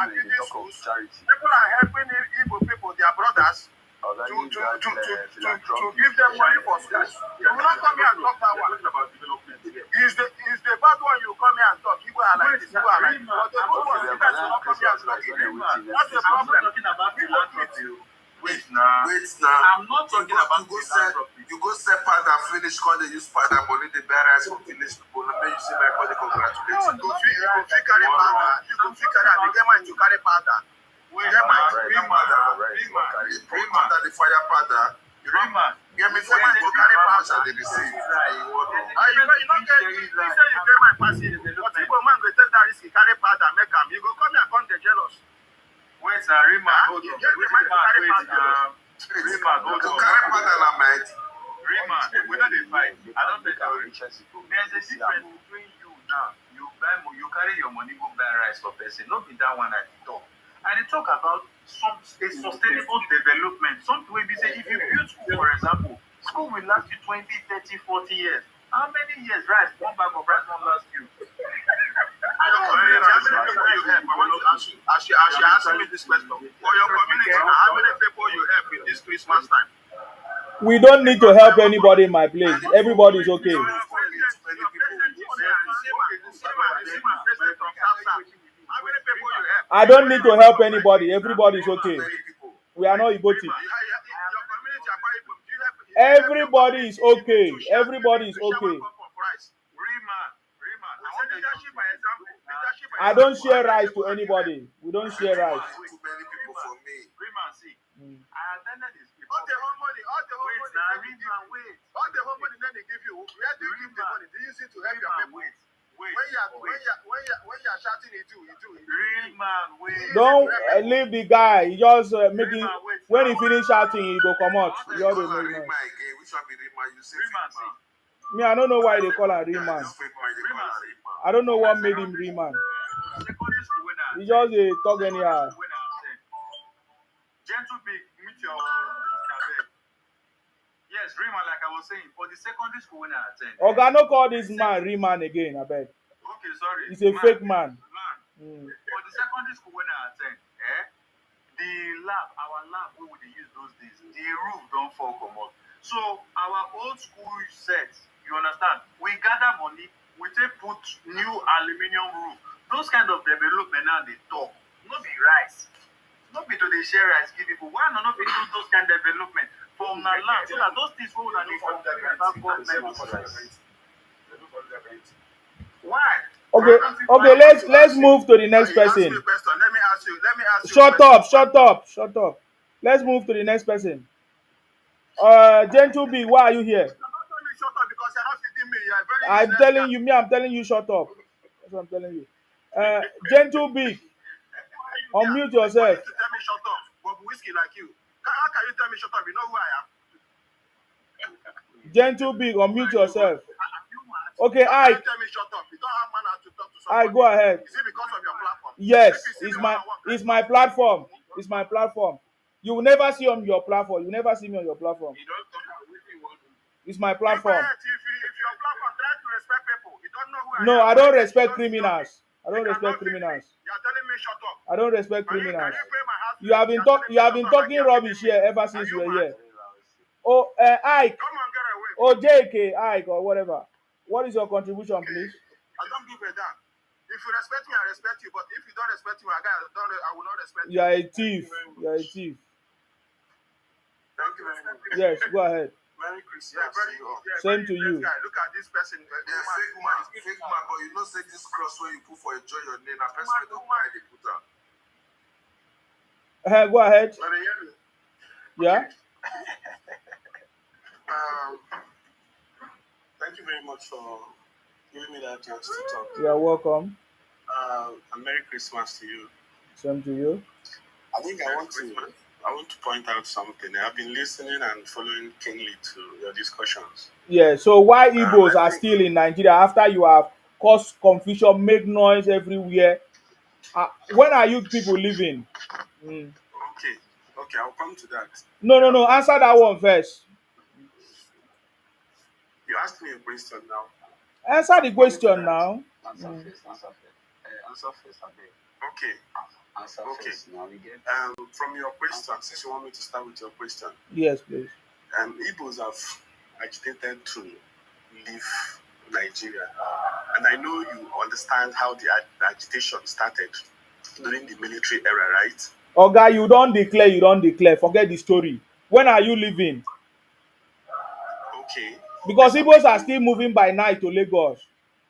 building schools. People are helping Igbo people, their brothers. To give them money for schools. You will not come here and talk that one. Is the bad one you come here and talk. People are like this. People are like this. But the good one, you guys will not come here and talk. That's the problem. Wait now. I'm not talking about you go sell powder, finish call they use powder money, the bearers for finish people. Let me you see my body congratulate. You go fit carry powder. You go fit carry and get mine to carry powder. Get mine to bring powder. Bring powder, the fire powder. Get me for mine to carry powder. They receive. You not get you say you get my passing. But people man go take that risk carry powder make am. You go come here come dey jealous. Wait, Rima, hold on. Rima, hold on. Carry powder la mate. Rima, we don't dey fight. I don't think there's a difference between you now. You carry your money go buy rice for person. Not be that one at the top. And they talk about a sustainable development. Something we say if you build school, for example, school will last you 20, 30, 40 years. How many years rice? One bag of rice won't last you. I want to ask you. As you answer me this question, for your community, how many people you help in this Christmas time? We don't need to help anybody in my place. Everybody is okay. I don't need to help anybody. Everybody is okay. We are not Igbo. Everybody is okay. Everybody is okay. I don't share rice to anybody. We don't share rice. All the whole money then they give you. Where do you give the money? Do you use it to help your people? When you're shouting, you do. Don't leave the guy. He just making. When he finish shouting, he go come out. Me, I don't know why they call him Riemann. I don't know what made him Riemann. He just talk anyhow. Gentle big, meet your yes, Riemann, like I was saying, for the secondary school when I attend. Okay, no call this man Riemann again, I beg. Okay, sorry. He's a fake man. For the secondary school when I attend, our lab, we would use those days. The roof don't fall come up. So our old school set, you understand? We gather money, we take put new aluminium roof. Those kind of development now they talk. Not be rice. Not be to the share rice give people. Why not be do those kind of development from the land? So that those things will not why? Okay, let's move to the next person. Let me ask you. Shut up. Let's move to the next person. Gentle B, why are you here? I'm telling you, I'm telling you, shut up. That's what I'm telling you. Gentle B, unmute yourself. Tell me shut up. But whiskey like you. How can you tell me shut up? You know who I am. Gentle B, unmute yourself. Okay, Tell me shut up. You don't have manner to talk to somebody. Go ahead. Is it because of your platform? Yes, it's my platform. It's my platform. You will never see on your platform. You never see me on your platform. It's my platform. If your platform try to respect people, you don't know who I am. No, I don't respect criminals. I don't respect criminals. You are telling me shut up. I don't respect criminals. Can you pay my house? You have been talking rubbish here ever since you were here. Oh, Ike. Come and get away. Oh, JK, Ike, or whatever. What is your contribution, please? I don't give a damn. If you respect me, I respect you. But if you don't respect me, I will not respect You are a thief. You are a thief. Thank you very much. Yes, go ahead. Merry Christmas. Yeah, Same to you. Guy. Look at this person. Fake man, but you know, say this cross where you put for enjoy your name, a person don't buy the put out. Go ahead. Yeah. Thank you very much for giving me that chance to talk. You are welcome. And Merry Christmas to you. Same to you. I think I want to point out something. I've been listening and following keenly to your discussions. Yeah. So why Igbos are still in Nigeria after you have caused confusion, make noise everywhere? When are you people leaving? Okay, I'll come to that. No. Answer that one first. You asked me a question now. Answer the question now. Answer first. Okay. First. Now we get. From your question, since you want me to start with your question. Yes, please. Igbos have agitated to leave Nigeria, and I know you understand how the agitation started during the military era, right? Oga, you don't declare. Forget the story. When are you leaving? Okay. Because Igbos are still moving by night to Lagos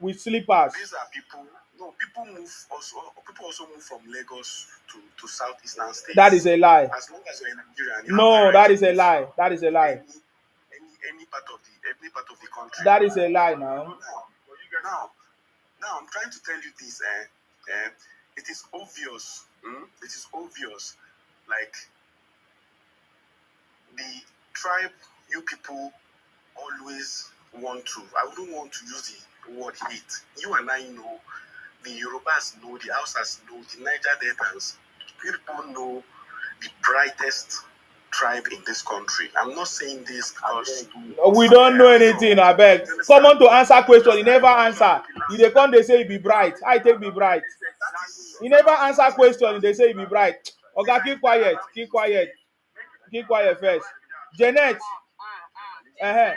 with sleepers. These are people. No, people also move from Lagos to southeastern states. That is a lie. As long as you're in Nigeria. No, that is a lie. That is a lie. Any part of the country. That is a lie now. Now I'm trying to tell you this. It is obvious. It is obvious. Like the tribe you people always want to. I wouldn't want to use the word hate. You and I know. The Yorubas know, the Hausas know, the Niger Deltans. People know the brightest tribe in this country. I'm not saying this because we don't know anything, I beg. Come on to answer question, he never answer. If they come, they say he be bright. I take be bright. He never answer question, they say he be bright. Okay, keep quiet first. Janet. Merry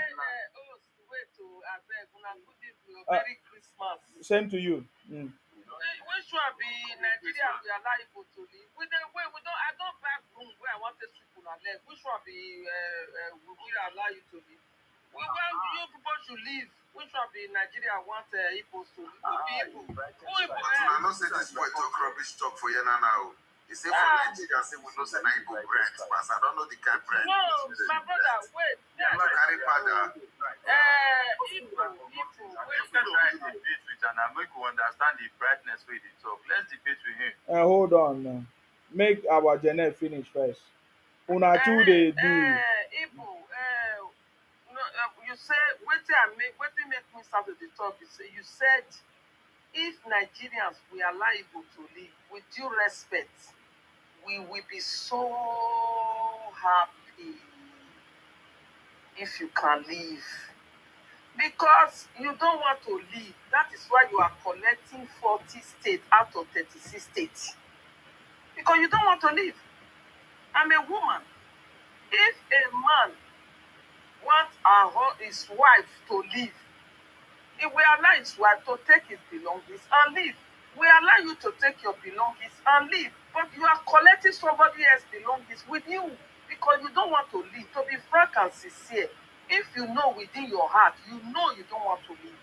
Christmas. Same to you. Which one be Nigeria we allow people to live? We don't. I don't back room where I want to people to live. Which one be we will allow you to live? We want you people to live. Which one be Nigeria want people to live? Who people? I don't say this boy talk rubbish talk for you now. He say for Nigeria, say we know say na Igbo bread, but I don't know the kind bread. No, my brother, wait. Carry powder. Igbo. And I make you understand the brightness with it. So let's debate with him. Hold on. Make our Janet finish first. Una two they do. Igbo, you say wetin make me start with the talk. You said if Nigerians we allow Igbo to live with due respect, we will be so happy if you can live. Because you don't want to leave. That is why you are collecting 40 states out of 36 states. Because you don't want to leave. I'm a woman. If a man wants his wife to leave, if we allow his wife to take his belongings and leave, we allow you to take your belongings and leave. But you are collecting somebody else's belongings with you because you don't want to leave. To be frank and sincere, if you know within your heart, you know you don't want to leave.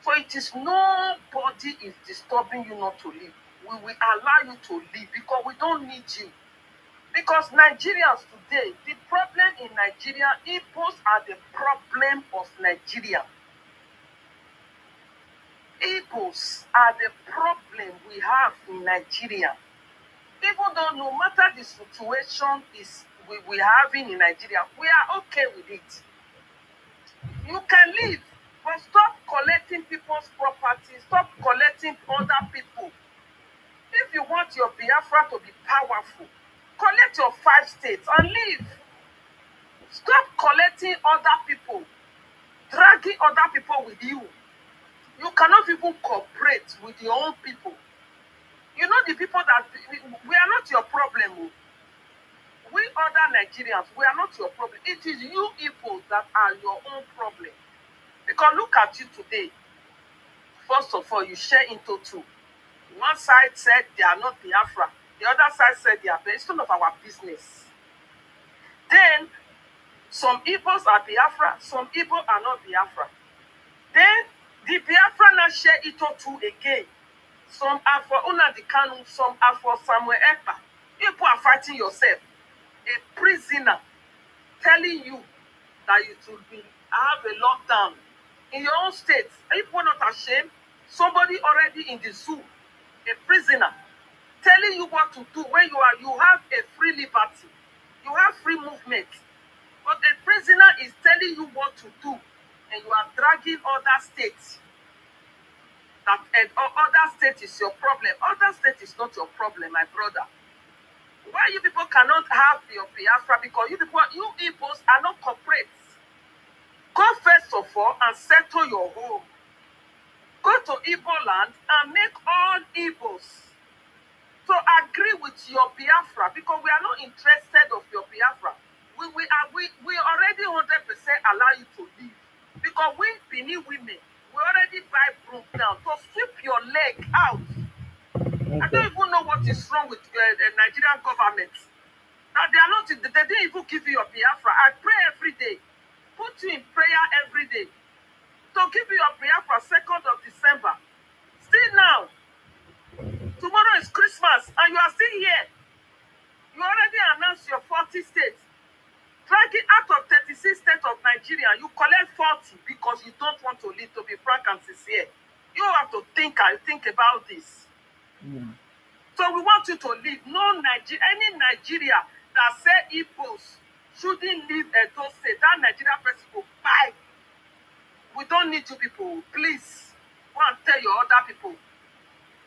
So it is nobody is disturbing you not to leave. We will allow you to leave because we don't need you. Because Nigerians today, the problem in Nigeria, Igbos are the problem of Nigeria. Igbos are the problem we have in Nigeria. Even though no matter the situation we're having in Nigeria, we are okay with it. You can leave, but stop collecting people's property. Stop collecting other people. If you want your Biafra to be powerful, collect your 5 states and leave. Stop collecting other people, dragging other people with you. You cannot even cooperate with your own people. You know the people that we are not your problem. We other Nigerians, we are not your problem. It is you people that are your own problem. Because look at you today. First of all, you share into two. One side said they are not Biafra. The other side said they are Biafra. It's none of our business. Then, some Igbos are Biafra, some Igbo are not Biafra. Then, the Biafra now share into two again. Some are for Nnamdi Kanu, some are for Samuel Ekpa. People are fighting yourself. A prisoner telling you that you should have a lockdown in your own state. Are you not ashamed? Somebody already in the zoo, a prisoner, telling you what to do when you have a free liberty. You have free movement. But a prisoner is telling you what to do, and you are dragging other states. That other state is your problem. Other state is not your problem, my brother. Why you people cannot have your Biafra? Because you Igbos are not corporates. Go first of all and settle your home. Go to Igbo land and make all Igbos to agree with your Biafra, because we are not interested of your Biafra. We already 100% allow you to leave. Because we Benin women, we already buy broom now to sweep your leg out. Okay. I don't even know what is wrong with the Nigerian government. Now they didn't even give you your Biafra. I pray every day. Put you in prayer every day. To give you your Biafra 2nd of December. Still now. Tomorrow is Christmas and you are still here. You already announced your 40 states. Dragging out of 36 states of Nigeria, you collect 40 because you don't want to leave, to be frank and sincere. You have to think about this. So we want you to leave. Any Nigeria that say Igbos shouldn't leave Edo State, that Nigerian person will buy. We don't need you people. Please, go and tell your other people.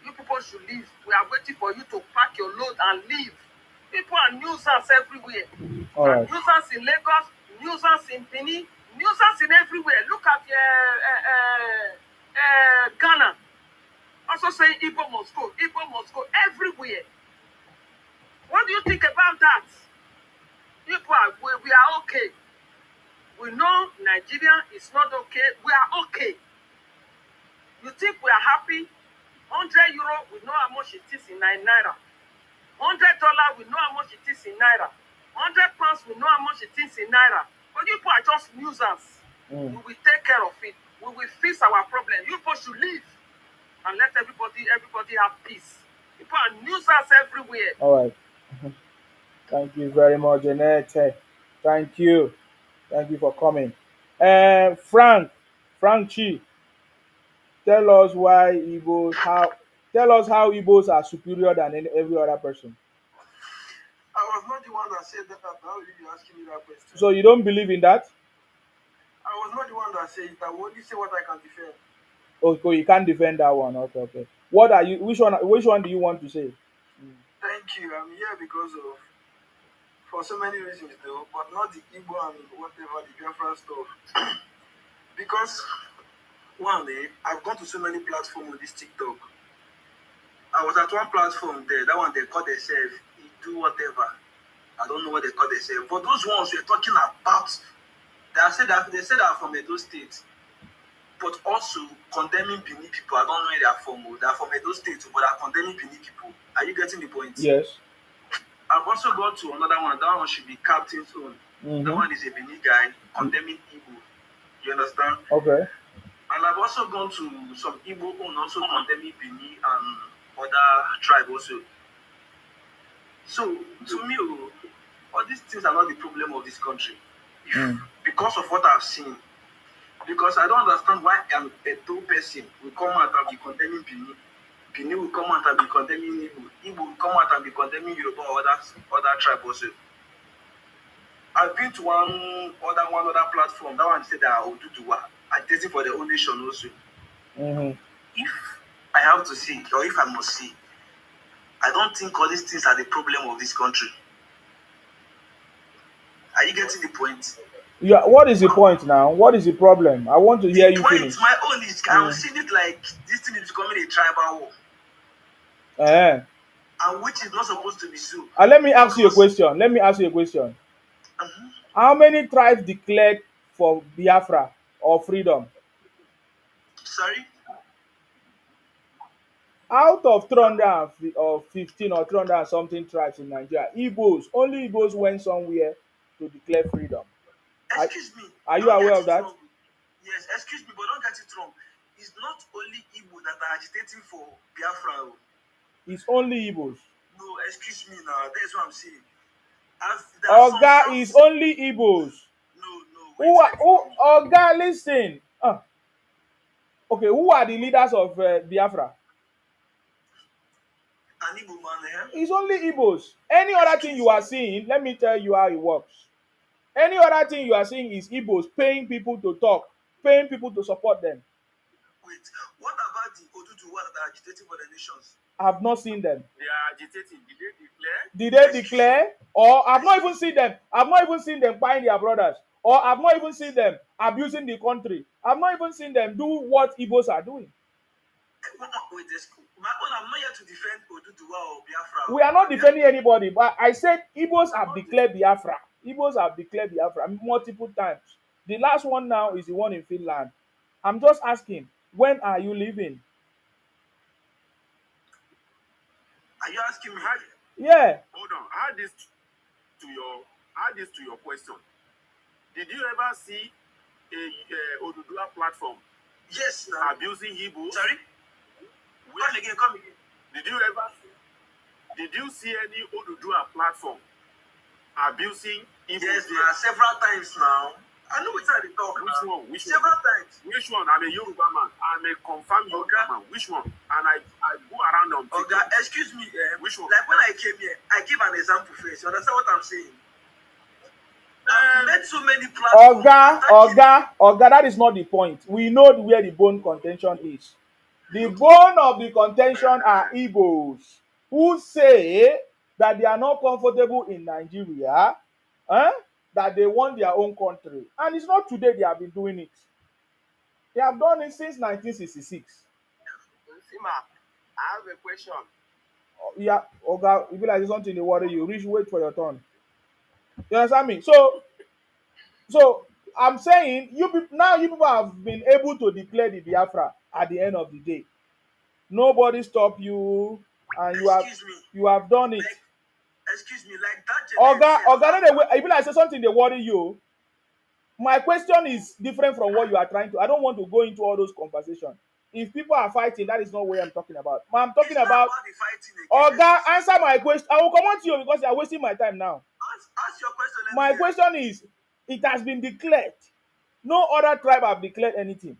You people should leave. We are waiting for you to pack your load and leave. People are nuisance everywhere. All right. Nuisance in Lagos, nuisance in Benin, nuisance in everywhere. Look at Ghana. Also saying Igbo must go everywhere. What do you think about that? People we are okay. We know Nigeria is not okay. We are okay. You think we are happy? €100, we know how much it is in Naira. $100, we know how much it is in Naira. £100, we know how much it is in Naira. But you people are just nuisance. We will take care of it. We will fix our problem. You people should leave and let everybody have peace. People are nuisance everywhere. All right. Thank you very much, Jeanette. Thank you. Thank you for coming. Frank Chi, tell us how Igbos are superior than every other person. I was not the one that said that. How will you be asking me that question? So you don't believe in that? I was not the one that said it. I will only say what I can defend. Okay, you can't defend that one. Okay. What are you? Which one do you want to say? Thank you. I'm here because of, for so many reasons though, but not the Igbo and whatever the Biafra stuff. Because one day I've gone to so many platforms with this TikTok. I was at one platform there. That one they call themselves do whatever. I don't know what they call themselves. But those ones we're talking about, they said they're from Edo State, but also condemning Benin people. I don't know where they are from. They're from Edo State, but they're condemning Benin people. Are you getting the point? Yes. I've also gone to another one. That one should be Captain's own. That one is a Benin guy condemning Igbo. You understand? Okay. And I've also gone to some Igbo own also condemning Benin and other tribe also. So, to me, all these things are not the problem of this country. Because of what I've seen. Because I don't understand why a Edo person will come out and be condemning Benin. Benin will come out and be condemning Igbo. Igbo will come out and be condemning Yoruba or other tribe also. I've been to one other platform. That one said that Oduduwa are testing for their own nation also. If I have to see, or if I must see, I don't think all these things are the problem of this country. Are you getting the point? Yeah. What is the point now? What is the problem? I want to hear you finish. My own is I'm seeing it like this thing is becoming a tribal war. and which is not supposed to be so. Let me ask you a question. How many tribes declared for Biafra or freedom? Sorry? Out of 315 or 300 and something tribes in Nigeria, only Igbos went somewhere to declare freedom. Excuse me. Are you aware of that? Wrong. Yes, excuse me, but don't get it wrong. It's not only Igbo that are agitating for Biafra. It's only Igbos. No, excuse me now. That's what I'm saying. Oga is only Igbos. No. Oga, listen. Okay, who are the leaders of Biafra? An Igbo man, It's only Igbos. Any other thing you are seeing, let me tell you how it works. Any other thing you are seeing is Igbos paying people to talk, paying people to support them. Wait, what about the Oduduwa that are agitating for the nations? I've not seen them. They are agitating. Did they declare? Did they declare? Or I've not even seen them. I've not even seen them buying their brothers. Or I've not even seen them abusing the country. I've not even seen them do what Igbos are doing. Wait, I'm not here to defend Oduduwa or Biafra. We are not defending anybody, but I said Igbos have declared Biafra. Igbos have declared Biafra multiple times. The last one now is the one in Finland. I'm just asking, when are you leaving? Are you asking me? Yeah. Hold on. Add this to your question. Did you ever see a Oduduwa platform? Yes, no. Abusing Igbo? Sorry? Come again. Did you see any Oduduwa platform abusing Igbo? Yes, several times now. I know which side they talk. Which one? Several times. Which one? I'm a Yoruba man. I'm a confirmed Yoruba man. Which one? And I go around on TikTok. Okay, excuse me. Which one? Like when I came here, I give an example first. You understand what I'm saying? I've met so many platforms. Oga, that is not the point. We know where the bone contention is. The bone of the contention are Igbos who say that they are not comfortable in Nigeria, that they want their own country. And it's not today they have been doing it. They have done it since 1966. Sima, I have a question. Yeah, Oga, if you like something they worry you, wait for your turn. You understand me? So I'm saying you people have been able to declare the Biafra at the end of the day. Nobody stop you, and you have done it. Excuse me, like that. Oga, if I say something they worry you. My question is different from what you are trying to. I don't want to go into all those conversations. If people are fighting, that is not what I'm talking about. I'm talking about. Oga, answer my question. I will come on to you because you are wasting my time now. Ask your question. My question is, it has been declared. No other tribe have declared anything.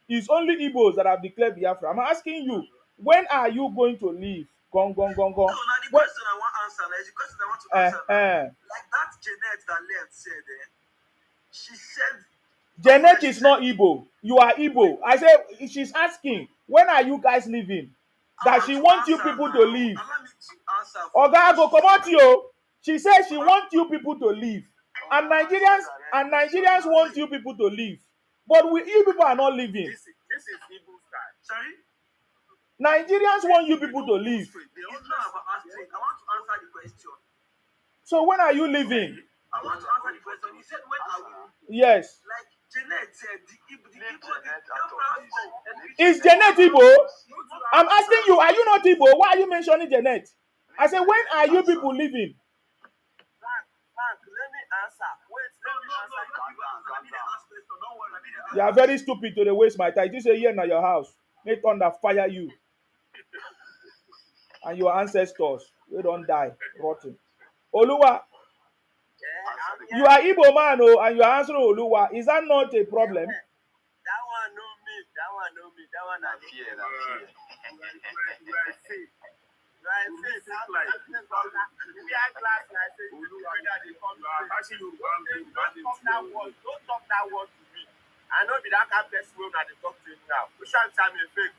It's only Igbos that have declared Biafra. I'm asking you, when are you going to leave? Gong. No, not the question I want to answer. It's the question I want to answer. Like that Janet that left said, she said... Janet is not Igbo. You are Igbo. I said, she's asking, when are you guys leaving? That she wants you people to leave. Oga, go come out to you. She said she wants you people to leave. And Nigerians want you people to leave. But you people are not leaving. This is Igbo style. Sorry? Nigerians want you people to leave. It's not about asking. I want to answer the question. So when are you leaving? I want to answer the question. You said when are we? Yes. Like Janet said, Is Janet Igbo? I'm asking you, are you not Igbo? Why are you mentioning Janet? I said, when are you people leaving? Frank, let me answer. Wait, let me answer. You are very stupid to waste my time. This is a year in your house. May thunder fire you. And your ancestors. They don't die rotten. Oluwa. You are Igbo man, and you are answering Oluwa. Is that not a problem? That one no me. That one I fear. Don't talk that word to me. I know be that kind of person when I talk to you now. We shall tell me fake.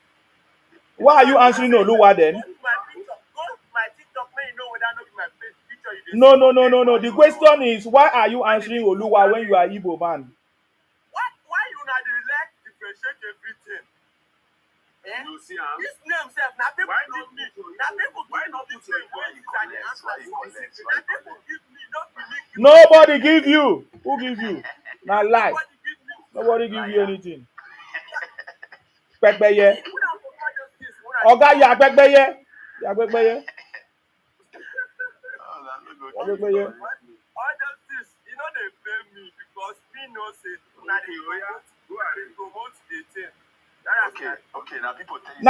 Why are you answering Oluwa then? Go to my TikTok, may you know whether or not my face picture you. No. The question is, why are you answering Oluwa when you are Igbo man? Why you not like differentiate everything? You see, this name self, now people give me. Now people why not put your collect? Why you collect? Nobody give you. Who give you? Now lie. Nobody give you anything. Pekbeye. Oga, ya pekbeye. Ya pekbeye. Oh, that no go Ya kill pekbeye. you. All those things, you know, they pay me because me know say na they promote the thing. Okay, now people tell you.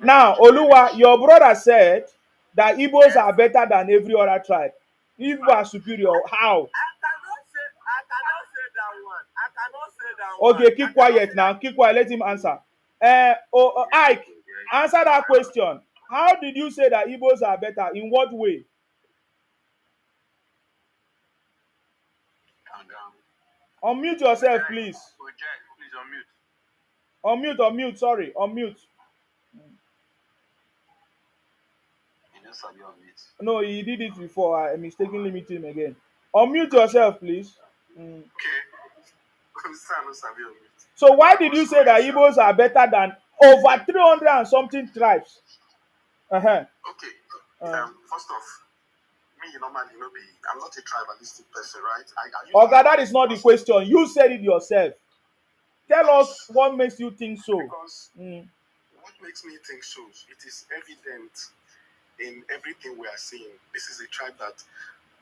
Now, Oluwa, your brother said that Igbos are better than every other tribe. Igbo are superior. How? I cannot say that one. I cannot say that one. Okay, keep quiet now. Keep quiet. Let him answer. Ike, answer that question. How did you say that Igbos are better? In what way? Unmute yourself, please. Please unmute. Unmute. Sorry, unmute. No, he did it before. I mistakenly mute him again. Unmute yourself, please. Okay. So why did you say that Igbos are better than over 300 and something tribes? Okay. First off, me normally I'm not a tribalistic person, right? Okay, that is not the question. You said it yourself. Tell us what makes you think so. Because what makes me think so? It is evident in everything we are seeing. This is a tribe that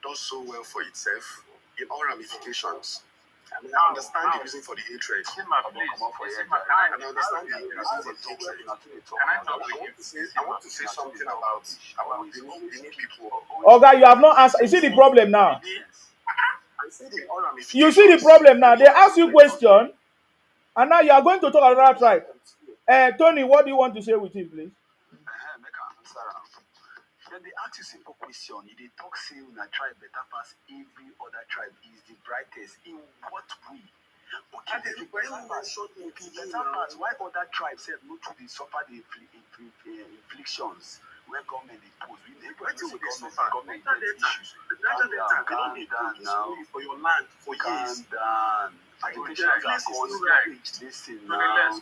does so well for itself in all ramifications. I mean, I understand the reason for the hatred. And I understand the reason for the hatred. I want to say something about the new people. Okay, you have not answered. You see the problem now? I said in all ramifications. You see the problem now? They ask you question, and now you are going to talk about that tribe. Tony, what do you want to say with it, please? Then they ask you simple question. They talk say una tribe better pass every other tribe is the brightest. In what way? Okay, the better part. Why other tribes said no to the suffer the inflictions when government impose? Government issues. Calm down now. For your land for years. Calm down. Agitations are constant. Listen now.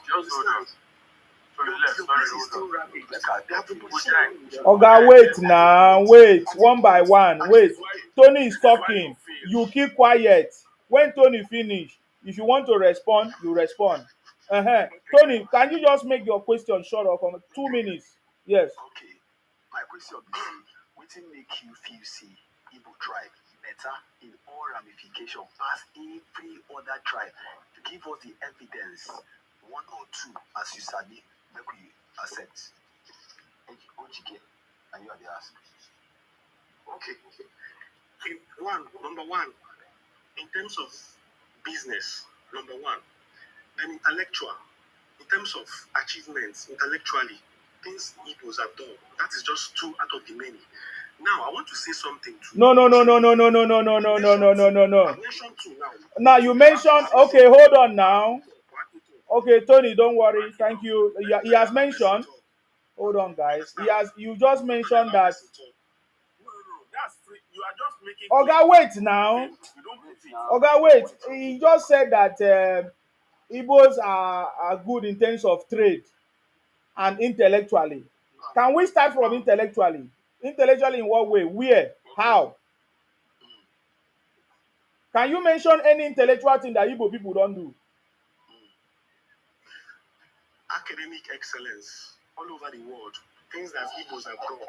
Okay, wait now. Wait. One by one. Wait. Tony is talking. You keep quiet. When Tony finish, if you want to respond, you respond. Tony, can you just make your question short of 2 minutes? Yes. Okay. My question is, what make you feel say Igbo tribe better in all ramifications as every other tribe? Give us the evidence, one or two, as you sabi, make we accept. OGK, and you are the ask. Okay. Number one, in terms of business, number one, then intellectual, in terms of achievements, intellectually, things Igbos have done. That is just two out of the many. Now, I want to say something to No. I mentioned two now. Now you mentioned. Okay, hold on now. Okay, Tony, don't worry. Thank you. He has mentioned. Hold on, guys. You just mentioned that. That's free. You are just making. Okay, wait now. Okay, wait. He just said that Igbos are good in terms of trade and intellectually. Can we start from intellectually? Intellectually in what way? Where? How? Can you mention any intellectual thing that Igbo people don't do? Academic excellence all over the world. Things that Igbos have done. The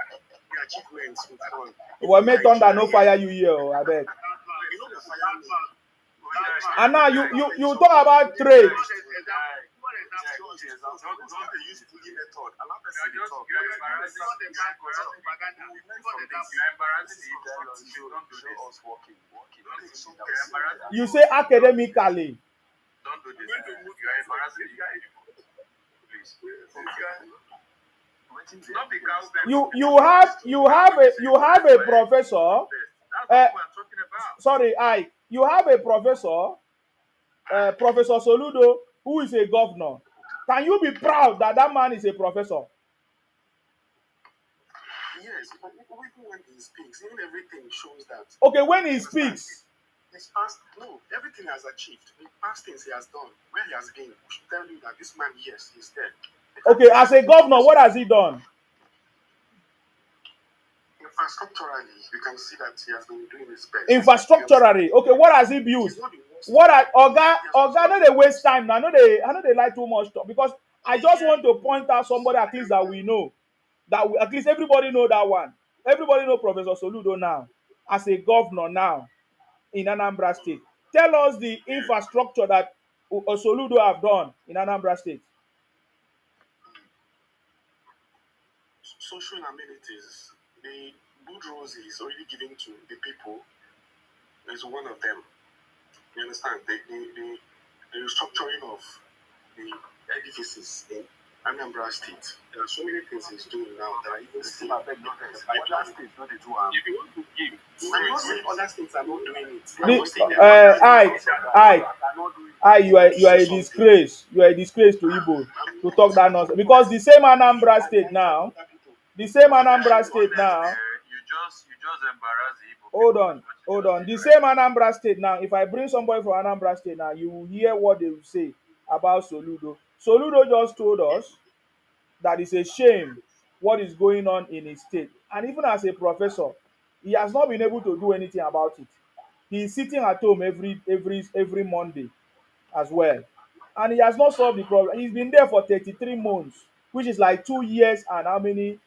achievements we've done. Well, may thunder no fire you here, I beg. You know the fire me. And now you talk about trade. You say academically. Don't do this. You are embarrassing. You have a professor. Sorry, you have a professor, Professor Soludo, who is a governor. Can you be proud that that man is a professor? Yes, but even when he speaks, even everything shows that. Okay, when he speaks. His past, no, everything he has achieved. The past things he has done, where he has been, should tell you that this man, yes, he's there. Okay, as a governor, what has he done? Infrastructurally, you can see that he has been doing his best. Infrastructurally, okay, what has he built? What are Oga? No, they waste time now. I know they like too much talk because I just want to point out somebody at least that we know, at least everybody know that one. Everybody know Professor Soludo now as a governor now in Anambra State. Tell us the infrastructure that Soludo have done in Anambra State. Social amenities, the good roads is already given to the people is one of them. You understand? The restructuring of the edifices in Anambra State. There are so many things he's doing now that are even still. Other states not do. If you want to give, I'm not saying other states are not doing it. You are a disgrace. You are a disgrace to Igbo to talk that nonsense. Because the same Anambra State now, You just embarrass the Igbo. Hold on. The same Anambra State now, if I bring somebody from Anambra State now, you will hear what they will say about Soludo. Soludo just told us that it's a shame what is going on in his state. And even as a professor, he has not been able to do anything about it. He's sitting at home every Monday as well. And he has not solved the problem. He's been there for 33 months, which is like 2 years and how many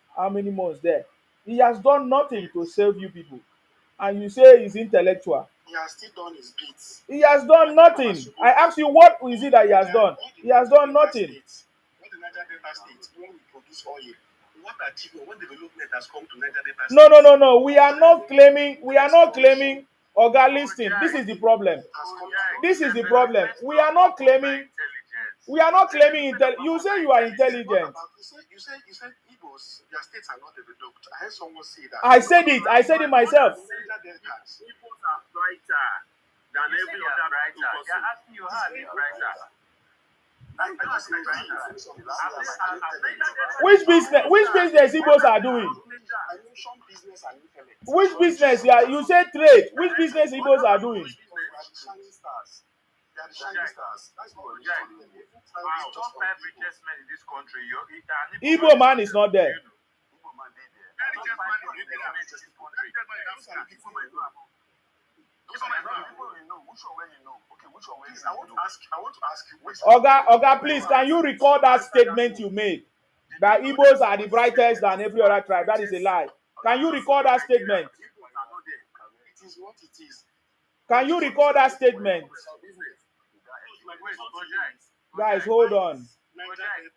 months there. He has done nothing to save you people. And you say he's intellectual. He has still done his bits. He has done nothing. I asked you, what is it that he has done? He has done nothing. What the Niger Delta State, when we produce oil, what achievement, what development has come to Niger Delta State? No. We are not claiming. Oga, listen, this is the problem. This is the problem. We are not claiming. You say you are intelligent. You said Igbos, their states are not developed. I heard someone say that. I said it myself. Igbos are brighter than every other brighter. They're asking you how are they brighter? Which business Igbos are doing? Which business? Yeah, you say trade. Which business Igbos are doing? Igbo man is not there. Oga, please, can you record that statement you made? That Igbos are the brightest than every other tribe. That is a lie. Can you record that statement? It is what it is. Can you record that statement? Guys, hold on.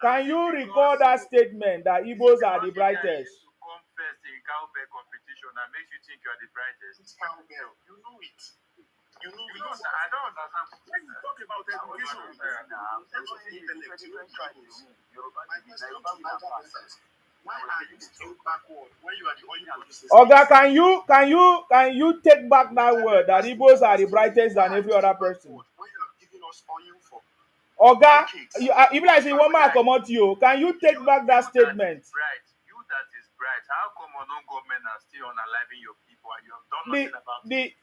Can you record that statement that Igbos are the brightest? Come first in cowbell competition and makes you think you are the brightest. It's cowbell. You know it. I don't understand. When you talk about education, why are you still backward when you are the oil producers? Oga, can you take back that word that Igbos are the brightest than every other person? When you are giving us oil for Oga, even like say one man come out to you, can you take back that statement? Bright. You that is bright. How come on government are still unaliving your people and you have done nothing about it?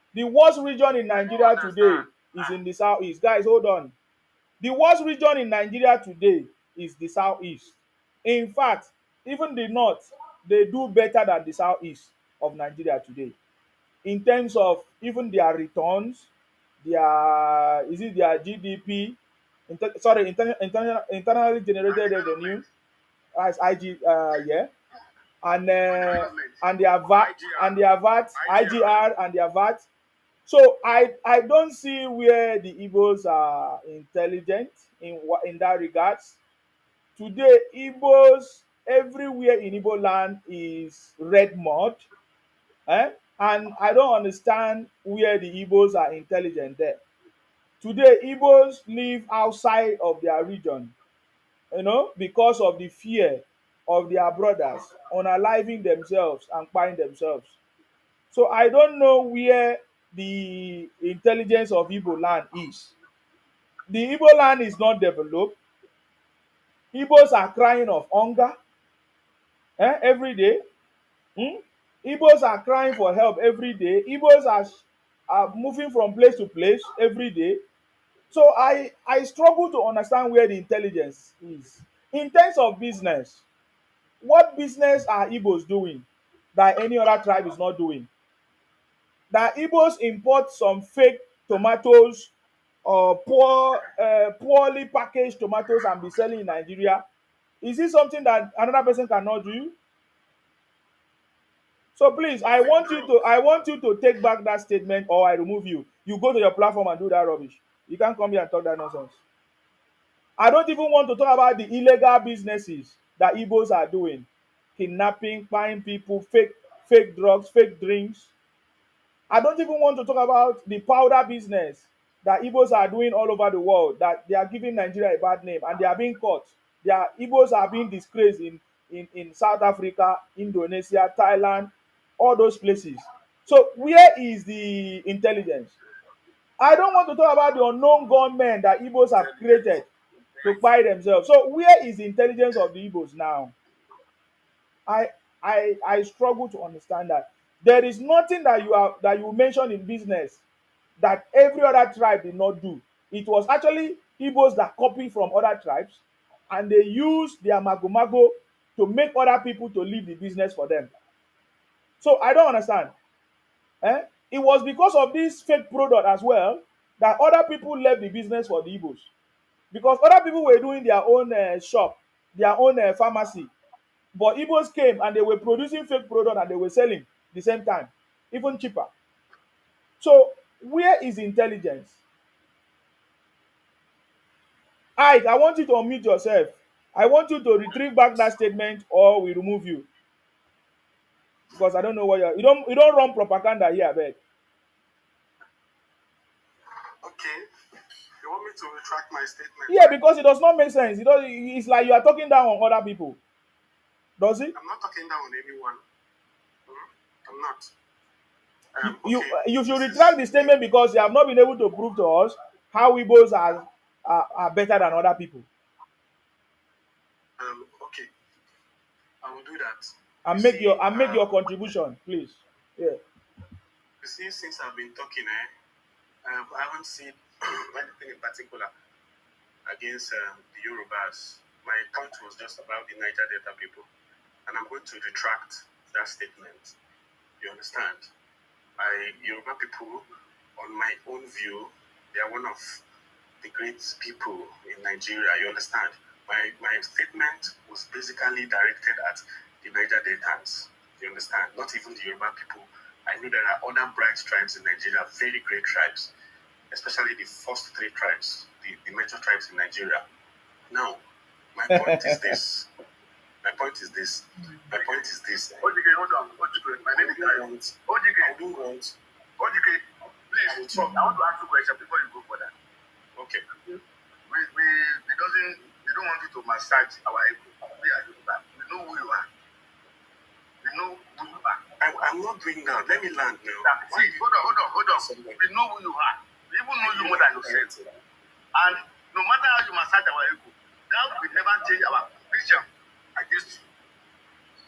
The worst region in Nigeria today is in the southeast. Guys, hold on. The worst region in Nigeria today is the southeast. In fact, even the north, they do better than the southeast of Nigeria today. In terms of even their returns, their GDP, internally generated revenue, as IG, and their VAT, IGR, and their VAT. So I don't see where the Igbos are intelligent in that regards. Today, Igbos everywhere in Igbo land is red mud, and I don't understand where the Igbos are intelligent there. Today, Igbos live outside of their region, because of the fear of their brothers unaliving themselves and buying themselves. So I don't know where the intelligence of Igbo land is. The Igbo land is not developed. Igbos are crying of hunger every day. Igbos are crying for help every day. Igbos are moving from place to place every day. So I struggle to understand where the intelligence is. In terms of business, What business are Igbos doing that any other tribe is not doing? That Igbos import some fake tomatoes or poorly packaged tomatoes and be selling in Nigeria. Is this something that another person cannot do? So please, I want you to take back that statement or I remove you. You go to your platform and do that rubbish. You can't come here and talk that nonsense. I don't even want to talk about the illegal businesses that Igbos are doing. Kidnapping, buying people, fake drugs, fake drinks. I don't even want to talk about the powder business that Igbos are doing all over the world, that they are giving Nigeria a bad name and they are being caught. Igbos are being disgraced in South Africa, Indonesia, Thailand, all those places. So where is the intelligence? I don't want to talk about the unknown gunmen that Igbos have created to buy themselves. So where is the intelligence of the Igbos now? I I struggle to understand that. There is nothing that you mention in business that every other tribe did not do. It was actually Igbos that copied from other tribes and they use their mago to make other people to leave the business for them. So I don't understand. Eh? It was because of this fake product as well that other people left the business for the Igbos. Because other people were doing their own shop, their own pharmacy. But Igbos came and they were producing fake product and they were selling the same time, even cheaper. So where is intelligence? Ike, I want you to unmute yourself. I want you to retrieve back that statement or we remove you. Because I don't know what you don't run propaganda here, beg. Okay. You want me to retract my statement? Yeah, because it does not make sense. It's like you are talking down on other people. Does it? I'm not talking down on anyone. I'm not. You should retract the statement because you have not been able to prove to us how Igbos are better than other people. Okay. I will do that. And make your contribution, please. Yeah. You see, since I've been talking, I haven't seen anything in particular against the Yorubas. My point was just about the Niger Delta people, and I'm going to retract that statement. You understand? Yoruba people, on my own view, they are one of the great people in Nigeria. You understand? My statement was basically directed at the Niger Deltans. You understand? Not even the Yoruba people. I know there are other bright tribes in Nigeria, very great tribes, especially the first three tribes, the major tribes in Nigeria. Now, my point is this. My point is this. Ojike, hold on. Ojike, my name is Tayo. Ojike, please, I want to ask you a question before you go for that. Okay. We don't want you to massage our ego. We are Yoruba. We know who you are. I'm not doing that. Let me land now. See, hold on. We know who you are. We even know you more than yourself. And no matter how you massage our ego, that will never change our vision against you.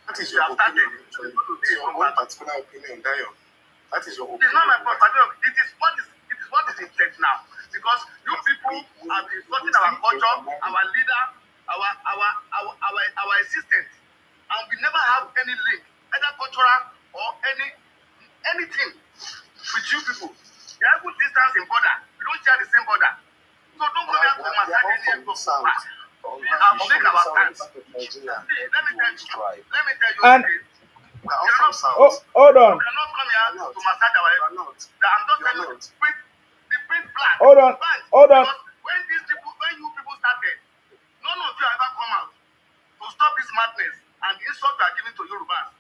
That is your opinion. It's your own particular opinion, Dayo. That is your opinion. It's not my particular. It is what is in church now. Because you people have been discussing our culture, our leader, our existence, and we never have any link, either cultural or anything with you people. We have good distance in border. We don't share the same border. So don't go there to massage any of us. Make our stance. Let me tell you. And hold on. You cannot come here to massage our ego. I'm just telling you, the print black. Hold on. Because when you people started, none of you ever come out to stop this madness and the insult you are giving to Yorubas.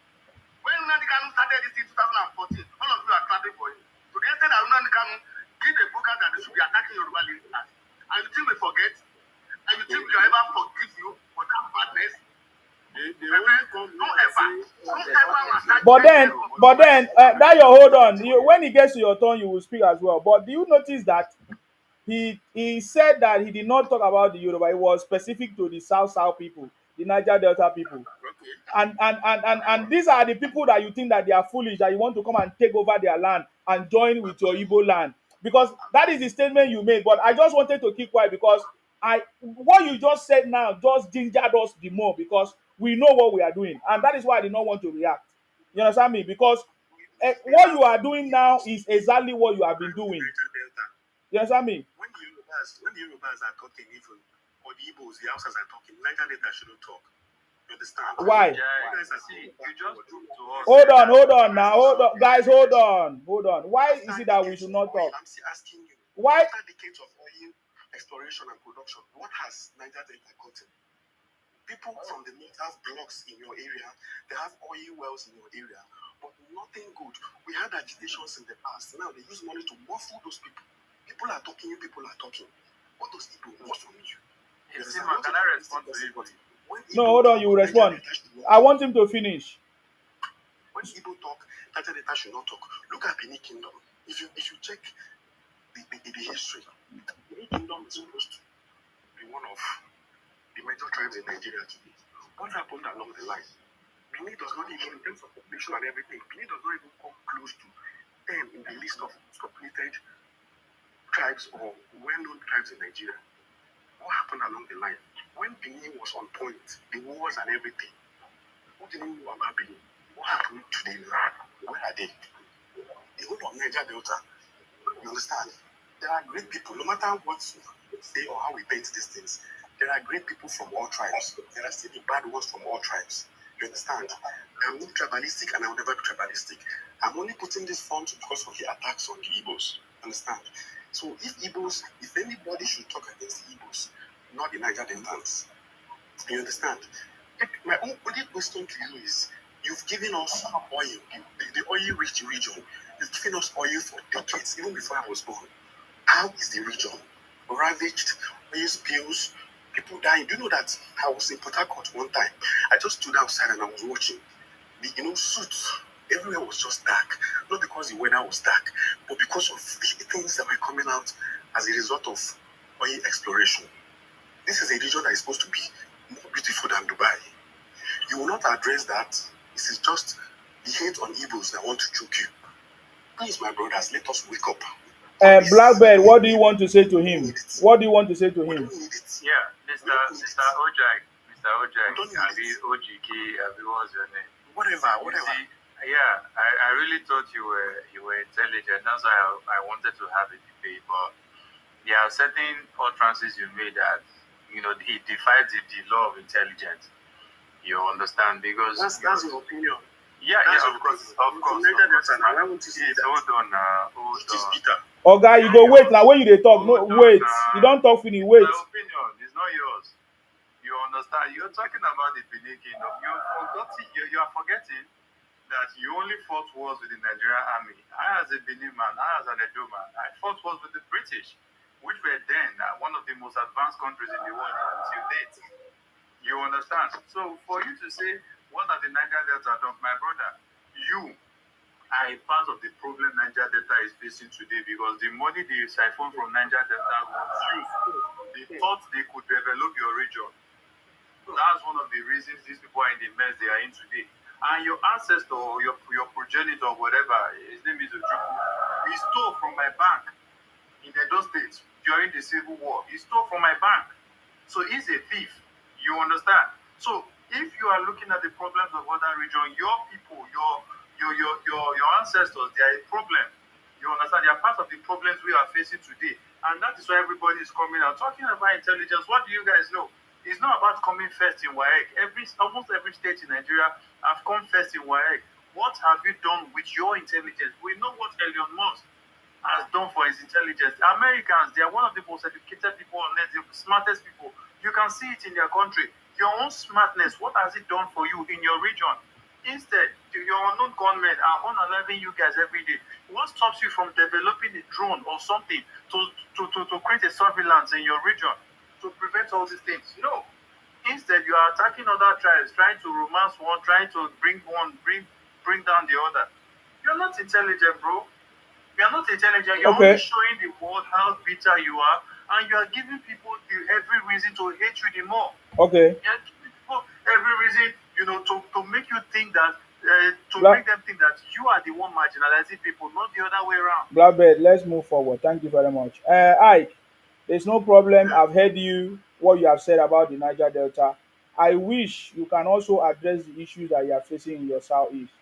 When Nnamdi Kanu started this in 2014, all of you are clapping for him. To the extent that Nnamdi Kanu give a book out that they should be attacking Yoruba listeners. And you think we forget? And you think we ever forgive you for that madness? But then, that you hold on. When he gets to your turn, you will speak as well. But do you notice that he said that he did not talk about the Yoruba? It was specific to the South people, the Niger Delta people. And these are the people that you think that they are foolish, that you want to come and take over their land and join with your Igbo land. Because that is the statement you made. But I just wanted to keep quiet because What you just said now just gingered us the more because we know what we are doing, and that is why I did not want to react. You understand me? Because what you are doing now is exactly what you have been doing. You understand me? When the Yorubas are talking, even or the Igbos, the Hausas are talking, Niger Delta shouldn't talk. You understand? Why? You guys are see, you just proved to us. Hold on now, guys, hold on. Why is it that we should not talk? I'm still asking you. Why? After decades of oil exploration and production, what has Niger Delta gotten? People from the north have blocks in your area, they have oil wells in your area, but nothing good. We had agitations in the past. Now they use money to muffle those people. People are talking, people are talking. What does Igbo want from you? Can I respond to Igbo? No, hold on, you will respond. I want him to finish. When Igbo talk, Niger Delta should not talk. Look at Benin Kingdom. If you check the history, Benin Kingdom is supposed to be one of the major tribes in Nigeria today. What happened along the line? Benin does not even, in terms of population and everything, Benin does not even come close to 10 in the list of populated tribes or well-known tribes in Nigeria. What happened along the line? When Benin was on point, the wars and everything, who didn't know about Benin? What happened today? Where are they? The whole of Niger Delta, you understand? There are great people, no matter what we say or how we paint these things, there are great people from all tribes. There are still the bad ones from all tribes. You understand? I'm not tribalistic and I'll never be tribalistic. I'm only putting this front because of the attacks on the Igbos. Understand? So if anybody should talk against the Igbos, not the Niger Deltans. You understand? My only question to you is, you've given us oil, the oil-rich region. You've given us oil for decades, even before I was born. How is the region ravaged? Oil spills, people dying. Do you know that I was in Port Harcourt one time? I just stood outside and I was watching. The suits everywhere was just dark. Not because the weather was dark, but because of the things that were coming out as a result of oil exploration. This is a region that is supposed to be more beautiful than Dubai. You will not address that. This is just the hate on Igbos that want to choke you. Please, my brothers, let us wake up. Blackbird, what do you want to say to him? What do you want to say to him? Yeah, Mr. Ojai, Abi OGK, Abi what's your name? Whatever. See, yeah, I really thought you were intelligent. That's why I wanted to have a debate. But there are certain utterances you made that it defies the law of intelligence. You understand? Because that's your opinion. Yeah, of course. Why won't you say that? Hold on. It is bitter. Oh, guy, you go wait now. When you talk, no, wait. You don't talk finish. Wait. My opinion is not yours. You understand? You're talking about the Benin Kingdom. You are forgetting that you only fought wars with the Nigerian army. I, as a Benin man, I, as an Edo man, I fought wars with the British, which were then one of the most advanced countries in the world until date. You understand? So for you to say, what are the Niger Delta done, my brother? You are a part of the problem Niger Delta is facing today because the money they siphon from Niger Delta was used. They thought they could develop your region. That's one of the reasons these people are in the mess they are in today. And your ancestor, or your progenitor, whatever, his name is Ojuku, he stole from my bank in Edo State during the Civil War. He stole from my bank. So he's a thief. You understand? So if you are looking at the problems of other regions, your people, your ancestors, they are a problem. You understand? They are part of the problems we are facing today. And that is why everybody is coming out. Talking about intelligence, what do you guys know? It's not about coming first in WAEC. Almost every state in Nigeria have come first in WAEC. What have you done with your intelligence? We know what Elon Musk has done for his intelligence. Americans, they are one of the most educated people on earth, the smartest people. You can see it in their country. Your own smartness, what has it done for you in your region? Instead, your unknown gunmen are unaliving you guys every day. What stops you from developing a drone or something to create a surveillance in your region to prevent all these things? No. Instead, you are attacking other tribes, trying to romance one, trying to bring down the other. You're not intelligent, bro. You're not intelligent. You're only showing the world how bitter you are, and you are giving people every reason to hate you the more. Okay. You're giving people every reason, to make you think that, make them think that you are the one marginalizing people, not the other way around. Blackbird, let's move forward. Thank you very much. Ike, There's no problem. I've heard you, what you have said about the Niger Delta. I wish you can also address the issues that you are facing in your southeast.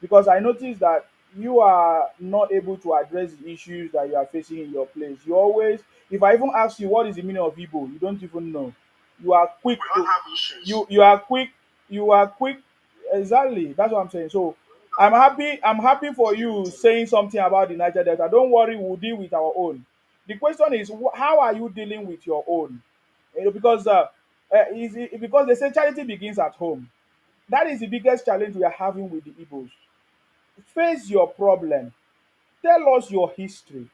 Because I noticed that you are not able to address the issues that you are facing in your place. You always, if I even ask you what is the meaning of Igbo, you don't even know. You are quick We all to have issues. you are quick. Exactly. That's what I'm saying. So I'm happy for you saying something about the Niger Delta. Don't worry, we'll deal with our own. The question is, how are you dealing with your own? Because because they say charity begins at home. That is the biggest challenge we are having with the Igbos. Face your problem. Tell us your history.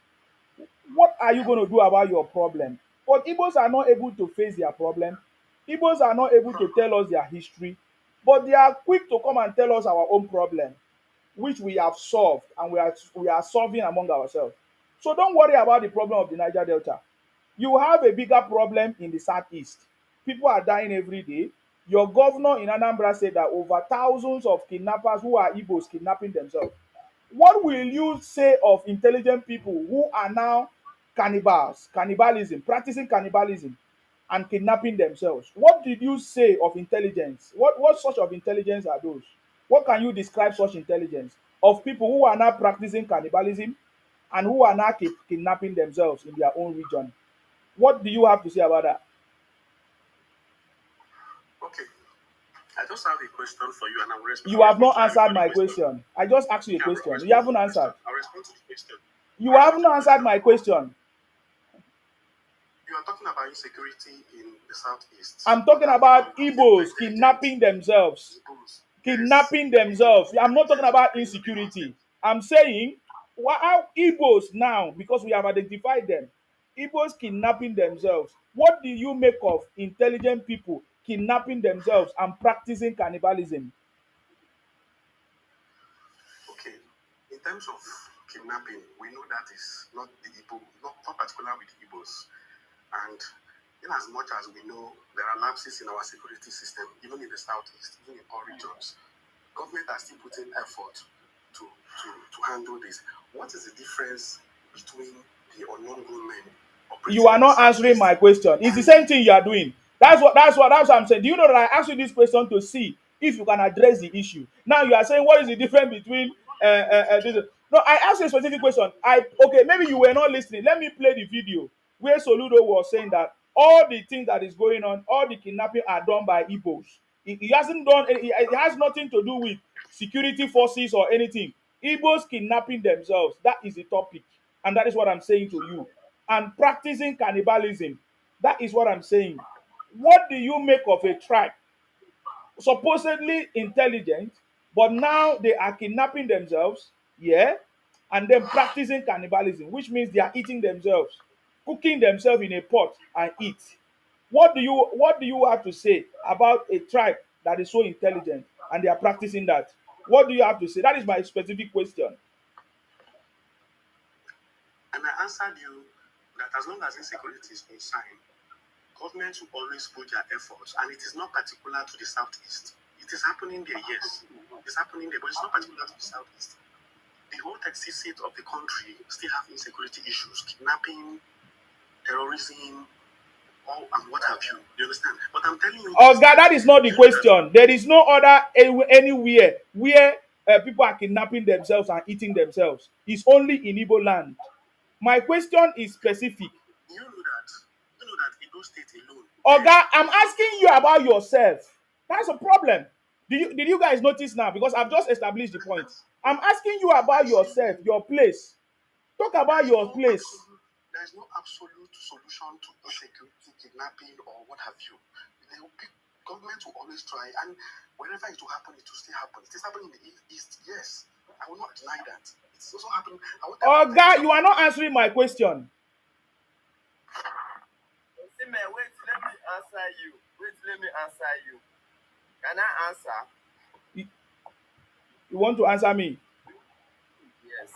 What are you going to do about your problem? But Igbos are not able to face their problem. Igbos are not able to tell us their history, but they are quick to come and tell us our own problem, which we have solved and we are solving among ourselves. So don't worry about the problem of the Niger Delta. You have a bigger problem in the southeast. People are dying every day. Your governor in Anambra said that over thousands of kidnappers who are Igbos kidnapping themselves. What will you say of intelligent people who are now cannibalism, practicing cannibalism and kidnapping themselves? What did you say of intelligence? What sort of intelligence are those? What can you describe such intelligence of people who are now practicing cannibalism and who are now kidnapping themselves in their own region? What do you have to say about that? Okay, I just have a question for you, and You I'll have respond not to you answered before the my question. question. I just asked you a Okay, question. You haven't answered. I'll respond to the question. You haven't answered my question. You are talking about insecurity in the southeast. I'm talking about Igbos kidnapping themselves. Igbos. Kidnapping themselves. I'm not talking about insecurity. I'm saying how Igbos now, because we have identified them, Igbos kidnapping themselves. What do you make of intelligent people kidnapping themselves and practicing cannibalism? Okay, in terms of kidnapping, we know that is not the Igbo, not particular with the Igbos. And in as much as we know there are lapses in our security system, even in the southeast, even in all regions, government are still putting effort to handle this. What is the difference between the unknown gunmen operating You are in the not answering southeast? my question. It's the same thing you are doing. That's what I'm saying. Do you know that I asked you this question to see if you can address the issue? Now you are saying what is the difference between this? No, I asked you a specific question. Okay, maybe you were not listening. Let me play the video where Soludo was saying that all the things that is going on, all the kidnapping are done by Igbos. It hasn't done. It has nothing to do with security forces or anything. Igbos kidnapping themselves. That is the topic, and that is what I'm saying to you. And practicing cannibalism. That is what I'm saying. What do you make of a tribe supposedly intelligent, but now they are kidnapping themselves, yeah, and then practicing cannibalism, which means they are eating themselves, cooking themselves in a pot and eat. What do you have to say about a tribe that is so intelligent and they are practicing that? What do you have to say? That is my specific question. And I answered you that as long as insecurity is concerned, government will always put their efforts, and it is not particular to the southeast. It is happening there, yes. It's happening there, but it's not particular to the southeast. The whole Texas state of the country still have insecurity issues, kidnapping, terrorism, and what have you. You understand? But I'm telling you, Oh God, that is not the question. There is no other anywhere where people are kidnapping themselves and eating themselves. It's only in Igbo land. My question is specific. you know that Edo State alone. Oh God, I'm asking you about yourself. That's a problem. Did you guys notice now? Because I've just established the point. I'm asking you about yourself, your place. Talk about your place. There is no absolute solution to insecurity, kidnapping, or what have you. Government will always try, and wherever it will happen, it will still happen. It is happening in the east, yes. I will not deny that. It's also happening. Oh God, you are not answering my question. Wait, let me answer you. Can I answer? You want to answer me? Yes.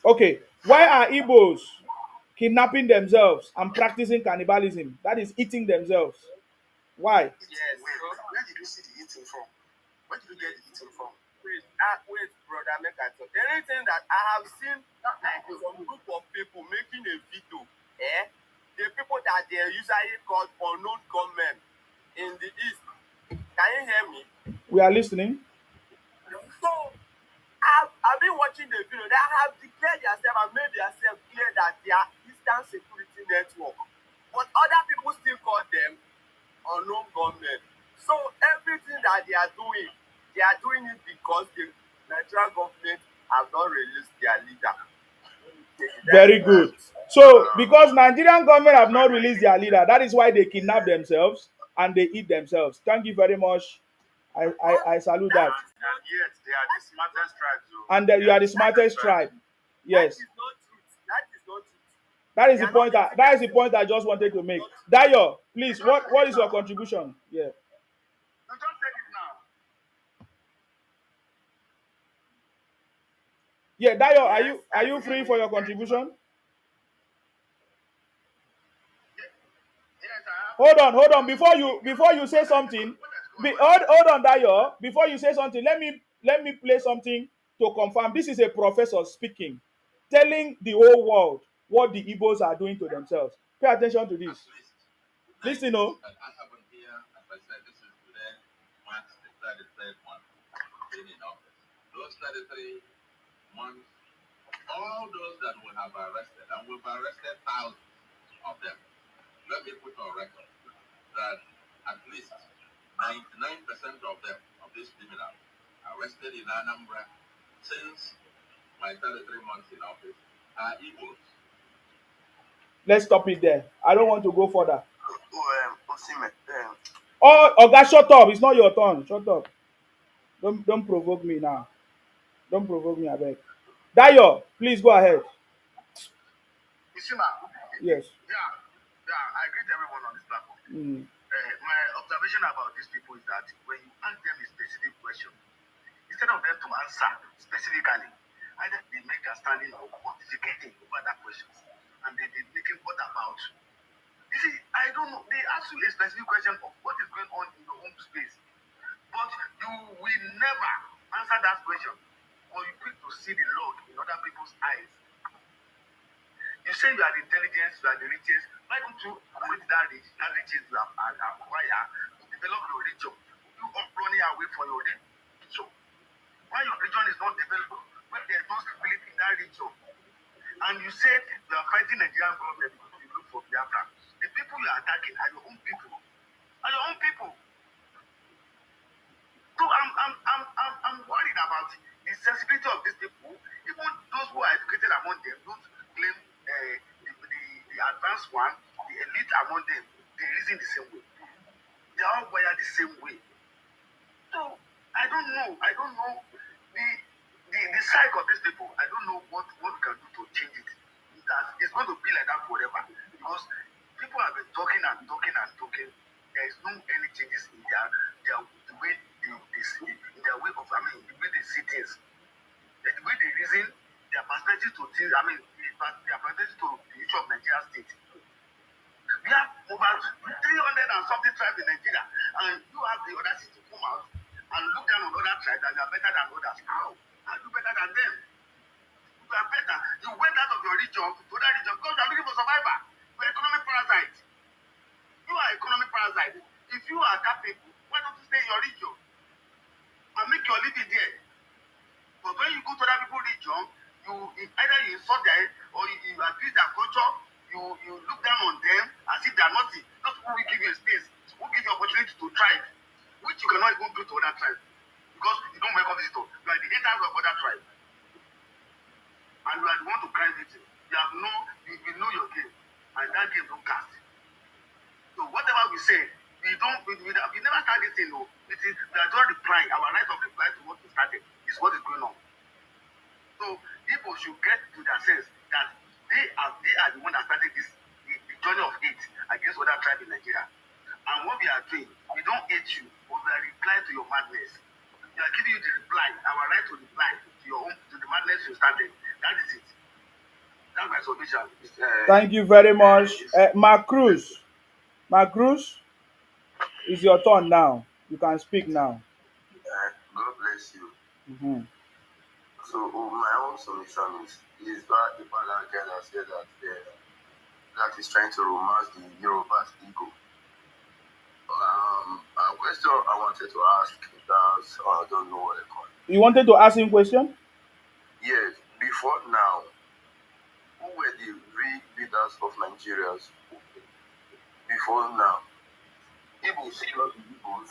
Okay. Why are Igbos kidnapping themselves and practicing cannibalism? That is eating themselves. Why? Yes. Where did you see the eating from? Where did you get the eating from? Wait, brother, make I talk. Anything that I have seen some group of people making a video the people that they usually call unknown gunmen in the east. Can you hear me? We are listening. So I've been watching the video. They have declared themselves and made themselves clear that they are Eastern Security Network. But other people still call them unknown gunmen. So everything that they are doing it because the Nigerian government have not released their leader. Very good. So because Nigerian government have not released their leader, that is why they kidnap themselves and they eat themselves. Thank you very much. I salute that. And yet they are the smartest tribes. And you are the smartest tribe. Yes. That is not truth. That is the point. That is the point I just wanted to make. Dayo, please, what is your contribution? Yeah. You just said it now. Yeah, Dayo, are you free for your contribution? Hold on. Before you say something, hold on, Dayo. Before you say something, let me play something to confirm. This is a professor speaking, telling the whole world what the Igbos are doing to themselves. Pay attention to this. Listen, oh. I have one here, as I said, this is today, March the 33rd month being in office. Those 33 months, all those that we have arrested, and we've arrested thousands of them. Let me put on record that at least 99% of them, of these criminals, arrested in Anambra since my 33 months in office, are Igbos. Let's stop it there. I don't want to go further. Oh, Oga, shut up. It's not your turn. Shut up. Don't provoke me now. Don't provoke me, I beg. Dayo, please go ahead. Isima. Yes. Yeah, I greet everyone on this platform. My observation about these people is that when you ask them a specific question, instead of them to answer specifically, either they make a standing or pontificating over that question, and they making what about. You see, I don't know. They ask you a specific question of what is going on in your home space, but you will never answer that question, or you quick to see the Lord in other people's eyes. You say you are the intelligence, you are the richest. Why don't you create that riches you have acquired to develop your religion? You are running away from your religion. Why your religion is not developed, when there is no stability in that region, and you say you are fighting Nigerian government because you look for Biafra, the people you are attacking are your own people. So I'm worried about the sensibility of these people. Even those who are educated among them don't claim the advanced one, the elite among them, they reason the same way. They are all wired the same way. So I don't know the psyche of these people. I don't know what we can do to change it. It's going to be like that forever because people have been talking and talking and talking. There is no any changes in the way they see, in their way of, the way they see things, the way they reason, their perspective to things, their perspective to the issue of Nigeria state. We have over 300 and something tribes in Nigeria, and you have the audacity to come out and look down on other tribes that you are better than others. How? Are you better than them? You are better. You went out of your region to that region because you are looking for survivor. You are economic parasite. You are economic parasite. If you are capable, why don't you stay in your region and make your living there? But when you go to other people's region, either you insult them or you abuse their culture, you look down on them as if they are nothing. Those people will give you a space, will give you opportunity to thrive, which you cannot even do to other tribes because you don't welcome visitors. You are the haters of other tribes, and you are the one to cry victim. You know your game, and that game don't cast. So whatever we say, we never start this thing. No, we are just replying. Our right of reply to what we started is what is going on. So people should get to their sense that they are the one that started the journey of hate against other tribes in Nigeria. And what we are doing, we don't hate you, but we are replying to your madness. We are giving you the reply, our right to reply to the madness you started. That is it. That's my solution. Thank you very much. Mark Cruz, it's your turn now. You can speak now. God bless you. Mm-hmm. So my own solution is that the father can say that that is trying to romance the Yoruba's ego. A question I wanted to ask that I don't know what I call it. You wanted to ask him question? Yes, before now, who were the real leaders of Nigerians before now? Igbos, not the Igbos.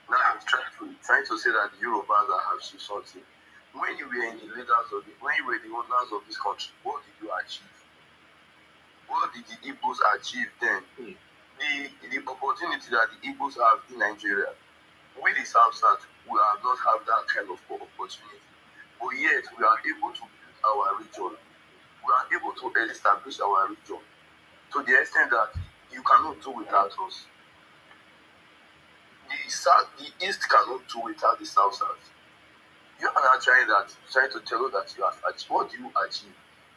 Now I'm trying to say that the Yorubas are actually something. When you were in the leaders of when you were the owners of this country, what did you achieve? What did the Igbos achieve then? The opportunity that the Igbos have in Nigeria, we the South, we have not have that kind of opportunity. But yet we are able to build our region. We are able to establish our region to the extent that you cannot do without us. The East cannot do without the South. You are not trying to tell us that you have achieved. What do you achieve?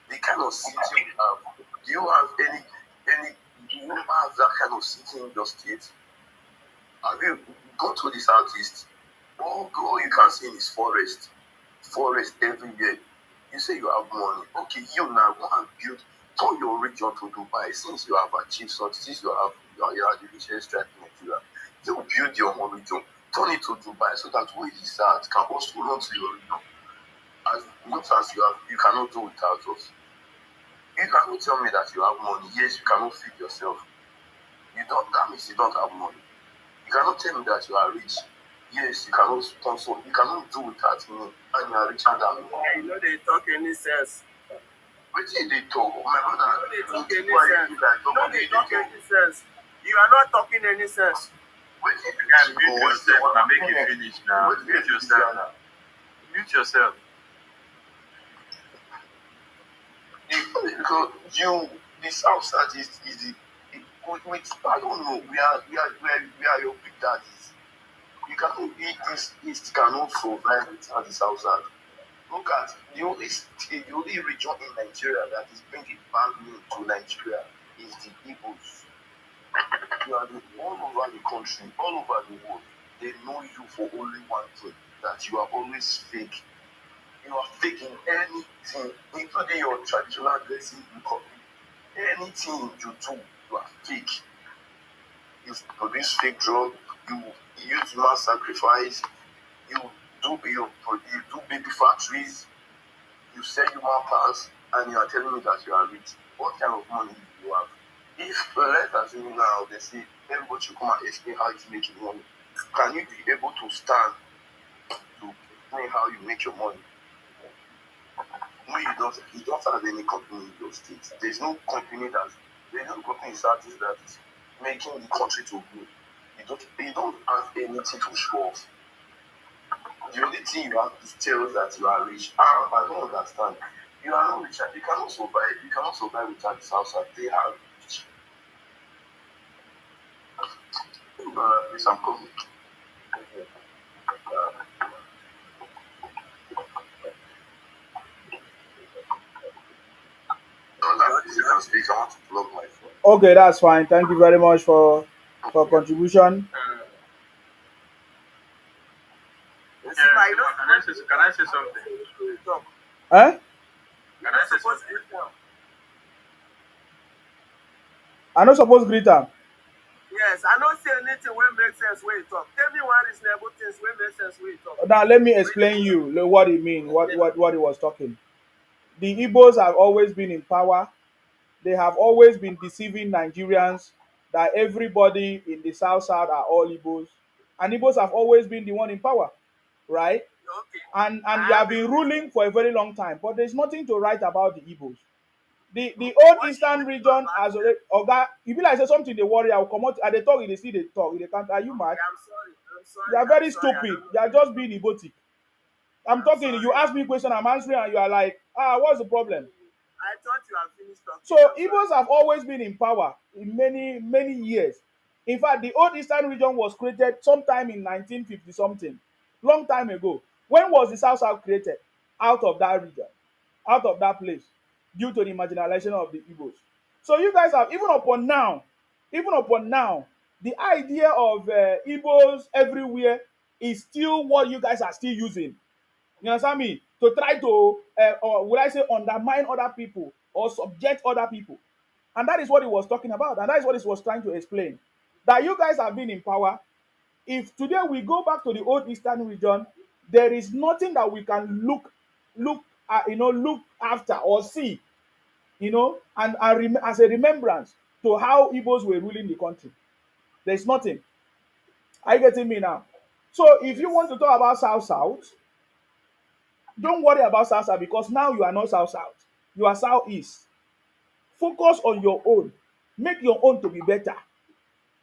The kind of city you have. Do you have any? Do you have that kind of city in your state? Have you gone to the Southeast? All you can see is forest everywhere. You say you have money. Okay, you now go and turn your region to Dubai. Since you have achieved something, since you are the richest tribe in Nigeria, you build your own region, turn it to Dubai so that we the South can also run to your region. As much as you cannot do without us. You cannot tell me that you have money. Yes, you cannot feed yourself. That means you don't have money. You cannot tell me that you are rich. Yes, you cannot sponsor. You cannot do without me, and you are richer than me. You know they talk any sense. What did they talk? My brother, they talk any sense. No, they talk any sense. You are not talking any sense. You mute yourself and make it finish now. Mute yourself now. Mute yourself. Because the South is the I don't know. We are your big daddies. You cannot be this East cannot survive without the South. Look at the only region in Nigeria that is bringing value to Nigeria is the Igbos. You are all over the country, all over the world. They know you for only one thing, that you are always fake. You are faking anything, including your traditional dressing, anything you do, you are fake. You produce fake drugs, you use mass sacrifice, you do baby factories, you sell human parts, and you are telling me that you are rich. What kind of money do you have? If let us say now they say everybody should come and explain how you make your money, can you be able to stand to explain how you make your money? No, you don't have any company in your state. There's no company in Southeast that is making the country to grow. You don't have anything to show off. The only thing you have is tell us that you are rich. I don't understand. You are not rich. You cannot survive. You cannot survive without the South. They are rich. Please, I'm coming. You can speak. I want to plug my phone. Okay, that's fine. Thank you very much for contribution. Can I say something? Eh? Can I say something? I no suppose greet am. Yes, I don't say anything wey make sense when you talk. Tell me one reasonable things wey make sense when you talk. Now let me explain you what it mean, what he was talking. The Igbos have always been in power. They have always been deceiving Nigerians that everybody in the South are all Igbos. And Igbos have always been the one in power, right? Okay. And they have been ruling for a very long time. But there's nothing to write about the Igbos. The old Eastern region has already Oga, if you like say something they worry, I will come out and they talk, they see they talk, they can't. Are you mad? I'm sorry. You are very stupid. You are just being egotic. I'm talking, you ask me a question, I'm answering, and you are like, what's the problem? I thought you had finished talking. So Igbos have always been in power in many, many years. In fact, the old Eastern region was created sometime in 1950 something, long time ago. When was the South created? Out of that region, out of that place, due to the marginalization of the Igbos. So you guys have, even upon now, the idea of Igbos everywhere is still what you guys are still using. You understand me? To try to, or would I say, undermine other people or subject other people. And that is what he was talking about. And that is what he was trying to explain. That you guys have been in power. If today we go back to the old eastern region, there is nothing that we can look at, look after or see, as a remembrance to how Igbos were ruling the country. There's nothing. Are you getting me now? So if you want to talk about South South, don't worry about South South because now you are not South South. You are Southeast. Focus on your own. Make your own to be better.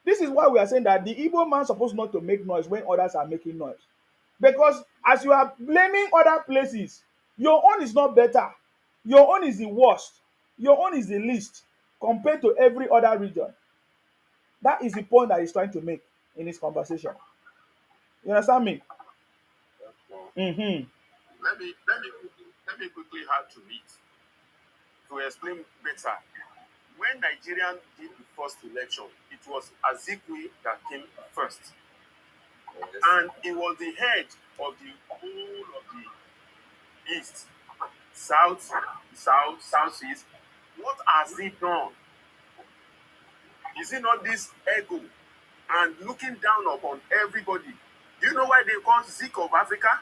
This is why we are saying that the Igbo man is supposed not to make noise when others are making noise. Because as you are blaming other places, your own is not better. Your own is the worst. Your own is the least compared to every other region. That is the point that he's trying to make in this conversation. You understand me? Mm-hmm. Let me quickly add to it to explain better. When Nigerian did the first election, it was Azikwe that came first. And he was the head of the whole of the East, Southeast. What has he done? Is it not this ego and looking down upon everybody? Do you know why they call Zik of Africa?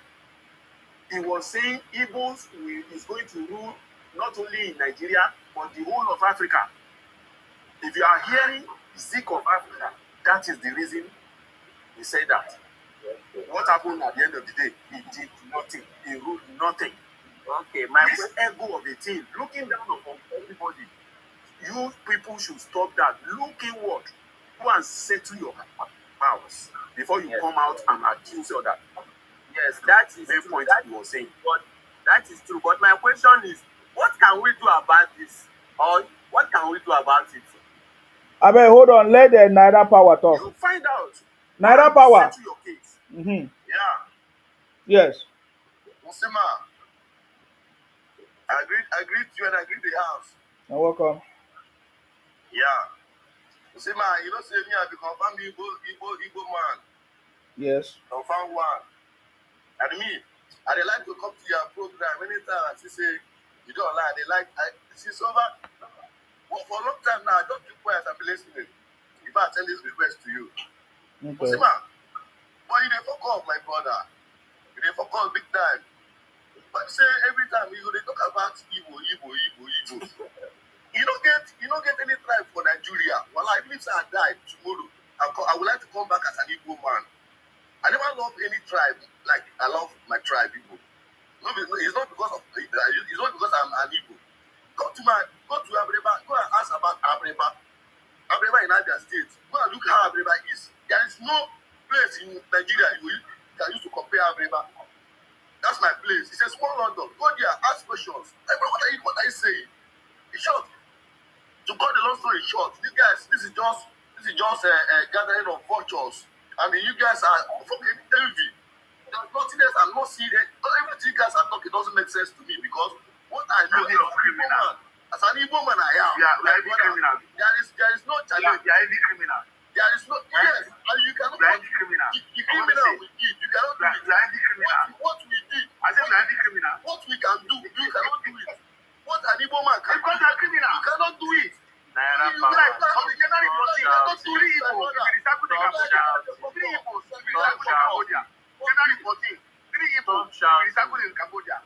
He was saying Igbos is going to rule not only in Nigeria, but the whole of Africa. If you are hearing Zik of Africa, that is the reason he said that. What happened at the end of the day? He did nothing. He ruled nothing. Okay, this ego of a team, looking down upon everybody. You people should stop that. Look inward. Go and settle your house before you come out and accuse others. Yes, that is the point you were saying. But that is true. But my question is, what can we do about this? Or what can we do about it? Abeg, hold on. Let the Naira Power talk. You find out. Naira Power. Settle your case. Mm-hmm. Yeah. Yes. Musima, I greet you and I greet the house. You're welcome. Yeah. Musima, you know, say me, I be confirmed Igbo man. Yes. Confirm one. And me, I dey like to come to your program anytime I see say you don't lie. They like, it's over. Well, for a long time now, I don't keep quiet and be listening. If I send this request to you. Okay. Musima, boy, you dey fuck off, my brother. You dey fuck off big time. But say every time you dey talk about Igbo. You don't get any tribe for Nigeria. Well, even if I die tomorrow, I would like to come back as an Igbo man. I never love any tribe like I love my tribe, Igbo. No, it's not because I'm an Igbo. Go to Abreba, go and ask about Abreba. Abreba in Abia State. Go and look how Abreba is. There is no place in Nigeria you can use to compare Abreba. That's my place. It's a small London. Go there, ask questions. What are you saying? In short, to cut the long story short, you guys, this is just a gathering of vultures. I mean, you guys are fucking envy. There's nothing else I'm not seeing. Everything you guys are talking doesn't make sense to me because what I know is as an Igbo man, I am. Criminal. There is no challenge. You are any criminal. There is no yes, and you cannot. You are any criminal. The criminal we did, you cannot do it. You are any criminal. What we did, I said you are any criminal. what we can do, you cannot do it. What an Igbo man can Because you are criminal. you cannot do it. Naira Power. Originally, you cannot do it. If you recycle the Cambodia, 3 Igbos will recycle the Cambodia. January 14, 3 Igbos will recycle in Cambodia.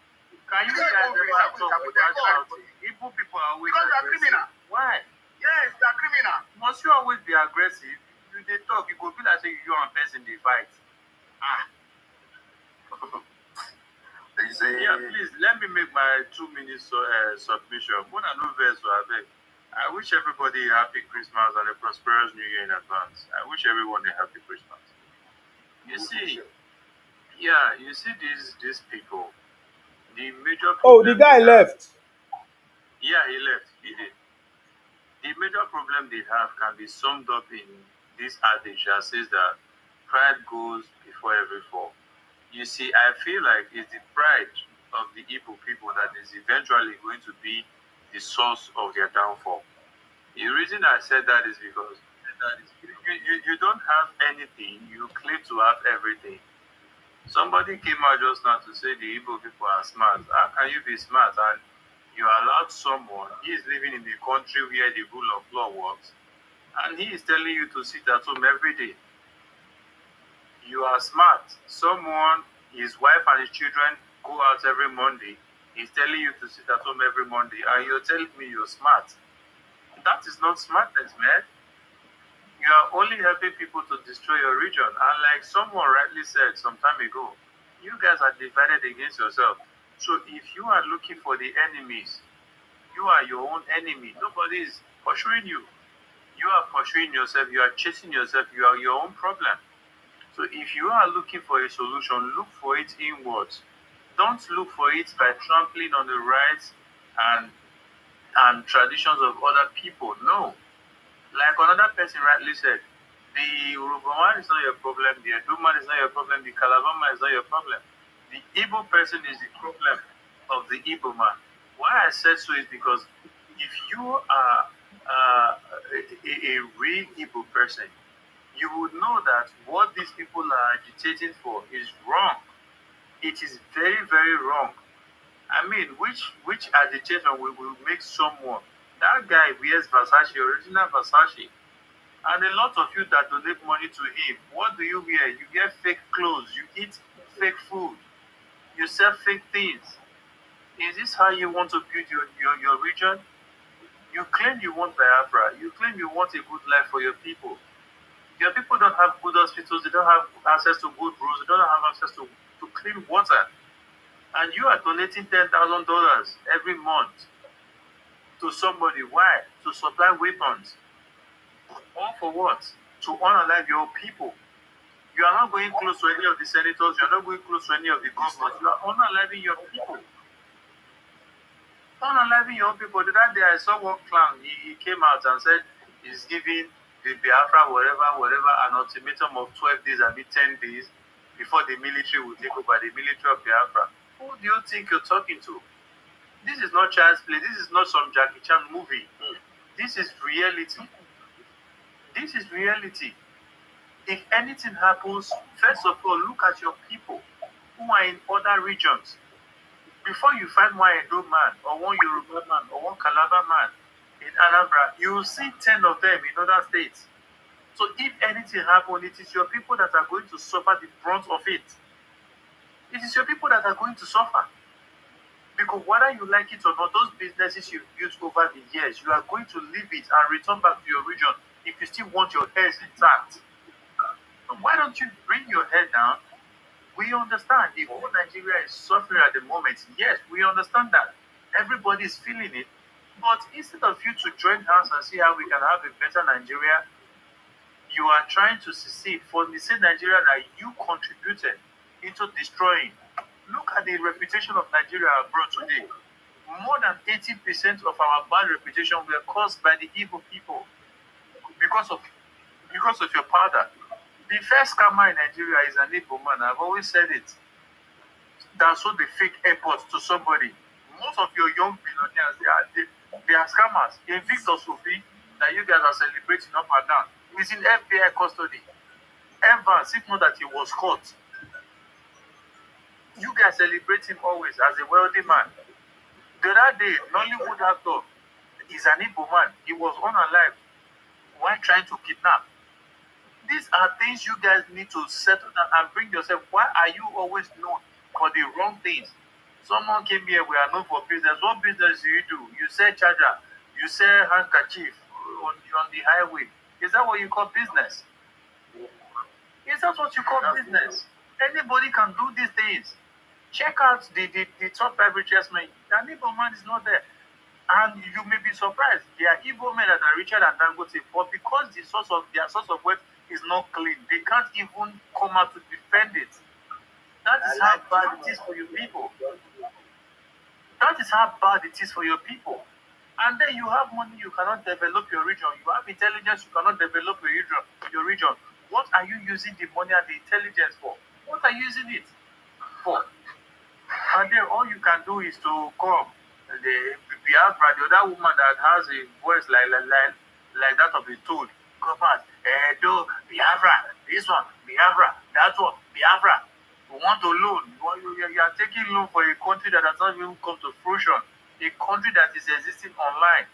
Can you guys ever talk about Igbo people are always Because you are aggressive? criminal. Why? Yes, you are criminal. Must you always be aggressive? You dey talk, you go be like say you and person dey fight. They say, Yeah, please let me make my 2 minutes submission. When I know verse, so I wish everybody a happy Christmas and a prosperous New Year in advance. I wish everyone a happy Christmas. You see, you see these people. The major Oh, the guy left. Yeah, he left. He did. The major problem they have can be summed up in this adage that says that pride goes before every fall. You see, I feel like it's the pride of the Igbo people that is eventually going to be the source of their downfall. The reason I said that is because you don't have anything, you claim to have everything. Somebody came out just now to say the Igbo people are smart. How can you be smart and You allowed someone, he is living in the country where the rule of law works, and he is telling you to sit at home every day. You are smart. Someone, his wife and his children go out every Monday. He's telling you to sit at home every Monday, and you're telling me you're smart. That is not smartness, man. You are only helping people to destroy your region. And like someone rightly said some time ago, you guys are divided against yourself. So if you are looking for the enemies, you are your own enemy. Nobody is pursuing you. You are pursuing yourself. You are chasing yourself. You are your own problem. So if you are looking for a solution, look for it inwards. Don't look for it by trampling on the rights and traditions of other people. No. Like another person rightly said, the Yoruba man is not your problem, the Edo man is not your problem, the Calabar man is not your problem. The Igbo person is the problem of the Igbo man. Why I said so is because if you are a real Igbo person, you would know that what these people are agitating for is wrong. It is very, very wrong. I mean, which agitation will make someone, that guy wears Versace, original Versace, and a lot of you that donate money to him, what do you wear? You get fake clothes, you eat fake food, you sell fake things. Is this how you want to build your region? You claim you want Biafra, you claim you want a good life for your people. Your people don't have good hospitals, they don't have access to good roads, they don't have access to clean water. And you are donating $10,000 every month to somebody. Why? To supply weapons. All for what? To unalive your people. You are not going close to any of the senators, you are not going close to any of the governors. You are unaliving your people. Unaliving your people. The other day I saw one clown, he came out and said he's giving the Biafra, whatever, an ultimatum of 12 days, I mean 10 days, before the military will take over, the military of Biafra. Who do you think you're talking to? This is not child's play. This is not some Jackie Chan movie. This is reality. This is reality. If anything happens, first of all, look at your people who are in other regions. Before you find one Edo man, or one Yoruba man, or one Calabar man in Anambra, you will see 10 of them in other states. So if anything happens, it is your people that are going to suffer the brunt of it. It is your people that are going to suffer. Because whether you like it or not, those businesses you've built over the years, you are going to leave it and return back to your region if you still want your heads intact. Why don't you bring your head down? We understand the whole Nigeria is suffering at the moment. Yes, we understand that. Everybody is feeling it. But instead of you to join hands and see how we can have a better Nigeria, you are trying to secede for the same Nigeria that you contributed into destroying. Look at the reputation of Nigeria abroad today. More than 80% of our bad reputation were caused by the Igbo people because of your powder. The first scammer in Nigeria is an Igbo man. I've always said it. That sold the fake airport to somebody. Most of your young billionaires, they are scammers. In Victor Sophie, that you guys are celebrating up and down, is in FBI custody. Evans, if not that he was caught. You guys celebrate him always as a wealthy man. The other day, Nollywood actor is an Igbo man. He was unalive while trying to kidnap. These are things you guys need to settle down and bring yourself. Why are you always known for the wrong things? Someone came here, we are known for business. What business do? You sell charger, you sell handkerchief on the highway. Is that what you call business? Is that what you call business? Anybody can do these things. Check out the top beverages man. The Igbo man is not there. And you may be surprised. There are Igbo men that are richer than Dangote, but because their source of wealth is not clean, they can't even come out to defend it. That is how bad it is for your people. That is how bad it is for your people. And then you have money, you cannot develop your region. You have intelligence, you cannot develop your region. What are you using the money and the intelligence for? What are you using it for? And then all you can do is to come. The Biafra, the other woman that has a voice like that of a toad, come out, do Biafra, this one, Biafra, that one, Biafra. You want to loan. You are taking loan for a country that has not even come to fruition. a country that is existing online.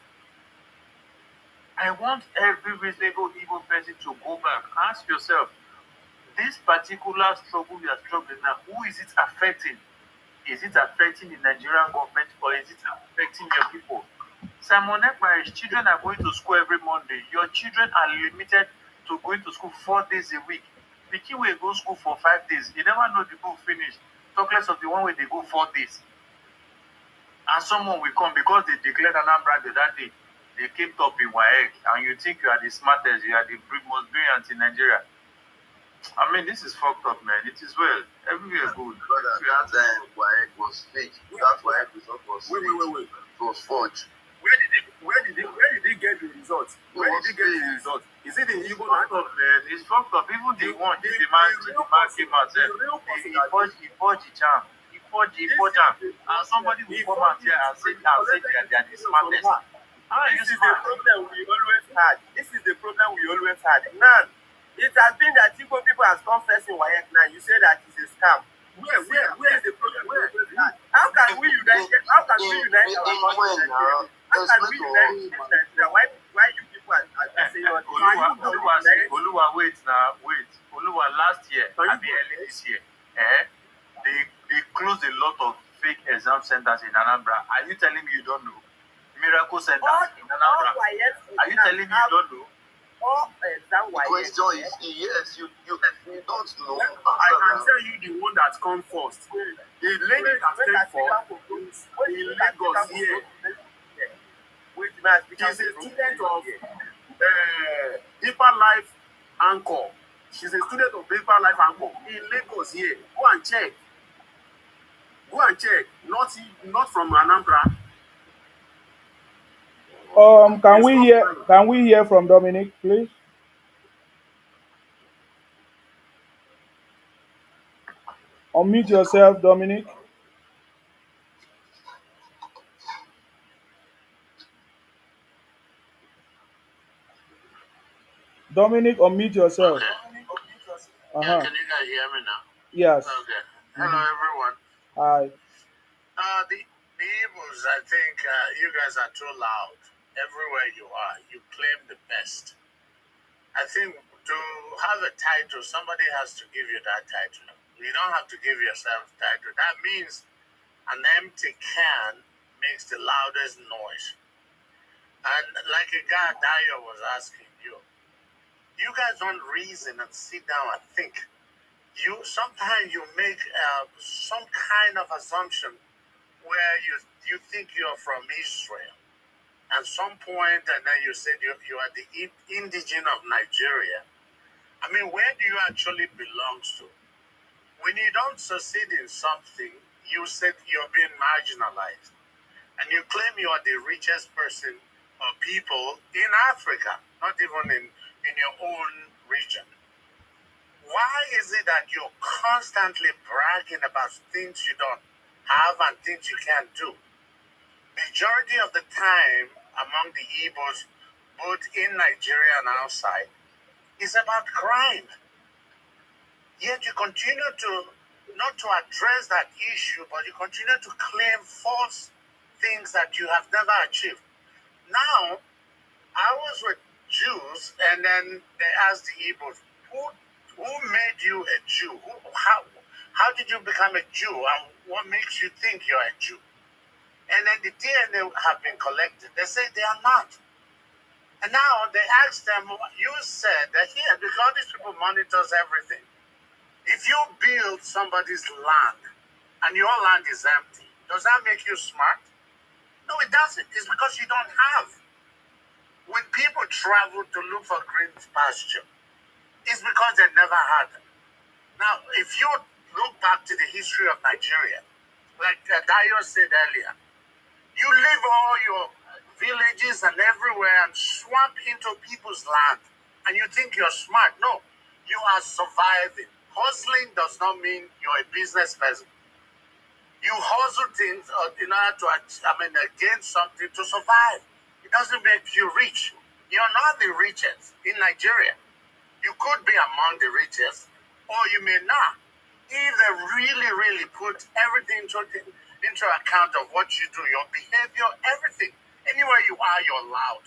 I want every reasonable Igbo person to go back. Ask yourself, this particular struggle we are struggling now, who is it affecting? Is it affecting the Nigerian government or is it affecting your people? Simon Ekpa's children are going to school every Monday. Your children are limited to going to school 4 days a week. Pikin will go school for 5 days. You never know the book finish. Talk less of the one where they go 4 days. And someone will come because they declared Anambra the other day. They came top in WAEC and you think you are the smartest, you are the most brilliant in Nigeria. I mean, this is fucked up, man. It is well. Everywhere good. Brother, that WAEC was fake. That WAEC result was fake. Wait. It was forged. Where did he get the results? Where did he get the results? Is it in Igbo language? Man, it's fucked up. Even the one, the man came out and he forged the charm. He forged charm. And somebody will come out here and say they are the smartest. This is the problem we always had. Now, it has been that Igbo people has confessed in WAEC now. You say that it's a scam. Where is the problem? How can we unite our country? How can we unite why you people are saying all this? Oluwa, wait. Oluwa, last year, at the early this year, they closed a lot of fake exam centers in Anambra. Are you telling me you don't know? Miracle centers in Anambra. Are you telling me you don't know? The question is, yes, you don't know. I can tell you the one that comes first. The lady that came first in Lagos here. She's a student of Deeper Life Anchor. She's a student of Deeper Life Anchor in Lagos here. Go and check. Not from Anambra. Can we hear from Dominic, please? Unmute yourself, Dominic. Dominic, unmute yourself. Okay. Yeah, can you guys hear me now? Yes. Okay. Hello, everyone. Hi. The Igbos, I think you guys are too loud. Everywhere you are, you claim the best. I think to have a title, somebody has to give you that title. You don't have to give yourself a title. That means an empty can makes the loudest noise. And like a guy Dio was asking you guys don't reason and sit down and think. Sometimes you make some kind of assumption where you think you're from Israel. At some point, and then you said you are the indigene of Nigeria. I mean, where do you actually belong to? When you don't succeed in something, you said you're being marginalized. And you claim you are the richest person or people in Africa, not even in your own region. Why is it that you're constantly bragging about things you don't have and things you can't do? Majority of the time among the Igbos, both in Nigeria and outside, is about crime. Yet you continue not to address that issue, but you continue to claim false things that you have never achieved. Now, I was with Jews, and then they asked the Igbos, who made you a Jew? How did you become a Jew, and what makes you think you're a Jew? And then the DNA have been collected. They say they are not. And now they ask them, you said that here, because these people monitors everything. If you build somebody's land and your land is empty, does that make you smart? No, it doesn't. It's because you don't have. When people travel to look for green pasture, it's because they never had them. Now, if you look back to the history of Nigeria, like Dio said earlier, you leave all your villages and everywhere and swamp into people's land, and you think you're smart. No, you are surviving. Hustling does not mean you're a business person. You hustle things in order to gain something to survive. It doesn't make you rich. You're not the richest in Nigeria. You could be among the richest, or you may not. If they really, really put everything into into account of what you do, your behavior, everything. Anywhere you are, you're loud.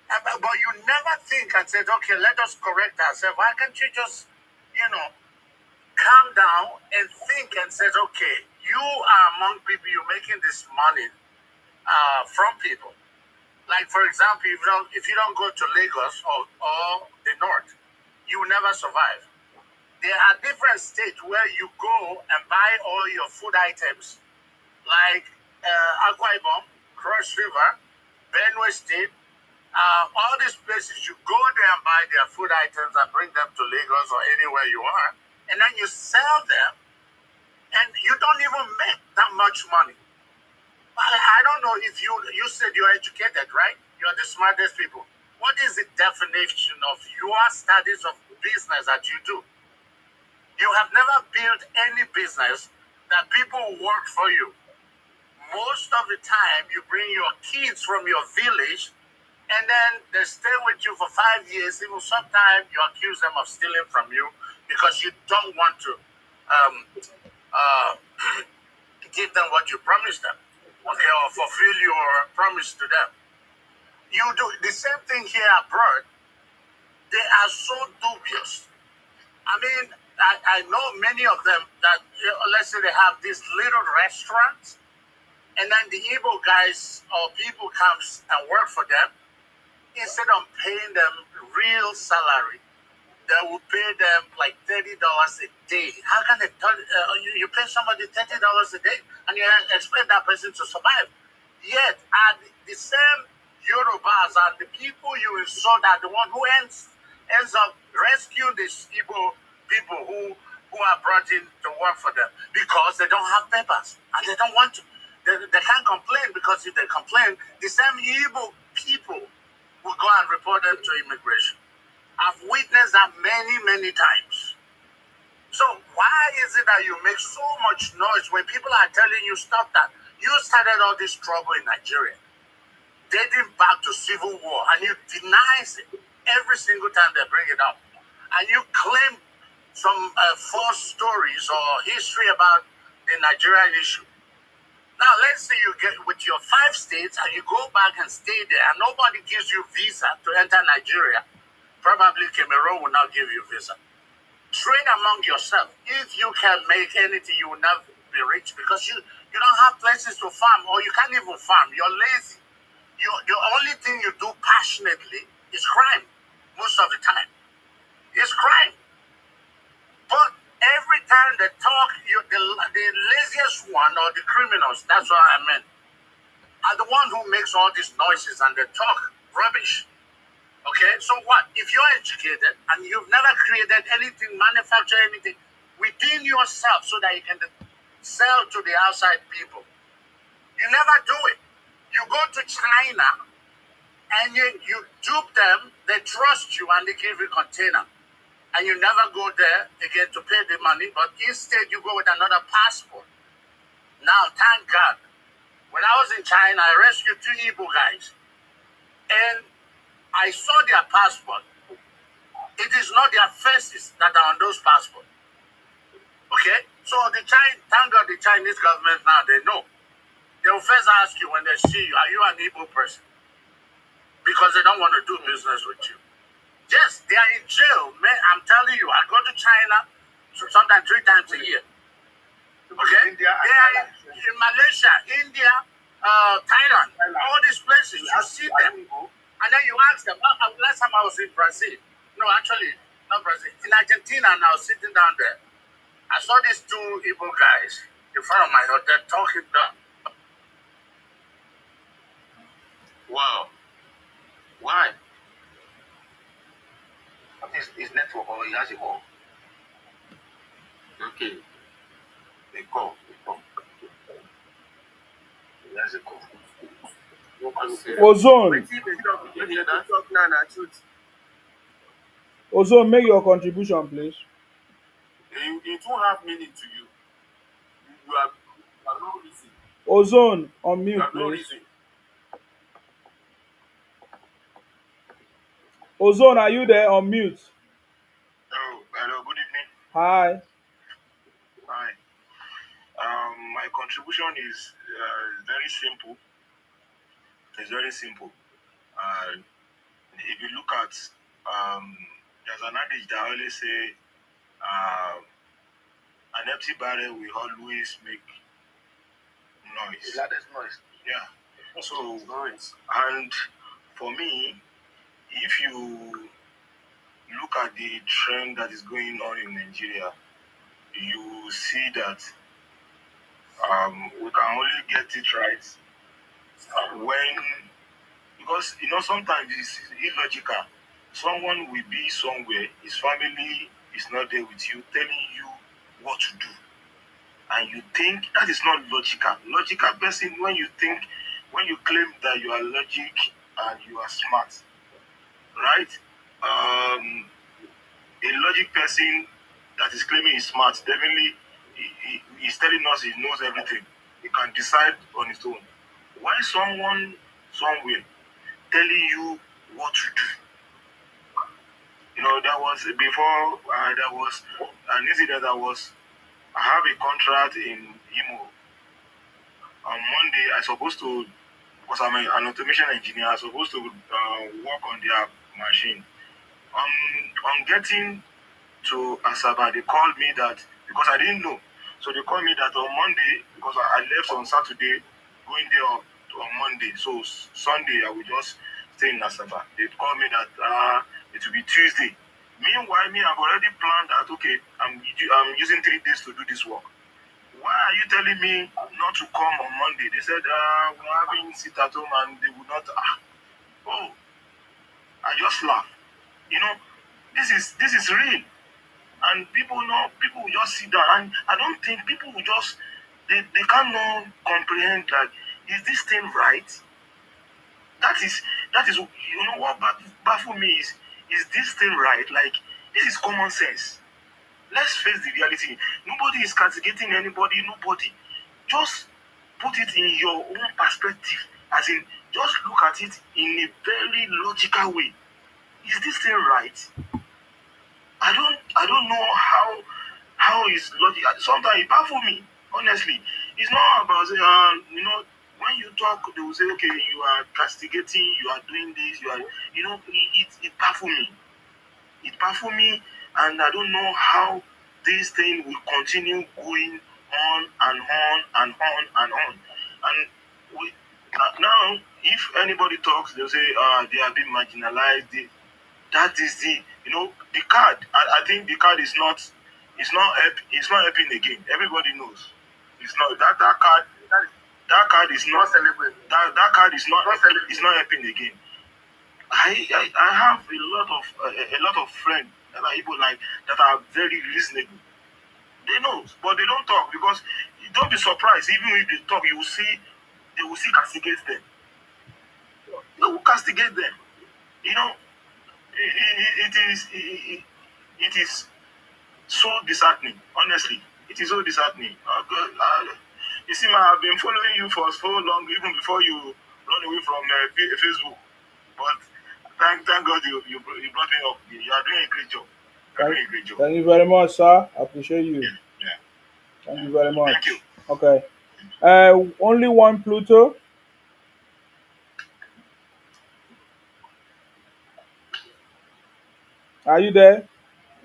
But you never think and said, okay, let us correct ourselves. Why can't you just, calm down and think and said, okay, you are among people, you're making this money from people. Like, for example, if you don't go to Lagos or the north, you will never survive. There are different states where you go and buy all your food items, like Akwa Ibom, Cross River, Benue State, all these places. You go there and buy their food items and bring them to Lagos or anywhere you are, and then you sell them, and you don't even make that much money. I don't know if you said you're educated, right? You're the smartest people. What is the definition of your studies of business that you do? You have never built any business that people work for you. Most of the time, you bring your kids from your village, and then they stay with you for 5 years. Even sometimes you accuse them of stealing from you because you don't want to give them what you promised them, okay, or fulfill your promise to them. You do the same thing here abroad. They are so dubious. I mean, I know many of them that, let's say they have these little restaurants, and then the Igbo guys or people comes and work for them. Instead of paying them real salary, they will pay them like $30 a day. How can you pay somebody $30 a day and you expect that person to survive? Yet, the same Yorubas are the people you insult are the one who ends up rescuing these Igbo people who are brought in to work for them because they don't have papers and they don't want to. They can't complain because if they complain, the same Igbo people will go and report them to immigration. I've witnessed that many, many times. So why is it that you make so much noise when people are telling you stop that? You started all this trouble in Nigeria, dating back to civil war, and you deny it every single time they bring it up. And you claim some false stories or history about the Nigerian issue. Now, let's say you get with your 5 states and you go back and stay there and nobody gives you visa to enter Nigeria. Probably Cameroon will not give you visa. Train among yourself. If you can make anything, you will not be rich because you don't have places to farm or you can't even farm. You're lazy. The only thing you do passionately is crime most of the time. It's crime. But every time they talk, the laziest one or the criminals, that's what I meant, are the one who makes all these noises and they talk rubbish. Okay, so what? If you're educated and you've never created anything, manufacture anything within yourself so that you can sell to the outside people, you never do it. You go to China and you dupe them, they trust you and they give you a container. And you never go there again to pay the money, but instead you go with another passport. Now, thank God, when I was in China, I rescued 2 Igbo guys. And I saw their passport. It is not their faces that are on those passports. Okay? So thank God the Chinese government now, they know. They will first ask you when they see you, are you an Igbo person? Because they don't want to do business with you. Yes, they are in jail. Man, I'm telling you, I go to China sometimes 3 times a year. Okay? They are in Malaysia, India, Thailand, all these places. You see them. And then you ask them, last time I was in Brazil. No, actually, not Brazil. In Argentina, and I was sitting down there. I saw these 2 Igbo guys in front of my hotel talking down. Wow. Why? His network or he has a call. Okay. They call. He has a call. Ozone. You hear that? Ozone, make your contribution, please. It won't have meaning to you. You have no reason. Ozone, on You mute, have no please. reason. Ozone, are you there? On mute. Hello, good evening. Hi. Hi. My my contribution is very simple. It's very simple. If you look at, there's an adage that always say, uh, an empty barrel will always make noise. The loudest noise. Yeah. So, and for me, if you look at the trend that is going on in Nigeria, you see that we can only get it right when, because sometimes it's illogical. Someone will be somewhere, his family is not there with you, telling you what to do, and you think that is not logical. Logical person, when you claim that you are logic and you are smart, right? A logic person that is claiming he's smart, definitely he's telling us he knows everything. He can decide on his own. Why someone somewhere telling you what to do? There was before, there was an incident I have a contract in Imo. On Monday, because I'm an automation engineer, I'm supposed to work on their machine. On getting to Asaba, they called me that, because I didn't know. So they called me that on Monday, because I left on Saturday, going there on Monday. So Sunday, I will just stay in Asaba. They called me that it will be Tuesday. Meanwhile, I've already planned that, okay, I'm using 3 days to do this work. Why are you telling me not to come on Monday? They said, we're having sit at home and they would not. Oh, I just laugh. This is real. And people will just sit down. And I don't think people will just, they cannot comprehend that, is this thing right? That is what baffles me is this thing right? Like, this is common sense. Let's face the reality. Nobody is castigating anybody, nobody. Just put it in your own perspective. As in, just look at it in a very logical way. Is this thing right? I don't know how is logical. Sometimes it baffles me, honestly. It's not about saying, when you talk, they will say, okay, you are castigating, you are doing this, it baffles me. It baffles me, and I don't know how this thing will continue going on and on and on and on. And now, if anybody talks, they'll say, they are being marginalized. That is the card. I think the card is not, it's not helping again. Everybody knows. It's not that card. That card is not celebrating. That card is not helping again. I have a lot of friends that are Igbo, like, that are very reasonable. They know, but they don't talk, because don't be surprised. Even if they talk, they will see castigate them. They will castigate them. It is so disheartening. Honestly, it is so disheartening. You see, I've been following you for so long, even before you run away from Facebook. But thank God you brought me up. You are doing a great job. Thank you very much, sir. I appreciate you. Yeah. Thank you very much. Thank you. Okay. Only one Pluto. Are you there?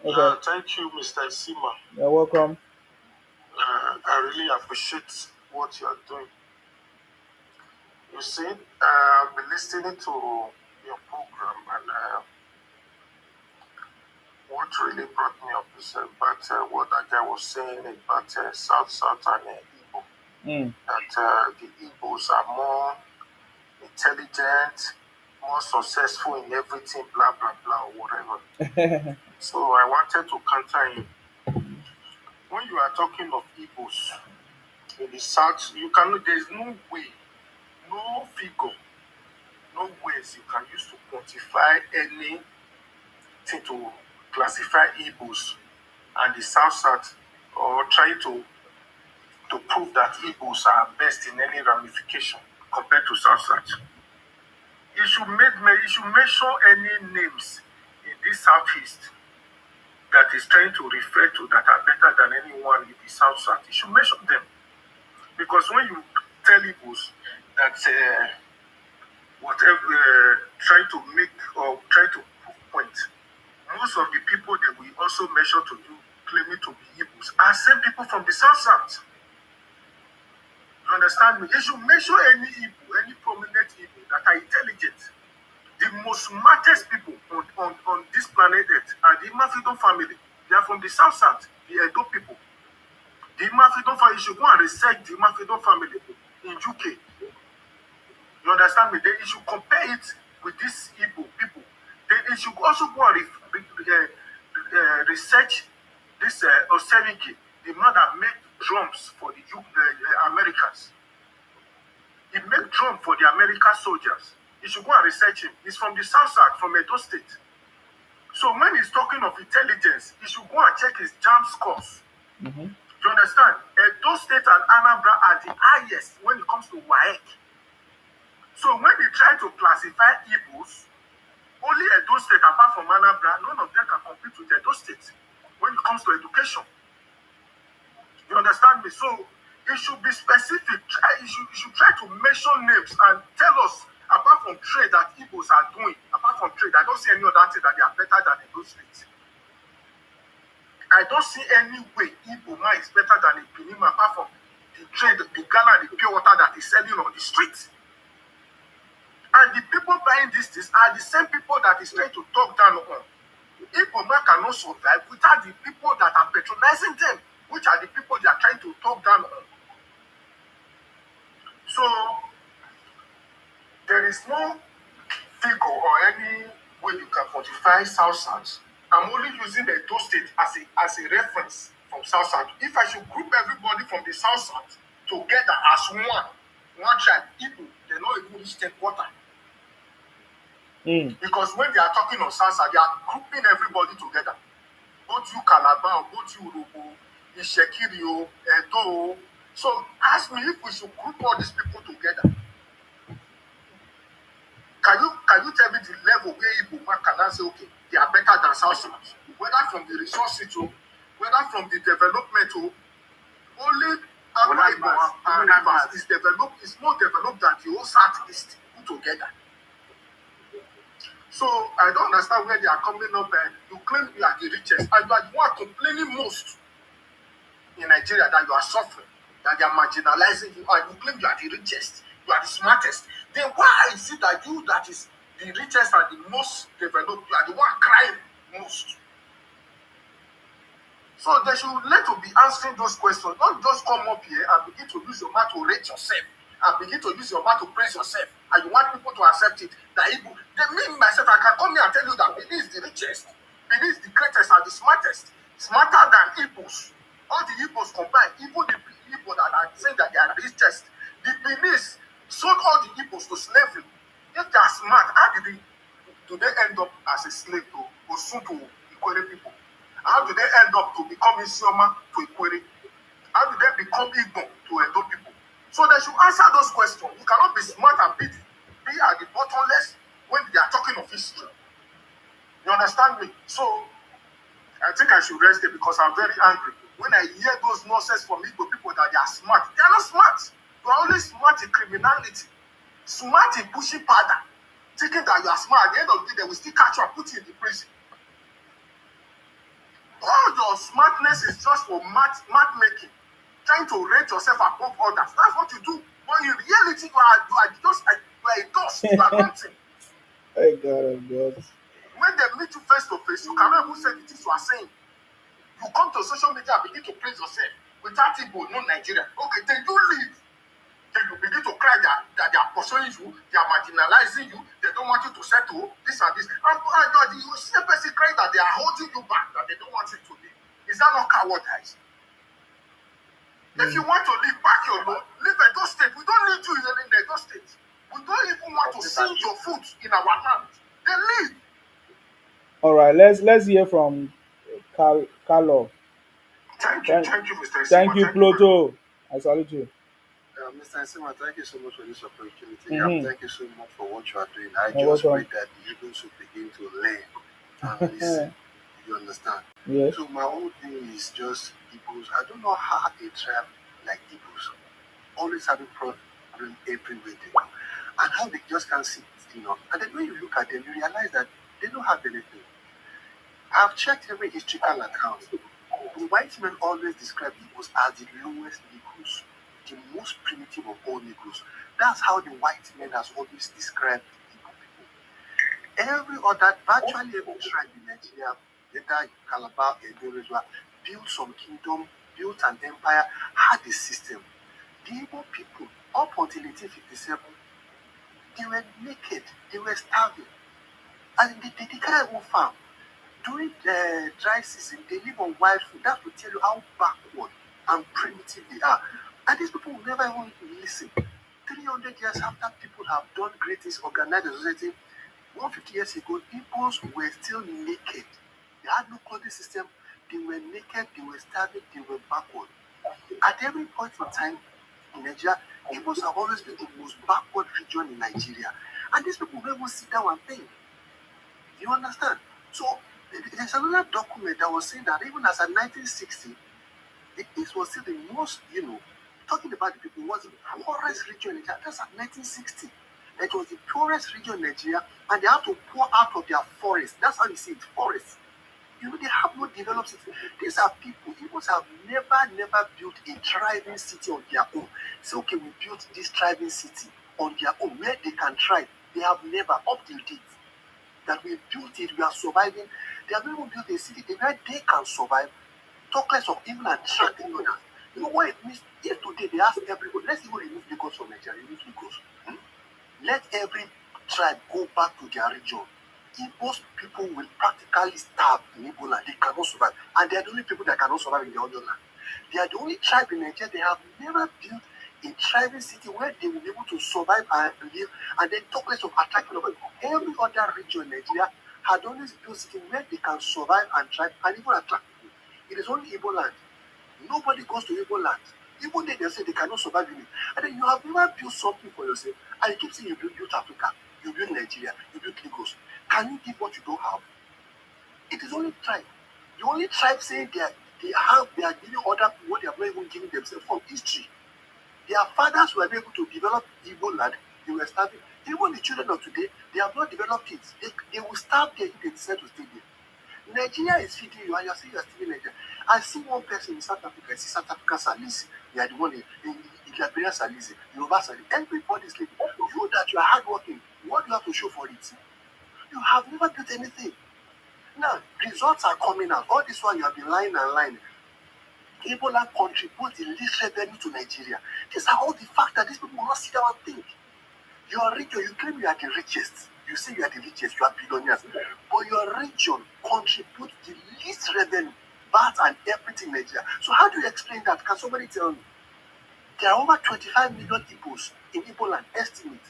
Okay. Thank you, Mr. Sima. You're welcome. I really appreciate what you are doing. You see, I've been listening to your program, and what really brought me up is about what that guy was saying about South and Igbo. That the Igbos are more intelligent, more successful in everything, blah, blah, blah, or whatever. So I wanted to counter him. When you are talking of Igbos in the South, there's no way, no figure, no ways you can use to quantify anything to classify Igbos and the South, or try to prove that Igbos are best in any ramification compared to South. You should mention any names in this Southeast that is trying to refer to that are better than anyone in the South. You should mention them. Because when you tell Igbos that whatever try to make or try to prove point, most of the people that we also measure to do claiming to be Igbos are same people from the South South. You understand me? You should measure any Igbo, any prominent Igbo that are intelligent. The most smartest people on this planet Earth are the Mafido family. They are from the South South, the Edo people. The Mafido family, you should go and research the Mafido family in UK. You understand me? Then you should compare it with these Igbo people. Then you should also go and research this Oseriki, the man that made drums for the Americans. He made drum for the American soldiers. You should go and research him. He's from the South Side, from Edo State. So when he's talking of intelligence, you should go and check his jam scores. Mm-hmm. You understand? Edo State and Anambra are the highest when it comes to WAEC. So when they try to classify Igbos, only Edo State, apart from Anambra, none of them can compete with Edo State when it comes to education. You understand me? So it should be specific. You should try to mention names and tell us, apart from trade that Igbos are doing, apart from trade, I don't see any other thing that they are better than Edo State. I don't see any way Igbo man is better than a Pinima apart from the trade, the Ghana, the pure water that is selling on the streets. And the people buying these things are the same people that is trying to talk down on. Igbo man cannot survive without the people that are patronizing them, which are the people they are trying to talk down on. So there is no figure or any way you can quantify South South. I'm only using the Edo State as a reference from South South. If I should group everybody from the South South together as one tribe, Igbo, they're not even reach 10 quarter. Because when they are talking on South South, they are grouping everybody together. Both you Calabar, both you Urobo, Ishekirio, Edo. So ask me if we should group all these people together. Can you tell me the level where Igbo man can now say, okay, they are better than South South? Whether from the resources or whether from the development or only Akwa Ibom and Rivers is more developed than the whole Southeast put together. So I don't understand where they are coming up and you claim you are the richest and you are the one complaining most in Nigeria that you are suffering, that they are marginalizing you and you claim you are the richest, you are the smartest. Then why is it that you that is the richest and the most developed, you are the one crying most? So they should let to be answering those questions. Don't just come up here and begin to use your mouth to rate yourself and begin to use your mouth to praise yourself. And you want people to accept it. That Igbo, me myself, I can come here and tell you that Benin is the richest, Benin is the greatest and the smartest, smarter than Igbos. All the Igbos combined, even the Igbo that are saying that they are the richest, the Benin sold all the Igbos to slavery. If they are smart, how do they end up as a slave to Osun to Ikwere people? How do they end up to become Isioma to Ikwere? How do they become Igbo to Edo people? So they should answer those questions. You cannot be smart and be at the bottomless when they are talking of history. You understand me? So I think I should rest it because I'm very angry. When I hear those nonsense from Igbo people that they are smart, they are not smart. You are only smart in criminality, smart in pushing powder, thinking that you are smart. At the end of the day, they will still catch you and put you in the prison. All your smartness is just for math making, trying to rate yourself above others. That's what you do. But in reality, you are just like you are a dust. You are nothing. Oh God. When they meet you face to face, you cannot even say the things you are saying. You come to social media and begin to praise yourself. Without Igbo, no Nigeria. Okay, then you leave. Then you begin to cry that they are pursuing you, they are marginalizing you, they don't want you to settle this and this. And you see a person crying that they are holding you back, that they don't want you to leave. Is that not cowardice? If you want to leave, back your law, leave Edo State. We don't need you in Edo State. We don't even want to see your foot in our land. Then leave. All right, let's hear from Carlo. Thank you, Mr. Thank you, Pluto. I salute you. Mr. Nsema, thank you so much for this opportunity. Thank you so much for what you are doing. I just pray that the Igbos will begin to learn and listen. You understand? Yes. So my whole thing is just Igbos. I don't know how a tribe like Igbos always having problem everywhere they go. And how they just can't see it, And then when you look at them, you realize that they don't have anything. I've checked every historical account. The white men always describe Igbos as the lowest Negroes, the most primitive of all Negroes. That's how the white men has always described Igbo people. Virtually every tribe in Nigeria, whether Calabar, Edo, built some kingdom, built an empire, had a system. The Igbo people, up until 1857, they were naked, they were starving. And they can't even farm. During the dry season, they live on wild food. That will tell you how backward and primitive they are. And these people will never even listen. 300 years after people have done great things, organized the society, 150 years ago, Igbos were still naked. They had no clothing system. They were naked, they were starving, they were backward. At every point in time in Nigeria, Igbos have always been the most backward region in Nigeria. And these people will never sit down and think. You understand? So there's another document that was saying that even as at 1960, this was still the most, talking about the people, was the poorest region in Nigeria. That's at 1960. It was the poorest region in Nigeria, and they had to pour out of their forest. That's how you see it, forest. They have no developed city. These are people. Igbos have never built a thriving city on their own. Say, okay, we built this thriving city on their own, where they can thrive. They have never, up till date, that we built it, we are surviving. They have not even built a city where they can survive. Talk less of even attracting others. You know what it means? If today they ask everybody, let's even remove Lagos from Nigeria, remove Lagos. Let every tribe go back to their region. Most people will practically starve in Igbo land. They cannot survive. And they are the only people that cannot survive in their own land. They are the only tribe in Nigeria. They have never built a thriving city where they will be able to survive and live. And then talk less of attracting others. Every other region in Nigeria had always built a city where they can survive and thrive and even attract people. It is only Igbo land. Nobody goes to Igbo land. Even they say they cannot survive in it. And then you have never built something for yourself. And you keep saying you built Africa, you built Nigeria, you built Lagos. Can you give what you don't have? It is only tribe. The only tribe saying they are giving other people what they have not even given themselves from history. Their fathers were able to develop Igbo land. They were starving. Even the children of today, they have not developed it. They will starve there if they decide to stay there. Nigeria is feeding you, and you're saying you're still in Nigeria. I see one person in South Africa. I see South African Salisi. They are the one in Liberian Salisi, Yoruba Salisi. Everybody is living. You that you are hardworking. What do you have to show for it? You have never built anything. Now, results are coming out. All this one you have been lying and lying. Igbo land contributes the least revenue to Nigeria. These are all the facts that these people will not sit down and think. Your region, you claim you are the richest. You say you are the richest, you are billionaires. But your region contributes the least revenue, VAT and everything in Nigeria. So how do you explain that? Can somebody tell me? There are over 25 million Igbos in Igbo land, estimate.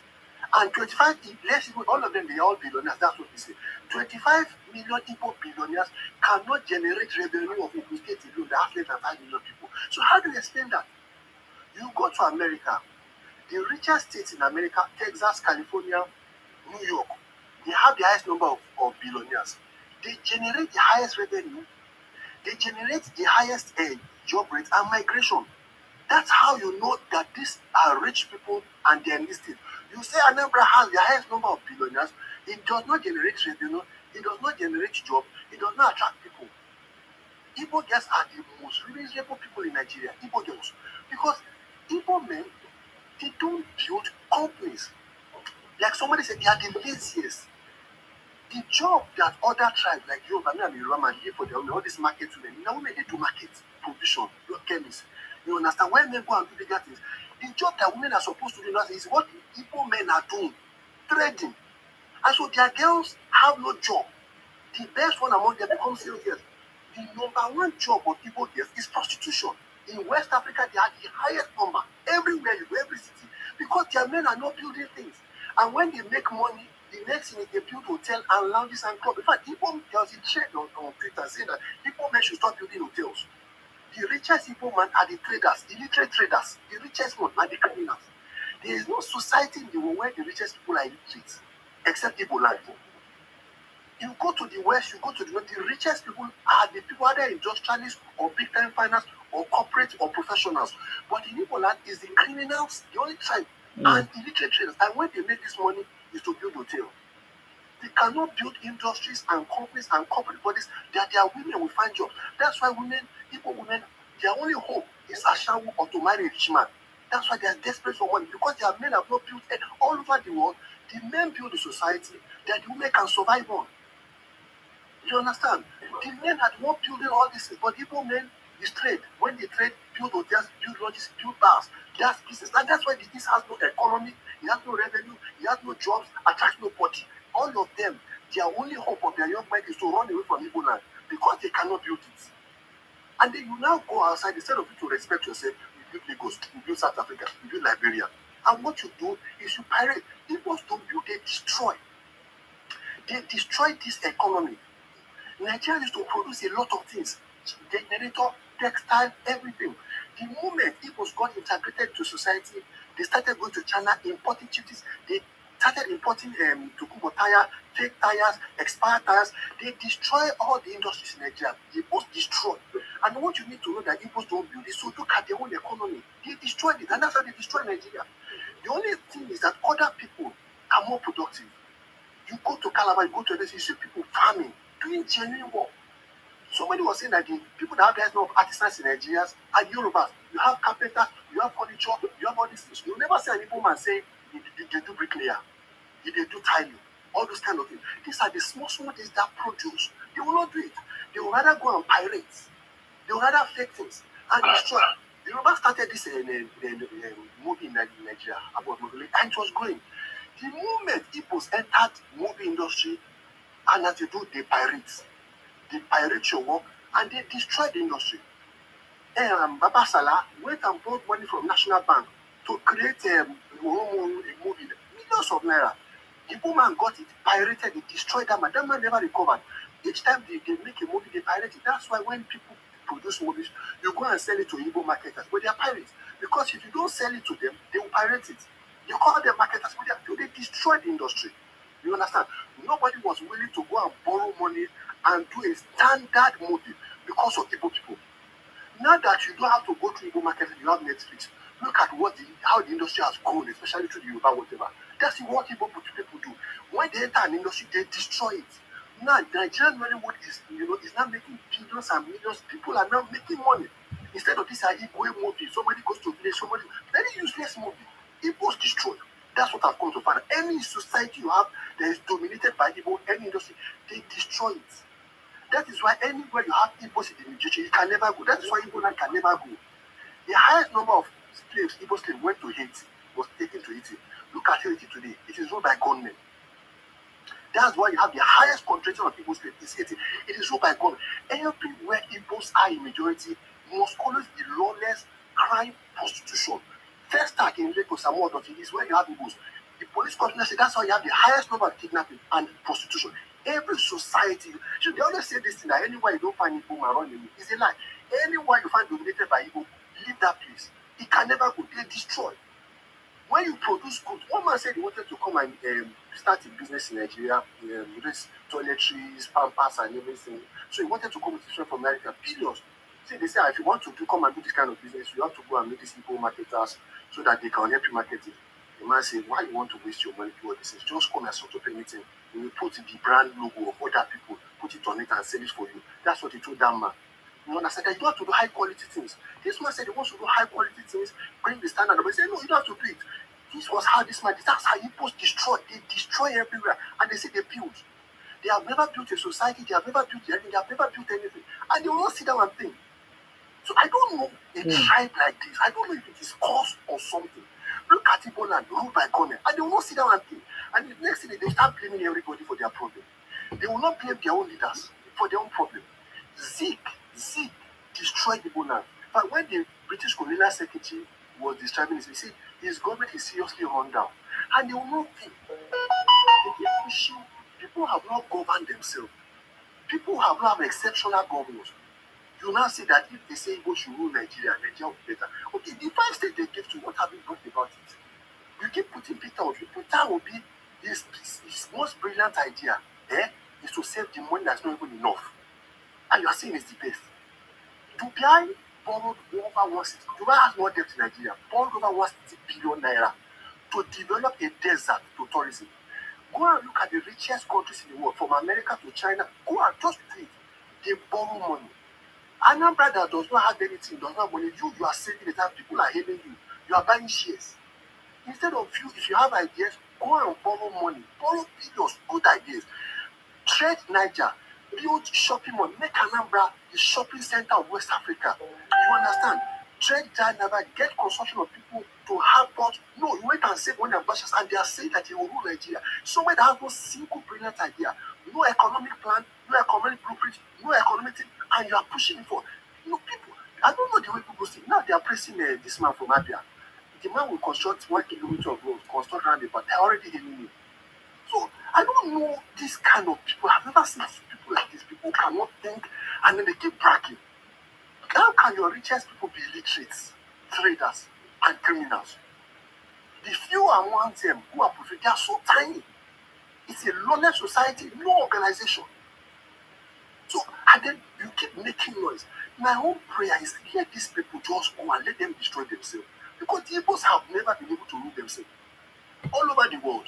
And 25, less Igbo, all of them, they are all billionaires. That's what we say. 25 million Igbo billionaires cannot generate revenue of Igbo State alone. They have less than 5 million people. So how do you explain that? You go to America, the richest states in America, Texas, California, New York, they have the highest number of billionaires. They generate the highest revenue. They generate the highest job rate and migration. That's how you know that these are rich people and they're enlisted. You say Anambra has the highest number of billionaires. It does not generate revenue. It does not generate jobs. It does not attract people. Igbo girls are the most reasonable people in Nigeria. Igbo girls. Because Igbo men, they don't build companies. Like somebody said, they are the laziest. The job that other tribes like Yoruba and Yoruba man live for their women, all these market women, now women they do market, provision, chemists. You understand? When men go and do bigger things, the job that women are supposed to do now is what the Igbo men are doing, trading. And so their girls have no job. The best one among them becomes sales girls. The number one job of Igbo girls is prostitution. In West Africa, they are the highest number. Everywhere you go, every city. Because their men are not building things. And when they make money, the next thing is they build hotels and lounges and clubs. In fact, Igbo, there was a trend on Twitter saying that Igbo men should start building hotels. The richest Igbo men are the traders, the illiterate traders. The richest one are the criminals. There is no society in the world where the richest people are illiterate, except Igbo land. You go to the west, you go to the north, the richest people are the people either industrialists or big time finance or corporate or professionals. But in Igbo land is the criminals, the only tribe, and illiterate traders. And when they make this money is to build hotel. They cannot build industries and companies and corporate bodies. Their women will find jobs. That's why women, Igbo women, their only hope is Ashawu or to marry a rich man. That's why they are desperate for money, because their men have not built it all over the world. The men build the society that the women can survive on. You understand? The men had not building all this, but Igbo men is trade. When they trade, build hotels, build lodges, build bars. That's business. And that's why this has no economy, it has no revenue, it has no jobs, attracts nobody. All of them, their only hope of their young men is to run away from Igbo land because they cannot build it. And then you now go outside, instead of you to respect yourself, you build Lagos, you build South Africa, you build Liberia. And what you do is you pirate. Igbos don't build, they destroy. They destroy this economy. Nigeria used to produce a lot of things. Generator, textile, everything. The moment Igbos got integrated to society, they started going to China, importing chips. They started importing Tukubo tire, fake tires, expired tires. They destroy all the industries in Nigeria. They both destroy. And what you need to know that Igbos don't build is to look at their own economy. They destroyed it, and that's how they destroy Nigeria. The only thing is that other people are more productive. You go to Calabar, you go to this, you see people farming, doing genuine work. Somebody was saying that the people that have the number of artisans in Nigeria are Yorubas. You have carpenters, you have furniture, you have all these things. You never see an Igbo man say they do bricklayer, they do tiling, all those kind of things. These are the small things that produce. They will not do it. They will rather go and pirate. They will rather fake things and destroy. The Yoruba started this movie in Nigeria about movie, and it was growing. The moment Igbos entered movie industry, and as they do, they pirate your work, and they destroy the industry. Baba Salah went and borrowed money from National Bank to create a movie, millions of naira. The woman got it, pirated it, destroyed that man. That man never recovered. Each time they make a movie, they pirate it. That's why when people produce movies, you go and sell it to Igbo marketers, but they are pirates. Because if you don't sell it to them, they will pirate it. You call them marketers, but they destroy the industry. You understand? Nobody was willing to go and borrow money and do a standard movie because of Igbo people. Now that you don't have to go to Igbo market, you have Netflix. Look at how the industry has grown, especially through the Yoruba whatever. That's what Igbo people do. When they enter an industry, they destroy it. Now Nigerian Nollywood is now making billions and millions. People are now making money. Instead of this Igbo movie, somebody goes to village, somebody very useless movie. Igbo's destroyed. That's what I've come to find. Any society you have that is dominated by Igbo, any industry, they destroy it. That is why anywhere you have Igbos in the Nigeria, you can never go. That is why Igbo land can never go. The highest number of slaves, Igbo slaves, went to Haiti, was taken to Haiti. Look at Haiti today. It is ruled by gunmen. That's why you have the highest concentration of Igbo slaves is Haiti. It is ruled by gunmen. Everywhere Igbos are in majority, must always be lawless, crime, prostitution. First tag in Lagos and more is where you have Igbos. The police commissioner said that's why you have the highest number of kidnapping and prostitution. Every society, so they always say this thing that anywhere you don't find Igbo man running, it's a lie. Anywhere you find dominated by Igbo, leave that place. It can never go. They destroy. When you produce goods, one man said he wanted to come and start a business in Nigeria, this toiletries, pampers, and everything. So he wanted to come with his friend from America, billions. See, they say if you want to come and do this kind of business, you have to go and meet these Igbo marketers so that they can help you market it. The man said, why you want to waste your money to do all this? Just come and sort of anything. We will put the brand logo of other people, put it on it and sell it for you. That's what he told that man. You understand? You don't have to do high quality things. This man said he wants to do high quality things, bring the standard. But he said, no, you don't have to do it. This was how this man did. That's how Igbos destroy. They destroy everywhere. And they say they build. They have never built a society. They have never built anything. They have never built anything. And they will not sit down and think. So I don't know a tribe like this. I don't know if it is cause or something. Look at Igbo land ruled by government, and they will not sit down and think. And the next thing they will start blaming everybody for their problem. They will not blame their own leaders for their own problem. Zeke destroyed Igbo land. But when the British colonial secretary was describing this, he said his government is seriously run down. And they will not think. People have not governed themselves. People have not have exceptional governors. You now say that if they say Igbo should rule Nigeria, Nigeria will be better. Okay, the 5 states they give to, what have you done about it? You keep putting Peter Obi. Peter Obi, his most brilliant idea is to save the money that's not even enough. And you are saying it's the best. Dubai borrowed over 160. Dubai has more debt in Nigeria. Borrowed over 160 billion naira to develop a desert to tourism. Go and look at the richest countries in the world, from America to China. Go and just do it. They borrow money. Anambra that does not have anything, does not have money. You are saving it, and people are hailing you. You are buying shares. Instead of you, if you have ideas, go and borrow money. Borrow billions, good ideas. Trade Niger, build shopping mall, make Anambra the shopping center of West Africa. You understand? Trade Niger, get consumption of people to have but no, you wait and save money and budgets, and they are saying that you will rule Nigeria. Somewhere that has no single brilliant idea, no economic plan, no economic blueprint, no economic thing, and you are pushing it for. People, I don't know the way people see. Now they are pressing this man from Abia. The man will construct 1 kilometer of road, construct around it, but they're already hitting me. So I don't know this kind of people. I've never seen people like this. People cannot think and then they keep bragging. How can your richest people be illiterates, traders, and criminals? The few among them who are profit, they are so tiny. It's a lawless society, no organization. So and then you keep making noise. My own prayer is let these people just go and let them destroy themselves. Because the Igbos have never been able to rule themselves. All over the world,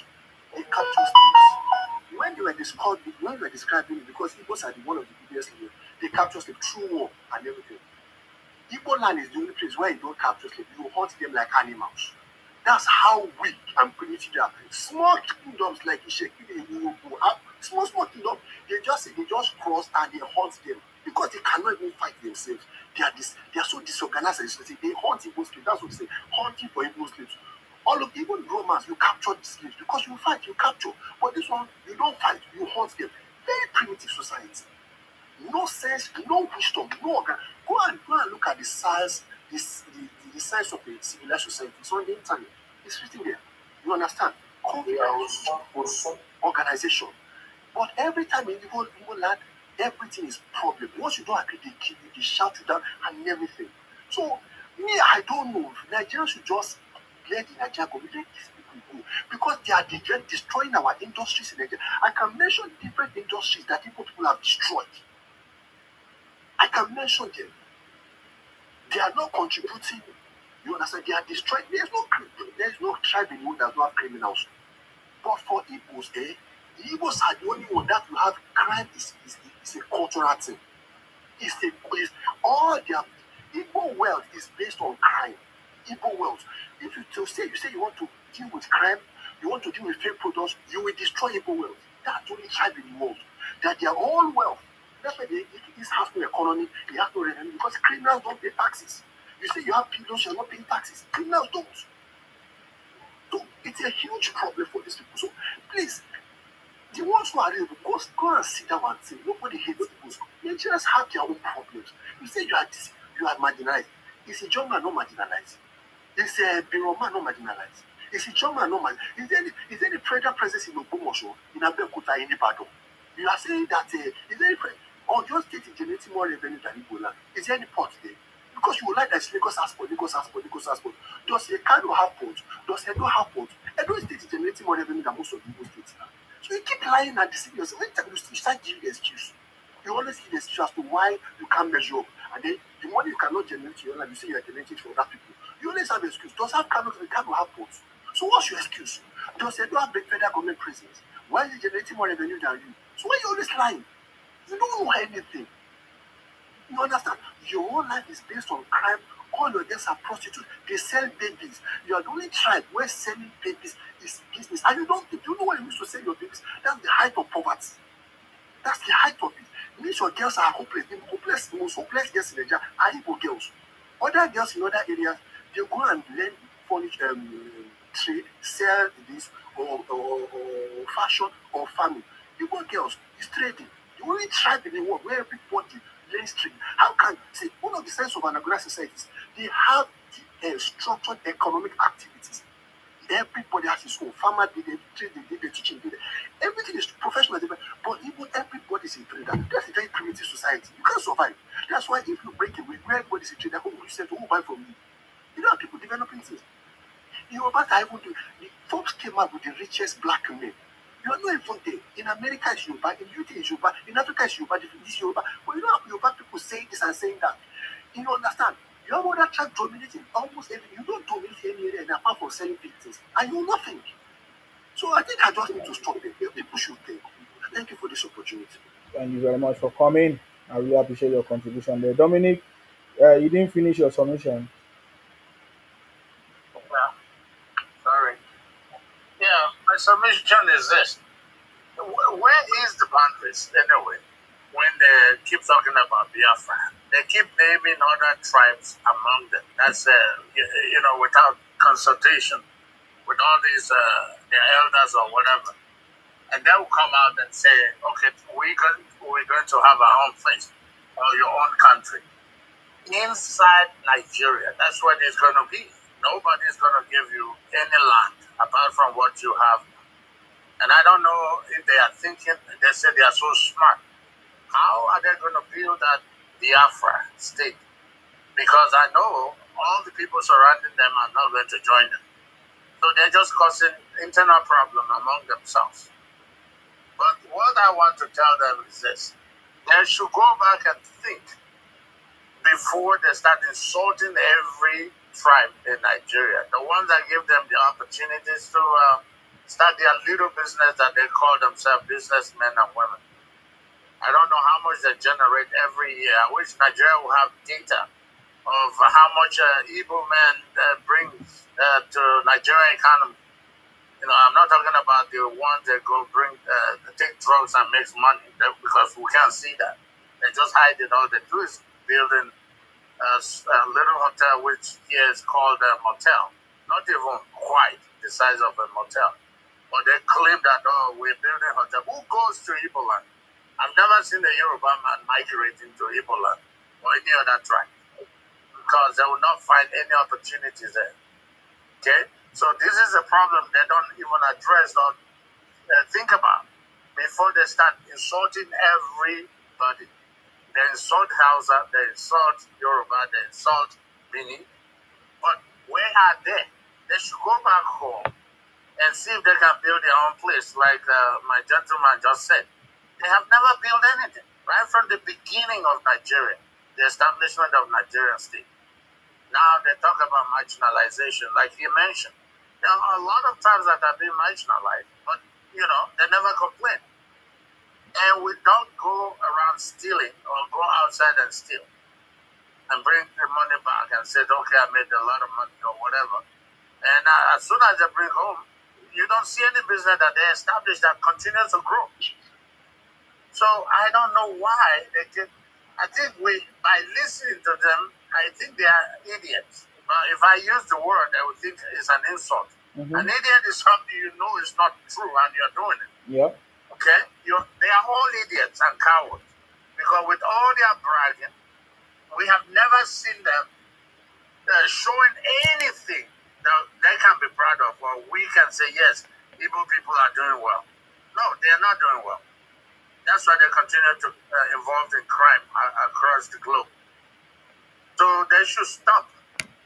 they capture slaves. When they were describing it, because Igbos are one of the biggest slaves, they capture slaves through war and everything. Igbo land is the only place where you don't capture slaves. You hunt them like animals. That's how weak and primitive they are. Small kingdoms like Ishekiri, small kingdoms, they just cross and they hunt them because they cannot even fight themselves. They are so disorganized and they hunt Igbo slaves. That's what they say, hunting for Igbo slaves. All of even Romans, you capture the slaves because you fight, you capture. But this one, you don't fight, you hunt them. Very primitive society. No sense, no wisdom, no organ. Go and look at the size, the size of a civilized society. It's on the internet. It's written there. You understand? Confidence, organization. But every time in Igbo land, everything is problem. Once you don't agree, they kill you, they shout you down, and everything. So me, I don't know. Nigerians should just let the Nigerian go. Let these people go because they are destroying our industries in Nigeria. I can mention different industries that people have destroyed. I can mention them. They are not contributing. You understand? They are destroying. There's no tribe in the world that does not have criminals. But for Igbos, the Igbos are the only one that will have crime. Is a cultural thing. All their Igbo wealth is based on crime. Igbo wealth. If you say you want to deal with crime, you want to deal with fake products, you will destroy Igbo wealth. That's the only tribe in the world. That their own wealth. That's why this has no economy, they have no revenue, because criminals don't pay taxes. You say you have billions, you're not paying taxes. Criminals don't. So it's a huge problem for these people. So please, the ones who are able, go and sit down and say, nobody hates people. Nigerians have their own problems. You say you are marginalized. Is a German not marginalized? Is a Biroma not marginalized? Is a German not marginalized? Is there any predator presence in Ogbomoso, in Abeokuta, in Ibadan? You are saying that is there any or just state is generating more revenue than Igbo land? Is there any port there? Because you would like that Lagos has port. Does Ekado have port? Does Edo have port? Edo state is generating more revenue than most of the Igbo states. So you keep lying and deceiving yourself. When you start giving the excuse, you always give the excuse as to why you can't measure up. And then the money you cannot generate to your land, you say you are generating for other people. You always have an excuse. Does Kano have ports? So what's your excuse? Does Edo have big federal government prisons? Why is it generating more revenue than you? So why are you always lying? You don't know anything. You understand? Your whole life is based on crime. All your guests are prostitutes. They sell babies. You are the only tribe where selling babies is business. And you don't think, you know what it means to sell your babies? That's the height of poverty. That's the height of it. It means your girls are hopeless. The most hopeless girls in Nigeria are Igbo girls. Other girls in other areas, they go and learn furniture, trade, sell this, or fashion, or farming. Igbo girls is trading. The only tribe in the world where everybody learns trading. How can, see, one of the signs of an organized societies, they have structured economic activities. Everybody has his own. Farmer did it, trade did it, teaching did it. Everything is professional, but even everybody is a trader. That's a very primitive society. You can't survive. That's why if you break away, where everybody is a trader, who will you say to who buy from you? You don't have people developing things. Yoruba are even doing, the folks came out with the richest black men. You are not even there. In America, it's Yoruba. In UK, it's Yoruba. In Africa, it's Yoruba. This Yoruba. But you don't have Yoruba people saying this and saying that. You understand? You have other tribe dominating almost everything. You don't dominate any area apart from selling victims, and you're nothing. So I think I just need to stop it. People should think. Thank you for this opportunity. Thank you very much for coming. I really appreciate your contribution there. Dominic, you didn't finish your submission. Yeah, sorry. Yeah, my submission is this. Where is the boundaries anyway? When they keep talking about Biafra, they keep naming other tribes among them. That's without consultation with all these their elders or whatever, and they will come out and say, "Okay, we're going to have our own place or your own country inside Nigeria." That's what it's going to be. Nobody's going to give you any land apart from what you have. And I don't know if they are thinking. They say they are so smart. How are they going to build that Biafra state? Because I know all the people surrounding them are not going to join them. So they're just causing internal problem among themselves. But what I want to tell them is this. They should go back and think before they start insulting every tribe in Nigeria. The ones that give them the opportunities to start their little business that they call themselves businessmen and women. I don't know how much they generate every year. I wish Nigeria would have data of how much Igbo men brings to Nigerian economy. You know, I'm not talking about the ones that go take drugs and makes money because we can't see that. They just hide it. All they do is building a little hotel, which here is called a motel. Not even quite the size of a motel. But they claim that, we're building a hotel. Who goes to Igbo land? I've never seen a Yoruba man migrating to Igbo land or any other tribe because they will not find any opportunities there. Okay? So this is a problem they don't even address or think about before they start insulting everybody. They insult Hausa, they insult Yoruba, they insult Bini. But where are they? They should go back home and see if they can build their own place, like my gentleman just said. They have never built anything, right from the beginning of Nigeria, the establishment of Nigerian state. Now they talk about marginalization, like you mentioned. There are a lot of tribes that have been marginalized, but, they never complain. And we don't go around stealing or go outside and steal and bring the money back and say, okay, I made a lot of money or whatever. And as soon as they bring home, you don't see any business that they establish that continues to grow. So I don't know why they can. I think by listening to them, I think they are idiots. But if I use the word, I would think it's an insult. Mm-hmm. An idiot is something you know is not true and you're doing it. Yeah. Okay? They are all idiots and cowards. Because with all their bragging, we have never seen them showing anything that they can be proud of, or we can say, yes, Igbo people are doing well. No, they're not doing well. That's why they continue to involved in crime across the globe. So they should stop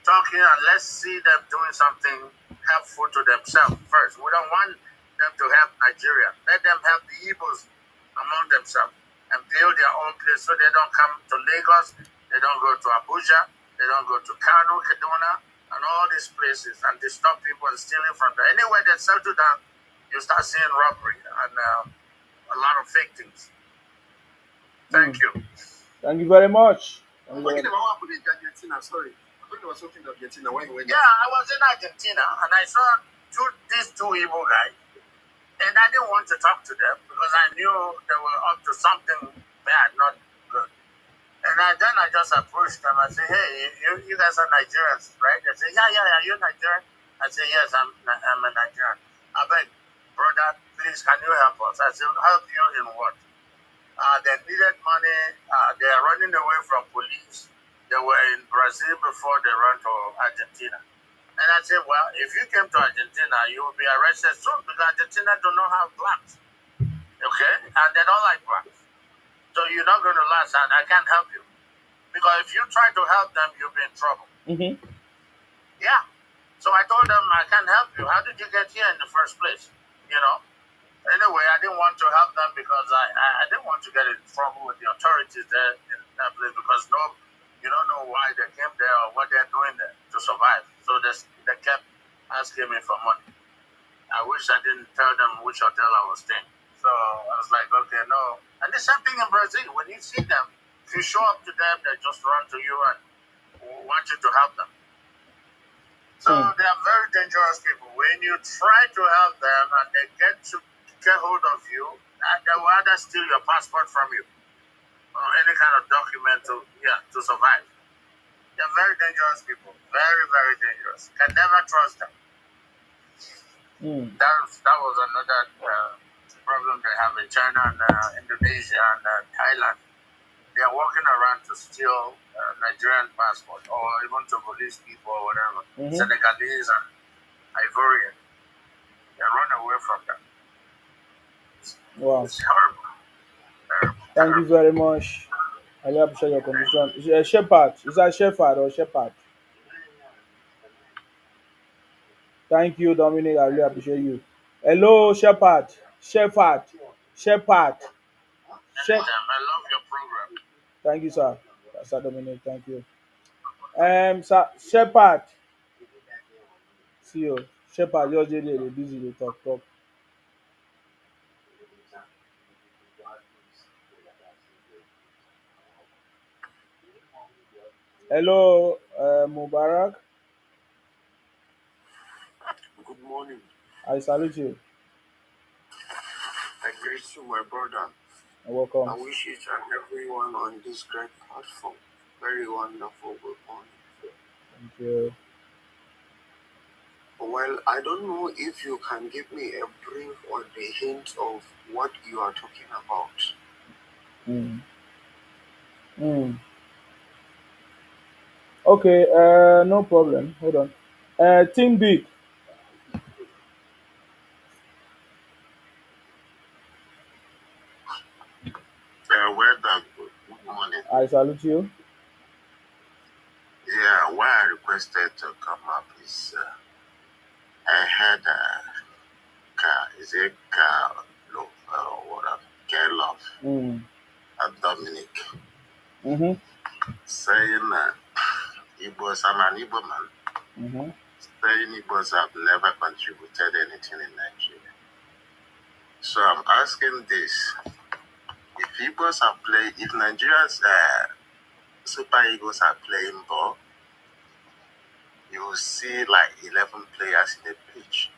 talking and let's see them doing something helpful to themselves first. We don't want them to help Nigeria. Let them help the Igbos among themselves and build their own place so they don't come to Lagos, they don't go to Abuja, they don't go to Kano, Kaduna, and all these places and disturb people and stealing from them. Anywhere they settle down, you start seeing robbery and a lot of fake things. Thank you. Thank you very much. What about what happened in Argentina? Sorry. I thought there was something in Argentina when you went there. Yeah, I was in Argentina and I saw these two Igbo guys. And I didn't want to talk to them because I knew they were up to something bad, not good. And then I just approached them. I said, hey, you guys are Nigerians, right? They said, yeah, you're Nigerian? I said, yes, I'm a Nigerian. I beg, brother, please, can you help us? I said, help you in what? They needed money. They are running away from police. They were in Brazil before they ran to Argentina. And I said, well, if you came to Argentina, you will be arrested soon because Argentina do not have blacks. Okay? And they don't like blacks. So you're not going to last, and I can't help you. Because if you try to help them, you'll be in trouble. Mm-hmm. Yeah. So I told them, I can't help you. How did you get here in the first place? Anyway, I didn't want to help them because I didn't want to get in trouble with the authorities there in that place because You don't know why they came there or what they're doing there to survive. So they kept asking me for money. I wish I didn't tell them which hotel I was staying. So I was like, okay, no. And the same thing in Brazil. When you see them, if you show up to them, they just run to you and want you to help them. So they are very dangerous people. When you try to help them and they get hold of you, and they will either steal your passport from you or any kind of document to survive. They're very dangerous people. Very, very dangerous. Can never trust them. That was another problem they have in China and Indonesia and Thailand. They are walking around to steal Nigerian passport or even Togolese people or whatever, Senegalese and Ivorian. They run away from them. Wow. It's horrible. Thank you very much. I really appreciate your contribution. Is it a shepherd? Is that shepherd or shepherd? Thank you, Dominic. I really appreciate you. Hello, shepherd. Shepherd. Shepherd. I love your program. Thank you, sir. Sir Dominic, thank you. Sir Shepherd. See you. Shepherd, just dey busy dey talk. Hello, Mubarak. Good morning. I salute you. I greet you, my brother. You're welcome. I wish each and everyone on this great platform very wonderful good morning. Thank you. Well, I don't know if you can give me a brief or the hint of what you are talking about. Okay, no problem. Hold on. Think big. Well done. Good morning. I salute you. Yeah, why I requested to come up is I had is it Love and Dominic saying Igbos, I'm an Igbo man, saying Igbos have never contributed anything in Nigeria. So I'm asking this: if Igbos are playing, if Nigeria's Super Eagles are playing ball, you will see like 11 players in the pitch.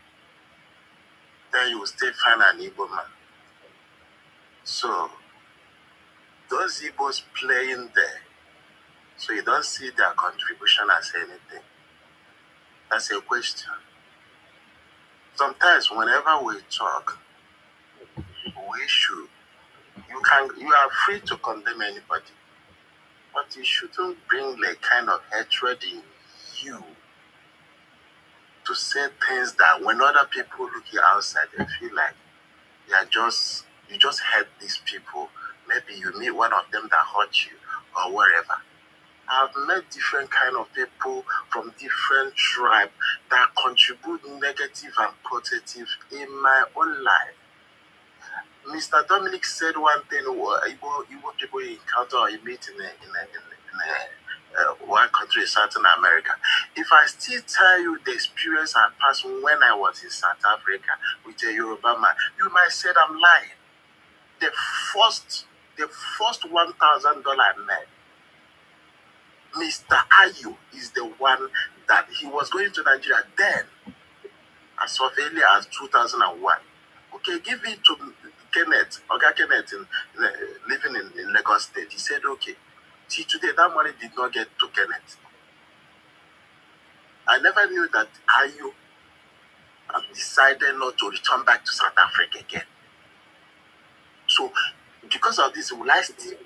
Then you will still find an Igbo man. So those Igbos playing there, so you don't see their contribution as anything. That's a question. Sometimes whenever we talk, you are free to condemn anybody, but you shouldn't bring like kind of hatred in you to say things that when other people looking outside, they feel like you just hate these people. Maybe you meet one of them that hurt you or whatever. I've met different kind of people from different tribes that contribute negative and positive in my own life. Mr. Dominic said one thing: Igbo people encounter or meet in one country, Southern America. If I still tell you the experience I passed when I was in South Africa with a Yoruba man, you might say I'm lying. The first $1,000 I met, Mr. Ayu is the one that he was going to Nigeria then, as of early as 2001. Okay, give it to Kenneth, living in Lagos State. He said, okay, till today that money did not get to Kenneth. I never knew that Ayu decided not to return back to South Africa again. So, because of this, will I still,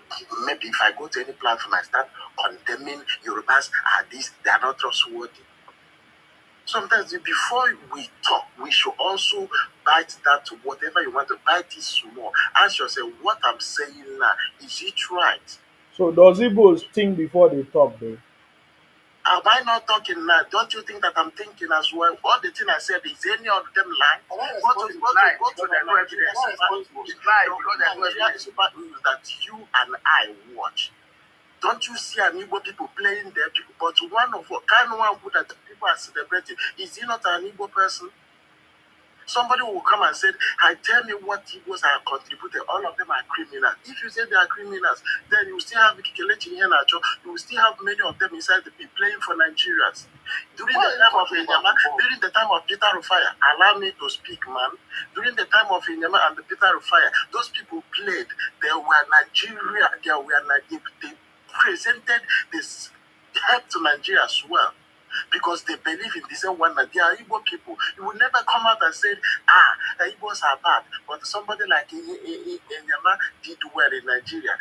maybe if I go to any platform, I start condemning Yorubas they are not trustworthy. Sometimes before we talk, we should also bite that whatever you want to bite it small. Ask yourself, what I'm saying now, is it right? So does Igbos think before they talk, though? Am I not talking now? Don't you think that I'm thinking as well? All the thing I said, is any of them lie? Go to the evidence. That you and I watch. Don't you see an Igbo people playing there? But one of kind one who that people are celebrating, is he not an Igbo person? Somebody will come and say, "I tell me what Igbos are contributed. All of them are criminals." If you say they are criminals, then you still have Kelechi Iheanacho. You will still have many of them inside the people playing for Nigerians. During the time of Inyama, during the time of Peter Rufaya, allow me to speak, man. During the time of Inyama and the Peter Rufaya, those people played. They were Nigeria. They presented this help to Nigeria as well. Because they believe in the same one that they are Igbo people. You will never come out and say, the Igbos are bad. But somebody like Enyama did well in Nigeria.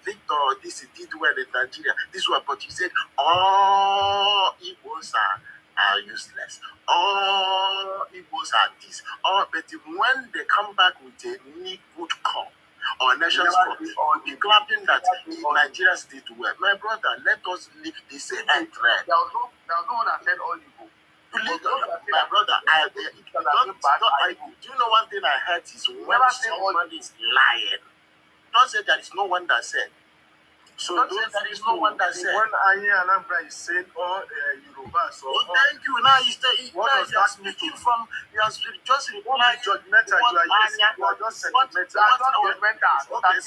Victor, this did well in Nigeria. This one, but you said, all Igbos are useless. All Igbos are this. But when they come back with a new good call, or nations or be clapping that Nigerians did well. My brother, let us leave this head thread. There was no one that said all Igbo. My brother, do you know one thing I heard is when somebody is lying, don't say there is no one that said. So don't say there is no one that said. When Anambra is saying all Yoruba, so thank you. Now you are speaking from, you are just replying. Judgmental, you are just sentimental. Okay,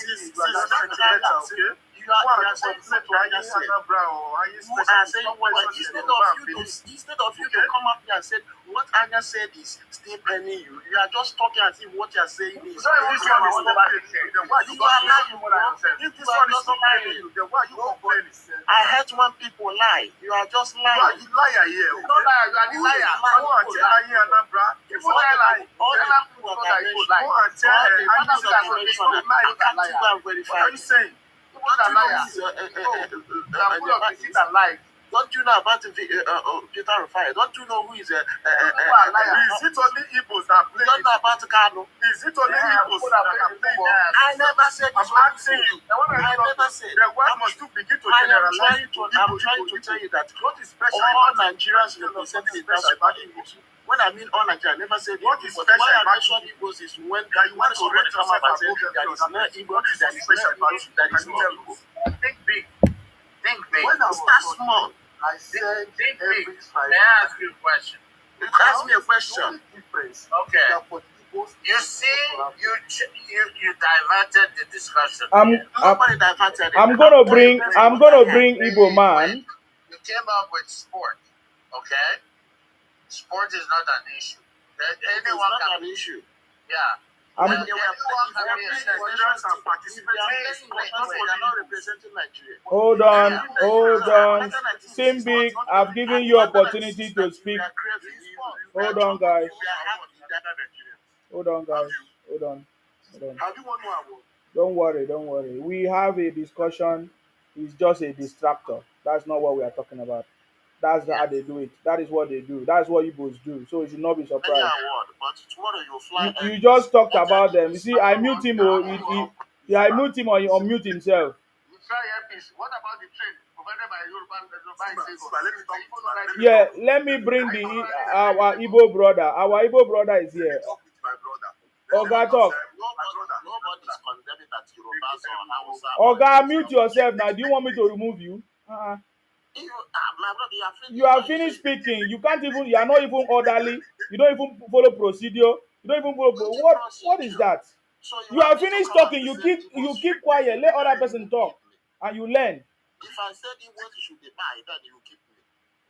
okay. You are saying what instead of you to come up here and say what Anya said is still penning you. You are just talking as if what you are saying is. This one is not lying. I heard one people lie. You are just lying. You liar here. You are the liar. What are you saying? Don't you know about Peter Rufai? Don't you know who is a liar? Is it only Igbos that play? Don't know about Kano? Is it only Igbos that play? I never said this. I'm asking you. I never said. Why must you begin to generalize? I'm trying to tell you that what is special? All Nigerians representing the Igbos. When I mean all Nigeria, I never said what is special. Why I mention Igbos is when somebody come up and say there is no Igbo, there is special about you, there is no Igbo. Think big. Think big. Start small. I said think big. May I ask you a question? You ask me a question. Okay. You see, you diverted the discussion. I'm gonna bring Igbo man. You came up with sport, okay? Sport is not an issue. Anyone can an issue. Yeah. Hold on. Simbi, I've given you opportunity to speak. Hold on, guys. Hold on. Don't worry. We have a discussion. It's just a distractor. That's not what we are talking about. That's how they do it. That is what they do. That's what Igbos do. So you should not be surprised. You just talked about them. You see, I mute him. I mute him or he unmute himself. What about the train provided by Yeah, let me bring our Igbo brother. Our Igbo brother is here. Oga, talk. Oga, mute yourself now. Do you want me to remove you? You are finished speaking. You are not even orderly. You don't even follow procedure. You don't even follow. What is that? You are finished talking. You keep quiet. Let other person talk, and you learn. If I said it what you should be by, then you keep me.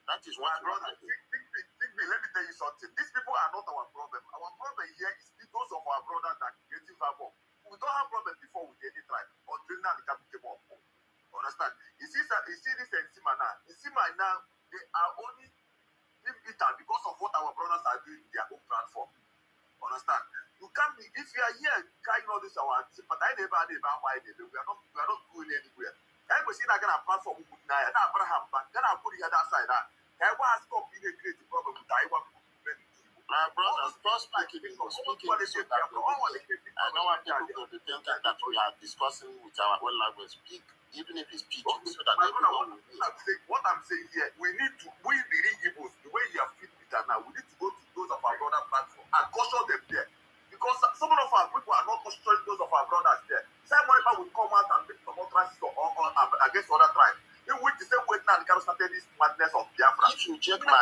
That is what brother. Think me, let me tell you something. These people are not our problem. Our problem here is those of our brothers that getting favor. We don't have problem before with any tribe until now the capital came up. Understand? You see this Nsima now. Nsima now, they are only bitter because of what our brothers are doing in their own platform. Understand? You can't be, if you are here carrying all this our but I never why we are not going anywhere. I was in a platform with Naya, Abraham, but then I put the other side. I was completely creative problem with Taiwan. My brothers, just speaking so that I don't want people to be thinking that we are discussing with our own language. Speak, even if it's speaking, so that everyone will hear. What I'm saying here, we the real Igbos, the way you have fit with that now, we need to go to those of our brother platform and caution them there. Because some of our people are not cautioning those of our brothers there. Somebody will come out and make some utterances or against other tribes.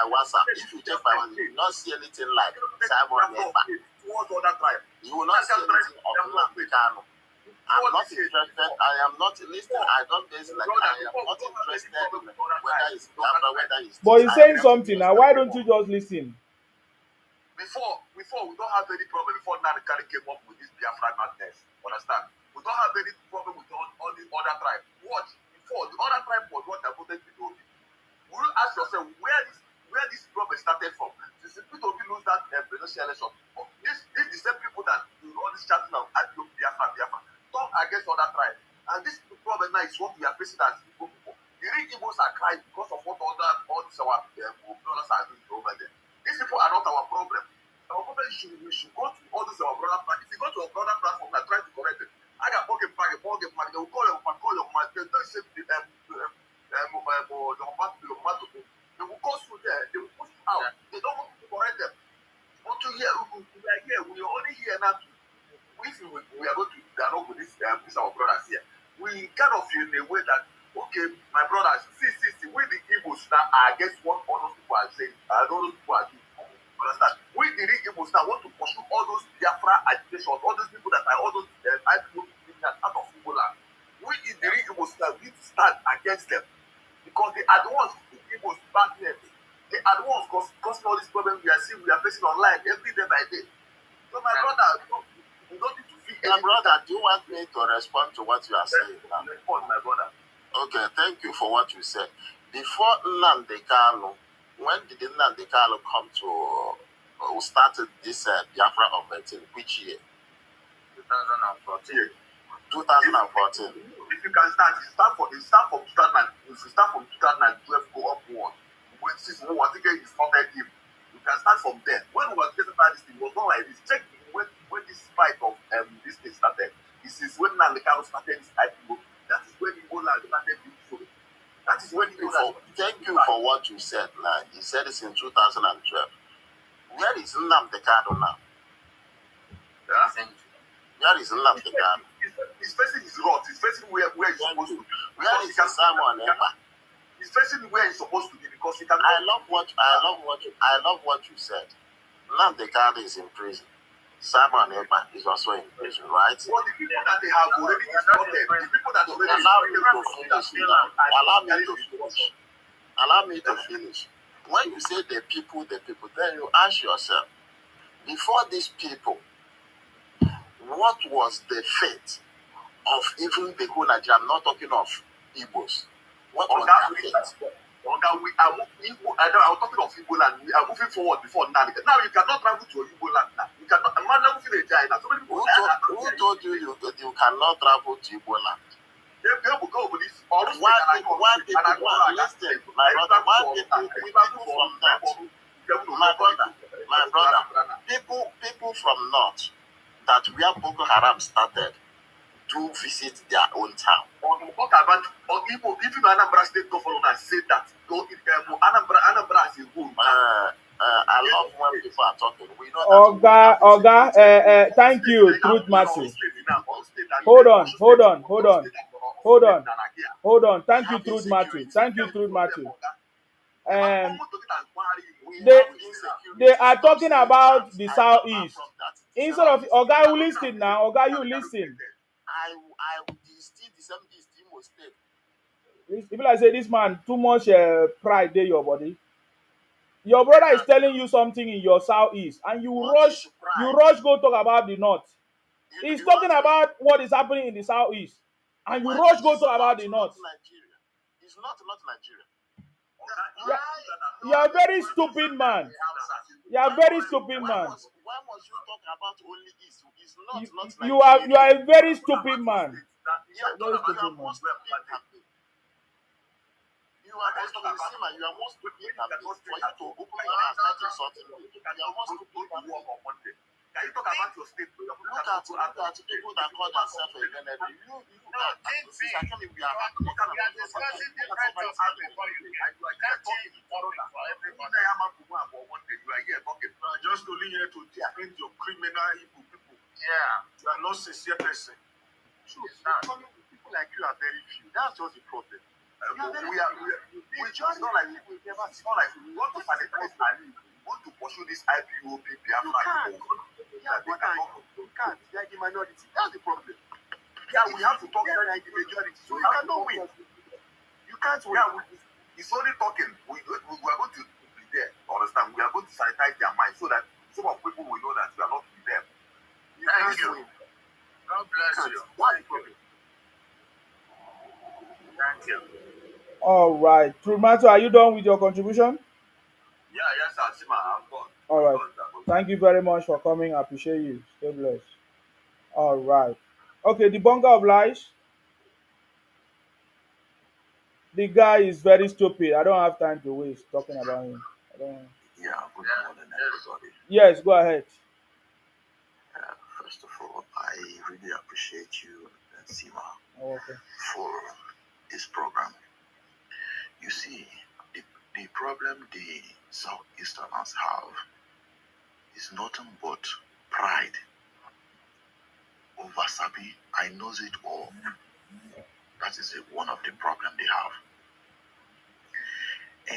WhatsApp, if you check my WhatsApp, you will not see anything like Simon Ekpa. Towards other tribes. You will not see anything of Nnamdi Kanu. I'm not interested. I am not listening. I don't base like I am not interested in whether it's Biafra, whether it's. But he's saying something now. Why don't you just listen? Before we don't have any problem. Before Nnamdi Kanu came up with this Biafra madness, understand? We don't have any problem with all the other tribes. What before the other tribe was what I voted to do. Will you ask yourself where this problem started from? Since people lose that presidential election, this the same people that do all this chatting of Biafra, talk against other tribes. And this problem now is what we are facing as Igbo people. The real Igbos are crying because of what all these our brothers are doing over there. These people are not our problem. Our problem is we should go to all these our brother platform. If you go to a brother platform and try to correct it, I got pocket bag, they will call your man, they don't say they will go through there, they will push you out. They don't want to correct them. But to hear, we are here, we are only here now. If we are going to dialogue with this our brothers here, we kind of feel in a way that, okay, my brothers, see, we the Igbos now are against what all those people are saying, and all those people are doing. Understand? We the real Igbos now want to pursue all those Biafra agitations, all those people that are all those people out of Igbo land. We the real Igbos now need to stand against them because they are the ones who Igbos back them. They are the ones causing all these problems we are facing online every day by day. So my brother, you don't need to feel. My brother, do you want me to respond to what you are saying now? Respond, my brother. Okay, thank you for what you said. Before Nnamdi Kanu, when did Nnamdi Kanu come to who started this Biafra movement in which year? 2014. 2014. If you can start from 2009. If you start from 2012, go upward. When since we was thinking it's not him, you can start from there. When we were getting started, this thing was not like this. Check when this fight of this thing started. This is when Nnamdi Kanu started this IPO. That is when Ebola started being shown. That is when Thank you for what you said. Now you said this in 2012. Where is Nnamdi Kanu now? Yeah? Where is Nnamdi Kanu? He's facing his rot. He's facing where he's supposed to be. Where is Simon Ekpa? He's facing where he's supposed to be because he can. I love what you said. Nnamdi Kanu is in prison. Simon Ekpa is also in prison, right? Well, the people that they have already discovered, the people that already allow me to finish. When you say the people, then you ask yourself, before these people, what was the fate of even the whole Nigeria? I'm not talking of Igbos. What was their fate? I'm talking of Igbo land. We are moving forward before now. Now you cannot travel to Igbo land now. You cannot. Man, now moving to China. So many people. Who told you you cannot travel to Igbo land? They will go with this. Why people from north that where Boko Haram started do visit their own town. What about Igbo? Even Anambra state governor said that. Anambra as a whole. I love when people are talking. We know that. Oga, thank you, Truth Matthew. Hold on. Thank you, Truth Matthew. They are talking about the southeast. Instead of Oga, you listen now. Oga, you listen. I would still the same state. People like say this man too much pride in your body. Your brother is telling you something in your southeast, and you rush go talk about the north. He's talking about what is happening in the southeast, and you rush go talk about the north. It's not Nigeria. You are a very stupid man. You are a very stupid man. Why must you talk about only east? It's not Nigeria. You are a very stupid man. You are most stupid man. You are most stupid man. For you to open your mouth and start insulting me, you are most stupid man. Can you talk about your state? Look at people that call themselves a venerable. We are discussing different topics for you. Just only here to defend your criminal Igbo people. Yeah. You are not sincere person. True. People like you are very few. That's just the problem. We are It's not like we never. It's not like we want to sanitize Ali. We want to pursue this IPOB Biafra people. Yeah, you can't. They are the minority. That's the problem. Yeah, we have to talk to the majority. So you cannot win. You can't win. Yeah, it's only talking. We are going to be there. Understand? We are going to sanitize their minds so that some of people will know that we are not with them. Thank you. God bless you. What's the problem? Thank you. All right. Trumato, are you done with your contribution? Yeah, yes, Asima, I'm gone. All right. Thank you very much for coming. I appreciate you. Stay blessed. All right. Okay, the bunker of lies. The guy is very stupid. I don't have time to waste talking about him. I don't. Yeah, good morning, everybody. Yes, go ahead. First of all, I really appreciate you, Sima, Okay. for this program. You see, the problem the Southeasterners have is nothing but pride over Sabi. I knows it all. That is one of the problems they have.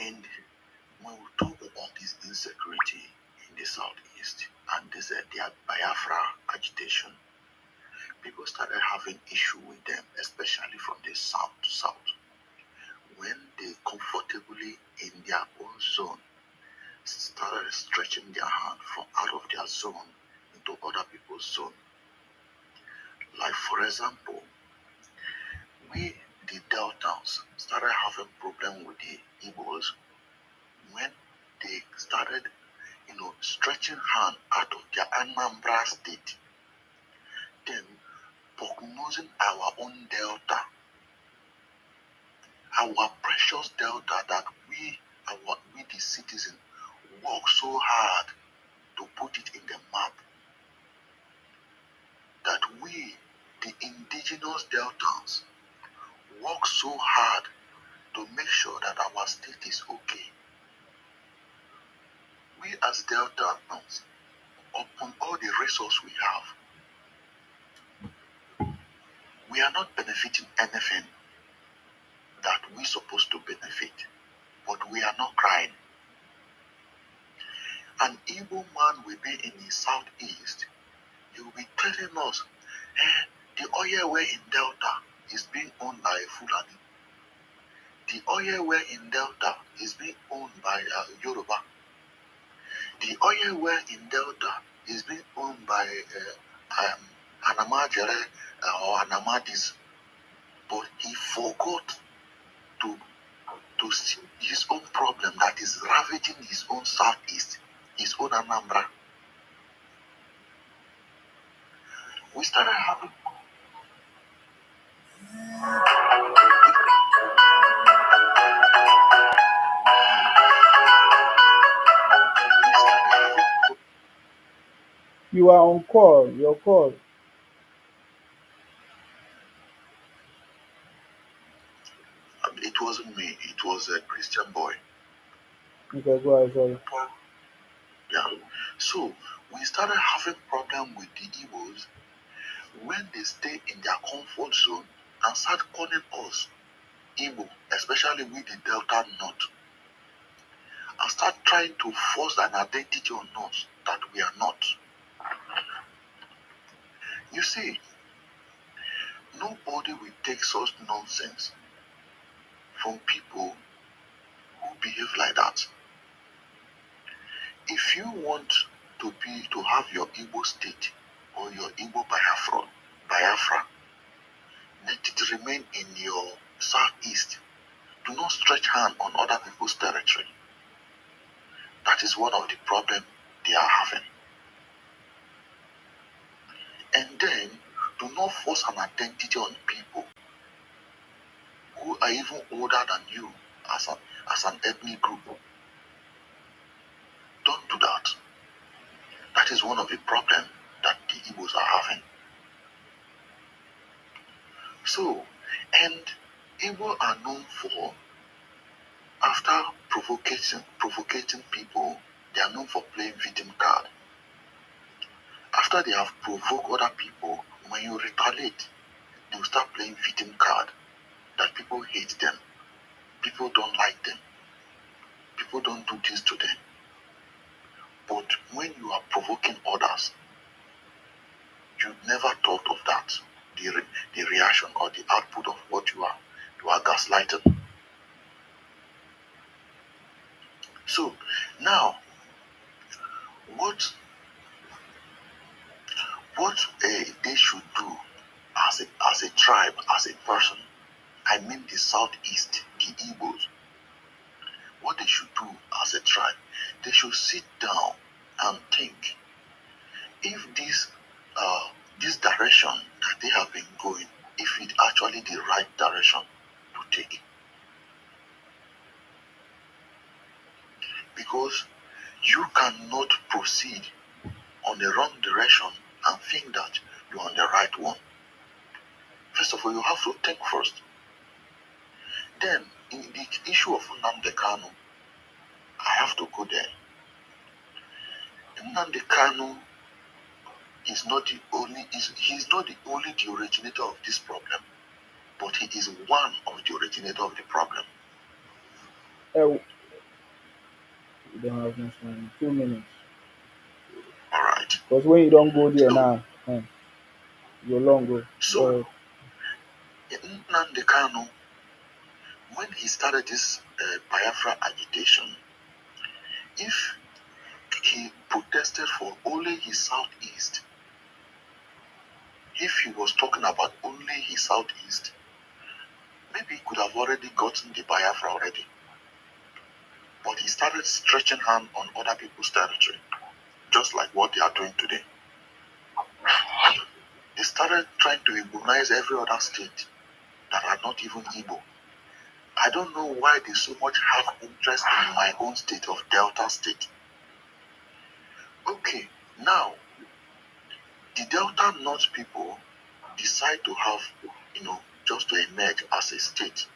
And when we talk about this insecurity in the Southeast and this their Biafra agitation, people started having issue with them, especially from the south to south. When they comfortably in their own zone started stretching their hand from out of their zone into other people's zone. Like for example, we the Deltans started having problem with the Igbos when they started, stretching hand out of their Anambra state, then prognosing our own Delta, our precious Delta that we the citizen work so hard to put it in the map, that we, the indigenous Deltans, work so hard to make sure that our state is okay. We as Deltans, upon all the resources we have, we are not benefiting anything that we're supposed to benefit, but we are not crying. An Igbo man will be in the southeast, he will be telling us, the oil well in Delta is being owned by Fulani. The oil well in Delta is being owned by Yoruba. The oil well in Delta is being owned by Anamajere or Anamadis. But he forgot to see his own problem that is ravaging his own southeast, his own Anambra. We started having You are on call. Your call. it wasn't me, it was a Christian boy. Okay, go ahead. Sorry. Yeah. So we started having problem with the Igbos when they stay in their comfort zone and start calling us Igbo, especially with the Delta North, and start trying to force an identity on us that we are not. You see, nobody will take such nonsense from people who behave like that. If you want to have your Igbo state or your Igbo Biafra, let it remain in your southeast. Do not stretch hand on other people's territory. That is one of the problems they are having. And then, do not force an identity on people who are even older than you as an ethnic group. Don't do that. That is one of the problems that the Igbos are having. So, and Igbo are known for, after provocating people, they are known for playing victim card. After they have provoked other people, when you retaliate, they will start playing victim card, that people hate them. People don't like them. People don't do this to them. But when you are provoking others, you never thought of that. The reaction or the output of what you are gaslighting. So now, what they should do as a tribe, as a person, I mean the Southeast, the Igbos, what they should do as a tribe, they should sit down and think if this direction that they have been going, if it actually the right direction to take. Because you cannot proceed on the wrong direction and think that you're on the right one. First of all, you have to think first. Then, in the issue of Nnamdi Kanu, I have to go there. Nnamdi Kanu is not the only, he's not the only the originator of this problem, but he is one of the originator of the problem. We don't have much time. 2 minutes. All right. Because when you don't go there now, you're long go. So, Nnamdi Kanu, when he started this Biafra agitation, if he protested for only his Southeast, if he was talking about only his Southeast, maybe he could have already gotten the Biafra already. But he started stretching hand on other people's territory, just like what they are doing today. They started trying to Igbonize every other state that are not even Igbo. I don't know why they so much have interest in my own state of Delta State. Okay, now, the Delta North people decide to have, just to emerge as a state,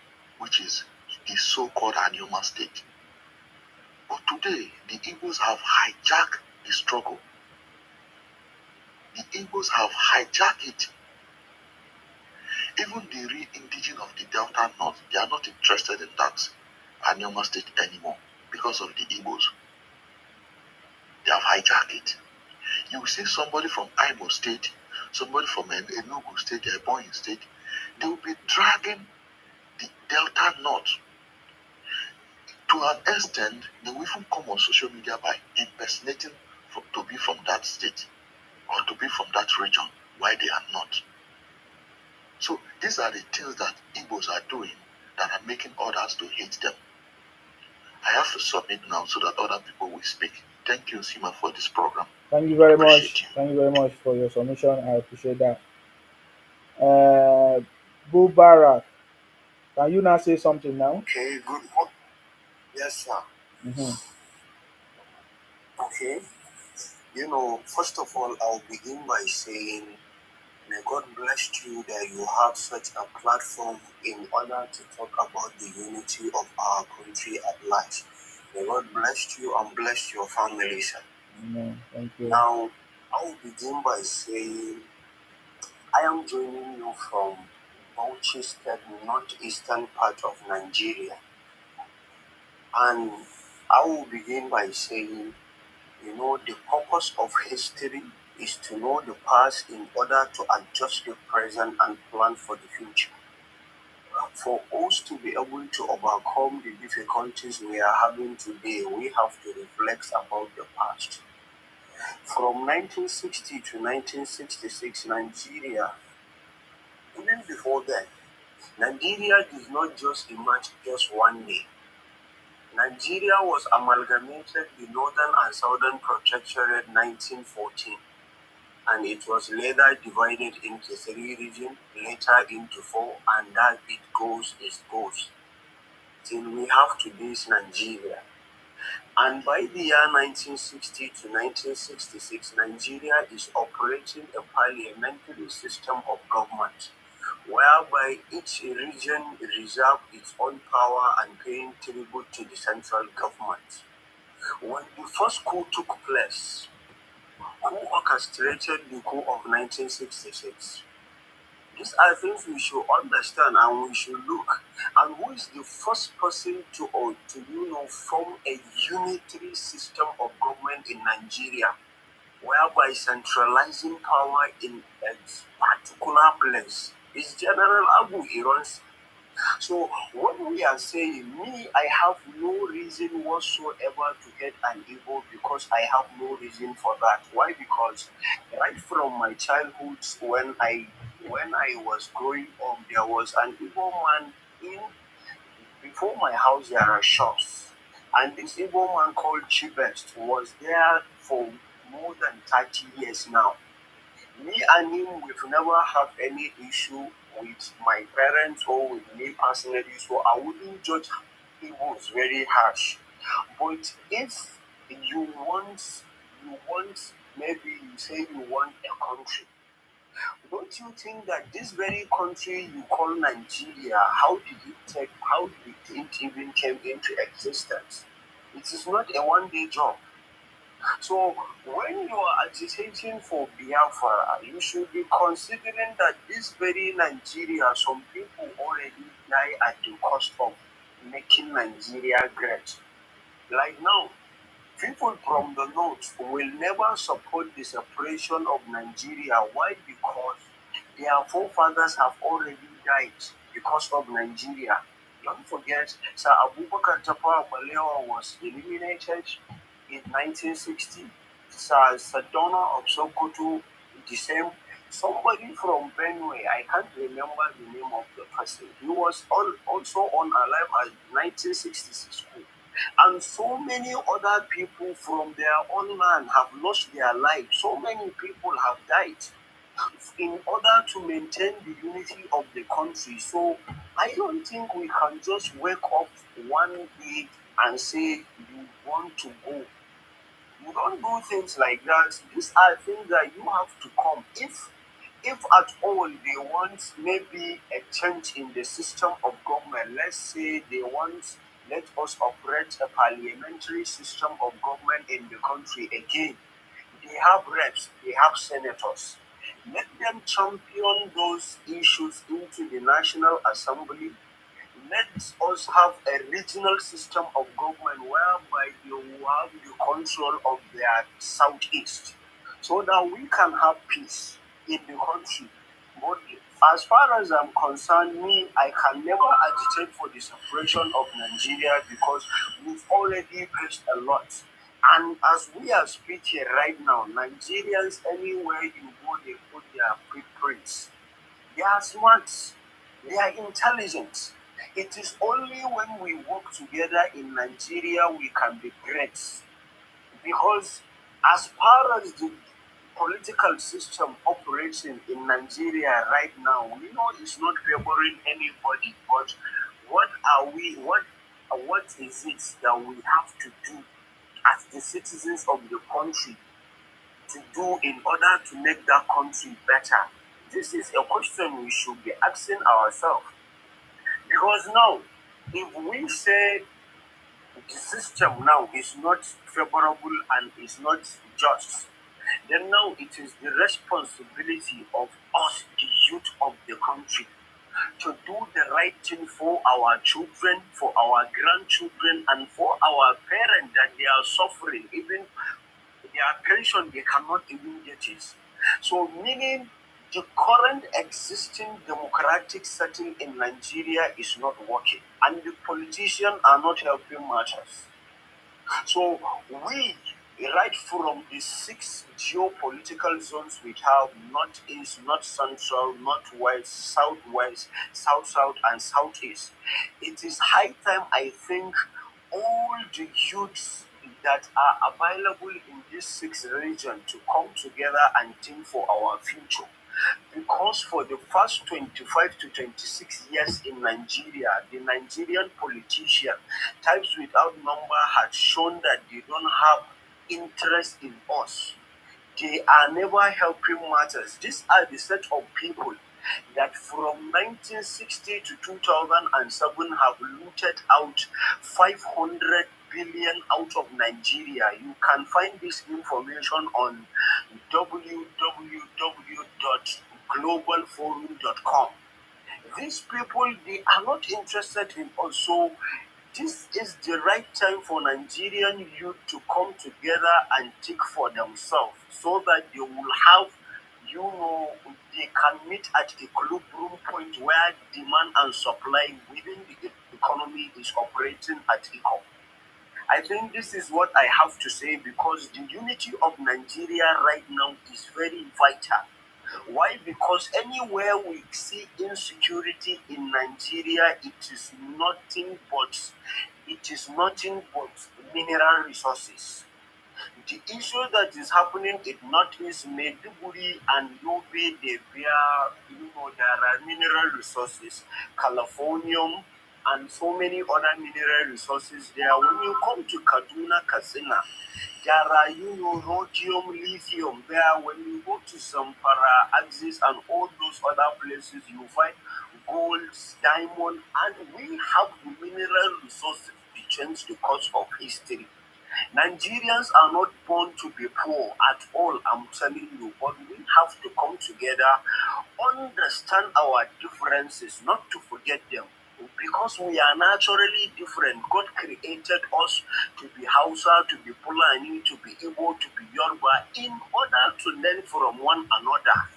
which is the so-called Anioma state. But today, the Igbos have hijacked the struggle. The Igbos have hijacked it. Even the real indigenous of the Delta North, they are not interested in that Anioma state anymore because of the Igbos. They have hijacked it. You will see somebody from Imo State, somebody from Enugu State, Ebonyi State, they will be dragging the Delta North. To an extent, they will even come on social media by impersonating to be from that state or to be from that region, why they are not. So these are the things that Igbos are doing that are making others to hate them. I have to submit now so that other people will speak. Thank you, Sima, for this program. Thank you very much. Thank you very much for your submission. I appreciate that. Bubarak, can you now say something now? Okay, good. Yes, sir. Mm-hmm. Okay. First of all, I'll begin by saying, may God bless you that you have such a platform in order to talk about the unity of our country at large. May God bless you and bless your family, sir. Amen. Thank you. Now, I will begin by saying, I am joining you from Bauchi State, northeastern part of Nigeria. And I will begin by saying, the purpose of history is to know the past in order to adjust the present and plan for the future. For us to be able to overcome the difficulties we are having today, we have to reflect about the past. From 1960 to 1966, Nigeria, even before then, Nigeria did not just emerge just one day. Nigeria was amalgamated the Northern and Southern Protectorate 1914, and it was later divided into 3 regions, later into 4, and that it goes, till we have today's Nigeria. And by the year 1960 to 1966, Nigeria is operating a parliamentary system of government, whereby each region reserves its own power and paying tribute to the central government. When the first coup took place, who orchestrated the coup of 1966? These are things we should understand and we should look. And who is the first person to form a unitary system of government in Nigeria, whereby centralizing power in a particular place? Is General Abu Iran's. So when we are saying, me, I have no reason whatsoever to hate an Igbo because I have no reason for that. Why? Because right from my childhood, when I was growing up, there was an Igbo man in before my house. There are shops, and this Igbo man called Chibest was there for more than 30 years now. Me and him, we've never had any issue with my parents or with me personally, so I wouldn't judge Igbos very harsh. But if you want, maybe you say you want a country, don't you think that this very country you call Nigeria, how did it even came into existence? It is not a one-day job. So when you are agitating for Biafra, you should be considering that this very Nigeria, some people already die at the cost of making Nigeria great. Like now, people from the north will never support the separation of Nigeria. Why? Because their forefathers have already died because of Nigeria. Don't forget, Sir Abubakar Tafawa Balewa was eliminated in 1960. Sir Sadona of Sokoto, the same. Somebody from Benue, I can't remember the name of the person. He was also unalive at 1966 coup. And so many other people from their own land have lost their lives. So many people have died in order to maintain the unity of the country. So I don't think we can just wake up one day and say you want to go. You don't do things like that. These are things that you have to come. If at all they want maybe a change in the system of government, let's say they want let us operate a parliamentary system of government in the country again. They have reps, they have senators. Let them champion those issues into the National Assembly. Let us have a regional system of government whereby they will have the control of their southeast so that we can have peace in the country. But as far as I'm concerned, me, I can never agitate for the separation of Nigeria because we've already faced a lot. And as we are speaking right now, Nigerians, anywhere you go, they put their footprints. They are smart, they are intelligent. It is only when we work together in Nigeria we can be great. Because as far as the political system operating in Nigeria right now, we know it's not favoring anybody. But what is it that we have to do as the citizens of the country to do in order to make that country better? This is a question we should be asking ourselves. Because now, if we say the system now is not favorable and is not just, then now it is the responsibility of us, the youth of the country, to do the right thing for our children, for our grandchildren, and for our parents that they are suffering. Even their pension, they cannot even get it. So, meaning the current existing democratic setting in Nigeria is not working, and the politicians are not helping matters. So, we, right from the 6 geopolitical zones we have, northeast, north central, northwest, southwest, south, and southeast, it is high time, I think, all the youths that are available in these 6 regions to come together and think for our future. Because for the first 25 to 26 years in Nigeria, the Nigerian politician, types without number, had shown that they don't have interest in us. They are never helping matters. These are the set of people that from 1960 to 2007 have looted out 500 billion out of Nigeria. You can find this information on www globalforum.com. These people, they are not interested in also. This is the right time for Nigerian youth to come together and think for themselves so that they will have, they can meet at a equilibrium point where demand and supply within the economy is operating at equal. I think this is what I have to say because the unity of Nigeria right now is very vital. Why? Because anywhere we see insecurity in Nigeria, it is nothing but mineral resources. The issue that is happening in Northeast Maiduguri and Yobe, there are mineral resources, Californium, and so many other mineral resources there. When you come to Kaduna, Katsina, there are, rhodium, lithium there. When you go to Zamfara, Axis, and all those other places, you find gold, diamond, and we have the mineral resources to change the course of history. Nigerians are not born to be poor at all, I'm telling you, but we have to come together, understand our differences, not to forget them. Because we are naturally different. God created us to be Hausa, to be Fulani, to be Igbo, to be Yoruba, in order to learn from one another.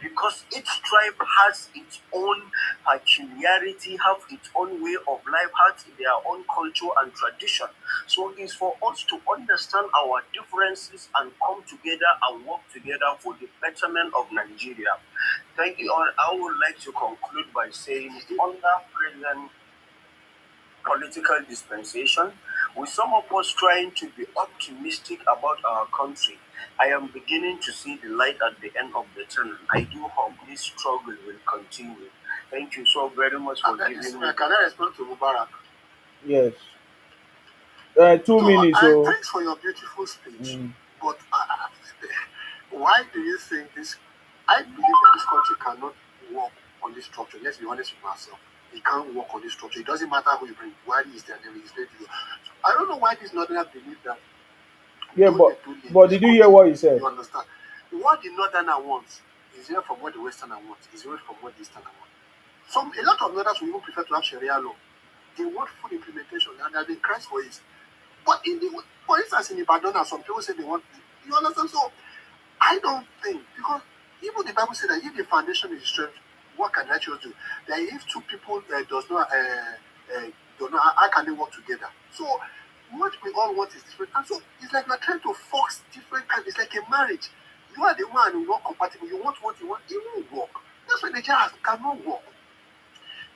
Because each tribe has its own peculiarity, have its own way of life, has their own culture and tradition. So it's for us to understand our differences and come together and work together for the betterment of Nigeria. Thank you all. I would like to conclude by saying under present political dispensation, with some of us trying to be optimistic about our country, I am beginning to see the light at the end of the tunnel. I do hope this struggle will continue. Thank you so very much for giving me. Can I respond to Mubarak? Yes. 2 minutes. Thanks for your beautiful speech. But why do you think this? I believe that this country cannot work on this structure. Let's be honest with ourselves. It can't work on this structure. It doesn't matter who you bring. Why is there? There is ready. So I don't know why this northerners believe that. Yeah, but did you hear what he said? You understand? What the northerner wants is here from what the westerner wants. Is here from what the easterner wants. A lot of northerners will even prefer to have Sharia law. They want full implementation, and there have been cries for it. But for instance, in Ibadan, some people say they want. You understand? So I don't think, because even the Bible said that if the foundation is strength, what can righteous do? That if two people don't know how can they work together? So what we all want is different, and so it's like we're trying to force different kinds. It's like a marriage. You are the one who not compatible. You want what you want, it won't work. That's why the jazz cannot work.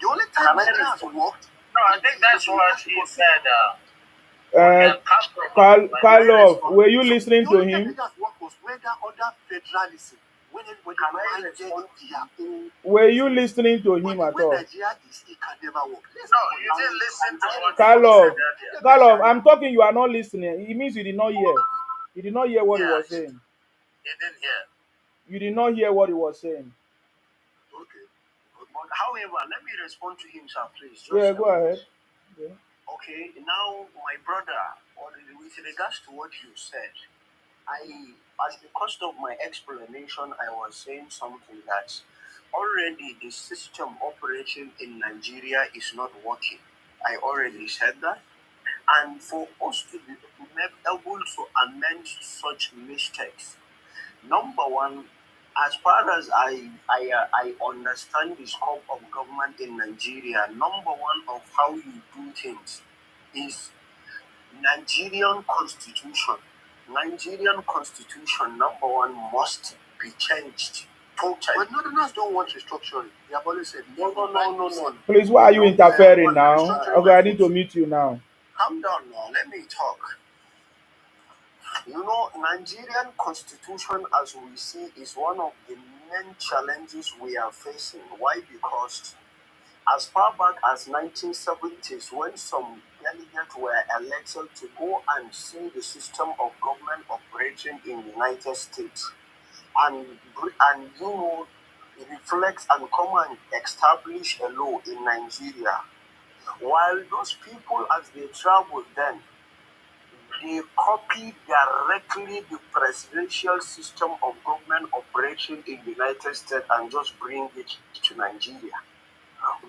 The only time the jazz worked. No, I think that's what he said. Carlos, were you listening to him? Were you listening to him at all? No, you didn't listen to what Carlos, I'm talking, you are not listening. It means you did not hear. You did not hear what he was saying. He didn't hear. You did not hear what he was saying. Okay. But however, let me respond to him, sir, please. Yeah, go ahead. Yeah. Okay, now, my brother, with regards to what you said, as the cost of my explanation, I was saying something that already the system operation in Nigeria is not working. I already said that. And for us to be able to amend such mistakes, number one, as far as I understand the scope of government in Nigeria, number one of how you do things is Nigerian constitution. Nigerian constitution, number one, must be changed totally. But northerners don't want restructuring. They have always said no. Please, why are you interfering now? Okay, I need to mute you now. Calm down now. Let me talk. Nigerian constitution, as we see, is one of the main challenges we are facing. Why? Because as far back as 1970s, when some delegates were elected to go and see the system of government operating in the United States, and reflect and come and establish a law in Nigeria, while those people, as they traveled then, they copied directly the presidential system of government operating celebrating in United States and just bring it to Nigeria.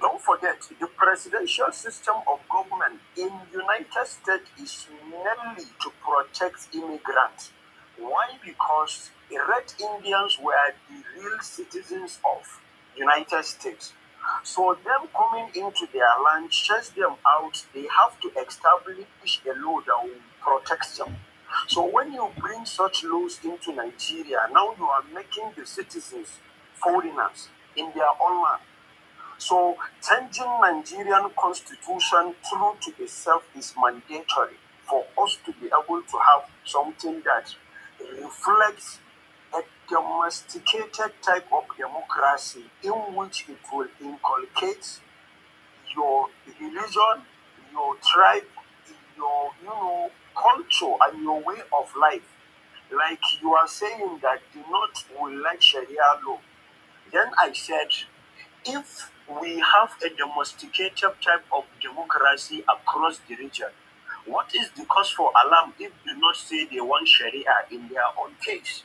Don't forget, the presidential system of government in United States is mainly to protect immigrants. Why? Because the Red Indians were the real citizens of United States. So them coming into their land, chase them out, they have to establish a law that will protect them. So when you bring such laws into Nigeria, now you are making the citizens foreigners in their own land. So changing Nigerian constitution through to itself is mandatory for us to be able to have something that reflects a domesticated type of democracy in which it will inculcate your religion, your tribe, your culture and your way of life. Like you are saying that the North will like Sharia law. Then I said, if we have a domesticated type of democracy across the region, what is the cause for alarm if they not say they want Sharia in their own case?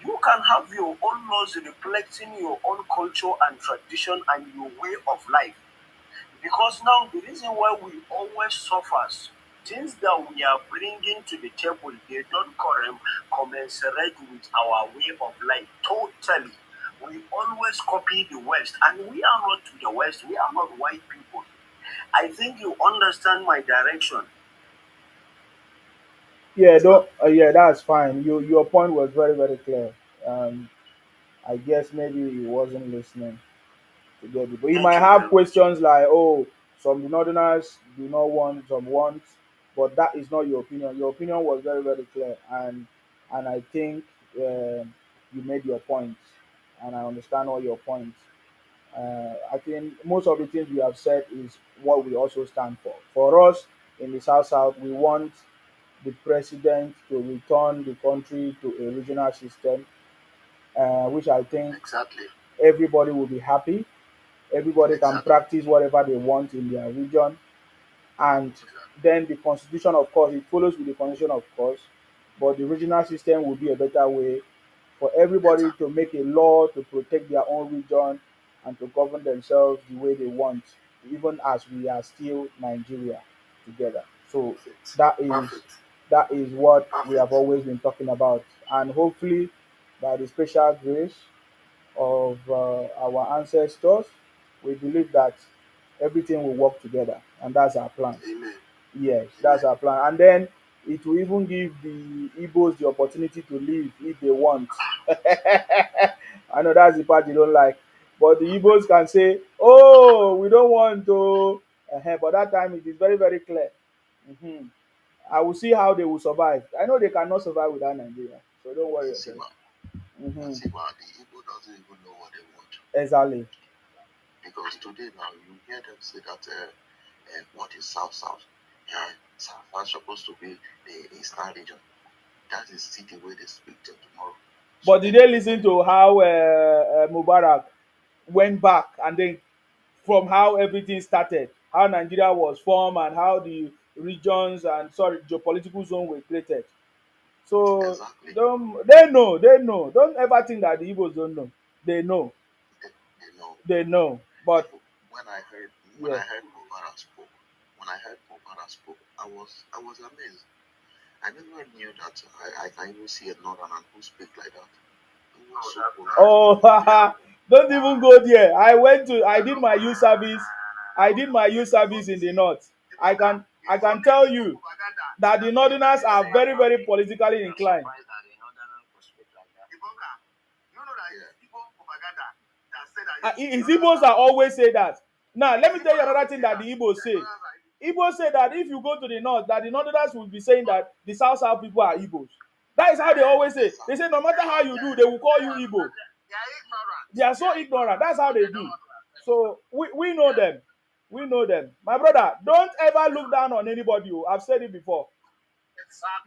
You can have your own laws reflecting your own culture and tradition and your way of life. Because now the reason why we always suffer, things that we are bringing to the table, they don't commensurate with our way of life totally. We always copy the West, and we are not to the West, we are not white people. I think you understand my direction. Yeah, yeah, that's fine. Your point was very, very clear. I guess maybe he wasn't listening to get it, but he Thank might you have very much. questions like, "Oh, some Northerners do not want, some want," but that is not your opinion. Your opinion was very, very clear, and I think you made your points, and I understand all your points. I think most of the things you have said is what we also stand for. For us in the South South, we want the president to return the country to a regional system, which I think Exactly. everybody will be happy. Everybody can Exactly. practice whatever they want in their region, and then the constitution, of course, it follows with the constitution, of course, but the regional system will be a better way for everybody to make a law to protect their own region and to govern themselves the way they want, even as we are still Nigeria together. So that is Perfect. that is what we have Perfect. always been talking about, and hopefully, by the special grace of our ancestors, we believe that everything will work together, and that's our plan. Amen. Yes, that's our plan. And then it will even give the Igbos the opportunity to live if they want. I know that's the part you don't like. But the Igbos can say, "Oh, we don't want to." But that time it is very, very clear. Mhm. I will see how they will survive. I know they cannot survive without Nigeria. So don't worry yourself. Mhm. The Igbo doesn't even know what they want. Exactly. Because today now you hear them say that what is South South? South South is supposed to be the Eastern region. That is still the way they speak till tomorrow. But did they listen to how Mubarak went back, and then from how everything started, how Nigeria was formed, and how the regions and geopolitical zone were created? So Exactly. they know. Don't ever think that the Igbos don't know. They know. They know. They know. But when I heard yeah. When I heard Mubarak spoke, I was amazed. I never knew that I can even see a northern who speak like that. It was so polite. Oh, don't even go there. I did my youth service. I did my youth service in the north. I can tell you that the northerners are very, very politically inclined. His Igbos are always say that. Now, let me tell you another thing that the Igbos say. Igbos say that if you go to the north, that the northerners will be saying that the South people are Igbos. That is how they always say. They say no matter how you do, they will call you Igbo. They are so ignorant. That's how they do. So we know them. We know them. My brother, don't ever look down on anybody. I've said it before.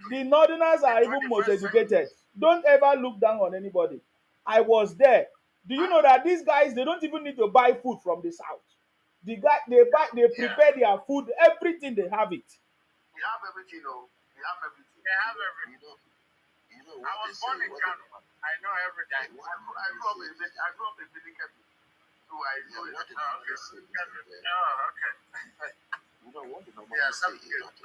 The northerners are even most educated. Don't ever look down on anybody. I was there. Do you know that these guys, they don't even need to buy food from the south? The guy they prepare their food, everything, they have it. We have everything, we have everything. They have everything. You know I was born in Ghana. I know everything. I grew up in Bilika. So I know it. Okay. You know what they normally say is that,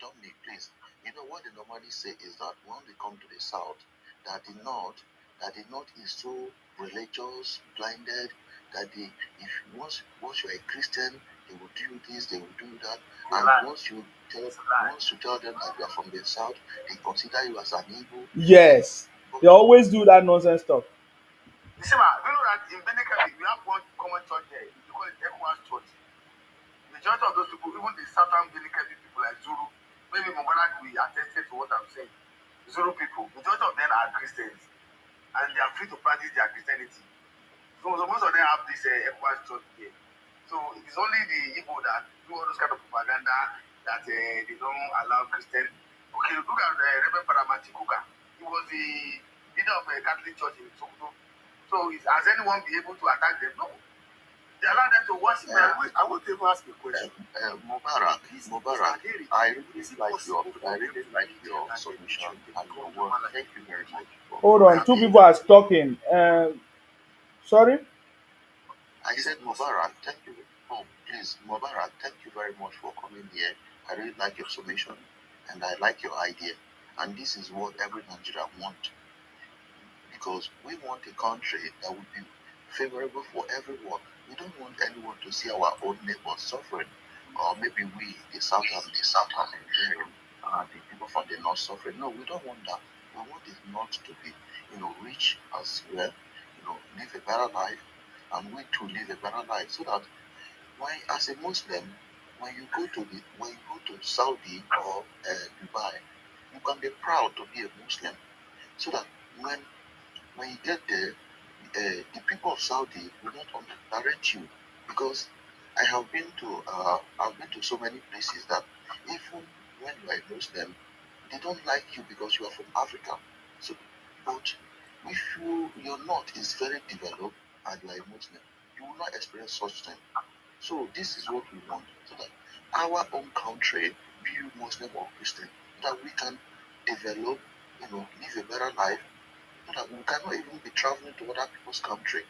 Dominic, please, you know what they normally say is that when they come to the south, that the north is so religious, blinded, that if once you're a Christian, they will do this, they will do that, and once you tell them that you are from the south, they consider you as an Igbo. Yes, they always do that nonsense stuff. You see, man, you know that in Bilika we have one common church there. We call it Equans Church. Majority of those people, even the southern Bilika people like Zulu, maybe Mubarak will attest to what I'm saying. Zulu people, majority of them are Christians, and they are free to practice their Christianity. So most of them have this Equans Church here. So it is only the Igbo that do all those kind of propaganda that they don't allow Christian. Okay, look at Reverend Paramati Kuka. He was the leader of a Catholic church in Soludo. So has anyone been able to attack them? No. They allow them to worship. I want to ask a question. Mubarak, I really like your submission and your work. Thank you very much. Hold on, two people are talking. Sorry? I said Mubarak, thank you. Oh, please, Mubarak, thank you very much for coming here. I really like your submission and I like your idea. And this is what every Nigerian wants. Because we want a country that would be favorable for everyone. We don't want anyone to see our own neighbors suffering, or maybe we, the South and the people from the North suffering. No, we don't want that. We want the North to be, rich as well, live a better life, and we to live a better life. So that when, as a Muslim, when you go to Saudi or Dubai, you can be proud to be a Muslim. So that when you get there, the people of Saudi will not underrate you, because I have been to so many places that even when you are a Muslim, they don't like you because you are from Africa. So, but if your north is very developed and you are a Muslim, you will not experience such thing. So this is what we want, so that our own country, be you Muslim or Christian, that we can develop, live a better life, so that we cannot even be traveling to other people's country.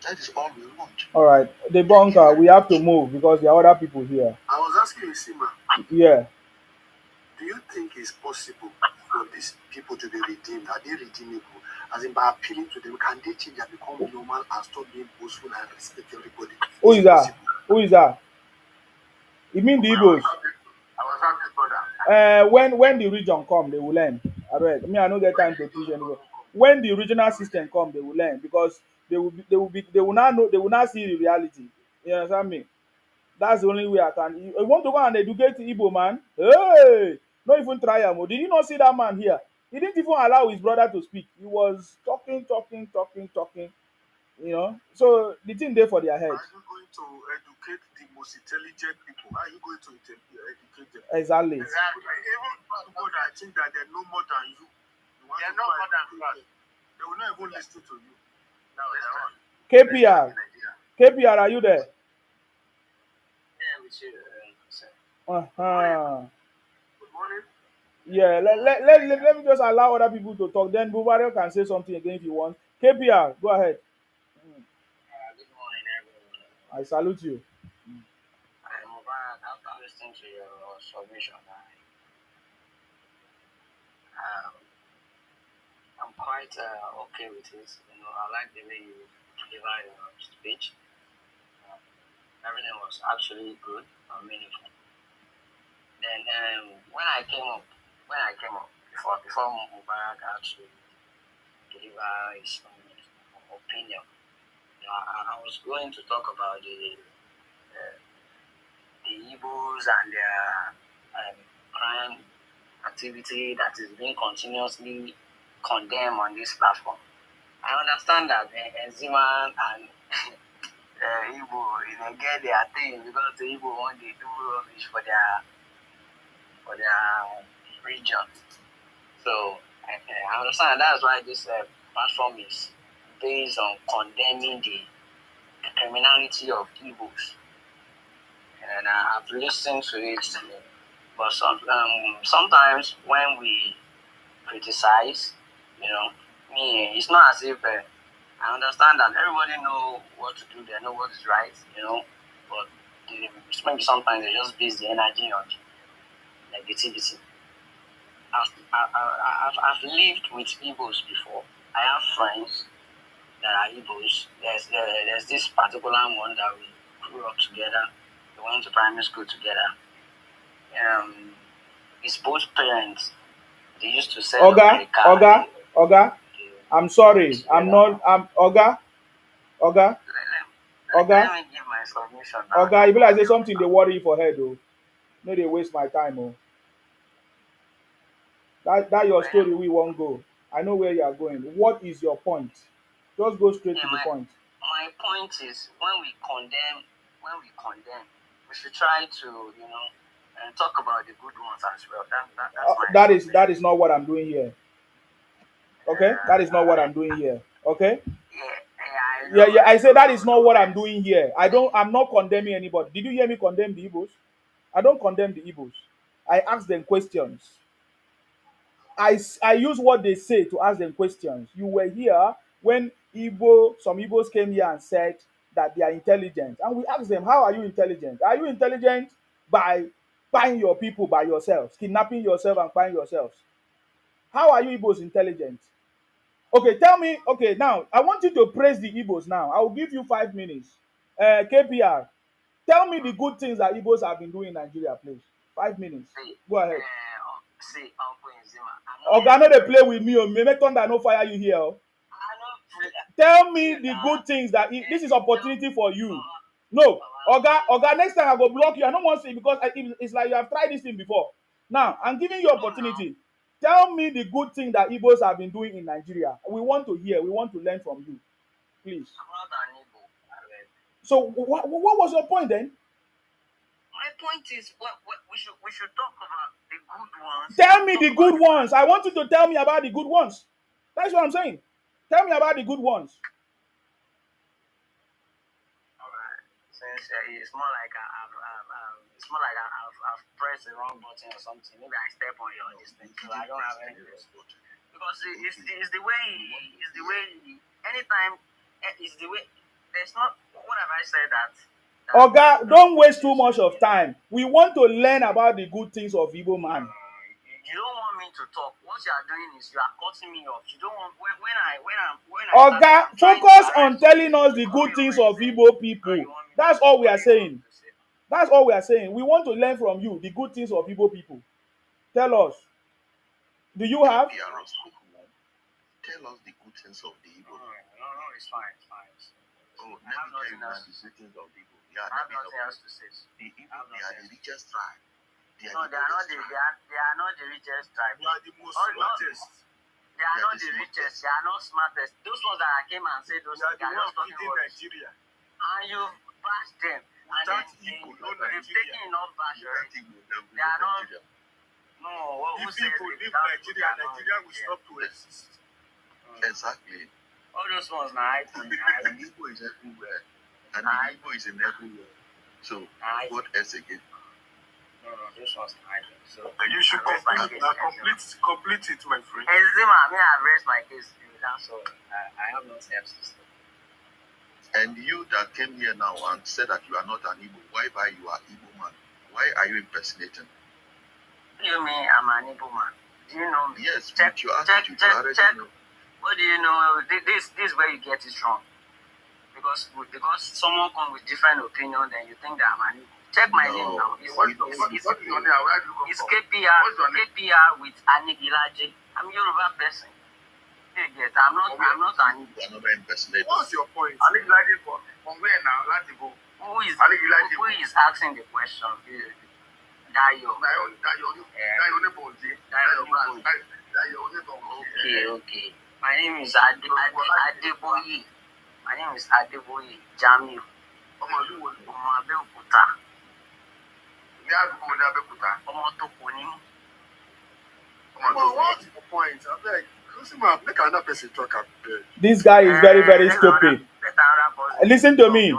That is all we want. All right, the bunker, we have to move because there are other people here. I was asking you, Sima. Yeah. Do you think it's possible for these people to be redeemed? Are they redeemable? As in, by appealing to them, can they change and become normal and stop being boastful and respect everybody? Who is that? Who is that? You mean the Igbos? I was asking brother. When the region come, they will learn. I don't get time to teach anymore. When the regional system come, they will learn, because they will not know, they will not see the reality. You understand me? That's the only way I can. You want to go and educate Igbo man? Hey, not even try him. Did you not see that man here? He didn't even allow his brother to speak. He was talking. So the thing there for their head. Are you going to educate the most intelligent people? How are you going to educate them? Exactly. Even people that think that they know more than you. They know more than us. They will not even listen to you. No, KPR, are you there? Yeah, with you, sir. Good morning. Yeah, let me just allow other people to talk. Then Bubario can say something again if you want. KPR, go ahead. Good morning, everyone. I salute you. I'm Mubarak. After listening to your submission, I'm quite okay with it. I like the way you deliver your speech. Everything was actually good and meaningful. Then when I came up before Mubarak actually deliver his opinion, I was going to talk about the Igbos and their crime activity that is being continuously condemned on this platform. I understand that Zima and Igbo, get their thing because the Igbo want to do rubbish for their region. So I understand that's why this platform is based on condemning the criminality of Igbos. And I've listened to it, but sometimes when we criticize, me, it's not as if I understand that everybody know what to do, they know what is right, but maybe sometimes they just base the energy on negativity. I've lived with Igbos before. I have friends that are Igbos. There's this particular one that we grew up together. We went to primary school together. His both parents, they used to sell Oga, I'm sorry. I'm not. Oga. Let me give my submission now. Oga, if like say something they worry you for head, though. No, they waste my time, oh. That your story we won't go. I know where you are going. What is your point? Just go straight to the point. My point is when we condemn, we should try to, and talk about the good ones as well. That is not what I'm doing here. Okay? That is not what I'm doing here. Okay? Yeah. I say that is not what I'm doing here. I'm not condemning anybody. Did you hear me condemn the Igbos? I don't condemn the Igbos. I ask them questions. I use what they say to ask them questions. You were here when some Igbos came here and said that they are intelligent. And we asked them, how are you intelligent? Are you intelligent by buying your people by yourselves, kidnapping yourself and buying yourselves? How are you Igbos intelligent? Okay, tell me. Okay, now I want you to praise the Igbos now. I will give you 5 minutes. KPR, tell me the good things that Igbos have been doing in Nigeria, please. 5 minutes. Go ahead. See, Uncle Nzima. Okay, I know they play with me. Oh, make thunder no fire you here. Oh. Tell me the good things that this is opportunity for you. No, Oga, next time I go block you. I don't want to see because it's like you have tried this thing before. Now I'm giving you opportunity. Tell me the good thing that Igbos have been doing in Nigeria. We want to hear. We want to learn from you, please. I'm not an Igbo. So what was your point then? My point is, we should talk about the good ones. Tell me the good ones. I want you to tell me about the good ones. That's what I'm saying. Tell me about the good ones. Alright. Since it's more like I've pressed the wrong button or something. Maybe I step on your distance, so I don't have any response. Because it's the way. Anytime it's the way. There's not. What have I said that? Oga, don't waste too much of time. We want to learn about the good things of Igbo man. You don't want me to talk. What you are doing is you are cutting me off. You don't want when I Oga, focus on telling us the good things of Igbo people. That's all we are saying. That's all we are saying. We want to learn from you the good things of Igbo people. Tell us. Do you have? Tell us the good things of the Igbo. No, it's fine. Oh, let me tell you the good things of the Igbo. Yeah, I have nothing else to say. The Igbo, they are the richest tribe. They are not the richest tribe. They are the most smartest. They are not the richest. They are not smartest. Those ones that I came and said those things, they are just talking about Nigeria. And you bash them. Without and Igbo, no they've Nigeria. taken enough bash already. They are not. No, if people leave Nigeria, Nigeria will stop to exist. Exactly. All those ones now, I think. And Igbo is everywhere. And the Igbo is in everywhere. So, what else again? No, this one's not. So you should complete it, my friend. Zima, I've raised my case. That's all. I have nothing else to say. And you that came here now and said that you are not an Igbo, why you are Igbo man? Why are you impersonating? You mean I'm an Igbo man? Do you know me? Yes, check. Know. What do you know? This is where you get it wrong. Because someone comes with different opinion, then you think that I'm an Igbo. Check my name now. It's KPR with Anigilaje. I'm a Yoruba person. I'm not an Igbo. Another impersonator. What's your point? Anigilaje from where now? Latigo. Who is asking the question? Dayo. Okay. My name is Adeboye. My name is Adeboye Jamiu. Abeokuta. What's the point? Make another person talk. This guy is very, very stupid. Listen to me.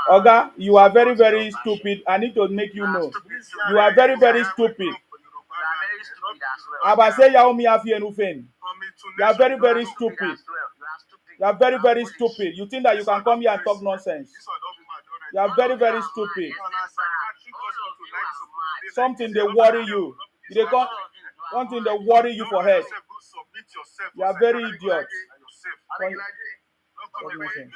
Oga, you are very, very stupid. I need to make you know. You are very, very stupid. Abase Yaomi Afienufen. You are very, very stupid. You are very, very stupid. You think that you can come here and talk nonsense. You are very, very stupid. Something they worry you. They come, something they worry you for head. You are very idiot. Talk nonsense.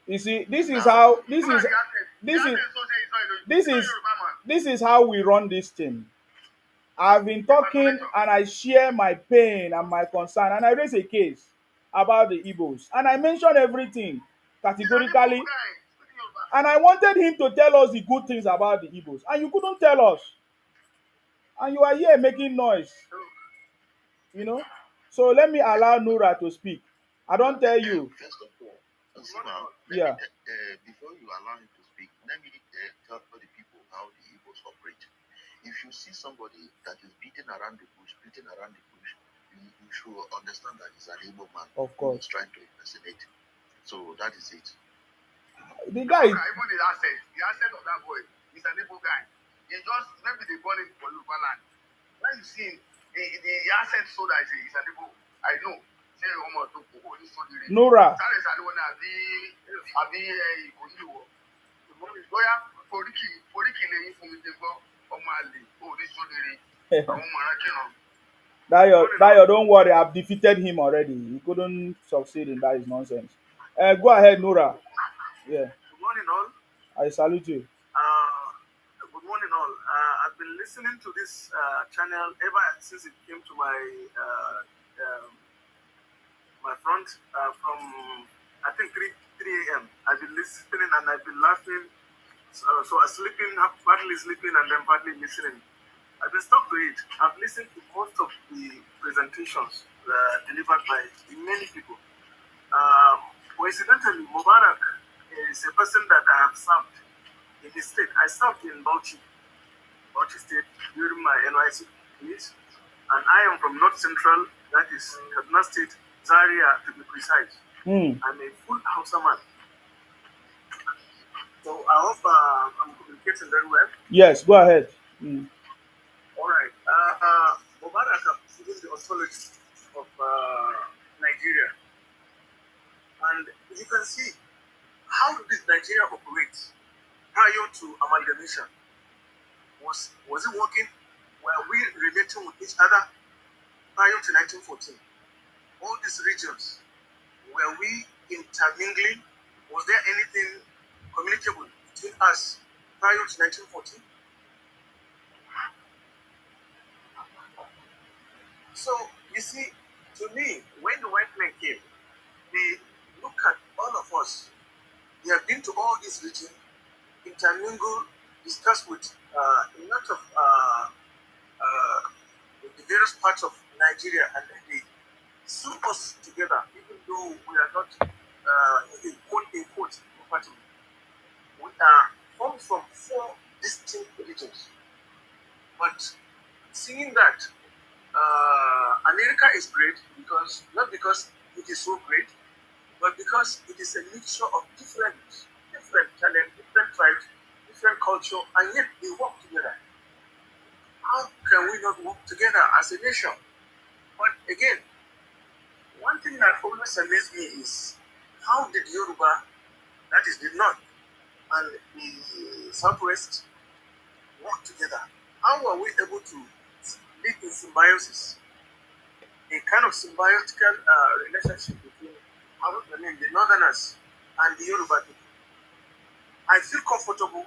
You see, this is how this is how we run this thing. I've been talking and I share my pain and my concern, and I raise a case about the Igbos, and I mention everything categorically. And I wanted him to tell us the good things about the Igbos, and you couldn't tell us. And you are here making noise. You know? So let me allow Nura to speak. I don't tell you. First of all, Osima, Yeah. before you allow him to speak, let me tell the people how the Igbos operate. If you see somebody that is beating around the bush, you should understand that he's an Igbo man. Of course. Who is trying to impersonate. So that is it. The guy. Even the asset of that boy is an Igbo guy. He just maybe they born in Yoruba land. When you see him, the asset so that is an Igbo. I know. Nora. Dayo, don't worry, I've defeated him already. He couldn't succeed in that is nonsense. Go ahead, Nora. Yeah. Good morning, all. I salute you. Good morning, all. I've been listening to this channel ever since it came to my my front from I think 3 a.m. I've been listening and I've been laughing. So I'm sleeping, partly sleeping and then partly listening. I've been stuck to it. I've listened to most of the presentations delivered by many people. Coincidentally, Mubarak is a person that I have served in the state. I served in Bauchi State during my NYC years, and I am from North Central, that is Kaduna State, Zaria to be precise. I'm a full Hausa man. So I hope I'm communicating very well. Yes, go ahead. All right. Mubarak is the authority of Nigeria. And you can see how did Nigeria operate prior to amalgamation. Was it working? Were we relating with each other prior to 1914? All these regions, were we intermingling? Was there anything communicable between us prior to 1914? So, you see, to me, when the white men came, they look at all of us. They have been to all these regions, intermingled, discussed with a lot of the various parts of Nigeria, and then they sew us together, even though we are not in quote compatible. We are formed from 4 distinct regions. But seeing that America is great not because it is so great, but because it is a mixture of different talent, different tribes, different culture, and yet they work together. How can we not work together as a nation? But again, one thing that always amazed me is how did Yoruba, that is the North, and the Southwest, work together? How were we able to live in symbiosis? A kind of symbiotical relationship between the Northerners and the Yoruba people. I feel comfortable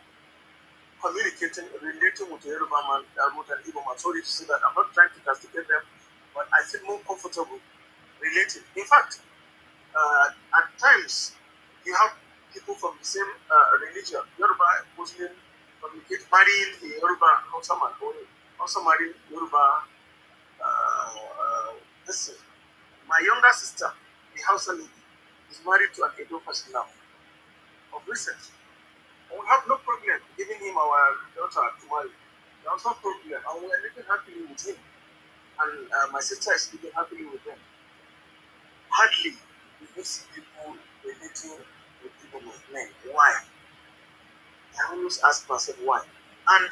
communicating, relating with the Yoruba man, with an Igbo man. Sorry to say that. I'm not trying to castigate them, but I feel more comfortable related. In fact, at times you have people from the same religion, Yoruba, Muslim, communicate, marrying a Yoruba Hausa man, or also marrying Yoruba. Listen, my younger sister, the Hausa lady, is married to an Edo person now, of recent. And we have no problem giving him our daughter to marry. There's no problem, and we are living happily with him. And my sister is living happily with them. Hardly we do see people relating with people with men. Why? I always ask myself why. And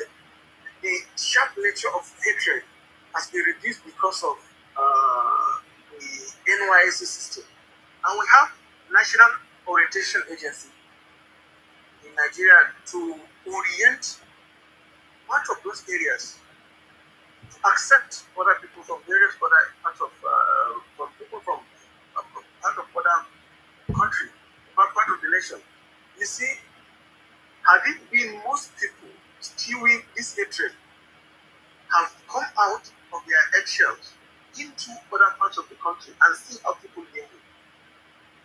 the sharp nature of hatred has been reduced because of the NYSC system. And we have National Orientation Agency in Nigeria to orient part of those areas to accept other people from various other parts of from people from part of other country, part of the nation. You see, had it been most people spewing this hatred have come out of their eggshells into other parts of the country and see how people live,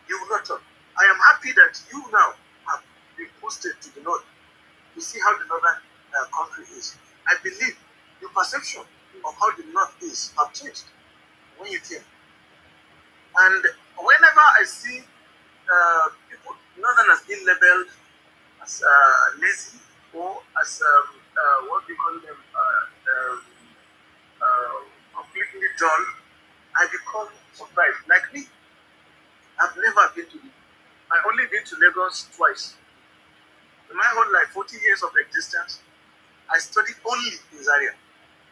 you will not talk. I am happy that you now have been posted to the north to see how the northern country is. I believe your perception of how the north is have changed when you came. And whenever I see people, northerners being labeled as lazy or as what we call them, completely dull, I become surprised. Like me, I've never been to. I only been to Lagos twice. In my whole life, 40 years of existence, I studied only in Zaria,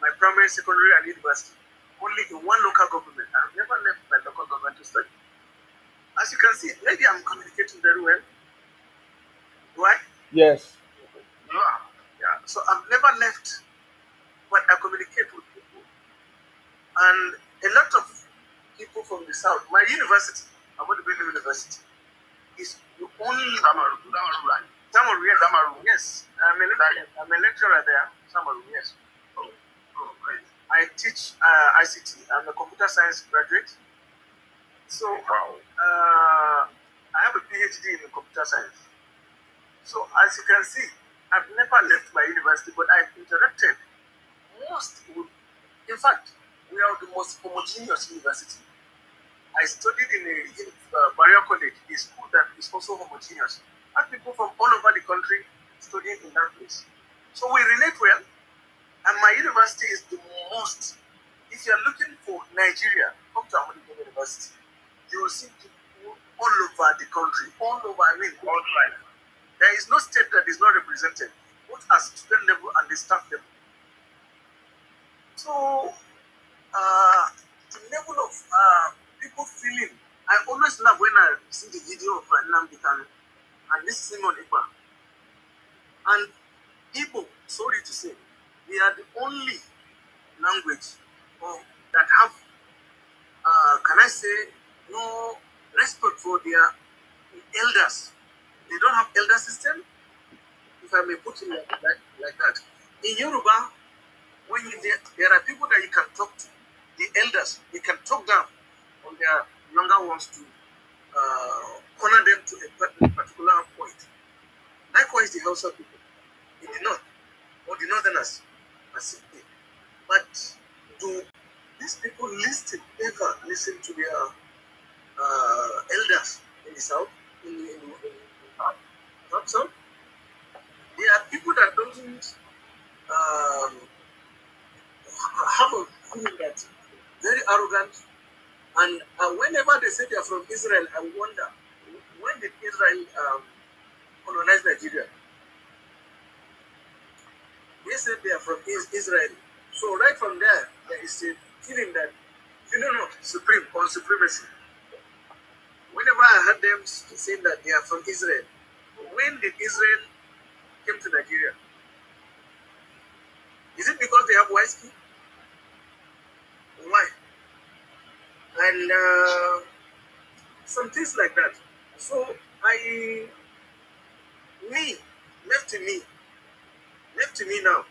my primary, secondary, and university. Only in one local government. I've never left my local government to study. As you can see, maybe I'm communicating very well. Why? Yes. Yeah. So I've never left, but I communicate with people. And a lot of people from the south, my university, Ahmadu Bello University, is the only Samaru, yes. I'm a lecturer there, Samaru, yes. Great. I teach ICT. I'm a computer science graduate. So I have a PhD in computer science. So as you can see, I've never left my university, but I've interacted most with, in fact, we are the most homogeneous university. I studied in a Barrier College, a school that is also homogeneous. I have people from all over the country studying in that place. So we relate well, and my university is the most. If you are looking for Nigeria, come to Ahmadu Bello University. You will see people all over the country, all over, I mean, all right. There is no state that is not represented, both at student level and the staff level. So, the level of people feeling, I always love when I see the video of Nnamdi Kanu and this Simon Ekpa. And Igbo, sorry to say, they are the only language that have, can I say, no respect for their elders. They don't have elder system, if I may put it like that. In Yoruba, when there are people that you can talk to, the elders, you can talk down on their younger ones to corner them to a particular point. Likewise, the Hausa people in the north, or the northerners, but do these people ever listen to their elders in the south, in the south? There are people that don't have a feeling that very arrogant, and whenever they say they are from Israel, I wonder when did Israel colonize Nigeria? They said they are from Israel. So right from there, there is a feeling that supreme or supremacy. Whenever I heard them saying that they are from Israel, when did Israel came to Nigeria? Is it because they have white skin? Why? And some things like that. So left to me now.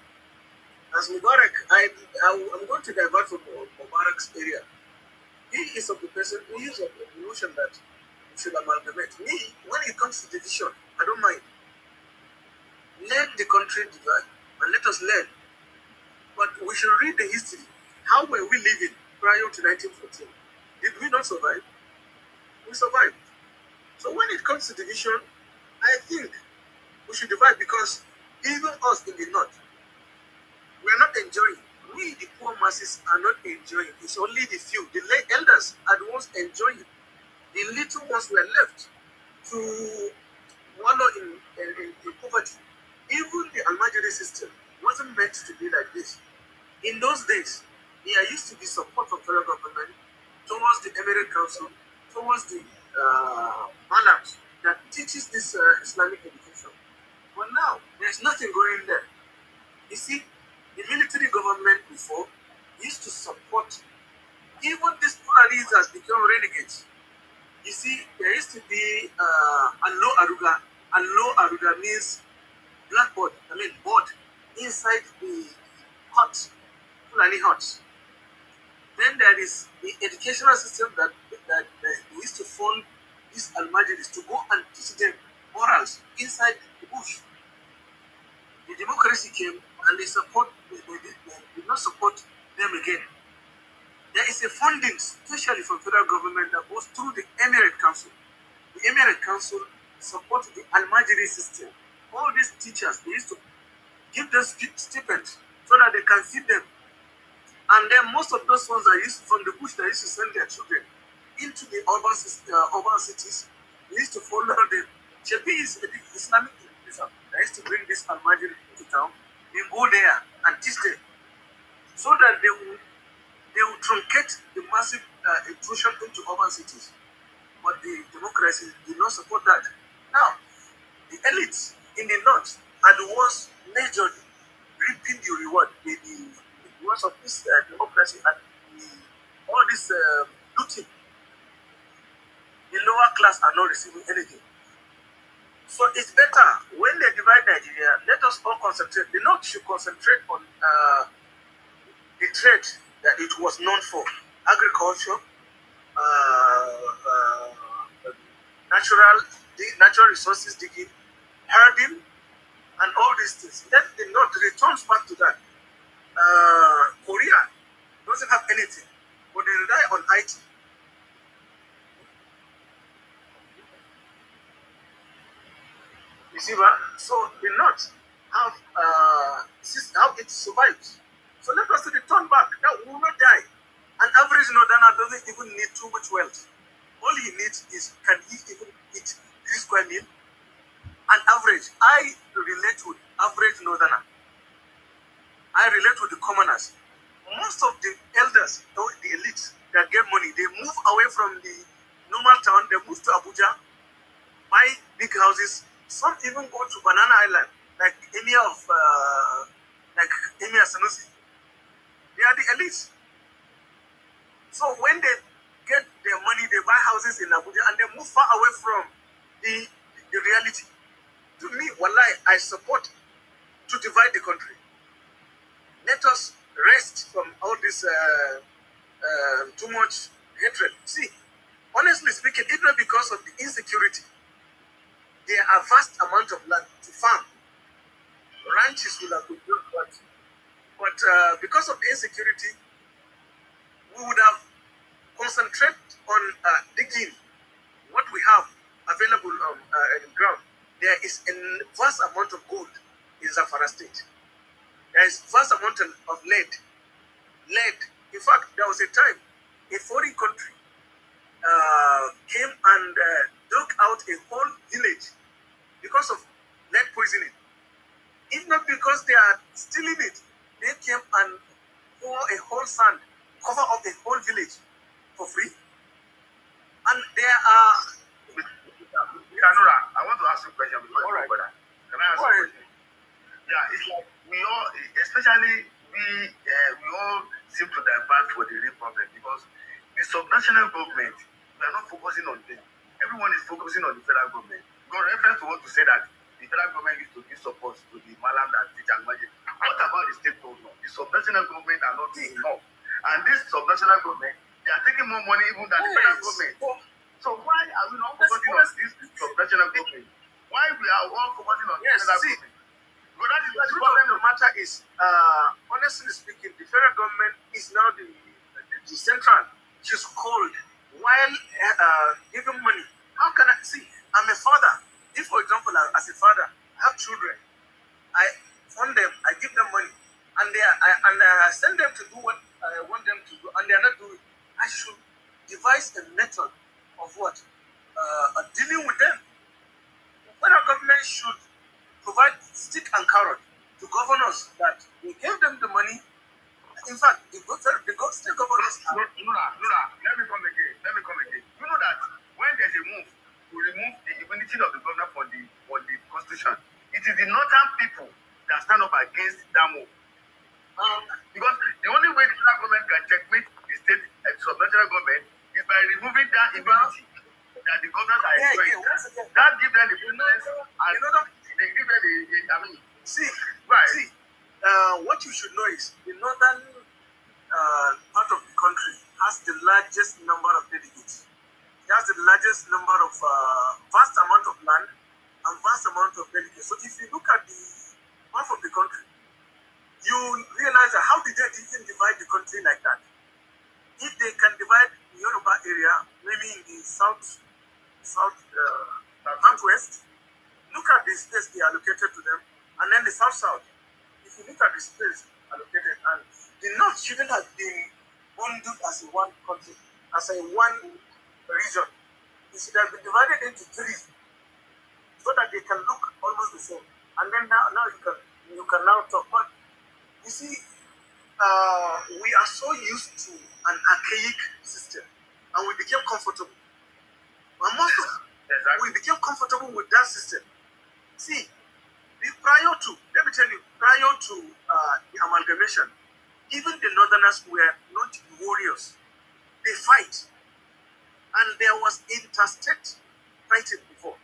As Mubarak, I'm going to divert from Mubarak's area. he is of the person, he is of the notion that we should amalgamate. Me, when it comes to division, I don't mind. Let the country divide and let us learn. But we should read the history. How were we living prior to 1914? Did we not survive? We survived. So when it comes to division, I think we should divide because even us in the north, we are not enjoying. We, the poor masses, are not enjoying. It's only the few. The late elders are the ones enjoying. The little ones were left to wallow in poverty. Even the Almajiri system wasn't meant to be like this. In those days, there used to be support from federal government towards the Emirate Council, towards the Malams that teaches this Islamic education. But now, there's nothing going there. You see, the military government before used to support, even these Fulanis has become renegades. You see, there used to be Allo Aruga. Allo Aruga means blackboard, board inside the hut, Fulani huts. Then there is the educational system that we used to fund these Almajiris to go and teach them morals inside the bush. The democracy came and they did not support them again. There is a funding, especially from federal government, that goes through the Emirate Council. The Emirate Council supports the Almajiri system. All these teachers, they used to give them stipends so that they can feed them. And then most of those ones are used from the bush that used to send their children into the urban cities. They used to follow them. Shebi is an Islamic education. They used to bring this Almajiri into town. They go there and teach them so that they will truncate the massive intrusion into urban cities. But the democracy did not support that. Now, the elites in the north are the ones majorly reaping the reward, the rewards of this democracy and all this looting. The lower class are not receiving anything. So it's better when they divide Nigeria, let us all concentrate. The north should concentrate on the trade that it was known for: agriculture, natural resources digging, herding, and all these things. Let the north returns back to that. Korea doesn't have anything, but they rely on IT. You see, right? So the north have this is how it survives. So let us return back. Now we will not die. An average northerner doesn't even need too much wealth. All he needs is, can he even eat 3 square meal? An average. I relate with average northerner. I relate with the commoners. Most of the elders, or the elites that get money, they move away from the normal town. They move to Abuja, buy big houses. Some even go to Banana Island, like Emir Sanusi. They are the elites. So when they get their money, they buy houses in Abuja and they move far away from the reality. To me, wallahi, I support to divide the country. Let us rest from all this too much hatred. See, honestly speaking, even because of the insecurity, there are vast amount of land to farm. Ranches will have been built, but because of the insecurity, we would have concentrated on digging what we have available in the ground. There is a vast amount of gold in Zamfara State. There is vast amount of lead. In fact, there was a time a foreign country came and dug out a whole village because of lead poisoning. If not because they are stealing it, they came and pour a whole sand, cover up a whole village for free. And there are... Kanura, I want to ask you a question before you go there. Can I ask you a question? Yeah, it's like we all, especially we all seem to divert for the real problem because the subnational government, we are not focusing on them. Everyone is focusing on the federal government. God reference to what to say that the federal government used to give support to the Malam and teacher and magic. What about the state government? The subnational government are not doing enough. And this subnational government They are taking more money even than the federal government. So why are we not focusing on this subnational government? Why we are all focusing on the federal government? But that is The problem of the matter is, honestly speaking, the federal government is now the central. She's called while giving money. How can I see? I'm a father. If, for example, as a father, I have children, I fund them, I give them money, and I send them to do what I want them to do, and they are not doing. I should devise a method of what dealing with them. The federal government should provide stick and carrot to governors that we gave them the money. In fact, the state governors are... Nura, let me come again. You know that when there's a move to remove the immunity of the governor for the constitution, it is the northern people that stand up against that move. Because the only way the federal government can checkmate the state and subnational government is by removing that immunity that the governors are enjoying. That gives them the influence and they give them what you should know is the northern part of the country has the largest number of delegates. It has the largest number of vast amount of land and vast amount of delegates. So if you look at the map of the country, you realize that how did they even divide the country like that? If they can divide the Yoruba area, maybe in the southwest, look at the space they allocated to them, and then the south. If you look at the space allocated, and the north shouldn't have been bundled as a one country, as a one region. It should have been divided into three, so that they can look almost the same. And then now you can now talk. But you see, we are so used to an archaic system, and we became comfortable. We became comfortable with that system. See, prior to the amalgamation, even the northerners were not warriors. They fight. And there was interstate fighting before.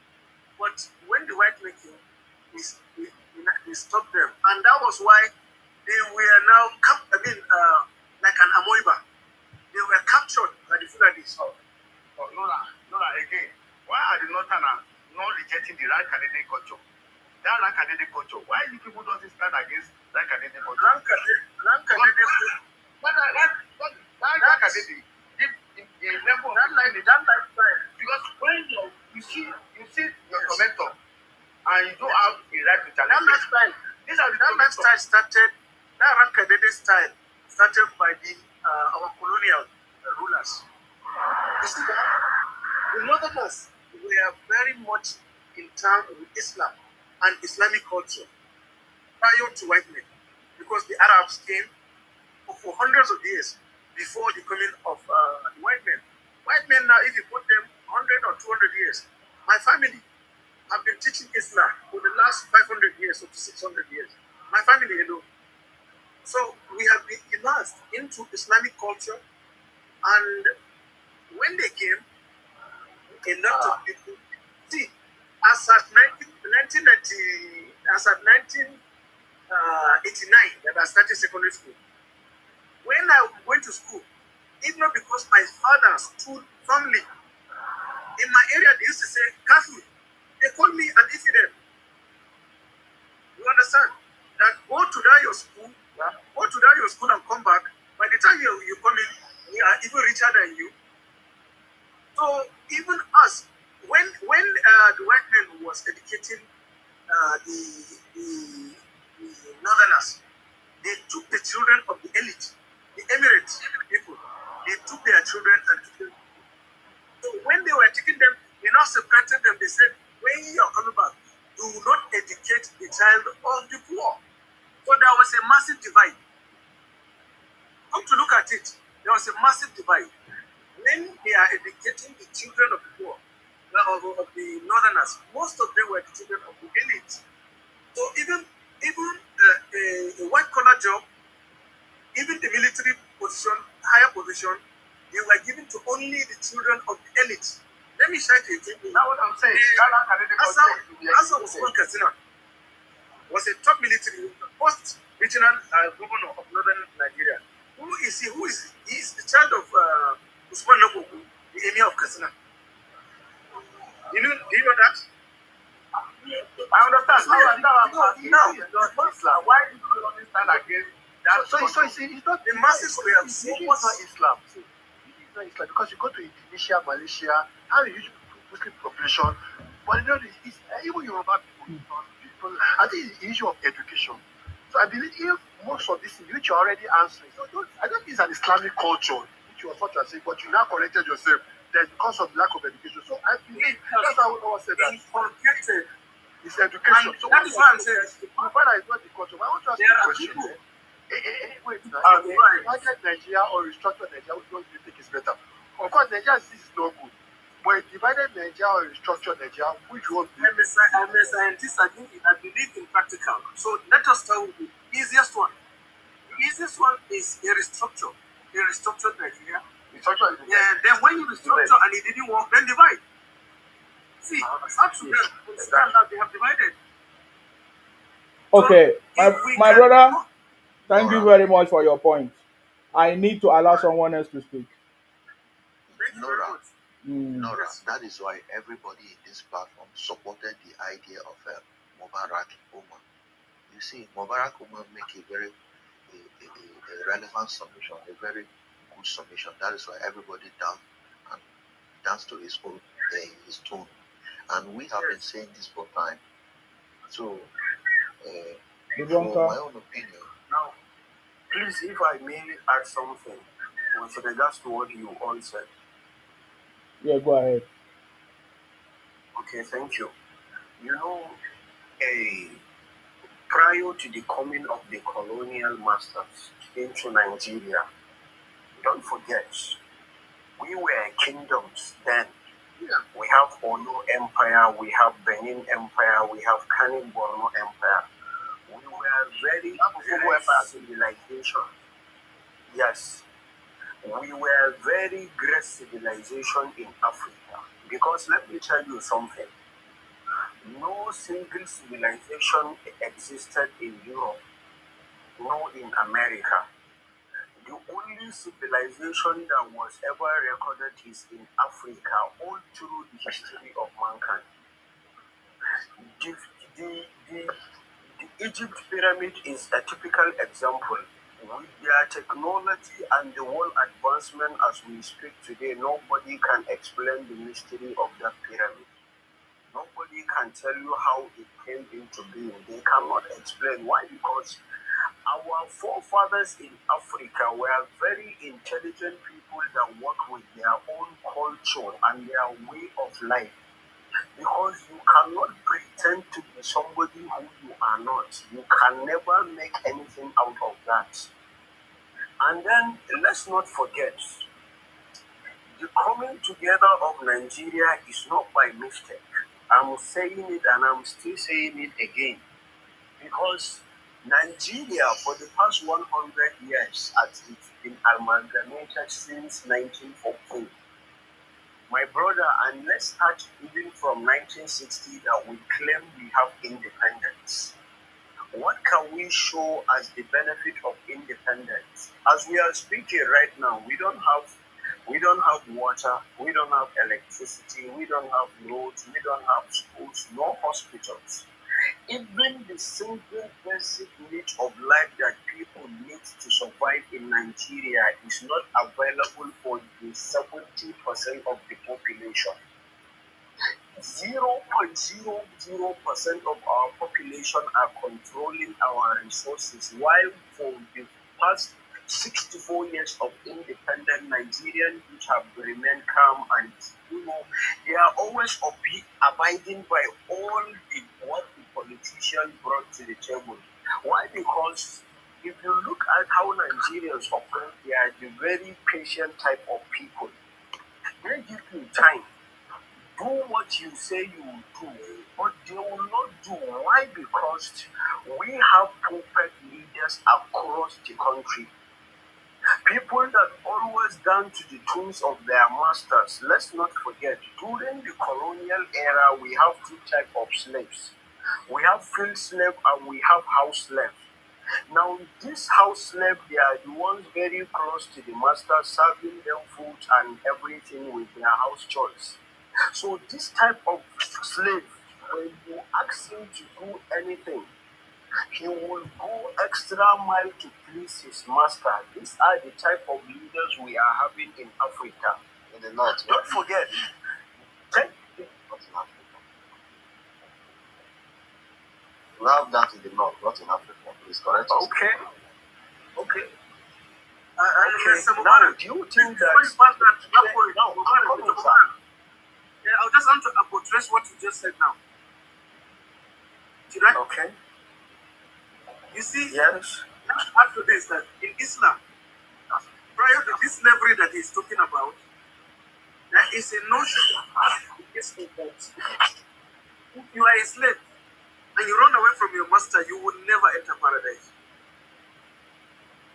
But when the white men came, we stopped them. And that was why they were now, like an amoeba. They were captured by the Fulanis. Nora, again, why are the northerners not rejecting the right Canadian culture? That right Canadian culture, why you people don't stand against right Canadian culture? Right Canadian, that lifestyle. Because when you see your tormentor and you don't have a right to challenge that lifestyle. That lifestyle started, that right Canadian style started by our colonial rulers. You see that? The northerners were very much in town with Islam and Islamic culture prior to white men, because the Arabs came for hundreds of years before the coming of the white men. White men now, if you put them 100 or 200 years, my family have been teaching Islam for the last 500 years or to 600 years. My family alone. So we have been immersed into Islamic culture, and when they came, a lot of people, see, as at 1989, that I started secondary school. When I went to school, even because my father stood firmly, in my area they used to say, Kafir. They called me an infidel. You understand? That go to your school and come back. By the time you come in, we are even richer than you. So even us, when the white man was educating the northerners, they took the children of the elite, the Emirates people. They took their children and took them. So when they were taking them, they now separated them. They said, when you are coming back, do not educate the child of the poor. So there was a massive divide. Come to look at it, there was a massive divide. When they are educating the children of the poor, of the northerners, most of them were the children of the elite. So even a white collar job, even the military position, higher position, they were given to only the children of the elite. Let me share to you. Now what I'm saying, Asa Usman Katsina was a top military, first regional governor of northern Nigeria. Who is he? He is the child of Usman Nagogo, the emir of Katsina. Do you know that? I understand. No, Islam. Why do you always stand against that? So it's not the masses were so much Islam. It's not Islam because you go to Indonesia, Malaysia, how you usually Muslim population, but you know, even Yoruba people, I think it's the issue of education. So I believe if most of this which you're already answering, so I don't think it's an Islamic culture, which was what you're saying, but you now corrected yourself that because of lack of education. So I believe that's how I would say that. It's education. So that is what I'm saying. My father is not the culture. But I want to ask you a question. Wait, divided Nigeria or restructured Nigeria, which one do you think is better? Of course, Nigeria is not good. But divided Nigeria or restructured Nigeria, which one do you think? I'm a scientist. I believe in practical. So let us start with the easiest one. The easiest one is a restructure. A restructured Nigeria. Yeah, then when you restructure and it didn't work, then divide. See, up to them. They have divided. Okay, my brother, thank you very much for your point. I need to allow someone else to speak. Nora, that is why everybody in this platform supported the idea of Mubarak Umar. You see, Mubarak Umar make a very a relevant submission, a very good submission. That is why everybody dance to his own his tone. And we have been saying this for time. So, from my own opinion. Now, please, if I may add something with regards to what you all said. Yeah, go ahead. Okay, thank you. You know, prior to the coming of the colonial masters into Nigeria, don't forget, we were kingdoms then. Yeah. We have Olu Empire, we have Benin Empire, we have Kani Borno Empire. We were very great civilization. Yes. We were very great civilization in Africa. Because let me tell you something. No single civilization existed in Europe, nor in America. The only civilization that was ever recorded is in Africa, all through the history of mankind. The Egypt pyramid is a typical example. With their technology and the world advancement as we speak today, nobody can explain the mystery of that pyramid. Nobody can tell you how it came into being. They cannot explain. Why? Because our forefathers in Africa were very intelligent people that work with their own culture and their way of life. Because you cannot pretend to be somebody who you are not. You can never make anything out of that. And then let's not forget, the coming together of Nigeria is not by mistake. I'm saying it and I'm still saying it again. Because Nigeria, for the past 100 years, has been amalgamated since 1914. My brother, and let's start even from 1960 that we claim we have independence. What can we show as the benefit of independence? As we are speaking right now, we don't have water, we don't have electricity, we don't have roads, we don't have schools, no hospitals. Even the simple basic needs of life that people need to survive in Nigeria is not available for the 70% of the population. 0.00% of our population are controlling our resources, while for the past 64 years of independent Nigerians which have remained calm and they are always abiding by all what the politicians brought to the table. Why? Because if you look at how Nigerians operate, they are the very patient type of people. They give you time. Do what you say you will do, but they will not do. Why? Because we have puppet leaders across the country. People that always dance to the tunes of their masters. Let's not forget, during the colonial era, we have two types of slaves. We have field slave and we have house slave. Now, this house slave, they are the ones very close to the master, serving them food and everything with their house chores. So, this type of slave, when you ask him to do anything, he will go extra mile to please his master. These are the type of leaders we are having in Africa. In the north. Don't forget, take Not in Africa. We have that in the north, not in Africa. Please correct us. okay. Okay. Mr. Now, Mubarak, do you think before you that pass that, now, I'm coming, sir. Yeah, I just want to buttress what you just said now. Should I? Okay. You see, Yes. add to this that in Islam, prior to this slavery that he's talking about, there is a notion that if you are a slave and you run away from your master, you will never enter paradise.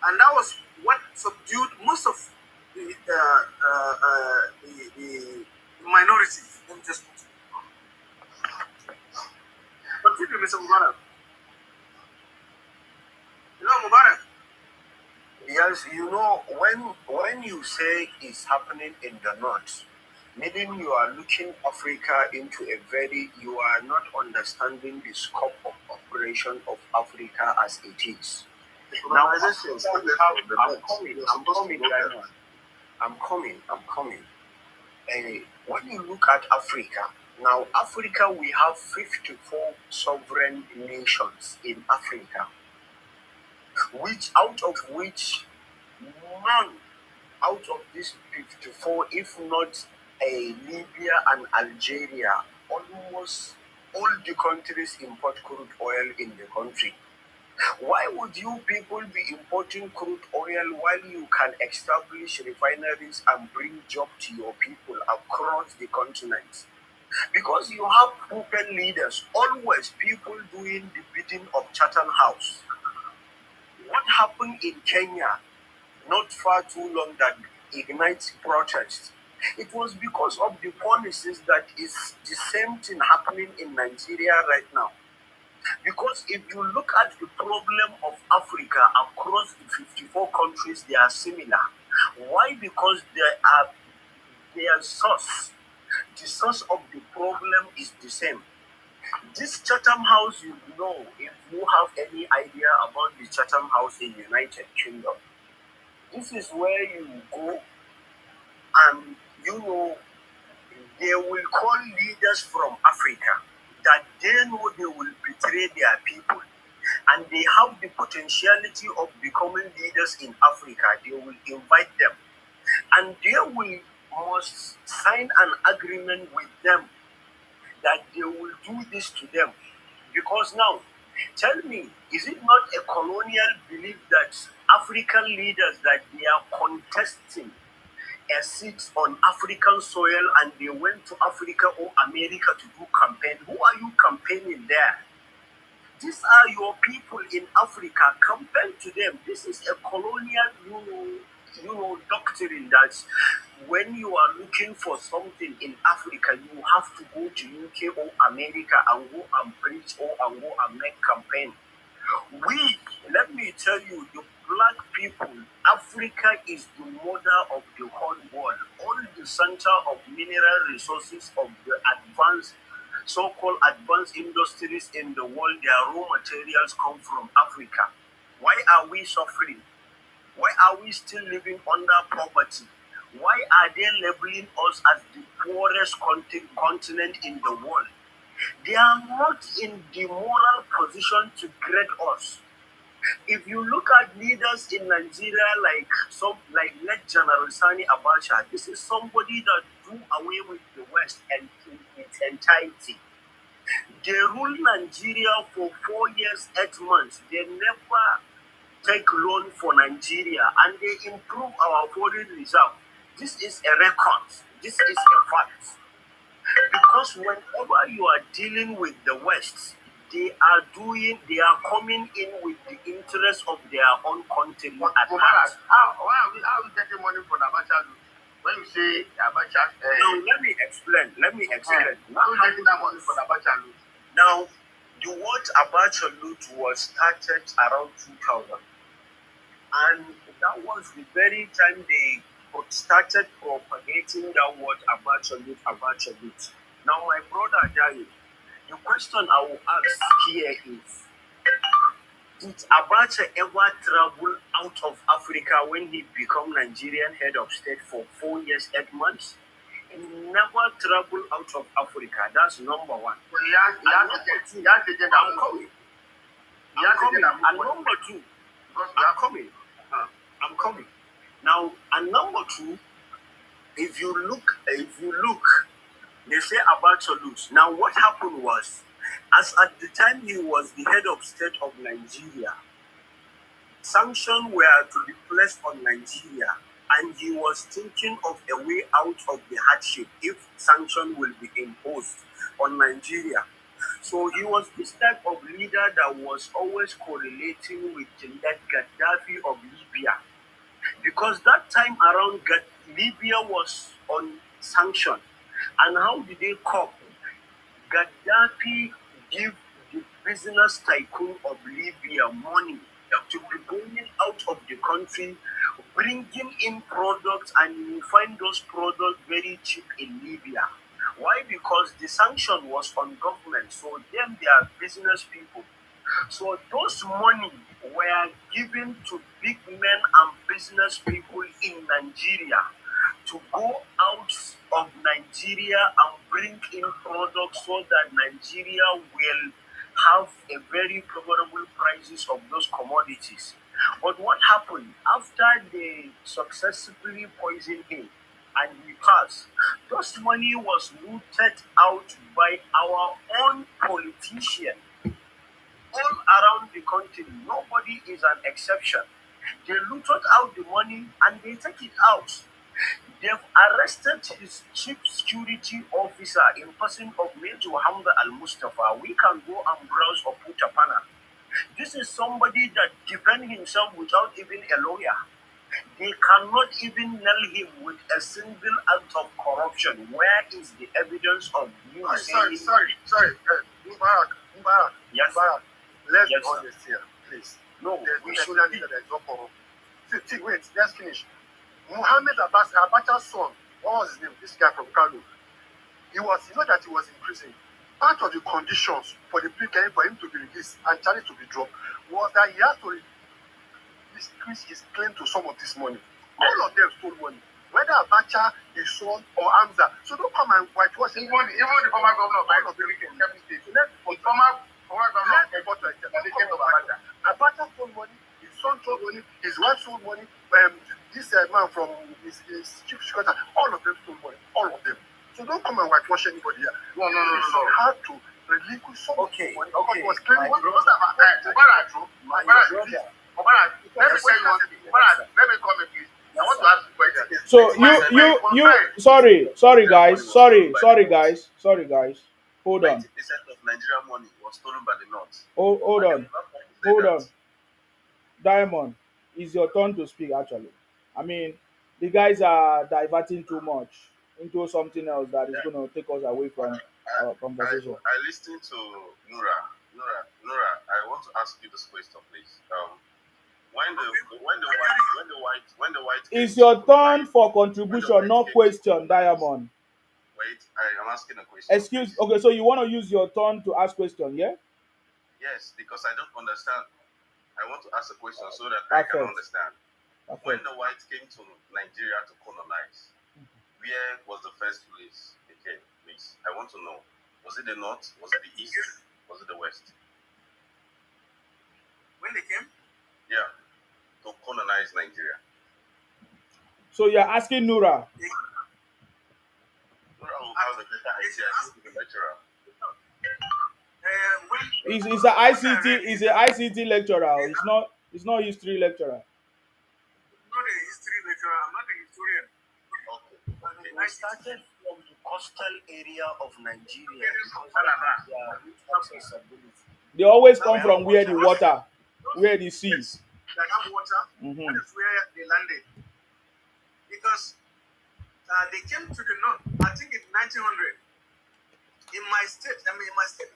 And that was what subdued most of the minorities. Let me just continue, Mr. Mubarak. Hello, Mubarak. Yes, you know, when you say it's happening in the north, meaning you are looking Africa into a very, you are not understanding the scope of operation of Africa as it is. Now, I'm coming. When you look at Africa, now Africa, we have 54 sovereign nations in Africa, out of which none out of these 54, if not Libya and Algeria, almost all the countries import crude oil in the country. Why would you people be importing crude oil while you can establish refineries and bring job to your people across the continent? Because you have proven leaders, always people doing the bidding of Chatham House. What happened in Kenya not far too long that ignites protests? It was because of the policies that is the same thing happening in Nigeria right now. Because if you look at the problem of Africa across the 54 countries, they are similar. Why? Because their source, the source of the problem is the same. This Chatham House, you know, if you have any idea about the Chatham House in United Kingdom, this is where you go and, you know, they will call leaders from Africa that they know they will betray their people and they have the potentiality of becoming leaders in Africa. They will invite them and they will must sign an agreement with them that they will do this to them. Because now, tell me, is it not a colonial belief that African leaders that they are contesting a seat on African soil and they went to Africa or America to do campaign? Who are you campaigning there? These are your people in Africa. Campaign to them. This is a colonial, doctrine that when you are looking for something in Africa, you have to go to UK or America and go and preach or and go and make campaign. Let me tell you, the black people, Africa is the mother of the whole world. All the center of mineral resources of the advanced, so-called advanced industries in the world, their raw materials come from Africa. Why are we suffering? Why are we still living under poverty? Why are they labeling us as the poorest continent in the world? They are not in the moral position to grade us. If you look at leaders in Nigeria like late General Sani Abacha, this is somebody that do away with the West and in its entirety. They ruled Nigeria for 4 years, 8 months. They never take loan for Nigeria and they improve our foreign reserve. This is a record. This is a fact. Because whenever you are dealing with the West, they are coming in with the interest of their own country at heart. How are we getting money from Abacha? When you say Abacha, now let me explain. How are you getting that money from Abacha? Now, The word Abacha loot was started around 2000. And that was the very time they started propagating that word Abacha loot. Now, my brother Jai, the question I will ask here is, did Abacha ever travel out of Africa when he became Nigerian head of state for 4 years, 8 months? He never traveled out of Africa. That's number one. I'm coming. And number two, I'm coming. Now, and number two, if you look, they say Abacha loot. Now, what happened was, as at the time he was the head of state of Nigeria, sanctions were to be placed on Nigeria, and he was thinking of a way out of the hardship if sanctions will be imposed on Nigeria. So he was this type of leader that was always correlating with the late Gaddafi of Libya. Because that time around, Libya was on sanction. And how did they cope? Gaddafi give the business tycoon of Libya money to be going out of the country, bringing in products, and you find those products very cheap in Libya. Why? Because the sanction was on government, so them they are business people. So those money were given to big men and business people in Nigeria to go out of Nigeria and bring in products so that Nigeria will have a very favorable prices of those commodities. But what happened after they successfully poisoned him and he passed? Those money was looted out by our own politician all around the country. Nobody is an exception. They looted out the money and they take it out. They've arrested his chief security officer in person of Major Hamza Al-Mustafa. We can go and browse or put a panel. This is somebody that defends himself without even a lawyer. They cannot even nail him with a single act of corruption. Where is the evidence of you saying... Sorry. Mubarak. Yes. Mubarak. Let's be Yes, sir. honest here, please. No, we should be. Wait, let's finish. Muhammad Abacha's son, what was his name? This guy from Kano. You know that he was in prison. Part of the conditions for the plea for him to be released and charged to be dropped was that he had to increase his claim to some of this money. All of them stole money. Whether Abacha, his son, or Hamza. So don't come and whitewash it. Even the former governor of the Kebbi State. The former governor Abacha stole money, his son stole money, his wife stole money, this man from his chief secretary, all of them stole money. All of them. So don't come and whitewash anybody here. No. It's so hard to relinquish some of the money. It was claiming Let me say one thing. Let me come in, please. I want to ask you a question. So sorry guys. Hold on. 90% of Nigerian money was stolen by the North. Hold on. Diamond, it's your turn to speak actually. I mean, the guys are diverting too much into something else that is going to take us away from our conversation. I listened to Nura. Nura, I want to ask you this question, please. When the white It's your turn for contribution, not question, Diamond. Wait, I am asking a question. Okay, so you want to use your turn to ask question, yeah? Yes, because I don't understand. I want to ask a question so that I can understand. When the whites came to Nigeria to colonize, where was the first place they came, please? I want to know. Was it the North? Was it the East? Was it the West? When they came? Yeah, to colonize Nigeria. So you're asking Nura? Nura will have a better idea as the lecturer. He's an ICT lecturer. It's not history lecturer. I'm not a history lecturer. I'm not a historian. Okay. We started from the coastal area of Nigeria because of their route accessibility. They always come from where the water, where the sea. That have water, that is where they landed. Because they came to the north, I think in 1900. In my state,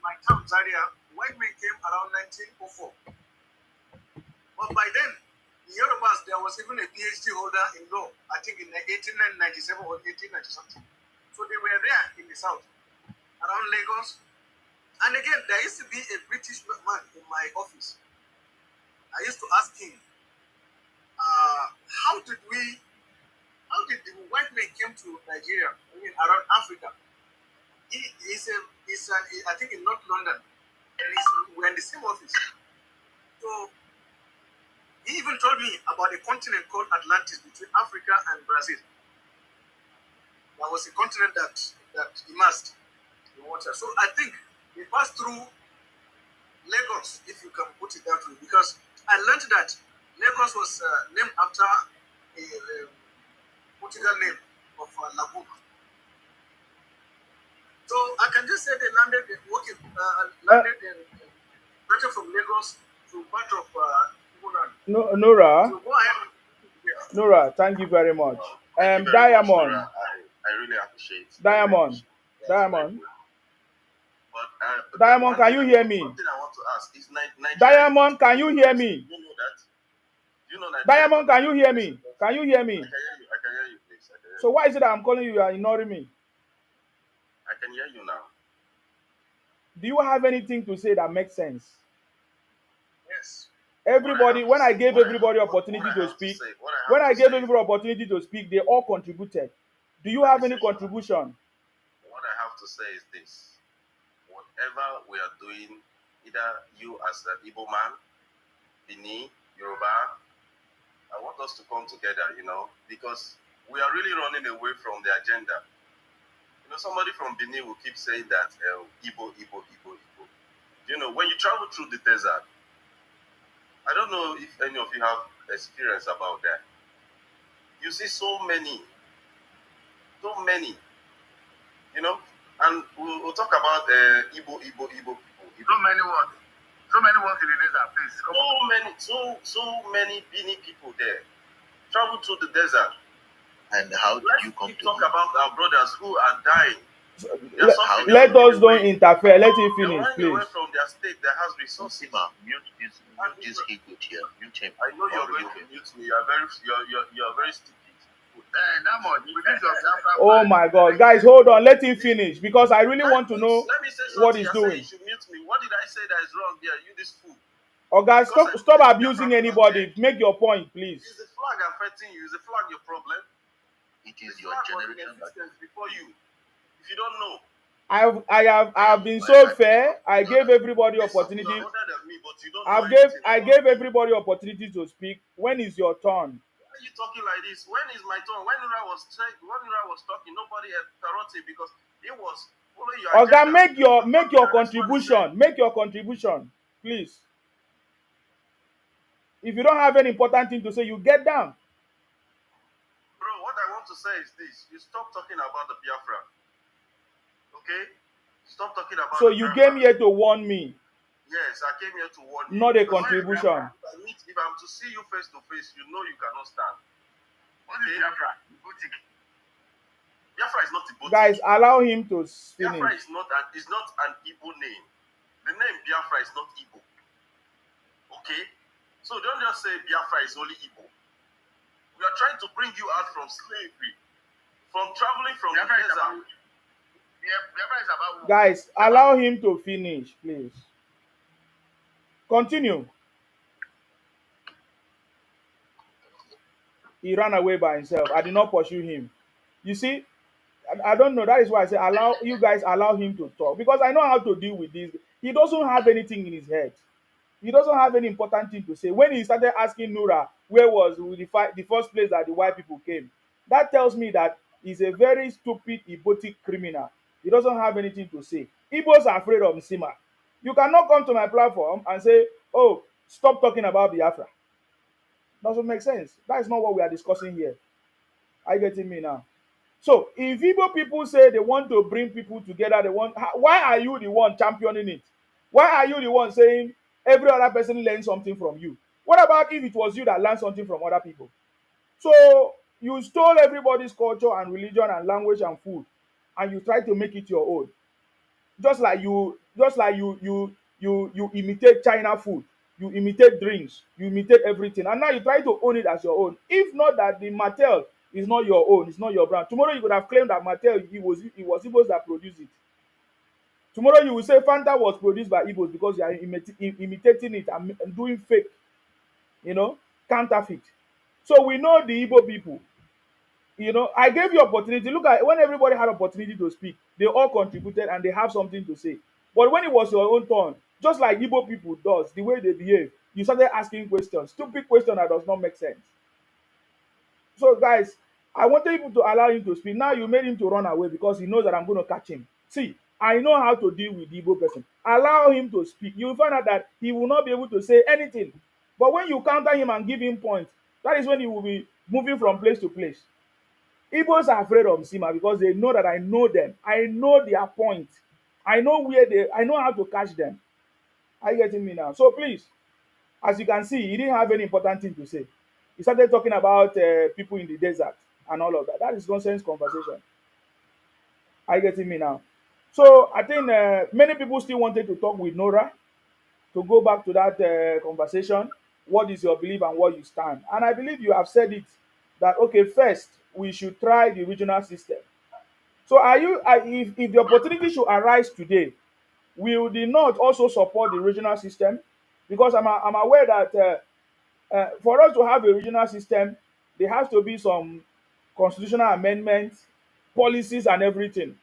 my town, Zaria, white men came around 1904. But by then, in Yorubas, there was even a PhD holder in law, I think in 1897 or 1890 something. So they were there in the south, around Lagos. And again, there used to be a British man in my office. I used to ask him, how did the white men came to Nigeria, I mean around Africa? I think in North London, and we're in the same office. So he even told me about a continent called Atlantis between Africa and Brazil. That was a continent that immersed in water. So I think we passed through Lagos, if you can put it that way, because I learned that Lagos was named after a Portugal name of Lagoon. So I can just say they landed in started from Lagos to part of Igbo. Nora, So go ahead. Yeah. Nora, thank you very much. Thank you very much, Diamond, Nora. I really appreciate it. Diamond, Yes, Diamond, But Diamond, can you hear me? Something I want to ask is Nigeria. Diamond, can you hear me? You know that? You know Nigeria. Diamond, can you hear me? Can you hear me? I can hear you. I can hear you, please. I can hear So why is it that I'm calling you? You are ignoring me. I can hear you now. Do you have anything to say that makes sense? Yes. Everybody, when I gave everybody opportunity to speak, when I gave everybody opportunity to speak, they all contributed. Do you have any contribution? What I have to say is this. Whatever we are doing, either you as an Igbo man, Bini, Yoruba, I want us to come together, because we are really running away from the agenda. Somebody from Benin will keep saying that Igbo, Igbo, Igbo, Igbo. When you travel through the desert, I don't know if any of you have experience about that. You see so many, and we'll talk about Igbo people. So many words in the desert, please. So many Bini people there. Travel through the desert. And how did you come to talk about our brothers who are dying? Let us don't interfere. Let him finish, please. Away from their state, that has resources. Mute this ego here. Mute him. I know you're going to mute me. You're very stupid. Oh my God, guys, hold on. Let him finish because I really want to know what he's doing. You should mute me. What did I say that is wrong there? You this fool. Oh, guys, stop abusing anybody. Make your point, please. Is the flag affecting you? Is the flag your problem? It is your generation before you. If you don't know. I have been so fair. I gave everybody opportunity. I gave everybody opportunity to speak. When is your turn? Why are you talking like this? When is my turn? When Nura was talking, nobody had karate because it was following your agenda. Make your contribution. Make your contribution, please. If you don't have any important thing to say, you get down. Bro, what I want to say is this: you stop talking about the Biafra. Okay? Stop talking about. So you came here to warn me. Yes, I came here to warn you. Not a contribution. If I'm to see you face to face, you know you cannot stand. What is Biafra? Biafra is not a boutique. Guys, allow him to finish. Biafra is not an Igbo name. The name Biafra is not Igbo. Okay? So don't just say Biafra is only Igbo. We are trying to bring you out from slavery, from traveling from the desert. Guys, allow him to finish, please. Continue. He ran away by himself. I did not pursue him. You see, I don't know. That is why I say allow him to talk. Because I know how to deal with this. He doesn't have anything in his head. He doesn't have any important thing to say. When he started asking Nura, where was the first place that the white people came? That tells me that he's a very stupid, Igbotic criminal. He doesn't have anything to say. Igbos are afraid of Nsima. You cannot come to my platform and say, oh, stop talking about Biafra. Doesn't make sense. That is not what we are discussing here. Are you getting me now? So, if Igbo people say they want to bring people together, why are you the one championing it? Why are you the one saying every other person learns something from you? What about if it was you that learned something from other people? So, you stole everybody's culture and religion and language and food, and you try to make it your own. Just like you you imitate China food, you imitate drinks, you imitate everything, and now you try to own it as your own. If not that the Mattel is not your own, it's not your brand. Tomorrow you could have claimed that Mattel it was Igbos that produced it. Tomorrow you will say Fanta was produced by Igbos because you are imitating it and doing fake, you know, counterfeit. So we know the Igbo people. I gave you opportunity. Look at when everybody had opportunity to speak, they all contributed and they have something to say. But when it was your own turn, just like Igbo people does, the way they behave, you started asking questions, stupid question that does not make sense. So guys, I wanted you to allow him to speak. Now you made him to run away because he knows that I'm going to catch him. See, I know how to deal with the Igbo person. Allow him to speak. You will find out that he will not be able to say anything. But when you counter him and give him points, that is when he will be moving from place to place. Igbos are afraid of Sima because they know that I know them. I know their point. I know how to catch them. Are you getting me now? So please, as you can see, he didn't have any important thing to say. He started talking about people in the desert and all of that. That is nonsense conversation. Are you getting me now? So I think many people still wanted to talk with Nora to go back to that conversation. What is your belief and what you stand? And I believe you have said it that okay, first we should try the regional system. So if the opportunity should arise today, will the North also support the regional system? Because I'm aware that for us to have a regional system, there has to be some constitutional amendments, policies, and everything.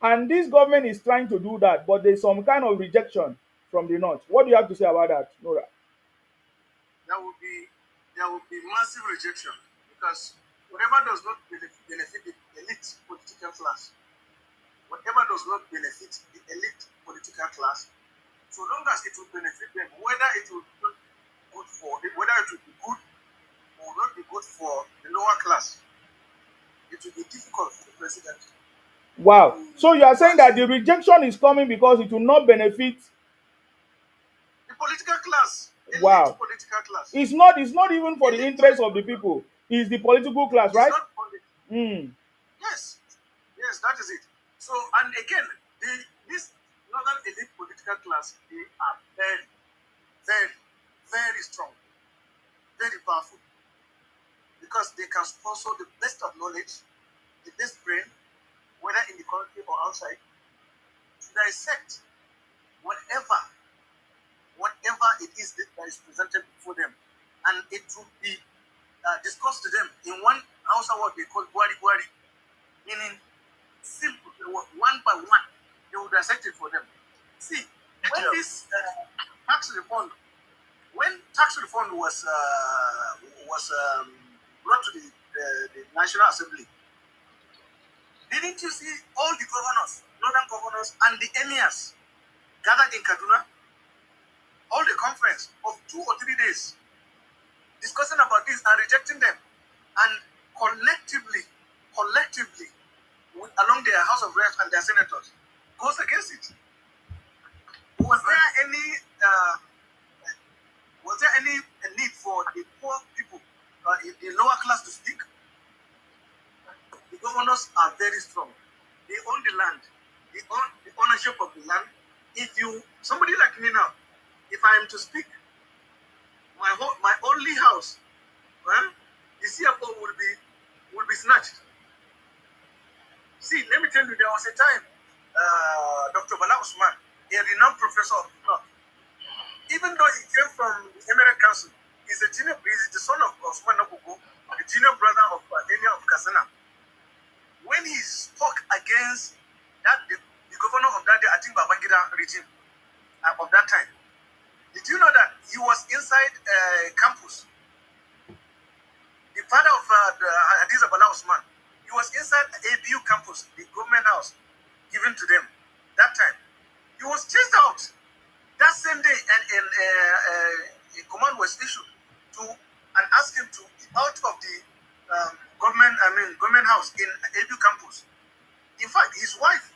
And this government is trying to do that, but there's some kind of rejection from the North. What do you have to say about that, Nora? There will be massive rejection because whatever does not benefit the elite political class, whatever does not benefit the elite political class, so long as it will benefit them, whether it will be good for whether it will be good or not be good for the lower class, it will be difficult for the president. Wow. So you are saying that the rejection is coming because it will not benefit the political class. Wow. Political class. It's not even for the interest of the people. It's the political class, right? It's not political. Yes. Yes, that is it. So, and again, this northern elite political class, they are very, very, very strong, very powerful, because they can sponsor the best of knowledge, the best brain, whether in the country or outside, to dissect whatever it is that is presented before them, and it will be discussed to them in one house what they call gwari, meaning simple, one by one, they will dissect it for them. See, when this tax reform was brought to the National Assembly, didn't you see all the governors, northern governors, and the emirs gathered in Kaduna? All the conference of 2 or 3 days discussing about this and rejecting them, and collectively along their House of Reps and their senators goes against it. Was there any need for the poor people, the lower class, to speak? The governors are very strong. They own the land. They own the ownership of the land. Somebody like me now, if I am to speak, my only house, the CFO will be snatched. See, let me tell you, there was a time, Dr. Bala Usman, a renowned professor of law, even though he came from the Emirate Council, he's the son of Osman Nabuko, the junior brother of Elia of Kasana. When he spoke against the governor of that day, I think Babangida regime of that time, did you know that he was inside campus? The father of Hadiza Bala Usman, he was inside ABU campus, the government house given to them that time. He was chased out that same day, and a command was issued and asked him to be out of the government house in ABU campus. In fact, his wife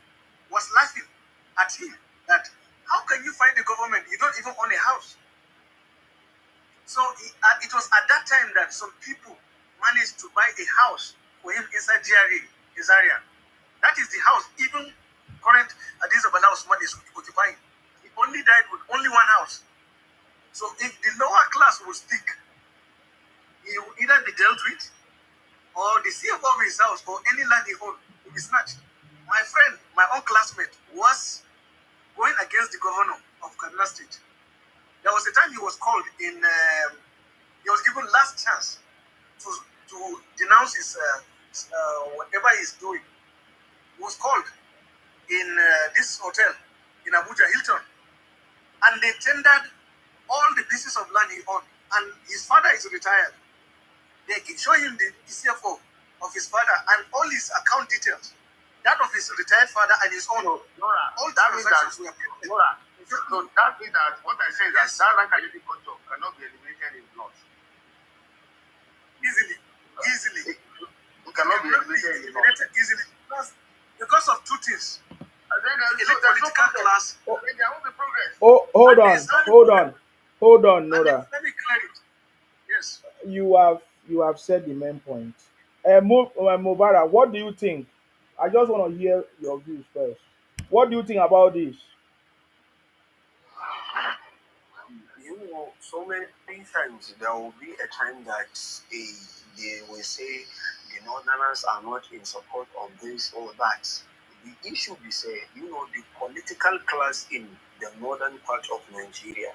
was laughing at him that how can you fight the government? You don't even own a house. So it was at that time that some people managed to buy a house for him inside GRA, his area. That is the house even current Adiza Bala Usman is occupying. He only died only one house. So if the lower class will stick, he will either be dealt with, or the CFO of his house, or any land he owns will be snatched. My friend, my own classmate, was going against the governor of Kaduna State. There was a time he was called in, he was given last chance to denounce his whatever he's doing. He was called in this hotel in Abuja, Hilton, and they tendered all the pieces of land he owned, and his father is retired. They show him the CFO of his father and all his account details, that of his retired father and his own. Nora, all that means that transactions were Nora, so that means that what I say is that that rank identity culture cannot be eliminated in blood. easily. It cannot be eliminated in blood. Easily. Because of two things. And then The there's no political class. there won't be progress. Oh, hold on, Nora. Let me clear it. Yes. You have said the main point. Mubarak, what do you think? I just want to hear your views first. What do you think about this? You know, so many times there will be a time that they will say the Northerners are not in support of this or that. The issue be say, you know, the political class in the northern part of Nigeria,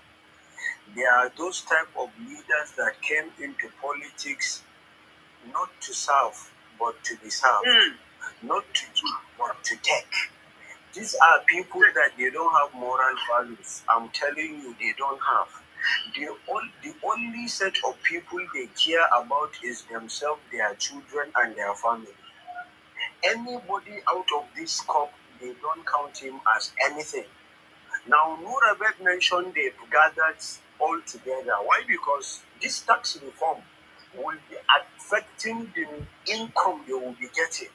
there are those type of leaders that came into politics not to serve, but to be served, not to give, but to take. These are people that they don't have moral values. I'm telling you, they don't have. The only set of people they care about is themselves, their children, and their family. Anybody out of this scope, they don't count him as anything. Now, Nurabet mentioned they've gathered all together. Why? Because this tax reform will be affecting the income they will be getting.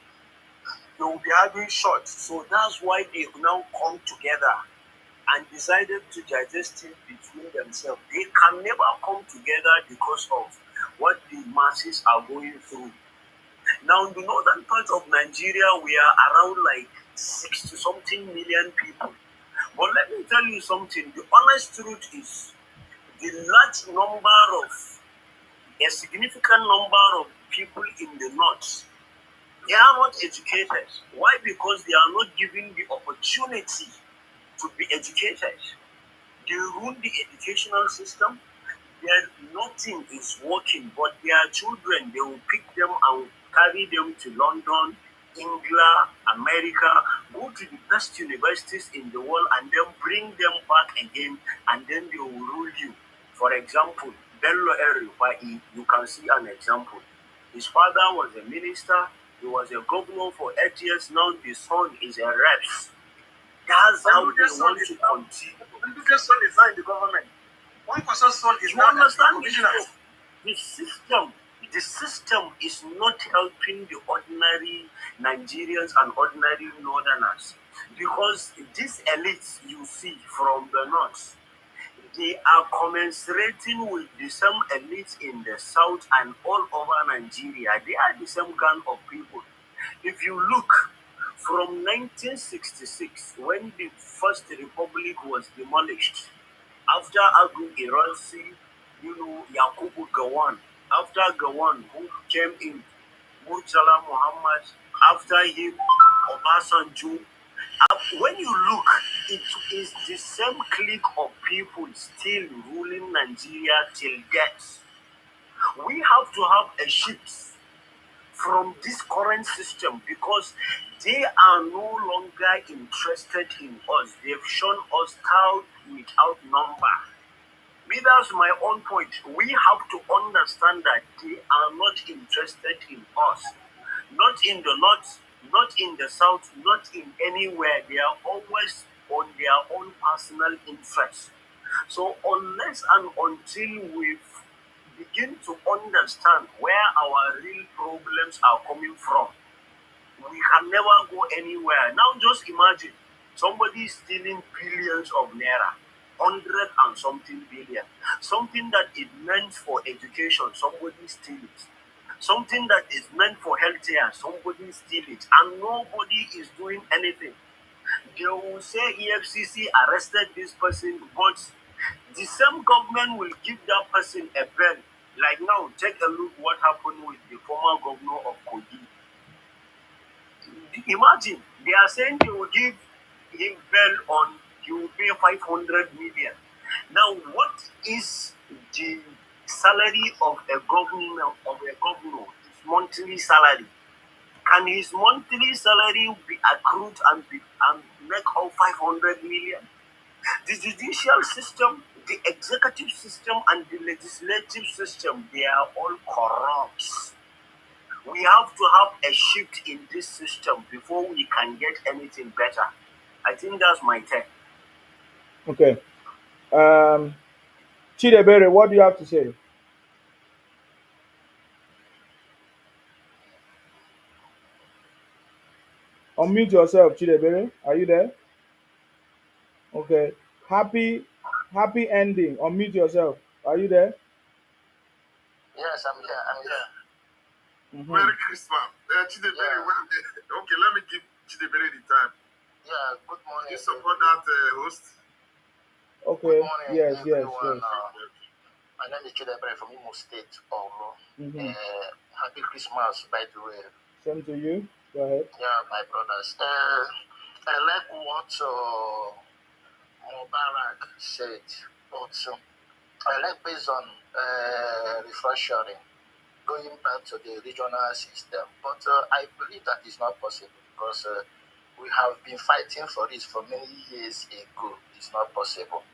They will be having short. So that's why they've now come together and decided to digest it between themselves. They can never come together because of what the masses are going through. Now, in the northern part of Nigeria, we are around like 60 something million people. But let me tell you something. The honest truth is the large number of, a significant number of people in the north, they are not educated. Why? Because they are not given the opportunity to be educated. They run the educational system. Nothing is working, but their children, they will pick them and carry them to London, England, America, go to the best universities in the world, and then bring them back again, and then they will rule you. For example, Bello El-Rufai, you can see an example. His father was a minister, he was a governor for 8 years, now the son is a rep. That's how they want to continue. The son is not in the government. One person's son is not understand the system is not helping the ordinary Nigerians and ordinary northerners, because these elites you see from the north, they are commensurating with the same elites in the south and all over Nigeria. They are the same kind of people. If you look from 1966, when the first republic was demolished, after Agu Iransi, you know, Yakubu Gawan, after Gawan, who came in, Murtala Muhammad, after him, Obasanjo. When you look, it is the same clique of people still ruling Nigeria till death. We have to have a shift from this current system because they are no longer interested in us. They've shown us how without number. That's my own point. We have to understand that they are not interested in us. Not in the north, not in the south, not in anywhere. They are always on their own personal interests. So unless and until we begin to understand where our real problems are coming from, we can never go anywhere. Now just imagine somebody stealing billions of naira, 100 and something billion. Something that is meant for education, somebody steal it. Something that is meant for healthcare, somebody steal it. And nobody is doing anything. they will say EFCC arrested this person, but the same government will give that person a bail. Like now, take a look what happened with the former governor of Kogi. Imagine, they are saying they will give him bail on, he will pay 500 million. Now, what is the salary of a governor, his monthly salary? Can his monthly salary be accrued and make out 500 million? The judicial system, the executive system, and the legislative system, they are all corrupt. We have to have a shift in this system before we can get anything better. I think that's my take. Okay. Chidebere, what do you have to say? Unmute yourself, Chidebere. Are you there? Okay. Happy ending. Unmute yourself. Are you there? Yes, I'm here. I'm here. Merry Christmas. Chidebere, okay, let me give Chidebere the time. Yeah, good morning. You support that host? Okay. Good morning, Yes. everyone. My name is Chidebere from Imo State. Happy Christmas, by the way. Same to you. Go ahead. Yeah, my brothers. I like what Mubarak said, but I like based on refreshing, going back to the regional system. But I believe that is not possible because we have been fighting for this for many years ago. It's not possible.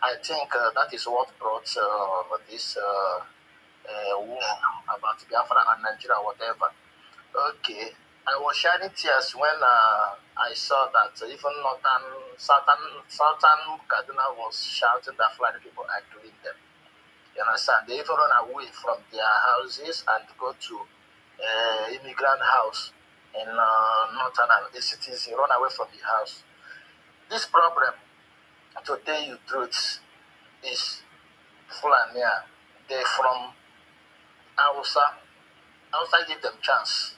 I think that is what brought this war about Biafra and Nigeria, whatever. Okay, I was shedding tears when I saw that even southern Kaduna was shouting that Fulani people are killing them. You understand? They even run away from their houses and go to immigrant house in northern cities. Run away from the house. This problem, to tell you truth, is Fulani. They're from Hausa. Hausa give them chance.